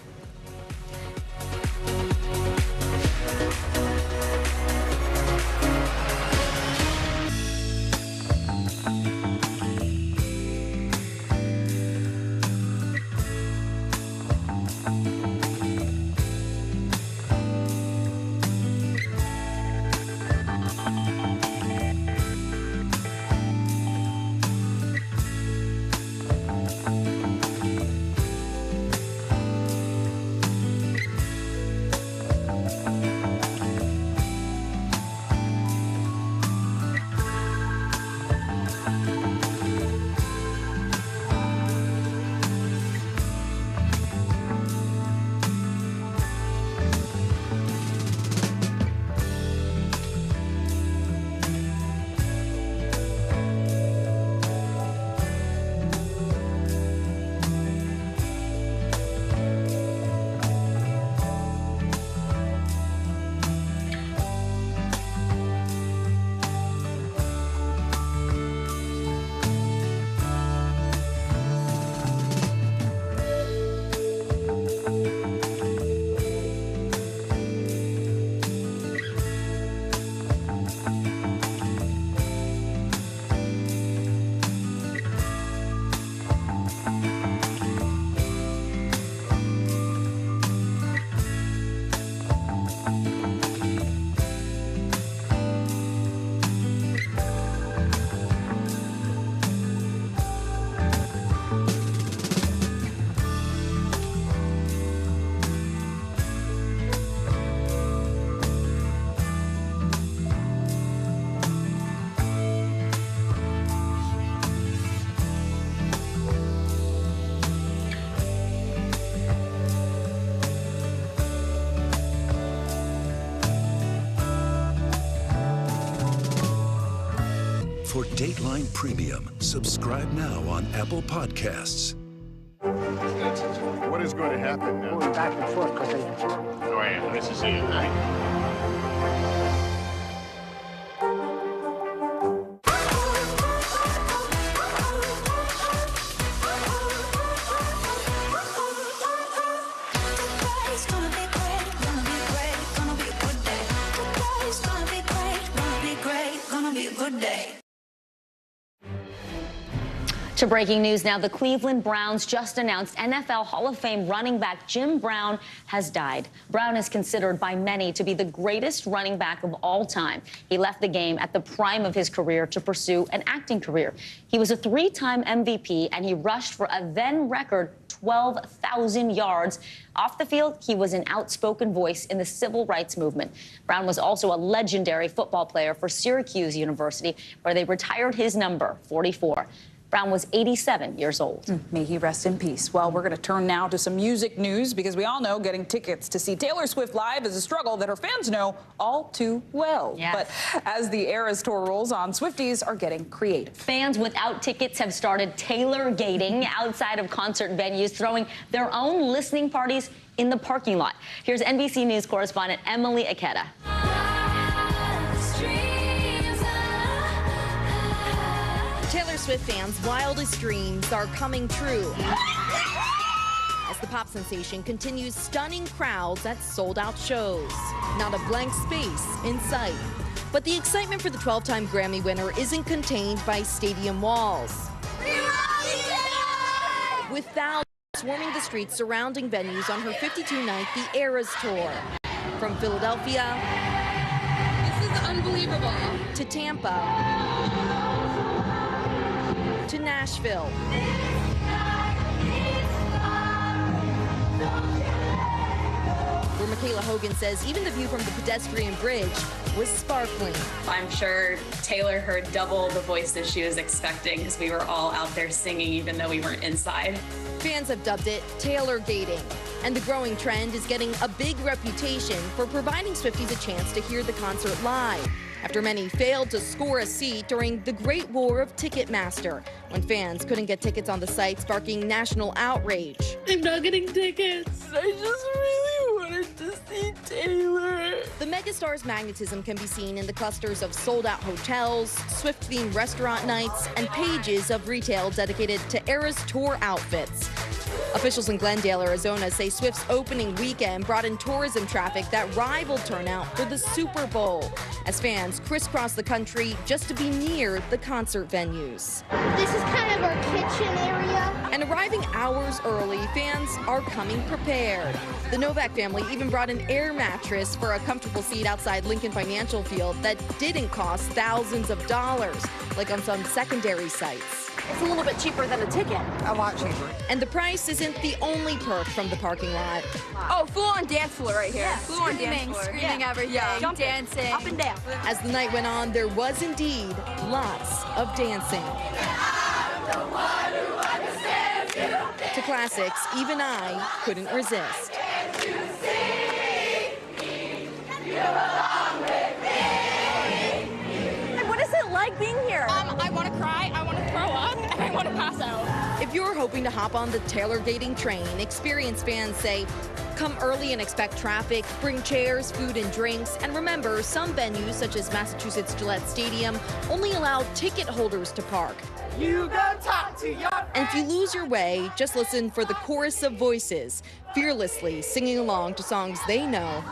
for Dateline Premium. Subscribe now on Apple Podcasts. What is going to happen now? Going back and forth because Oh, yeah, this is it, right? To breaking news now, the Cleveland Browns just announced NFL Hall of Fame running back Jim Brown has died. Brown is considered by many to be the greatest running back of all time. He left the game at the prime of his career to pursue an acting career. He was a three-time MVP, and he rushed for a then-record 12,000 yards. Off the field, he was an outspoken voice in the civil rights movement. Brown was also a legendary football player for Syracuse University, where they retired his number, 44. Brown was 87 years old. May he rest in peace. Well, we're going to turn now to some music news because we all know getting tickets to see Taylor Swift live is a struggle that her fans know all too well. Yes. But as the Eras Tour rolls on, Swifties are getting creative. Fans without tickets have started Taylor-gating outside of concert venues, throwing their own listening parties in the parking lot. Here's NBC News correspondent Emily Aketa. Taylor Swift fans' wildest dreams are coming true as the pop sensation continues stunning crowds at sold-out shows. Not a blank space in sight. But the excitement for the 12-time Grammy winner isn't contained by stadium walls. With thousands swarming the streets surrounding venues on her 52-night The Eras Tour. From Philadelphia, this is unbelievable, to Tampa, to Nashville, where Michaela Hogan says even the view from the pedestrian bridge was sparkling. I'm sure Taylor heard double the voices she was expecting because we were all out there singing even though we weren't inside. Fans have dubbed it Taylor-gating, and the growing trend is getting a big reputation for providing Swifties a chance to hear the concert live, after many failed to score a seat during the Great War of Ticketmaster, when fans couldn't get tickets on the site, sparking national outrage. I'm not getting tickets. I just really wanted to see Taylor. The megastar's magnetism can be seen in the clusters of sold-out hotels, Swift-themed restaurant nights, and pages of retail dedicated to Eras Tour outfits. Officials in Glendale, Arizona say Swift's opening weekend brought in tourism traffic that rivaled turnout for the Super Bowl, as fans crisscross the country just to be near the concert venues. This is kind of our kitchen area. And arriving hours early, fans are coming prepared. The Novak family even brought an air mattress for a comfortable seat outside Lincoln Financial Field that didn't cost thousands of dollars, like on some secondary sites. It's a little bit cheaper than a ticket. A lot cheaper. And the price isn't the only perk from the parking lot. Oh, full-on dance floor right here. Yeah, full-on dance floor. screaming everything, dancing. Up and down. As the night went on, there was indeed lots of dancing. To classics, even I couldn't resist. What is it like being here? I want to cry, I want to throw up, and I want to pass out. If you're hoping to hop on the Taylor-gating train, experienced fans say, come early and expect traffic, bring chairs, food and drinks, and remember, some venues, such as Massachusetts Gillette Stadium, only allow ticket holders to park. You go talk to your friends. And if you lose your way, just listen for the chorus of voices, fearlessly singing along to songs they know.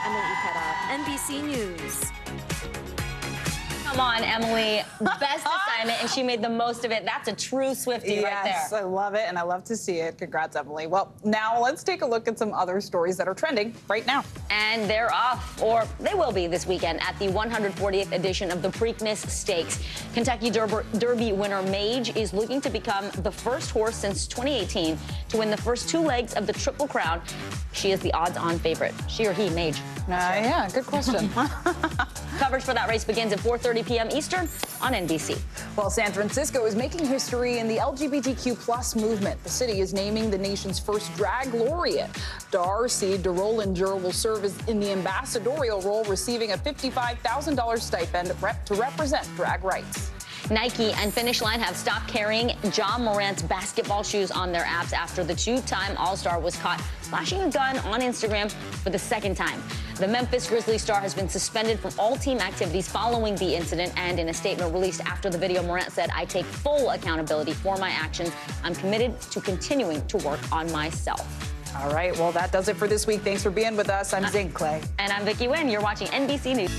Emily Aketa, NBC News. Come on, Emily. Best assignment, and she made the most of it. That's a true Swiftie right there. Yes, I love it, and I love to see it. Congrats, Emily. Well, now let's take a look at some other stories that are trending right now. And they're off, or they will be this weekend at the 140th edition of the Preakness Stakes. Kentucky Derby winner Mage is looking to become the first horse since 2018 to win the first two legs of the Triple Crown. She is the odds-on favorite. She or he, Mage? Yeah, good question. Coverage for that race begins at 4:30 p.m. Eastern on NBC. Well, San Francisco is making history in the LGBTQ+ movement. The city is naming the nation's first drag laureate. Darcy DeRollinger will serve in the ambassadorial role, receiving a $55,000 stipend to represent drag rights. Nike and Finish Line have stopped carrying Ja Morant's basketball shoes on their apps after the two-time All-Star was caught flashing a gun on Instagram for the second time. The Memphis Grizzlies star has been suspended from all team activities following the incident, and in a statement released after the video, Morant said, "I take full accountability for my actions. I'm committed to continuing to work on myself." All right, well, that does it for this week. Thanks for being with us. I'm Zing Clay. And I'm Vicki Nguyen. You're watching NBC News.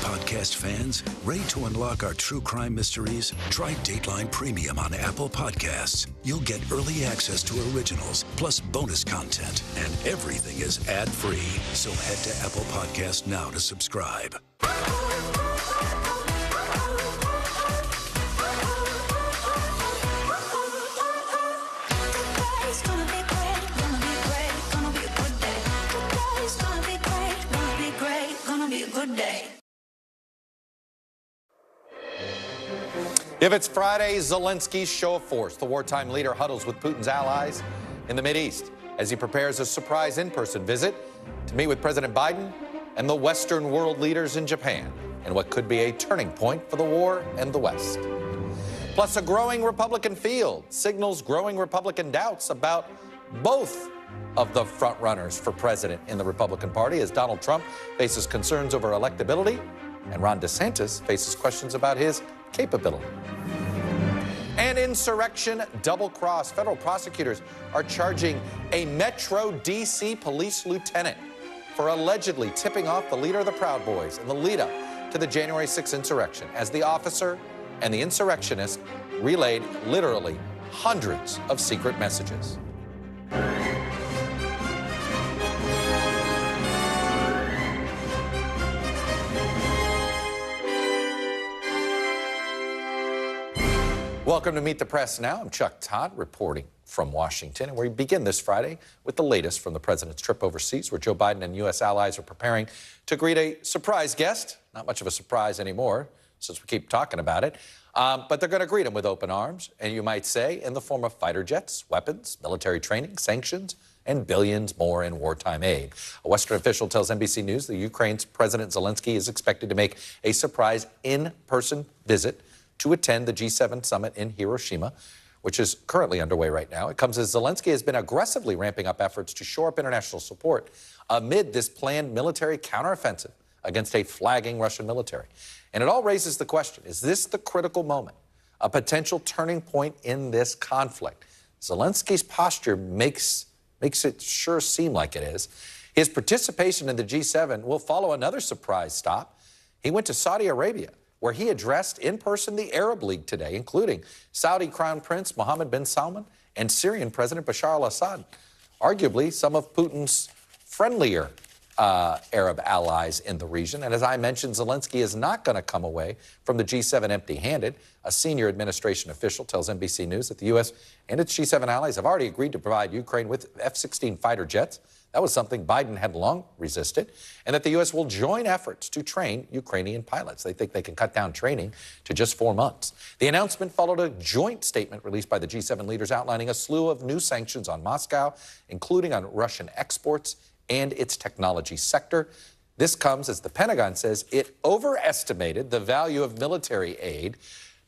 Podcast fans, ready to unlock our true crime mysteries? Try Dateline Premium on Apple Podcasts. You'll get early access to originals, plus bonus content, and everything is ad-free. So head to Apple Podcasts now to subscribe. If it's Friday, Zelensky's show of force. The wartime leader huddles with Putin's allies in the Mideast as he prepares a surprise in-person visit to meet with President Biden and the Western world leaders in Japan in what could be a turning point for the war and the West. Plus, a growing Republican field signals growing Republican doubts about both of the frontrunners for president in the Republican Party as Donald Trump faces concerns over electability and Ron DeSantis faces questions about his capability. And insurrection double cross. Federal prosecutors are charging a Metro D.C. police lieutenant for allegedly tipping off the leader of the Proud Boys in the lead up to the January 6th insurrection, as the officer and the insurrectionist relayed literally hundreds of secret messages. Welcome to Meet the Press Now. I'm Chuck Todd reporting from Washington, and we begin this Friday with the latest from the president's trip overseas, where Joe Biden and U.S. allies are preparing to greet a surprise guest. Not much of a surprise anymore, since we keep talking about it. But they're going to greet him with open arms, and you might say in the form of fighter jets, weapons, military training, sanctions, and billions more in wartime aid. A Western official tells NBC News that Ukraine's President Zelensky is expected to make a surprise in-person visit to attend the G7 summit in Hiroshima, which is currently underway right now. It comes as Zelensky has been aggressively ramping up efforts to shore up international support amid this planned military counteroffensive against a flagging Russian military. And it all raises the question, is this the critical moment, a potential turning point in this conflict? Zelensky's posture makes it sure seem like it is. His participation in the G7 will follow another surprise stop. He went to Saudi Arabia, where he addressed in person the Arab League today, including Saudi Crown Prince Mohammed bin Salman and Syrian President Bashar al-Assad, arguably some of Putin's friendlier Arab allies in the region. And as I mentioned, Zelensky is not going to come away from the G7 empty-handed. A senior administration official tells NBC News that the U.S. and its G7 allies have already agreed to provide Ukraine with F-16 fighter jets. That was something Biden had long resisted, and that the U.S. will join efforts to train Ukrainian pilots. They think they can cut down training to just 4 months. The announcement followed a joint statement released by the G7 leaders outlining a slew of new sanctions on Moscow, including on Russian exports and its technology sector. This comes as the Pentagon says it overestimated the value of military aid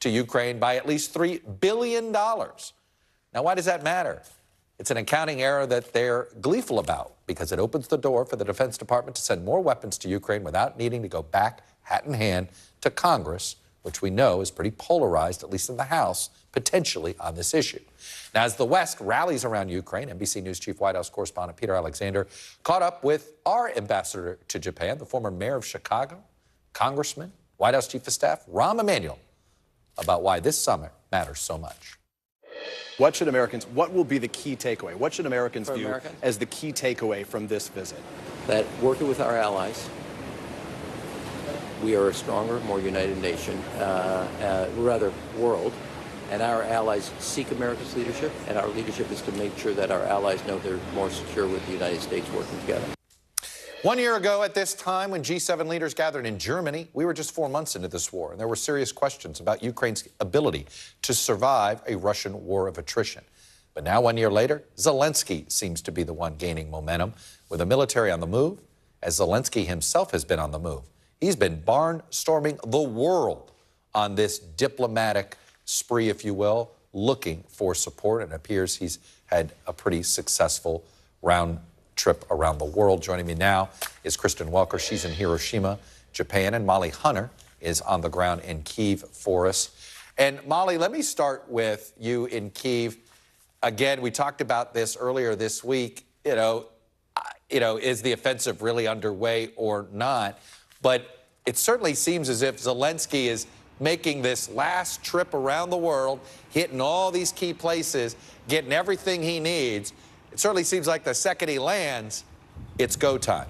to Ukraine by at least $3 billion. Now, why does that matter? It's an accounting error that they're gleeful about because it opens the door for the Defense Department to send more weapons to Ukraine without needing to go back, hat in hand, to Congress, which we know is pretty polarized, at least in the House, potentially on this issue. Now, as the West rallies around Ukraine, NBC News Chief White House correspondent Peter Alexander caught up with our ambassador to Japan, the former mayor of Chicago, Congressman, White House Chief of Staff, Rahm Emanuel, about why this summit matters so much. What will be the key takeaway? What should Americans view as the key takeaway from this visit? That working with our allies, we are a stronger, more united nation, world, and our allies seek America's leadership, and our leadership is to make sure that our allies know they're more secure with the United States working together. 1 year ago at this time, when G7 leaders gathered in Germany, we were just 4 months into this war, and there were serious questions about Ukraine's ability to survive a Russian war of attrition. But now, 1 year later, Zelensky seems to be the one gaining momentum, with the military on the move, as Zelensky himself has been on the move. He's been barnstorming the world on this diplomatic spree, if you will, looking for support, and it appears he's had a pretty successful round trip around the world. Joining me now is Kristen Walker. She's in Hiroshima, Japan, and Molly Hunter is on the ground in Kyiv for us. And Molly, let me start with you in Kyiv. Again, we talked about this earlier this week. Is the offensive really underway or not? But it certainly seems as if Zelensky is making this last trip around the world, hitting all these key places, getting everything he needs. It certainly seems like the second he lands, it's go time.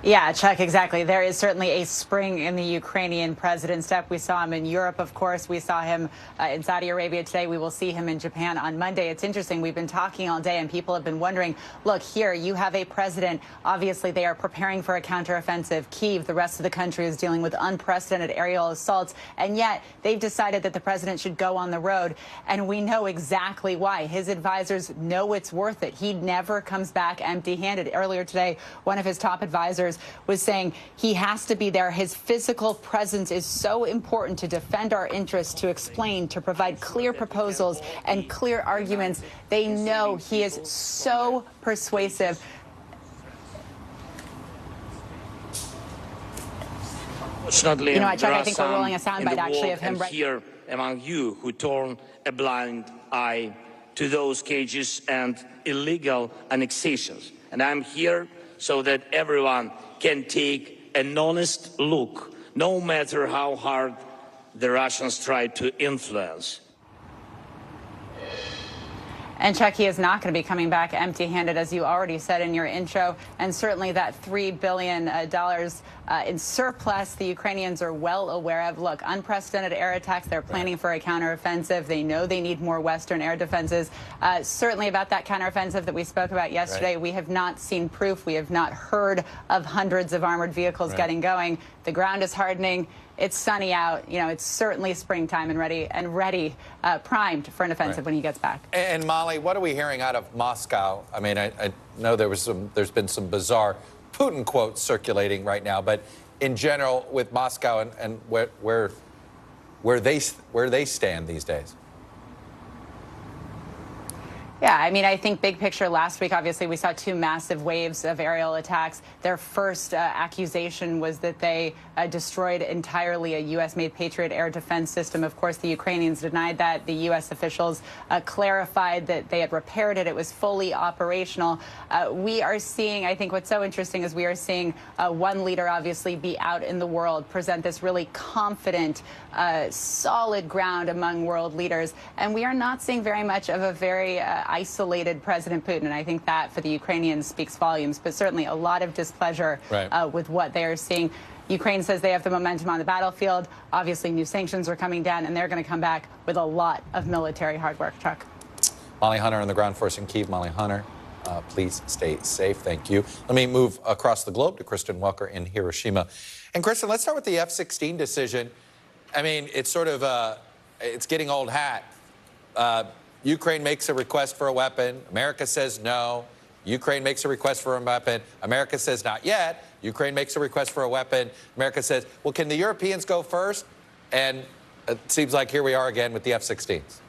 Yeah, Chuck, exactly. There is certainly a spring in the Ukrainian president's step. We saw him in Europe, of course. We saw him in Saudi Arabia today. We will see him in Japan on Monday. It's interesting. We've been talking all day, and people have been wondering, look, here you have a president. Obviously, they are preparing for a counteroffensive. Kyiv, the rest of the country, is dealing with unprecedented aerial assaults. And yet they've decided that the president should go on the road. And we know exactly why. His advisors know it's worth it. He never comes back empty-handed. Earlier today, one of his top advisors was saying he has to be there. His physical presence is so important to defend our interests, to explain, to provide clear proposals and clear arguments. They know he is so persuasive. Fortunately, I think we're rolling a soundbite actually of him right here among you who turn a blind eye to those cages and illegal annexations. And I'm here so that everyone can take an honest look, no matter how hard the Russians try to influence. And Chuck, he is not going to be coming back empty-handed, as you already said in your intro. And certainly that $3 billion in surplus the Ukrainians are well aware of. Look, unprecedented air attacks. They're planning for a counteroffensive. They know they need more Western air defenses. Certainly about that counteroffensive that we spoke about yesterday, we have not seen proof. We have not heard of hundreds of armored vehicles getting going. The ground is hardening. It's sunny out. It's certainly springtime and ready, primed for an offensive when he gets back. And Molly, what are we hearing out of Moscow? I mean, I know there's been some bizarre Putin quotes circulating right now, but in general, with Moscow and where they stand these days. Yeah, I mean, I think big picture last week, obviously, we saw 2 massive waves of aerial attacks. Their first accusation was that they destroyed entirely a U.S.-made Patriot air defense system. Of course, the Ukrainians denied that. The U.S. officials clarified that they had repaired it. It was fully operational. We are seeing, I think what's so interesting is we are seeing one leader obviously be out in the world, present this really confident, solid ground among world leaders. And we are not seeing very much of a very isolated President Putin. And I think that for the Ukrainians speaks volumes, but certainly a lot of displeasure with what they are seeing. Ukraine says they have the momentum on the battlefield. Obviously, new sanctions are coming down, and they're going to come back with a lot of military hard work. Chuck. Molly Hunter on the ground force in Kyiv. Molly Hunter, please stay safe. Thank you. Let me move across the globe to Kristen Welker in Hiroshima. And Kristen, let's start with the F-16 decision. I mean, it's sort of it's getting old hat. Ukraine makes a request for a weapon. America says no. Ukraine makes a request for a weapon. America says not yet. Ukraine makes a request for a weapon. America says, well, can the Europeans go first? And it seems like here we are again with the F-16s.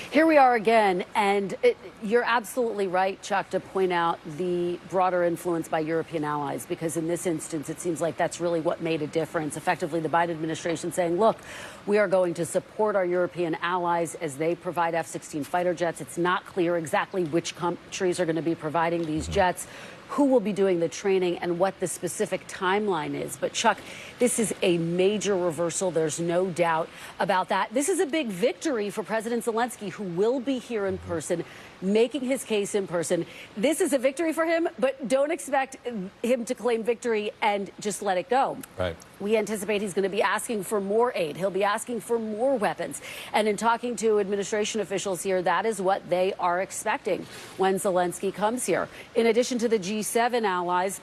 Here we are again, and you're absolutely right, Chuck, to point out the broader influence by European allies, because in this instance, it seems like that's really what made a difference. Effectively, the Biden administration saying, look, we are going to support our European allies as they provide F-16 fighter jets. It's not clear exactly which countries are going to be providing these jets, who will be doing the training, and what the specific timeline is. But Chuck, this is a major reversal. There's no doubt about that. This is a big victory for President Zelensky, who will be here in person, making his case in person. This is a victory for him, but don't expect him to claim victory and just let it go. Right. We anticipate he's going to be asking for more aid. He'll be asking for more weapons. And in talking to administration officials here, that is what they are expecting when Zelensky comes here. In addition to the G7 allies,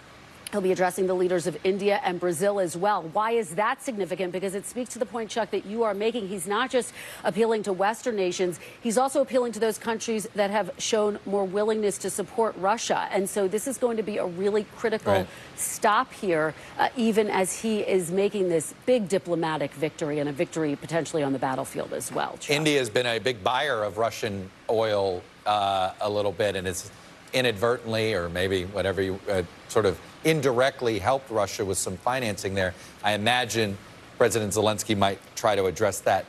he'll be addressing the leaders of India and Brazil as well. Why is that significant? Because it speaks to the point, Chuck, that you are making. He's not just appealing to Western nations. He's also appealing to those countries that have shown more willingness to support Russia. And so this is going to be a really critical stop here, even as he is making this big diplomatic victory, and a victory potentially on the battlefield as well. Chuck. India has been a big buyer of Russian oil a little bit, and it's inadvertently, or maybe whatever you sort of indirectly helped Russia with some financing there. I imagine President Zelensky might try to address that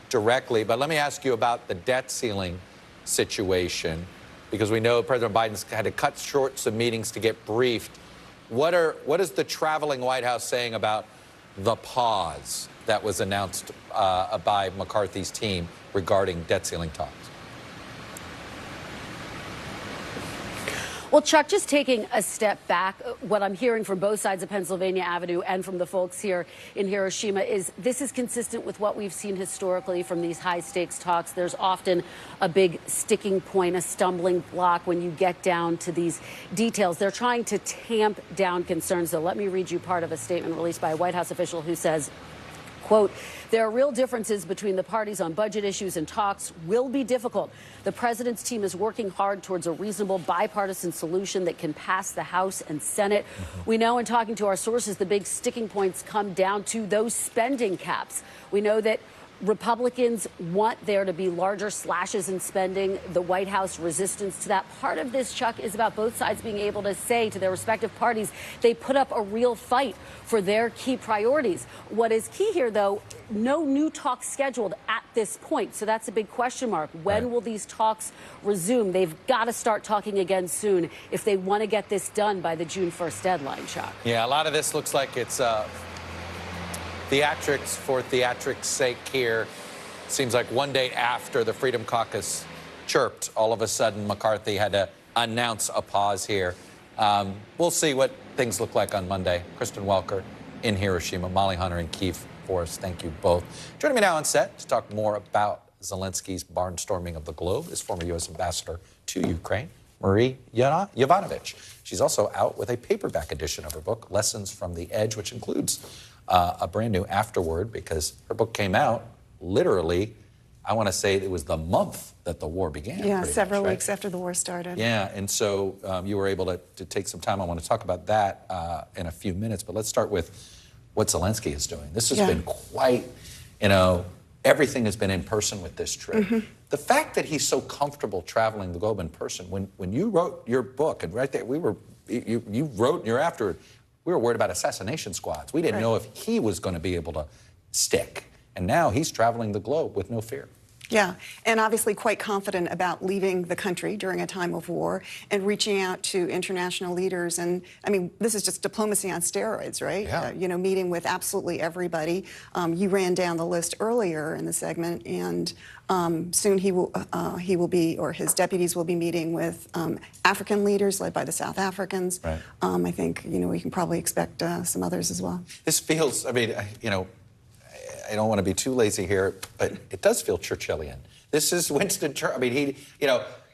directly. But let me ask you about the debt ceiling situation, because we know President Biden's had to cut short some meetings to get briefed. What is the traveling White House saying about the pause that was announced by McCarthy's team regarding debt ceiling talks? Well, Chuck, just taking a step back, what I'm hearing from both sides of Pennsylvania Avenue and from the folks here in Hiroshima is this is consistent with what we've seen historically from these high-stakes talks. There's often a big sticking point, a stumbling block when you get down to these details. They're trying to tamp down concerns. So let me read you part of a statement released by a White House official who says, quote, there are real differences between the parties on budget issues, and talks will be difficult. The president's team is working hard towards a reasonable bipartisan solution that can pass the House and Senate. We know in talking to our sources, the big sticking points come down to those spending caps. We know that Republicans want there to be larger slashes in spending. The White House resistance to that. Part of this, Chuck, is about both sides being able to say to their respective parties they put up a real fight for their key priorities. What is key here, though, no new talks scheduled at this point. So that's a big question mark. When will these talks resume? They've got to start talking again soon if they want to get this done by the June 1st deadline, Chuck. Yeah, a lot of this looks like it's theatrics for theatrics' sake here. Seems like one day after the Freedom Caucus chirped, all of a sudden McCarthy had to announce a pause here. We'll see what things look like on Monday. Kristen Welker in Hiroshima, Molly Hunter in Kyiv for us. Thank you both. Joining me now on set to talk more about Zelensky's barnstorming of the globe is former U.S. Ambassador to Ukraine, Marie Yovanovitch. She's also out with a paperback edition of her book, Lessons from the Edge, which includes a brand new afterword, because her book came out literally, I want to say it was the month that the war began. Yeah, several much, right? weeks after the war started. Yeah, and so you were able to take some time. I want to talk about that in a few minutes, but let's start with what Zelensky is doing. This has been quite, everything has been in person with this trip. The fact that he's so comfortable traveling the globe in person, when you wrote your book, and right there, you wrote and you're after it, we were worried about assassination squads. We didn't know if he was going to be able to stick. And now he's traveling the globe with no fear. Yeah, and obviously quite confident about leaving the country during a time of war and reaching out to international leaders. And I mean, this is just diplomacy on steroids, right? Yeah. You know, meeting with absolutely everybody. You ran down the list earlier in the segment, and soon he will be, or his deputies will be meeting with African leaders led by the South Africans. Right. I think, you know, we can probably expect some others as well. This feels, I mean, you know, I don't want to be too lazy here, but it does feel Churchillian. This is Winston Churchill. I mean,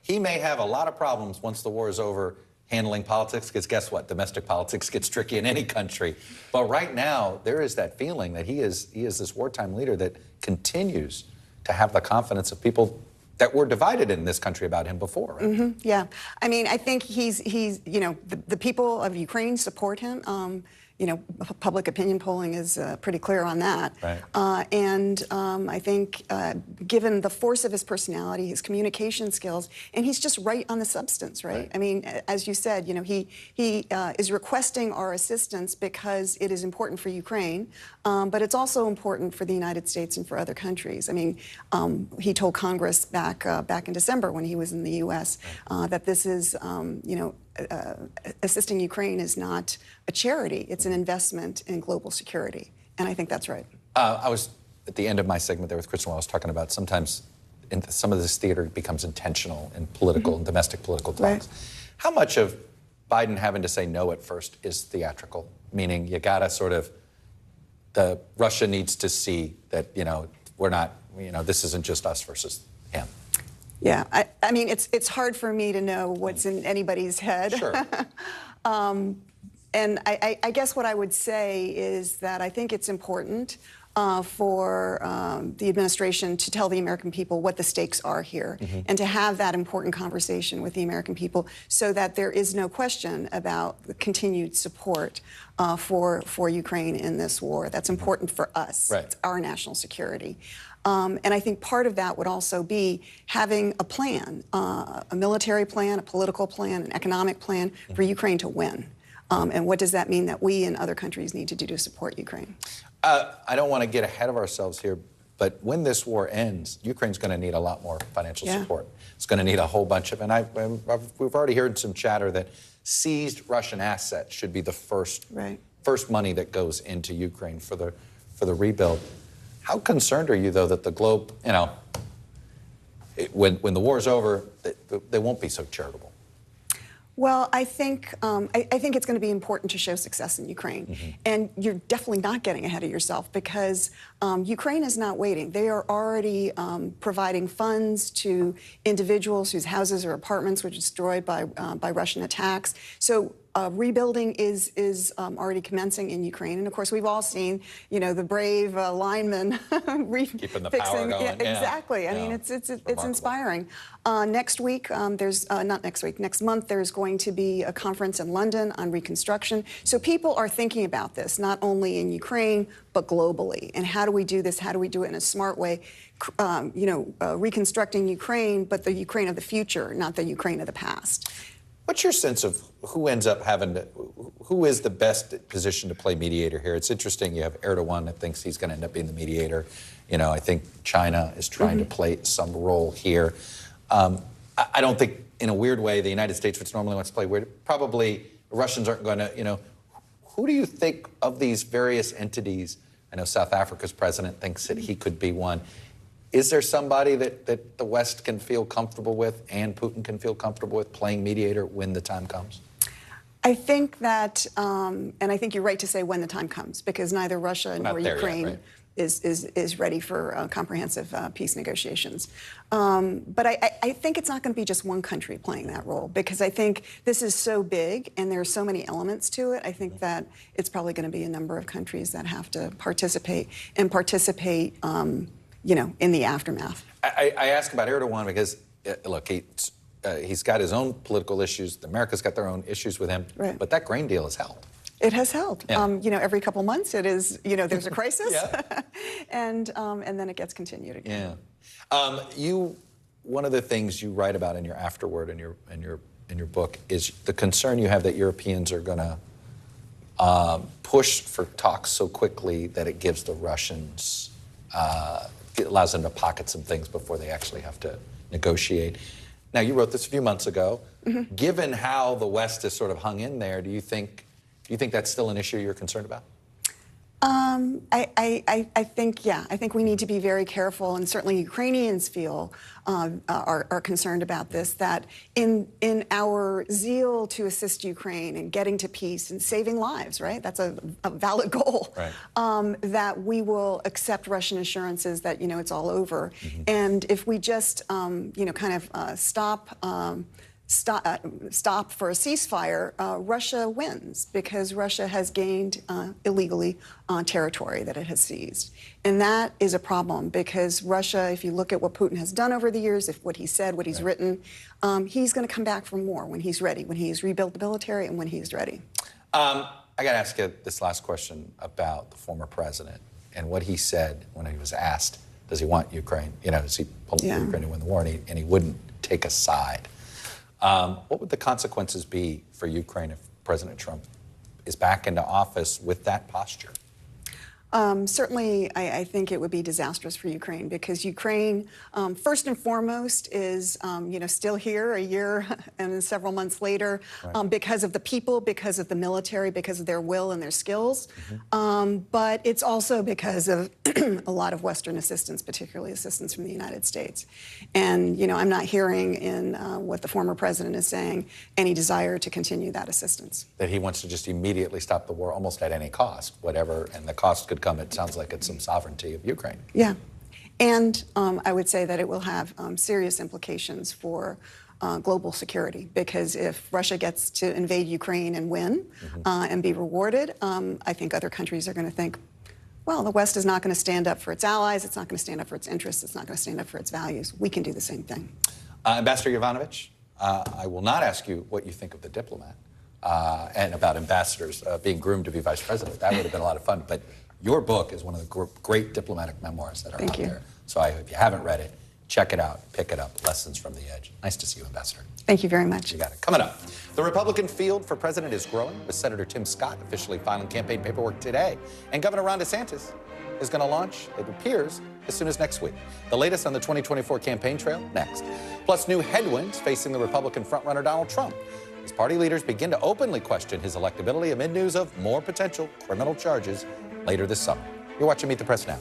he may have a lot of problems once the war is over handling politics, because guess what? Domestic politics gets tricky in any country. But right now, there is that feeling that he is this wartime leader that continues to have the confidence of people that were divided in this country about him before. Right? Yeah, I mean, I think he's you know, the people of Ukraine support him. You know, public opinion polling is pretty clear on that. Right. I think given the force of his personality, his communication skills, and he's just right on the substance, right? I mean, as you said, you know, he is requesting our assistance because it is important for Ukraine, but it's also important for the United States and for other countries. I mean, he told Congress back in December when he was in the U.S. That this is, you know, assisting Ukraine is not a charity, it's an investment in global security. And I think that's right. I was, at the end of my segment there with Kristen, I was talking about sometimes some of this theater becomes intentional in political and domestic political talks. Right. How much of Biden having to say no at first is theatrical? Meaning you gotta sort of, Russia needs to see that, you know, we're not, you know, this isn't just us versus him. Yeah, I mean, it's hard for me to know what's in anybody's head. Sure. And I guess what I would say is that I think it's important for the administration to tell the American people what the stakes are here, and to have that important conversation with the American people so that there is no question about the continued support for Ukraine in this war. That's important for us. Right. It's our national security. And I think part of that would also be having a plan, a military plan, a political plan, an economic plan for Ukraine to win. And what does that mean that we and other countries need to do to support Ukraine? I don't want to get ahead of ourselves here, but when this war ends, Ukraine's going to need a lot more financial support. It's going to need a whole bunch of, and we've already heard some chatter that seized Russian assets should be the first money that goes into Ukraine for the rebuild. How concerned are you, though, that the globe, you know, when the war's over, they won't be so charitable? Well, I think it's going to be important to show success in Ukraine. And you're definitely not getting ahead of yourself because Ukraine is not waiting. They are already providing funds to individuals whose houses or apartments were destroyed by Russian attacks. So rebuilding is already commencing in Ukraine. And of course, we've all seen, you know, the brave linemen keeping the power going. Yeah, exactly. I mean, it's inspiring. Next week, next month, there's going to be a conference in London on reconstruction. So people are thinking about this, not only in Ukraine, but globally. And how do we do this? How do we do it in a smart way? You know, reconstructing Ukraine, but the Ukraine of the future, not the Ukraine of the past. What's your sense of who ends up who is the best position to play mediator here? It's interesting, you have Erdogan that thinks he's going to end up being the mediator. You know, I think China is trying to play some role here. I don't think, in a weird way, the United States, which normally wants to play weird, probably the Russians aren't going to, you know, who do you think of these various entities? I know South Africa's president thinks that he could be one. Is there somebody that the West can feel comfortable with and Putin can feel comfortable with playing mediator when the time comes? I think that, and I think you're right to say when the time comes, because neither Russia nor Ukraine is ready for comprehensive peace negotiations. But I think it's not going to be just one country playing that role, because I think this is so big and there are so many elements to it. I think that it's probably going to be a number of countries that have to participate, you know, in the aftermath. I ask about Erdogan because, look, he's got his own political issues. America's got their own issues with him. Right. But that grain deal has held. It has held. Yeah. You know, every couple months it is, you know, there's a crisis. and then it gets continued again. Yeah. You one of the things you write about in your afterword in your book is the concern you have that Europeans are going to push for talks so quickly that it gives the Russians, it allows them to pocket some things before they actually have to negotiate. Now, you wrote this a few months ago. Mm-hmm. Given how the West has sort of hung in there, do you think that's still an issue you're concerned about? I think we need to be very careful, and certainly Ukrainians feel are concerned about this, that in our zeal to assist Ukraine and getting to peace and saving lives, right? That's a valid goal. Right. That we will accept Russian assurances that, it's all over. Mm-hmm. And if we just, stop for a ceasefire, Russia wins, because Russia has gained illegally territory that it has seized. And that is a problem, because Russia, if you look at what Putin has done over the years, what he said, what he's written, he's going to come back for more when he's ready, when he's rebuilt the military and when he's ready. I got to ask you this last question about the former president and what he said when he was asked, does he want Ukraine? Does he pull Ukraine to win the war? And he wouldn't take a side. What would the consequences be for Ukraine if President Trump is back into office with that posture? Certainly, I think it would be disastrous for Ukraine, because Ukraine, first and foremost, is still here a year and several months later, because of the people, because of the military, because of their will and their skills. Mm-hmm. But it's also because of a lot of Western assistance, particularly assistance from the United States. And I'm not hearing in what the former president is saying any desire to continue that assistance. That he wants to just immediately stop the war almost at any cost, whatever, and the cost could come, it sounds like, it's some sovereignty of Ukraine. Yeah. And I would say that it will have serious implications for global security, because if Russia gets to invade Ukraine and win and be rewarded, I think other countries are going to think, well, the West is not going to stand up for its allies, it's not going to stand up for its interests, it's not going to stand up for its values. We can do the same thing. Ambassador Yovanovitch, I will not ask you what you think of The Diplomat and about ambassadors being groomed to be vice president. That would have been a lot of fun. But your book is one of the great diplomatic memoirs that are out there. So if you haven't read it, check it out, pick it up, Lessons from the Edge. Nice to see you, Ambassador. Thank you very much. You got it. Coming up, the Republican field for president is growing, with Senator Tim Scott officially filing campaign paperwork today. And Governor Ron DeSantis is going to launch, it appears, as soon as next week. The latest on the 2024 campaign trail, next. Plus, new headwinds facing the Republican frontrunner Donald Trump, as party leaders begin to openly question his electability amid news of more potential criminal charges later this summer. You're watching Meet the Press Now.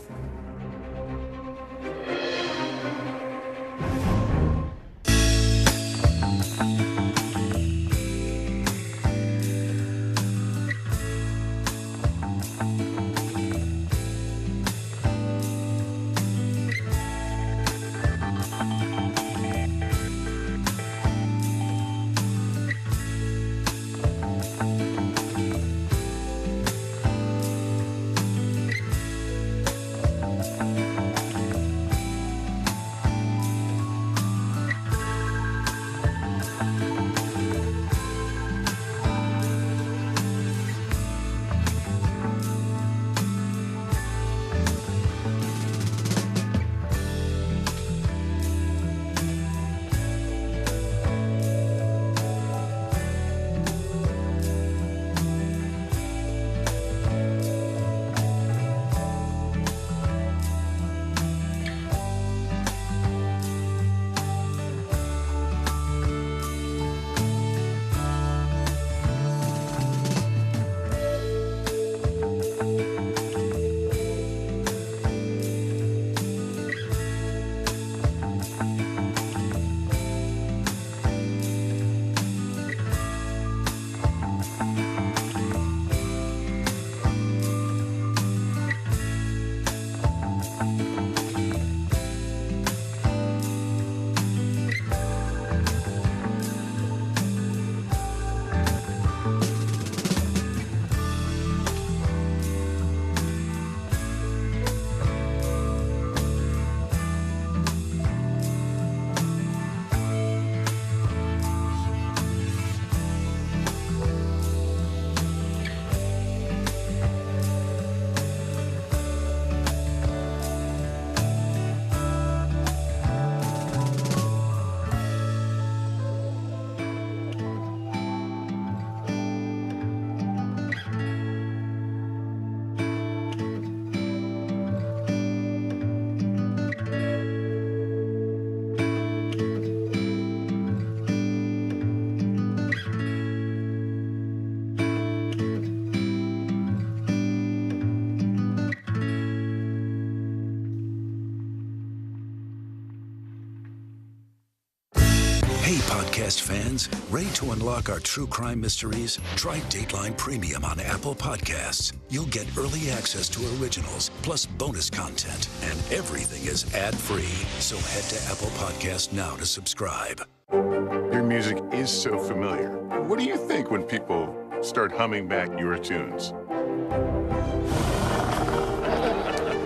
Hey, podcast fans, ready to unlock our true crime mysteries? Try Dateline Premium on Apple Podcasts. You'll get early access to originals, plus bonus content, and everything is ad-free. So head to Apple Podcasts now to subscribe. Your music is so familiar. What do you think when people start humming back your tunes?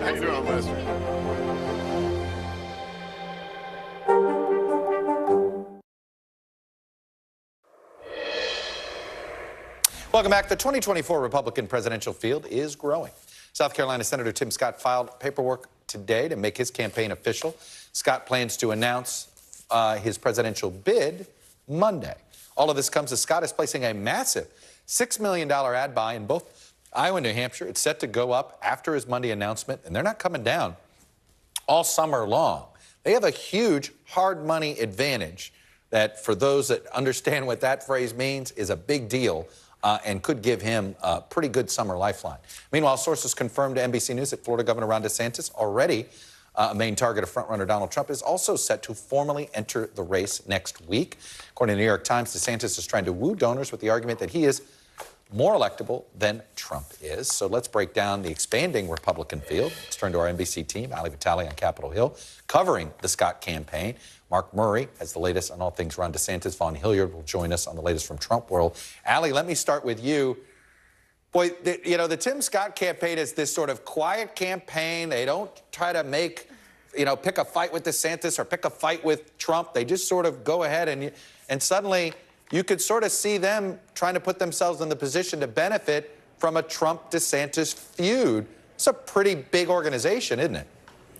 How you doing, Lester? Welcome back. The 2024 Republican presidential field is growing. South Carolina Senator Tim Scott filed paperwork today to make his campaign official. Scott plans to announce his presidential bid Monday. All of this comes as Scott is placing a massive $6 million ad buy in both Iowa and New Hampshire. It's set to go up after his Monday announcement, and they're not coming down all summer long. They have a huge hard money advantage that, for those that understand what that phrase means, is a big deal. And could give him a pretty good summer lifeline. Meanwhile, sources confirmed to NBC News that Florida Governor Ron DeSantis, already a main target of frontrunner Donald Trump, is also set to formally enter the race next week. According to the New York Times, DeSantis is trying to woo donors with the argument that he is more electable than Trump is. So let's break down the expanding Republican field. Let's turn to our NBC team, Ali Vitale on Capitol Hill, covering the Scott campaign. Mark Murray has the latest on all things Ron DeSantis. Vaughn Hilliard will join us on the latest from Trump world. Ali, let me start with you. Boy, the Tim Scott campaign is this sort of quiet campaign. They don't try to make, pick a fight with DeSantis or pick a fight with Trump. They just sort of go ahead and suddenly you could sort of see them trying to put themselves in the position to benefit from a Trump-DeSantis feud. It's a pretty big organization, isn't it?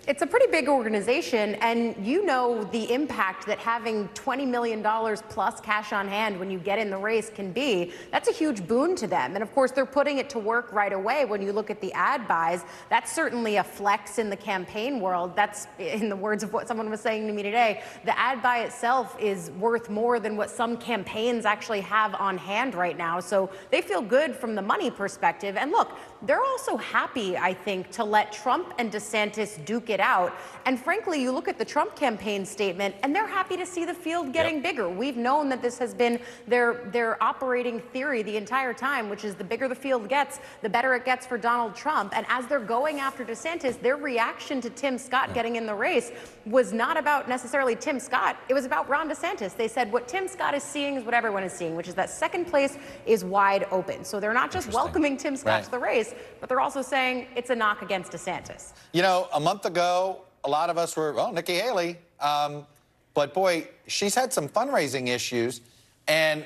It's a pretty big organization, and you know the impact that having $20 million plus cash on hand when you get in the race can be. That's a huge boon to them. And of course, they're putting it to work right away. When you look at the ad buys, that's certainly a flex in the campaign world. That's, in the words of what someone was saying to me today, the ad buy itself is worth more than what some campaigns actually have on hand right now. So they feel good from the money perspective. And look, they're also happy, I think, to let Trump and DeSantis duke it out. And frankly, you look at the Trump campaign statement, and they're happy to see the field getting bigger. We've known that this has been their operating theory the entire time, which is the bigger the field gets, the better it gets for Donald Trump. And as they're going after DeSantis, their reaction to Tim Scott getting in the race was not about necessarily Tim Scott. It was about Ron DeSantis. They said what Tim Scott is seeing is what everyone is seeing, which is that second place is wide open. So they're not just welcoming Tim Scott to the race, but they're also saying it's a knock against DeSantis. A month ago, a lot of us were, Nikki Haley. But boy, she's had some fundraising issues. And,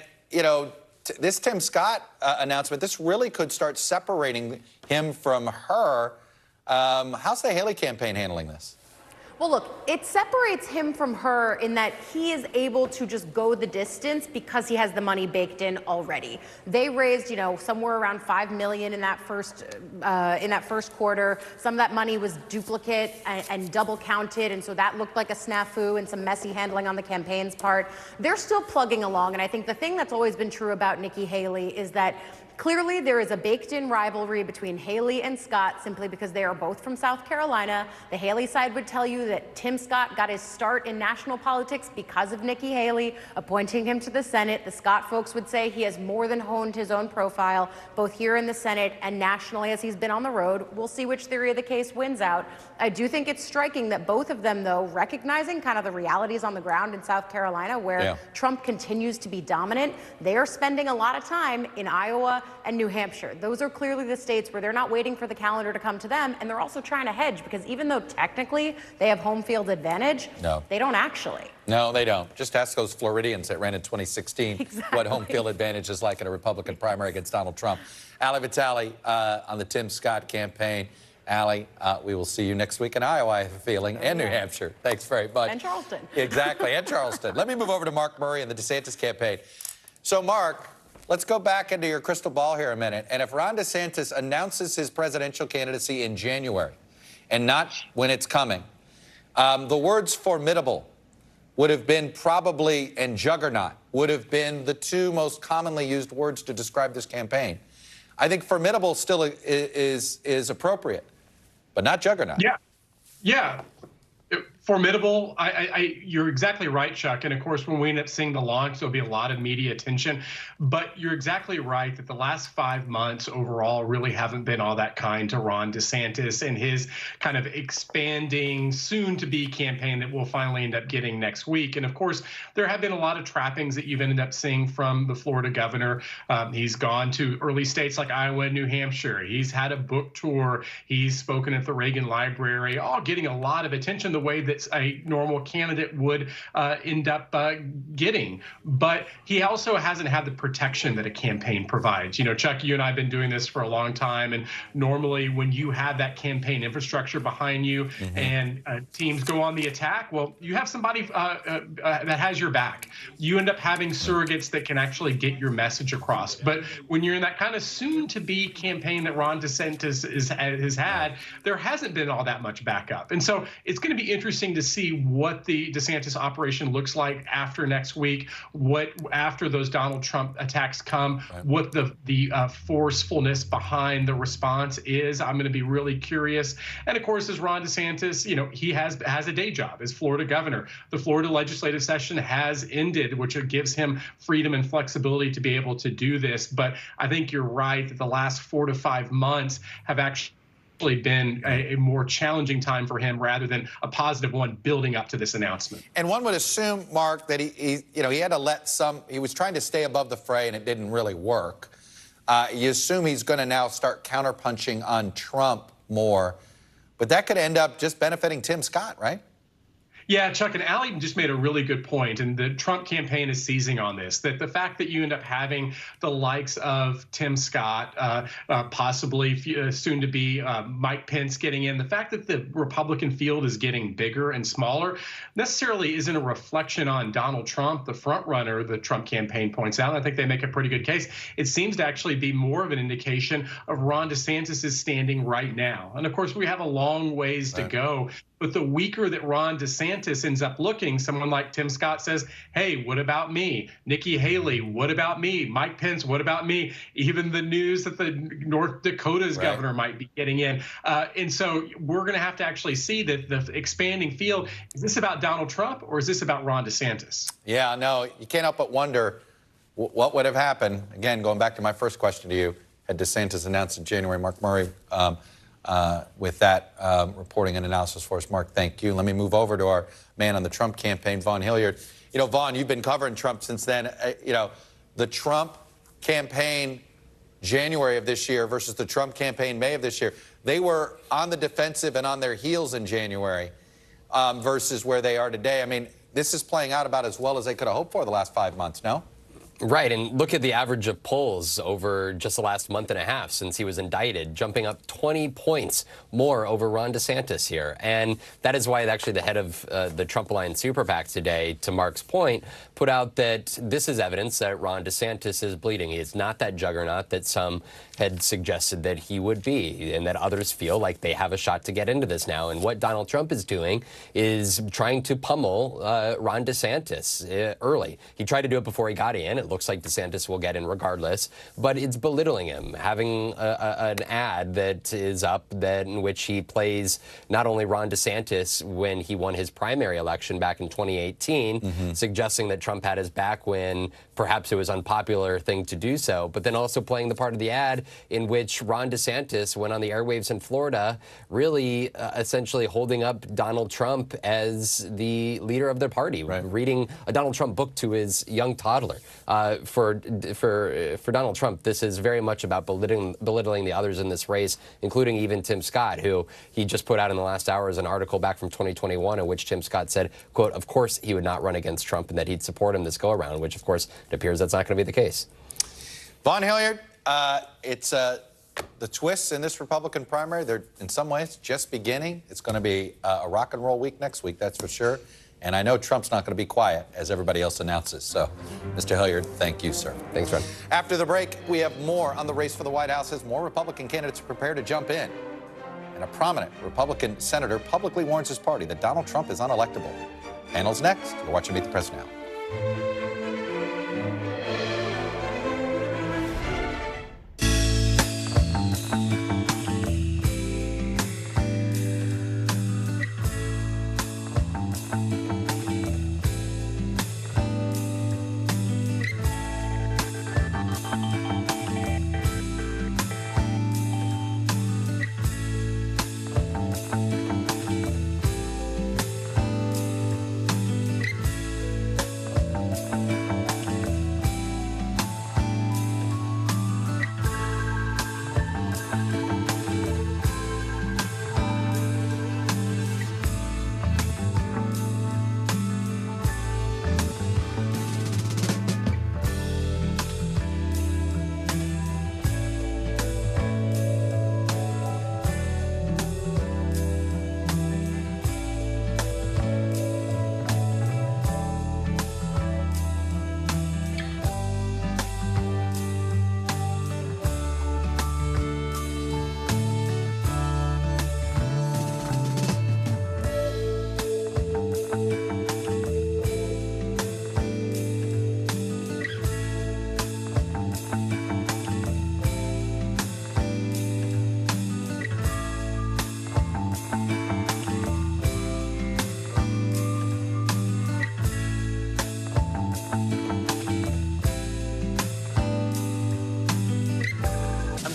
this Tim Scott announcement, this really could start separating him from her. How's the Haley campaign handling this? Well, look, it separates him from her in that he is able to just go the distance because he has the money baked in already. They raised, somewhere around $5 million in that first quarter. Some of that money was duplicate and double counted, and so that looked like a snafu and some messy handling on the campaign's part. They're still plugging along, and I think the thing that's always been true about Nikki Haley is that clearly, there is a baked-in rivalry between Haley and Scott simply because they are both from South Carolina. The Haley side would tell you that Tim Scott got his start in national politics because of Nikki Haley appointing him to the Senate. The Scott folks would say he has more than honed his own profile, both here in the Senate and nationally as he's been on the road. We'll see which theory of the case wins out. I do think it's striking that both of them, though, recognizing kind of the realities on the ground in South Carolina where Trump continues to be dominant, they are spending a lot of time in Iowa and New Hampshire. Those are clearly the states where they're not waiting for the calendar to come to them, and they're also trying to hedge because even though technically they have home field advantage, they don't actually. No, they don't. Just ask those Floridians that ran in 2016 what home field advantage is like in a Republican primary against Donald Trump. Ali Vitale on the Tim Scott campaign. Ali, we will see you next week in Iowa, I have a feeling, and New Hampshire. Thanks very much. And Charleston. Exactly, and Charleston. Let me move over to Mark Murray and the DeSantis campaign. So, Mark, let's go back into your crystal ball here a minute. And if Ron DeSantis announces his presidential candidacy in January, and not when it's coming, the words formidable would have been probably, and juggernaut, would have been the two most commonly used words to describe this campaign. I think formidable still is appropriate, but not juggernaut. Yeah. Formidable. You're exactly right, Chuck. And of course, when we end up seeing the launch, there'll be a lot of media attention. But you're exactly right that the last 5 months overall really haven't been all that kind to Ron DeSantis and his kind of expanding, soon-to-be campaign that we'll finally end up getting next week. And of course, there have been a lot of trappings that you've ended up seeing from the Florida governor. He's gone to early states like Iowa and New Hampshire. He's had a book tour. He's spoken at the Reagan Library, all getting a lot of attention the way that a normal candidate would end up getting. But he also hasn't had the protection that a campaign provides. You know, Chuck, you and I have been doing this for a long time. And normally when you have that campaign infrastructure behind you and teams go on the attack, well, you have somebody that has your back. You end up having surrogates that can actually get your message across. But when you're in that kind of soon-to-be campaign that Ron DeSantis has had, there hasn't been all that much backup. And so it's going to be interesting to see what the DeSantis operation looks like after next week, what after those Donald Trump attacks come, what the forcefulness behind the response is. I'm going to be really curious. And of course, as Ron DeSantis, you know, he has a day job as Florida governor. The Florida legislative session has ended, which gives him freedom and flexibility to be able to do this. But I think you're right that the last 4 to 5 months have actually been a more challenging time for him rather than a positive one building up to this announcement. And one would assume, Mark, that he had to let he was trying to stay above the fray and it didn't really work. You assume he's going to now start counterpunching on Trump more, but that could end up just benefiting Tim Scott, right? Yeah, Chuck, and Allie just made a really good point, and the Trump campaign is seizing on this, that the fact that you end up having the likes of Tim Scott, possibly soon to be Mike Pence getting in, the fact that the Republican field is getting bigger and smaller necessarily isn't a reflection on Donald Trump, the front runner, the Trump campaign points out. And I think they make a pretty good case. It seems to actually be more of an indication of Ron DeSantis' standing right now. And of course, we have a long ways to go. But the weaker that Ron DeSantis ends up looking, someone like Tim Scott says, hey, what about me? Nikki Haley, what about me? Mike Pence, what about me? Even the news that the North Dakota's governor might be getting in. And so we're going to have to actually see that the expanding field, is this about Donald Trump or is this about Ron DeSantis? Yeah, no, you can't help but wonder what would have happened. Again, going back to my first question to you, had DeSantis announced in January, Mark Murray, with that reporting and analysis for us. Mark, thank you. Let me move over to our man on the Trump campaign, Vaughn Hilliard. You know, Vaughn, you've been covering Trump since then. You know, the Trump campaign January of this year versus the Trump campaign May of this year, they were on the defensive and on their heels in January versus where they are today. I mean, this is playing out about as well as they could have hoped for the last 5 months, no? Right, and look at the average of polls over just the last month and a half since he was indicted, jumping up 20 points more over Ron DeSantis here. And that is why actually the head of the Trump Alliance Super PAC today, to Mark's point, put out that this is evidence that Ron DeSantis is bleeding. He is not that juggernaut that some had suggested that he would be, and that others feel like they have a shot to get into this now. And what Donald Trump is doing is trying to pummel Ron DeSantis early. He tried to do it before he got in. It looks like DeSantis will get in regardless, but it's belittling him, having an ad that is up in which he plays not only Ron DeSantis when he won his primary election back in 2018, suggesting that Trump had his back when perhaps it was an unpopular thing to do so, but then also playing the part of the ad in which Ron DeSantis went on the airwaves in Florida, really essentially holding up Donald Trump as the leader of the party, reading a Donald Trump book to his young toddler. For Donald Trump, this is very much about belittling the others in this race, including even Tim Scott, who he just put out in the last hours an article back from 2021 in which Tim Scott said, quote, of course he would not run against Trump and that he'd support him this go-around, which, of course, it appears that's not going to be the case. Vaughn Hilliard, it's the twists in this Republican primary, they're in some ways just beginning. It's going to be a rock and roll week next week, that's for sure. And I know Trump's not going to be quiet as everybody else announces. So, Mr. Hilliard, thank you, sir. Thanks, Ron. After the break, we have more on the race for the White House as more Republican candidates prepare to jump in. And a prominent Republican senator publicly warns his party that Donald Trump is unelectable. Panel's next. You're watching Meet the Press Now.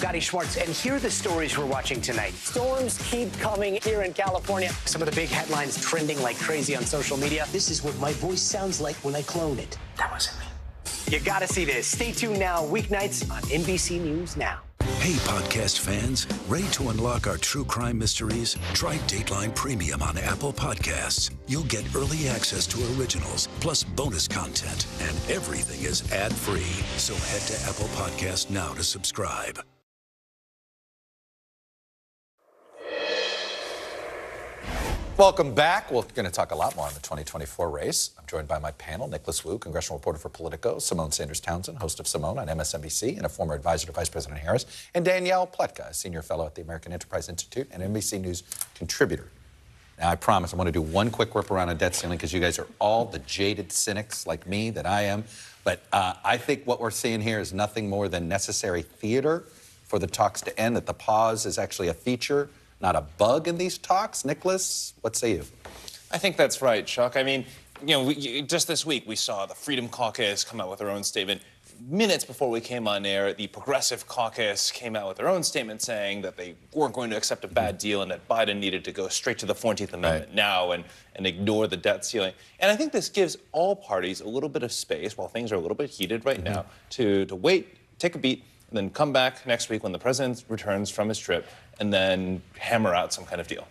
Gotti Schwartz, and here are the stories we're watching tonight. Storms keep coming here in California. Some of the big headlines trending like crazy on social media. This is what my voice sounds like when I clone it. That wasn't me. You gotta see this. Stay tuned now, weeknights on NBC News Now. Hey, podcast fans, ready to unlock our true crime mysteries? Try Dateline Premium on Apple Podcasts. You'll get early access to originals, plus bonus content, and everything is ad-free. So head to Apple Podcasts now to subscribe. Welcome back. We're going to talk a lot more on the 2024 race. I'm joined by my panel, Nicholas Wu, congressional reporter for Politico, Simone Sanders-Townsend, host of Simone on MSNBC and a former advisor to Vice President Harris, and Danielle Pletka, a senior fellow at the American Enterprise Institute and NBC News contributor. Now, I promise I want to do one quick whip around on debt ceiling because you guys are all the jaded cynics like me that I am. But I think what we're seeing here is nothing more than necessary theater for the talks to end, that the pause is actually a feature, not a bug in these talks. Nicholas, what say you? I think that's right, Chuck. I mean, you know, just this week we saw the Freedom Caucus come out with their own statement. Minutes before we came on air, the Progressive Caucus came out with their own statement saying that they weren't going to accept a bad deal and that Biden needed to go straight to the 14th Amendment now and ignore the debt ceiling. And I think this gives all parties a little bit of space, while things are a little bit heated right now, to wait, take a beat, and then come back next week when the president returns from his trip and then hammer out some kind of deal.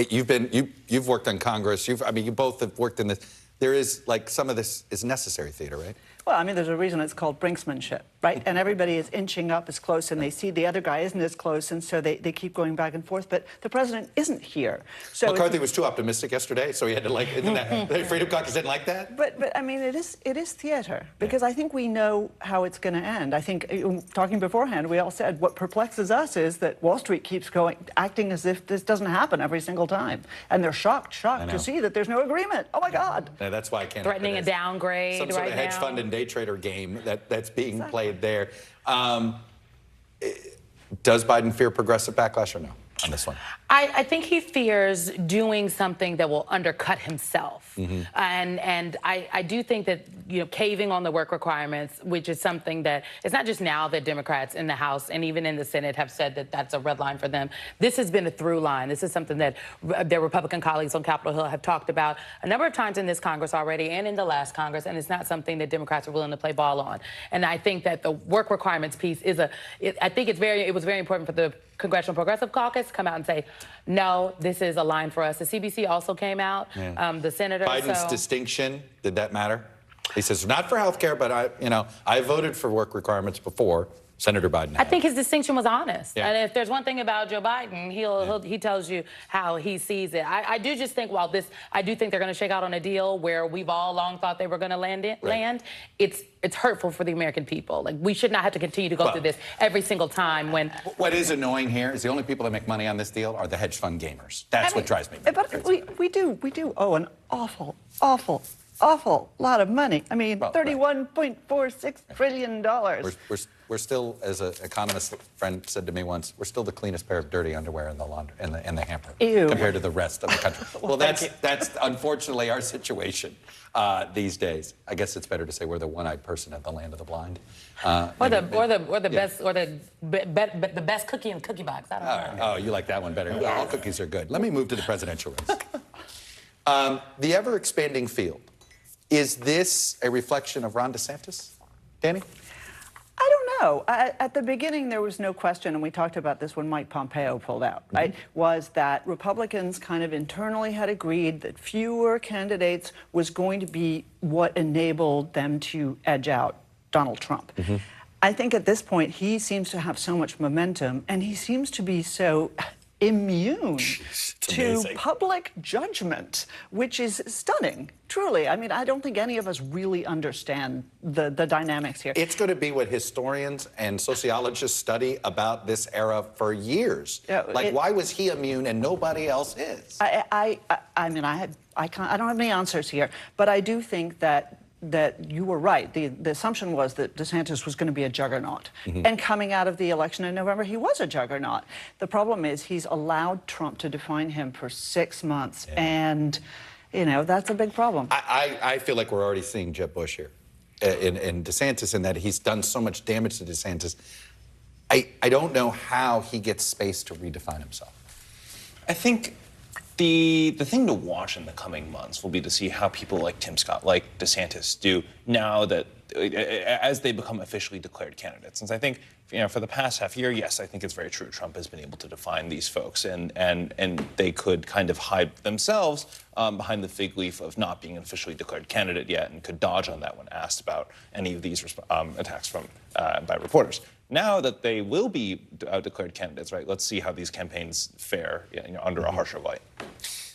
You've worked on Congress. You both have worked in this. There is, like, some of this is necessary theater, right? Well, I mean, there's a reason it's called brinksmanship, right? And everybody is inching up as close, and they see the other guy isn't as close, and so they keep going back and forth. But the president isn't here. So McCarthy was too optimistic yesterday, so he had to, like, the Freedom Caucus didn't like that? But I mean, it is theater, because I think we know how it's going to end. I think, talking beforehand, we all said what perplexes us is that Wall Street keeps acting as if this doesn't happen every single time. And they're shocked to see that there's no agreement. Oh, my God. Yeah, that's why I can't. Threatening a downgrade some sort of hedge fund and day trader game that's being played there. Does Biden fear progressive backlash or no on this one? I think he fears doing something that will undercut himself. And I do think that, caving on the work requirements, which is something that it's not just now that Democrats in the House and even in the Senate have said that that's a red line for them. This has been a through line. This is something that their Republican colleagues on Capitol Hill have talked about a number of times in this Congress already and in the last Congress, and it's not something that Democrats are willing to play ball on. And I think that the work requirements piece is I think it was very important for the Congressional Progressive Caucus to come out and say, no, this is a line for us. The CBC also came out, the senator. Biden's distinction, did that matter? He says, not for health care, but I voted for work requirements before. Senator Biden had. I think his distinction was honest. Yeah. And if there's one thing about Joe Biden, he tells you how he sees it. I do just think I do think they're going to shake out on a deal where we've all long thought they were going to land. It's hurtful for the American people. Like, we should not have to continue to go through this every single time when. What is annoying here is the only people that make money on this deal are the hedge fund gamers. That's what drives me. But we do owe an awful lot of money. I mean, $31.46 trillion. We're still, as an economist friend said to me once, we're still the cleanest pair of dirty underwear in the laundry in the hamper compared to the rest of the country. Well, that's unfortunately our situation these days. I guess it's better to say we're the one-eyed person at the land of the blind. Or the best cookie in the cookie box. I don't know. Oh, you like that one better. Yes. All cookies are good. Let me move to the presidential race. The ever-expanding field. Is this a reflection of Ron DeSantis, Danny? I don't know. At the beginning, there was no question, and we talked about this when Mike Pompeo pulled out, right? Was that Republicans kind of internally had agreed that fewer candidates was going to be what enabled them to edge out Donald Trump. I think at this point, he seems to have so much momentum, and he seems to be so immune to public judgment, which is stunning, truly. I mean, I don't think any of us really understand the dynamics here. It's going to be what historians and sociologists study about this era for years. Why was he immune and nobody else is? I mean, I don't have any answers here, but I do think that you were right. The assumption was that DeSantis was going to be a juggernaut. And coming out of the election in November, he was a juggernaut. The problem is he's allowed Trump to define him for 6 months. And, that's a big problem. I feel like we're already seeing Jeb Bush here in DeSantis, in that he's done so much damage to DeSantis. I don't know how he gets space to redefine himself. I think the thing to watch in the coming months will be to see how people like Tim Scott, like DeSantis, do now that as they become officially declared candidates. Since I think, for the past half year, yes, I think it's very true. Trump has been able to define these folks, and they could kind of hide themselves behind the fig leaf of not being an officially declared candidate yet, and could dodge on that when asked about any of these attacks by reporters. Now that they will be declared candidates, right? Let's see how these campaigns fare under a harsher light.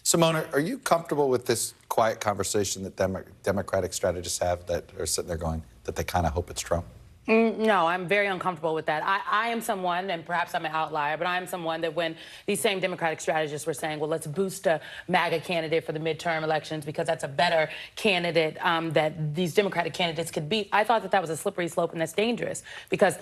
Simone, are you comfortable with this quiet conversation that Democratic strategists have that are sitting there going that they kind of hope it's Trump? No, I'm very uncomfortable with that. I am someone, and perhaps I'm an outlier, but I am someone that when these same Democratic strategists were saying, well, let's boost a MAGA candidate for the midterm elections because that's a better candidate that these Democratic candidates could beat, I thought that was a slippery slope, and that's dangerous because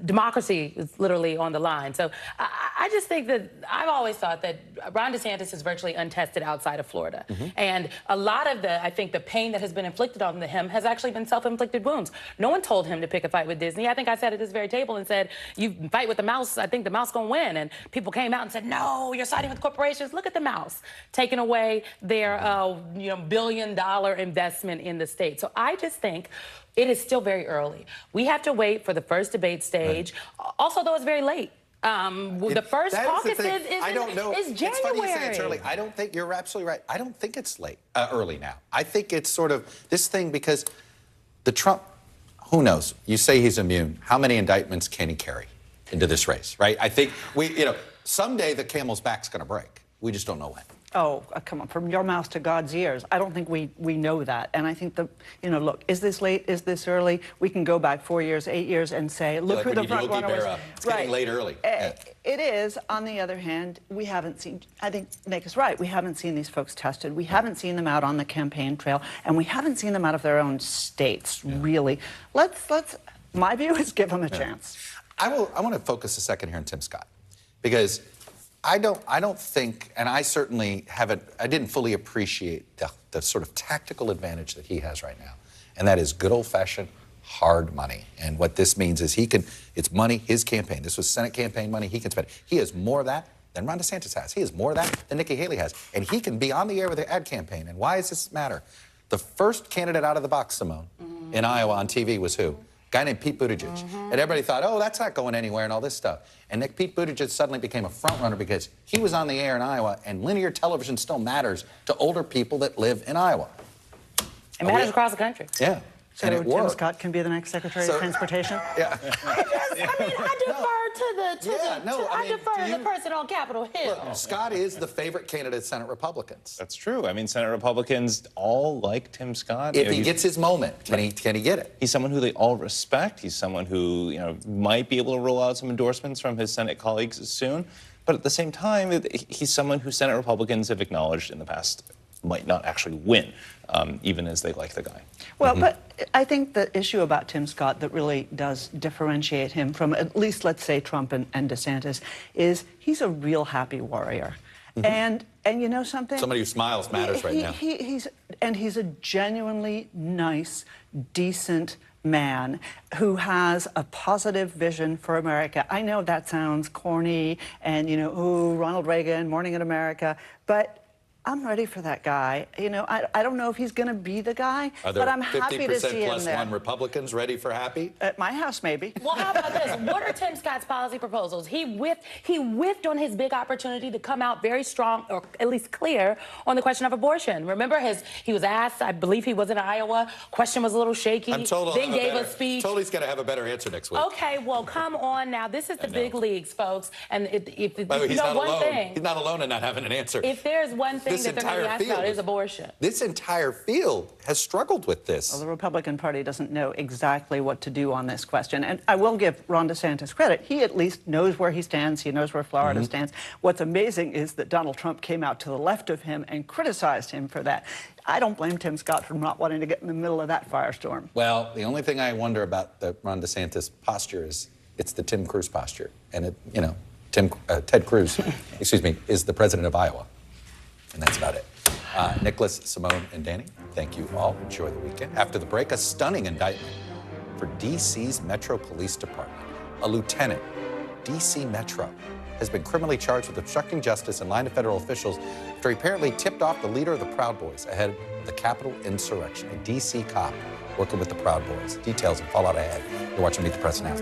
democracy is literally on the line. So I just think that I've always thought that Ron DeSantis is virtually untested outside of Florida. And a lot of I think the pain that has been inflicted on him has actually been self-inflicted wounds. No one told him to pick a fight with Disney. I think I sat at this very table and said, you fight with the mouse, I think the mouse gonna win. And people came out and said, no, you're siding with corporations. Look at the mouse, taking away their $1 billion investment in the state. So I just think it is still very early. We have to wait for the first debate stage. Right. Also, though, it's very late. The first caucus is January. It's funny you say it's early. I don't think you're absolutely right. I don't think it's early now. I think it's sort of this thing because the Trump, who knows? You say he's immune. How many indictments can he carry into this race, right? I think someday the camel's back's going to break. We just don't know when. Oh, come on, from your mouth to God's ears. I don't think we know that. And I think look, is this late? Is this early? We can go back 4 years, 8 years and say, look who the front runner was. It's getting late early. It is. On the other hand, we haven't seen, I think Nick is right, we haven't seen these folks tested. We haven't seen them out on the campaign trail, and we haven't seen them out of their own states, really. My view is give them a chance. I want to focus a second here on Tim Scott, because I don't think, and I certainly I didn't fully appreciate the sort of tactical advantage that he has right now. And that is good old-fashioned hard money. And what this means is it's money, his campaign. This was Senate campaign money, he can spend it. He has more of that than Ron DeSantis has. He has more of that than Nikki Haley has. And he can be on the air with the ad campaign. And why does this matter? The first candidate out of the box, Simone, in Iowa on TV was who? A guy named Pete Buttigieg. And everybody thought, oh, that's not going anywhere and all this stuff. And Pete Buttigieg suddenly became a front runner because he was on the air in Iowa, and linear television still matters to older people that live in Iowa. It matters across the country. Yeah. So Tim Scott can be the next Secretary of Transportation? Yeah. I defer to the person on Capitol Hill. Look, Scott is the favorite candidate of Senate Republicans. That's true. I mean, Senate Republicans all like Tim Scott. If he gets his moment, can he get it? He's someone who they all respect. He's someone who might be able to roll out some endorsements from his Senate colleagues soon. But at the same time, he's someone who Senate Republicans have acknowledged in the past might not actually win, even as they like the guy. Well, but I think the issue about Tim Scott that really does differentiate him from at least, let's say, Trump and DeSantis is he's a real happy warrior. And you know something? Somebody who smiles matters right now. He's a genuinely nice, decent man who has a positive vision for America. I know that sounds corny and, ooh, Ronald Reagan, Morning in America, but I'm ready for that guy. I don't know if he's going to be the guy, but I'm happy to see him there. 50% plus one Republicans ready for happy? At my house, maybe. Well, how about this? What are Tim Scott's policy proposals? He whiffed on his big opportunity to come out very strong, or at least clear, on the question of abortion. Remember, he was asked, I believe he was in Iowa, question was a little shaky, I'm told then gave a speech. Totally he's going to have a better answer next week. Okay, well, come on now. This is the big leagues, folks. And if By the way, he's not alone. He's not alone in not having an answer. If there's one thing that they're going to ask about is abortion. This entire field has struggled with this. Well, the Republican Party doesn't know exactly what to do on this question. And I will give Ron DeSantis credit. He at least knows where he stands. He knows where Florida stands. What's amazing is that Donald Trump came out to the left of him and criticized him for that. I don't blame Tim Scott for not wanting to get in the middle of that firestorm. Well, the only thing I wonder about the Ron DeSantis posture is it's the Tim Cruz posture. And, Ted Cruz, excuse me, is the president of Iowa. And that's about it. Nicholas, Simone, and Danny, thank you all. Enjoy the weekend. After the break, a stunning indictment for D.C.'s Metro Police Department. a lieutenant, DC Metro, has been criminally charged with obstructing justice in line to federal officials after he apparently tipped off the leader of the Proud Boys ahead of the Capitol insurrection, a DC cop working with the Proud Boys. Details and fallout ahead. You're watching Meet the Press now.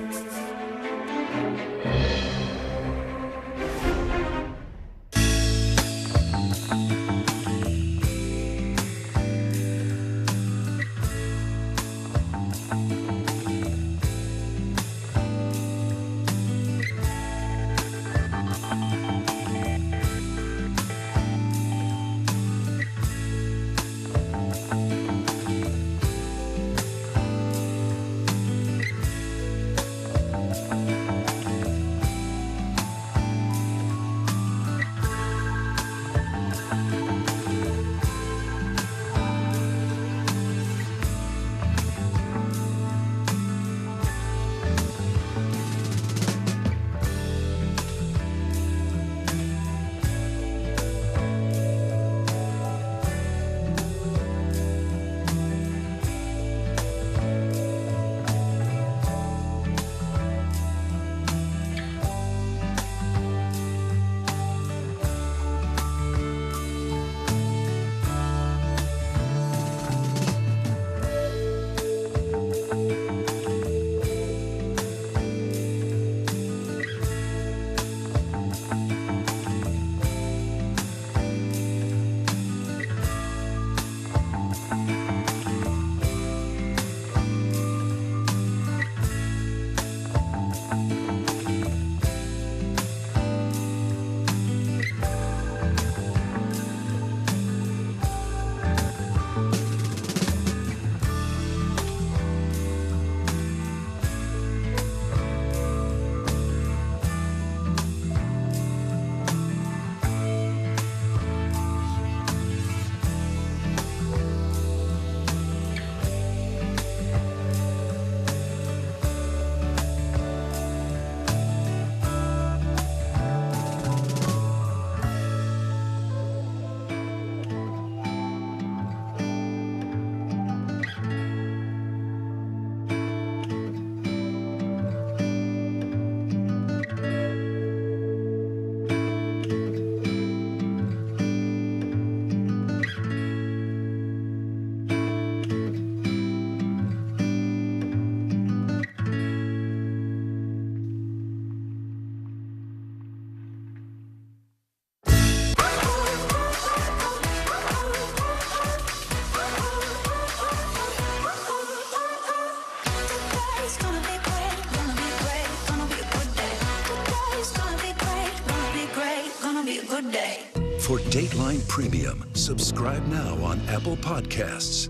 For Dateline Premium, subscribe now on Apple Podcasts.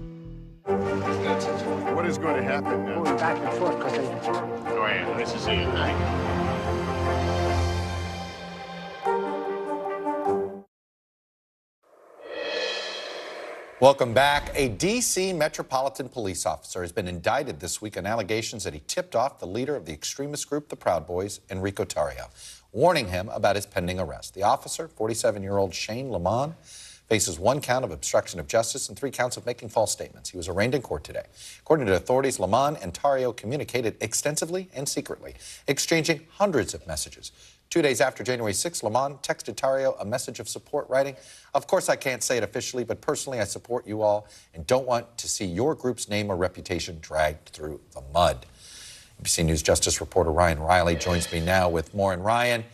What is going to happen now? Going back and forth because Go ahead. Nice to see you tonight. Welcome back. A D.C. Metropolitan Police officer has been indicted this week on allegations that he tipped off the leader of the extremist group, the Proud Boys, Enrico Tarrio, warning him about his pending arrest. The officer, 47-year-old Shane Lamont, faces 1 count of obstruction of justice and 3 counts of making false statements. He was arraigned in court today. According to authorities, Lamont and Tarrio communicated extensively and secretly, exchanging hundreds of messages. 2 days after January 6, Lamont texted Tarrio a message of support, writing, "Of course I can't say it officially, but personally I support you all and don't want to see your group's name or reputation dragged through the mud." NBC News Justice reporter Ryan Riley joins me now with more. And Ryan,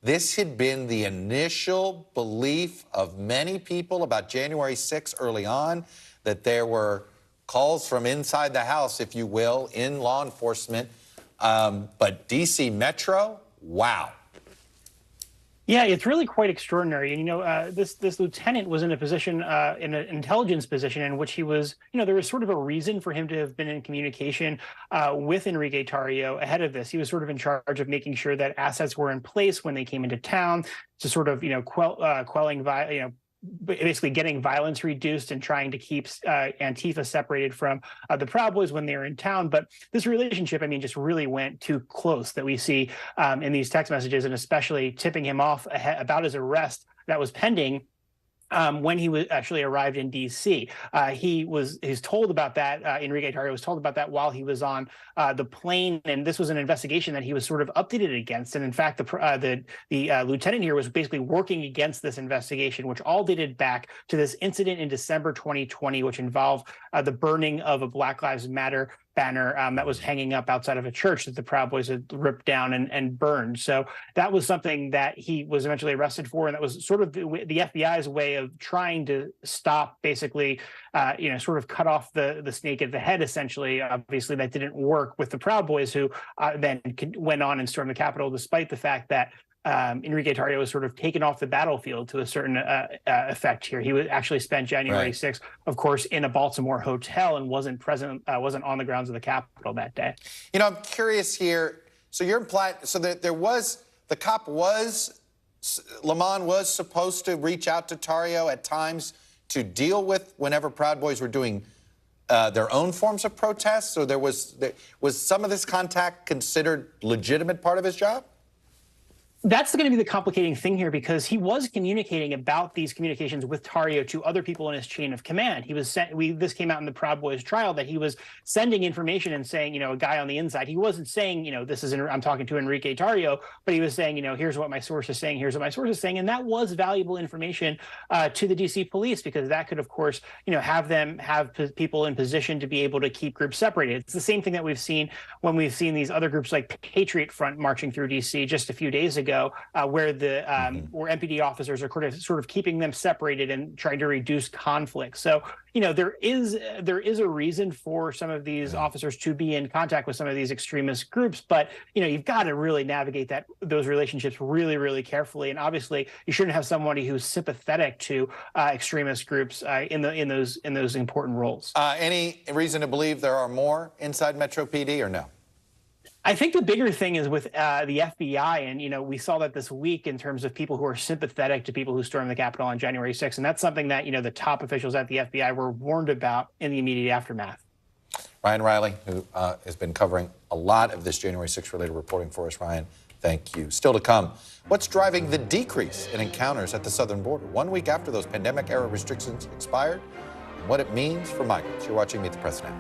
this had been the initial belief of many people about January 6 early on, that there were calls from inside the house, if you will, in law enforcement. But D.C. Metro, wow. Yeah, it's really quite extraordinary. And, you know, this lieutenant was in a position, in an intelligence position in which he was, you know, there was sort of a reason for him to have been in communication with Enrique Tarrio ahead of this. He was sort of in charge of making sure that assets were in place when they came into town to sort of, you know, quelling, basically getting violence reduced and trying to keep Antifa separated from the Proud Boys when they were in town. But this relationship, I mean, just really went too close that we see in these text messages, and especially tipping him off about his arrest that was pending when he was actually arrived in D.C. He's told about that. Enrique Tarrio was told about that while he was on the plane, and this was an investigation that he was sort of updated against. And in fact, the lieutenant here was basically working against this investigation, which all dated back to this incident in December 2020, which involved the burning of a Black Lives Matter banner that was hanging up outside of a church that the Proud Boys had ripped down and burned. So that was something that he was eventually arrested for, and that was sort of the FBI's way of trying to stop, basically, sort of cut off the snake at the head, essentially. Obviously, that didn't work with the Proud Boys, who then went on and stormed the Capitol, despite the fact that Enrique Tarrio was sort of taken off the battlefield to a certain effect here. He actually spent January 6th, of course, in a Baltimore hotel and wasn't wasn't on the grounds of the Capitol that day. You know, I'm curious here. So you're implying, so that the cop Lamont was supposed to reach out to Tarrio at times to deal with whenever Proud Boys were doing their own forms of protests? So was some of this contact considered legitimate part of his job? That's going to be the complicating thing here, because he was communicating about these communications with Tarrio to other people in his chain of command. He was this came out in the Proud Boys trial, that he was sending information and saying, a guy on the inside. He wasn't saying, I'm talking to Enrique Tarrio, but he was saying, here's what my source is saying, here's what my source is saying. And that was valuable information to the DC police, because that could, of course, have people in position to be able to keep groups separated. It's the same thing that we've seen when we've seen these other groups like Patriot Front marching through DC just a few days ago. Where where MPD officers are sort of keeping them separated and trying to reduce conflict. So, there is a reason for some of these officers to be in contact with some of these extremist groups, but you've got to really navigate those relationships really, really carefully. And obviously, you shouldn't have somebody who's sympathetic to extremist groups in those important roles. Any reason to believe there are more inside Metro PD, or no? I think the bigger thing is with the FBI, and we saw that this week in terms of people who are sympathetic to people who stormed the Capitol on January 6th, and that's something that the top officials at the FBI were warned about in the immediate aftermath. Ryan Riley, who has been covering a lot of this January 6th related reporting for us. Ryan, thank you. Still to come, what's driving the decrease in encounters at the southern border 1 week after those pandemic-era restrictions expired, and what it means for migrants? You're watching Meet the Press Now.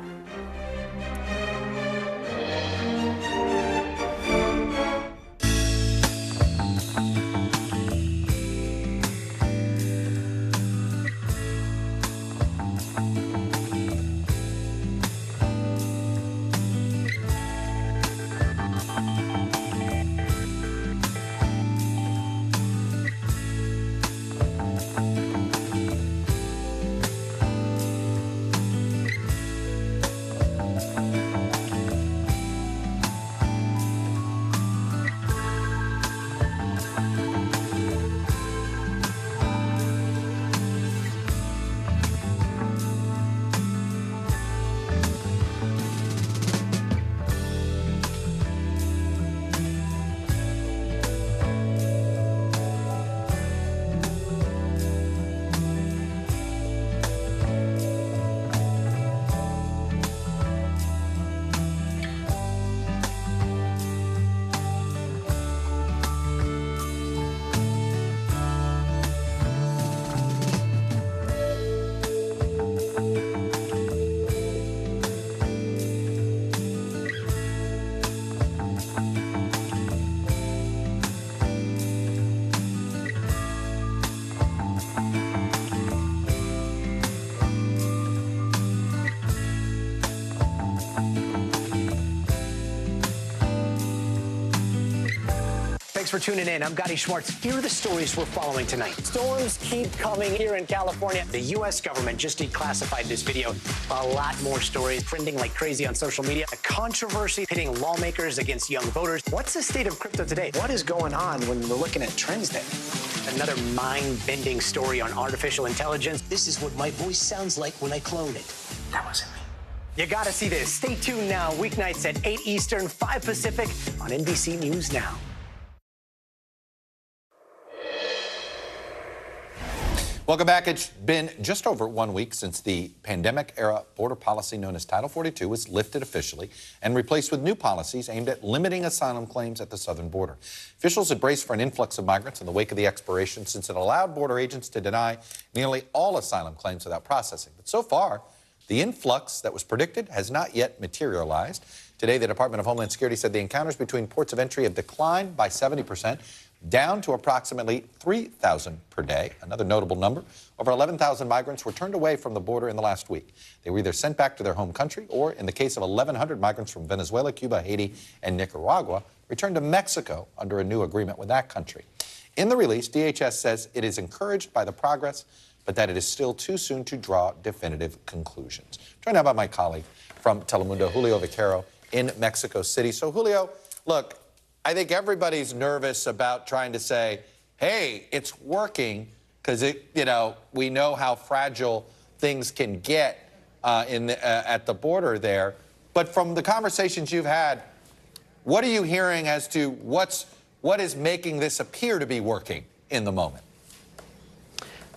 Thanks for tuning in. I'm Gotti Schwartz. Here are the stories we're following tonight. Storms keep coming here in California. The U.S. government just declassified this video. A lot more stories trending like crazy on social media. A controversy pitting lawmakers against young voters. What's the state of crypto today? What is going on when we're looking at trends there? Another mind-bending story on artificial intelligence. This is what my voice sounds like when I clone it. That wasn't me. You gotta see this. Stay tuned now. Weeknights at 8 Eastern, 5 Pacific on NBC News Now. Welcome back. It's been just over 1 week since the pandemic-era border policy known as Title 42 was lifted officially and replaced with new policies aimed at limiting asylum claims at the southern border. Officials had braced for an influx of migrants in the wake of the expiration, since it allowed border agents to deny nearly all asylum claims without processing. But so far, the influx that was predicted has not yet materialized. Today, the Department of Homeland Security said the encounters between ports of entry have declined by 70%. Down to approximately 3,000 per day. Another notable number, over 11,000 migrants were turned away from the border in the last week. They were either sent back to their home country or, in the case of 1,100 migrants from Venezuela, Cuba, Haiti, and Nicaragua, returned to Mexico under a new agreement with that country. In the release, DHS says it is encouraged by the progress, but that it is still too soon to draw definitive conclusions. Joined now by my colleague from Telemundo, Julio Vaquero, in Mexico City. So, Julio, look, I think everybody's nervous about trying to say, hey, it's working, because we know how fragile things can get at the border there. But from the conversations you've had, what are you hearing as to what is making this appear to be working in the moment?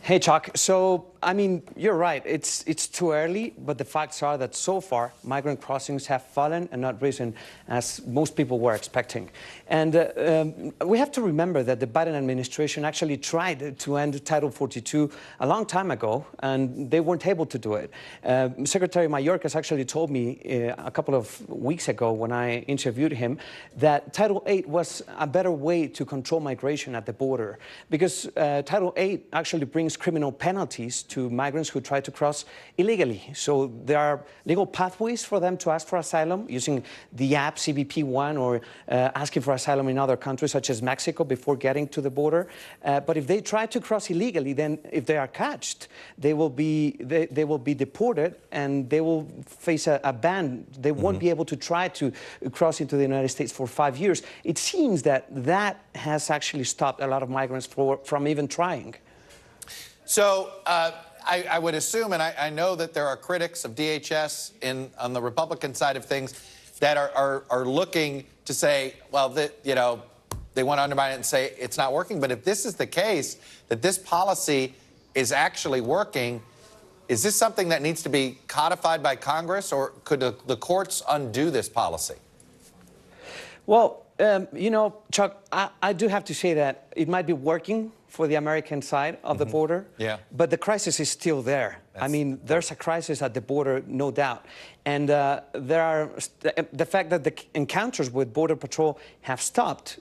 Hey, Chuck. So, I mean, you're right. It's too early, but the facts are that so far, migrant crossings have fallen and not risen as most people were expecting. And we have to remember that the Biden administration actually tried to end Title 42 a long time ago, and they weren't able to do it. Secretary Mayorkas actually told me a couple of weeks ago when I interviewed him that Title 8 was a better way to control migration at the border, because Title 8 actually brings criminal penalties to migrants who try to cross illegally. So there are legal pathways for them to ask for asylum using the app CBP One, or asking for asylum in other countries such as Mexico before getting to the border. But if they try to cross illegally, then if they are catched, they will be deported, and they will face a ban. They won't be able to try to cross into the United States for 5 years. It seems that has actually stopped a lot of migrants from even trying. So I would assume, and I know that there are critics of DHS on the Republican side of things that are looking to say, well, they want to undermine it and say it's not working. But if this is the case, that this policy is actually working, is this something that needs to be codified by Congress, or could the courts undo this policy? Well, Chuck, I do have to say that it might be working for the American side of the border, but the crisis is still there. I mean, there's a crisis at the border, no doubt. And the fact that the encounters with Border Patrol have stopped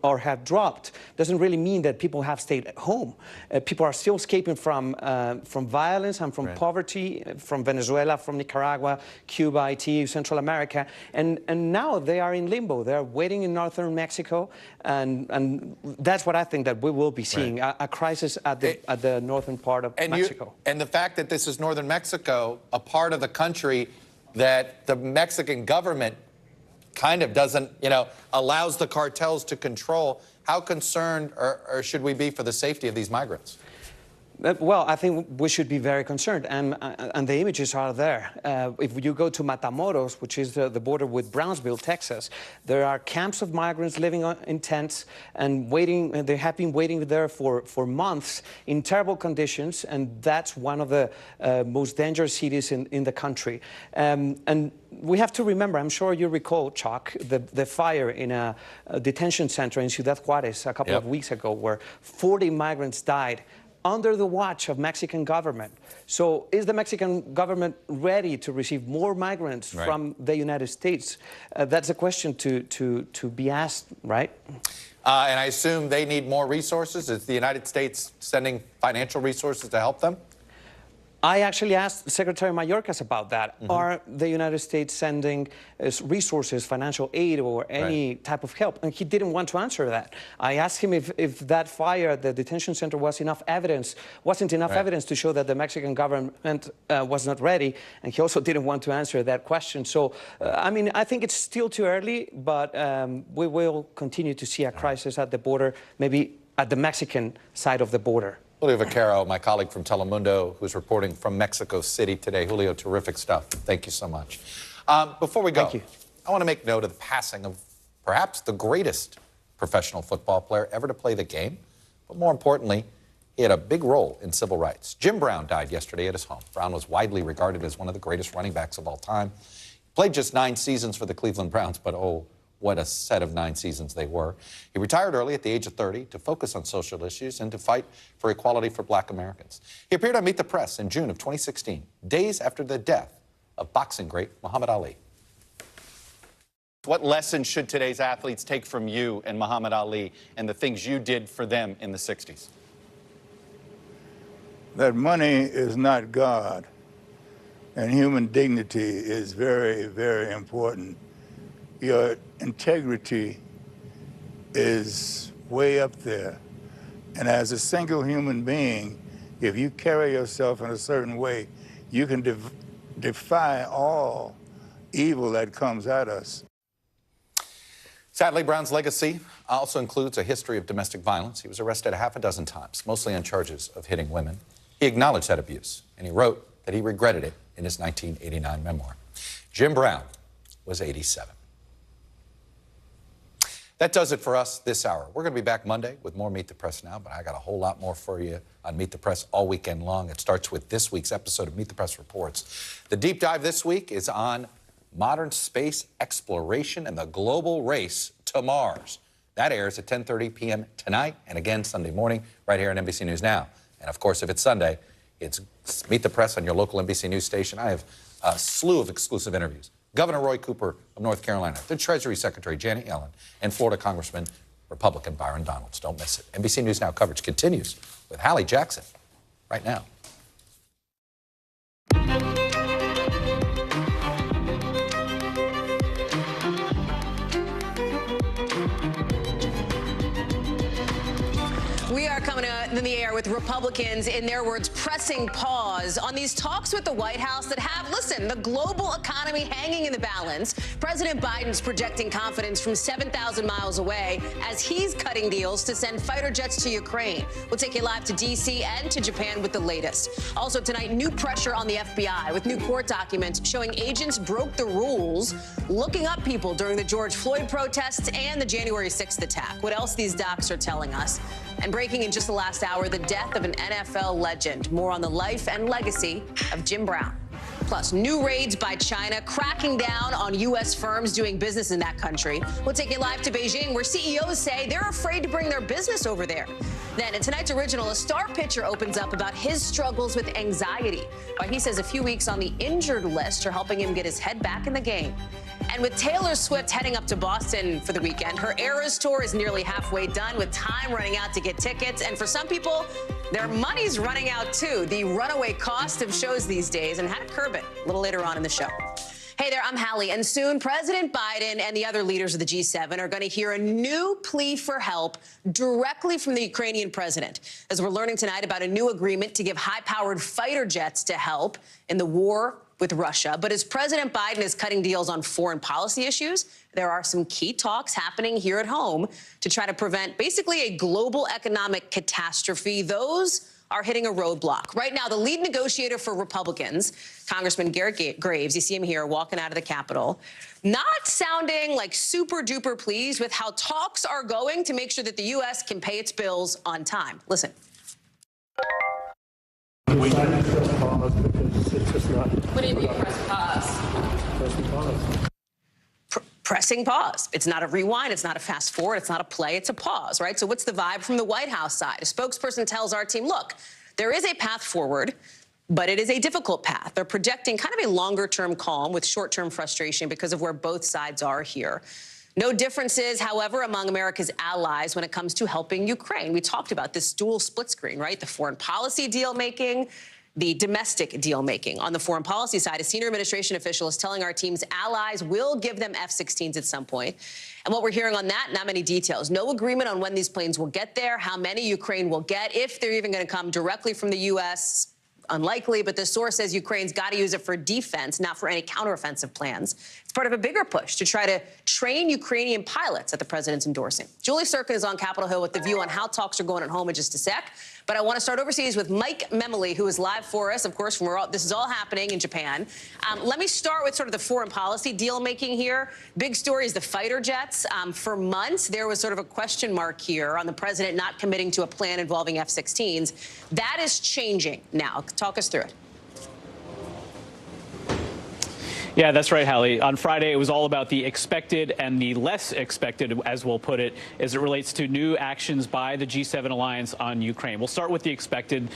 or have dropped doesn't really mean that people have stayed at home. People are still escaping from violence and from poverty, from Venezuela, from Nicaragua, Cuba, Haiti, Central America. And now they are in limbo. They're waiting in northern Mexico. And that's what I think that we will be seeing, a crisis at the northern part of Mexico. And the fact that this is northern Mexico, a part of the country that the Mexican government kind of doesn't, allows the cartels to control. How concerned or should we be for the safety of these migrants? Well, I think we should be very concerned, and the images are there. If you go to Matamoros, which is the border with Brownsville, Texas, there are camps of migrants living in tents and waiting. They have been waiting there for months in terrible conditions, and that's one of the most dangerous cities in the country. And we have to remember, I'm sure you recall, Chuck, the fire in a detention center in Ciudad Juarez a couple of weeks ago, where 40 migrants died under the watch of Mexican government. So is the Mexican government ready to receive more migrants from the United States? That's a question to be asked, right? And I assume they need more resources. Is the United States sending financial resources to help them? I actually asked Secretary Mayorkas about that. Are the United States sending resources, financial aid, or any type of help? And he didn't want to answer that. I asked him if that fire at the detention center wasn't enough evidence to show that the Mexican government was not ready. And he also didn't want to answer that question. So, I mean, I think it's still too early, but we will continue to see a crisis at the border, maybe at the Mexican side of the border. Julio Vaquero, my colleague from Telemundo, who's reporting from Mexico City today. Julio, terrific stuff. Thank you so much. Before we go, I want to make note of the passing of perhaps the greatest professional football player ever to play the game. But more importantly, He had a big role in civil rights. Jim Brown died yesterday at his home. Brown was widely regarded as one of the greatest running backs of all time. He played just 9 seasons for the Cleveland Browns, but oh, what a set of 9 seasons they were. He retired early at the age of 30 to focus on social issues and to fight for equality for black Americans. He appeared on Meet the Press in June of 2016, days after the death of boxing great Muhammad Ali. What lessons should today's athletes take from you and Muhammad Ali and the things you did for them in the 60s? That money is not God, and human dignity is very, very important. Your integrity is way up there. And as a single human being, if you carry yourself in a certain way, you can defy all evil that comes at us. Sadly, Brown's legacy also includes a history of domestic violence. He was arrested a half a dozen times, mostly on charges of hitting women. He acknowledged that abuse, and he wrote that he regretted it in his 1989 memoir. Jim Brown was 87. That does it for us this hour. We're going to be back Monday with more Meet the Press Now, but I got a whole lot more for you on Meet the Press all weekend long. It starts with this week's episode of Meet the Press Reports. The deep dive this week is on modern space exploration and the global race to Mars. That airs at 10:30 p.m. tonight and again Sunday morning right here on NBC News Now. And of course, if it's Sunday, it's Meet the Press on your local NBC News station. I have a slew of exclusive interviews. Governor Roy Cooper of North Carolina, the Treasury Secretary Janet Yellen, and Florida Congressman Republican Byron Donalds. Don't miss it. NBC News Now coverage continues with Hallie Jackson right now. We are coming in the air with Republicans, in their words, pressing pause on these talks with the White House that have, listen, the global economy hanging in the balance. President Biden's projecting confidence from 7,000 miles away as he's cutting deals to send fighter jets to Ukraine. We'll take you live to D.C. and to Japan with the latest. Also tonight, new pressure on the FBI with new court documents showing agents broke the rules, looking up people during the George Floyd protests and the January 6th attack. What else these docs are telling us. And breaking in just the last hour, the death of an NFL legend. More on the life and legacy of Jim Brown. Plus, new raids by China cracking down on U.S. firms doing business in that country. We'll take you live to Beijing, where CEOs say they're afraid to bring their business over there. Then, in tonight's original, a star pitcher opens up about his struggles with anxiety. Why he says a few weeks on the injured list are helping him get his head back in the game. And with Taylor Swift heading up to Boston for the weekend, her Eras tour is nearly halfway done, with time running out to get tickets. And for some people, their money's running out too. The runaway cost of shows these days, and how to curb it a little later on in the show. Hey there, I'm Hallie, and soon President Biden and the other leaders of the G7 are going to hear a new plea for help directly from the Ukrainian president, as we're learning tonight about a new agreement to give high-powered fighter jets to help in the war with Russia. But as President Biden is cutting deals on foreign policy issues, there are some key talks happening here at home to try to prevent basically a global economic catastrophe. Those are hitting a roadblock. Right now, the lead negotiator for Republicans, Congressman Garrett Graves, you see him here walking out of the Capitol, not sounding like super duper pleased with how talks are going to make sure that the U.S. can pay its bills on time. Listen. We press pause because it's just not. What do you mean press pause? Pressing pause. Pressing pause. It's not a rewind. It's not a fast forward. It's not a play. It's a pause, right? So what's the vibe from the White House side? A spokesperson tells our team, look, there is a path forward, but it is a difficult path. They're projecting kind of a longer-term calm with short-term frustration because of where both sides are here. No differences, however, among America's allies when it comes to helping Ukraine. We talked about this dual split screen, right? The foreign policy deal-making, the domestic deal-making. On the foreign policy side, a senior administration official is telling our team's allies will give them F-16s at some point. And what we're hearing on that, not many details. No agreement on when these planes will get there, how many Ukraine will get, if they're even going to come directly from the U.S., unlikely, but the source says Ukraine's got to use it for defense, not for any counteroffensive plans. It's part of a bigger push to try to train Ukrainian pilots that the president's endorsing. Julie Sirkin is on Capitol Hill with the view on how talks are going at home in just a sec. But I want to start overseas with Mike Memoli, who is live for us, of course, from where this is all happening in Japan. Let me start with sort of the foreign policy deal-making here. Big story is the fighter jets. For months, there was sort of a question mark here on the president not committing to a plan involving F-16s. That is changing now. Talk us through it. Yeah, that's right, Hallie. On Friday, it was all about the expected and the less expected, as we'll put it, as it relates to new actions by the G7 alliance on Ukraine. We'll start with the expected,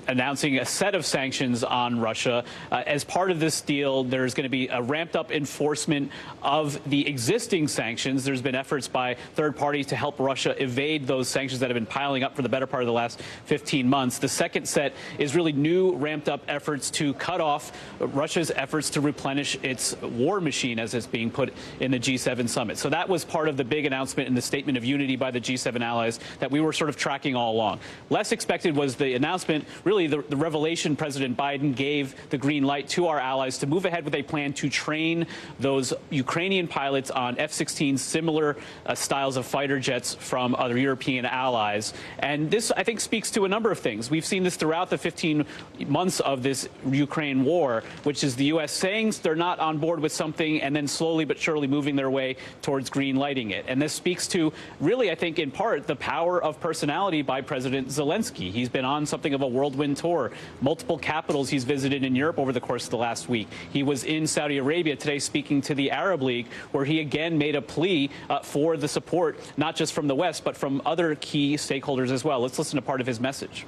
announcing a set of sanctions on Russia. As part of this deal, there's going to be a ramped-up enforcement of the existing sanctions. There's been efforts by third parties to help Russia evade those sanctions that have been piling up for the better part of the last 15 months. The second set is really new ramped-up efforts to cut off Russia's efforts to replenish its war machine, as it's being put in the G7 summit. So that was part of the big announcement in the statement of unity by the G7 allies that we were sort of tracking all along. Less expected was the announcement, really the revelation President Biden gave the green light to our allies to move ahead with a plan to train those Ukrainian pilots on F-16 similar styles of fighter jets from other European allies. And this, I think, speaks to a number of things. We've seen this throughout the 15 months of this Ukraine war, which is the U.S. saying they're not on board with something and then slowly but surely moving their way towards green lighting it. And this speaks to really, I think, in part, the power of personality by President Zelensky. He's been on something of a whirlwind tour. Multiple capitals he's visited in Europe over the course of the last week. He was in Saudi Arabia today speaking to the Arab League, where he again made a plea for the support, not just from the West, but from other key stakeholders as well. Let's listen to part of his message.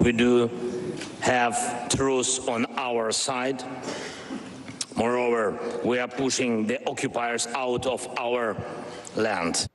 We do have truth on our side. Moreover, we are pushing the occupiers out of our land.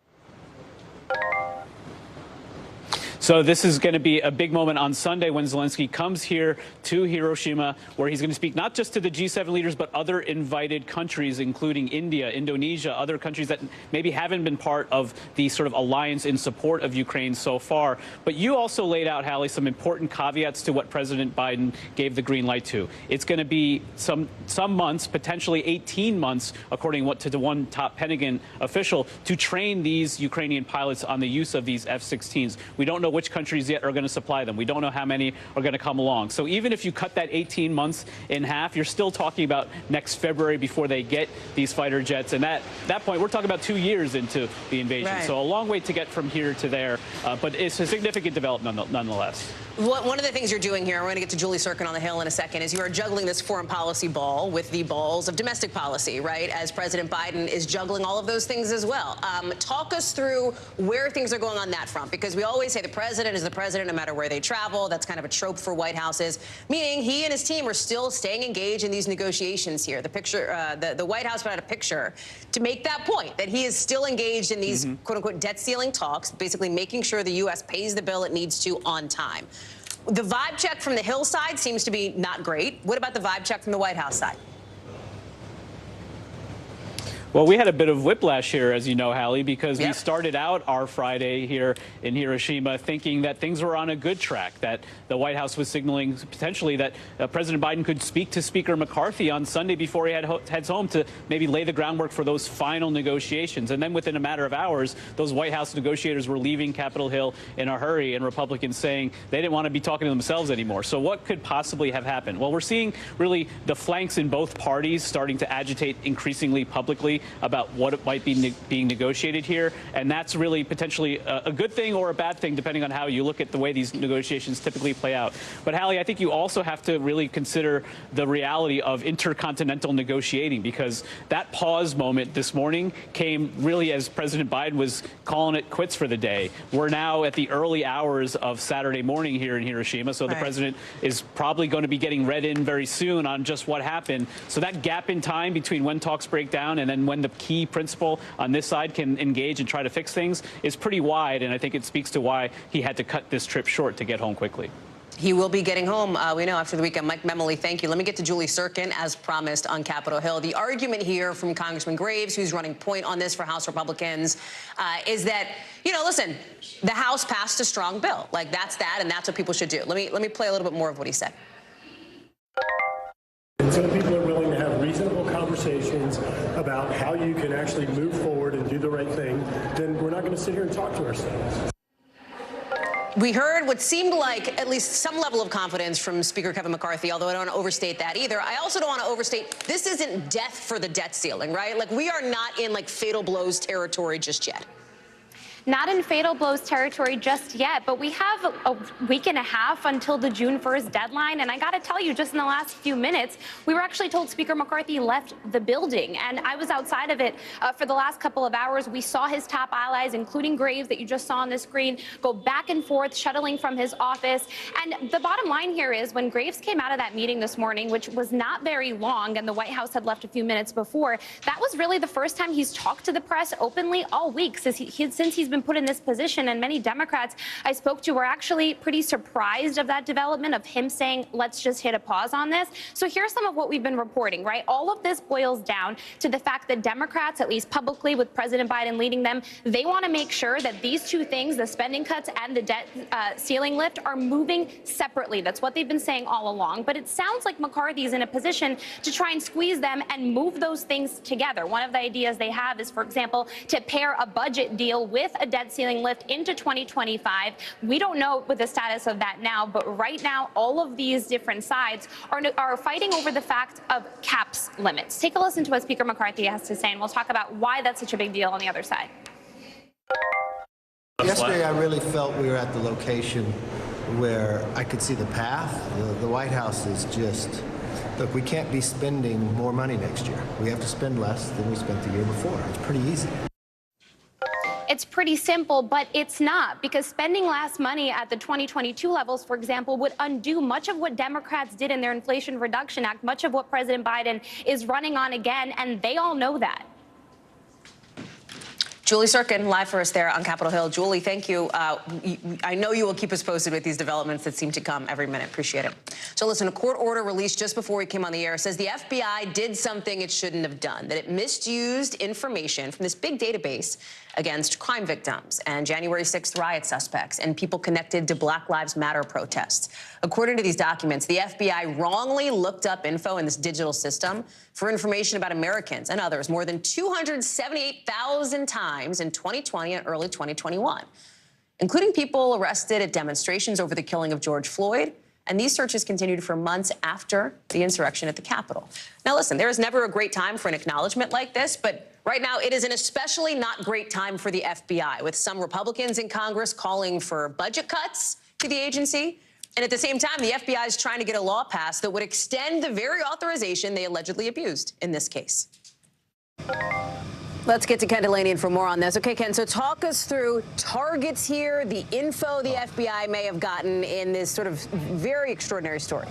So this is going to be a big moment on Sunday when Zelensky comes here to Hiroshima, where he's going to speak not just to the G7 leaders, but other invited countries, including India, Indonesia, other countries that maybe haven't been part of the sort of alliance in support of Ukraine so far. But you also laid out, Hallie, some important caveats to what President Biden gave the green light to. It's going to be some months, potentially 18 months, according to the one top Pentagon official, to train these Ukrainian pilots on the use of these F-16s. We don't know which countries yet are going to supply them. We don't know how many are going to come along. So even if you cut that 18 months in half, you're still talking about next February before they get these fighter jets. And at that point, we're talking about 2 years into the invasion. Right. So a long way to get from here to there. But it's a significant development nonetheless. One of the things you're doing here, we're going to get to Julie Sirkin on the Hill in a second, is you are juggling this foreign policy ball with the balls of domestic policy, right? As President Biden is juggling all of those things as well. Talk us through where things are going on that front, because we always say the president is the president no matter where they travel. That's kind of a trope for White Houses, meaning he and his team are still staying engaged in these negotiations here. The picture, the White House put out a picture to make that point, that he is still engaged in these quote-unquote debt ceiling talks, basically making sure the U.S. pays the bill it needs to on time. The vibe check from the Hill side seems to be not great. What about the vibe check from the White House side? Well, we had a bit of whiplash here, as you know, Hallie, because we started out our Friday here in Hiroshima thinking that things were on a good track, that the White House was signaling potentially that President Biden could speak to Speaker McCarthy on Sunday before he heads home to maybe lay the groundwork for those final negotiations. And then within a matter of hours, those White House negotiators were leaving Capitol Hill in a hurry, and Republicans saying they didn't want to be talking to themselves anymore. So what could possibly have happened? Well, we're seeing really the flanks in both parties starting to agitate increasingly publicly about what might be being negotiated here. And that's really potentially a good thing or a bad thing, depending on how you look at the way these negotiations typically play out. But, Hallie, I think you also have to really consider the reality of intercontinental negotiating, because that pause moment this morning came really as President Biden was calling it quits for the day. We're now at the early hours of Saturday morning here in Hiroshima, so the president is probably going to be getting read in very soon on just what happened. So that gap in time between when talks break down and then when the key principal on this side can engage and try to fix things is pretty wide, and I think it speaks to why he had to cut this trip short to get home quickly. He will be getting home, we know, after the weekend. Mike Memoli, thank you. Let me get to Julie Sirkin, as promised, on Capitol Hill. The argument here from Congressman Graves, who's running point on this for House Republicans, is that, you know, listen, the House passed a strong bill. Like, that's that, and that's what people should do. Let me play a little bit more of what he said. And some people are willing to have reasonable conversations about how you can actually move forward and do the right thing, then we're not going to sit here and talk to ourselves. We heard what seemed like at least some level of confidence from Speaker Kevin McCarthy, although I don't want to overstate that either. I also don't want to overstate, this isn't death for the debt ceiling, right? Like, we are not in, like, fatal blows territory just yet. Not in fatal blows territory just yet, but we have a week and a half until the June 1st deadline. And I got to tell you, just in the last few minutes, we were actually told Speaker McCarthy left the building. And I was outside of it for the last couple of hours. We saw his top allies, including Graves, that you just saw on the screen, go back and forth, shuttling from his office. And the bottom line here is when Graves came out of that meeting this morning, which was not very long, and the White House had left a few minutes before, that was really the first time he's talked to the press openly all week since he's been put in this position. And many Democrats I spoke to were actually pretty surprised of that development, of him saying, let's just hit a pause on this. So here's some of what we've been reporting, right? All of this boils down to the fact that Democrats, at least publicly with President Biden leading them, they want to make sure that these two things, the spending cuts and the debt ceiling lift, are moving separately. That's what they've been saying all along. But it sounds like McCarthy's in a position to try and squeeze them and move those things together. One of the ideas they have is, for example, to pair a budget deal with a debt ceiling lift into 2025. We don't know what the status of that now, but right now, all of these different sides are fighting over the fact of caps limits. Take a listen to what Speaker McCarthy has to say, and we'll talk about why that's such a big deal on the other side. Yesterday, I really felt we were at the location where I could see the path. The White House is just, look, we can't be spending more money next year. We have to spend less than we spent the year before. It's pretty easy. It's pretty simple, but it's not, because spending less money at the 2022 levels, for example, would undo much of what Democrats did in their Inflation Reduction Act, much of what President Biden is running on again, and they all know that. Julie Sirkin, live for us there on Capitol Hill. Julie, thank you. I know you will keep us posted with these developments that seem to come every minute. Appreciate it. So listen, a court order released just before we came on the air says the FBI did something it shouldn't have done, that it misused information from this big database against crime victims and January 6th riot suspects and people connected to Black Lives Matter protests. According to these documents, the FBI wrongly looked up info in this digital system for information about Americans and others more than 278,000 times in 2020 and early 2021, including people arrested at demonstrations over the killing of George Floyd. And these searches continued for months after the insurrection at the Capitol. Now, listen, there is never a great time for an acknowledgement like this, but right now it is an especially not great time for the FBI, with some Republicans in Congress calling for budget cuts to the agency. And at the same time, the FBI is trying to get a law passed that would extend the very authorization they allegedly abused in this case. Let's get to Ken Delaney for more on this. Okay, Ken, so talk us through targets here, the info the FBI may have gotten in this sort of very extraordinary story.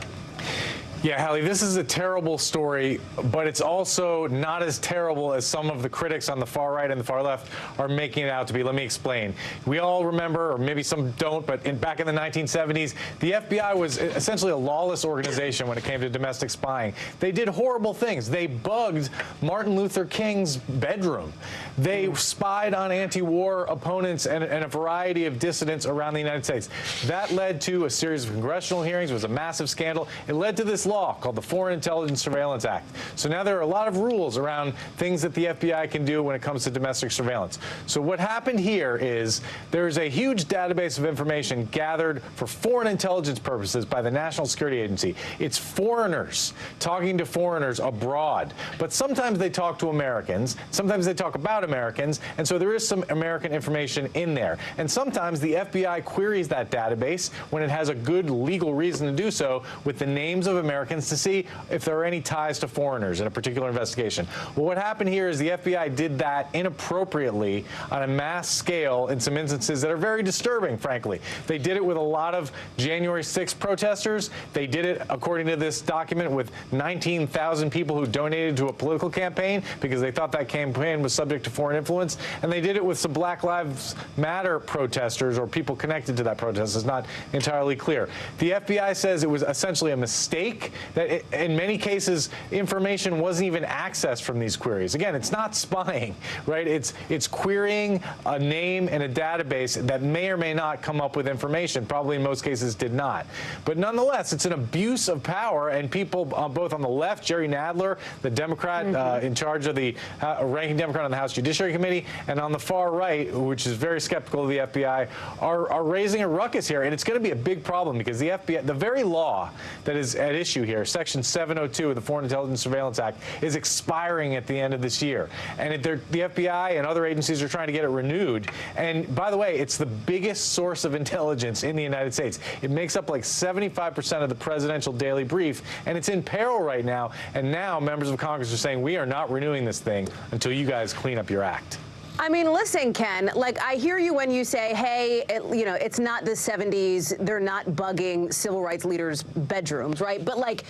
Yeah, Hallie, this is a terrible story, but it's also not as terrible as some of the critics on the far right and the far left are making it out to be. Let me explain. We all remember, or maybe some don't, but back in the 1970s, the FBI was essentially a lawless organization when it came to domestic spying. They did horrible things. They bugged Martin Luther King's bedroom. They spied on anti-war opponents and a variety of dissidents around the United States. That led to a series of congressional hearings. It was a massive scandal. It led to this law called the Foreign Intelligence Surveillance Act. So now there are a lot of rules around things that the FBI can do when it comes to domestic surveillance. So what happened here is there's a huge database of information gathered for foreign intelligence purposes by the National Security Agency. It's foreigners talking to foreigners abroad. But sometimes they talk to Americans, sometimes they talk about Americans, and so there is some American information in there. And sometimes the FBI queries that database when it has a good legal reason to do so with the names of Americans to see if there are any ties to foreigners in a particular investigation. Well, what happened here is the FBI did that inappropriately on a mass scale in some instances that are very disturbing, frankly. They did it with a lot of January 6th protesters. They did it, according to this document, with 19,000 people who donated to a political campaign because they thought that campaign was subject to foreign influence. And they did it with some Black Lives Matter protesters or people connected to that protest. It's not entirely clear. The FBI says it was essentially a mistake week that in many cases information wasn't even accessed from these queries. Again, it's not spying, right? It's querying a name in a database that may or may not come up with information. Probably in most cases did not. But nonetheless, it's an abuse of power, and people both on the left, Jerry Nadler, the Democrat in charge of the ranking Democrat on the House Judiciary Committee, and on the far right, which is very skeptical of the FBI, are raising a ruckus here. And it's going to be a big problem because the FBI, the very law that is at issue here, Section 702 of the Foreign Intelligence Surveillance Act, is expiring at the end of this year. And the FBI and other agencies are trying to get it renewed. And by the way, it's the biggest source of intelligence in the United States. It makes up like 75% of the presidential daily brief, and it's in peril right now. And now members of Congress are saying, we are not renewing this thing until you guys clean up your act. I mean, listen, Ken, like, I hear you when you say, hey, it's not the 70s. They're not bugging civil rights leaders' bedrooms, right? But, like,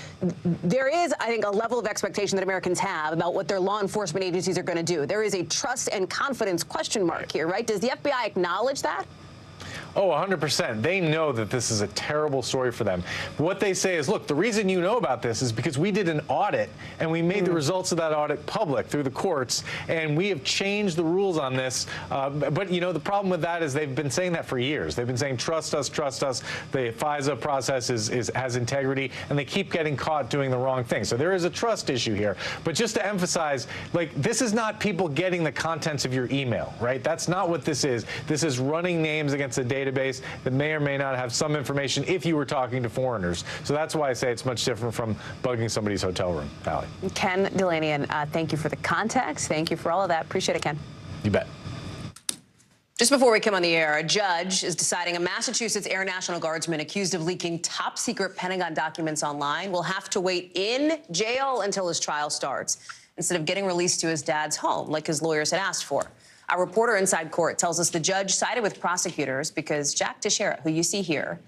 there is, I think, a level of expectation that Americans have about what their law enforcement agencies are going to do. There is a trust and confidence question mark here, right? Does the FBI acknowledge that? Oh, 100%. They know that this is a terrible story for them. What they say is, look, the reason you know about this is because we did an audit and we made the results of that audit public through the courts, and we have changed the rules on this. But, you know, the problem with that is they've been saying that for years. They've been saying, trust us, trust us. The FISA process has integrity, and they keep getting caught doing the wrong thing. So there is a trust issue here. But just to emphasize, like, this is not people getting the contents of your email, right? That's not what this is. This is running names against a database that may or may not have some information if you were talking to foreigners. So that's why I say it's much different from bugging somebody's hotel room. Allie. Ken Delanian, thank you for the context. Thank you for all of that. Appreciate it, Ken. You bet. Just before we come on the air, a judge is deciding a Massachusetts Air National Guardsman accused of leaking top-secret Pentagon documents online will have to wait in jail until his trial starts, instead of getting released to his dad's home, like his lawyers had asked for. Our reporter inside court tells us the judge sided with prosecutors because Jack Teixeira, who you see here,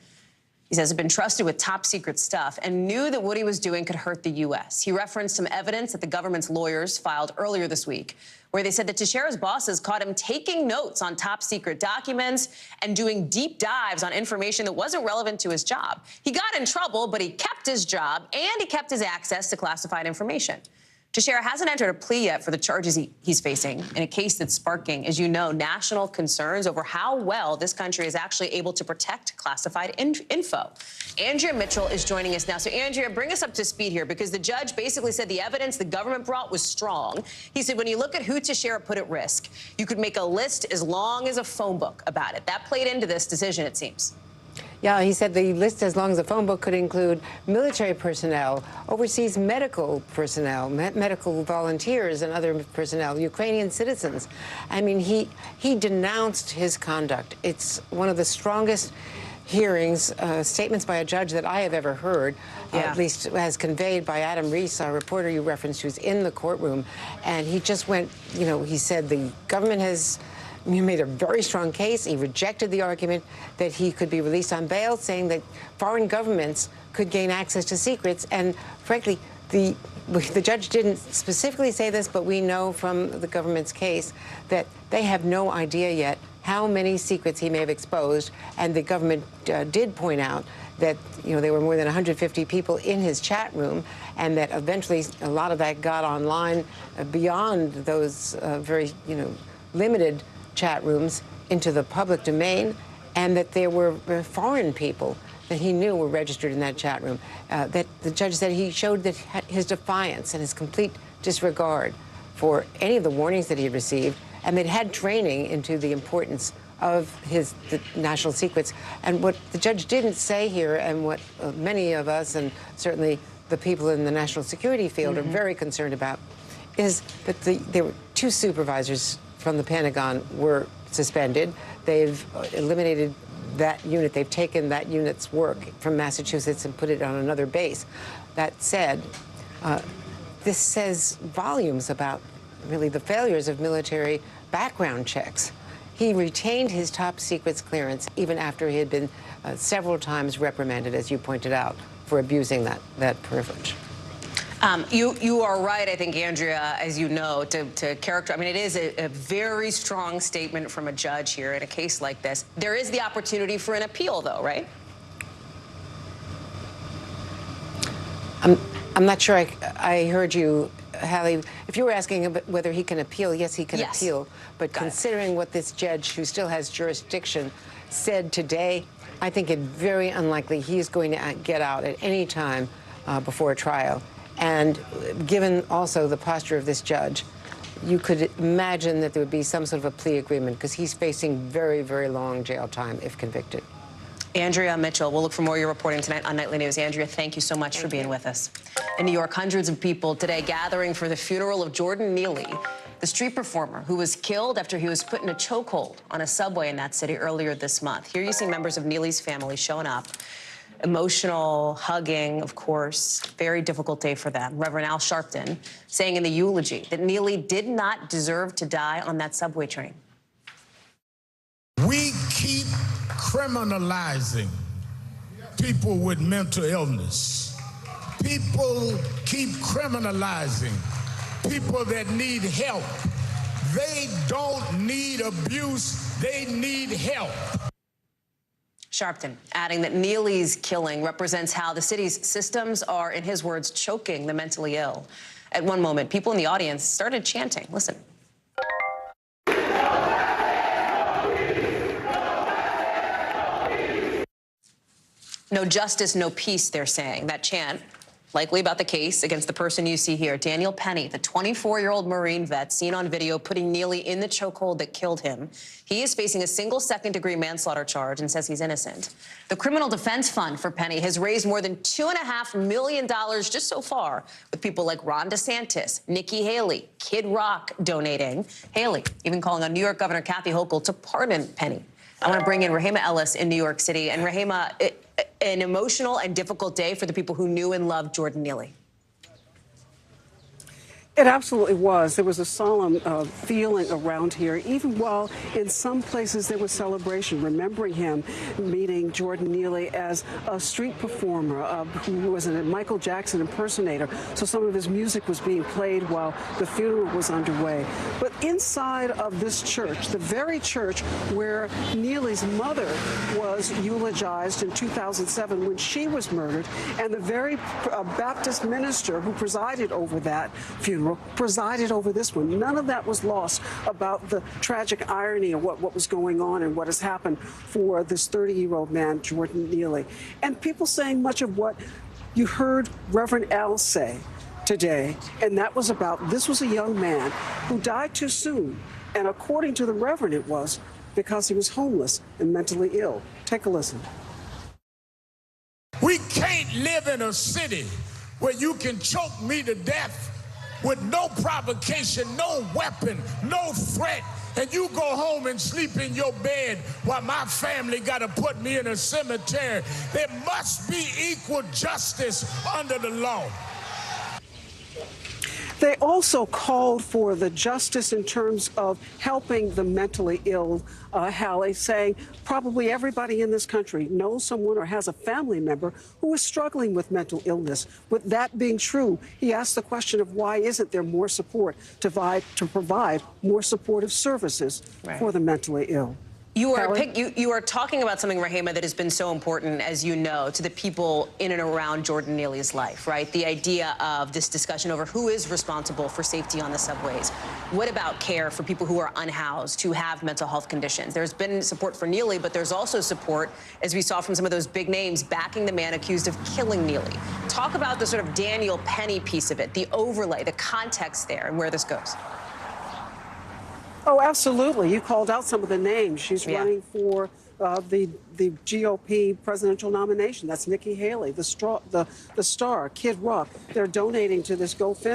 he says had been trusted with top-secret stuff and knew that what he was doing could hurt the U.S. He referenced some evidence that the government's lawyers filed earlier this week, where they said that Teixeira's bosses caught him taking notes on top-secret documents and doing deep dives on information that wasn't relevant to his job. He got in trouble, but he kept his job and he kept his access to classified information. Teixeira hasn't entered a plea yet for the charges he's facing in a case that's sparking, as you know, national concerns over how well this country is actually able to protect classified info. Andrea Mitchell is joining us now. So, Andrea, bring us up to speed here, because the judge basically said the evidence the government brought was strong. He said when you look at who Teixeira put at risk, you could make a list as long as a phone book about it. That played into this decision, it seems. Yeah, he said the list, as long as the phone book, could include military personnel, overseas medical personnel, medical volunteers and other personnel, Ukrainian citizens. I mean, he denounced his conduct. It's one of the strongest hearings, statements by a judge that I have ever heard, at least as conveyed by Adam Reese, our reporter you referenced, who's in the courtroom. And he just went, you know, he said the government has made a very strong case. He rejected the argument that he could be released on bail, saying that foreign governments could gain access to secrets. And frankly, the judge didn't specifically say this, but we know from the government's case that they have no idea yet how many secrets he may have exposed. And the government did point out that, you know, there were more than 150 people in his chat room, and that eventually a lot of that got online beyond those very, you know, limited chat rooms into the public domain, and that there were foreign people that he knew were registered in that chat room. That the judge said he showed that his defiance and his complete disregard for any of the warnings that he had received, and they'd had training into the importance of the national secrets. And what the judge didn't say here, and what many of us, and certainly the people in the national security field, are very concerned about, is that there were two supervisors from the Pentagon were suspended. They've eliminated that unit. They've taken that unit's work from Massachusetts and put it on another base. That said, this says volumes about really the failures of military background checks. He retained his top secrets clearance even after he had been several times reprimanded, as you pointed out, for abusing that privilege. You are right, I think, Andrea, as you know, to character. I mean, it is a very strong statement from a judge here in a case like this. There is the opportunity for an appeal, though, right? I'm not sure I heard you, Hallie. If you were asking whether he can appeal, yes, he can appeal. But considering what this judge, who still has jurisdiction, said today, I think it's very unlikely he is going to get out at any time before a trial. And given also the posture of this judge, you could imagine that there would be some sort of a plea agreement, because he's facing very, very long jail time if convicted. Andrea Mitchell, we'll look for more of your reporting tonight on Nightly News. Andrea, thank you so much for being with us. In New York, hundreds of people today gathering for the funeral of Jordan Neely, the street performer who was killed after he was put in a chokehold on a subway in that city earlier this month. Here you see members of Neely's family showing up. Emotional, hugging, of course. Very difficult day for them. Reverend Al Sharpton saying in the eulogy that Neely did not deserve to die on that subway train. We keep criminalizing people with mental illness. People keep criminalizing people that need help. They don't need abuse, they need help. Sharpton adding that Neely's killing represents how the city's systems are, in his words, choking the mentally ill. At one moment, people in the audience started chanting. Listen. No justice, no peace, they're saying. That chant, likely about the case against the person you see here, Daniel Penny, the 24-year-old Marine vet seen on video putting Neely in the chokehold that killed him. He is facing a single second-degree manslaughter charge and says he's innocent. The Criminal Defense Fund for Penny has raised more than $2.5 million just so far, with people like Ron DeSantis, Nikki Haley, Kid Rock donating. Haley even calling on New York Governor Kathy Hochul to pardon Penny. I want to bring in Rahima Ellis in New York City. And Rahima, an emotional and difficult day for the people who knew and loved Jordan Neely. It absolutely was. There was a solemn feeling around here, even while in some places there was celebration, remembering him, meeting Jordan Neely as a street performer who was a Michael Jackson impersonator. So some of his music was being played while the funeral was underway. But inside of this church, the very church where Neely's mother was eulogized in 2007 when she was murdered, and the very Baptist minister who presided over that funeral presided over this one. None of that was lost about the tragic irony of what was going on and what has happened for this 30-year-old man, Jordan Neely. And people saying much of what you heard Reverend Al say today, and that was about this was a young man who died too soon. And according to the Reverend, it was because he was homeless and mentally ill. Take a listen. We can't live in a city where you can choke me to death with no provocation, no weapon, no threat, and you go home and sleep in your bed while my family got to put me in a cemetery. There must be equal justice under the law. They also called for the justice in terms of helping the mentally ill, Hallie, saying probably everybody in this country knows someone or has a family member who is struggling with mental illness. With that being true, he asked the question of why isn't there more support to provide more supportive services for the mentally ill. You are talking about something, Rahima, that has been so important, as you know, to the people in and around Jordan Neely's life, right? The idea of this discussion over who is responsible for safety on the subways. What about care for people who are unhoused, who have mental health conditions? There's been support for Neely, but there's also support, as we saw from some of those big names, backing the man accused of killing Neely. Talk about the sort of Daniel Penny piece of it, the overlay, the context there, and where this goes. Oh, absolutely. You called out some of the names. She's running for the GOP presidential nomination. That's Nikki Haley, the star, Kid Rock. They're donating to this GoFundMe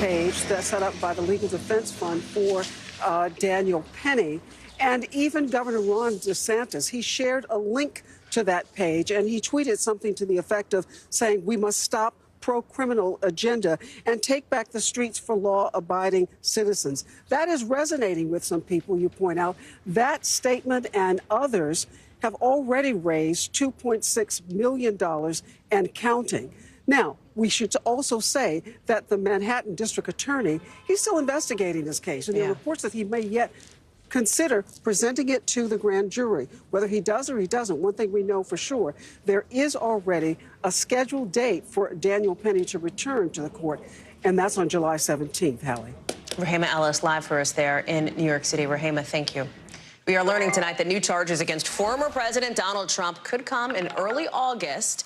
page that's set up by the Legal Defense Fund for Daniel Penny. And even Governor Ron DeSantis, he shared a link to that page, and he tweeted something to the effect of saying, we must stop pro-criminal agenda and take back the streets for law-abiding citizens. That is resonating with some people, you point out. That statement and others have already raised $2.6 million and counting. Now, we should also say that the Manhattan District Attorney, he's still investigating this case, and there are reports that he may yet consider presenting it to the grand jury. Whether he does or he doesn't, one thing we know for sure, there is already a scheduled date for Daniel Penny to return to the court, and that's on July 17th, Hallie. Rahema Ellis live for us there in New York City. Rahema, thank you. We are learning tonight that new charges against former President Donald Trump could come in early August,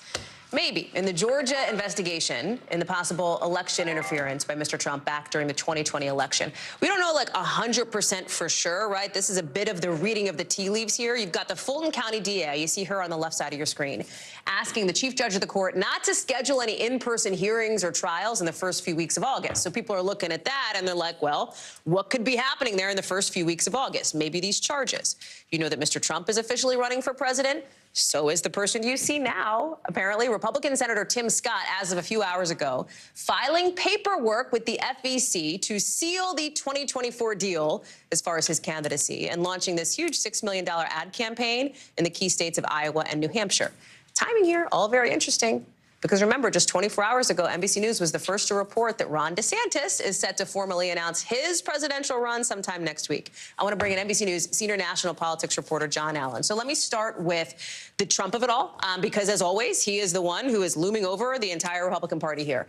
maybe in the Georgia investigation in the possible election interference by Mr. Trump back during the 2020 election. We don't know like 100% for sure, right? This is a bit of the reading of the tea leaves here. You've got the Fulton County DA, you see her on the left side of your screen, asking the chief judge of the court not to schedule any in-person hearings or trials in the first few weeks of August. So people are looking at that and they're like, well, what could be happening there in the first few weeks of August? Maybe these charges. You know that Mr. Trump is officially running for president. So is the person you see now, apparently, Republican Senator Tim Scott, as of a few hours ago, filing paperwork with the FEC to seal the 2024 deal as far as his candidacy and launching this huge $6 million ad campaign in the key states of Iowa and New Hampshire. Timing here, all very interesting. Because remember, just 24 hours ago, NBC News was the first to report that Ron DeSantis is set to formally announce his presidential run sometime next week. I want to bring in NBC News senior national politics reporter John Allen. So let me start with the Trump of it all, because as always, he is the one who is looming over the entire Republican Party here.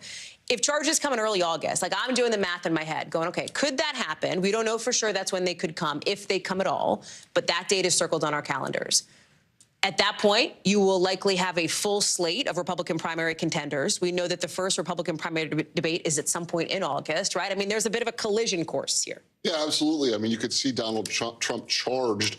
If charges come in early August, like I'm doing the math in my head, going, okay, could that happen? We don't know for sure that's when they could come, if they come at all, but that date is circled on our calendars. At that point, you will likely have a full slate of Republican primary contenders. We know that the first Republican primary debate is at some point in August, right? I mean, there's a bit of a collision course here. Yeah, absolutely. I mean, you could see Donald Trump charged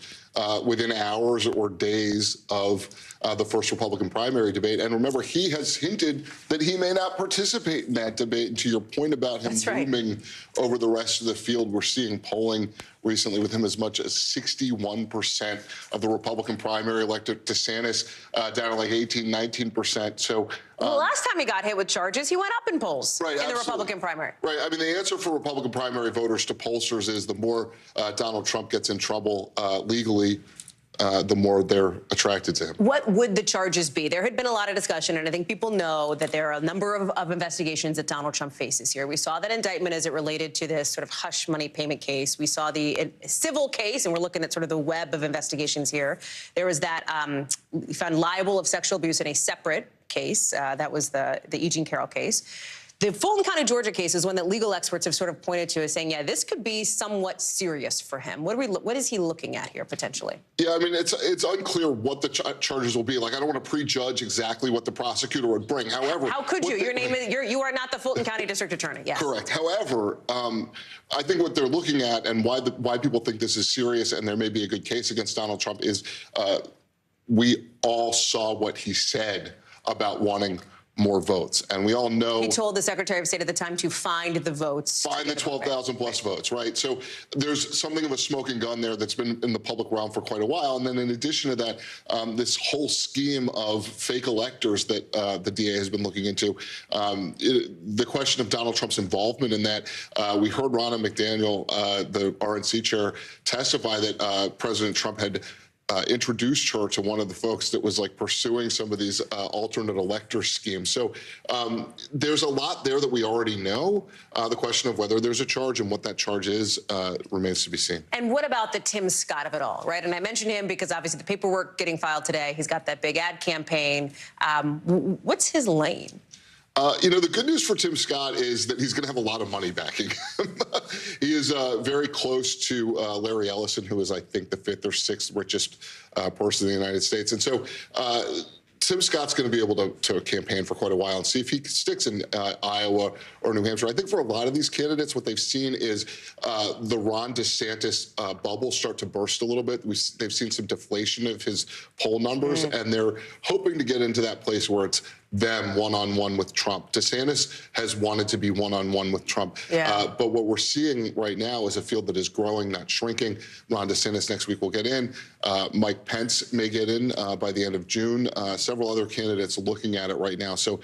within hours or days of the first Republican primary debate. And remember, he has hinted that he may not participate in that debate. And to your point about him looming over the rest of the field, we're seeing polling recently with him as much as 61% of the Republican primary elected. DeSantis down to like 18, 19%. So well, last time he got hit with charges, he went up in polls in the Republican primary. Right. I mean, the answer for Republican primary voters to pollsters is the more Donald Trump gets in trouble legally, the more they're attracted to him. What would the charges be? There had been a lot of discussion, and I think people know that there are a number of investigations that Donald Trump faces here. We saw that indictment as it related to this sort of hush money payment case. We saw the civil case, and we're looking at sort of the web of investigations here. There was that we found liable of sexual abuse in a separate case. That was the E. Jean Carroll case. The Fulton County, Georgia case is one that legal experts have sort of pointed to as saying, yeah, this could be somewhat serious for him. What is he looking at here potentially? Yeah, I mean, it's unclear what the charges will be. Like, I don't want to prejudge exactly what the prosecutor would bring. However, how could you? You are not the Fulton County District Attorney. Yes. Correct. However, I think what they're looking at and why people think this is serious and there may be a good case against Donald Trump is we all saw what he said about wanting more votes. And we all know he told the Secretary of State at the time to find the votes. Find the 12,000 plus votes, right? So there's something of a smoking gun there that's been in the public realm for quite a while. And then in addition to that, this whole scheme of fake electors that the DA has been looking into, the question of Donald Trump's involvement in that, we heard Ronna McDaniel, the RNC chair, testify that President Trump had introduced her to one of the folks that was like pursuing some of these alternate elector schemes. So there's a lot there that we already know. The question of whether there's a charge and what that charge is remains to be seen. And what about the Tim Scott of it all, right? And I mentioned him because obviously the paperwork getting filed today, he's got that big ad campaign. What's his lane? You know, the good news for Tim Scott is that he's going to have a lot of money backing him. He is very close to Larry Ellison, who is, I think, the 5th or 6th richest person in the United States. And so Tim Scott's going to be able to campaign for quite a while and see if he sticks in Iowa or New Hampshire. I think for a lot of these candidates, what they've seen is the Ron DeSantis bubble start to burst a little bit. They've seen some deflation of his poll numbers, and they're hoping to get into that place where it's them one-on-one with Trump. DeSantis has wanted to be one-on-one with Trump. But what we're seeing right now is a field that is growing, not shrinking. Ron DeSantis next week will get in. Mike Pence may get in by the end of June. Several other candidates looking at it right now. So,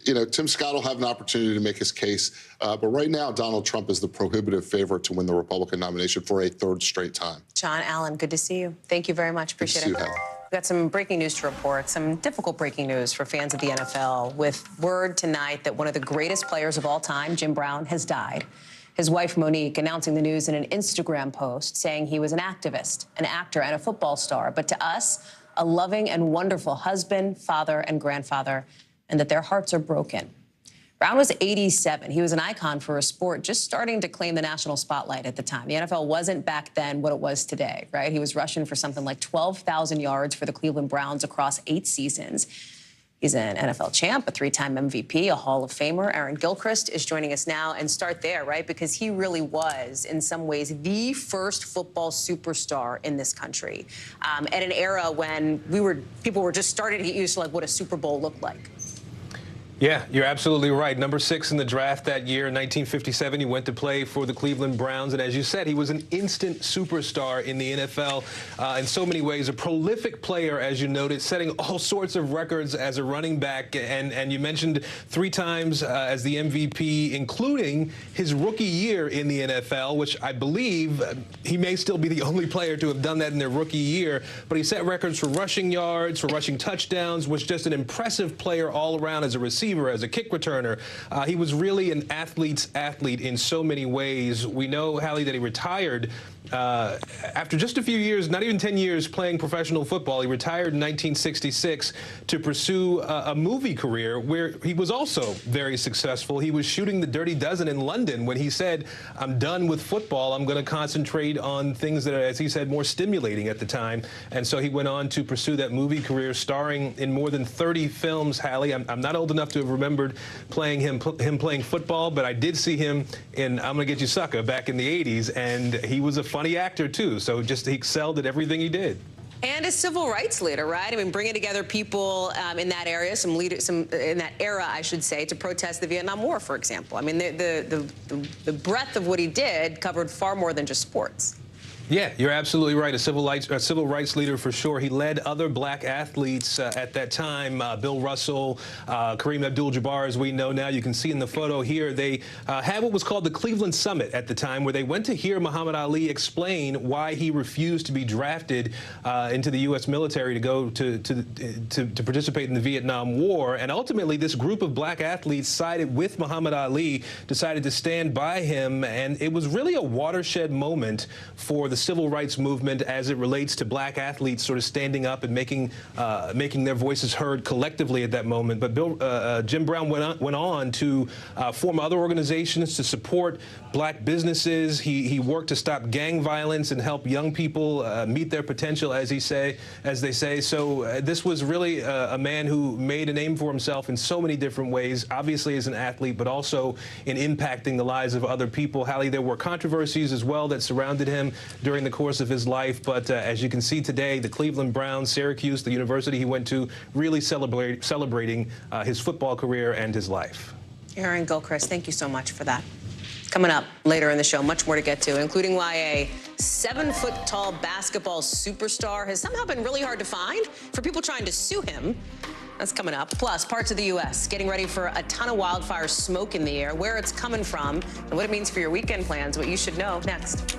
you know, Tim Scott will have an opportunity to make his case. But right now, Donald Trump is the prohibitive favorite to win the Republican nomination for a 3rd straight time. John Allen, good to see you. Thank you very much. Appreciate it. Good to see you, Heather. We've got some breaking news to report, some difficult breaking news for fans of the NFL, with word tonight that one of the greatest players of all time, Jim Brown, has died. His wife, Monique, announcing the news in an Instagram post, saying he was an activist, an actor, and a football star, but to us, a loving and wonderful husband, father, and grandfather, and that their hearts are broken. Brown was 87. He was an icon for a sport just starting to claim the national spotlight at the time. The NFL wasn't back then what it was today, right? He was rushing for something like 12,000 yards for the Cleveland Browns across 8 seasons. He's an NFL champ, a 3-time MVP, a Hall of Famer. Aaron Gilchrist is joining us now, and start there, right? Because he really was, in some ways, the first football superstar in this country at an era when people were just starting to get used to like what a Super Bowl looked like. Yeah, you're absolutely right. Number 6 in the draft that year, in 1957, he went to play for the Cleveland Browns. And as you said, he was an instant superstar in the NFL in so many ways. A prolific player, as you noted, setting all sorts of records as a running back. And you mentioned 3 times as the MVP, including his rookie year in the NFL, which I believe he may still be the only player to have done that in their rookie year. But he set records for rushing yards, for rushing touchdowns, was just an impressive player all around as a receiver, as a kick returner. He was really an athlete's athlete in so many ways. We know, Hallie, that he retired after just a few years, not even 10 years playing professional football. He retired in 1966 to pursue a movie career where he was also very successful. He was shooting The Dirty Dozen in London when he said, I'm done with football. I'm going to concentrate on things that are, as he said, more stimulating at the time. And so he went on to pursue that movie career, starring in more than 30 films, Hallie. I'm not old enough to have remembered playing him playing football, but I did see him in I'm Gonna Get You Sucker back in the 80s, and he was a funny actor too, so just he excelled at everything he did. And a civil rights leader, right? I mean, bringing together people in that area, some in that era, I should say, to protest the Vietnam War, for example. I mean, the breadth of what he did covered far more than just sports. Yeah, you're absolutely right. A civil rights leader for sure. He led other black athletes at that time. Bill Russell, Kareem Abdul-Jabbar, as we know now. You can see in the photo here, they had what was called the Cleveland Summit at the time, where they went to hear Muhammad Ali explain why he refused to be drafted into the U.S. military to go to participate in the Vietnam War. And ultimately, this group of black athletes sided with Muhammad Ali, decided to stand by him, and it was really a watershed moment for the civil rights movement as it relates to black athletes sort of standing up and making their voices heard collectively at that moment. But Jim Brown went on to form other organizations to support black businesses. He worked to stop gang violence and help young people meet their potential, as they say. So this was really a man who made a name for himself in so many different ways, obviously as an athlete, but also in impacting the lives of other people. Hallie, there were controversies as well that surrounded him during the course of his life, but as you can see today, the Cleveland Browns, Syracuse, the university he went to, really celebrating his football career and his life. Aaron Gilchrist, thank you so much for that. Coming up later in the show, much more to get to, including why a 7-foot-tall basketball superstar has somehow been really hard to find for people trying to sue him. That's coming up. Plus, parts of the U.S. getting ready for a ton of wildfire smoke in the air, where it's coming from, and what it means for your weekend plans, what you should know next.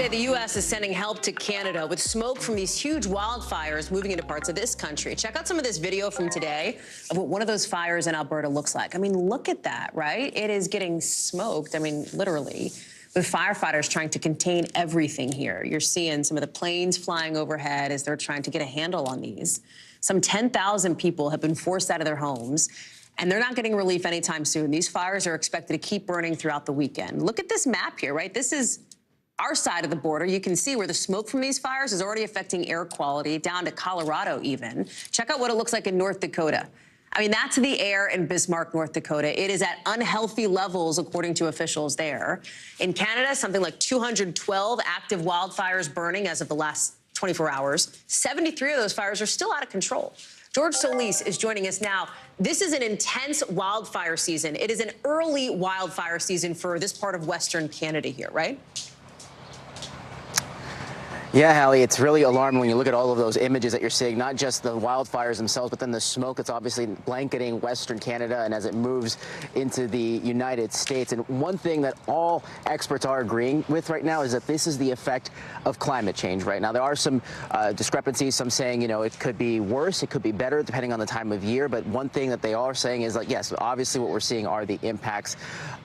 Today, the U.S. is sending help to Canada with smoke from these huge wildfires moving into parts of this country. Check out some of this video from today of what one of those fires in Alberta looks like. I mean, look at that, right? It is getting smoked, I mean, literally, with firefighters trying to contain everything here. You're seeing some of the planes flying overhead as they're trying to get a handle on these. Some 10,000 people have been forced out of their homes, and they're not getting relief anytime soon. These fires are expected to keep burning throughout the weekend. Look at this map here, right? This is our side of the border. You can see where the smoke from these fires is already affecting air quality, down to Colorado even. Check out what it looks like in North Dakota. I mean, that's the air in Bismarck, North Dakota. It is at unhealthy levels, according to officials there. In Canada, something like 212 active wildfires burning as of the last 24 hours. 73 of those fires are still out of control. George Solis is joining us now. This is an intense wildfire season. It is an early wildfire season for this part of Western Canada here, right? Yeah, Hallie, it's really alarming when you look at all of those images that you're seeing, not just the wildfires themselves, but then the smoke that's obviously blanketing Western Canada and as it moves into the United States. And one thing that all experts are agreeing with right now is that this is the effect of climate change right now. There are some discrepancies, some saying, you know, it could be worse, it could be better, depending on the time of year. But one thing that they are saying is that, yes, obviously what we're seeing are the impacts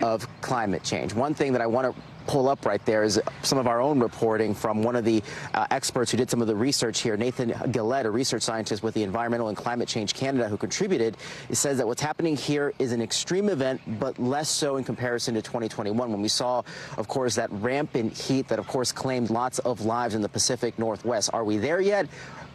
of climate change. One thing that I want to pull up right there is some of our own reporting from one of the experts who did some of the research here, Nathan Gillette, a research scientist with the Environmental and Climate Change Canada who contributed. It says that what's happening here is an extreme event, but less so in comparison to 2021, when we saw, of course, that rampant heat that, of course, claimed lots of lives in the Pacific Northwest. Are we there yet?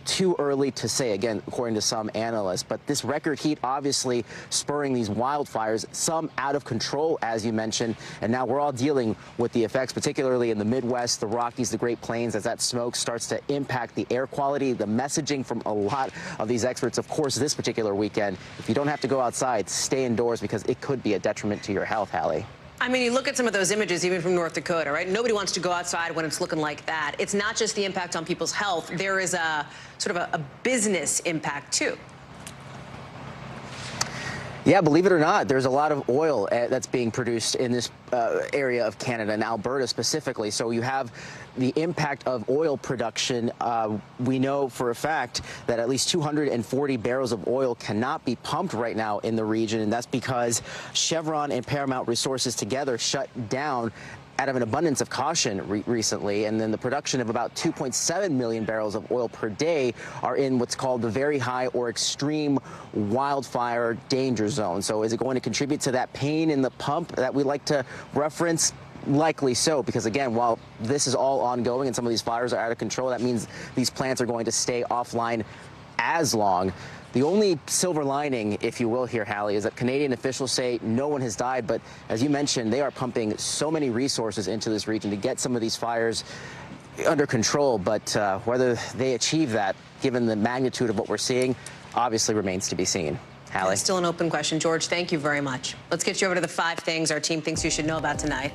Too early to say, again, according to some analysts. But this record heat obviously spurring these wildfires, some out of control, as you mentioned. And now we're all dealing with the effects, particularly in the Midwest, the Rockies, the Great Plains, as that smoke starts to impact the air quality. The messaging from a lot of these experts, of course, this particular weekend, if you don't have to go outside, stay indoors because it could be a detriment to your health, Hallie. I mean, you look at some of those images, even from North Dakota, right? Nobody wants to go outside when it's looking like that. It's not just the impact on people's health. There is a sort of a business impact, too. Yeah, believe it or not, there's a lot of oil that's being produced in this area of Canada, and Alberta specifically. So you have the impact of oil production. We know for a fact that at least 240 barrels of oil cannot be pumped right now in the region, and that's because Chevron and Paramount Resources together shut down out of an abundance of caution recently, and then the production of about 2.7 million barrels of oil per day are in what's called the very high or extreme wildfire danger zone. So is it going to contribute to that pain in the pump that we like to reference? Likely so, because again, while this is all ongoing and some of these fires are out of control, that means these plants are going to stay offline as long. The only silver lining, if you will, here, Hallie, is that Canadian officials say no one has died. But as you mentioned, they are pumping so many resources into this region to get some of these fires under control. But whether they achieve that, given the magnitude of what we're seeing, obviously remains to be seen. Hallie? That's still an open question. George, thank you very much. Let's get you over to the 5 things our team thinks you should know about tonight.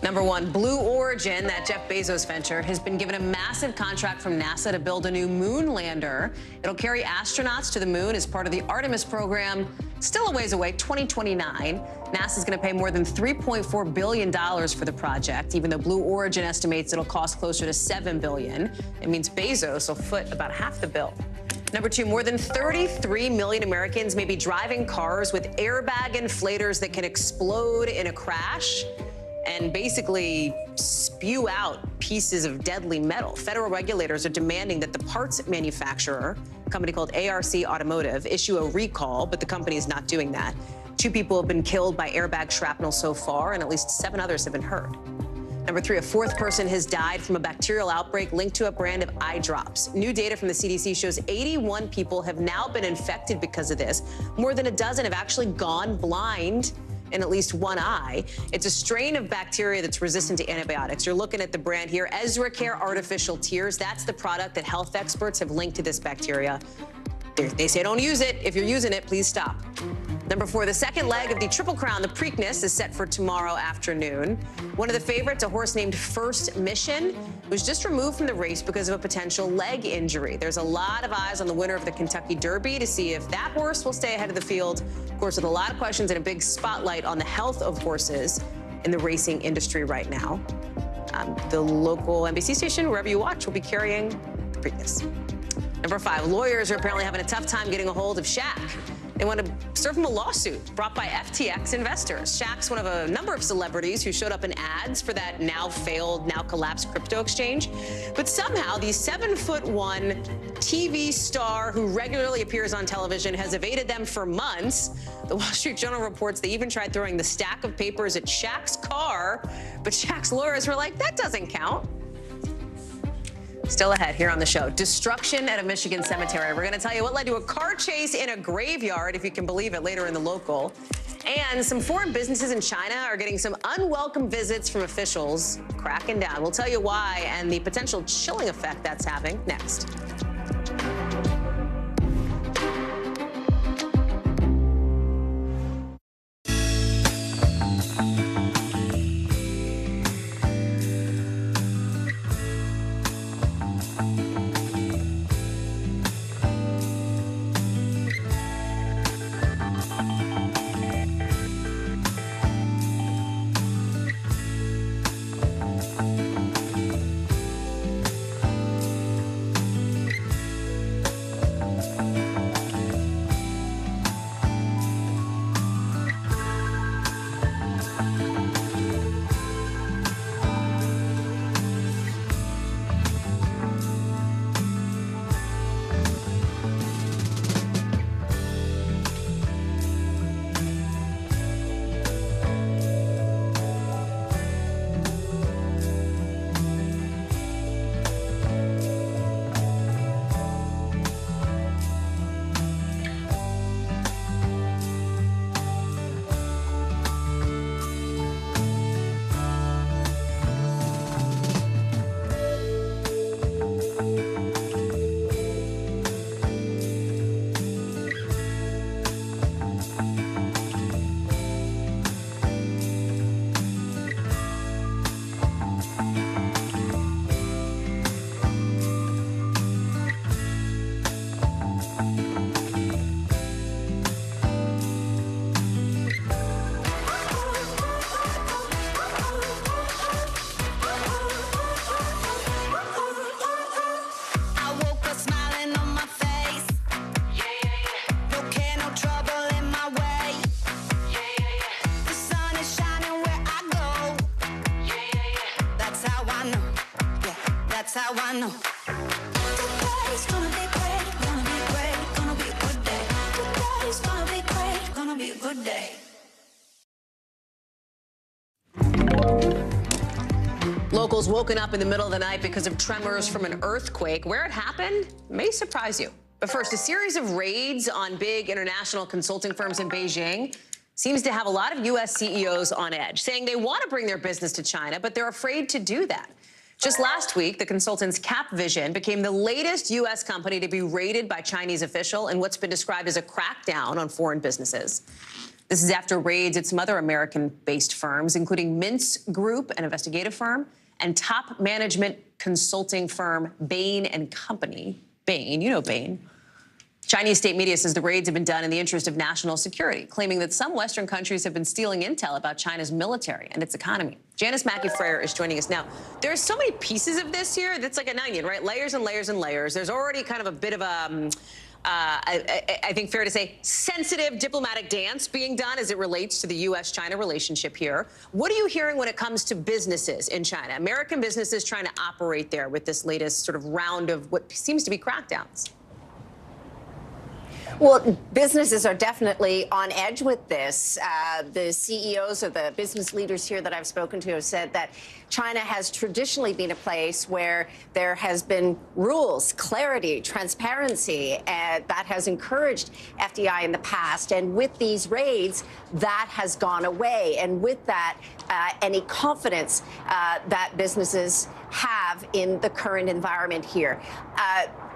Number 1, Blue Origin, that Jeff Bezos venture, has been given a massive contract from NASA to build a new moon lander. It'll carry astronauts to the moon as part of the Artemis program. Still a ways away, 2029. NASA's going to pay more than $3.4 billion for the project, even though Blue Origin estimates it'll cost closer to $7 billion. It means Bezos will foot about half the bill. Number 2, more than 33 million Americans may be driving cars with airbag inflators that can explode in a crash and basically spew out pieces of deadly metal. Federal regulators are demanding that the parts manufacturer, a company called ARC Automotive, issue a recall, but the company is not doing that. 2 people have been killed by airbag shrapnel so far, and at least 7 others have been hurt. Number 3, a 4th person has died from a bacterial outbreak linked to a brand of eye drops. New data from the CDC shows 81 people have now been infected because of this. More than a dozen have actually gone blind in at least one eye. It's a strain of bacteria that's resistant to antibiotics. You're looking at the brand here, Ezra Care Artificial Tears. That's the product that health experts have linked to this bacteria. They say don't use it. If you're using it, please stop. Number 4, the second leg of the Triple Crown, the Preakness, is set for tomorrow afternoon. One of the favorites, a horse named First Mission, was just removed from the race because of a potential leg injury. There's a lot of eyes on the winner of the Kentucky Derby to see if that horse will stay ahead of the field. Of course, with a lot of questions and a big spotlight on the health of horses in the racing industry right now. The local NBC station, wherever you watch, will be carrying the previous. Number 5, lawyers are apparently having a tough time getting a hold of Shaq. They want to serve him a lawsuit brought by FTX investors. Shaq's one of a number of celebrities who showed up in ads for that now failed, now collapsed crypto exchange. But somehow the 7'1" TV star who regularly appears on television has evaded them for months. The Wall Street Journal reports they even tried throwing the stack of papers at Shaq's car, but Shaq's lawyers were like, that doesn't count. Still ahead here on the show, destruction at a Michigan cemetery. We're going to tell you what led to a car chase in a graveyard, if you can believe it, later in the local. And some foreign businesses in China are getting some unwelcome visits from officials cracking down. We'll tell you why and the potential chilling effect that's having next. That's how I know. Today's gonna be great, gonna be great, gonna be a good day. Today's gonna be great, gonna be a good day. Locals woken up in the middle of the night because of tremors from an earthquake. Where it happened may surprise you. But first, a series of raids on big international consulting firms in Beijing seems to have a lot of U.S. CEOs on edge, saying they want to bring their business to China, but they're afraid to do that. Just last week, the consultant's CapVision became the latest U.S. company to be raided by Chinese official in what's been described as a crackdown on foreign businesses. This is after raids at some other American-based firms, including Mintz Group, an investigative firm, and top management consulting firm Bain & Company. Bain, you know Bain. Chinese state media says the raids have been done in the interest of national security, claiming that some Western countries have been stealing intel about China's military and its economy. Janice Mackey-Freyer is joining us now. There's so many pieces of this here that's like an onion, right? Layers and layers and layers. There's already kind of a bit of a, I think fair to say, sensitive diplomatic dance being done as it relates to the U.S.-China relationship here. What are you hearing when it comes to businesses in China? American businesses trying to operate there with this latest sort of round of what seems to be crackdowns. Well, businesses are definitely on edge with this. The CEOs or the business leaders here that I've spoken to have said that China has traditionally been a place where there has been rules, clarity, transparency, and that has encouraged FDI in the past. And with these raids, that has gone away. And with that, any confidence that businesses have in the current environment here.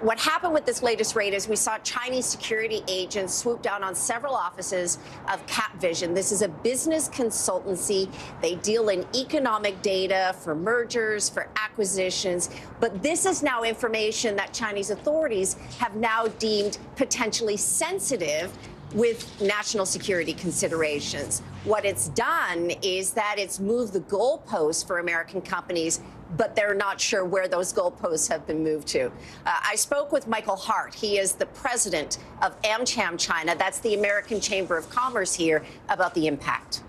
What happened with this latest raid is we saw Chinese security agents swoop down on several offices of CapVision. This is a business consultancy. They deal in economic data for mergers, for acquisitions. But this is now information that Chinese authorities have now deemed potentially sensitive with national security considerations. What it's done is that it's moved the goalposts for American companies but they're not sure where those goalposts have been moved to. I spoke with Michael Hart. He is the president of AmCham China. That's the American Chamber of Commerce here, about the impact.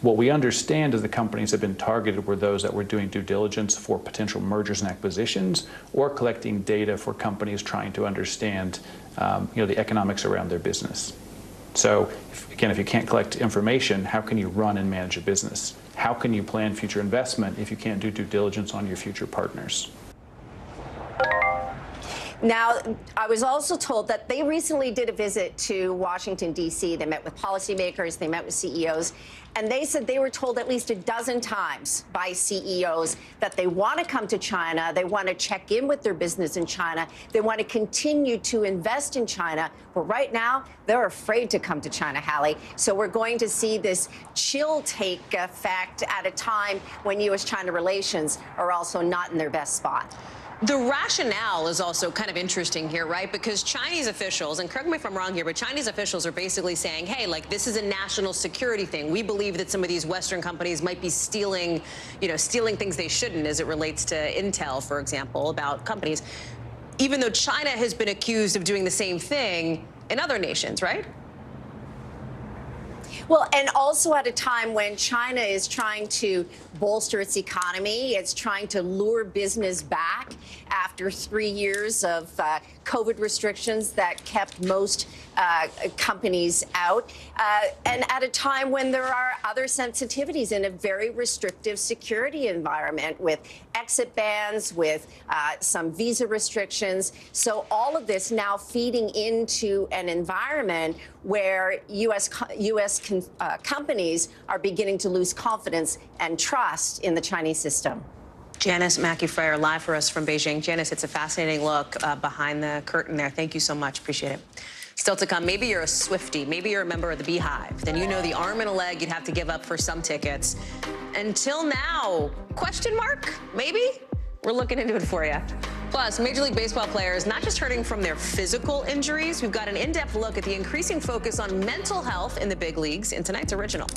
What we understand is the companies that have been targeted were those that were doing due diligence for potential mergers and acquisitions or collecting data for companies trying to understand the economics around their business. So, if you can't collect information, how can you run and manage a business? How can you plan future investment if you can't do due diligence on your future partners? Now, I was also told that they recently did a visit to Washington, D.C. They met with policymakers, they met with CEOs, and they said they were told at least a dozen times by CEOs that they want to come to China, they want to check in with their business in China, they want to continue to invest in China. But right now, they're afraid to come to China, Hallie. So we're going to see this chill take effect at a time when U.S.-China relations are also not in their best spot. The rationale is also kind of interesting here, right? Because Chinese officials, and correct me if I'm wrong here, but Chinese officials are basically saying, hey, like, this is a national security thing. We believe that some of these Western companies might be stealing things they shouldn't as it relates to intel, for example, about companies, even though China has been accused of doing the same thing in other nations, right? Well, and also at a time when China is trying to bolster its economy, it's trying to lure business back after 3 years of COVID restrictions that kept most companies out, and at a time when there are other sensitivities in a very restrictive security environment with exit bans, with some visa restrictions. So all of this now feeding into an environment where U.S. companies are beginning to lose confidence and trust in the Chinese system. Janice Mackey-Freyer live for us from Beijing. Janice, it's a fascinating look behind the curtain there. Thank you so much. Appreciate it. Still to come, maybe you're a Swiftie, maybe you're a member of the Beehive. Then you know the arm and a leg you'd have to give up for some tickets. Until now, question mark? Maybe? We're looking into it for you. Plus, Major League Baseball players not just hurting from their physical injuries. We've got an in-depth look at the increasing focus on mental health in the big leagues in tonight's original.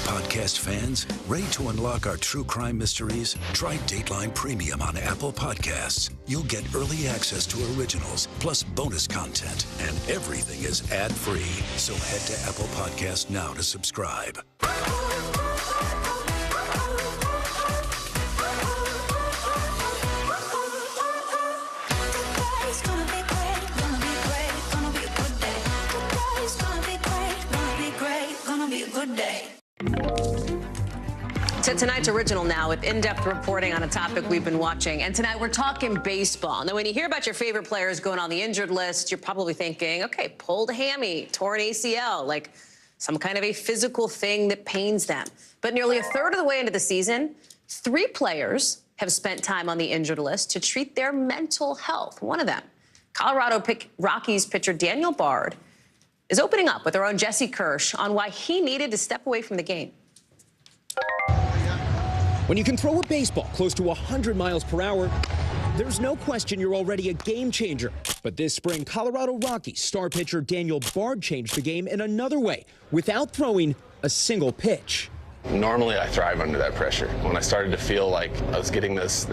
Podcast fans, ready to unlock our true crime mysteries? Try Dateline Premium on Apple Podcasts. You'll get early access to originals, plus bonus content, and everything is ad-free. So head to Apple Podcasts now to subscribe. To tonight's original now with in-depth reporting on a topic we've been watching. And tonight we're talking baseball. Now, when you hear about your favorite players going on the injured list, you're probably thinking, okay, pulled hammy, torn ACL, like some kind of a physical thing that pains them. But nearly a third of the way into the season, 3 players have spent time on the injured list to treat their mental health. One of them, Colorado Rockies pitcher Daniel Bard, is opening up with our own Jesse Kirsch on why he needed to step away from the game. When you can throw a baseball close to 100 miles per hour, there's no question you're already a game changer. But this spring, Colorado Rockies star pitcher Daniel Bard changed the game in another way without throwing a single pitch. Normally, I thrive under that pressure. When I started to feel like I was getting those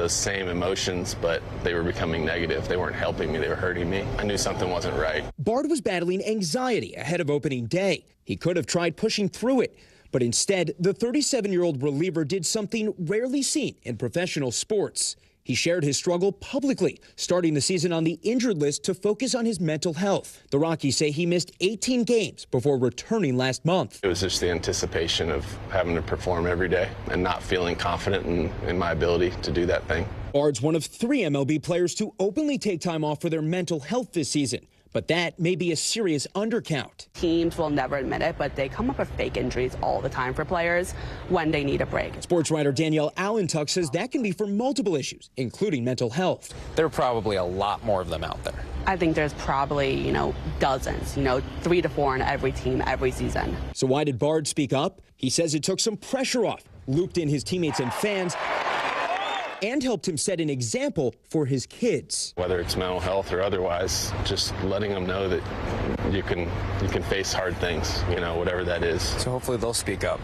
same emotions, but they were becoming negative. They weren't helping me, they were hurting me. I knew something wasn't right. Bard was battling anxiety ahead of opening day. He could have tried pushing through it, but instead, the 37-year-old reliever did something rarely seen in professional sports. He shared his struggle publicly, starting the season on the injured list to focus on his mental health. The Rockies say he missed 18 games before returning last month. It was just the anticipation of having to perform every day and not feeling confident in my ability to do that thing. Bard's one of 3 MLB players to openly take time off for their mental health this season. But that may be a serious undercount. Teams will never admit it, but they come up with fake injuries all the time for players when they need a break. Sports writer Danielle Allentuck says that can be for multiple issues, including mental health. There are probably a lot more of them out there. I think there's probably, dozens, 3 to 4 on every team, every season. So why did Bard speak up? He says it took some pressure off, looped in his teammates and fans, and helped him set an example for his kids. Whether it's mental health or otherwise, just letting them know that you can face hard things, whatever that is. So hopefully they'll speak up.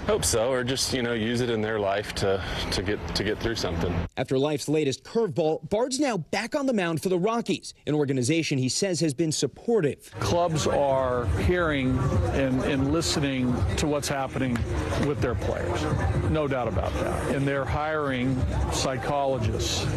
Hope so, or just, use it in their life to get through something. After life's latest curveball, Bard's now back on the mound for the Rockies, an organization he says has been supportive. Clubs are hearing and listening to what's happening with their players, no doubt about that. And they're hiring psychologists,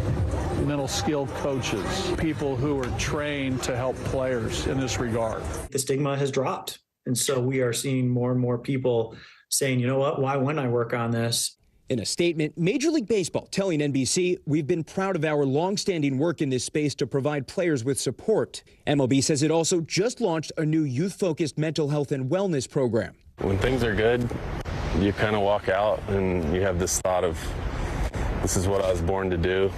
mental skill coaches, people who are trained to help players in this regard. The stigma has dropped, and so we are seeing more and more people saying, you know what, why wouldn't I work on this? In a statement, Major League Baseball telling NBC, we've been proud of our longstanding work in this space to provide players with support. MLB says it also just launched a new youth-focused mental health and wellness program. When things are good, you kind of walk out and you have this thought of, this is what I was born to do.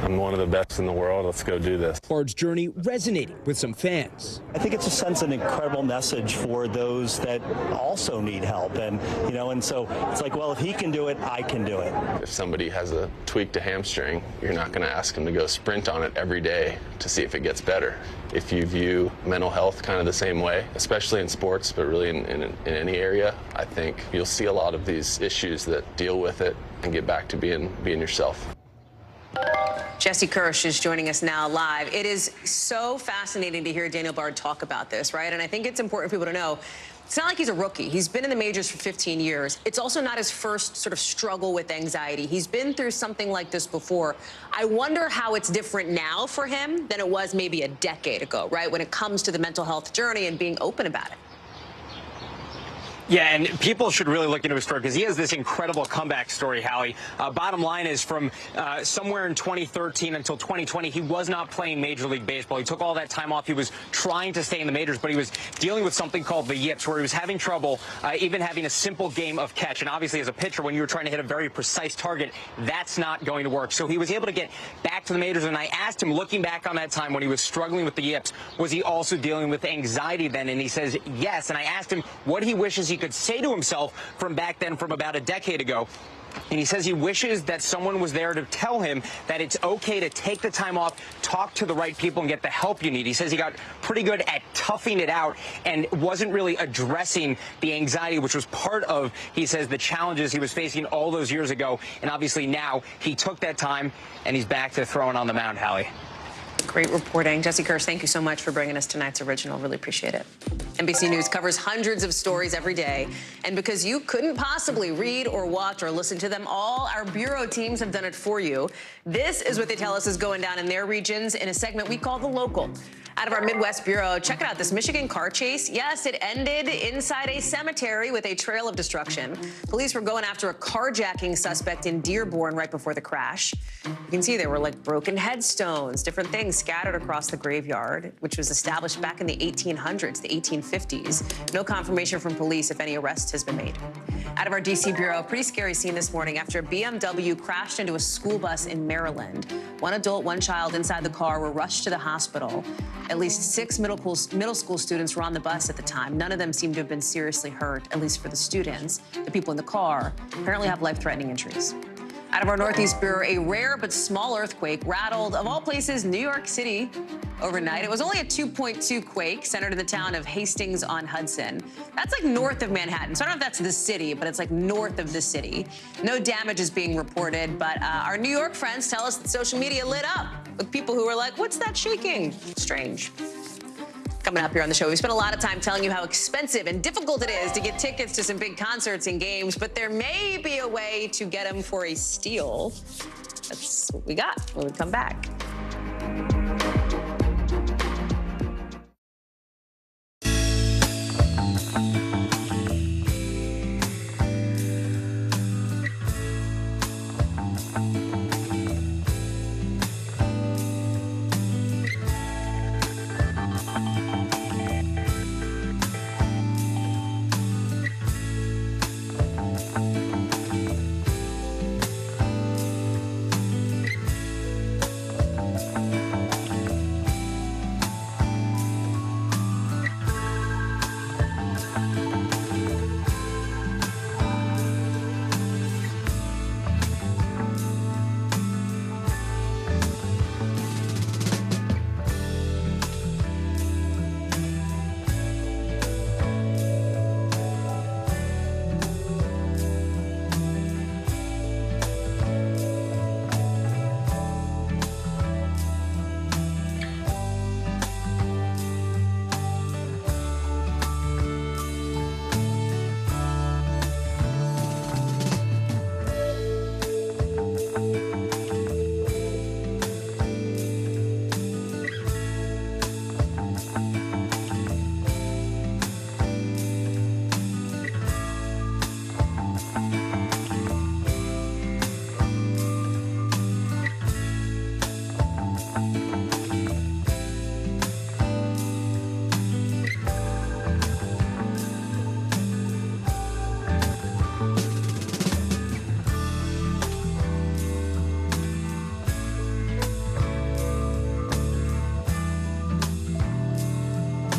I'm one of the best in the world. Let's go do this. Bard's journey resonating with some fans. I think it just sends an incredible message for those that also need help. And so it's like, well, if he can do it, I can do it. If somebody has a tweaked a hamstring, you're not going to ask them to go sprint on it every day to see if it gets better. If you view mental health kind of the same way, especially in sports, but really in any area, I think you'll see a lot of these issues that deal with it and get back to being yourself. Jesse Kirsch is joining us now live. It is so fascinating to hear Daniel Bard talk about this, right? And I think it's important for people to know it's not like he's a rookie. He's been in the majors for 15 years. It's also not his first sort of struggle with anxiety. He's been through something like this before. I wonder how it's different now for him than it was maybe a decade ago, right? When it comes to the mental health journey and being open about it. Yeah, and people should really look into his story because he has this incredible comeback story, Hallie. Bottom line is from somewhere in 2013 until 2020, he was not playing Major League Baseball. He took all that time off. He was trying to stay in the majors, but he was dealing with something called the yips, where he was having trouble even having a simple game of catch. And obviously, as a pitcher, when you were trying to hit a very precise target, that's not going to work. So he was able to get back to the majors, and I asked him, looking back on that time when he was struggling with the yips, was he also dealing with anxiety then? And he says yes. And I asked him what he wishes he could say to himself from back then, from about a decade ago. And he says he wishes that someone was there to tell him that it's okay to take the time off, talk to the right people, and get the help you need. He says he got pretty good at toughing it out and wasn't really addressing the anxiety, which was part of, he says, the challenges he was facing all those years ago. And obviously now he took that time and he's back to throwing on the mound, Hallie. Great reporting. Jesse Kirsch, thank you so much for bringing us tonight's original. Really appreciate it. NBC News covers hundreds of stories every day. And because you couldn't possibly read or watch or listen to them all, our bureau teams have done it for you. This is what they tell us is going down in their regions in a segment we call The Local. Out of our Midwest Bureau, check it out, this Michigan car chase. Yes, it ended inside a cemetery with a trail of destruction. Police were going after a carjacking suspect in Dearborn right before the crash. You can see there were like broken headstones, different things. scattered across the graveyard, which was established back in the 1800s, the 1850s. No confirmation from police if any arrest has been made. Out of our D.C. bureau, pretty scary scene this morning after a BMW crashed into a school bus in Maryland. One adult, one child inside the car were rushed to the hospital. At least 6 middle school students were on the bus at the time. None of them seem to have been seriously hurt, at least for the students. The people in the car apparently have life-threatening injuries. Out of our Northeast bureau, a rare but small earthquake rattled, of all places, New York City overnight. It was only a 2.2 quake centered in the town of Hastings-on-Hudson. That's like north of Manhattan. So I don't know if that's the city, but it's like north of the city. No damage is being reported, but our New York friends tell us that social media lit up with people who were like, what's that shaking? Strange. Coming up here on the show, we spent a lot of time telling you how expensive and difficult it is to get tickets to some big concerts and games, but there may be a way to get them for a steal. That's what we got when we come back.